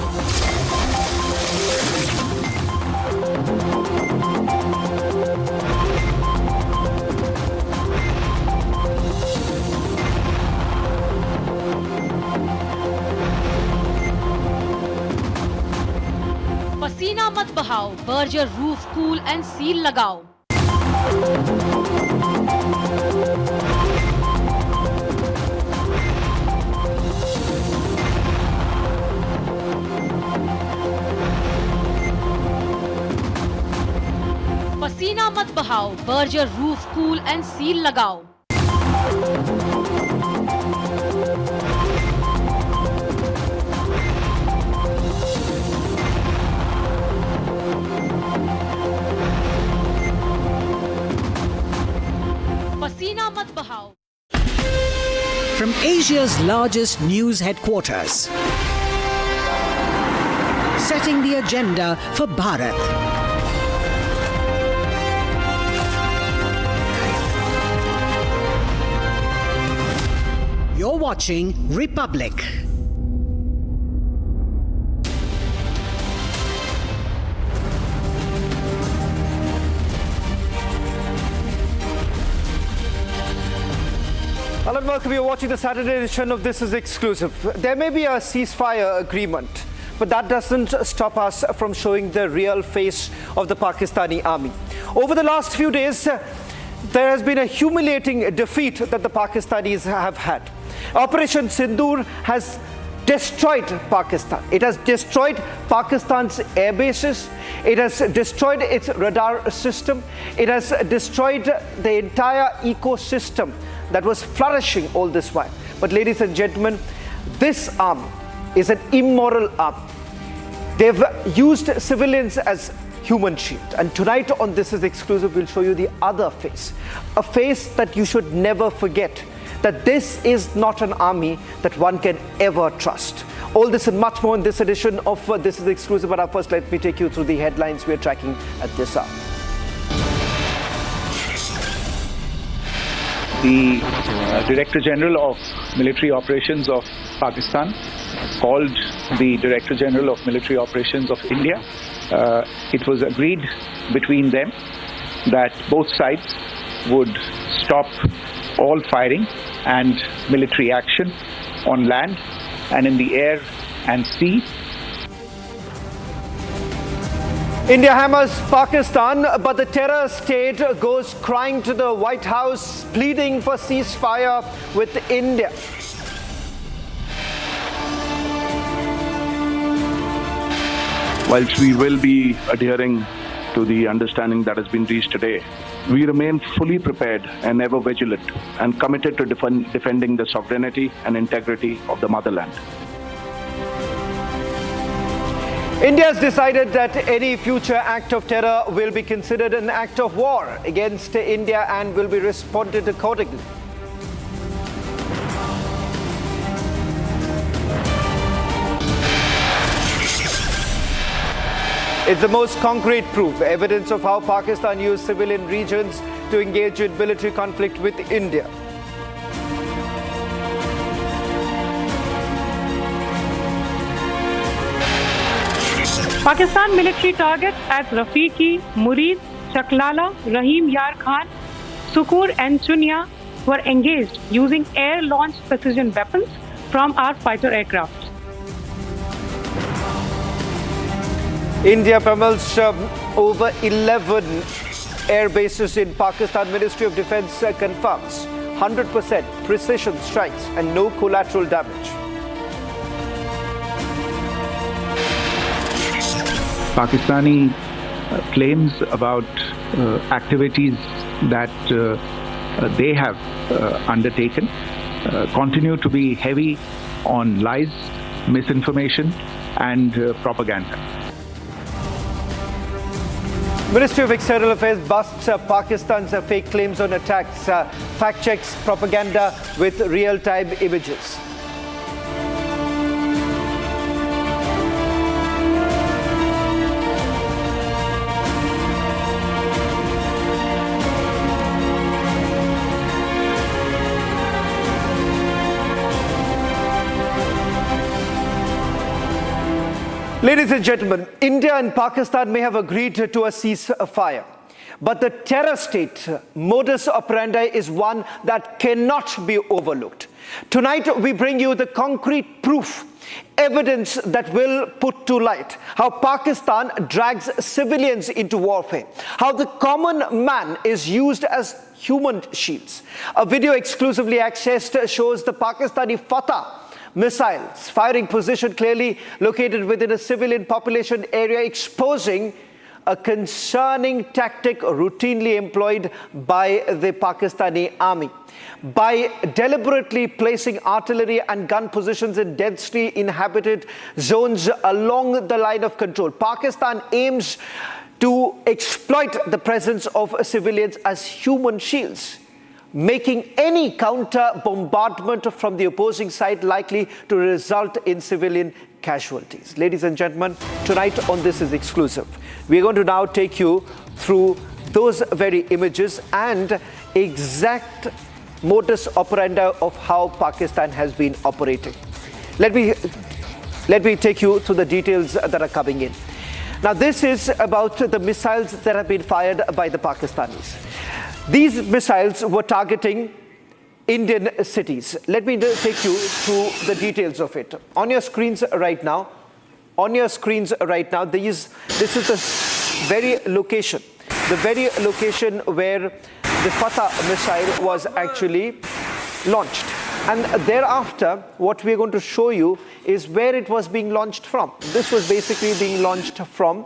पसीना मत बहाओ, Berger roof cool and seal लगाओ. पसीना मत बहाओ, Berger roof cool and seal लगाओ. पसीना मत बहाओ. From Asia's largest news headquarters, setting the agenda for Bharat. You're watching Republic. Hello and welcome. You're watching the Saturday edition of This Is Exclusive. There may be a ceasefire agreement, but that doesn't stop us from showing the real face of the Pakistani army. Over the last few days, there has been a humiliating defeat that the Pakistanis have had. Operation Sindoor has destroyed Pakistan. It has destroyed Pakistan's air bases. It has destroyed its radar system. It has destroyed the entire ecosystem that was flourishing all this while. But ladies and gentlemen, this army is an immoral army. They've used civilians as human shield. And tonight on This Is Exclusive, we'll show you the other face. A face that you should never forget. That this is not an army that one can ever trust. All this and much more in this edition of This Is Exclusive. But first, let me take you through the headlines we're tracking at this hour. the Director General of Military Operations of Pakistan called the Director General of Military Operations of India. It was agreed between them that both sides would stop all firing and military action on land and in the air and sea. India hammers Pakistan, but the terror state goes crying to the White House, pleading for ceasefire with India. Whilst we will be adhering to the understanding that has been reached today, we remain fully prepared and ever vigilant and committed to defending the sovereignty and integrity of the motherland. India has decided that any future act of terror will be considered an act of war against India and will be responded accordingly. It's the most concrete proof, evidence of how Pakistan used civilian regions to engage in military conflict with India. Pakistan military targets as Rafiqi, Murid, Chaklala, Rahim Yar Khan, Sukur and Chunya were engaged using air-launched precision weapons from our fighter aircraft. India pummels over 11 air bases in Pakistan. Ministry of Defence confirms 100% precision strikes and no collateral damage. Pakistani claims about activities that they have undertaken continue to be heavy on lies, misinformation and propaganda. Ministry of External Affairs busts Pakistan's fake claims on attacks, fact-checks propaganda with real-time images. Ladies and gentlemen, India and Pakistan may have agreed to a ceasefire, but the terror state modus operandi is one that cannot be overlooked. Tonight, we bring you the concrete proof, evidence that will put to light how Pakistan drags civilians into warfare, how the common man is used as human shields. A video exclusively accessed shows the Pakistani Fatah missiles firing position clearly located within a civilian population area, exposing a concerning tactic routinely employed by the Pakistani army. By deliberately placing artillery and gun positions in densely inhabited zones along the line of control, Pakistan aims to exploit the presence of civilians as human shields, making any counter bombardment from the opposing side likely to result in civilian casualties. Ladies and gentlemen, tonight on This Is Exclusive, we are going to now take you through those very images and exact modus operandi of how Pakistan has been operating. Let me take you through the details that are coming in. Now, this is about the missiles that have been fired by the Pakistanis. These missiles were targeting Indian cities. Let me take you through the details of it. On your screens right now, this is the very location where the Fatah missile was actually launched. And thereafter, what we're going to show you is where it was being launched from. This was basically being launched from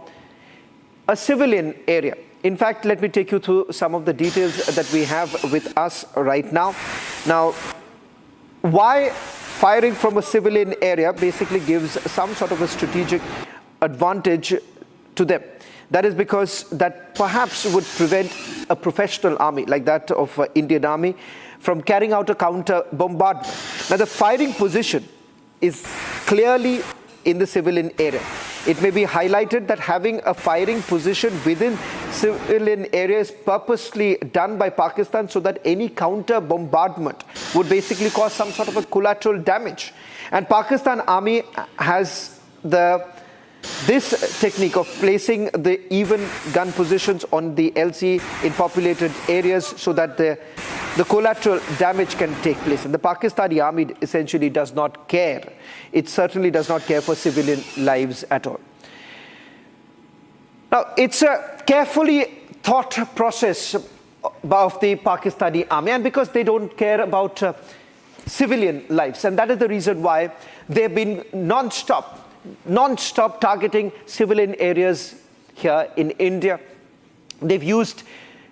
a civilian area. In fact, let me take you through some of the details that we have with us right now. Now, why firing from a civilian area basically gives some sort of a strategic advantage to them. That is because that perhaps would prevent a professional army like that of Indian Army from carrying out a counter bombardment. Now, the firing position is clearly in the civilian area. It may be highlighted that having a firing position within civilian areas purposely done by Pakistan so that any counter bombardment would basically cause some sort of a collateral damage. And Pakistan Army has this technique of placing the even gun positions on the LC in populated areas so that the collateral damage can take place. And the Pakistani army essentially does not care. It certainly does not care for civilian lives at all. Now, it's a carefully thought process of the Pakistani army, and because they don't care about civilian lives, and that is the reason why they've been non-stop targeting civilian areas here in India. They've used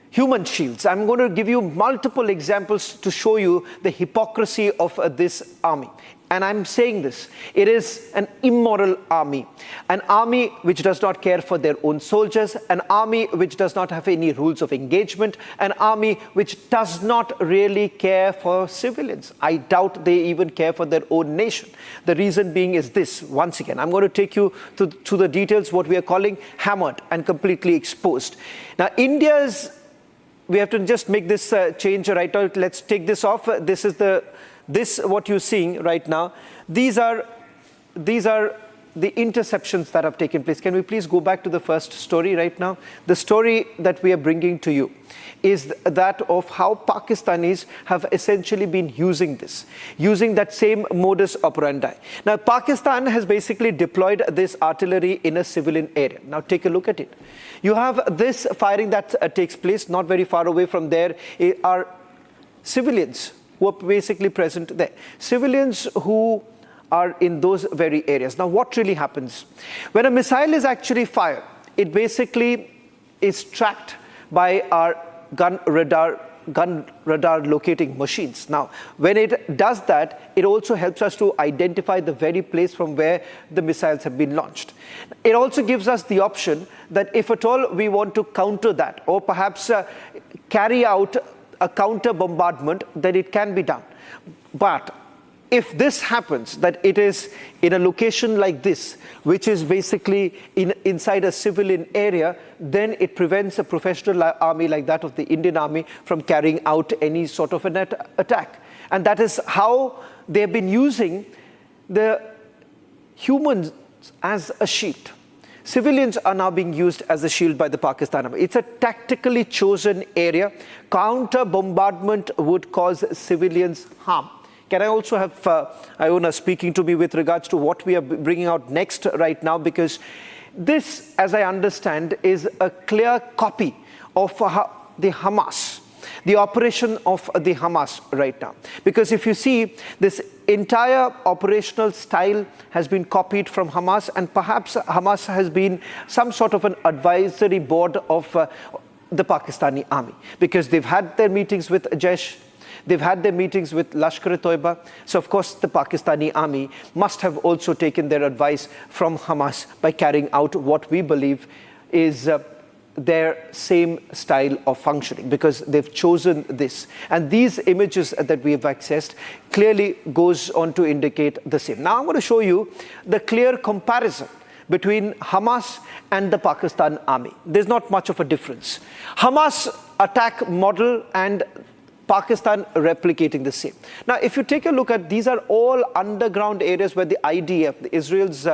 human shields. I'm going to give you multiple examples to show you the hypocrisy of this army. And I'm saying this, it is an immoral army. An army which does not care for their own soldiers, an army which does not have any rules of engagement, an army which does not really care for civilians. I doubt they even care for their own nation. The reason being is this. Once again, I'm going to take you to the details, what we are calling hammered and completely exposed. Now, we have to just make this change right now. Let's take this off. This what you're seeing right now. These are the interceptions that have taken place. Can we please go back to the first story right now? The story that we are bringing to you is that of how Pakistanis have essentially been using that same modus operandi. Now, Pakistan has basically deployed this artillery in a civilian area. Now, take a look at it. You have this firing that takes place not very far away from there are civilians who are basically present there. Civilians who are in those very areas. Now, what really happens? When a missile is actually fired, it basically is tracked by our gun radar locating machines. Now, when it does that, it also helps us to identify the very place from where the missiles have been launched. It also gives us the option that if at all we want to counter that, or perhaps carry out a counter bombardment, then it can be done. But if this happens, that it is in a location like this, which is basically inside a civilian area, then it prevents a professional army like that of the Indian Army from carrying out any sort of an attack. And that is how they've been using the humans as a shield. Civilians are now being used as a shield by the Pakistan Army. It's a tactically chosen area. Counter bombardment would cause civilians harm. Can I also have Iona speaking to me with regards to what we are bringing out next right now? Because this, as I understand, is a clear copy of the Hamas, the operation of the Hamas right now. Because if you see, this entire operational style has been copied from Hamas, and perhaps Hamas has been some sort of an advisory board of the Pakistani army, because they've had their meetings with Jaish, they've had their meetings with Lashkar-e-Toiba. So of course the Pakistani army must have also taken their advice from Hamas by carrying out what we believe is their same style of functioning, because they've chosen this. And these images that we have accessed clearly goes on to indicate the same. Now I'm going to show you the clear comparison between Hamas and the Pakistan army. There's not much of a difference. Hamas attack model and Pakistan replicating the same. Now, if you take a look at, these are all underground areas where the IDF, Israel's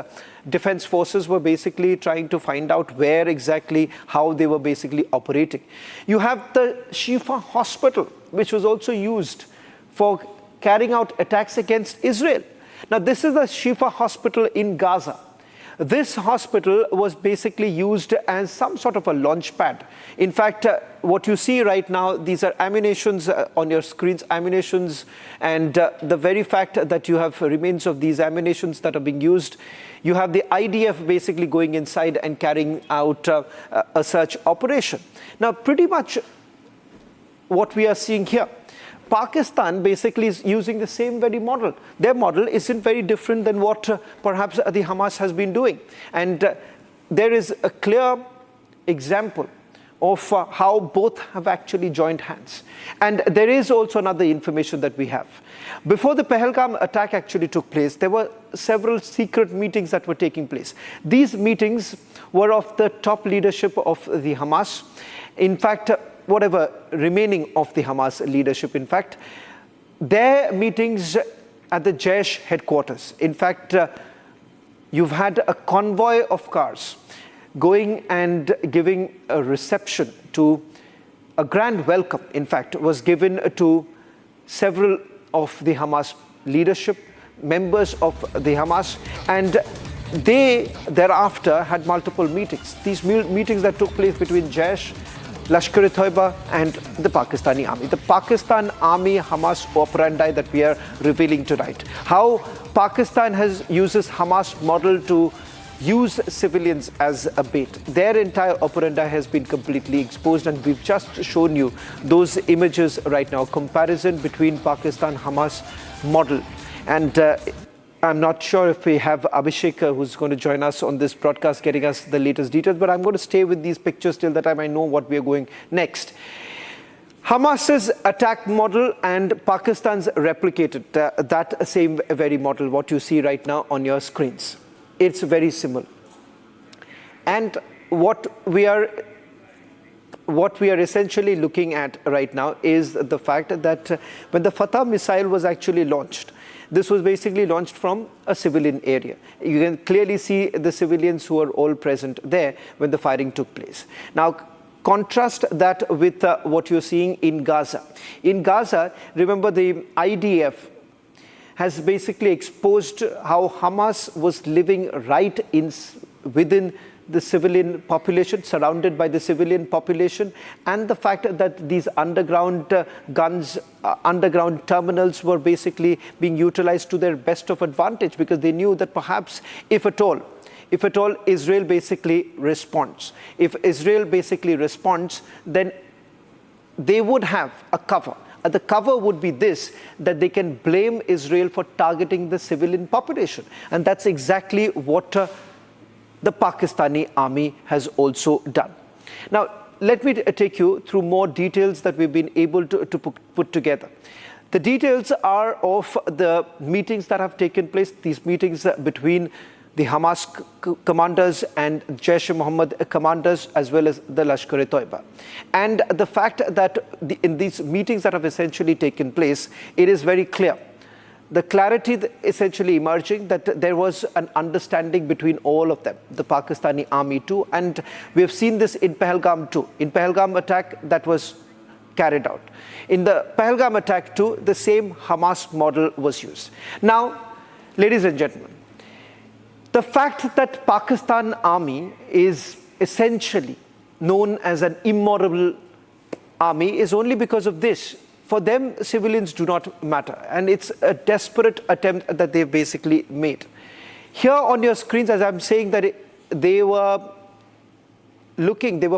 defense forces, were basically trying to find out where exactly, how they were basically operating. You have the Shifa hospital, which was also used for carrying out attacks against Israel. Now, this is the Shifa hospital in Gaza. This hospital was basically used as some sort of a launch pad. In fact, what you see right now, these are ammunitions on your screens, ammunitions, and the very fact that you have remains of these ammunitions that are being used, you have the IDF basically going inside and carrying out a search operation. Now, pretty much what we are seeing here, Pakistan basically is using the same very model. Their model isn't very different than what perhaps the Hamas has been doing. And there is a clear example of how both have actually joined hands. And there is also another information that we have. Before the Pahalgam attack actually took place, there were several secret meetings that were taking place. These meetings were of the top leadership of the Hamas. In fact, whatever remaining of the Hamas leadership, in fact, their meetings at the Jaish headquarters. In fact, you've had a convoy of cars going and giving a reception to a grand welcome, in fact, was given to several of the Hamas leadership, members of the Hamas, and they thereafter had multiple meetings. These meetings that took place between Jaish, Lashkar-e-Toiba and the Pakistani army. The Pakistan army Hamas operandi that we are revealing tonight. How Pakistan uses Hamas model to use civilians as a bait. Their entire operandi has been completely exposed, and we've just shown you those images right now. Comparison between Pakistan Hamas model. And I'm not sure if we have Abhishek who's going to join us on this broadcast, getting us the latest details, but I'm going to stay with these pictures till the time I know what we are going next. Hamas's attack model and Pakistan's replicated that same very model, what you see right now on your screens. It's very similar. And what we are essentially looking at right now is the fact that when the Fatah missile was actually launched, this was basically launched from a civilian area. You can clearly see the civilians who are all present there when the firing took place. Now, contrast that with what you're seeing in Gaza. In Gaza, remember, the IDF has basically exposed how Hamas was living right within the civilian population, surrounded by the civilian population, and the fact that these underground guns, underground terminals were basically being utilized to their best of advantage, because they knew that perhaps, if at all Israel basically responds, then they would have a cover. The cover would be this, that they can blame Israel for targeting the civilian population. And that's exactly what the Pakistani army has also done. Now, let me take you through more details that we've been able to put together. The details are of the meetings that have taken place, these meetings between the Hamas commanders and Jaish-e-Mohammed commanders, as well as the Lashkar-e-Toiba. And the fact that in these meetings that have essentially taken place, it is very clear. The clarity essentially emerging that there was an understanding between all of them, the Pakistani army too, and we have seen this in Pahalgam too. In Pahalgam attack that was carried out. In the Pahalgam attack too, the same Hamas model was used. Now, ladies and gentlemen, the fact that Pakistan army is essentially known as an immoral army is only because of this. For them, civilians do not matter, and it's a desperate attempt that they've basically made. Here on your screens, as I'm saying, that they were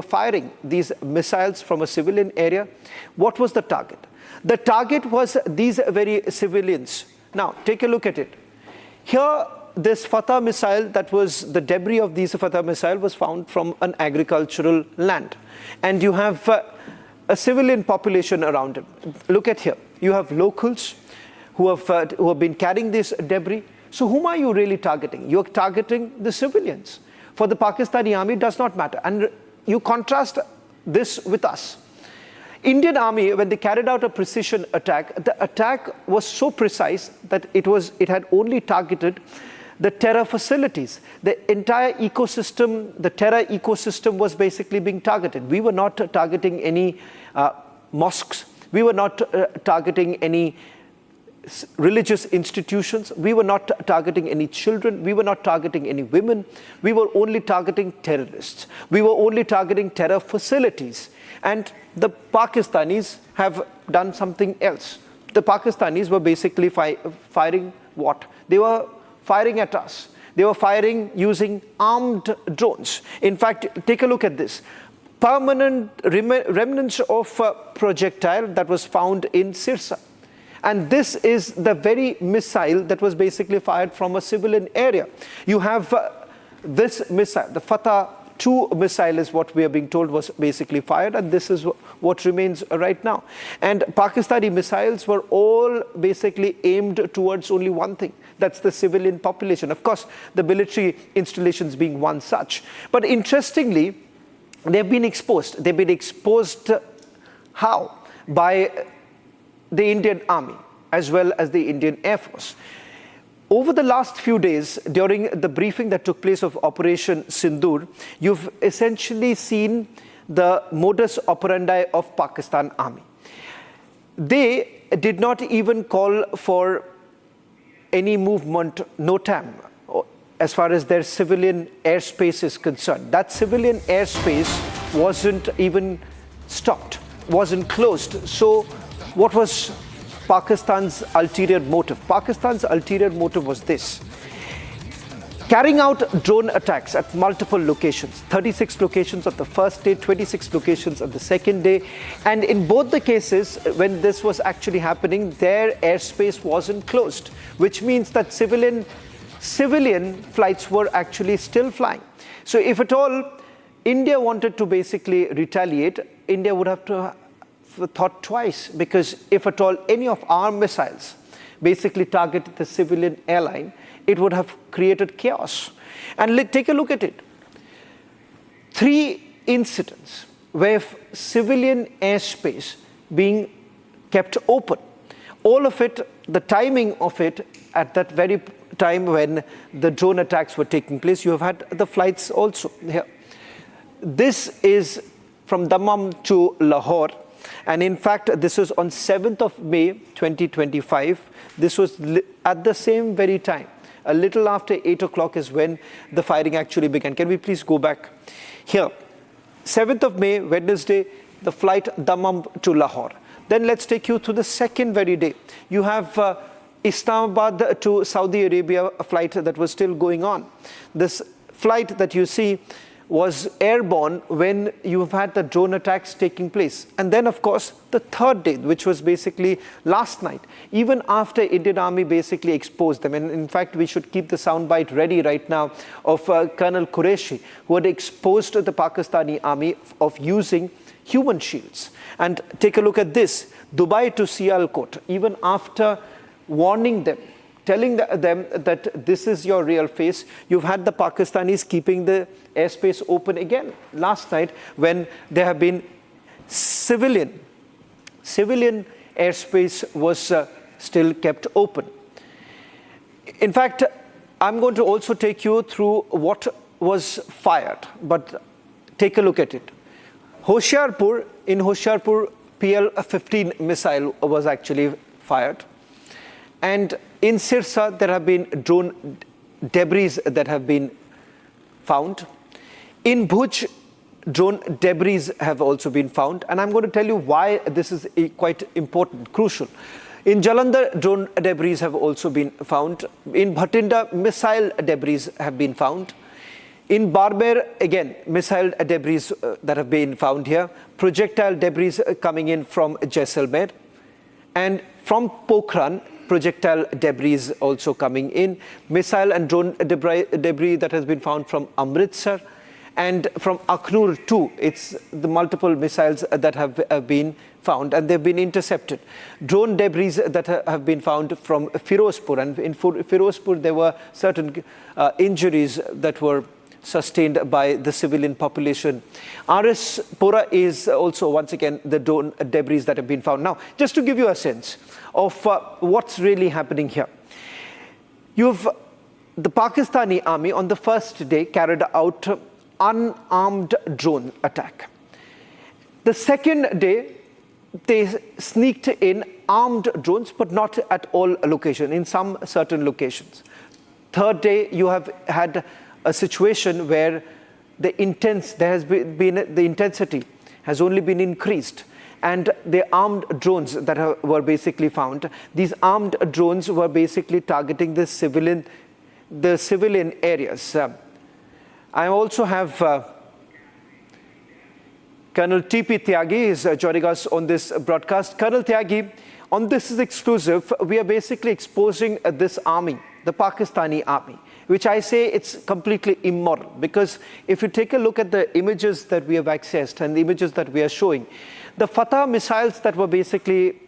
firing these missiles from a civilian area. What was the target? The target was these very civilians. Now, take a look at it. Here, this Fatah missile, that was the debris of these Fatah missile, was found from an agricultural land. And you have a civilian population around him. Look at here. You have locals who have been carrying this debris. So whom are you really targeting? You're targeting the civilians. For the Pakistani army, it does not matter. And you contrast this with us. Indian army, when they carried out a precision attack, the attack was so precise that it had only targeted the terror facilities. The entire ecosystem, the terror ecosystem, was basically being targeted. We were not targeting any mosques. We were not targeting any religious institutions. We were not targeting any children. We were not targeting any women. We were only targeting terrorists. We were only targeting terror facilities. And the Pakistanis have done something else. The Pakistanis were basically firing what? They were firing at us. They were firing using armed drones. In fact, take a look at this. Permanent remnants of projectile that was found in Sirsa. And this is the very missile that was basically fired from a civilian area. You have this missile, the Fatah 2 missiles, what we are being told, was basically fired, and this is what remains right now. And Pakistani missiles were all basically aimed towards only one thing, that's the civilian population. Of course, the military installations being one such. But interestingly, they've been exposed. They've been exposed how? By the Indian Army as well as the Indian Air Force. Over the last few days, during the briefing that took place of Operation Sindoor, you've essentially seen the modus operandi of Pakistan Army. They did not even call for any movement, no time, as far as their civilian airspace is concerned. That civilian airspace wasn't even stopped, wasn't closed. So what was Pakistan's ulterior motive? Pakistan's ulterior motive was this: carrying out drone attacks at multiple locations, 36 locations on the first day, 26 locations on the second day. And in both the cases, when this was actually happening, their airspace wasn't closed, which means that civilian flights were actually still flying. So if at all India wanted to basically retaliate, India would have to thought twice, because if at all any of our missiles basically targeted the civilian airline, it would have created chaos. And take a look at it. 3 incidents where civilian airspace being kept open. All of it, the timing of it, at that very time when the drone attacks were taking place, you have had the flights also here. This is from Dammam to Lahore. And in fact, this was on 7th of May, 2025. This was at the same very time. A little after 8 o'clock is when the firing actually began. Can we please go back? Here, 7th of May, Wednesday, the flight Dammam to Lahore. Then let's take you to the second very day. You have Islamabad to Saudi Arabia, a flight that was still going on. This flight that you see was airborne when you've had the drone attacks taking place. And then, of course, the third day, which was basically last night, even after Indian Army basically exposed them. And in fact, we should keep the soundbite ready right now of Colonel Qureshi, who had exposed the Pakistani Army of using human shields. And take a look at this. Dubai to Sialkot, even after warning them, telling them that this is your real face, you've had the Pakistanis keeping the airspace open again last night when there have been civilian airspace was still kept open. In fact, I'm going to also take you through what was fired, but take a look at it. In Hoshiarpur, PL-15 missile was actually fired. And in Sirsa, there have been drone debris that have been found. In Bhuj, drone debris have also been found. And I'm going to tell you why this is quite important, crucial. In Jalandhar, drone debris have also been found. In Bhatinda, missile debris have been found. In Barmer, again, missile debris that have been found here. Projectile debris coming in from Jaisalmer. And from Pokhran, projectile debris also coming in. Missile and drone debris that has been found from Amritsar. And from Akhnur too, it's the multiple missiles that have been found and they've been intercepted. Drone debris that have been found from Firozpur, and in Firozpur there were certain injuries that were sustained by the civilian population. RS Pura is also once again the drone debris that have been found. Now, just to give you a sense of what's really happening here. The Pakistani army on the first day carried out unarmed drone attack. The second day, they sneaked in armed drones, but not at all locations, in some certain locations. Third day, you have had a situation where the intensity has only been increased, and the armed drones that were basically found, these armed drones were basically targeting the civilian areas. I also have Colonel T.P. Tyagi is joining us on this broadcast. Colonel Tyagi, on This Is Exclusive, we are basically exposing this army the Pakistani army, which I say it's completely immoral, because if you take a look at the images that we have accessed and the images that we are showing, the Fatah missiles that were basically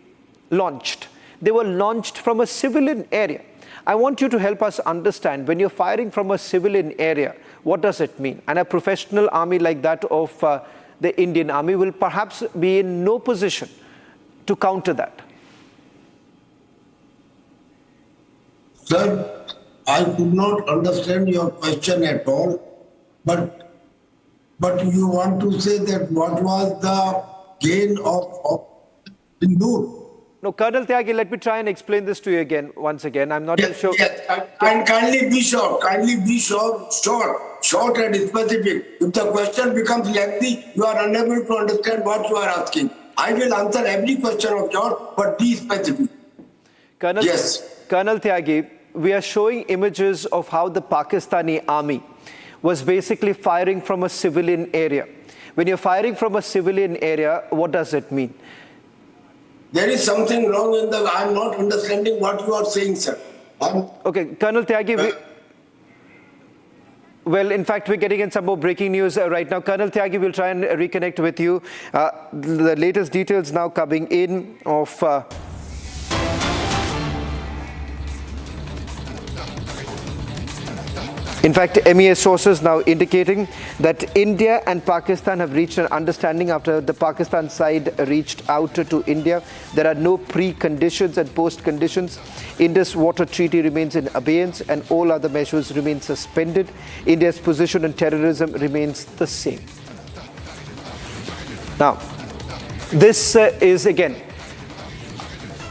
launched, they were launched from a civilian area. I want you to help us understand, when you're firing from a civilian area, what does it mean? And a professional army like that of the Indian Army will perhaps be in no position to counter that. Sir, I could not understand your question at all, but you want to say that what was the gain of Sindoor? No, Colonel Tyagi, let me try and explain this to you again, once again. I'm not sure. Yes, and kindly be short, short and specific. If the question becomes lengthy, you are unable to understand what you are asking. I will answer every question of yours, but be specific. Colonel Tyagi, we are showing images of how the Pakistani army was basically firing from a civilian area. When you're firing from a civilian area, what does it mean? There is something wrong in the... I am not understanding what you are saying, sir. Okay, Colonel Tyagi, well, in fact, we're getting in some more breaking news right now. Colonel Tyagi, we'll try and reconnect with you. The latest details now coming in of... In fact, MEA sources now indicating that India and Pakistan have reached an understanding after the Pakistan side reached out to India. There are no preconditions and post-conditions. Indus Water Treaty remains in abeyance and all other measures remain suspended. India's position on terrorism remains the same. Now, this is again,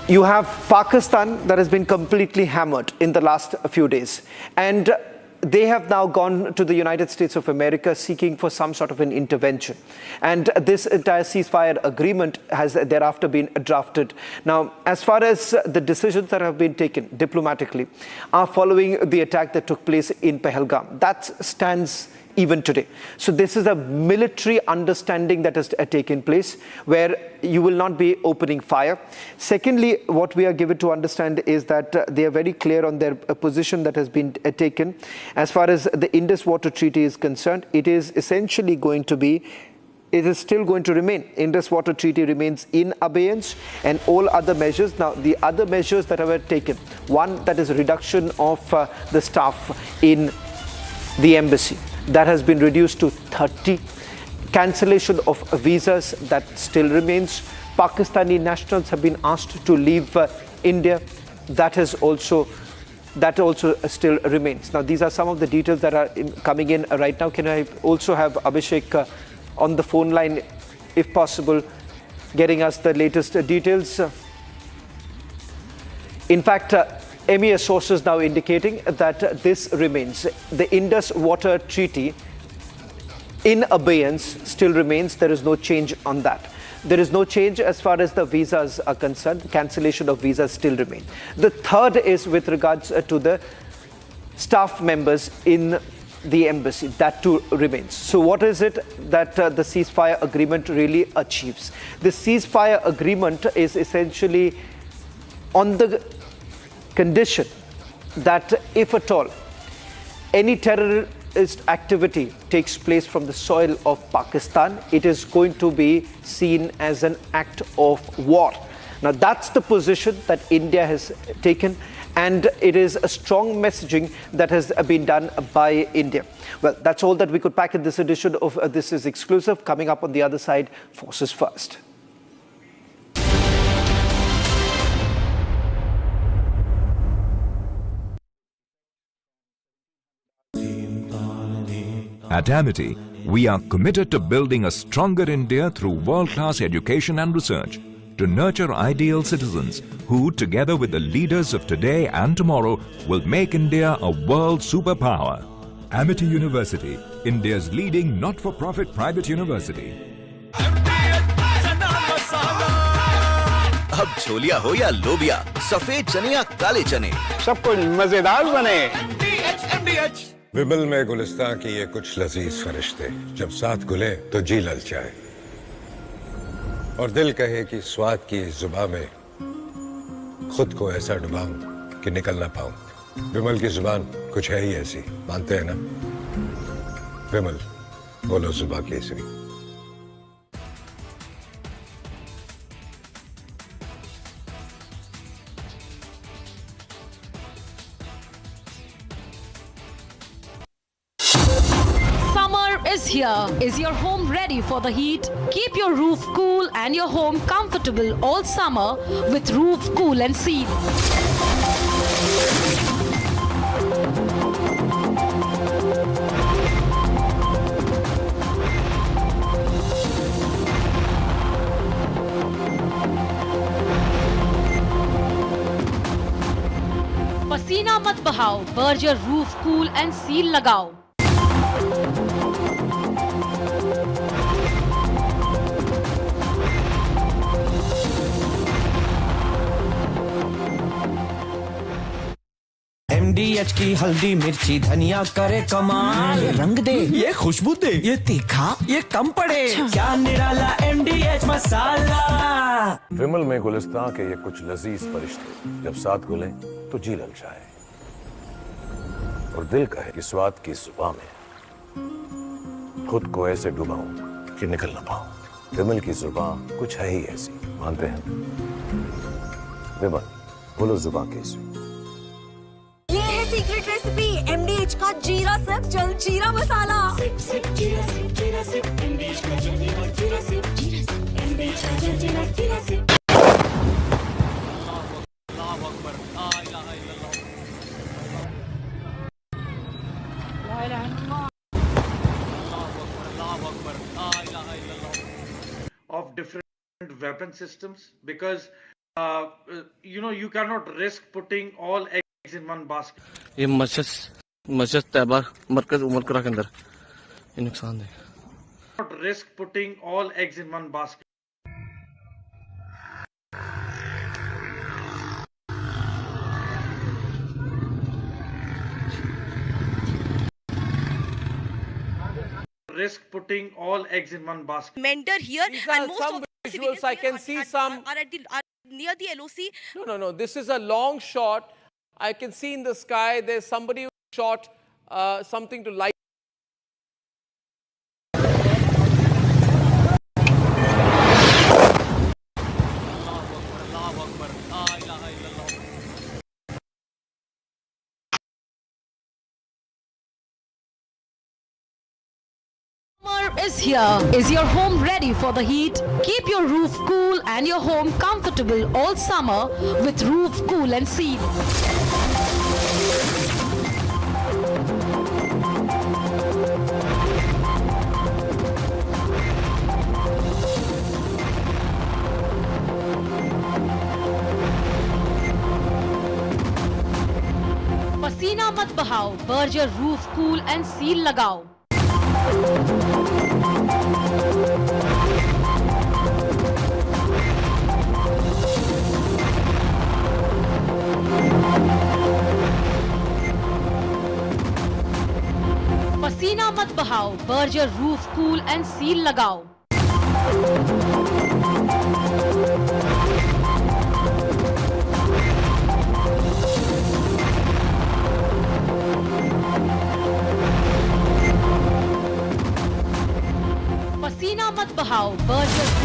you have Pakistan that has been completely hammered in the last few days. And they have now gone to the United States of America seeking for some sort of an intervention. And this entire ceasefire agreement has thereafter been drafted. Now, as far as the decisions that have been taken diplomatically are following the attack that took place in Pahalgam, that stands even today. So this is a military understanding that has taken place where you will not be opening fire. Secondly, what we are given to understand is that they are very clear on their position that has been taken. As far as the Indus Water Treaty is concerned, it is essentially going to be, it is still going to remain. Indus Water Treaty remains in abeyance and all other measures. Now, the other measures that were taken, one that is reduction of the staff in the embassy. That has been reduced to 30. Cancellation of visas, that still remains. Pakistani nationals have been asked to leave India. That also still remains. Now, these are some of the details that are coming in right now. Can I also have Abhishek on the phone line, if possible, getting us the latest details? In fact, MEA sources now indicating that this remains. The Indus Water Treaty in abeyance still remains. There is no change on that. There is no change as far as the visas are concerned. Cancellation of visas still remain. The third is with regards to the staff members in the embassy. That too remains. So what is it that the ceasefire agreement really achieves? The ceasefire agreement is essentially on the condition that if at all any terrorist activity takes place from the soil of Pakistan, it is going to be seen as an act of war. Now, that's the position that India has taken, and it is a strong messaging that has been done by India. Well, that's all that we could pack in this edition of This Is Exclusive. Coming up on the other side, Forces First. At Amity, we are committed to building a stronger India through world-class education and research to nurture ideal citizens who, together with the leaders of today and tomorrow, will make India a world superpower. Amity University, India's leading not-for-profit private university. अब छोलिया हो या लोबिया, सफेद चने या काले चने, सब कुछ मजेदार बने। विमल में गुलिस्तां की ये कुछ लजीज फरिश्ते जब साथ घुले तो जी ललचाए और दिल कहे कि स्वाद की इस जुबां में खुद को ऐसा डुबाऊं कि निकल ना पाऊं। विमल की जुबान कुछ है ही ऐसी, मानते हैं ना? विमल, बोलो जुबा Kesari. Is here. Is your home ready for the heat? Keep your roof cool and your home comfortable all summer with Roof Cool and Seal. पसीना मत बहाओ, Berger roof cool and seal लगाओ। MDH की हल्दी मिर्ची धनिया करे कमाल, ये रंग दे, ये खुशबू दे, ये तीखा, ये कम पड़े, क्या निराला MDH मसाला। विमल में गुलिस्तां के ये कुछ लजीज फरिश्ते जब साथ घुले तो जी ललचाए और दिल कहे कि स्वाद की जुबां में खुद को ऐसे डुबाऊं कि निकल ना पाऊं। विमल की जुबां कुछ है ही ऐसी, मानते हैं? विमल, बोलो जुबां कैसी? ये है सीक्रेट रेसिपी MDH का जीरा सिप जल जीरा मसाला। सिप सिप जीरा सिप जीरा सिप MDH का जल जीरा सिप MDH का जल जीरा SIP. Of different weapon systems, because you cannot risk putting all eggs in one basket. ये मस्जिद तैयबा मरकज उमरकरा के अंदर ये नुकसान है। Not risk putting all eggs in one basket. Risk putting all eggs in one basket. Mentor here, and most some of the visuals I can see some are near the LOC. No, this is a long shot. I can see in the sky there's somebody who shot something to light. Summer is here. Is your home ready for the heat? Keep your roof cool and your home comfortable all summer with Roof Cool and Seal. पसीना मत बहाओ, Berger roof cool and seal लगाओ। पसीना मत बहाओ, Berger roof cool and seal लगाओ। पसीना मत बहाओ, Berger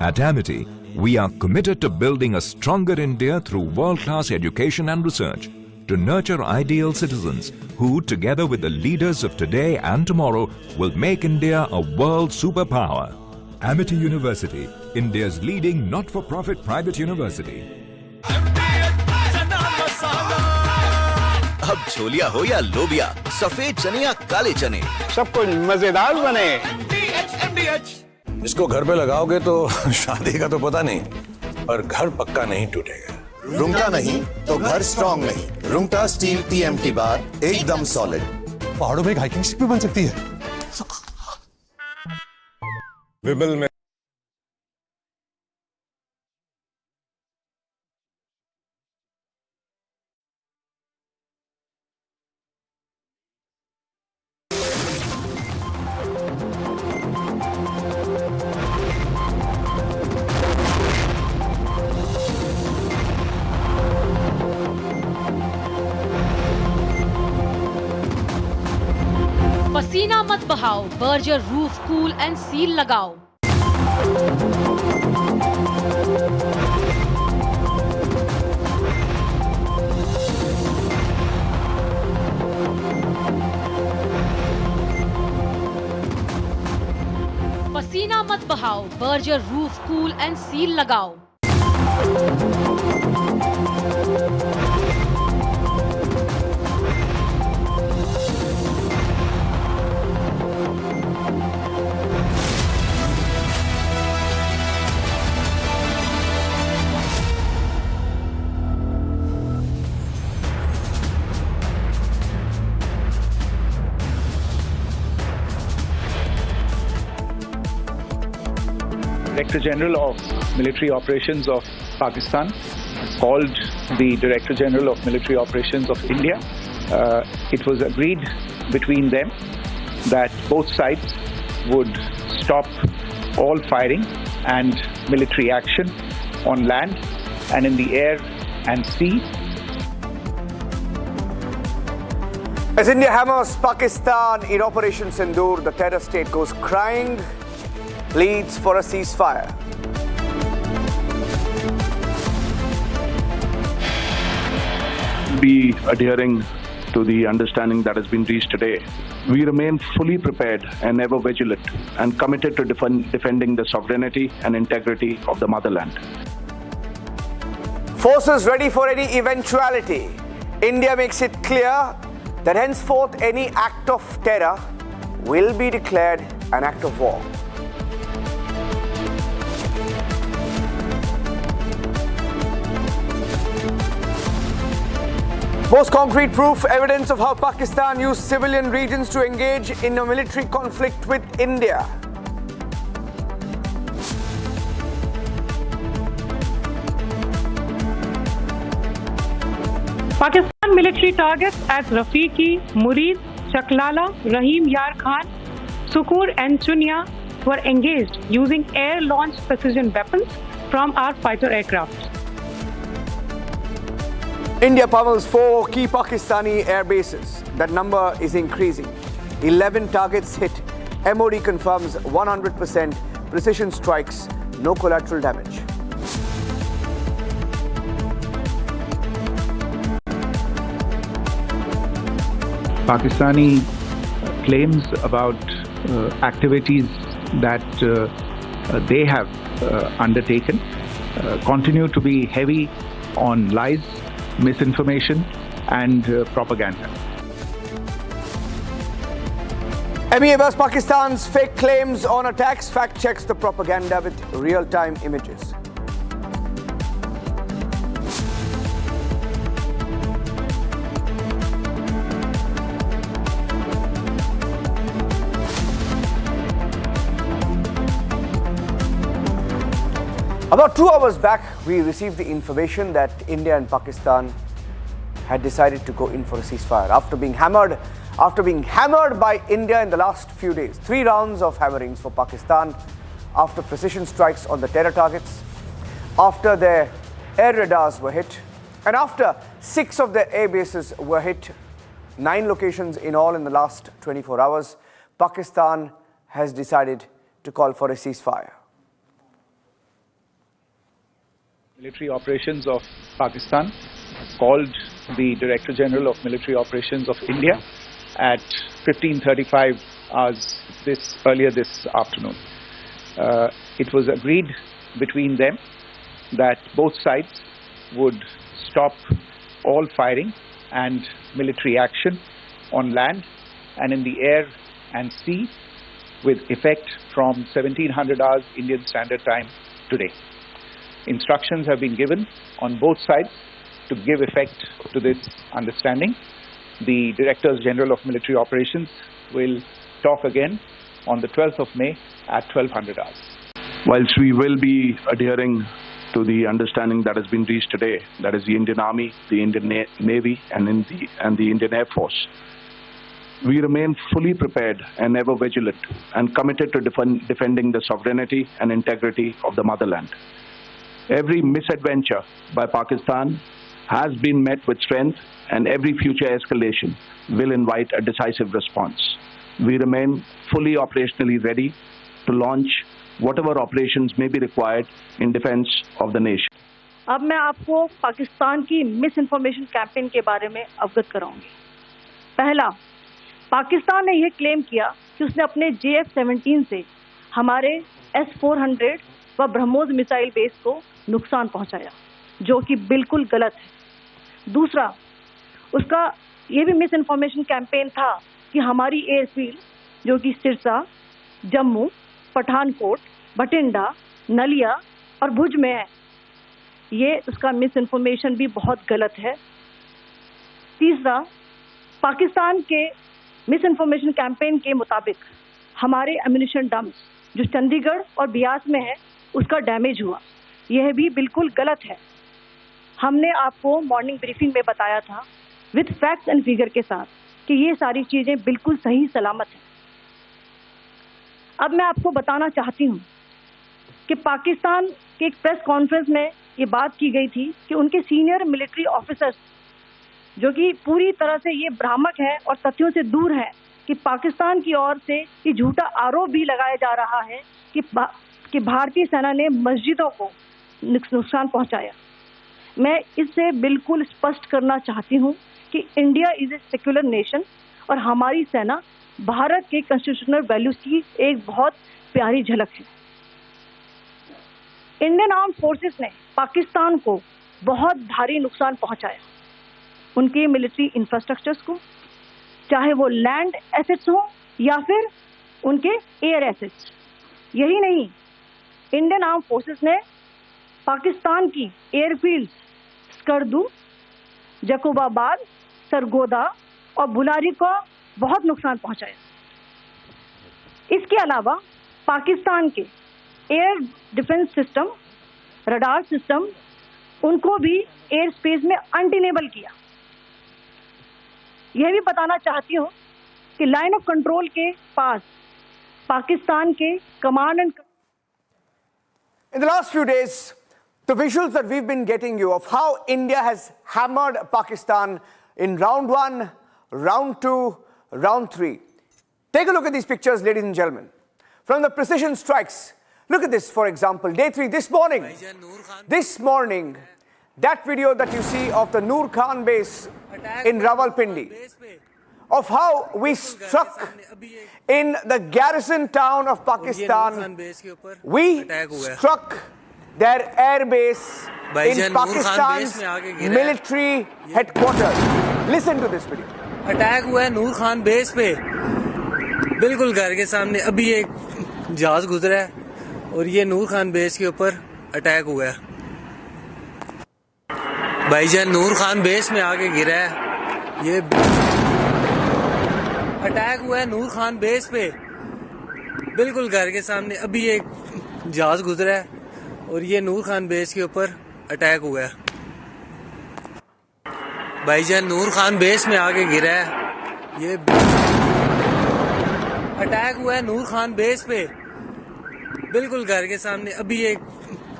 At Amity, we are committed to building a stronger India through world-class education and research to nurture ideal citizens who, together with the leaders of today and tomorrow, will make India a world superpower. Amity University, India's leading not-for-profit private university. अब छोलिया हो या लोबिया, सफेद चने या काले चने, सब कुछ मजेदार बने। इसको घर पे लगाओगे तो शादी का तो पता नहीं, पर घर पक्का नहीं टूटेगा। रुंगटा नहीं तो घर स्ट्रॉन्ग नहीं। रुंगटा स्टील TMT बार एकदम सॉलिड। पहाड़ों में एक हाइकिंग स्टिक भी बन सकती है। विमल में पसीना मत बहाओ, Berger roof cool and seal लगाओ। पसीना मत बहाओ, Berger roof cool and seal लगाओ। Director General of Military Operations of Pakistan called the Director General of Military Operations of India. It was agreed between them that both sides would stop all firing and military action on land and in the air and sea. As India hammers Pakistan in Operation Sindoor, the terror state goes crying, pleads for a ceasefire. Be adhering to the understanding that has been reached today. We remain fully prepared and ever vigilant and committed to defending the sovereignty and integrity of the motherland. Forces ready for any eventuality. India makes it clear that henceforth any act of terror will be declared an act of war. Most concrete proof, evidence of how Pakistan used civilian regions to engage in a military conflict with India. Pakistan military targets at Rafiqi, Murid, Chaklala, Rahim Yar Khan, Sukur and Chunya were engaged using air-launched precision weapons from our fighter aircraft. India pummels 4 key Pakistani air bases. That number is increasing. 11 targets hit. MOD confirms 100% precision strikes, no collateral damage. Pakistani claims about activities that they have undertaken continue to be heavy on lies, misinformation and propaganda. MEA Pakistan's fake claims on attacks fact-checks the propaganda with real-time images. About 2 hours back, we received the information that India and Pakistan had decided to go in for a ceasefire after being hammered by India in the last few days. 3 rounds of hammerings for Pakistan after precision strikes on the terror targets, after their air radars were hit, and after 6 of their air bases were hit, 9 locations in all in the last 24 hours, Pakistan has decided to call for a ceasefire. Military Operations of Pakistan called the Director General of Military Operations of India at 15:35 hours earlier this afternoon. It was agreed between them that both sides would stop all firing and military action on land and in the air and sea with effect from 1700 hours Indian Standard Time today. Instructions have been given on both sides to give effect to this understanding. The Directors General of Military Operations will talk again on the 12th of May at 1200 hours. Whilst we will be adhering to the understanding that has been reached today, that is the Indian Army, the Indian Navy, and the Indian Air Force, we remain fully prepared and ever vigilant and committed to defending the sovereignty and integrity of the motherland. Every misadventure by Pakistan has been met with strength, and every future escalation will invite a decisive response. We remain fully operationally ready to launch whatever operations may be required in defense of the nation. अब मैं आपको पाकिस्तान की miss information campaign के बारे में अवगत कराऊंगी। पहला, पाकिस्तान ने यह क्लेम किया कि उसने अपने JF-17 से हमारे S-400 व ब्रह्मोस मिसाइल बेस को नुकसान पहुंचाया, जो कि बिल्कुल गलत है। दूसरा, उसका यह भी मिस इन्फॉर्मेशन कैंपेन था कि हमारी एयरफील्ड, जो कि सिरसा, जम्मू, पठानकोट, बठिंडा, नलिया और भुज में है, ये उसका मिस इन्फॉर्मेशन भी बहुत गलत है। तीसरा, पाकिस्तान के मिस इन्फॉर्मेशन कैंपेन के मुताबिक हमारे एम्यूनिशन डम्प्स जो चंडीगढ़ और बियास में है, उसका डैमेज हुआ, यह भी बिल्कुल गलत है। हमने आपको मॉर्निंग ब्रीफिंग में बताया था विद फैक्ट्स एंड फिगर के साथ कि ये सारी चीज़ें बिल्कुल सही सलामत हैं। अब मैं आपको बताना चाहती हूँ कि पाकिस्तान के एक प्रेस कॉन्फ्रेंस में ये बात की गई थी कि उनके सीनियर मिलिट्री ऑफिसर्स, जो कि पूरी तरह से ये भ्रामक है और तथ्यों से दूर है, कि पाकिस्तान की ओर से ये झूठा आरोप भी लगाया जा रहा है कि भारतीय सेना ने मस्जिदों को नुकसान पहुंचाया। मैं इससे बिल्कुल स्पष्ट करना चाहती हूं कि India is a secular nation और हमारी सेना भारत के कॉन्स्टिट्यूशनल वैल्यूज की एक बहुत प्यारी झलक है। इंडियन आर्म्ड फोर्सेस ने पाकिस्तान को बहुत भारी नुकसान पहुंचाया, उनके मिलिट्री इंफ्रास्ट्रक्चर्स को, चाहे वो लैंड एसेट्स हो या फिर उनके एयर एसेट्स। यही नहीं, इंडियन आर्म्ड फोर्सेस ने पाकिस्तान की एयरफील्ड्स स्कर्दू, जकोबाबाद, सरगोदा और बुलारी को बहुत नुकसान पहुंचाया। इसके अलावा पाकिस्तान के air defence system, radar system, उनको भी एयर स्पेस में अनटेनेबल किया। यह भी बताना चाहती हूँ कि लाइन ऑफ कंट्रोल के पास पाकिस्तान के command and In the last few days, the visuals that we've been getting you of how India has hammered Pakistan in round 1, round 2, round 3. Take a look at these pictures, ladies and gentlemen. From the precision strikes, look at this, for example, day 3, this morning, that video that you see of the Noor Khan base in Rawalpindi, of how we struck in the garrison town of Pakistan. We struck their air base in Pakistan's military headquarters. Listen to this video. Attack हुआ है नूर Khan base पे, बिल्कुल घर के सामने। अभी एक जहाज गुजरा है और ये नूर खान बेस के ऊपर अटैक हुआ है। भाईजान नूर खान बेस में आके गिरा है। ये अटैक हुआ है नूर खान बेस पे, बिल्कुल घर के सामने। अभी एक जहाज गुजरा है और ये नूर खान बेस के ऊपर अटैक हुआ है। भाईजान नूर खान बेस में आके गिरा है। ये अटैक हुआ है नूर खान बेस पे, बिल्कुल घर के सामने। अभी एक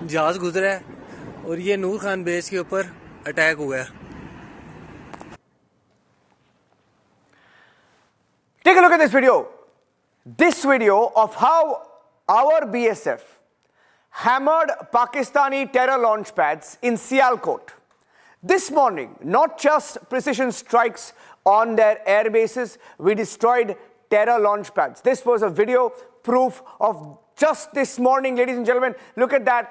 जहाज गुजरा है और ये नूर खान बेस के ऊपर अटैक हुआ है। Take a look at this video. This video of how our BSF hammered Pakistani terror launch pads in Sialkot. This morning, not just precision strikes on their air bases, we destroyed terror launch pads. This was a video proof of just this morning, ladies and gentlemen. Look at that.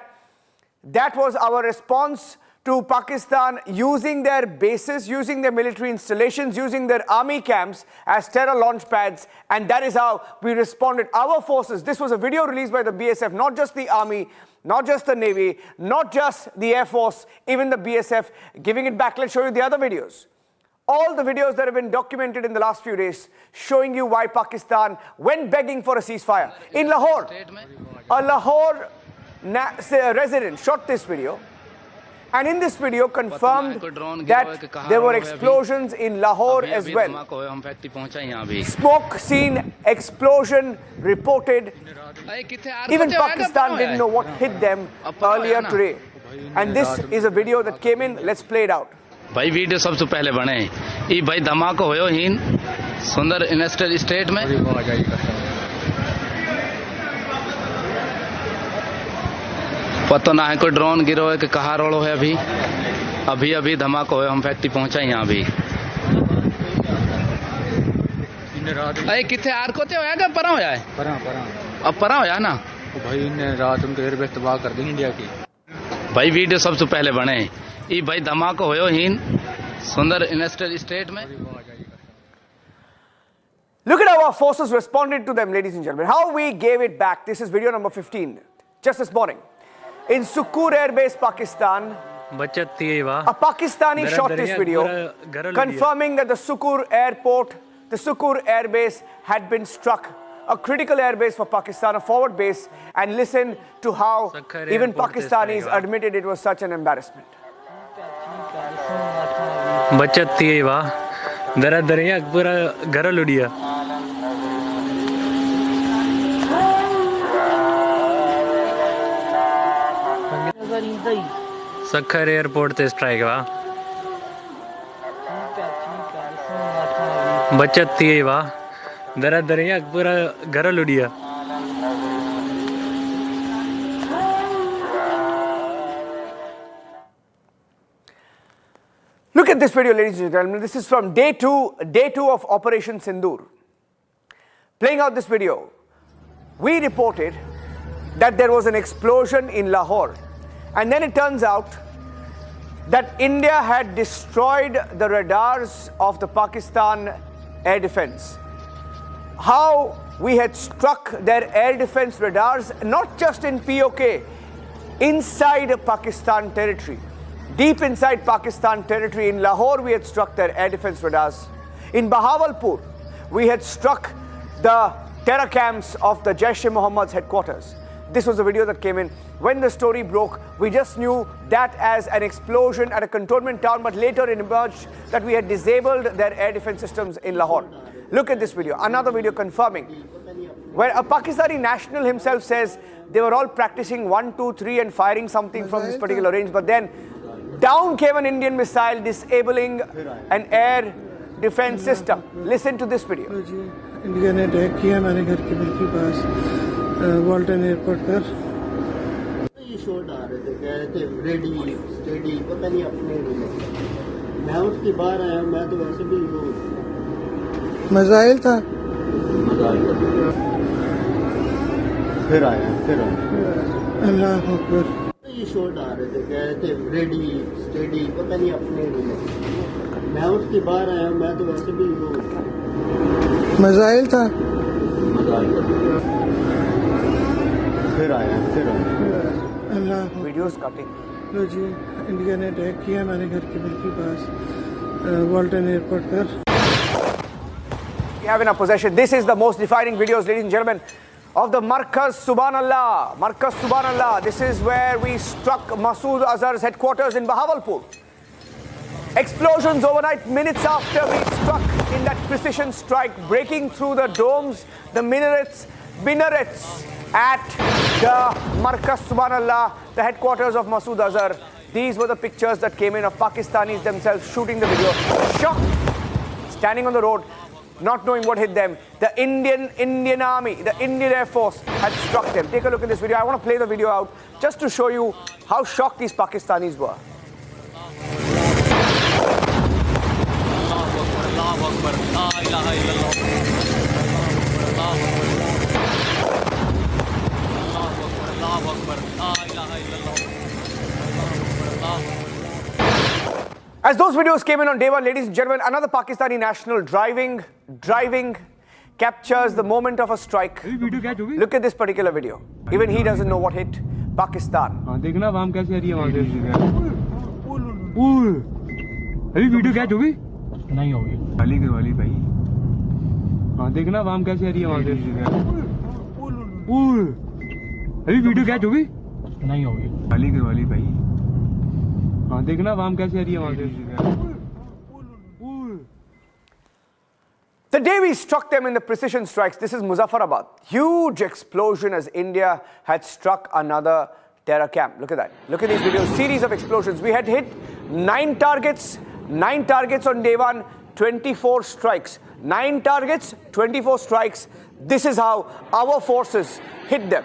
That was our response to Pakistan using their bases, using their military installations, using their army camps as terror launch pads, and that is how we responded. Our forces, this was a video released by the BSF, not just the army, not just the Navy, not just the Air Force, even the BSF giving it back. Let's show you the other videos all the videos that have been documented in the last few days showing you why Pakistan went begging for a ceasefire. In Lahore, a Lahore resident shot this video, and in this video confirmed that there were explosions in Lahore as well. Smoke seen, explosion reported. Even Pakistan didn't know what hit them earlier today. And this is a video that came in. Let's play it out. भाई video सबसे पहले बने ये भाई धमाका होयो हिन सुंदर इंडस्ट्रियल स्टेट में पता ना है कोई ड्रोन गिरो है कि कहाँ रोड़ो है अभी अभी धमाका होयो हम फैक्ट्री पहुंचा यहाँ भी अरे किथे आर कोते होया क्या परा होया है अब परा होया ना भाई ने रात उनके एयरबेस तबाह कर दी इंडिया की भाई वीडियो सबसे पहले बने ये भाई धमाका होयो हिन सुंदर इंडस्ट्रियल स्टेट में Look at how our forces responded to them, ladies and gentlemen. How we gave it back. This is video number 15. Just this morning. In Sukur Air Base, Pakistan, a Pakistani shot this video confirming that the Sukur airport, the Sukur Air Base had been struck. A critical air base for Pakistan, a forward base. And listen to how even Pakistanis admitted it was such an embarrassment. बचत थी वाह दरा दरिया पूरा घर लुड़िया Sukkur airport ते strike वाह बचत थी वाह दरा दरिया पूरा घर लुड़िया Look at this video, ladies and gentlemen. This is from day two of Operation Sindoor. Playing out this video, we reported that there was an explosion in Lahore. And then it turns out that India had destroyed the radars of the Pakistan air defense. How we had struck their air defense radars, not just in POK, inside Pakistan territory. Deep inside Pakistan territory, in Lahore, we had struck their air defense radars. In Bahawalpur, we had struck the terror camps of the Jaish-e-Mohammed's headquarters. This was a video that came in. When the story broke, we just knew that as an explosion at a cantonment town, but later it emerged that we had disabled their air defense systems in Lahore. Look at this video, another video confirming, where a Pakistani national himself says they were all practicing 1, 2, 3 and firing something from this particular range, but then down came an Indian missile disabling an air defense system. Listen to this video. India ने attack किया हमारे घर के बिल्कुल पास Walton airport पर ये shot आ रहे थे कह रहे थे रेडी स्टेडी पता नहीं अपने मैं उसके बाहर आया मैं तो वैसे भी वो मिसाइल था फिर आया अल्लाह अकबर ये शॉट आ रहे थे कह रहे थे रेडी स्टेडी पता नहीं अपने मैं उसके बाहर आया मैं तो वैसे भी वो मिसाइल था फिर आया अल्लाह वीडियोस कटिंग लो जी इंडिया ने अटैक किया हमारे घर के बिल्कुल पास वाल्टन एयरपोर्ट पर We have in our possession, this is the most defining videos, ladies and gentlemen, of the Markaz Subhanallah. Markaz Subhanallah. This is where we struck Masood Azhar's headquarters in Bahawalpur. Explosions overnight, minutes after we struck in that precision strike, breaking through the domes, the minarets at the Markaz Subhanallah, the headquarters of Masood Azhar. These were the pictures that came in of Pakistanis themselves shooting the video, shocked, standing on the road, not knowing what hit them. The Indian Army, the Indian Air Force had struck them. Take a look at this video. I want to play the video out just to show you how shocked these Pakistanis were. As those videos came in on day one, ladies and gentlemen, another Pakistani national driving captures the moment of a strike. Look at this particular video. Even he doesn't know what hit Pakistan. नहीं होगी वाली के वाली भाई। हाँ देखना वाम कैसे आ रही है वहाँ से। अभी वीडियो कैच होगी नहीं होगी वाली के वाली भाई। हाँ देखना वाम कैसे आ रही है वहाँ से। The day we struck them in the precision strikes, this is Muzaffarabad. Huge explosion as India had struck another terror camp. Look at that. Look at these videos. Series of explosions. We had hit 9 targets on day one, 24 strikes. 9 targets, 24 strikes. This is how our forces hit them.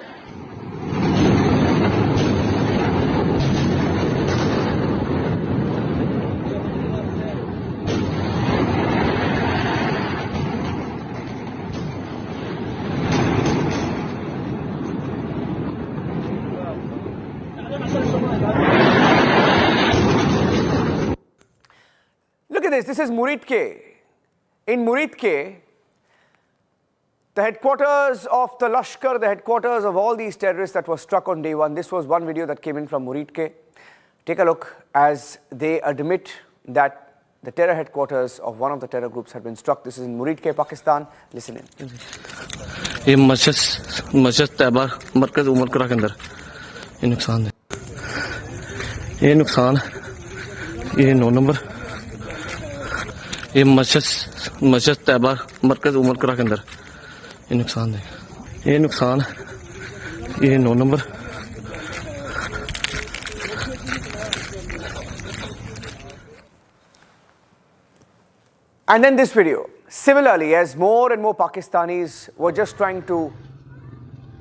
Look at this. This is Muridke. In Muridke, the headquarters of the Lashkar, the headquarters of all these terrorists that were struck on day one. This was one video that came in from Muridke. Take a look as they admit that the terror headquarters of one of the terror groups had been struck. This is in Muridke, Pakistan. Listen in. ये मस्जिद तैयबा मरकज उमर करा के अंदर ये नुकसान है। ये नुकसान ये 9 नंबर ये मस्जिद तैयबा मरकज उमर करा के अंदर ये नुकसान है। ये नुकसान ये 9 number And then this video. Similarly, as more and more Pakistanis were just trying to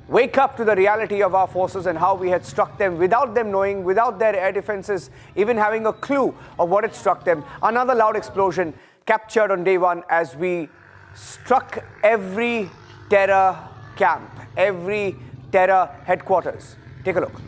wake up to the reality of our forces and how we had struck them without them knowing, without their air defenses even having a clue of what had struck them. Another loud explosion captured on day one as we struck every terror camp, every terror headquarters. Take a look.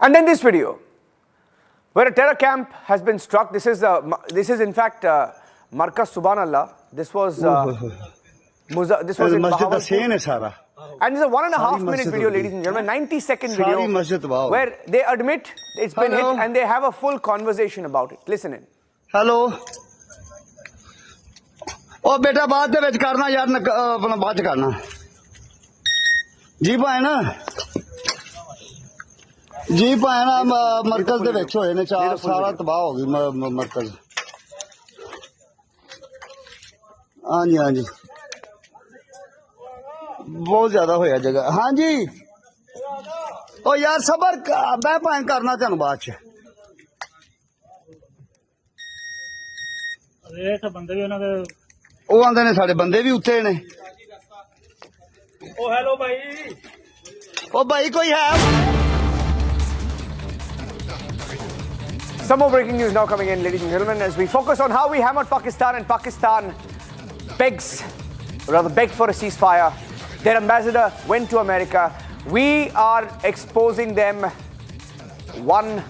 And then this video, where a terror camp has been struck. This is in fact Markaz Subhanallah. This was in Bahawalpur. And it's a 1.5 minute video, ladies and gentlemen, 90-second video, where they admit it's been hit and they have a full conversation about it. Listen in. Hello. Oh, beta, baad de vich karna yaar, apna baad karna. जी भाई ना मरकज दे विच होए ने चार सारा तबाह हो गई मरकज हाँ जी बहुत ज्यादा होया जगह हाँ जी ओ यार सबर मैं भाई करना तेन बाद च आंदे ने साडे बंदे भी उत्थे ने Oh, hello, bhai. Oh, bhai, koi hai? Some more breaking news now coming in, ladies and gentlemen, as we focus on how we hammered Pakistan, and Pakistan begged for a ceasefire. Their ambassador went to America. We are exposing them one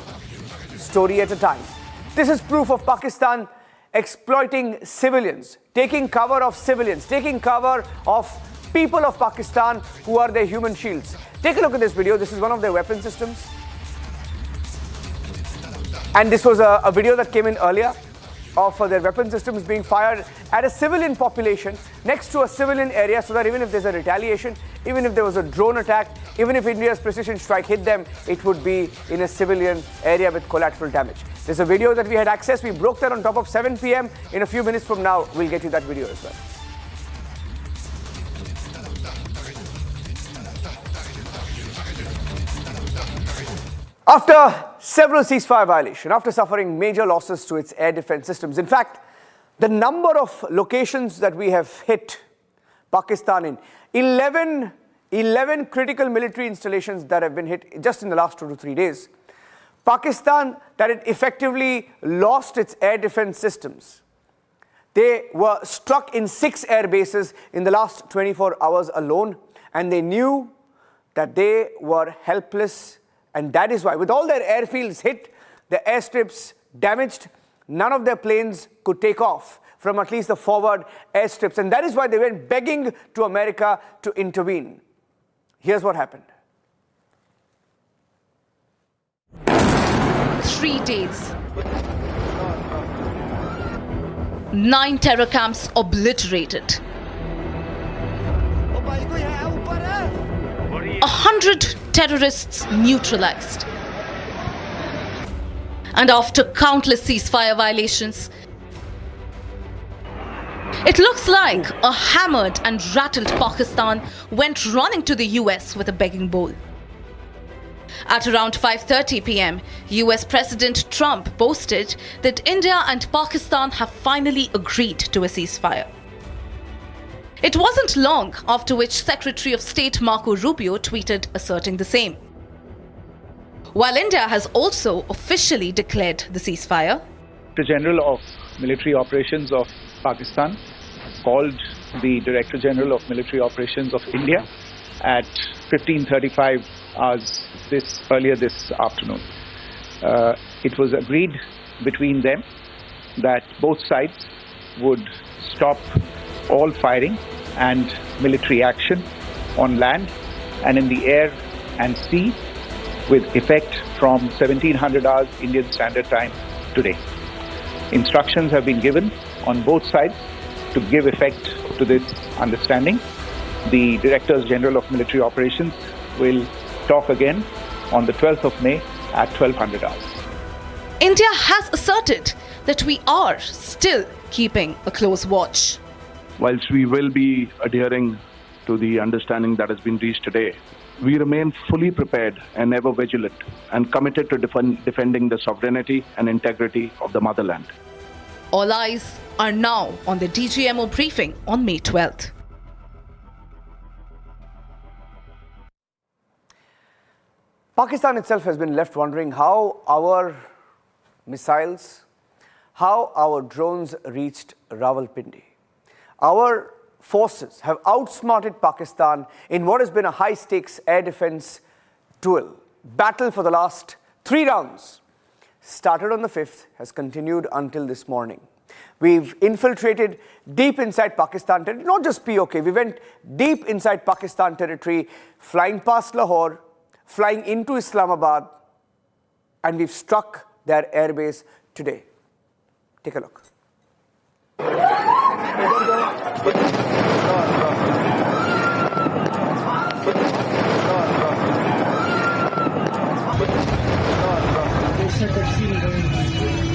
story at a time. This is proof of Pakistan exploiting civilians, taking cover of civilians, taking cover of people of Pakistan who are their human shields. Take a look at this video. This is one of their weapon systems. And this was a video that came in earlier of their weapon systems being fired at a civilian population next to a civilian area, so that even if there's a retaliation, even if there was a drone attack, even if India's precision strike hit them, it would be in a civilian area with collateral damage. There's a video that we had access. We broke that on top of 7 p.m. In a few minutes from now, we'll get you that video as well. After several ceasefire violations, after suffering major losses to its air defense systems, in fact, the number of locations that we have hit Pakistan in, 11 critical military installations that have been hit just in the last 2 to 3 days. Pakistan, that it effectively lost its air defense systems. They were struck in 6 air bases in the last 24 hours alone, and they knew that they were helpless, and that is why, with all their airfields hit, the airstrips damaged, none of their planes could take off from at least the forward airstrips, and that is why they went begging to America to intervene. Here's what happened. 3 days. 9 terror camps obliterated. 100 terrorists neutralized. And after countless ceasefire violations, it looks like a hammered and rattled Pakistan went running to the US with a begging bowl. At around 5:30 p.m., US President Trump boasted that India and Pakistan have finally agreed to a ceasefire. It wasn't long after which Secretary of State Marco Rubio tweeted asserting the same. While India has also officially declared the ceasefire, The General of Military Operations of Pakistan called the Director General of Military Operations of India at 15:35 hours earlier this afternoon. It was agreed between them that both sides would stop all firing and military action on land and in the air and sea with effect from 1700 hours Indian Standard Time today. Instructions have been given on both sides to give effect to this understanding. The Directors General of Military Operations will talk again on the 12th of May at 1200 hours. India has asserted that we are still keeping a close watch. Whilst we will be adhering to the understanding that has been reached today, we remain fully prepared and ever vigilant and committed to defending the sovereignty and integrity of the motherland. All eyes are now on the DGMO briefing on May 12th. Pakistan itself has been left wondering how our missiles, how our drones reached Rawalpindi. Our forces have outsmarted Pakistan in what has been a high-stakes air defense battle for the last 3 rounds. Started on the 5th, has continued until this morning. We've infiltrated deep inside Pakistan territory, not just POK, we went deep inside Pakistan territory, flying past Lahore, flying into Islamabad, and we've struck their airbase today. Take a look.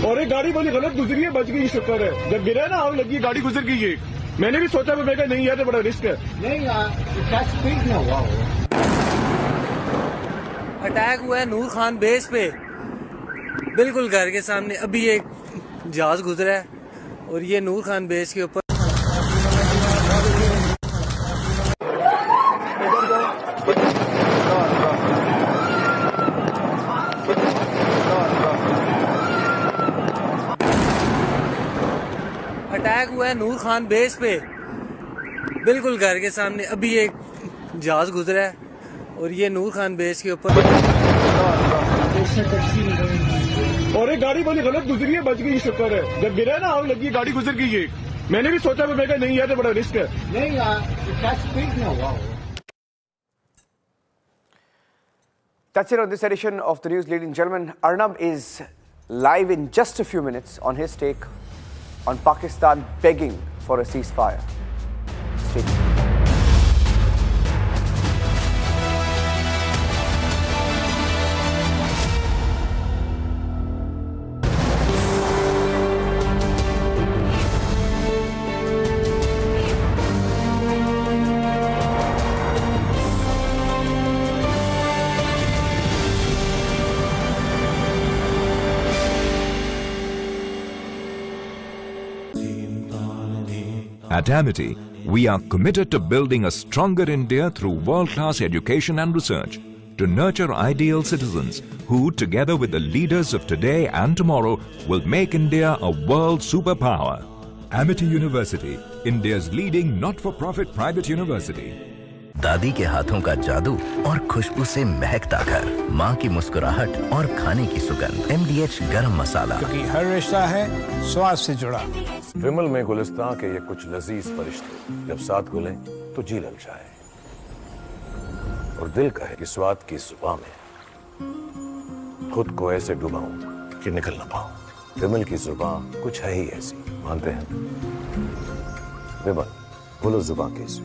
और एक गाड़ी वाली गलत गुजरी है, बच गई, शुक्र है। जब गिरा ना आग लगी, गाड़ी गुजर गई एक। मैंने भी सोचा, मैं कहा नहीं यार, तो बड़ा रिस्क है। नहीं यार, स्पीड ना हुआ। अटैक हुआ है नूर खान बेस पे, बिल्कुल घर के सामने। अभी एक जहाज गुजरा है और ये नूर खान बेस के ऊपर अटैक हुआ है नूर खान बेस पे, बिल्कुल घर के सामने। अभी एक जहाज गुजरा है और ये नूर खान बेस के ऊपर और एक गाड़ी वाली गलत गुजरी है, बच गई, शुक्र है। जब गिरा ना आग लगी, गाड़ी गुजर गई एक। मैंने भी सोचा, मैं कहा नहीं यार, तो बड़ा रिस्क है। नहीं यार, स्पीड ना हुआ। That's it on this edition of the news, ladies and gentlemen. Arnab is live in just a few minutes on his take on Pakistan begging for a ceasefire. Stay tuned. At Amity, we are committed to building a stronger India through world-class education and research to nurture ideal citizens who, together with the leaders of today and tomorrow, will make India a world superpower. Amity University, India's leading not-for-profit private university. दादी के हाथों का जादू और खुशबू से महकता घर, माँ की मुस्कुराहट और खाने की सुगंध। MDH गरम मसाला, क्योंकि हर रिश्ता है स्वाद से जुड़ा। विमल में गुलिस्तां के ये कुछ लजीज फरिश्ते जब साथ घुलें तो जी ललचाए और दिल कहे कि स्वाद की जुबां में खुद को ऐसे डुबाऊं कि निकल ना पाऊं। विमल की जुबां कुछ है ही ऐसी, मानते हैं? विमल, बोलो जुबां कैसी?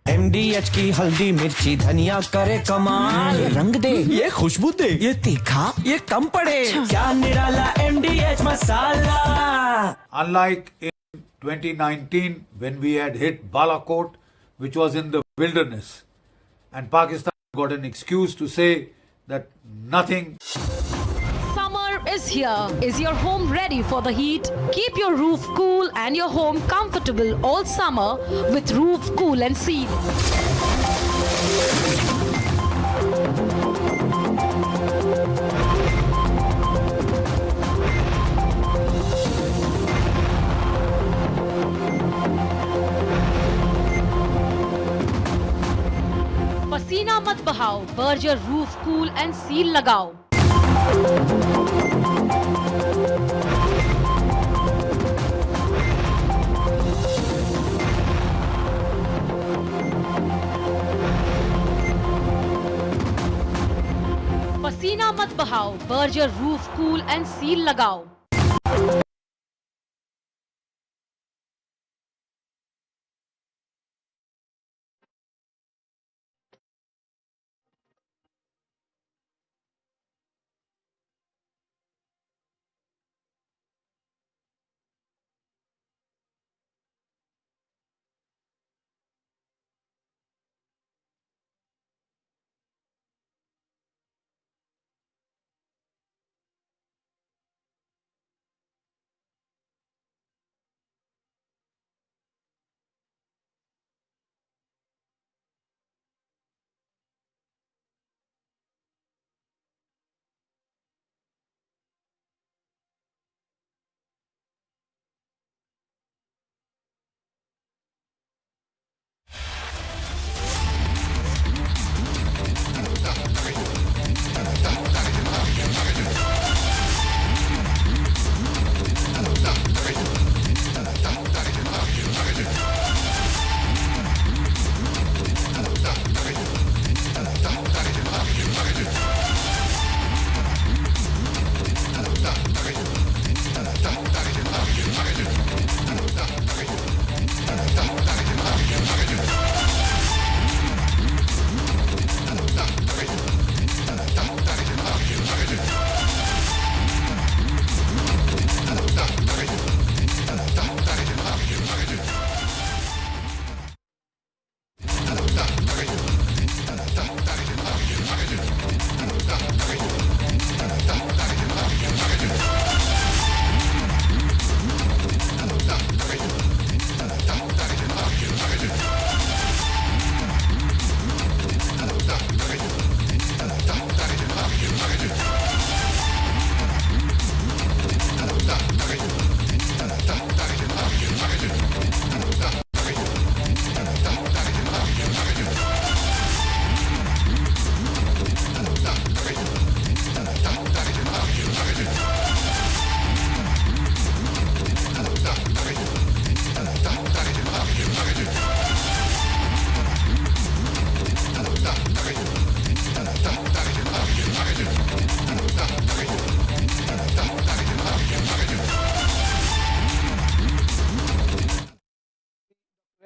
MDH की हल्दी मिर्ची धनिया करे कमाल, ये रंग दे, ये खुशबू दे, ये तीखा, ये कम पड़े, क्या निराला MDH masala. Unlike in 2019 when we had hit Balakot, which was in the wilderness, and Pakistan got an excuse to say that nothing. Summer is here. Is your home ready for the heat? Keep your roof cool and your home comfortable all summer with Roof Cool and Seal. पसीना मत बहाओ, Berger roof cool and seal लगाओ। पसीना मत बहाओ, Berger roof cool and seal लगाओ।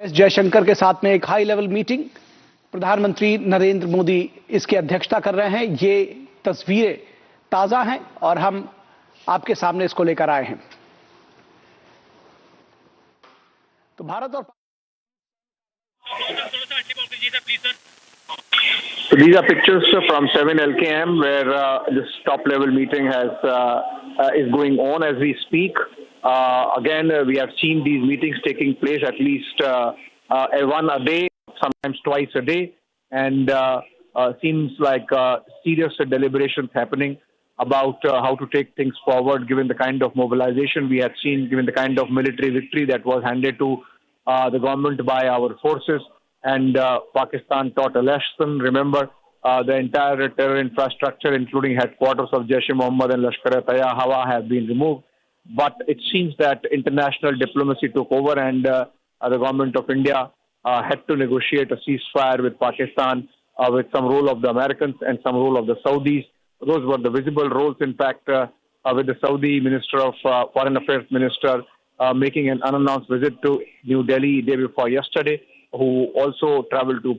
जयशंकर के साथ में एक हाई लेवल मीटिंग, प्रधानमंत्री नरेंद्र मोदी इसकी अध्यक्षता कर रहे हैं। ये तस्वीरें ताजा हैं और हम आपके सामने इसको लेकर आए हैं। तो भारत और So these are pictures from 7 LKM where this top-level meeting is going on as we speak. Again, we have seen these meetings taking place at least one a day, sometimes twice a day, and seems like serious deliberations happening about how to take things forward given the kind of mobilization we had seen, given the kind of military victory that was handed to the government by our forces. And Pakistan taught a lesson. Remember, the entire terror infrastructure, including headquarters of Jaish-e-Mohammed and Lashkar-e-Taiba Hawa, have been removed. But it seems that international diplomacy took over, and the government of India had to negotiate a ceasefire with Pakistan with some role of the Americans and some role of the Saudis. Those were the visible roles, in fact, with the Saudi Minister of Foreign Affairs Minister making an unannounced visit to New Delhi day before yesterday, who also traveled to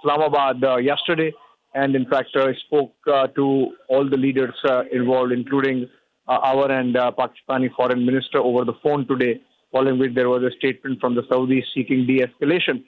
Islamabad yesterday, and in fact spoke to all the leaders involved, including our and Pakistani foreign minister over the phone today, following which there was a statement from the Saudis seeking de-escalation.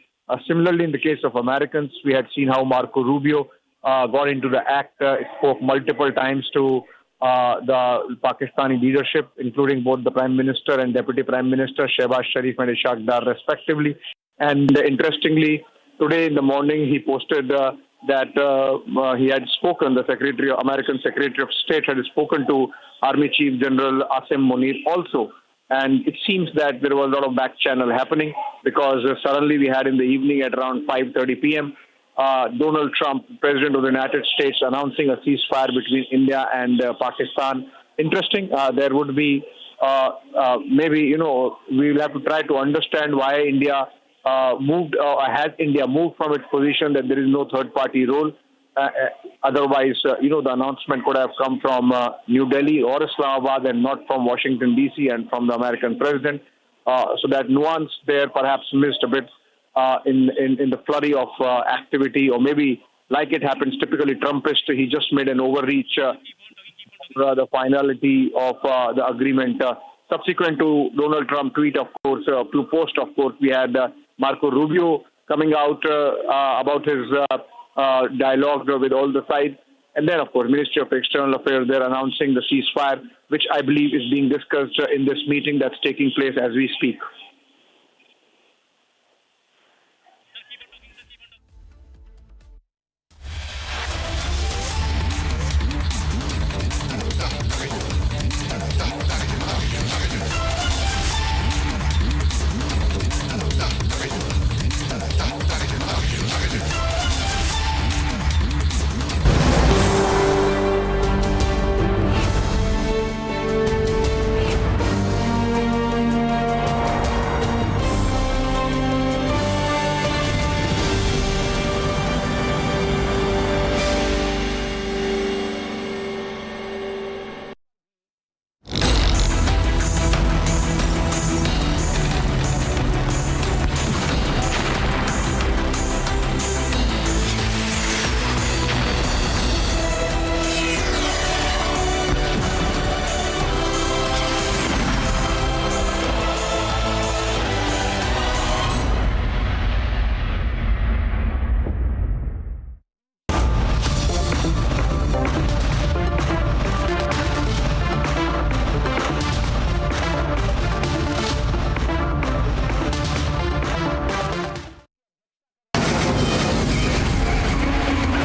Similarly, in the case of Americans, we had seen how Marco Rubio got into the act, spoke multiple times to the Pakistani leadership, including both the Prime Minister and Deputy Prime Minister, Shehbaz Sharif and Ishaq Dar, respectively. And interestingly, today in the morning, he posted that he had spoken, the American Secretary of State had spoken to Army Chief General Asim Munir also. And it seems that there was a lot of back channel happening, because suddenly we had in the evening at around 5:30 p.m., Donald Trump, President of the United States, announcing a ceasefire between India and Pakistan. Interesting. There would be maybe, we will have to try to understand why India has India moved from its position that there is no third-party role. Otherwise, the announcement could have come from New Delhi or Islamabad and not from Washington, D.C. and from the American president. So that nuance there perhaps missed a bit in the flurry of activity, or maybe like it happens typically Trumpist, he just made an overreach the finality of the agreement. Subsequent to Donald Trump tweet, of course, to post, of course, we had Marco Rubio coming out about his dialogue with all the sides. And then, of course, Ministry of External Affairs, they're announcing the ceasefire, which I believe is being discussed in this meeting that's taking place as we speak.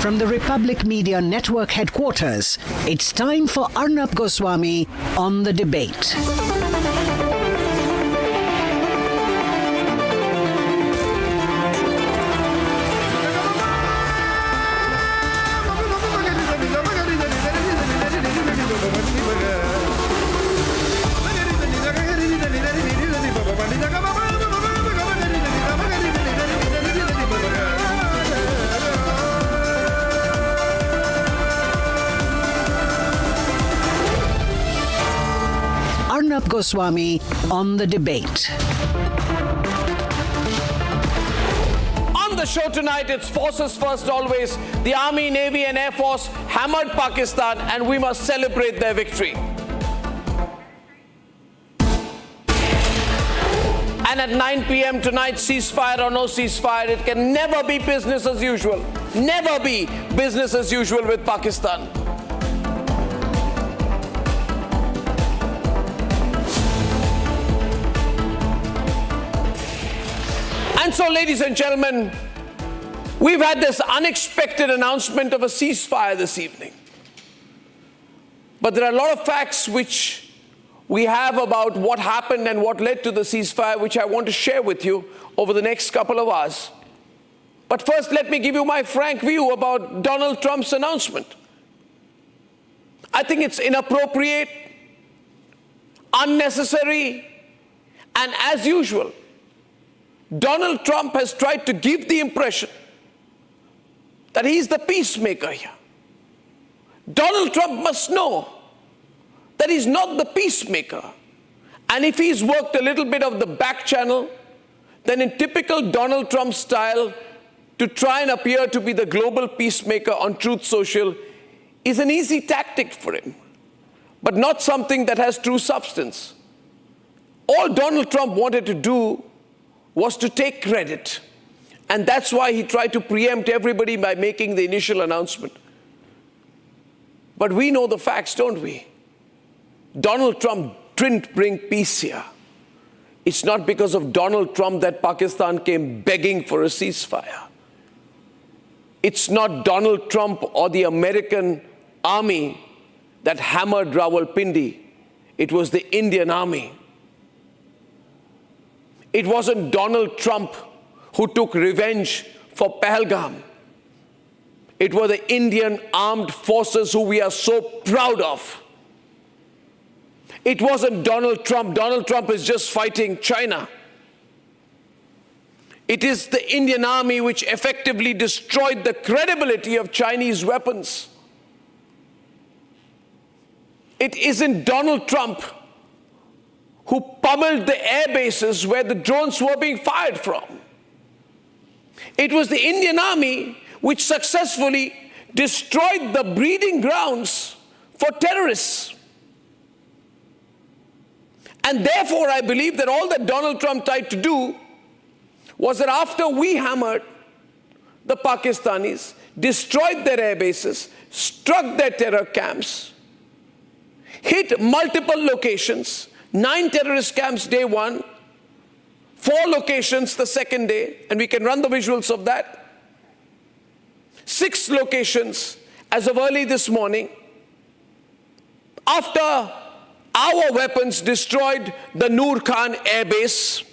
From the Republic Media Network headquarters, it's time for Arnab Goswami on The Debate. Arnab Goswami on The Debate. On the show tonight, it's forces first always. The Army, Navy and Air Force hammered Pakistan, and we must celebrate their victory. And at 9 p.m. tonight, ceasefire or no ceasefire, it can never be business as usual. Never be business as usual with Pakistan. And so, ladies and gentlemen, we've had this unexpected announcement of a ceasefire this evening. But there are a lot of facts which we have about what happened and what led to the ceasefire, which I want to share with you over the next couple of hours. But first, let me give you my frank view about Donald Trump's announcement. I think it's inappropriate, unnecessary, and as usual, Donald Trump has tried to give the impression that he's the peacemaker here. Donald Trump must know that he's not the peacemaker. And if he's worked a little bit of the back channel, then in typical Donald Trump style, to try and appear to be the global peacemaker on Truth Social is an easy tactic for him, but not something that has true substance. All Donald Trump wanted to do was to take credit. And that's why he tried to preempt everybody by making the initial announcement. But we know the facts, don't we? Donald Trump didn't bring peace here. It's not because of Donald Trump that Pakistan came begging for a ceasefire. It's not Donald Trump or the American army that hammered Rawalpindi. It was the Indian army. It wasn't Donald Trump who took revenge for Pahalgam. It were the Indian armed forces who we are so proud of. It wasn't Donald Trump. Donald Trump is just fighting China. It is the Indian army which effectively destroyed the credibility of Chinese weapons. It isn't Donald Trump who pummeled the air bases where the drones were being fired from. It was the Indian army which successfully destroyed the breeding grounds for terrorists. And therefore, I believe that all that Donald Trump tried to do was that after we hammered the Pakistanis, destroyed their air bases, struck their terror camps, hit multiple locations, 9 terrorist camps day 1, 4 locations the second day, and we can run the visuals of that. 6 locations as of early this morning, after our weapons destroyed the Noor Khan air base,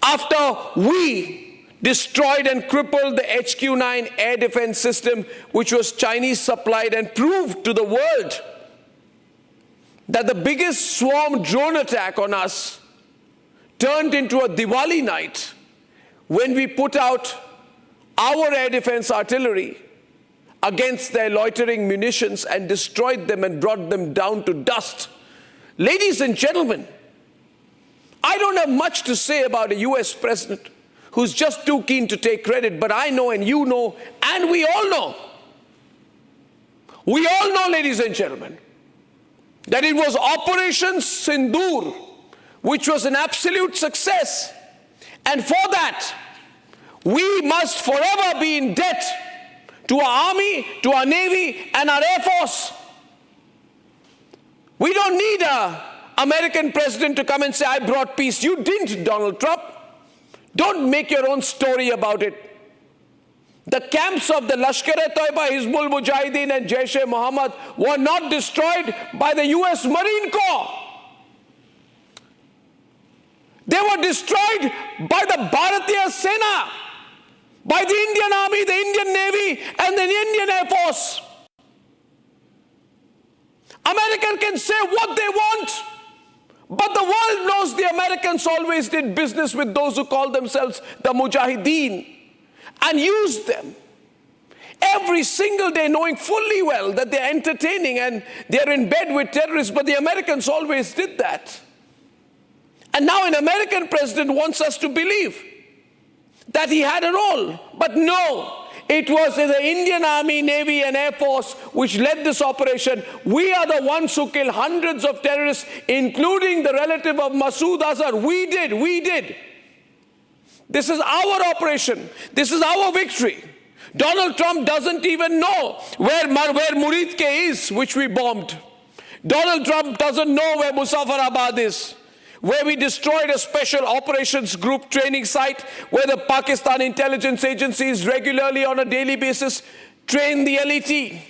after we destroyed and crippled the HQ-9 air defense system, which was Chinese supplied, and proved to the world that the biggest swarm drone attack on us turned into a Diwali night when we put out our air defense artillery against their loitering munitions and destroyed them and brought them down to dust. Ladies and gentlemen, I don't have much to say about a US president who's just too keen to take credit, but I know and you know and we all know, ladies and gentlemen, that it was Operation Sindoor which was an absolute success. And for that, we must forever be in debt to our army, to our navy, and our air force. We don't need an American president to come and say, I brought peace. You didn't, Donald Trump. Don't make your own story about it. The camps of the Lashkar-e-Toiba, Hizbul Mujahideen, and Jaish-e-Mohammed were not destroyed by the US Marine Corps. They were destroyed by the Bharatiya Sena, by the Indian Army, the Indian Navy, and the Indian Air Force. Americans can say what they want, but the world knows the Americans always did business with those who call themselves the Mujahideen and used them every single day, knowing fully well that they're entertaining and they're in bed with terrorists, but the Americans always did that. And now an American president wants us to believe that he had a role. But no, It was the Indian Army, Navy and Air Force which led this operation. We are the ones who killed hundreds of terrorists, including the relative of Masood Azhar. We did. This is our operation. This is our victory. Donald Trump doesn't even know where Murid Ke is, which we bombed. Donald Trump doesn't know where Muzaffarabad is, where we destroyed a special operations group training site, where the Pakistan intelligence agencies regularly on a daily basis train the LET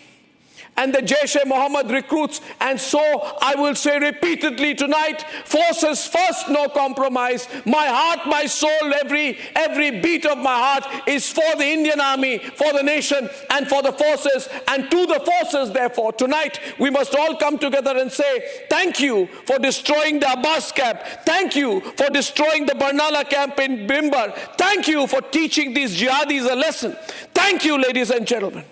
and the Jaish-e-Mohammed recruits. And so I will say repeatedly tonight, forces first, no compromise. My heart, my soul, every beat of my heart is for the Indian Army, for the nation and for the forces. And to the forces, therefore, tonight we must all come together and say, thank you for destroying the Abbas camp. Thank you for destroying the Barnala camp in Bimbar. Thank you for teaching these jihadis a lesson. Thank you, ladies and gentlemen,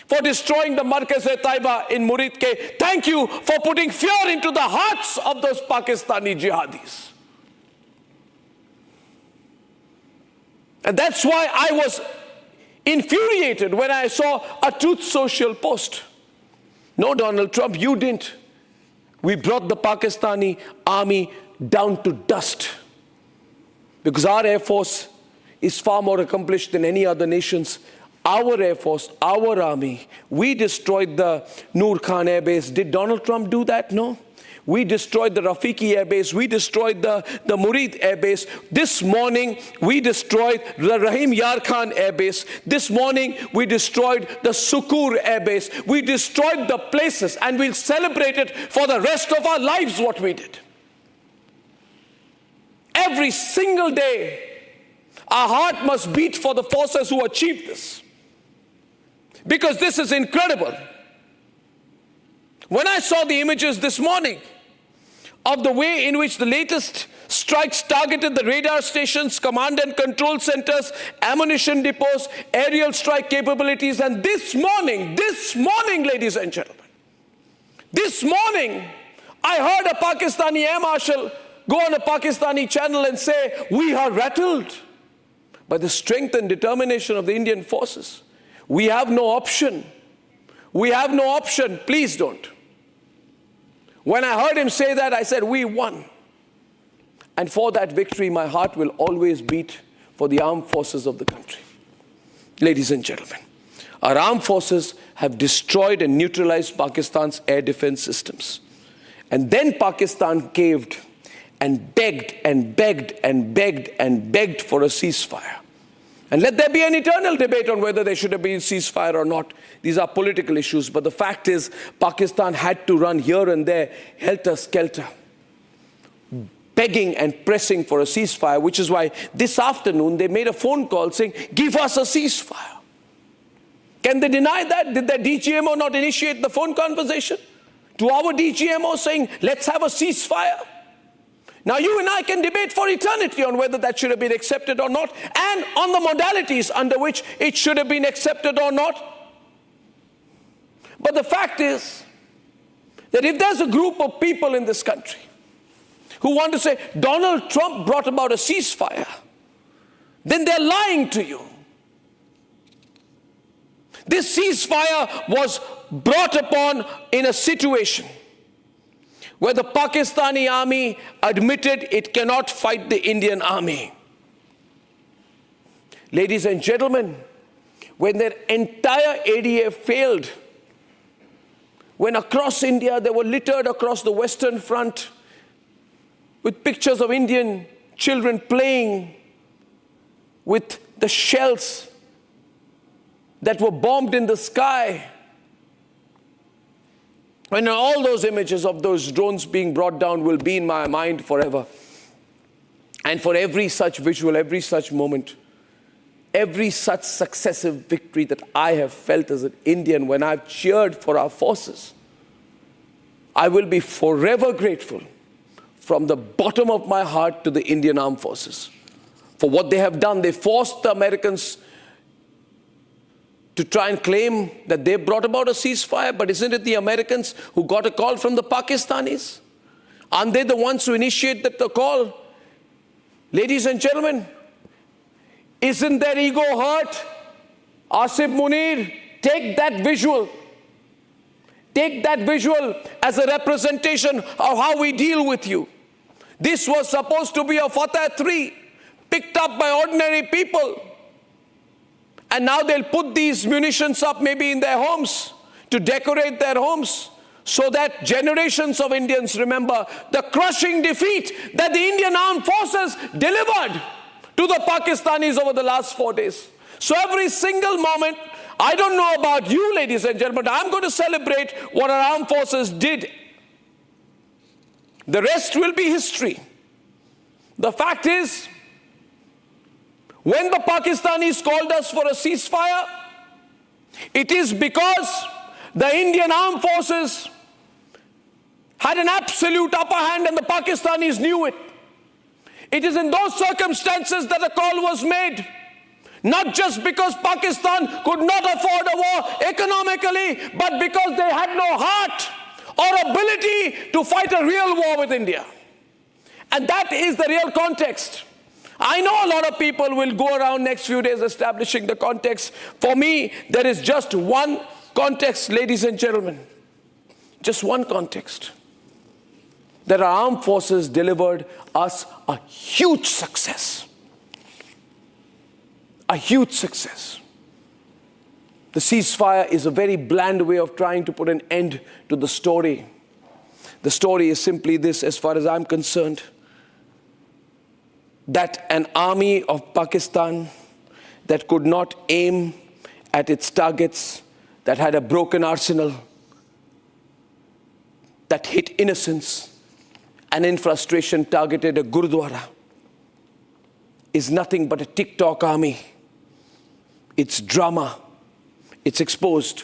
for destroying the Markaz-e-Taiba in Murid Ke. Thank you for putting fear into the hearts of those Pakistani jihadis. And that's why I was infuriated when I saw a Truth Social post. No, Donald Trump, you didn't. We brought the Pakistani army down to dust, because our Air Force is far more accomplished than any other nation's. Our Air Force, our army, we destroyed the Noor Khan Air Base. Did Donald Trump do that? No. We destroyed the Rafiki Air Base. We destroyed the Murid Air Base. This morning, we destroyed the Rahim Yar Khan Air Base. This morning, we destroyed the Sukur Air Base. We destroyed the places, and we'll celebrate it for the rest of our lives, what we did. Every single day, our heart must beat for the forces who achieved this, because this is incredible. When I saw the images this morning of the way in which the latest strikes targeted the radar stations, command and control centers, ammunition depots, aerial strike capabilities, and this morning, ladies and gentlemen, this morning, I heard a Pakistani air marshal go on a Pakistani channel and say, we are rattled by the strength and determination of the Indian forces. We have no option. We have no option. Please don't. When I heard him say that, I said, we won. And for that victory, my heart will always beat for the armed forces of the country. Ladies and gentlemen, our armed forces have destroyed and neutralized Pakistan's air defense systems. And then Pakistan caved and begged and begged and begged and begged for a ceasefire. And let there be an eternal debate on whether there should have been a ceasefire or not. These are political issues. But the fact is, Pakistan had to run here and there, helter-skelter, begging and pressing for a ceasefire, which is why this afternoon they made a phone call saying, give us a ceasefire. Can they deny that? Did their DGMO not initiate the phone conversation to our DGMO saying, let's have a ceasefire? Now you and I can debate for eternity on whether that should have been accepted or not, and on the modalities under which it should have been accepted or not. But the fact is that if there's a group of people in this country who want to say Donald Trump brought about a ceasefire, then they're lying to you. This ceasefire was brought upon in a situation where the Pakistani army admitted it cannot fight the Indian army. Ladies and gentlemen, when their entire ADF failed, when across India they were littered across the Western Front with pictures of Indian children playing with the shells that were bombed in the sky, and all those images of those drones being brought down will be in my mind forever. And for every such visual, every such moment, every such successive victory that I have felt as an Indian when I've cheered for our forces, I will be forever grateful from the bottom of my heart to the Indian Armed Forces for what they have done. They forced the Americans to try and claim that they brought about a ceasefire, but isn't it the Americans who got a call from the Pakistanis? Aren't they the ones who initiated the call? Ladies and gentlemen, isn't their ego hurt Asif Munir, take that visual. Take that visual as a representation of how we deal with you. This was supposed to be a Fatah 3, picked up by ordinary people. And now they'll put these munitions up maybe in their homes to decorate their homes so that generations of Indians remember the crushing defeat that the Indian armed forces delivered to the Pakistanis over the last 4 days. So every single moment, I don't know about you, ladies and gentlemen, I'm going to celebrate what our armed forces did. The rest will be history. The fact is, when the Pakistanis called us for a ceasefire, it is because the Indian armed forces had an absolute upper hand and the Pakistanis knew it. It is in those circumstances that a call was made. Not just because Pakistan could not afford a war economically, but because they had no heart or ability to fight a real war with India. And that is the real context. I know a lot of people will go around next few days establishing the context. For me, there is just one context, ladies and gentlemen. Just one context. That our armed forces delivered us a huge success. A huge success. The ceasefire is a very bland way of trying to put an end to the story. The story is simply this, as far as I'm concerned, that an army of Pakistan that could not aim at its targets, that had a broken arsenal, that hit innocents, and in frustration targeted a Gurudwara, is nothing but a TikTok army. It's drama, it's exposed,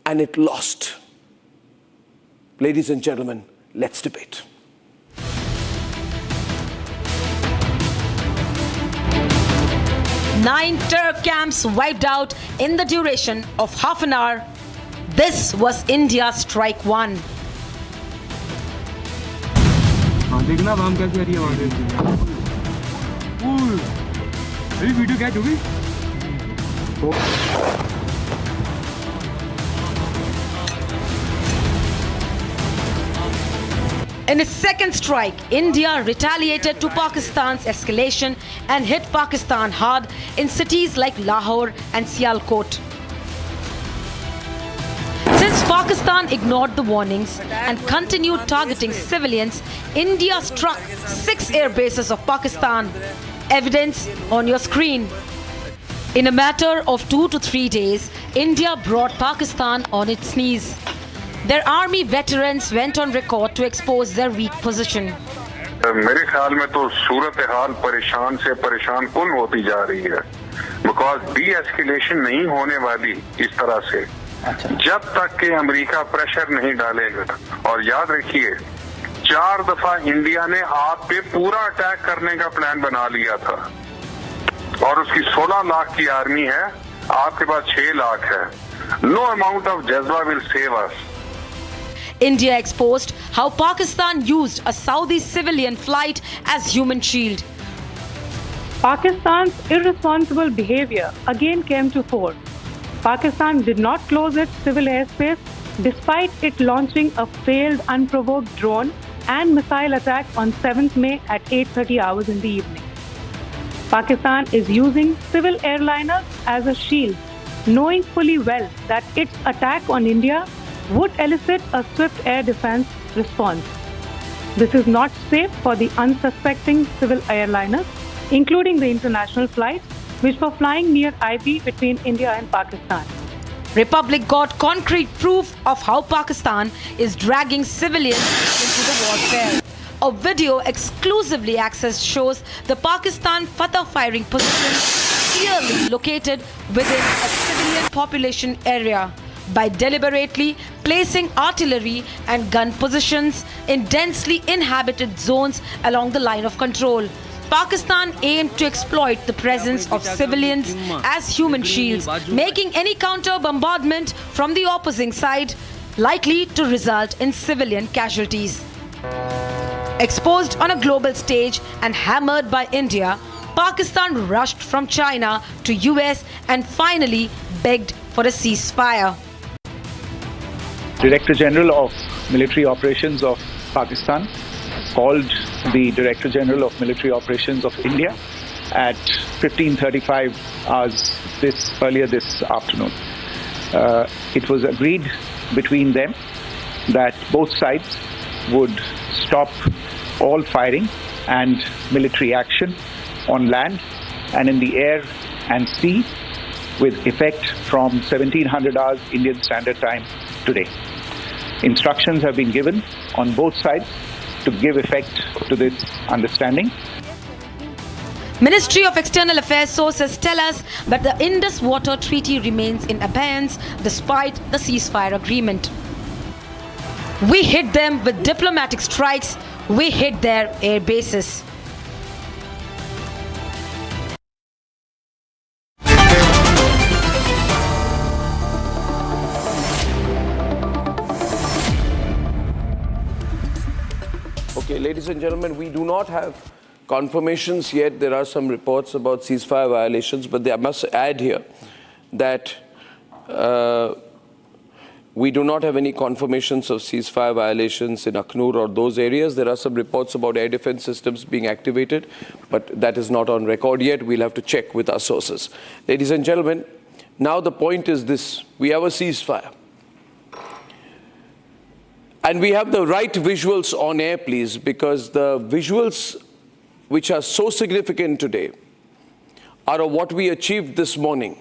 and it lost. Ladies and gentlemen, let's debate. Nine terror camps wiped out in the duration of half an hour. This was India's strike one. देखना हम कैसे आ रही है वहाँ से video क्या होगी In its second strike, India retaliated to Pakistan's escalation and hit Pakistan hard in cities like Lahore and Sialkot. Since Pakistan ignored the warnings and continued targeting civilians, India struck 6 air bases of Pakistan. Evidence on your screen. In a matter of 2 to 3 days, India brought Pakistan on its knees. Their army veterans went on record to expose their weak position. मेरे ख्याल में तो सूरत हाल परेशान से परेशान कुन होती जा रही है बिकॉज डी एस्केलेशन नहीं होने वाली इस तरह से जब तक कि अमेरिका प्रेशर नहीं डालेगा और याद रखिए 4 दफा इंडिया ने आप पे पूरा अटैक करने का प्लान बना लिया था और उसकी 16 लाख की आर्मी है आपके पास 6 लाख है नो अमाउंट ऑफ जज्बा will save us India exposed how Pakistan used a Saudi civilian flight as human shield. Pakistan's irresponsible behavior again came to fore. Pakistan did not close its civil airspace despite it launching a failed unprovoked drone and missile attack on 7th May at 8:30 hours in the evening. Pakistan is using civil airliners as a shield, knowing fully well that its attack on India would elicit a swift air defense response. This is not safe for the unsuspecting civil airliners, including the international flights which were flying near IB between India and Pakistan. Republic got concrete proof of how Pakistan is dragging civilians into the warfare. A video exclusively accessed shows the Pakistan Fatah firing position clearly located within a civilian population area by deliberately placing artillery and gun positions in densely inhabited zones along the line of control. Pakistan aimed to exploit the presence of civilians as human shields, making any counter bombardment from the opposing side likely to result in civilian casualties. Exposed on a global stage and hammered by India, Pakistan rushed from China to US and finally begged for a ceasefire. Director General of Military Operations of Pakistan called the Director General of Military Operations of India at 15:35 hours earlier this afternoon. It was agreed between them that both sides would stop all firing and military action on land and in the air and sea with effect from 1700 hours Indian Standard Time today. Instructions have been given on both sides to give effect to this understanding. Ministry of External Affairs sources tell us that the Indus Water Treaty remains in abeyance despite the ceasefire agreement. We hit them with diplomatic strikes. We hit their air bases. Okay, ladies and gentlemen, we do not have confirmations yet. There are some reports about ceasefire violations, but I must add here that we do not have any confirmations of ceasefire violations in Aknoor or those areas. There are some reports about air defense systems being activated, but that is not on record yet. We'll have to check with our sources. Ladies and gentlemen, now the point is this. We have a ceasefire. And we have the right visuals on air, please, because the visuals which are so significant today are of what we achieved this morning,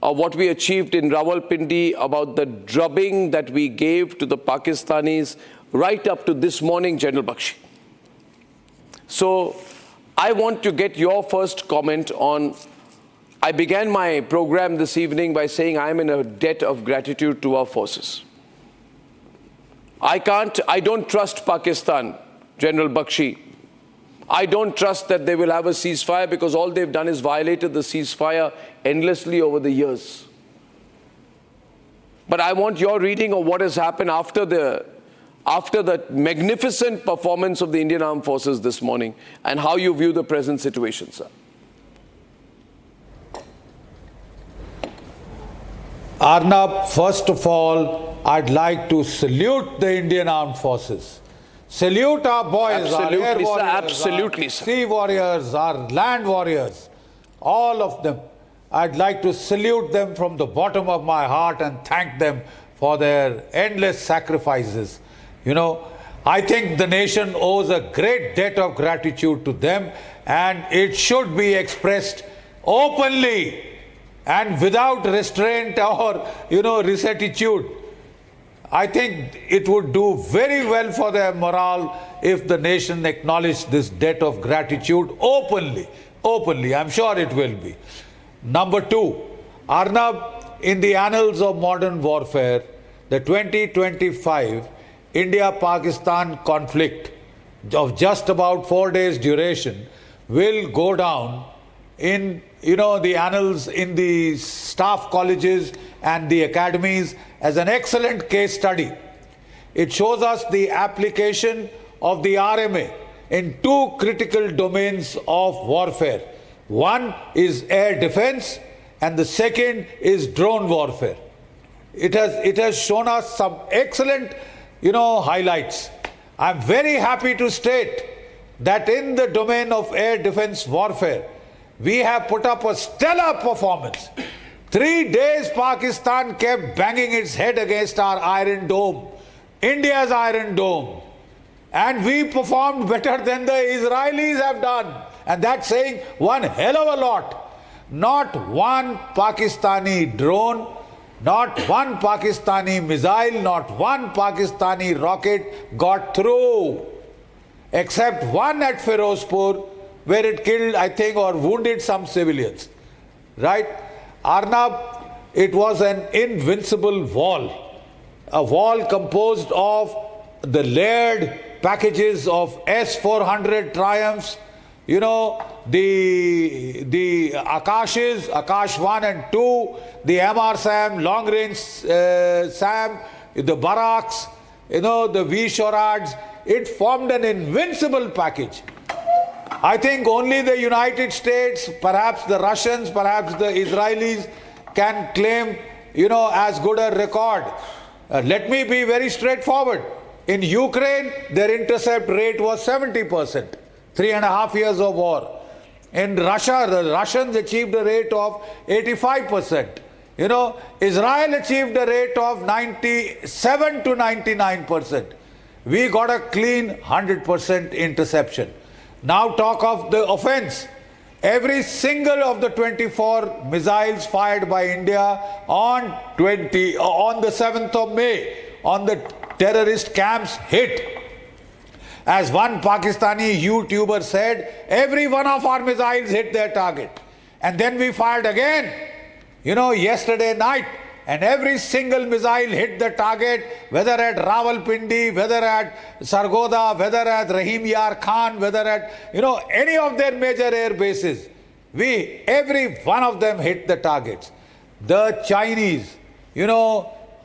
of what we achieved in Rawalpindi, about the drubbing that we gave to the Pakistanis right up to this morning, General Bakshi. So I want to get your first comment on, I began my program this evening by saying I am in a debt of gratitude to our forces. I don't trust Pakistan, General Bakshi. I don't trust that they will have a ceasefire because all they've done is violated the ceasefire endlessly over the years. But I want your reading of what has happened after the magnificent performance of the Indian Armed Forces this morning and how you view the present situation, sir. Arnab, first of all, I'd like to salute the Indian Armed Forces. Salute our boys, our air warriors, absolutely, our sir. sea warriors, our land warriors, all of them. I'd like to salute them from the bottom of my heart and thank them for their endless sacrifices. You know, I think the nation owes a great debt of gratitude to them, and it should be expressed openly and without restraint or, rectitude. I think it would do very well for their morale if the nation acknowledged this debt of gratitude openly. Openly, I'm sure it will be. Number two, Arnab, in the annals of modern warfare, the 2025 India-Pakistan conflict of just about 4 days duration will go down in the annals, in the staff colleges and the academies as an excellent case study. It shows us the application of the RMA in two critical domains of warfare. One is air defense and the second is drone warfare. It has shown us some excellent, highlights. I'm very happy to state that in the domain of air defense warfare, we have put up a stellar performance. 3 days Pakistan kept banging its head against our Iron Dome, India's Iron Dome. And we performed better than the Israelis have done. And that's saying one hell of a lot. Not one Pakistani drone, not one Pakistani missile, not one Pakistani rocket got through. Except one at Firozpur, where it killed, I think, or wounded some civilians. Right? Arnab, it was an invincible wall. A wall composed of the layered packages of S-400 Triumphs, the Akashes, Akash 1 and 2, the MR SAM, long range SAM, the Barracks, the V-Shorads. It formed an invincible package. I think only the United States, perhaps the Russians, perhaps the Israelis can claim, as good a record. Let me be very straightforward. In Ukraine, their intercept rate was 70%, 3.5 years of war. In Russia, the Russians achieved a rate of 85%. Israel achieved a rate of 97 to 99%. We got a clean 100% interception. Now talk of the offense. Every single of the 24 missiles fired by India on the 7th of May on the terrorist camps hit. As one Pakistani YouTuber said, every one of our missiles hit their target. And then we fired again, yesterday night. And every single missile hit the target, whether at Rawalpindi, whether at Sargodha, whether at Rahim Yar Khan, whether at, any of their major air bases. Every one of them hit the targets. The Chinese, HQ-9,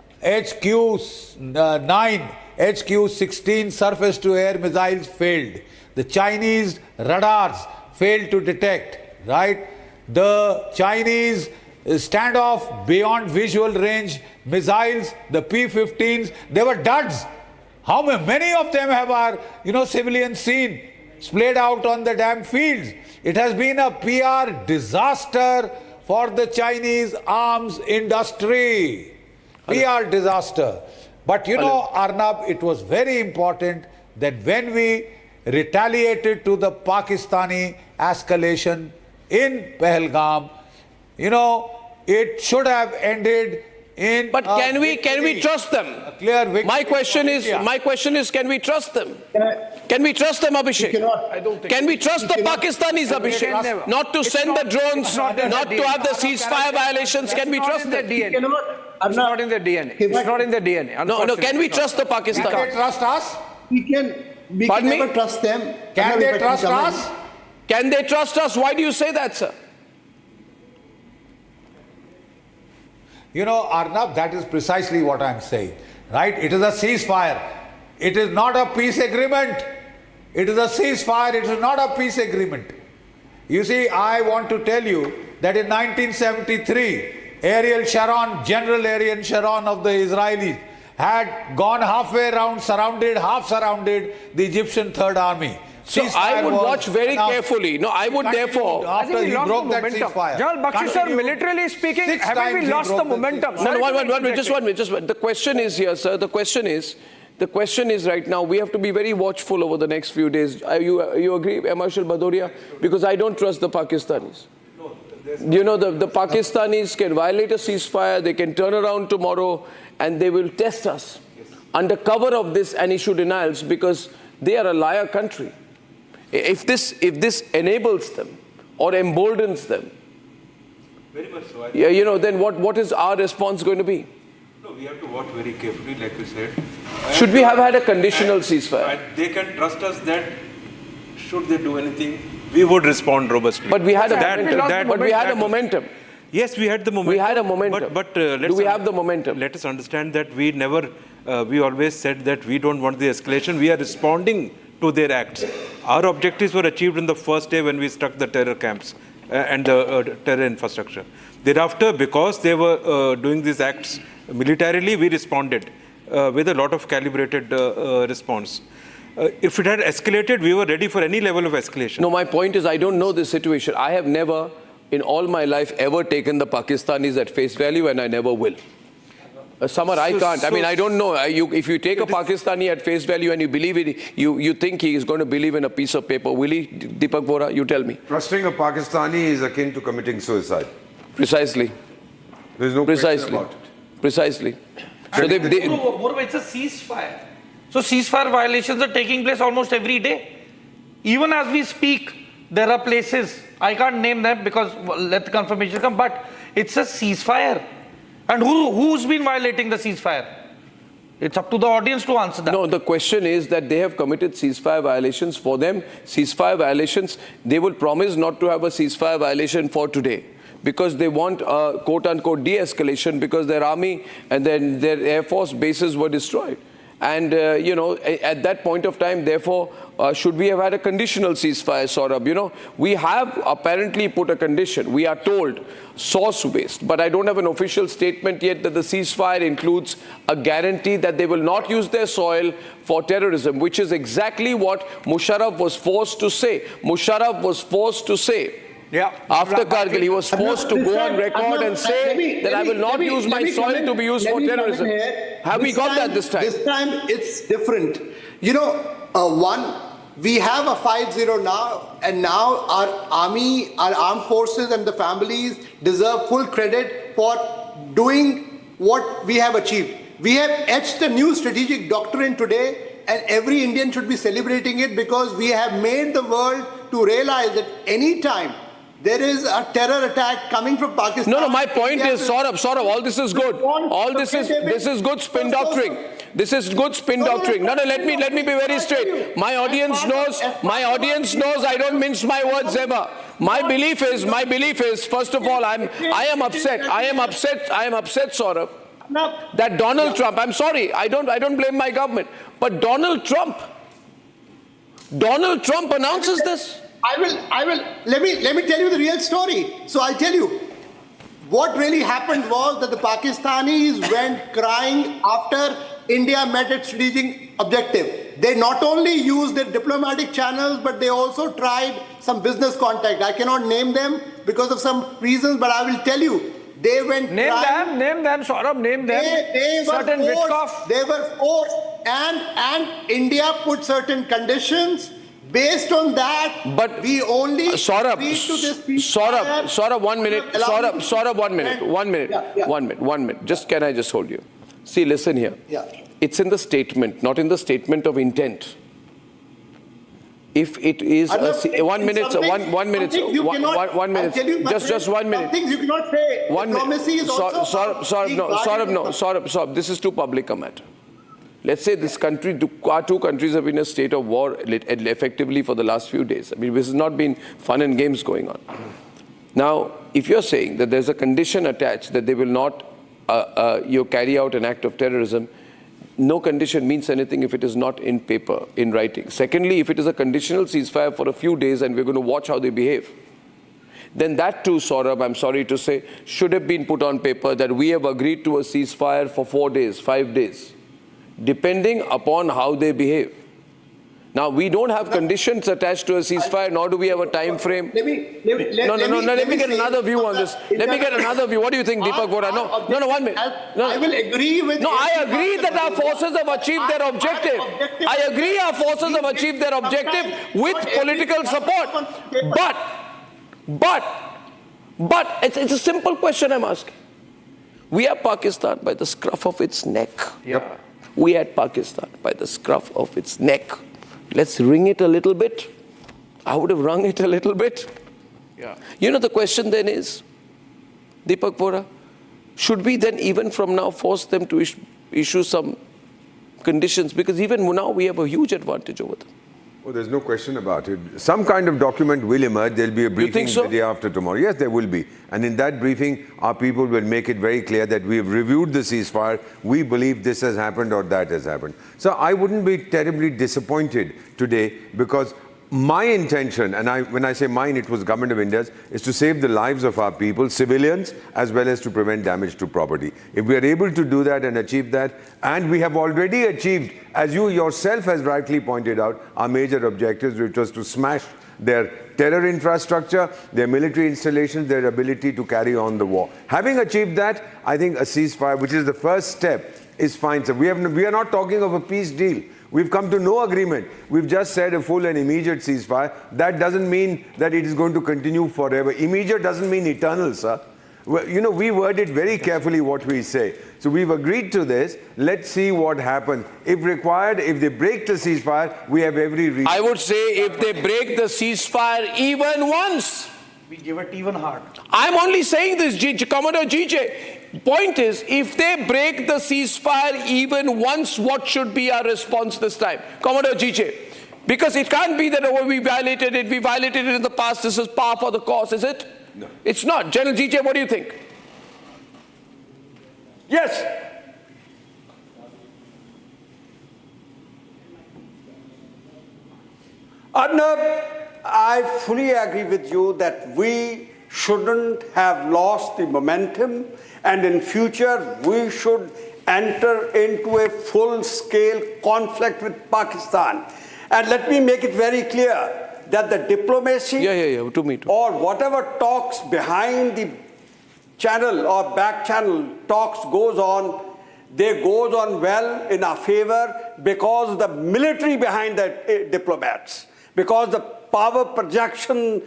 HQ-16 surface-to-air missiles failed. The Chinese radars failed to detect, right? The Chinese standoff beyond visual range missiles, the P-15s, they were duds. How many of them have our, civilians seen splayed out on the damn fields? It has been a PR disaster for the Chinese arms industry. PR disaster. But Arnab, it was very important that when we retaliated to the Pakistani escalation in Pahalgam, it should have ended in. But can we trust them? A clear victory. My question is, can we trust them? Can we trust them, Abhishek? Can we trust the Pakistanis, Abhishek? Not to send the drones, not to have the ceasefire violations. Can we trust them? It's not in their DNA. It's not in their DNA. No. Can we trust the Pakistanis? Can they trust us? We can never trust them. Can they trust us? Can they trust us? Why do you say that, sir? Arnab, that is precisely what I'm saying, right? It is a ceasefire. It is not a peace agreement. It is a ceasefire. It is not a peace agreement. You see, I want to tell you that in 1973, General Ariel Sharon of the Israelis had gone halfway around, half surrounded the Egyptian Third Army. So I would watch very carefully. No, I would therefore. After he broke that ceasefire. General Bakshi sir, militarily speaking, haven't we lost the momentum? Just one minute. The question is here, sir. The question is right now, we have to be very watchful over the next few days. You agree, Marshal Bhadoria? Because I don't trust the Pakistanis. The Pakistanis can violate a ceasefire, they can turn around tomorrow, and they will test us under cover of this and issue denials because they are a liar country. If this enables them or emboldens them, very much so. Then what is our response going to be? No, we have to watch very carefully, like you said. Should we have had a conditional ceasefire? They can trust us that should they do anything, we would respond robustly. But we had a momentum. Yes, we had the momentum. We had a momentum. But do we have the momentum? Let us understand that we always said that we don't want the escalation. We are responding to their acts. Our objectives were achieved in the first day when we struck the terror camps and the terror infrastructure. Thereafter, because they were doing these acts militarily, we responded with a lot of calibrated response. If it had escalated, we were ready for any level of escalation. No, my point is I don't know this situation. I have never, in all my life, ever taken the Pakistanis at face value, and I never will. Samar, I can't. I don't know. If you take a Pakistani at face value and you believe it, you think he is going to believe in a piece of paper. Will he, Deepak Vora? You tell me. Trusting a Pakistani is akin to committing suicide. Precisely. There's no question about it. Precisely. So moreover, it's a ceasefire. So ceasefire violations are taking place almost every day. Even as we speak, there are places, I can't name them because let the confirmation come, but it's a ceasefire. And who's been violating the ceasefire? It's up to the audience to answer that. No, the question is that they have committed ceasefire violations. For them, ceasefire violations, they will promise not to have a ceasefire violation for today because they want a quote-unquote de-escalation because their army and then their air force bases were destroyed. And, at that point of time, therefore, should we have had a conditional ceasefire, Saurabh? We have apparently put a condition. We are told source-based, but I don't have an official statement yet that the ceasefire includes a guarantee that they will not use their soil for terrorism, which is exactly what Musharraf was forced to say. Musharraf was forced to say. Yeah. After Kargil, he was forced to go on record and say that I will not use my soil to be used for terrorism. Have we got that this time? This time it's different. One, we have a 5-0 now, and now our army, our armed forces and the families deserve full credit for doing what we have achieved. We have etched a new strategic doctrine today, and every Indian should be celebrating it, because we have made the world to realize that any time there is a terror attack coming from Pakistan. No, my point is, Saurabh, all this is good. All this is good spin doctoring. This is good spin doctoring. No, let me be very straight. My audience knows I don't mince my words ever. My belief is, first of all, I am upset, Saurabh, that Donald Trump, I'm sorry, I don't blame my government, but Donald Trump announces this. I will, let me tell you the real story. So I'll tell you. What really happened was that the Pakistanis went crying after India met its strategic objective. They not only used their diplomatic channels, but they also tried some business contact. I cannot name them because of some reasons, but I will tell you. They went Name them, Saurabh, name them. They were forced, and India put certain conditions. Based on that, but we only Saurabh, Saurabh, 1 minute. Saurabh, 1 minute. Can I just hold you? See, listen here. Yeah. It's in the statement, not in the statement of intent. If it is 1 minute, just 1 minute. Things you cannot say. Saurabh, this is too public a matter. Let's say our two countries have been in a state of war effectively for the last few days. I mean, this has not been fun and games going on. Now, if you're saying that there's a condition attached that they will not carry out an act of terrorism, no condition means anything if it is not in paper, in writing. Secondly, if it is a conditional ceasefire for a few days and we're going to watch how they behave, then that too, Saurabh, I'm sorry to say, should have been put on paper that we have agreed to a ceasefire for 4 days, 5 days. Depending upon how they behave. Now, we don't have conditions attached to a ceasefire, nor do we have a time frame. Let me get another view on this. Let me get another view. What do you think, Deepak Vora? No, 1 minute. I will agree with... No, I agree that our forces have achieved their objective. I agree our forces have achieved their objective with political support. But, it's a simple question I'm asking. We have Pakistan by the scruff of its neck. Yep. We had Pakistan by the scruff of its neck. Let's wring it a little bit. I would have wrung it a little bit. Yeah. The question then is, Deepak Vora, should we then even from now force them to issue some conditions? Because even now we have a huge advantage over them. Oh, there's no question about it. Some kind of document will emerge. There'll be a briefing the day after tomorrow. Yes, there will be. And in that briefing, our people will make it very clear that we have reviewed the ceasefire. We believe this has happened or that has happened. So I wouldn't be terribly disappointed today, because my intention, and when I say mine, it was Government of India's, is to save the lives of our people, civilians, as well as to prevent damage to property. If we are able to do that and achieve that, and we have already achieved, as you yourself has rightly pointed out, our major objectives, which was to smash their terror infrastructure, their military installations, their ability to carry on the war. Having achieved that, I think a ceasefire, which is the first step, is fine. So we are not talking of a peace deal. We've come to no agreement. We've just said a full and immediate ceasefire. That doesn't mean that it is going to continue forever. Immediate doesn't mean eternal, sir. Well, we word it very carefully what we say. So we've agreed to this. Let's see what happens. If required, if they break the ceasefire, we have every reason. I would say if they break the ceasefire even once, we give it even hard. I'm only saying this, Commodore GJ. Point is, if they break the ceasefire even once, what should be our response this time? Commodore GJ. Because it can't be that, we violated it in the past, this is par for the course, is it? No. It's not. General GJ, what do you think? Yes. Arnab, I fully agree with you that we shouldn't have lost the momentum, and in future we should enter into a full-scale conflict with Pakistan. And let me make it very clear that the diplomacy or whatever talks behind the channel or back channel talks goes on, they goes on well in our favor because of the military behind the diplomats, because the power projection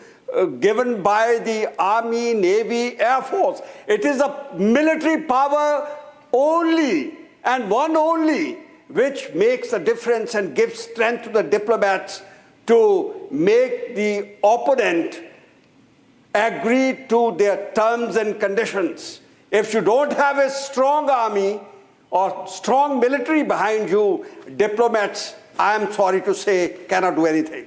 given by the Army, Navy, Air Force. It is a military power only and one only which makes a difference and gives strength to the diplomats to make the opponent agree to their terms and conditions. If you don't have a strong army or strong military behind you, diplomats, I am sorry to say, cannot do anything.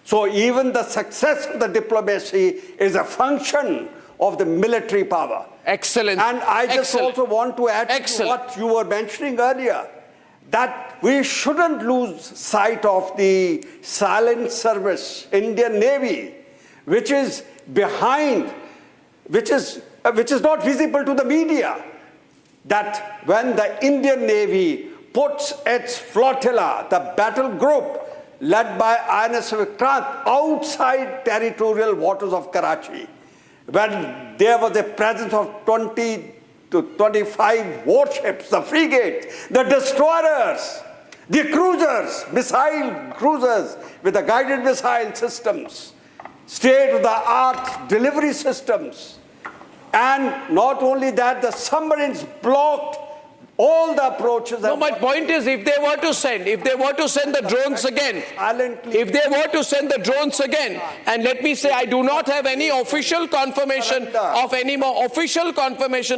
So even the success of the diplomacy is a function of the military power. Excellent. And I just also want to add to what you were mentioning earlier, that we shouldn't lose sight of the silent service, Indian Navy, which is behind, which is not visible to the media, that when the Indian Navy puts its flotilla, the battle group led by INS Vikrant, outside territorial waters of Karachi, when there was a presence of 20 to 25 warships, the frigates, the destroyers, the cruisers, missile cruisers with the guided missile systems, state-of-the-art delivery systems. And not only that, the submarines blocked all the approaches. No, my point is, if they were to send the drones again, and let me say, I do not have any official confirmation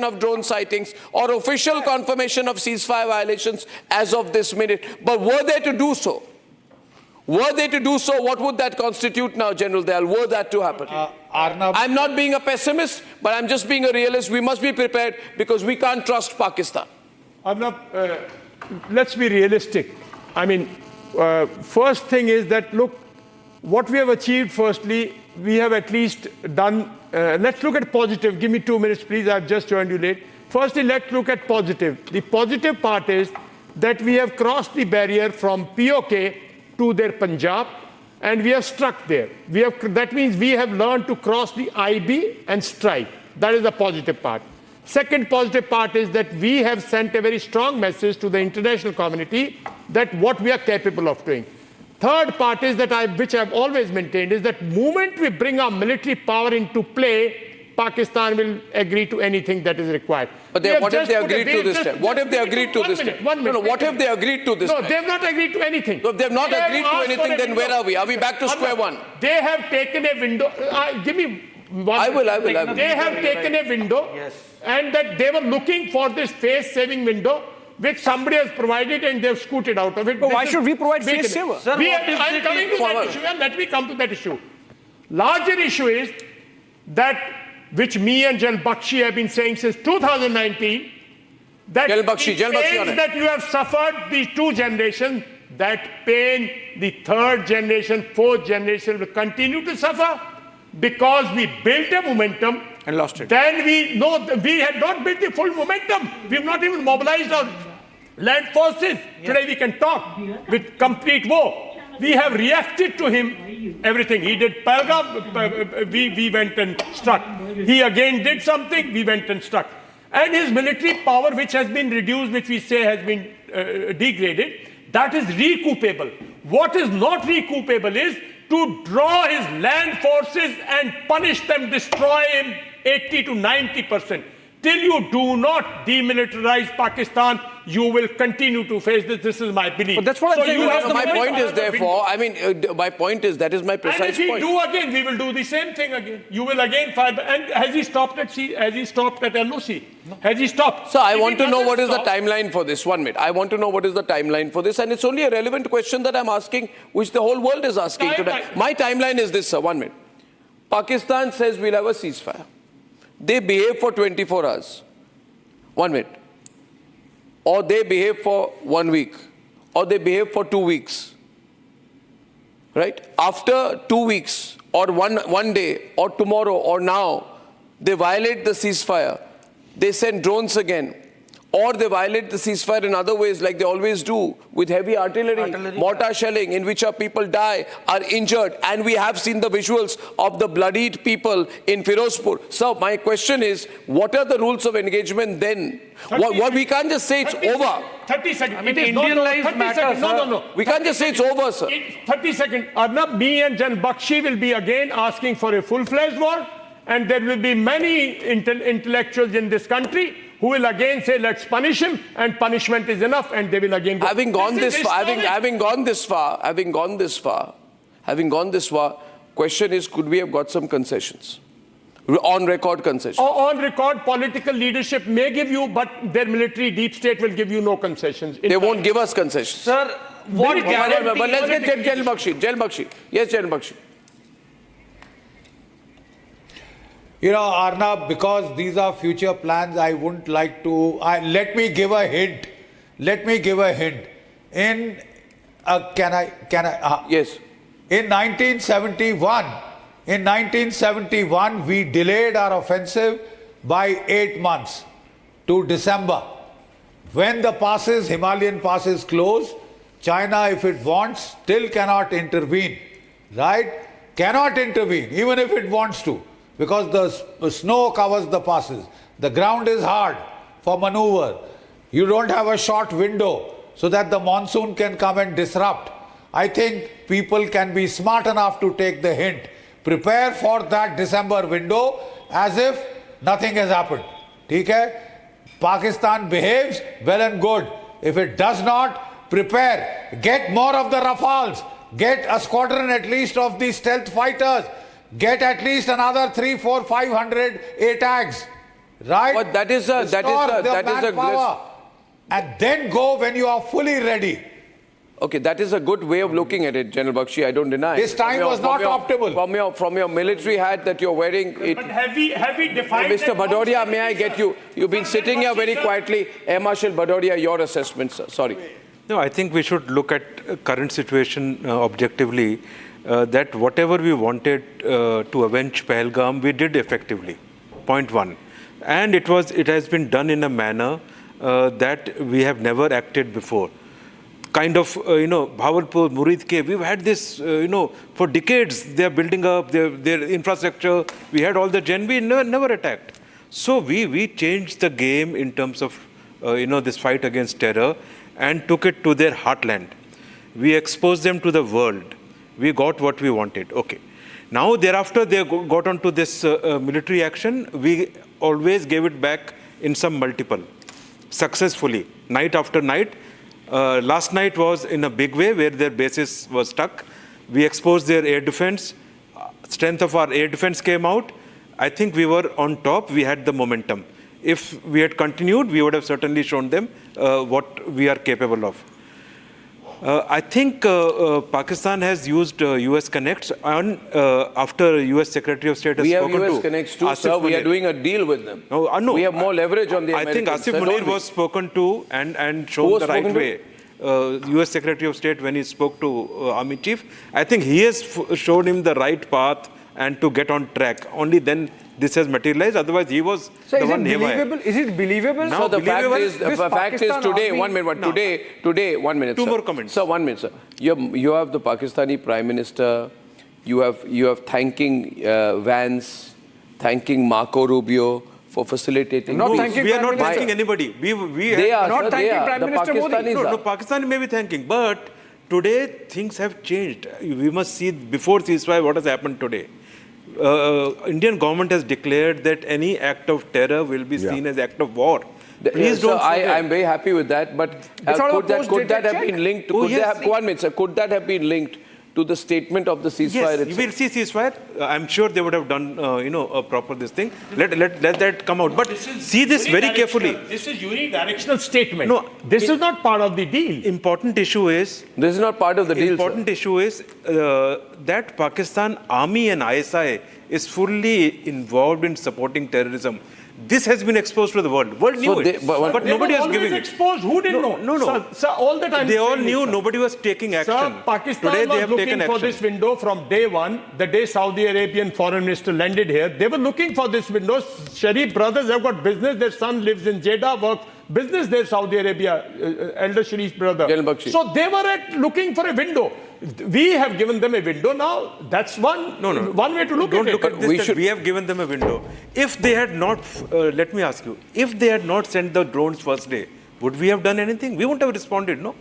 of drone sightings or official confirmation of ceasefire violations as of this minute. But were they to do so, what would that constitute now, General Dayal? Were that to happen? I'm not being a pessimist, but I'm just being a realist. We must be prepared because we can't trust Pakistan. Let's be realistic. I mean, first thing is that, look, what we have achieved, firstly, we have at least done, let's look at positive. Give me 2 minutes, please. I've just joined you late. Firstly, let's look at positive. The positive part is that we have crossed the barrier from POK to their Punjab, and we have struck there. That means we have learned to cross the IB and strike. That is the positive part. Second positive part is that we have sent a very strong message to the international community that what we are capable of doing. Third part is that which I've always maintained, is that moment we bring our military power into play, Pakistan will agree to anything that is required. But what if they agreed to this time? What if they agreed to this time? No, what if they agreed to this time? No, they have not agreed to anything. So if they have not agreed to anything, then where are we? Are we back to square one? They have taken a window. Give me one. I will. They have taken a window, and that they were looking for this face-saving window, which somebody has provided, and they've scooted out of it. But why should we provide face saver? I'm coming to that issue, and let me come to that issue. Larger issue is that, which me and General Bakshi have been saying since 2019, that the pains that you have suffered, these two generations, that pain, the third generation, fourth generation will continue to suffer because we built a momentum and lost it. Then we had not built the full momentum. We have not even mobilized our land forces. Today we can talk with complete war. We have reacted to him, everything. He did Pahalgam, we went and struck. He again did something, we went and struck. And his military power, which has been reduced, which we say has been degraded, that is recoupable. What is not recoupable is to draw his land forces and punish them, destroy him 80 to 90%. Till you do not demilitarize Pakistan, you will continue to face this. This is my belief. But that's what I'm saying. My point is, therefore, my point is, that is my precise point. And if we do again, we will do the same thing again. You will again fire. And has he stopped at LOC? No. Has he stopped? So I want to know what is the timeline for this. 1 minute. I want to know what is the timeline for this. And it's only a relevant question that I'm asking, which the whole world is asking today. My timeline is this, sir. 1 minute. Pakistan says we'll have a ceasefire. They behave for 24 hours. 1 minute. Or they behave for 1 week. Or they behave for 2 weeks. right? After 2 weeks or one day or tomorrow or now, they violate the ceasefire. They send drones again. Or they violate the ceasefire in other ways like they always do with heavy artillery mortar shelling in which our people die, are injured. And we have seen the visuals of the bloodied people in Firozpur. So my question is, what are the rules of engagement then? What we can't just say it's over. 30 seconds. I mean, Indian lives matter, No. We can't just say it's over, sir. 30 seconds. Arnab, me and Jan Bakshi will be again asking for a full-fledged war. And there will be many intellectuals in this country who will again say, let's punish him, and punishment is enough, and they will again go. Having gone this far, question is, could we have got some concessions? On record concessions. On record, political leadership may give you, but their military deep state will give you no concessions. They won't give us concessions. Sir, what guarantee? But let's get Jail Bakshi. Yes, Jail Bakshi. You know, Arnab, because these are future plans, I wouldn't like to... let me give a hint. In... yes. In 1971, we delayed our offensive by 8 months to December. When the passes, Himalayan passes close, China, if it wants, still cannot intervene. Right? Cannot intervene, even if it wants to. Because the snow covers the passes. The ground is hard for maneuver. You don't have a short window so that the monsoon can come and disrupt. I think people can be smart enough to take the hint. Prepare for that December window as if nothing has happened. Okay? Pakistan behaves, well and good. If it does not, prepare. Get more of the Rafales. Get a squadron at least of the stealth fighters. Get at least another 300, 400, 500 ATAGs, right? But that is a and then go when you are fully ready. Okay, that is a good way of looking at it, General Bakshi. I don't deny. This time was not optimal. From your military hat that you're wearing. But have we defined? Mr. Bhadoria, may I get you? You've been sitting here very quietly. Air Marshal Bhadoria, your assessment, sir. Sorry. No, I think we should look at current situation objectively. That whatever we wanted to avenge Pahalgam, we did effectively. Point one. And it has been done in a manner that we have never acted before. Kind of, Bhavalpur, Muridke, we've had this, for decades. They are building up their infrastructure. We had all the we never attacked. So we changed the game in terms of, this fight against terror and took it to their heartland. We exposed them to the world. We got what we wanted. Okay. Now, thereafter, they got onto this military action. We always gave it back in some multiple, successfully, night after night. Last night was in a big way where their bases were stuck. We exposed their air defense. Strength of our air defense came out. I think we were on top. We had the momentum. If we had continued, we would have certainly shown them what we are capable of. I think Pakistan has used US Connects after US Secretary of State has spoken to. We have US Connects too, sir. We are doing a deal with them. No. We have more leverage on the Americans. I think Asif Munir was spoken to and shown the right way. US Secretary of State, when he spoke to Army Chief, I think he has showed him the right path and to get on track. Only then this has materialized. Otherwise, he was the one haywire. Is it believable? Now, the fact is today, 1 minute, today, 1 minute, Two more comments. Sir, 1 minute, sir. You have the Pakistani Prime Minister, you have thanking Vance, thanking Marco Rubio for facilitating. We are not thanking anybody. They are not thanking Prime Minister Modi. No, Pakistan may be thanking, but today things have changed. We must see before ceasefire what has happened today. Indian government has declared that any act of terror will be seen as act of war. Please don't. I'm very happy with that. But could that have been linked? Could that have been linked to the statement of the ceasefire? Yes, you will see ceasefire. I'm sure they would have done, a proper this thing. Let that come out. But see this very carefully. This is unidirectional statement. No, this is not part of the deal. Important issue is. This is not part of the deal. Important issue is that Pakistan Army and ISI is fully involved in supporting terrorism. This has been exposed to the world. World knew it. But nobody was giving it. Exposed. Who didn't know? No. Sir, all the time they all knew. Nobody was taking action. Sir, Pakistan Today they was have looking taken for action. this window from day one. The day Saudi Arabian foreign minister landed here, they were looking for this window. Sharif brothers have got business. Their son lives in Jeddah, works business there, Saudi Arabia, elder Sharif's brother. So they were looking for a window. We have given them a window now. That's one way to look at it. Don't look at this. We have given them a window. If they had not, let me ask you, if they had not sent the drones first day, would we have done anything? We wouldn't have responded, no?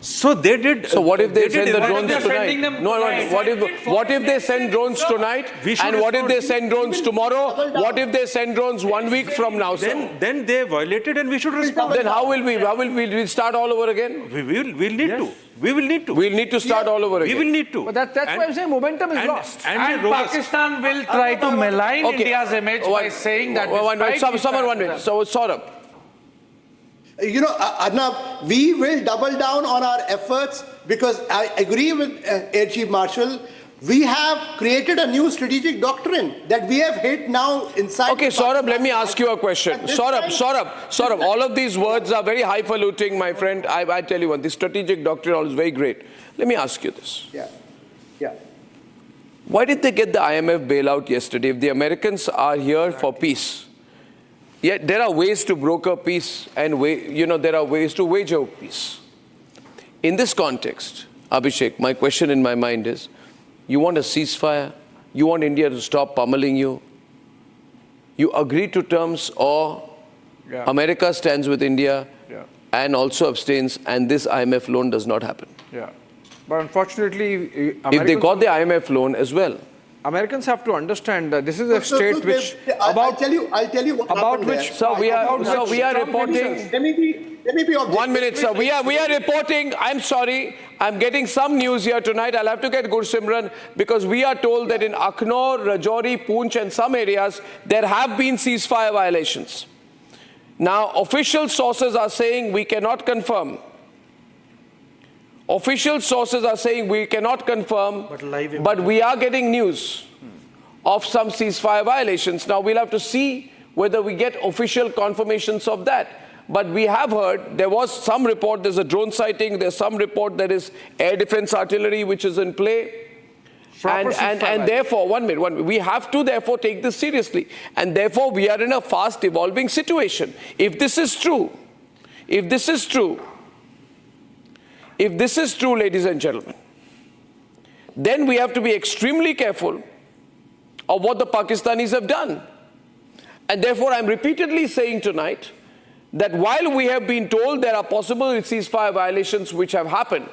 So they did. So what if they send the drones tonight? Tonight? What if they send drones tonight? And what if they send drones tomorrow? What if they send drones 1 week from now? Then they violated and we should respond. Then how will we start all over again? We'll need to. We will need to. We'll need to start all over again. We will need to. But that's why I'm saying momentum is lost. And Pakistan will try to malign India's image by saying that. Someone 1 minute. So Saurabh. You know, Arnab, we will double down on our efforts because I agree with Air Chief Marshal. We have created a new strategic doctrine that we have hit now inside. Okay, Saurabh, let me ask you a question. Saurabh, all of these words are very highfalutin, my friend. I tell you what, this strategic doctrine is very great. Let me ask you this. Yeah. Why did they get the IMF bailout yesterday? If the Americans are here for peace, yet there are ways to broker peace and there are ways to wager peace. In this context, Abhishek, my question in my mind is, you want a ceasefire? You want India to stop pummeling you? You agree to terms or America stands with India and also abstains and this IMF loan does not happen? Yeah. But unfortunately, if they got the IMF loan as well, Americans have to understand that this is a state which I'll tell you what about happened which. So we are reporting. Let me be 1 minute, sir. We are reporting. I'm sorry. I'm getting some news here tonight. I'll have to get Gursimran because we are told that in Akhnor, Rajouri, Poonch and some areas there have been ceasefire violations. Now official sources are saying we cannot confirm. Official sources are saying we cannot confirm, but we are getting news of some ceasefire violations. Now we'll have to see whether we get official confirmations of that. But we have heard there was some report, there's a drone sighting, there's some report there is air defense artillery which is in play. And therefore, 1 minute, we have to therefore take this seriously. And therefore we are in a fast evolving situation. If this is true, ladies and gentlemen, then we have to be extremely careful of what the Pakistanis have done. And therefore, I'm repeatedly saying tonight that while we have been told there are possible ceasefire violations which have happened,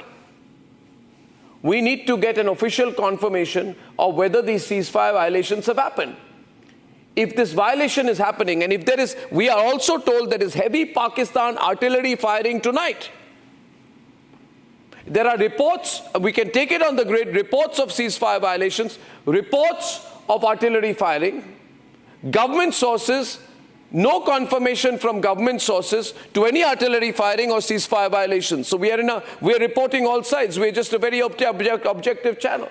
we need to get an official confirmation of whether these ceasefire violations have happened. If this violation is happening, and if there is, we are also told there is heavy Pakistan artillery firing tonight. There are reports, we can take it on the grid, reports of ceasefire violations, reports of artillery firing, government sources, no confirmation from government sources to any artillery firing or ceasefire violations. So we are reporting all sides. We are just a very objective channel.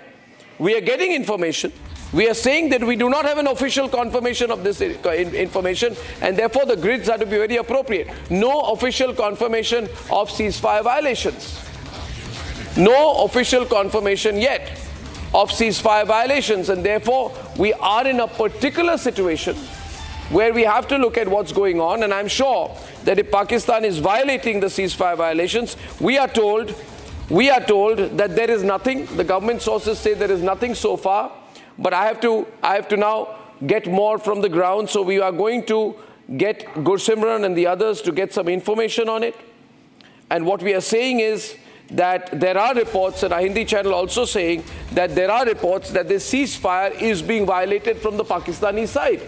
We are getting information. We are saying that we do not have an official confirmation of this information, and therefore the grids are to be very appropriate. No official confirmation of ceasefire violations. No official confirmation yet of ceasefire violations, and therefore we are in a particular situation where we have to look at what's going on. And I'm sure that if Pakistan is violating the ceasefire violations, we are told that there is nothing. The government sources say there is nothing so far, but I have to now get more from the ground. So we are going to get Gursimran and the others to get some information on it. And what we are saying is that there are reports, and our Hindi channel also saying that there are reports that this ceasefire is being violated from the Pakistani side.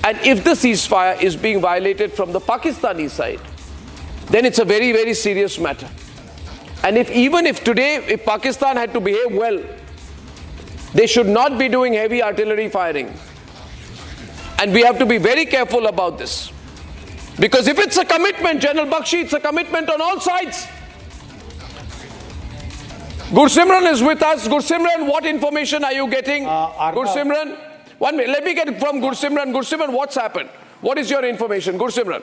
And if the ceasefire is being violated from the Pakistani side, then it's a very, very serious matter. And even if today, if Pakistan had to behave well, they should not be doing heavy artillery firing. And we have to be very careful about this. Because if it's a commitment, General Bakshi, it's a commitment on all sides. Gursimran is with us. Gursimran, what information are you getting? Gursimran, 1 minute. Let me get from Gursimran. Gursimran, what's happened? What is your information? Gursimran.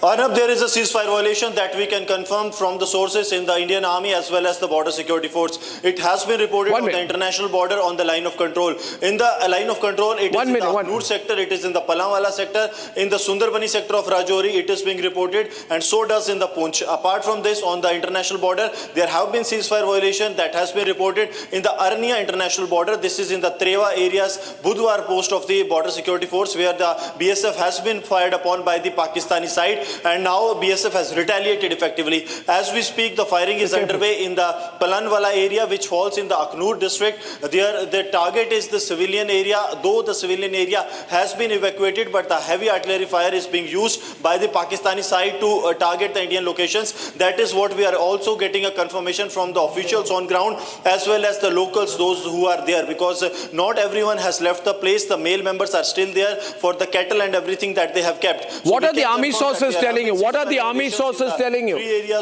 Arnab, there is a ceasefire violation that we can confirm from the sources in the Indian Army as well as the Border Security Force. It has been reported on the international border on the line of control. In the line of control, it is in the Akhnur sector, it is in the Palamwala sector, in the Sundarbani sector of Rajouri, it is being reported, and so does in the Poonch. Apart from this, on the international border, there have been ceasefire violation that has been reported in the Arnia international border. This is in the Trewa areas, Budwar post of the Border Security Force, where the BSF has been fired upon by the Pakistani side, and now BSF has retaliated effectively. As we speak, the firing is underway in the Palanwala area, which falls in the Akhnur district. The target is the civilian area, though the civilian area has been evacuated, but the heavy artillery fire is being used by the Pakistani side to target the Indian locations. That is what we are also getting a confirmation from the officials on ground, as well as the locals, those who are there, because not everyone has left the place. The male members are still there for the cattle and everything that they have kept. What are the army sources telling you? What are the army sources telling you?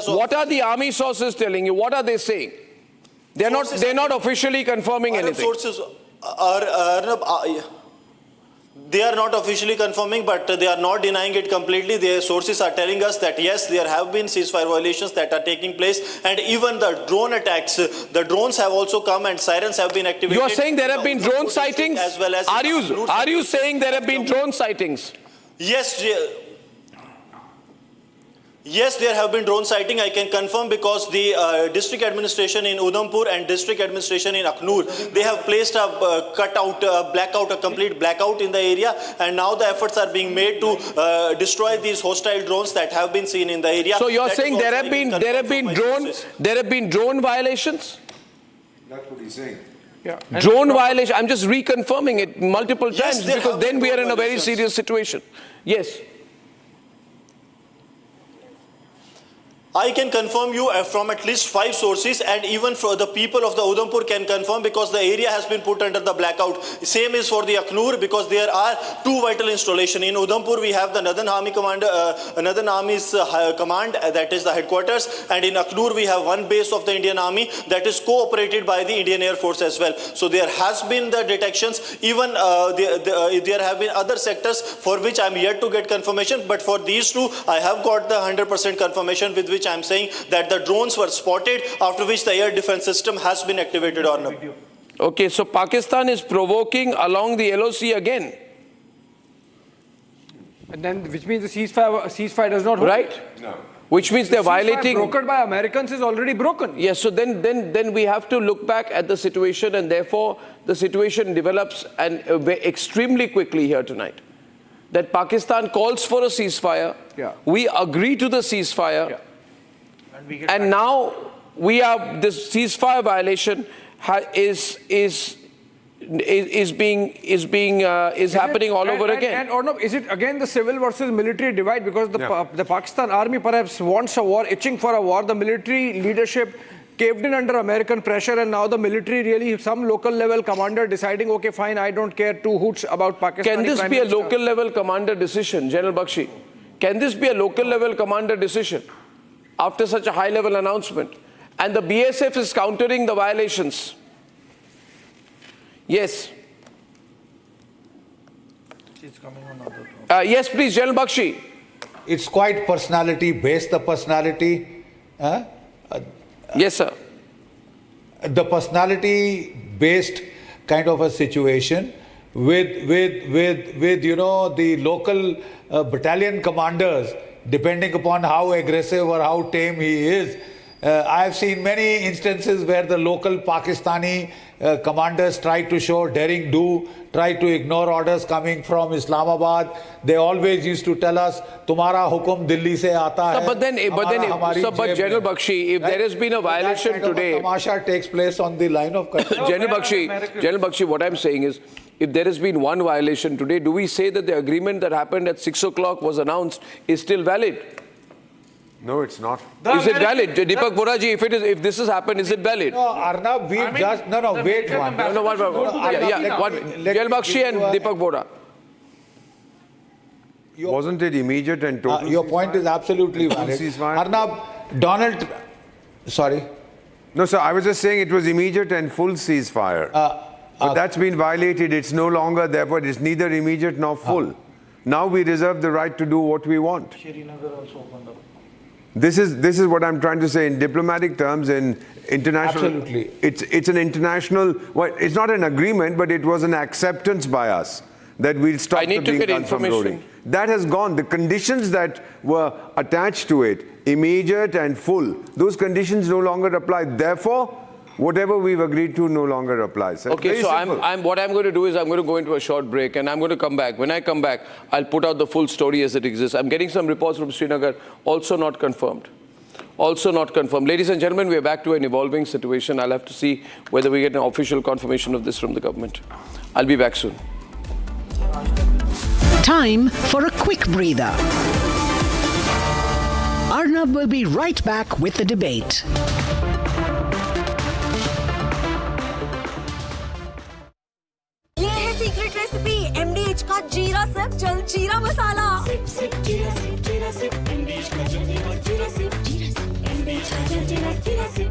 What are the army sources telling you? What are they saying? They're not officially confirming anything. Sources they are not officially confirming, but they are not denying it completely. Their sources are telling us that yes, there have been ceasefire violations that are taking place, and even the drone attacks, the drones have also come and sirens have been activated. You are saying there have been drone sightings? As well as are you saying there have been drone sightings? Yes, there have been drone sighting. I can confirm because the district administration in Udhampur and district administration in Akhnur, they have placed a a complete blackout in the area, and now the efforts are being made to destroy these hostile drones that have been seen in the area. So you're saying there have been drone violations? That's what he's saying. Yeah. Drone violation. I'm just reconfirming it multiple times, because then we are in a very serious situation. Yes. I can confirm you from at least 5 sources, and even for the people of the Udhampur can confirm, because the area has been put under the blackout. Same is for the Akhnur, because there are 2 vital installations. In Udhampur, we have the Northern Army Commander, Northern Army's command, that is the headquarters, and in Akhnur, we have 1 base of the Indian Army that is cooperated by the Indian Air Force as well. So there has been the detections. Even there have been other sectors for which I'm yet to get confirmation, but for these 2, I have got the 100% confirmation, with which I'm saying that the drones were spotted, after which the air defense system has been activated. Okay, so Pakistan is provoking along the LOC again. And then, which means the ceasefire does not hold. Right? No. Which means they're violating. Brokered by Americans is already broken. Yes, so then we have to look back at the situation, and therefore the situation develops extremely quickly here tonight. That Pakistan calls for a ceasefire. Yeah. We agree to the ceasefire. Yeah. And now this ceasefire violation is happening all over again. And is it again the civil versus military divide? Because the Pakistan army perhaps wants a war, itching for a war. The military leadership caved in under American pressure, and now the military really, some local level commander deciding, okay, fine, I don't care 2 hoots about Pakistan. Can this be a local level commander decision, General Bakshi? Can this be a local level commander decision after such a high level announcement? And the BSF is countering the violations. Yes. Yes, please, General Bakshi. It's quite personality based, the personality. Yes, sir. The personality based kind of a situation with the local battalion commanders, depending upon how aggressive or how tame he is. I've seen many instances where the local Pakistani commanders try to show daring do, try to ignore orders coming from Islamabad. They always used to tell us, "Tumhara hukum Delhi se aata hai." But General Bakshi, if there has been a violation today, tamasha takes place on the line of control. General Bakshi, what I'm saying is, if there has been one violation today, do we say that the agreement that happened at 6 o'clock was announced is still valid? No, it's not. Is it valid? Deepak Boraji, if this has happened, is it valid? No, Arnab, wait one. General Bakshi and Deepak Bora. Wasn't it immediate and total? Your point is absolutely valid. Arnab, sorry. No, sir, I was just saying it was immediate and full ceasefire. But that's been violated. It's no longer, therefore, it's neither immediate nor full. Now we reserve the right to do what we want. This is what I'm trying to say in diplomatic terms, in international. Absolutely. It's an international. Well, it's not an agreement, but it was an acceptance by us that we'll stop I need to get information. That has gone. The conditions that were attached to it, immediate and full, those conditions no longer apply. Therefore, whatever we've agreed to no longer applies. Okay, so what I'm going to do is I'm going to go into a short break and I'm going to come back. When I come back, I'll put out the full story as it exists. I'm getting some reports from Srinagar, also not confirmed. Also not confirmed. Ladies and gentlemen, we are back to an evolving situation. I'll have to see whether we get an official confirmation of this from the government. I'll be back soon. Time for a quick breather. Arnab will be right back with the debate. ये है secret recipe MDH का जीरा SIP जल जीरा मसाला।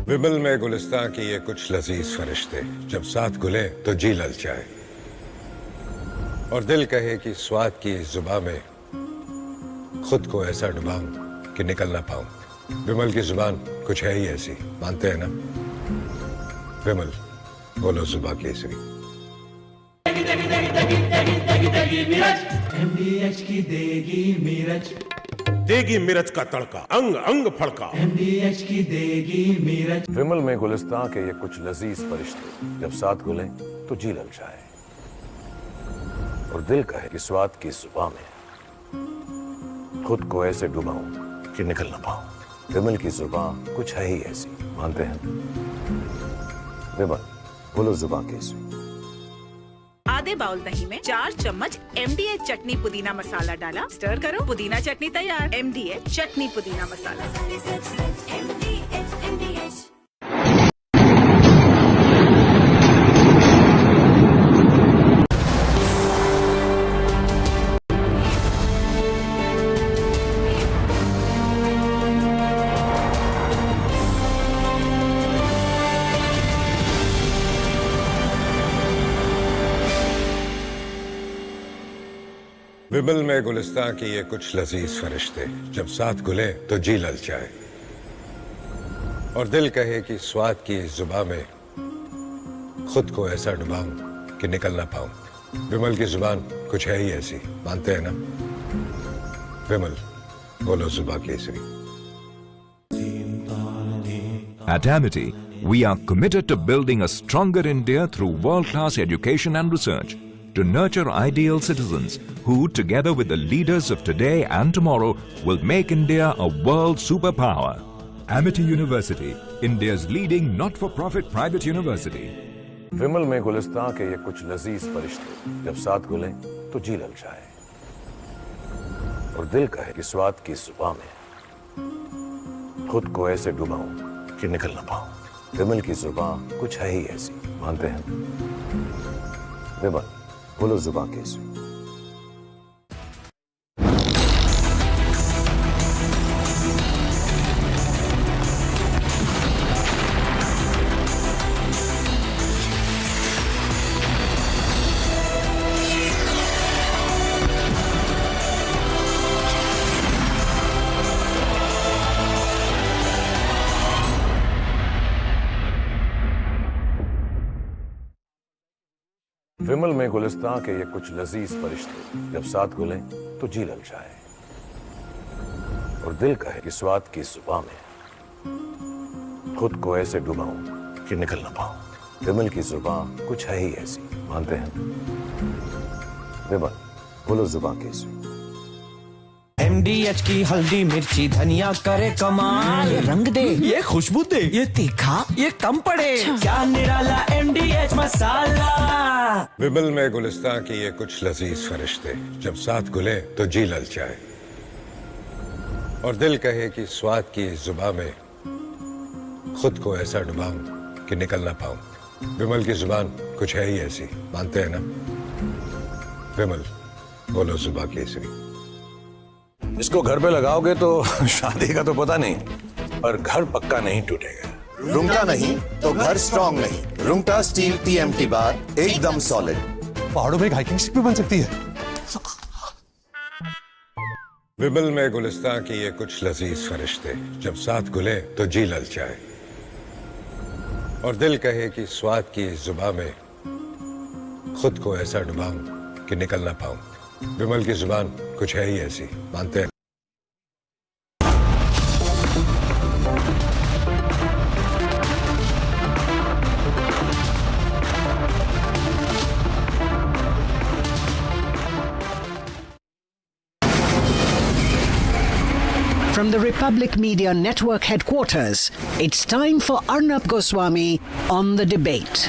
विमल में गुलिस्तां की ये कुछ लजीज फरिश्ते जब साथ घुले तो जी ललचाए और दिल कहे कि स्वाद की इस जुबां में खुद को ऐसा डुबाऊं कि निकल ना पाऊं। विमल की जुबान कुछ है ही ऐसी, मानते हैं ना? विमल, बोलो जुबां केसरी। MDH की देगी मिर्च, देगी मिर्च का तड़का, अंग अंग फड़का। MDH की देगी मिर्च। विमल में गुलिस्तां के ये कुछ लजीज फरिश्ते जब साथ घुले तो जी ललचाए और दिल कहे कि स्वाद की जुबां में खुद को ऐसे डुबाऊं कि निकल ना पाऊं। विमल की जुबां कुछ है ही ऐसी, मानते हैं? विमल, बोलो जुबां कैसी? आधे बाउल दही में 4 चम्मच MDH चटनी पुदीना मसाला डाला, स्टर करो, पुदीना चटनी तैयार। MDH चटनी पुदीना मसाला। विमल में गुलिस्तां की ये कुछ लजीज फरिश्ते जब साथ घुले तो जी ललचाए और दिल कहे कि स्वाद की इस जुबां में खुद को ऐसा डुबाऊं कि निकल ना पाऊं। विमल की जुबान कुछ है ही ऐसी, मानते हैं ना? विमल, बोलो जुबां Kesari. At Amity, we are committed to building a stronger India through world-class education and research, to nurture ideal citizens who, together with the leaders of today and tomorrow, will make India a world superpower. Amity University, India's leading not-for-profit private university. विमल में गुलिस्तां के ये कुछ लजीज फरिश्ते जब साथ घुले तो जी ललचाए और दिल कहे कि स्वाद की जुबां में खुद को ऐसे डुबाऊं कि निकल ना पाऊं। विमल की जुबां कुछ है ही ऐसी, मानते हैं? विमल, बोलो जुबां कैसी? विमल में गुलिस्तां के ये कुछ लजीज फरिश्ते जब साथ घुले तो जी ललचाए और दिल कहे कि स्वाद की जुबां में खुद को ऐसे डुबाऊं कि निकल ना पाऊं। विमल की जुबां कुछ है ही ऐसी, मानते हैं? विमल, बोलो जुबां कैसी? MDH की हल्दी मिर्ची धनिया करे कमाल, ये रंग दे, ये खुशबू दे, ये तीखा, ये कम पड़े, क्या निराला MDH मसाला। विमल में गुलिस्तां की ये कुछ लजीज फरिश्ते जब साथ घुले तो जी ललचाए और दिल कहे कि स्वाद की इस जुबां में खुद को ऐसा डुबाऊं कि निकल ना पाऊं। विमल की जुबान कुछ है ही ऐसी, मानते हैं ना? विमल, बोलो जुबां केसरी। इसको घर पे लगाओगे तो शादी का तो पता नहीं, पर घर पक्का नहीं टूटेगा। रुंगटा नहीं तो घर स्ट्रॉन्ग नहीं। रुंगटा स्टील TMT बार एकदम सॉलिड। पहाड़ों में एक हाइकिंग स्टिक भी बन सकती है। विमल में गुलिस्तां की ये कुछ लजीज फरिश्ते जब साथ घुले तो जी ललचाए और दिल कहे कि स्वाद की इस जुबान में खुद को ऐसा डुबाऊं कि निकल ना पाऊं। विमल की जुबान कुछ है ही ऐसी, मानते हैं। From the Republic Media Network headquarters, it's time for Arnab Goswami on the debate.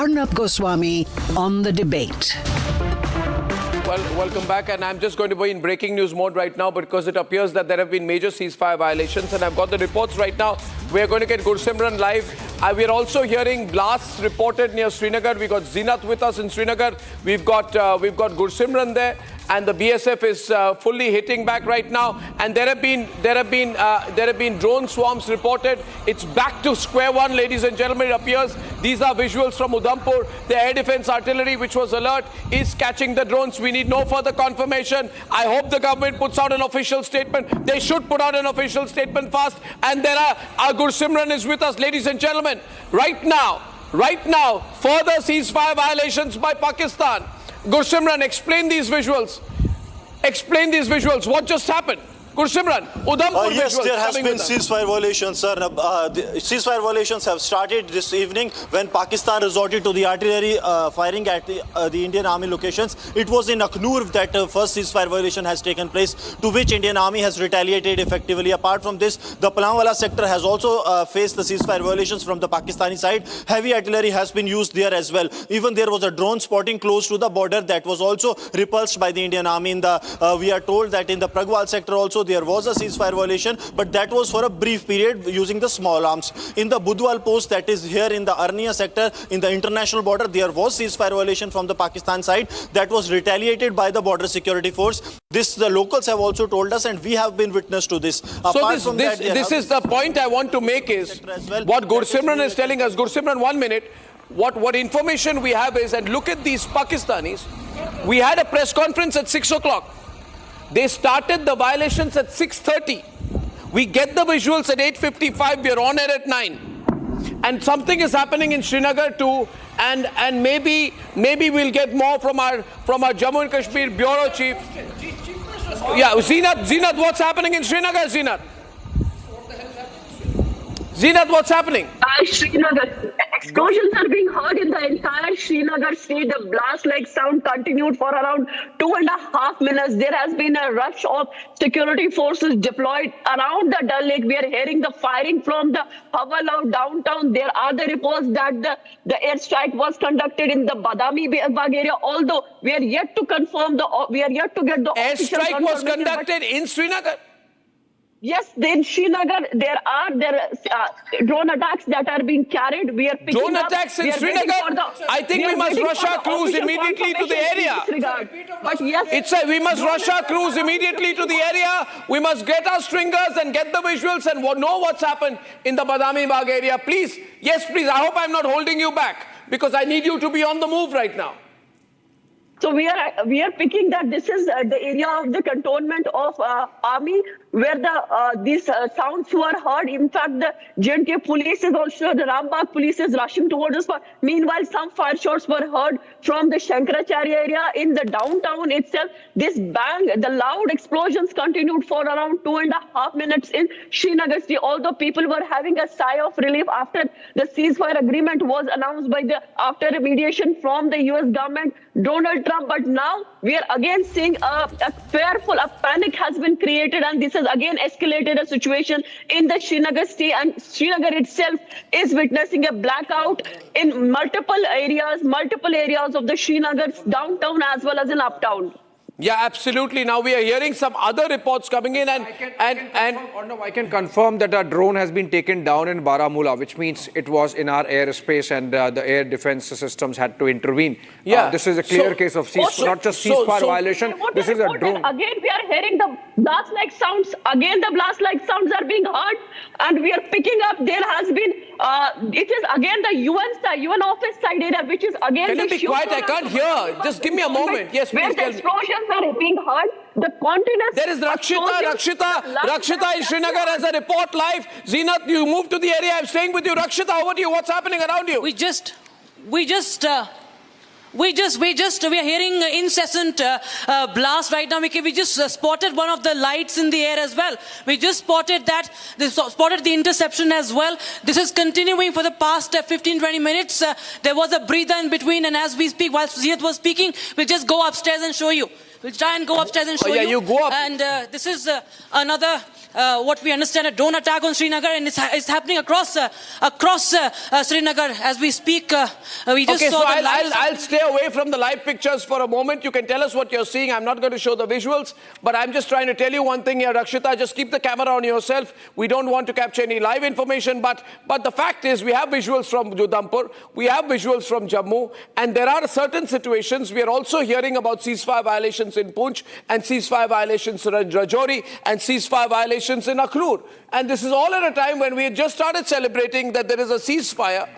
Arnab Goswami on the debate. Well, welcome back, and I'm just going to be in breaking news mode right now because it appears that there have been major ceasefire violations, and I've got the reports right now. We're going to get Gursimran live. We're also hearing blasts reported near Srinagar. We've got Zinat with us in Srinagar. We've got Gursimran there, and the BSF is fully hitting back right now. And there have been drone swarms reported. It's back to square one, ladies and gentlemen. It appears these are visuals from Udhampur. The air defense artillery, which was alert, is catching the drones. We need no further confirmation. I hope the government puts out an official statement. They should put out an official statement fast. And there our Gursimran is with us, ladies and gentlemen. Right now, further ceasefire violations by Pakistan. Gursimran, explain these visuals. Explain these visuals. What just happened? Gursimran, Udhampur yes, visuals there has coming been with us. ceasefire violations, sir. The ceasefire violations have started this evening when Pakistan resorted to the artillery firing at the Indian Army locations. It was in Akhnur that first ceasefire violation has taken place, to which Indian Army has retaliated effectively. Apart from this, the Palangwala sector has also faced the ceasefire violations from the Pakistani side. Heavy artillery has been used there as well. Even there was a drone spotting close to the border that was also repulsed by the Indian Army. We are told that in the Pragwal sector also there was a ceasefire violation, but that was for a brief period using the small arms. In the Budwal post, that is here in the Arnia sector, in the international border, there was ceasefire violation from the Pakistan side that was retaliated by the border security force. This the locals have also told us, and we have been witness to this. So this is the point I want to make is what Gursimran is telling us. Gursimran, 1 minute. What information we have is, and look at these Pakistanis. We had a press conference at 6 o'clock. They started the violations at 6:30. We get the visuals at 8:55. We're on air at 9. And something is happening in Srinagar too. And maybe we'll get more from our Jammu and Kashmir bureau chief. Yeah, Zinat, what's happening in Srinagar, Zinat? Zinat, what's happening? Srinagar. Explosions are being heard in the entire Srinagar state. The blast-like sound continued for around 2.5 minutes. There has been a rush of security forces deployed around the Dal Lake. We are hearing the firing from the Havalau downtown. There are the reports that the airstrike was conducted in the Badami Bagh area. Although we are yet to confirm we are yet to get the airstrike was conducted in Srinagar. Yes, in Srinagar, there are drone attacks that are being carried. We are picking drone attacks in Srinagar? I think we must rush our crews immediately to the area. But yes, we must rush our crews immediately to the area. We must get our stringers and get the visuals and know what's happened in the Badami Bagh area. Please, yes, please. I hope I'm not holding you back because I need you to be on the move right now. So we are picking that this is the area of the cantonment of army where these sounds were heard. In fact, the J&K police is also, the Rambagh police is rushing towards us. Meanwhile, some fire shots were heard from the Shankaracharya area in the downtown itself. This bang, the loud explosions continued for around 2.5 minutes in Srinagar city. Although people were having a sigh of relief after the ceasefire agreement was announced after a mediation from the US government. Donald Trump. But now we are again seeing a panic has been created, and this has again escalated a situation in the Srinagar city, and Srinagar itself is witnessing a blackout in multiple areas of the Srinagar downtown as well as in uptown. Yeah, absolutely. Now we are hearing some other reports coming in, I can confirm that a drone has been taken down in Baramulla, which means it was in our airspace, and the air defense systems had to intervene. Yeah, this is a clear case of not just ceasefire violation. This is a drone. Again, we are hearing the blast-like sounds. Again, the blast-like sounds are being heard, and we are picking up. There has been. It is again the UN office side area, which is again. Can you be quiet? I can't hear. Just give me a moment. Yes, please tell me. Are being heard. The continents. There is Rakshita in Srinagar has a report live. Zeenat, you move to the area. I'm staying with you. Rakshita, over to you. What's happening around you? We are hearing incessant blast right now. We just spotted one of the lights in the air as well. We just spotted the interception as well. This is continuing for the past 15-20 minutes. There was a breather in between, and as we speak, while Zeenat was speaking, we'll just go upstairs and show you. We'll try and go upstairs and show you. You go up. And this is another, what we understand, a drone attack on Srinagar, and it's happening across Srinagar as we speak. We just saw the lights. I'll stay away from the live pictures for a moment. You can tell us what you're seeing. I'm not going to show the visuals, but I'm just trying to tell you one thing here, Rakshita. Just keep the camera on yourself. We don't want to capture any live information, but the fact is we have visuals from Udhampur, we have visuals from Jammu, and there are certain situations. We are also hearing about ceasefire violations in Poonch, and ceasefire violations in Rajouri, and ceasefire violations in Akhnur. And this is all at a time when we had just started celebrating that there is a ceasefire,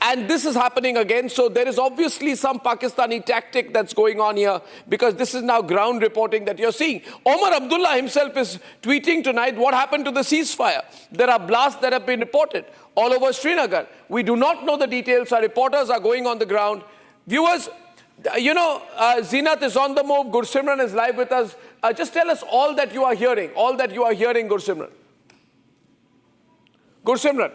and this is happening again. So there is obviously some Pakistani tactic that's going on here, because this is now ground reporting that you're seeing. Omar Abdullah himself is tweeting tonight what happened to the ceasefire. There are blasts that have been reported all over Srinagar. We do not know the details. Our reporters are going on the ground. Viewers, you know, Zeenat is on the move. Gursimran is live with us. Just tell us all that you are hearing. Gursimran. Gursimran,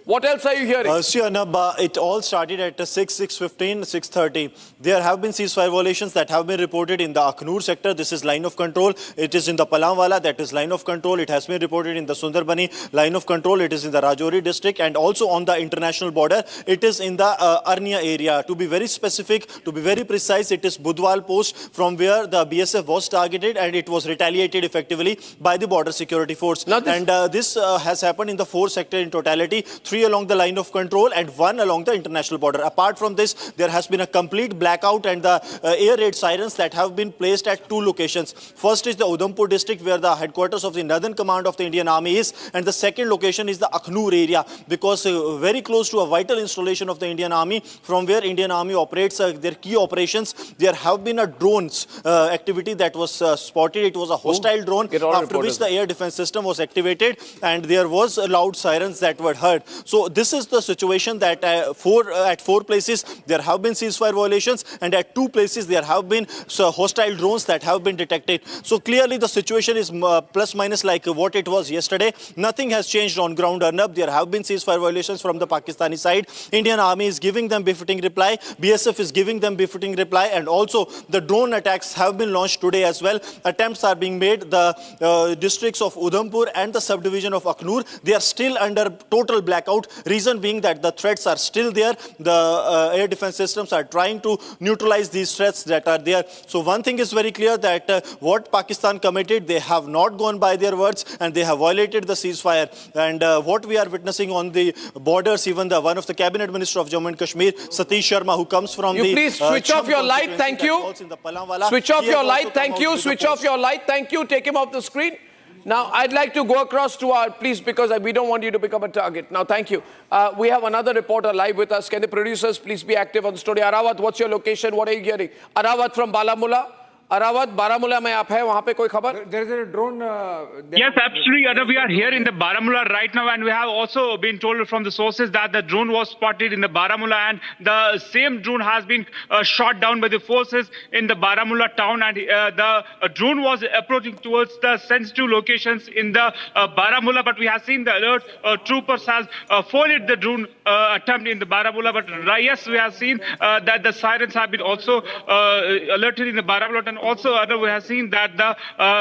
what else are you hearing? It all started at 6:15, 6:30. There have been ceasefire violations that have been reported in the Akhnur sector. This is line of control. It is in the Palamwala, that is line of control. It has been reported in the Sundarbani, line of control. It is in the Rajouri district, and also on the international border. It is in the Arnia area. To be very specific, to be very precise, it is Budwal post, from where the BSF was targeted, and it was retaliated effectively by the border security force. This has happened in the 4 sectors in totality. 3 along the line of control and 1 along the international border. Apart from this, there has been a complete blackout, and the air raid sirens that have been placed at 2 locations. First is the Udhampur district, where the headquarters of the Northern Command of the Indian Army is, and the second location is the Akhnur area, because very close to a vital installation of the Indian Army, from where Indian Army operates their key operations. There have been a drones activity that was spotted. It was a hostile drone, after which the air defense system was activated, and there was loud sirens that were heard. So this is the situation that at 4 places there have been ceasefire violations, and at 2 places there have been hostile drones that have been detected. So clearly the situation is plus minus like what it was yesterday. Nothing has changed on ground, Arnab. There have been ceasefire violations from the Pakistani side. Indian Army is giving them befitting reply. BSF is giving them befitting reply, and also the drone attacks have been launched today as well. Attempts are being made. The districts of Udhampur and the subdivision of Akhnur, they are still under total blackout. Reason being that the threats are still there. The air defense systems are trying to neutralize these threats that are there. So one thing is very clear, that what Pakistan committed, they have not gone by their words, and they have violated the ceasefire. And what we are witnessing on the borders, even one of the cabinet minister of Jammu and Kashmir, Satish Sharma, who comes from please switch off your light, thank you. Switch off your light, thank you. Switch off your light, thank you. Take him off the screen. Now, I'd like to go across to our, please, because we don't want you to become a target. Now, thank you. We have another reporter live with us. Can the producers please be active on the story? Arawat, what's your location? What are you hearing? Arawat from Baramulla. अरावत Baramulla में आप है, वहां पे कोई खबर? There is a drone. Yes, absolutely. We are here in the Baramulla right now, and we have also been told from the sources that the drone was spotted in the Baramulla, and the same drone has been shot down by the forces in the Baramulla town, and the drone was approaching towards the sensitive locations in the Baramulla. But we have seen the alert troopers has foiled the drone attempt in the Baramulla. But yes, we have seen that the sirens have been also alerted in the Baramulla, and also we have seen that the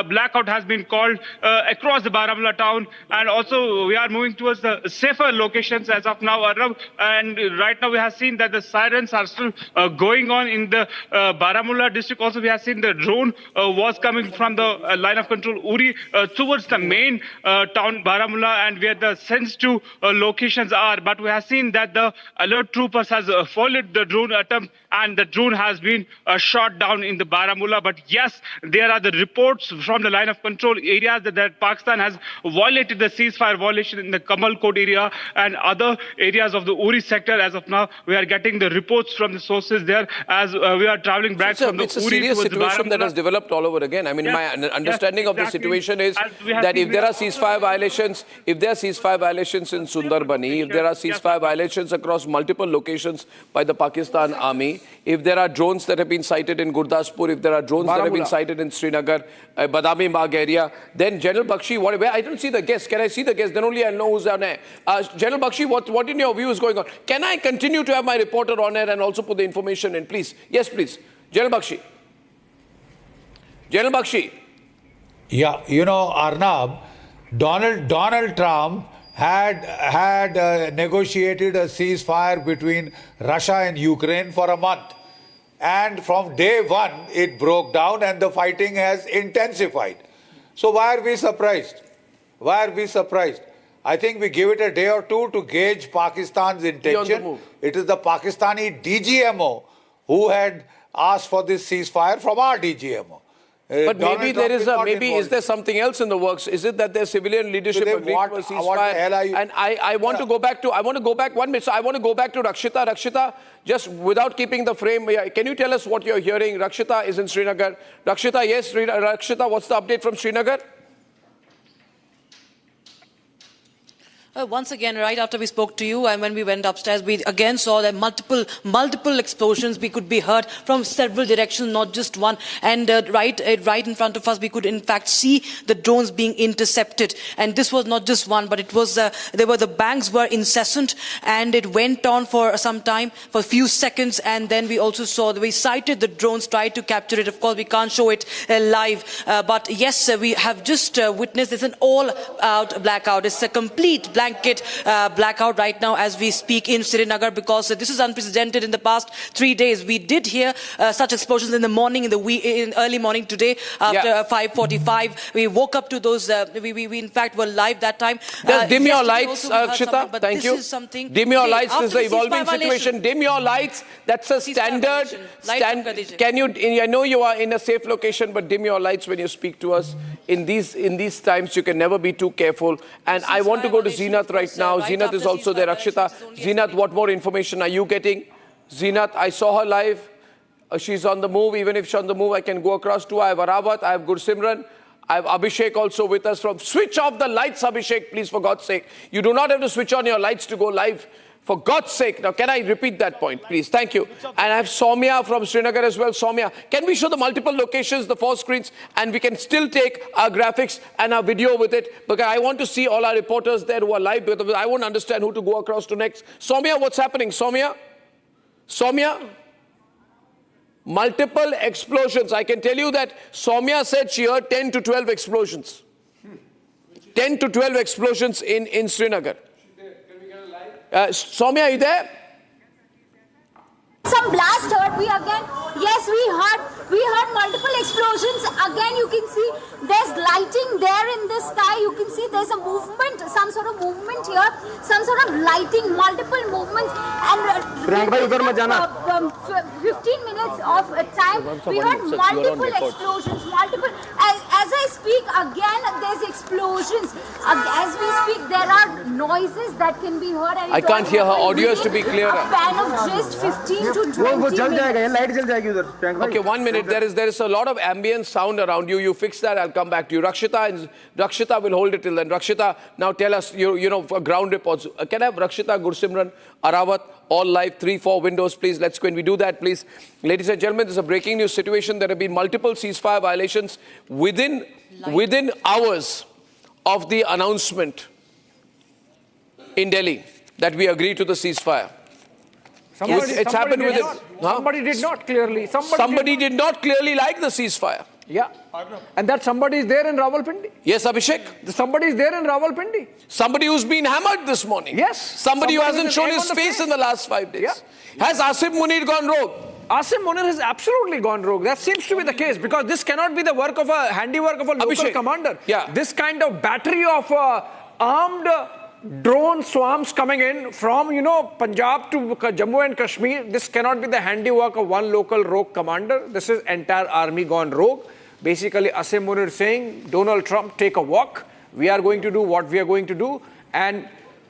blackout has been called across the Baramulla town, and also we are moving towards the safer locations as of now. And right now we have seen that the sirens are still going on in the Baramulla district. Also we have seen the drone was coming from the line of control Uri towards the main town Baramulla, and where the sensitive locations are. But we have seen that the alert troopers has foiled the drone attempt, and the drone has been shot down in the Baramulla. But yes, there are the reports from the line of control areas that Pakistan has violated the ceasefire violation in the Kamal Kot area and other areas of the Uri sector. As of now, we are getting the reports from the sources there as we are traveling back from the Uri. It's a serious situation that has developed all over again. I mean, my understanding of the situation is that if there are ceasefire violations, in Sundarbani, if there are ceasefire violations across multiple locations by the Pakistan army, if there are drones that have been sighted in Gurdaspur, if there are drones that have been sighted in Srinagar, Badami Bagh area, then General Bakshi, where I don't see the guest. Can I see the guest? Then only I'll know who's on air. General Bakshi, what in your view is going on? Can I continue to have my reporter on air and also put the information in, please? Yes, please. General Bakshi. General Bakshi. Yeah, you know, Arnab, Donald Trump had negotiated a ceasefire between Russia and Ukraine for a month. And from day one, it broke down and the fighting has intensified. So why are we surprised? Why are we surprised? I think we give it a day or two to gauge Pakistan's intention. It is the Pakistani DGMO who had asked for this ceasefire from our DGMO. But maybe there is is there something else in the works? Is it that their civilian leadership agreed to a ceasefire? And I want to go back to 1 minute. So I want to go back to Rakshita. Rakshita, just without keeping the frame, can you tell us what you're hearing? Rakshita is in Srinagar. Rakshita, yes, Rakshita, what's the update from Srinagar? Once again, right after we spoke to you and when we went upstairs, we again saw that multiple explosions we could be heard from several directions, not just one. And right in front of us, we could in fact see the drones being intercepted. And this was not just one, but it was the bangs were incessant, and it went on for some time, for a few seconds. And then we also saw we sighted the drones, tried to capture it. Of course, we can't show it live, but yes, we have just witnessed this an all-out blackout. It's a complete blanket blackout right now as we speak in Srinagar, because this is unprecedented in the past 3 days. We did hear such explosions in the morning, in early morning today after 5:45. We woke up to those. We in fact were live that time. Dim your lights, Akshita. Thank you. Dim your lights. This is the evolving situation. Dim your lights. That's a standard. Can you? I know you are in a safe location, but dim your lights when you speak to us. In these times, you can never be too careful. And I want to go to Zeenath right now. Zeenath is also there. Akshita, Zeenath, what more information are you getting? Zeenath, I saw her live. She's on the move. Even if she's on the move, I can go across to her. I have Arawat, I have Gursimran. I have Abhishek also with us from... Switch off the lights, Abhishek, please, for God's sake. You do not have to switch on your lights to go live. For God's sake. Now, can I repeat that point, please? Thank you. And I have Soumya from Srinagar as well. Soumya, can we show the multiple locations, the 4 screens, and we can still take our graphics and our video with it? Because I want to see all our reporters there who are live, because I won't understand who to go across to next. Soumya, what's happening? Soumya? Soumya? Multiple explosions. I can tell you that Soumya said she heard 10 to 12 explosions. 10 to 12 explosions in Srinagar. Soumya, are you there? Some blast heard we again. Yes, we heard multiple explosions. Again, you can see there's lighting there in the sky. You can see there's a movement, some sort of movement here, some sort of lighting, multiple movements. And 15 minutes of time, we heard multiple explosions, multiple. As as I speak, again there's explosions. As we speak, there are noises that can be heard. And I can't hear her audio is to be clearer. A span of just 15 to 20 minutes. Okay, 1 minute. There is a lot of ambient sound around you. You fix that. I'll come back to you. Rakshita will hold it till then. Rakshita, now tell us, you know, for ground reports. Can I have Rakshita, Gursimran, Arawat, all live, 3-4 windows, please. Let's go. Can we do that, please? Ladies and gentlemen, there's a breaking news situation. There have been multiple ceasefire violations within hours of the announcement in Delhi that we agree to the ceasefire. It's happened within. Somebody did not clearly. Somebody did not clearly like the ceasefire. Yeah. And that somebody is there in Rawalpindi. Yes, Abhishek. Somebody is there in Rawalpindi. Somebody who's been hammered this morning. Yes. Somebody who hasn't shown his face in the last 5 days. Yeah. Has Asim Munir gone rogue? Asim Munir has absolutely gone rogue. That seems to be the case because this cannot be the work of a handiwork of a local Abhishek. commander. Yeah. This kind of battery of armed drone swarms coming in from, you know, Punjab to Jammu and Kashmir. This cannot be the handiwork of one local rogue commander. This is entire army gone rogue. Basically, Asim Munir saying, Donald Trump, take a walk. We are going to do what we are going to do. And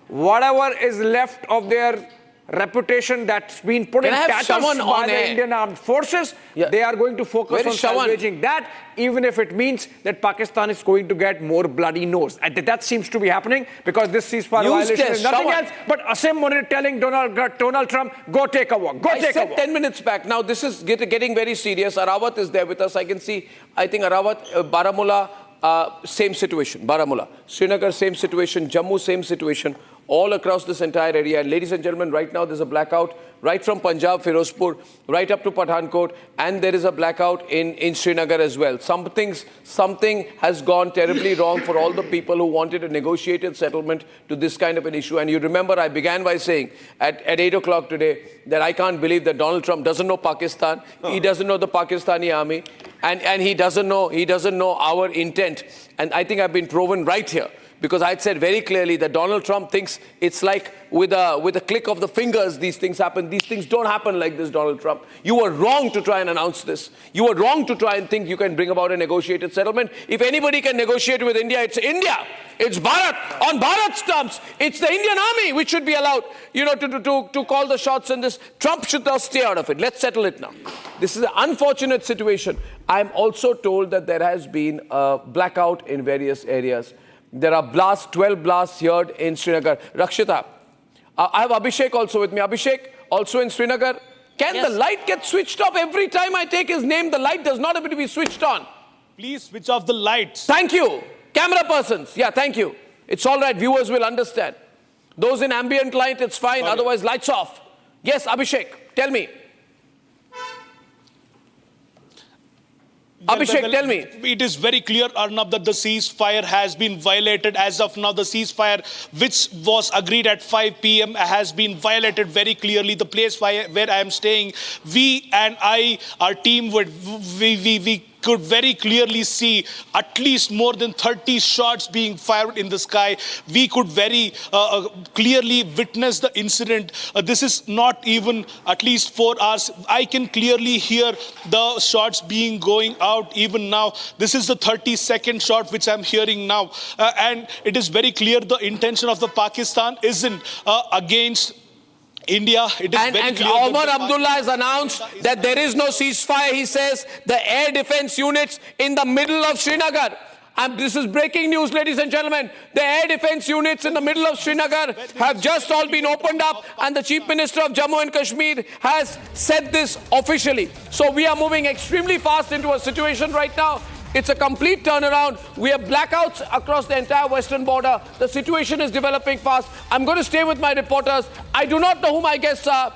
whatever is left of their reputation that's been put in tatters by the Indian Armed Forces, they are going to focus on salvaging that, even if it means that Pakistan is going to get more bloody nose. And that seems to be happening because this ceasefire violation is nothing else but Asim Munir telling Donald Trump, go take a walk, I said 10 minutes back. Now this is getting very serious. Arawat is there with us. I can see, I think Arawat, Baramulla, same situation. Baramulla. Srinagar, same situation. Jammu, same situation. All across this entire area. And ladies and gentlemen, right now there's a blackout right from Punjab, Firozpur, right up to Pathankot, and there is a blackout in Srinagar as well. Something has gone terribly wrong for all the people who wanted a negotiated settlement to this kind of an issue. And you remember I began by saying at 8 o'clock today that I can't believe that Donald Trump doesn't know Pakistan, he doesn't know the Pakistani army, and he doesn't know our intent. And I think I've been proven right here. Because I said very clearly that Donald Trump thinks it's like with a click of the fingers these things happen. These things don't happen like this, Donald Trump. You were wrong to try and announce this. You were wrong to try and think you can bring about a negotiated settlement. If anybody can negotiate with India, it's India. It's Bharat. On Bharat's terms, it's the Indian army which should be allowed, you know, to call the shots in this. Trump should now stay out of it. Let's settle it now. This is an unfortunate situation. I'm also told that there has been a blackout in various areas. There are 12 blasts here in Srinagar. Rakshita, I have Abhishek also with me. Abhishek, also in Srinagar. Can the light get switched off? Every time I take his name, the light does not have to be switched on. Please switch off the lights. Thank you. Camera persons. Yeah, thank you. It's all right. Viewers will understand. Those in ambient light, it's fine. Sorry. Otherwise, lights off. Yes, Abhishek, tell me. Abhishek, tell me. It is very clear, Arnab, that the ceasefire has been violated. As of now, the ceasefire, which was agreed at 5 p.m., has been violated very clearly. The place where I am staying, we and our team, we could very clearly see at least more than 30 shots being fired in the sky. We could very clearly witness the incident. This is not even at least 4 hours. I can clearly hear the shots going out even now. This is the 32nd shot which I'm hearing now. And it is very clear the intention of the Pakistan isn't against India. It is very clear. Omar Abdullah has announced that there is no ceasefire. He says the air defense units in the middle of Srinagar. And this is breaking news, ladies and gentlemen. The air defense units in the middle of Srinagar have just all been opened up, and the Chief Minister of Jammu and Kashmir has said this officially. So we are moving extremely fast into a situation right now. It's a complete turnaround. We have blackouts across the entire western border. The situation is developing fast. I'm going to stay with my reporters. I do not know who my guests are.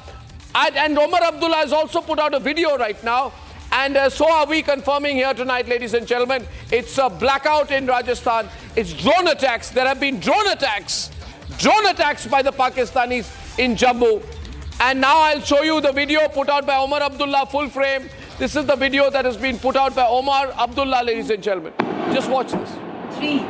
And Omar Abdullah has also put out a video right now. And so are we confirming here tonight, ladies and gentlemen. It's a blackout in Rajasthan. It's drone attacks. There have been drone attacks by the Pakistanis in Jammu. And now I'll show you the video put out by Omar Abdullah, full frame. This is the video that has been put out by Omar Abdullah, ladies and gentlemen. Just watch this. 3.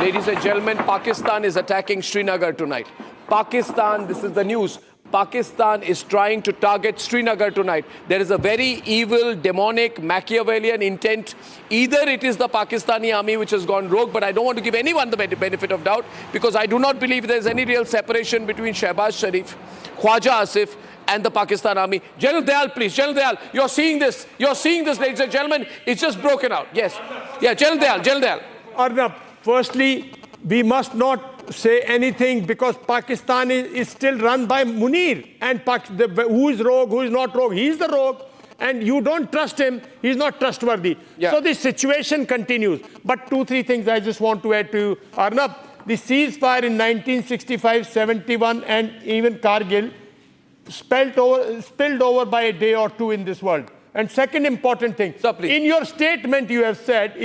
Ladies and gentlemen, Pakistan is attacking Srinagar tonight. Pakistan, this is the news. Pakistan is trying to target Srinagar tonight. There is a very evil, demonic, Machiavellian intent. Either it is the Pakistani army which has gone rogue, but I don't want to give anyone the benefit of doubt because I do not believe there is any real separation between Shehbaz Sharif, Khwaja Asif, and the Pakistan army. General Dayal, please. General Dayal, you're seeing this. You're seeing this, ladies and gentlemen. It's just broken out. Yes. Yeah, General Dayal. Arnab, firstly, we must not say anything because Pakistan is still run by Munir. And who is rogue, who is not rogue? He is the rogue. And you don't trust him. He's not trustworthy. Yeah. So the situation continues. But 2-3 things I just want to add to you. Arnab, the ceasefire in 1965, 71 and even Kargil spilled over by a day or two in this world. And second important thing, in your statement you have said,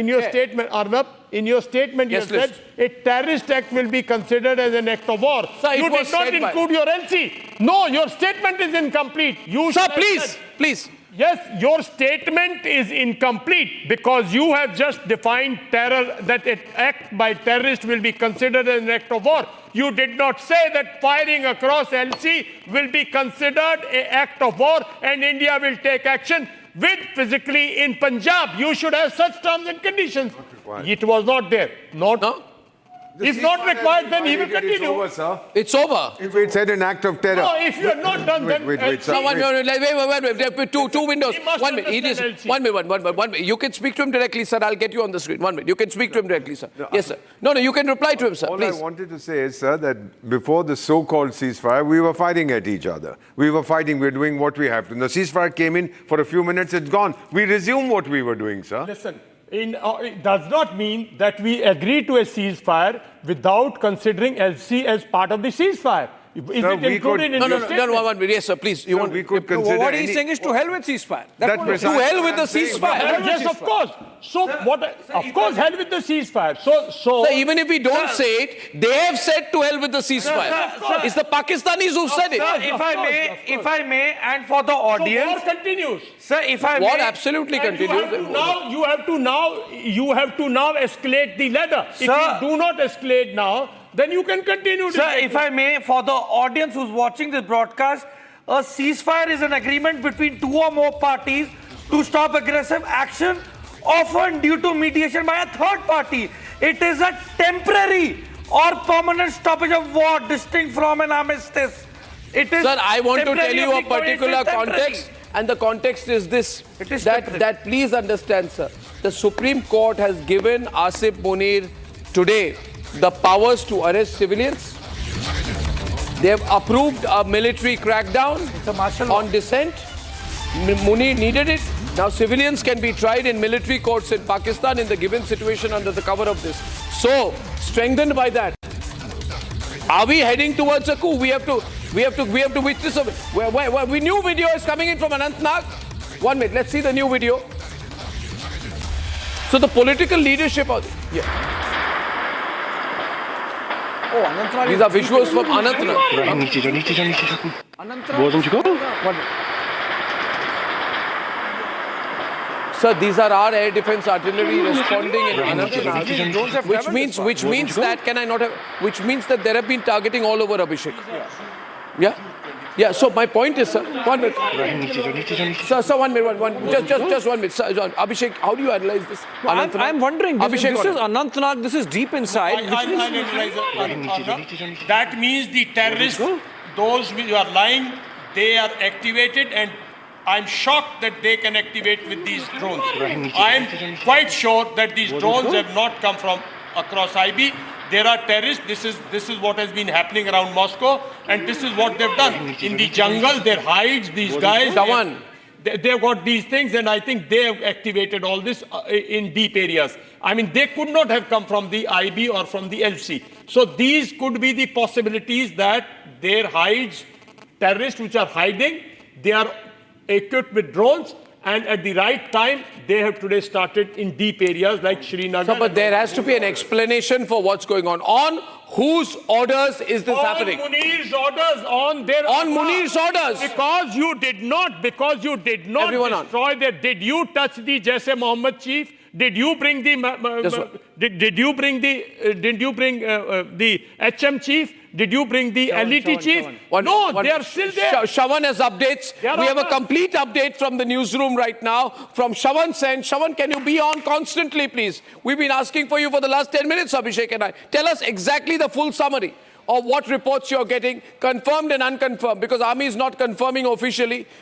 Arnab, in your statement you have said a terrorist act will be considered as an act of war. Sir, you did not include your LC. No, your statement is incomplete. Sir, please. Yes, your statement is incomplete because you have just defined terror, that an act by terrorist will be considered as an act of war. You did not say that firing across LC will be considered an act of war and India will take action with physically in Punjab. You should have such terms and conditions. It was not there. If not required, then he will continue. It's over, sir. It's over. If it said an act of terror. No, if you are not done, then... Wait, sir. Wait. Two windows. 1 minute. 1 minute. You can speak to him directly, sir. I'll get you on the screen. 1 minute. You can speak to him directly, sir. Yes, sir. No, you can reply to him, sir. Please. All I wanted to say is, sir, that before the so-called ceasefire, we were fighting at each other. We were doing what we have to. And the ceasefire came in for a few minutes, it's gone. We resume what we were doing, sir. Listen. It does not mean that we agree to a ceasefire without considering LC as part of the ceasefire. Is it included in your statement? No, 1 minute. Yes, sir, please. We could consider what he's saying is to hell with ceasefire. To hell with the ceasefire. Yes, of course. So of course, hell with the ceasefire. So even if we don't say it, they have said to hell with the ceasefire. It's the Pakistanis who said it. If I may, and for the audience, war continues. Sir, if I may, war absolutely continues. You have to now escalate the ladder. If you do not escalate now, then you can continue. Sir, if I may, for the audience who's watching this broadcast, a ceasefire is an agreement between two or more parties to stop aggressive action, often due to mediation by a third party. It is a temporary or permanent stoppage of war distinct from an armistice. It is. Sir, I want to tell you a particular context, and the context is this. That please understand, sir. The Supreme Court has given Asif Munir today the powers to arrest civilians. They have approved a military crackdown on dissent. Munir needed it. Now civilians can be tried in military courts in Pakistan in the given situation under the cover of this. So, strengthened by that, are we heading towards a coup? We have to witness a new video is coming in from Anantnag. 1 minute, let's see the new video. So the political leadership of these are visuals from Anantnag. Sir, these are our air defense artillery responding in Anantnag, which means that there have been targeting all over Abhishek. Yeah. So my point is, sir, 1 minute. Sir, 1 minute. Just 1 minute. Sir, Abhishek, how do you analyze this? I'm wondering. This is Anantnag. This is deep inside. That means the terrorists, those who are lying, they are activated, and I'm shocked that they can activate with these drones. I'm quite sure that these drones have not come from across IB. There are terrorists. This is what has been happening around Moscow, and this is what they've done. In the jungle, there hides these guys. They've got these things, and I think they have activated all this in deep areas. I mean, they could not have come from the IB or from the LC. So these could be the possibilities that there hides terrorists which are hiding. They are equipped with drones, and at the right time, they have today started in deep areas like Srinagar. So, but there has to be an explanation for what's going on. On whose orders is this happening? On Munir's orders. On Munir's orders. Because you did not destroy Did you touch the Jaise Mohammed chief? Did you bring the did you bring the HM chief? Did you bring the LET chief? No, they are still there. Shawan has updates. We have a complete update from the newsroom right now from Shawan Sen. Shawan, can you be on constantly, please? We've been asking for you for the last 10 minutes, Abhishek and I. Tell us exactly the full summary of what reports you're getting, confirmed and unconfirmed, because Army is not confirming officially.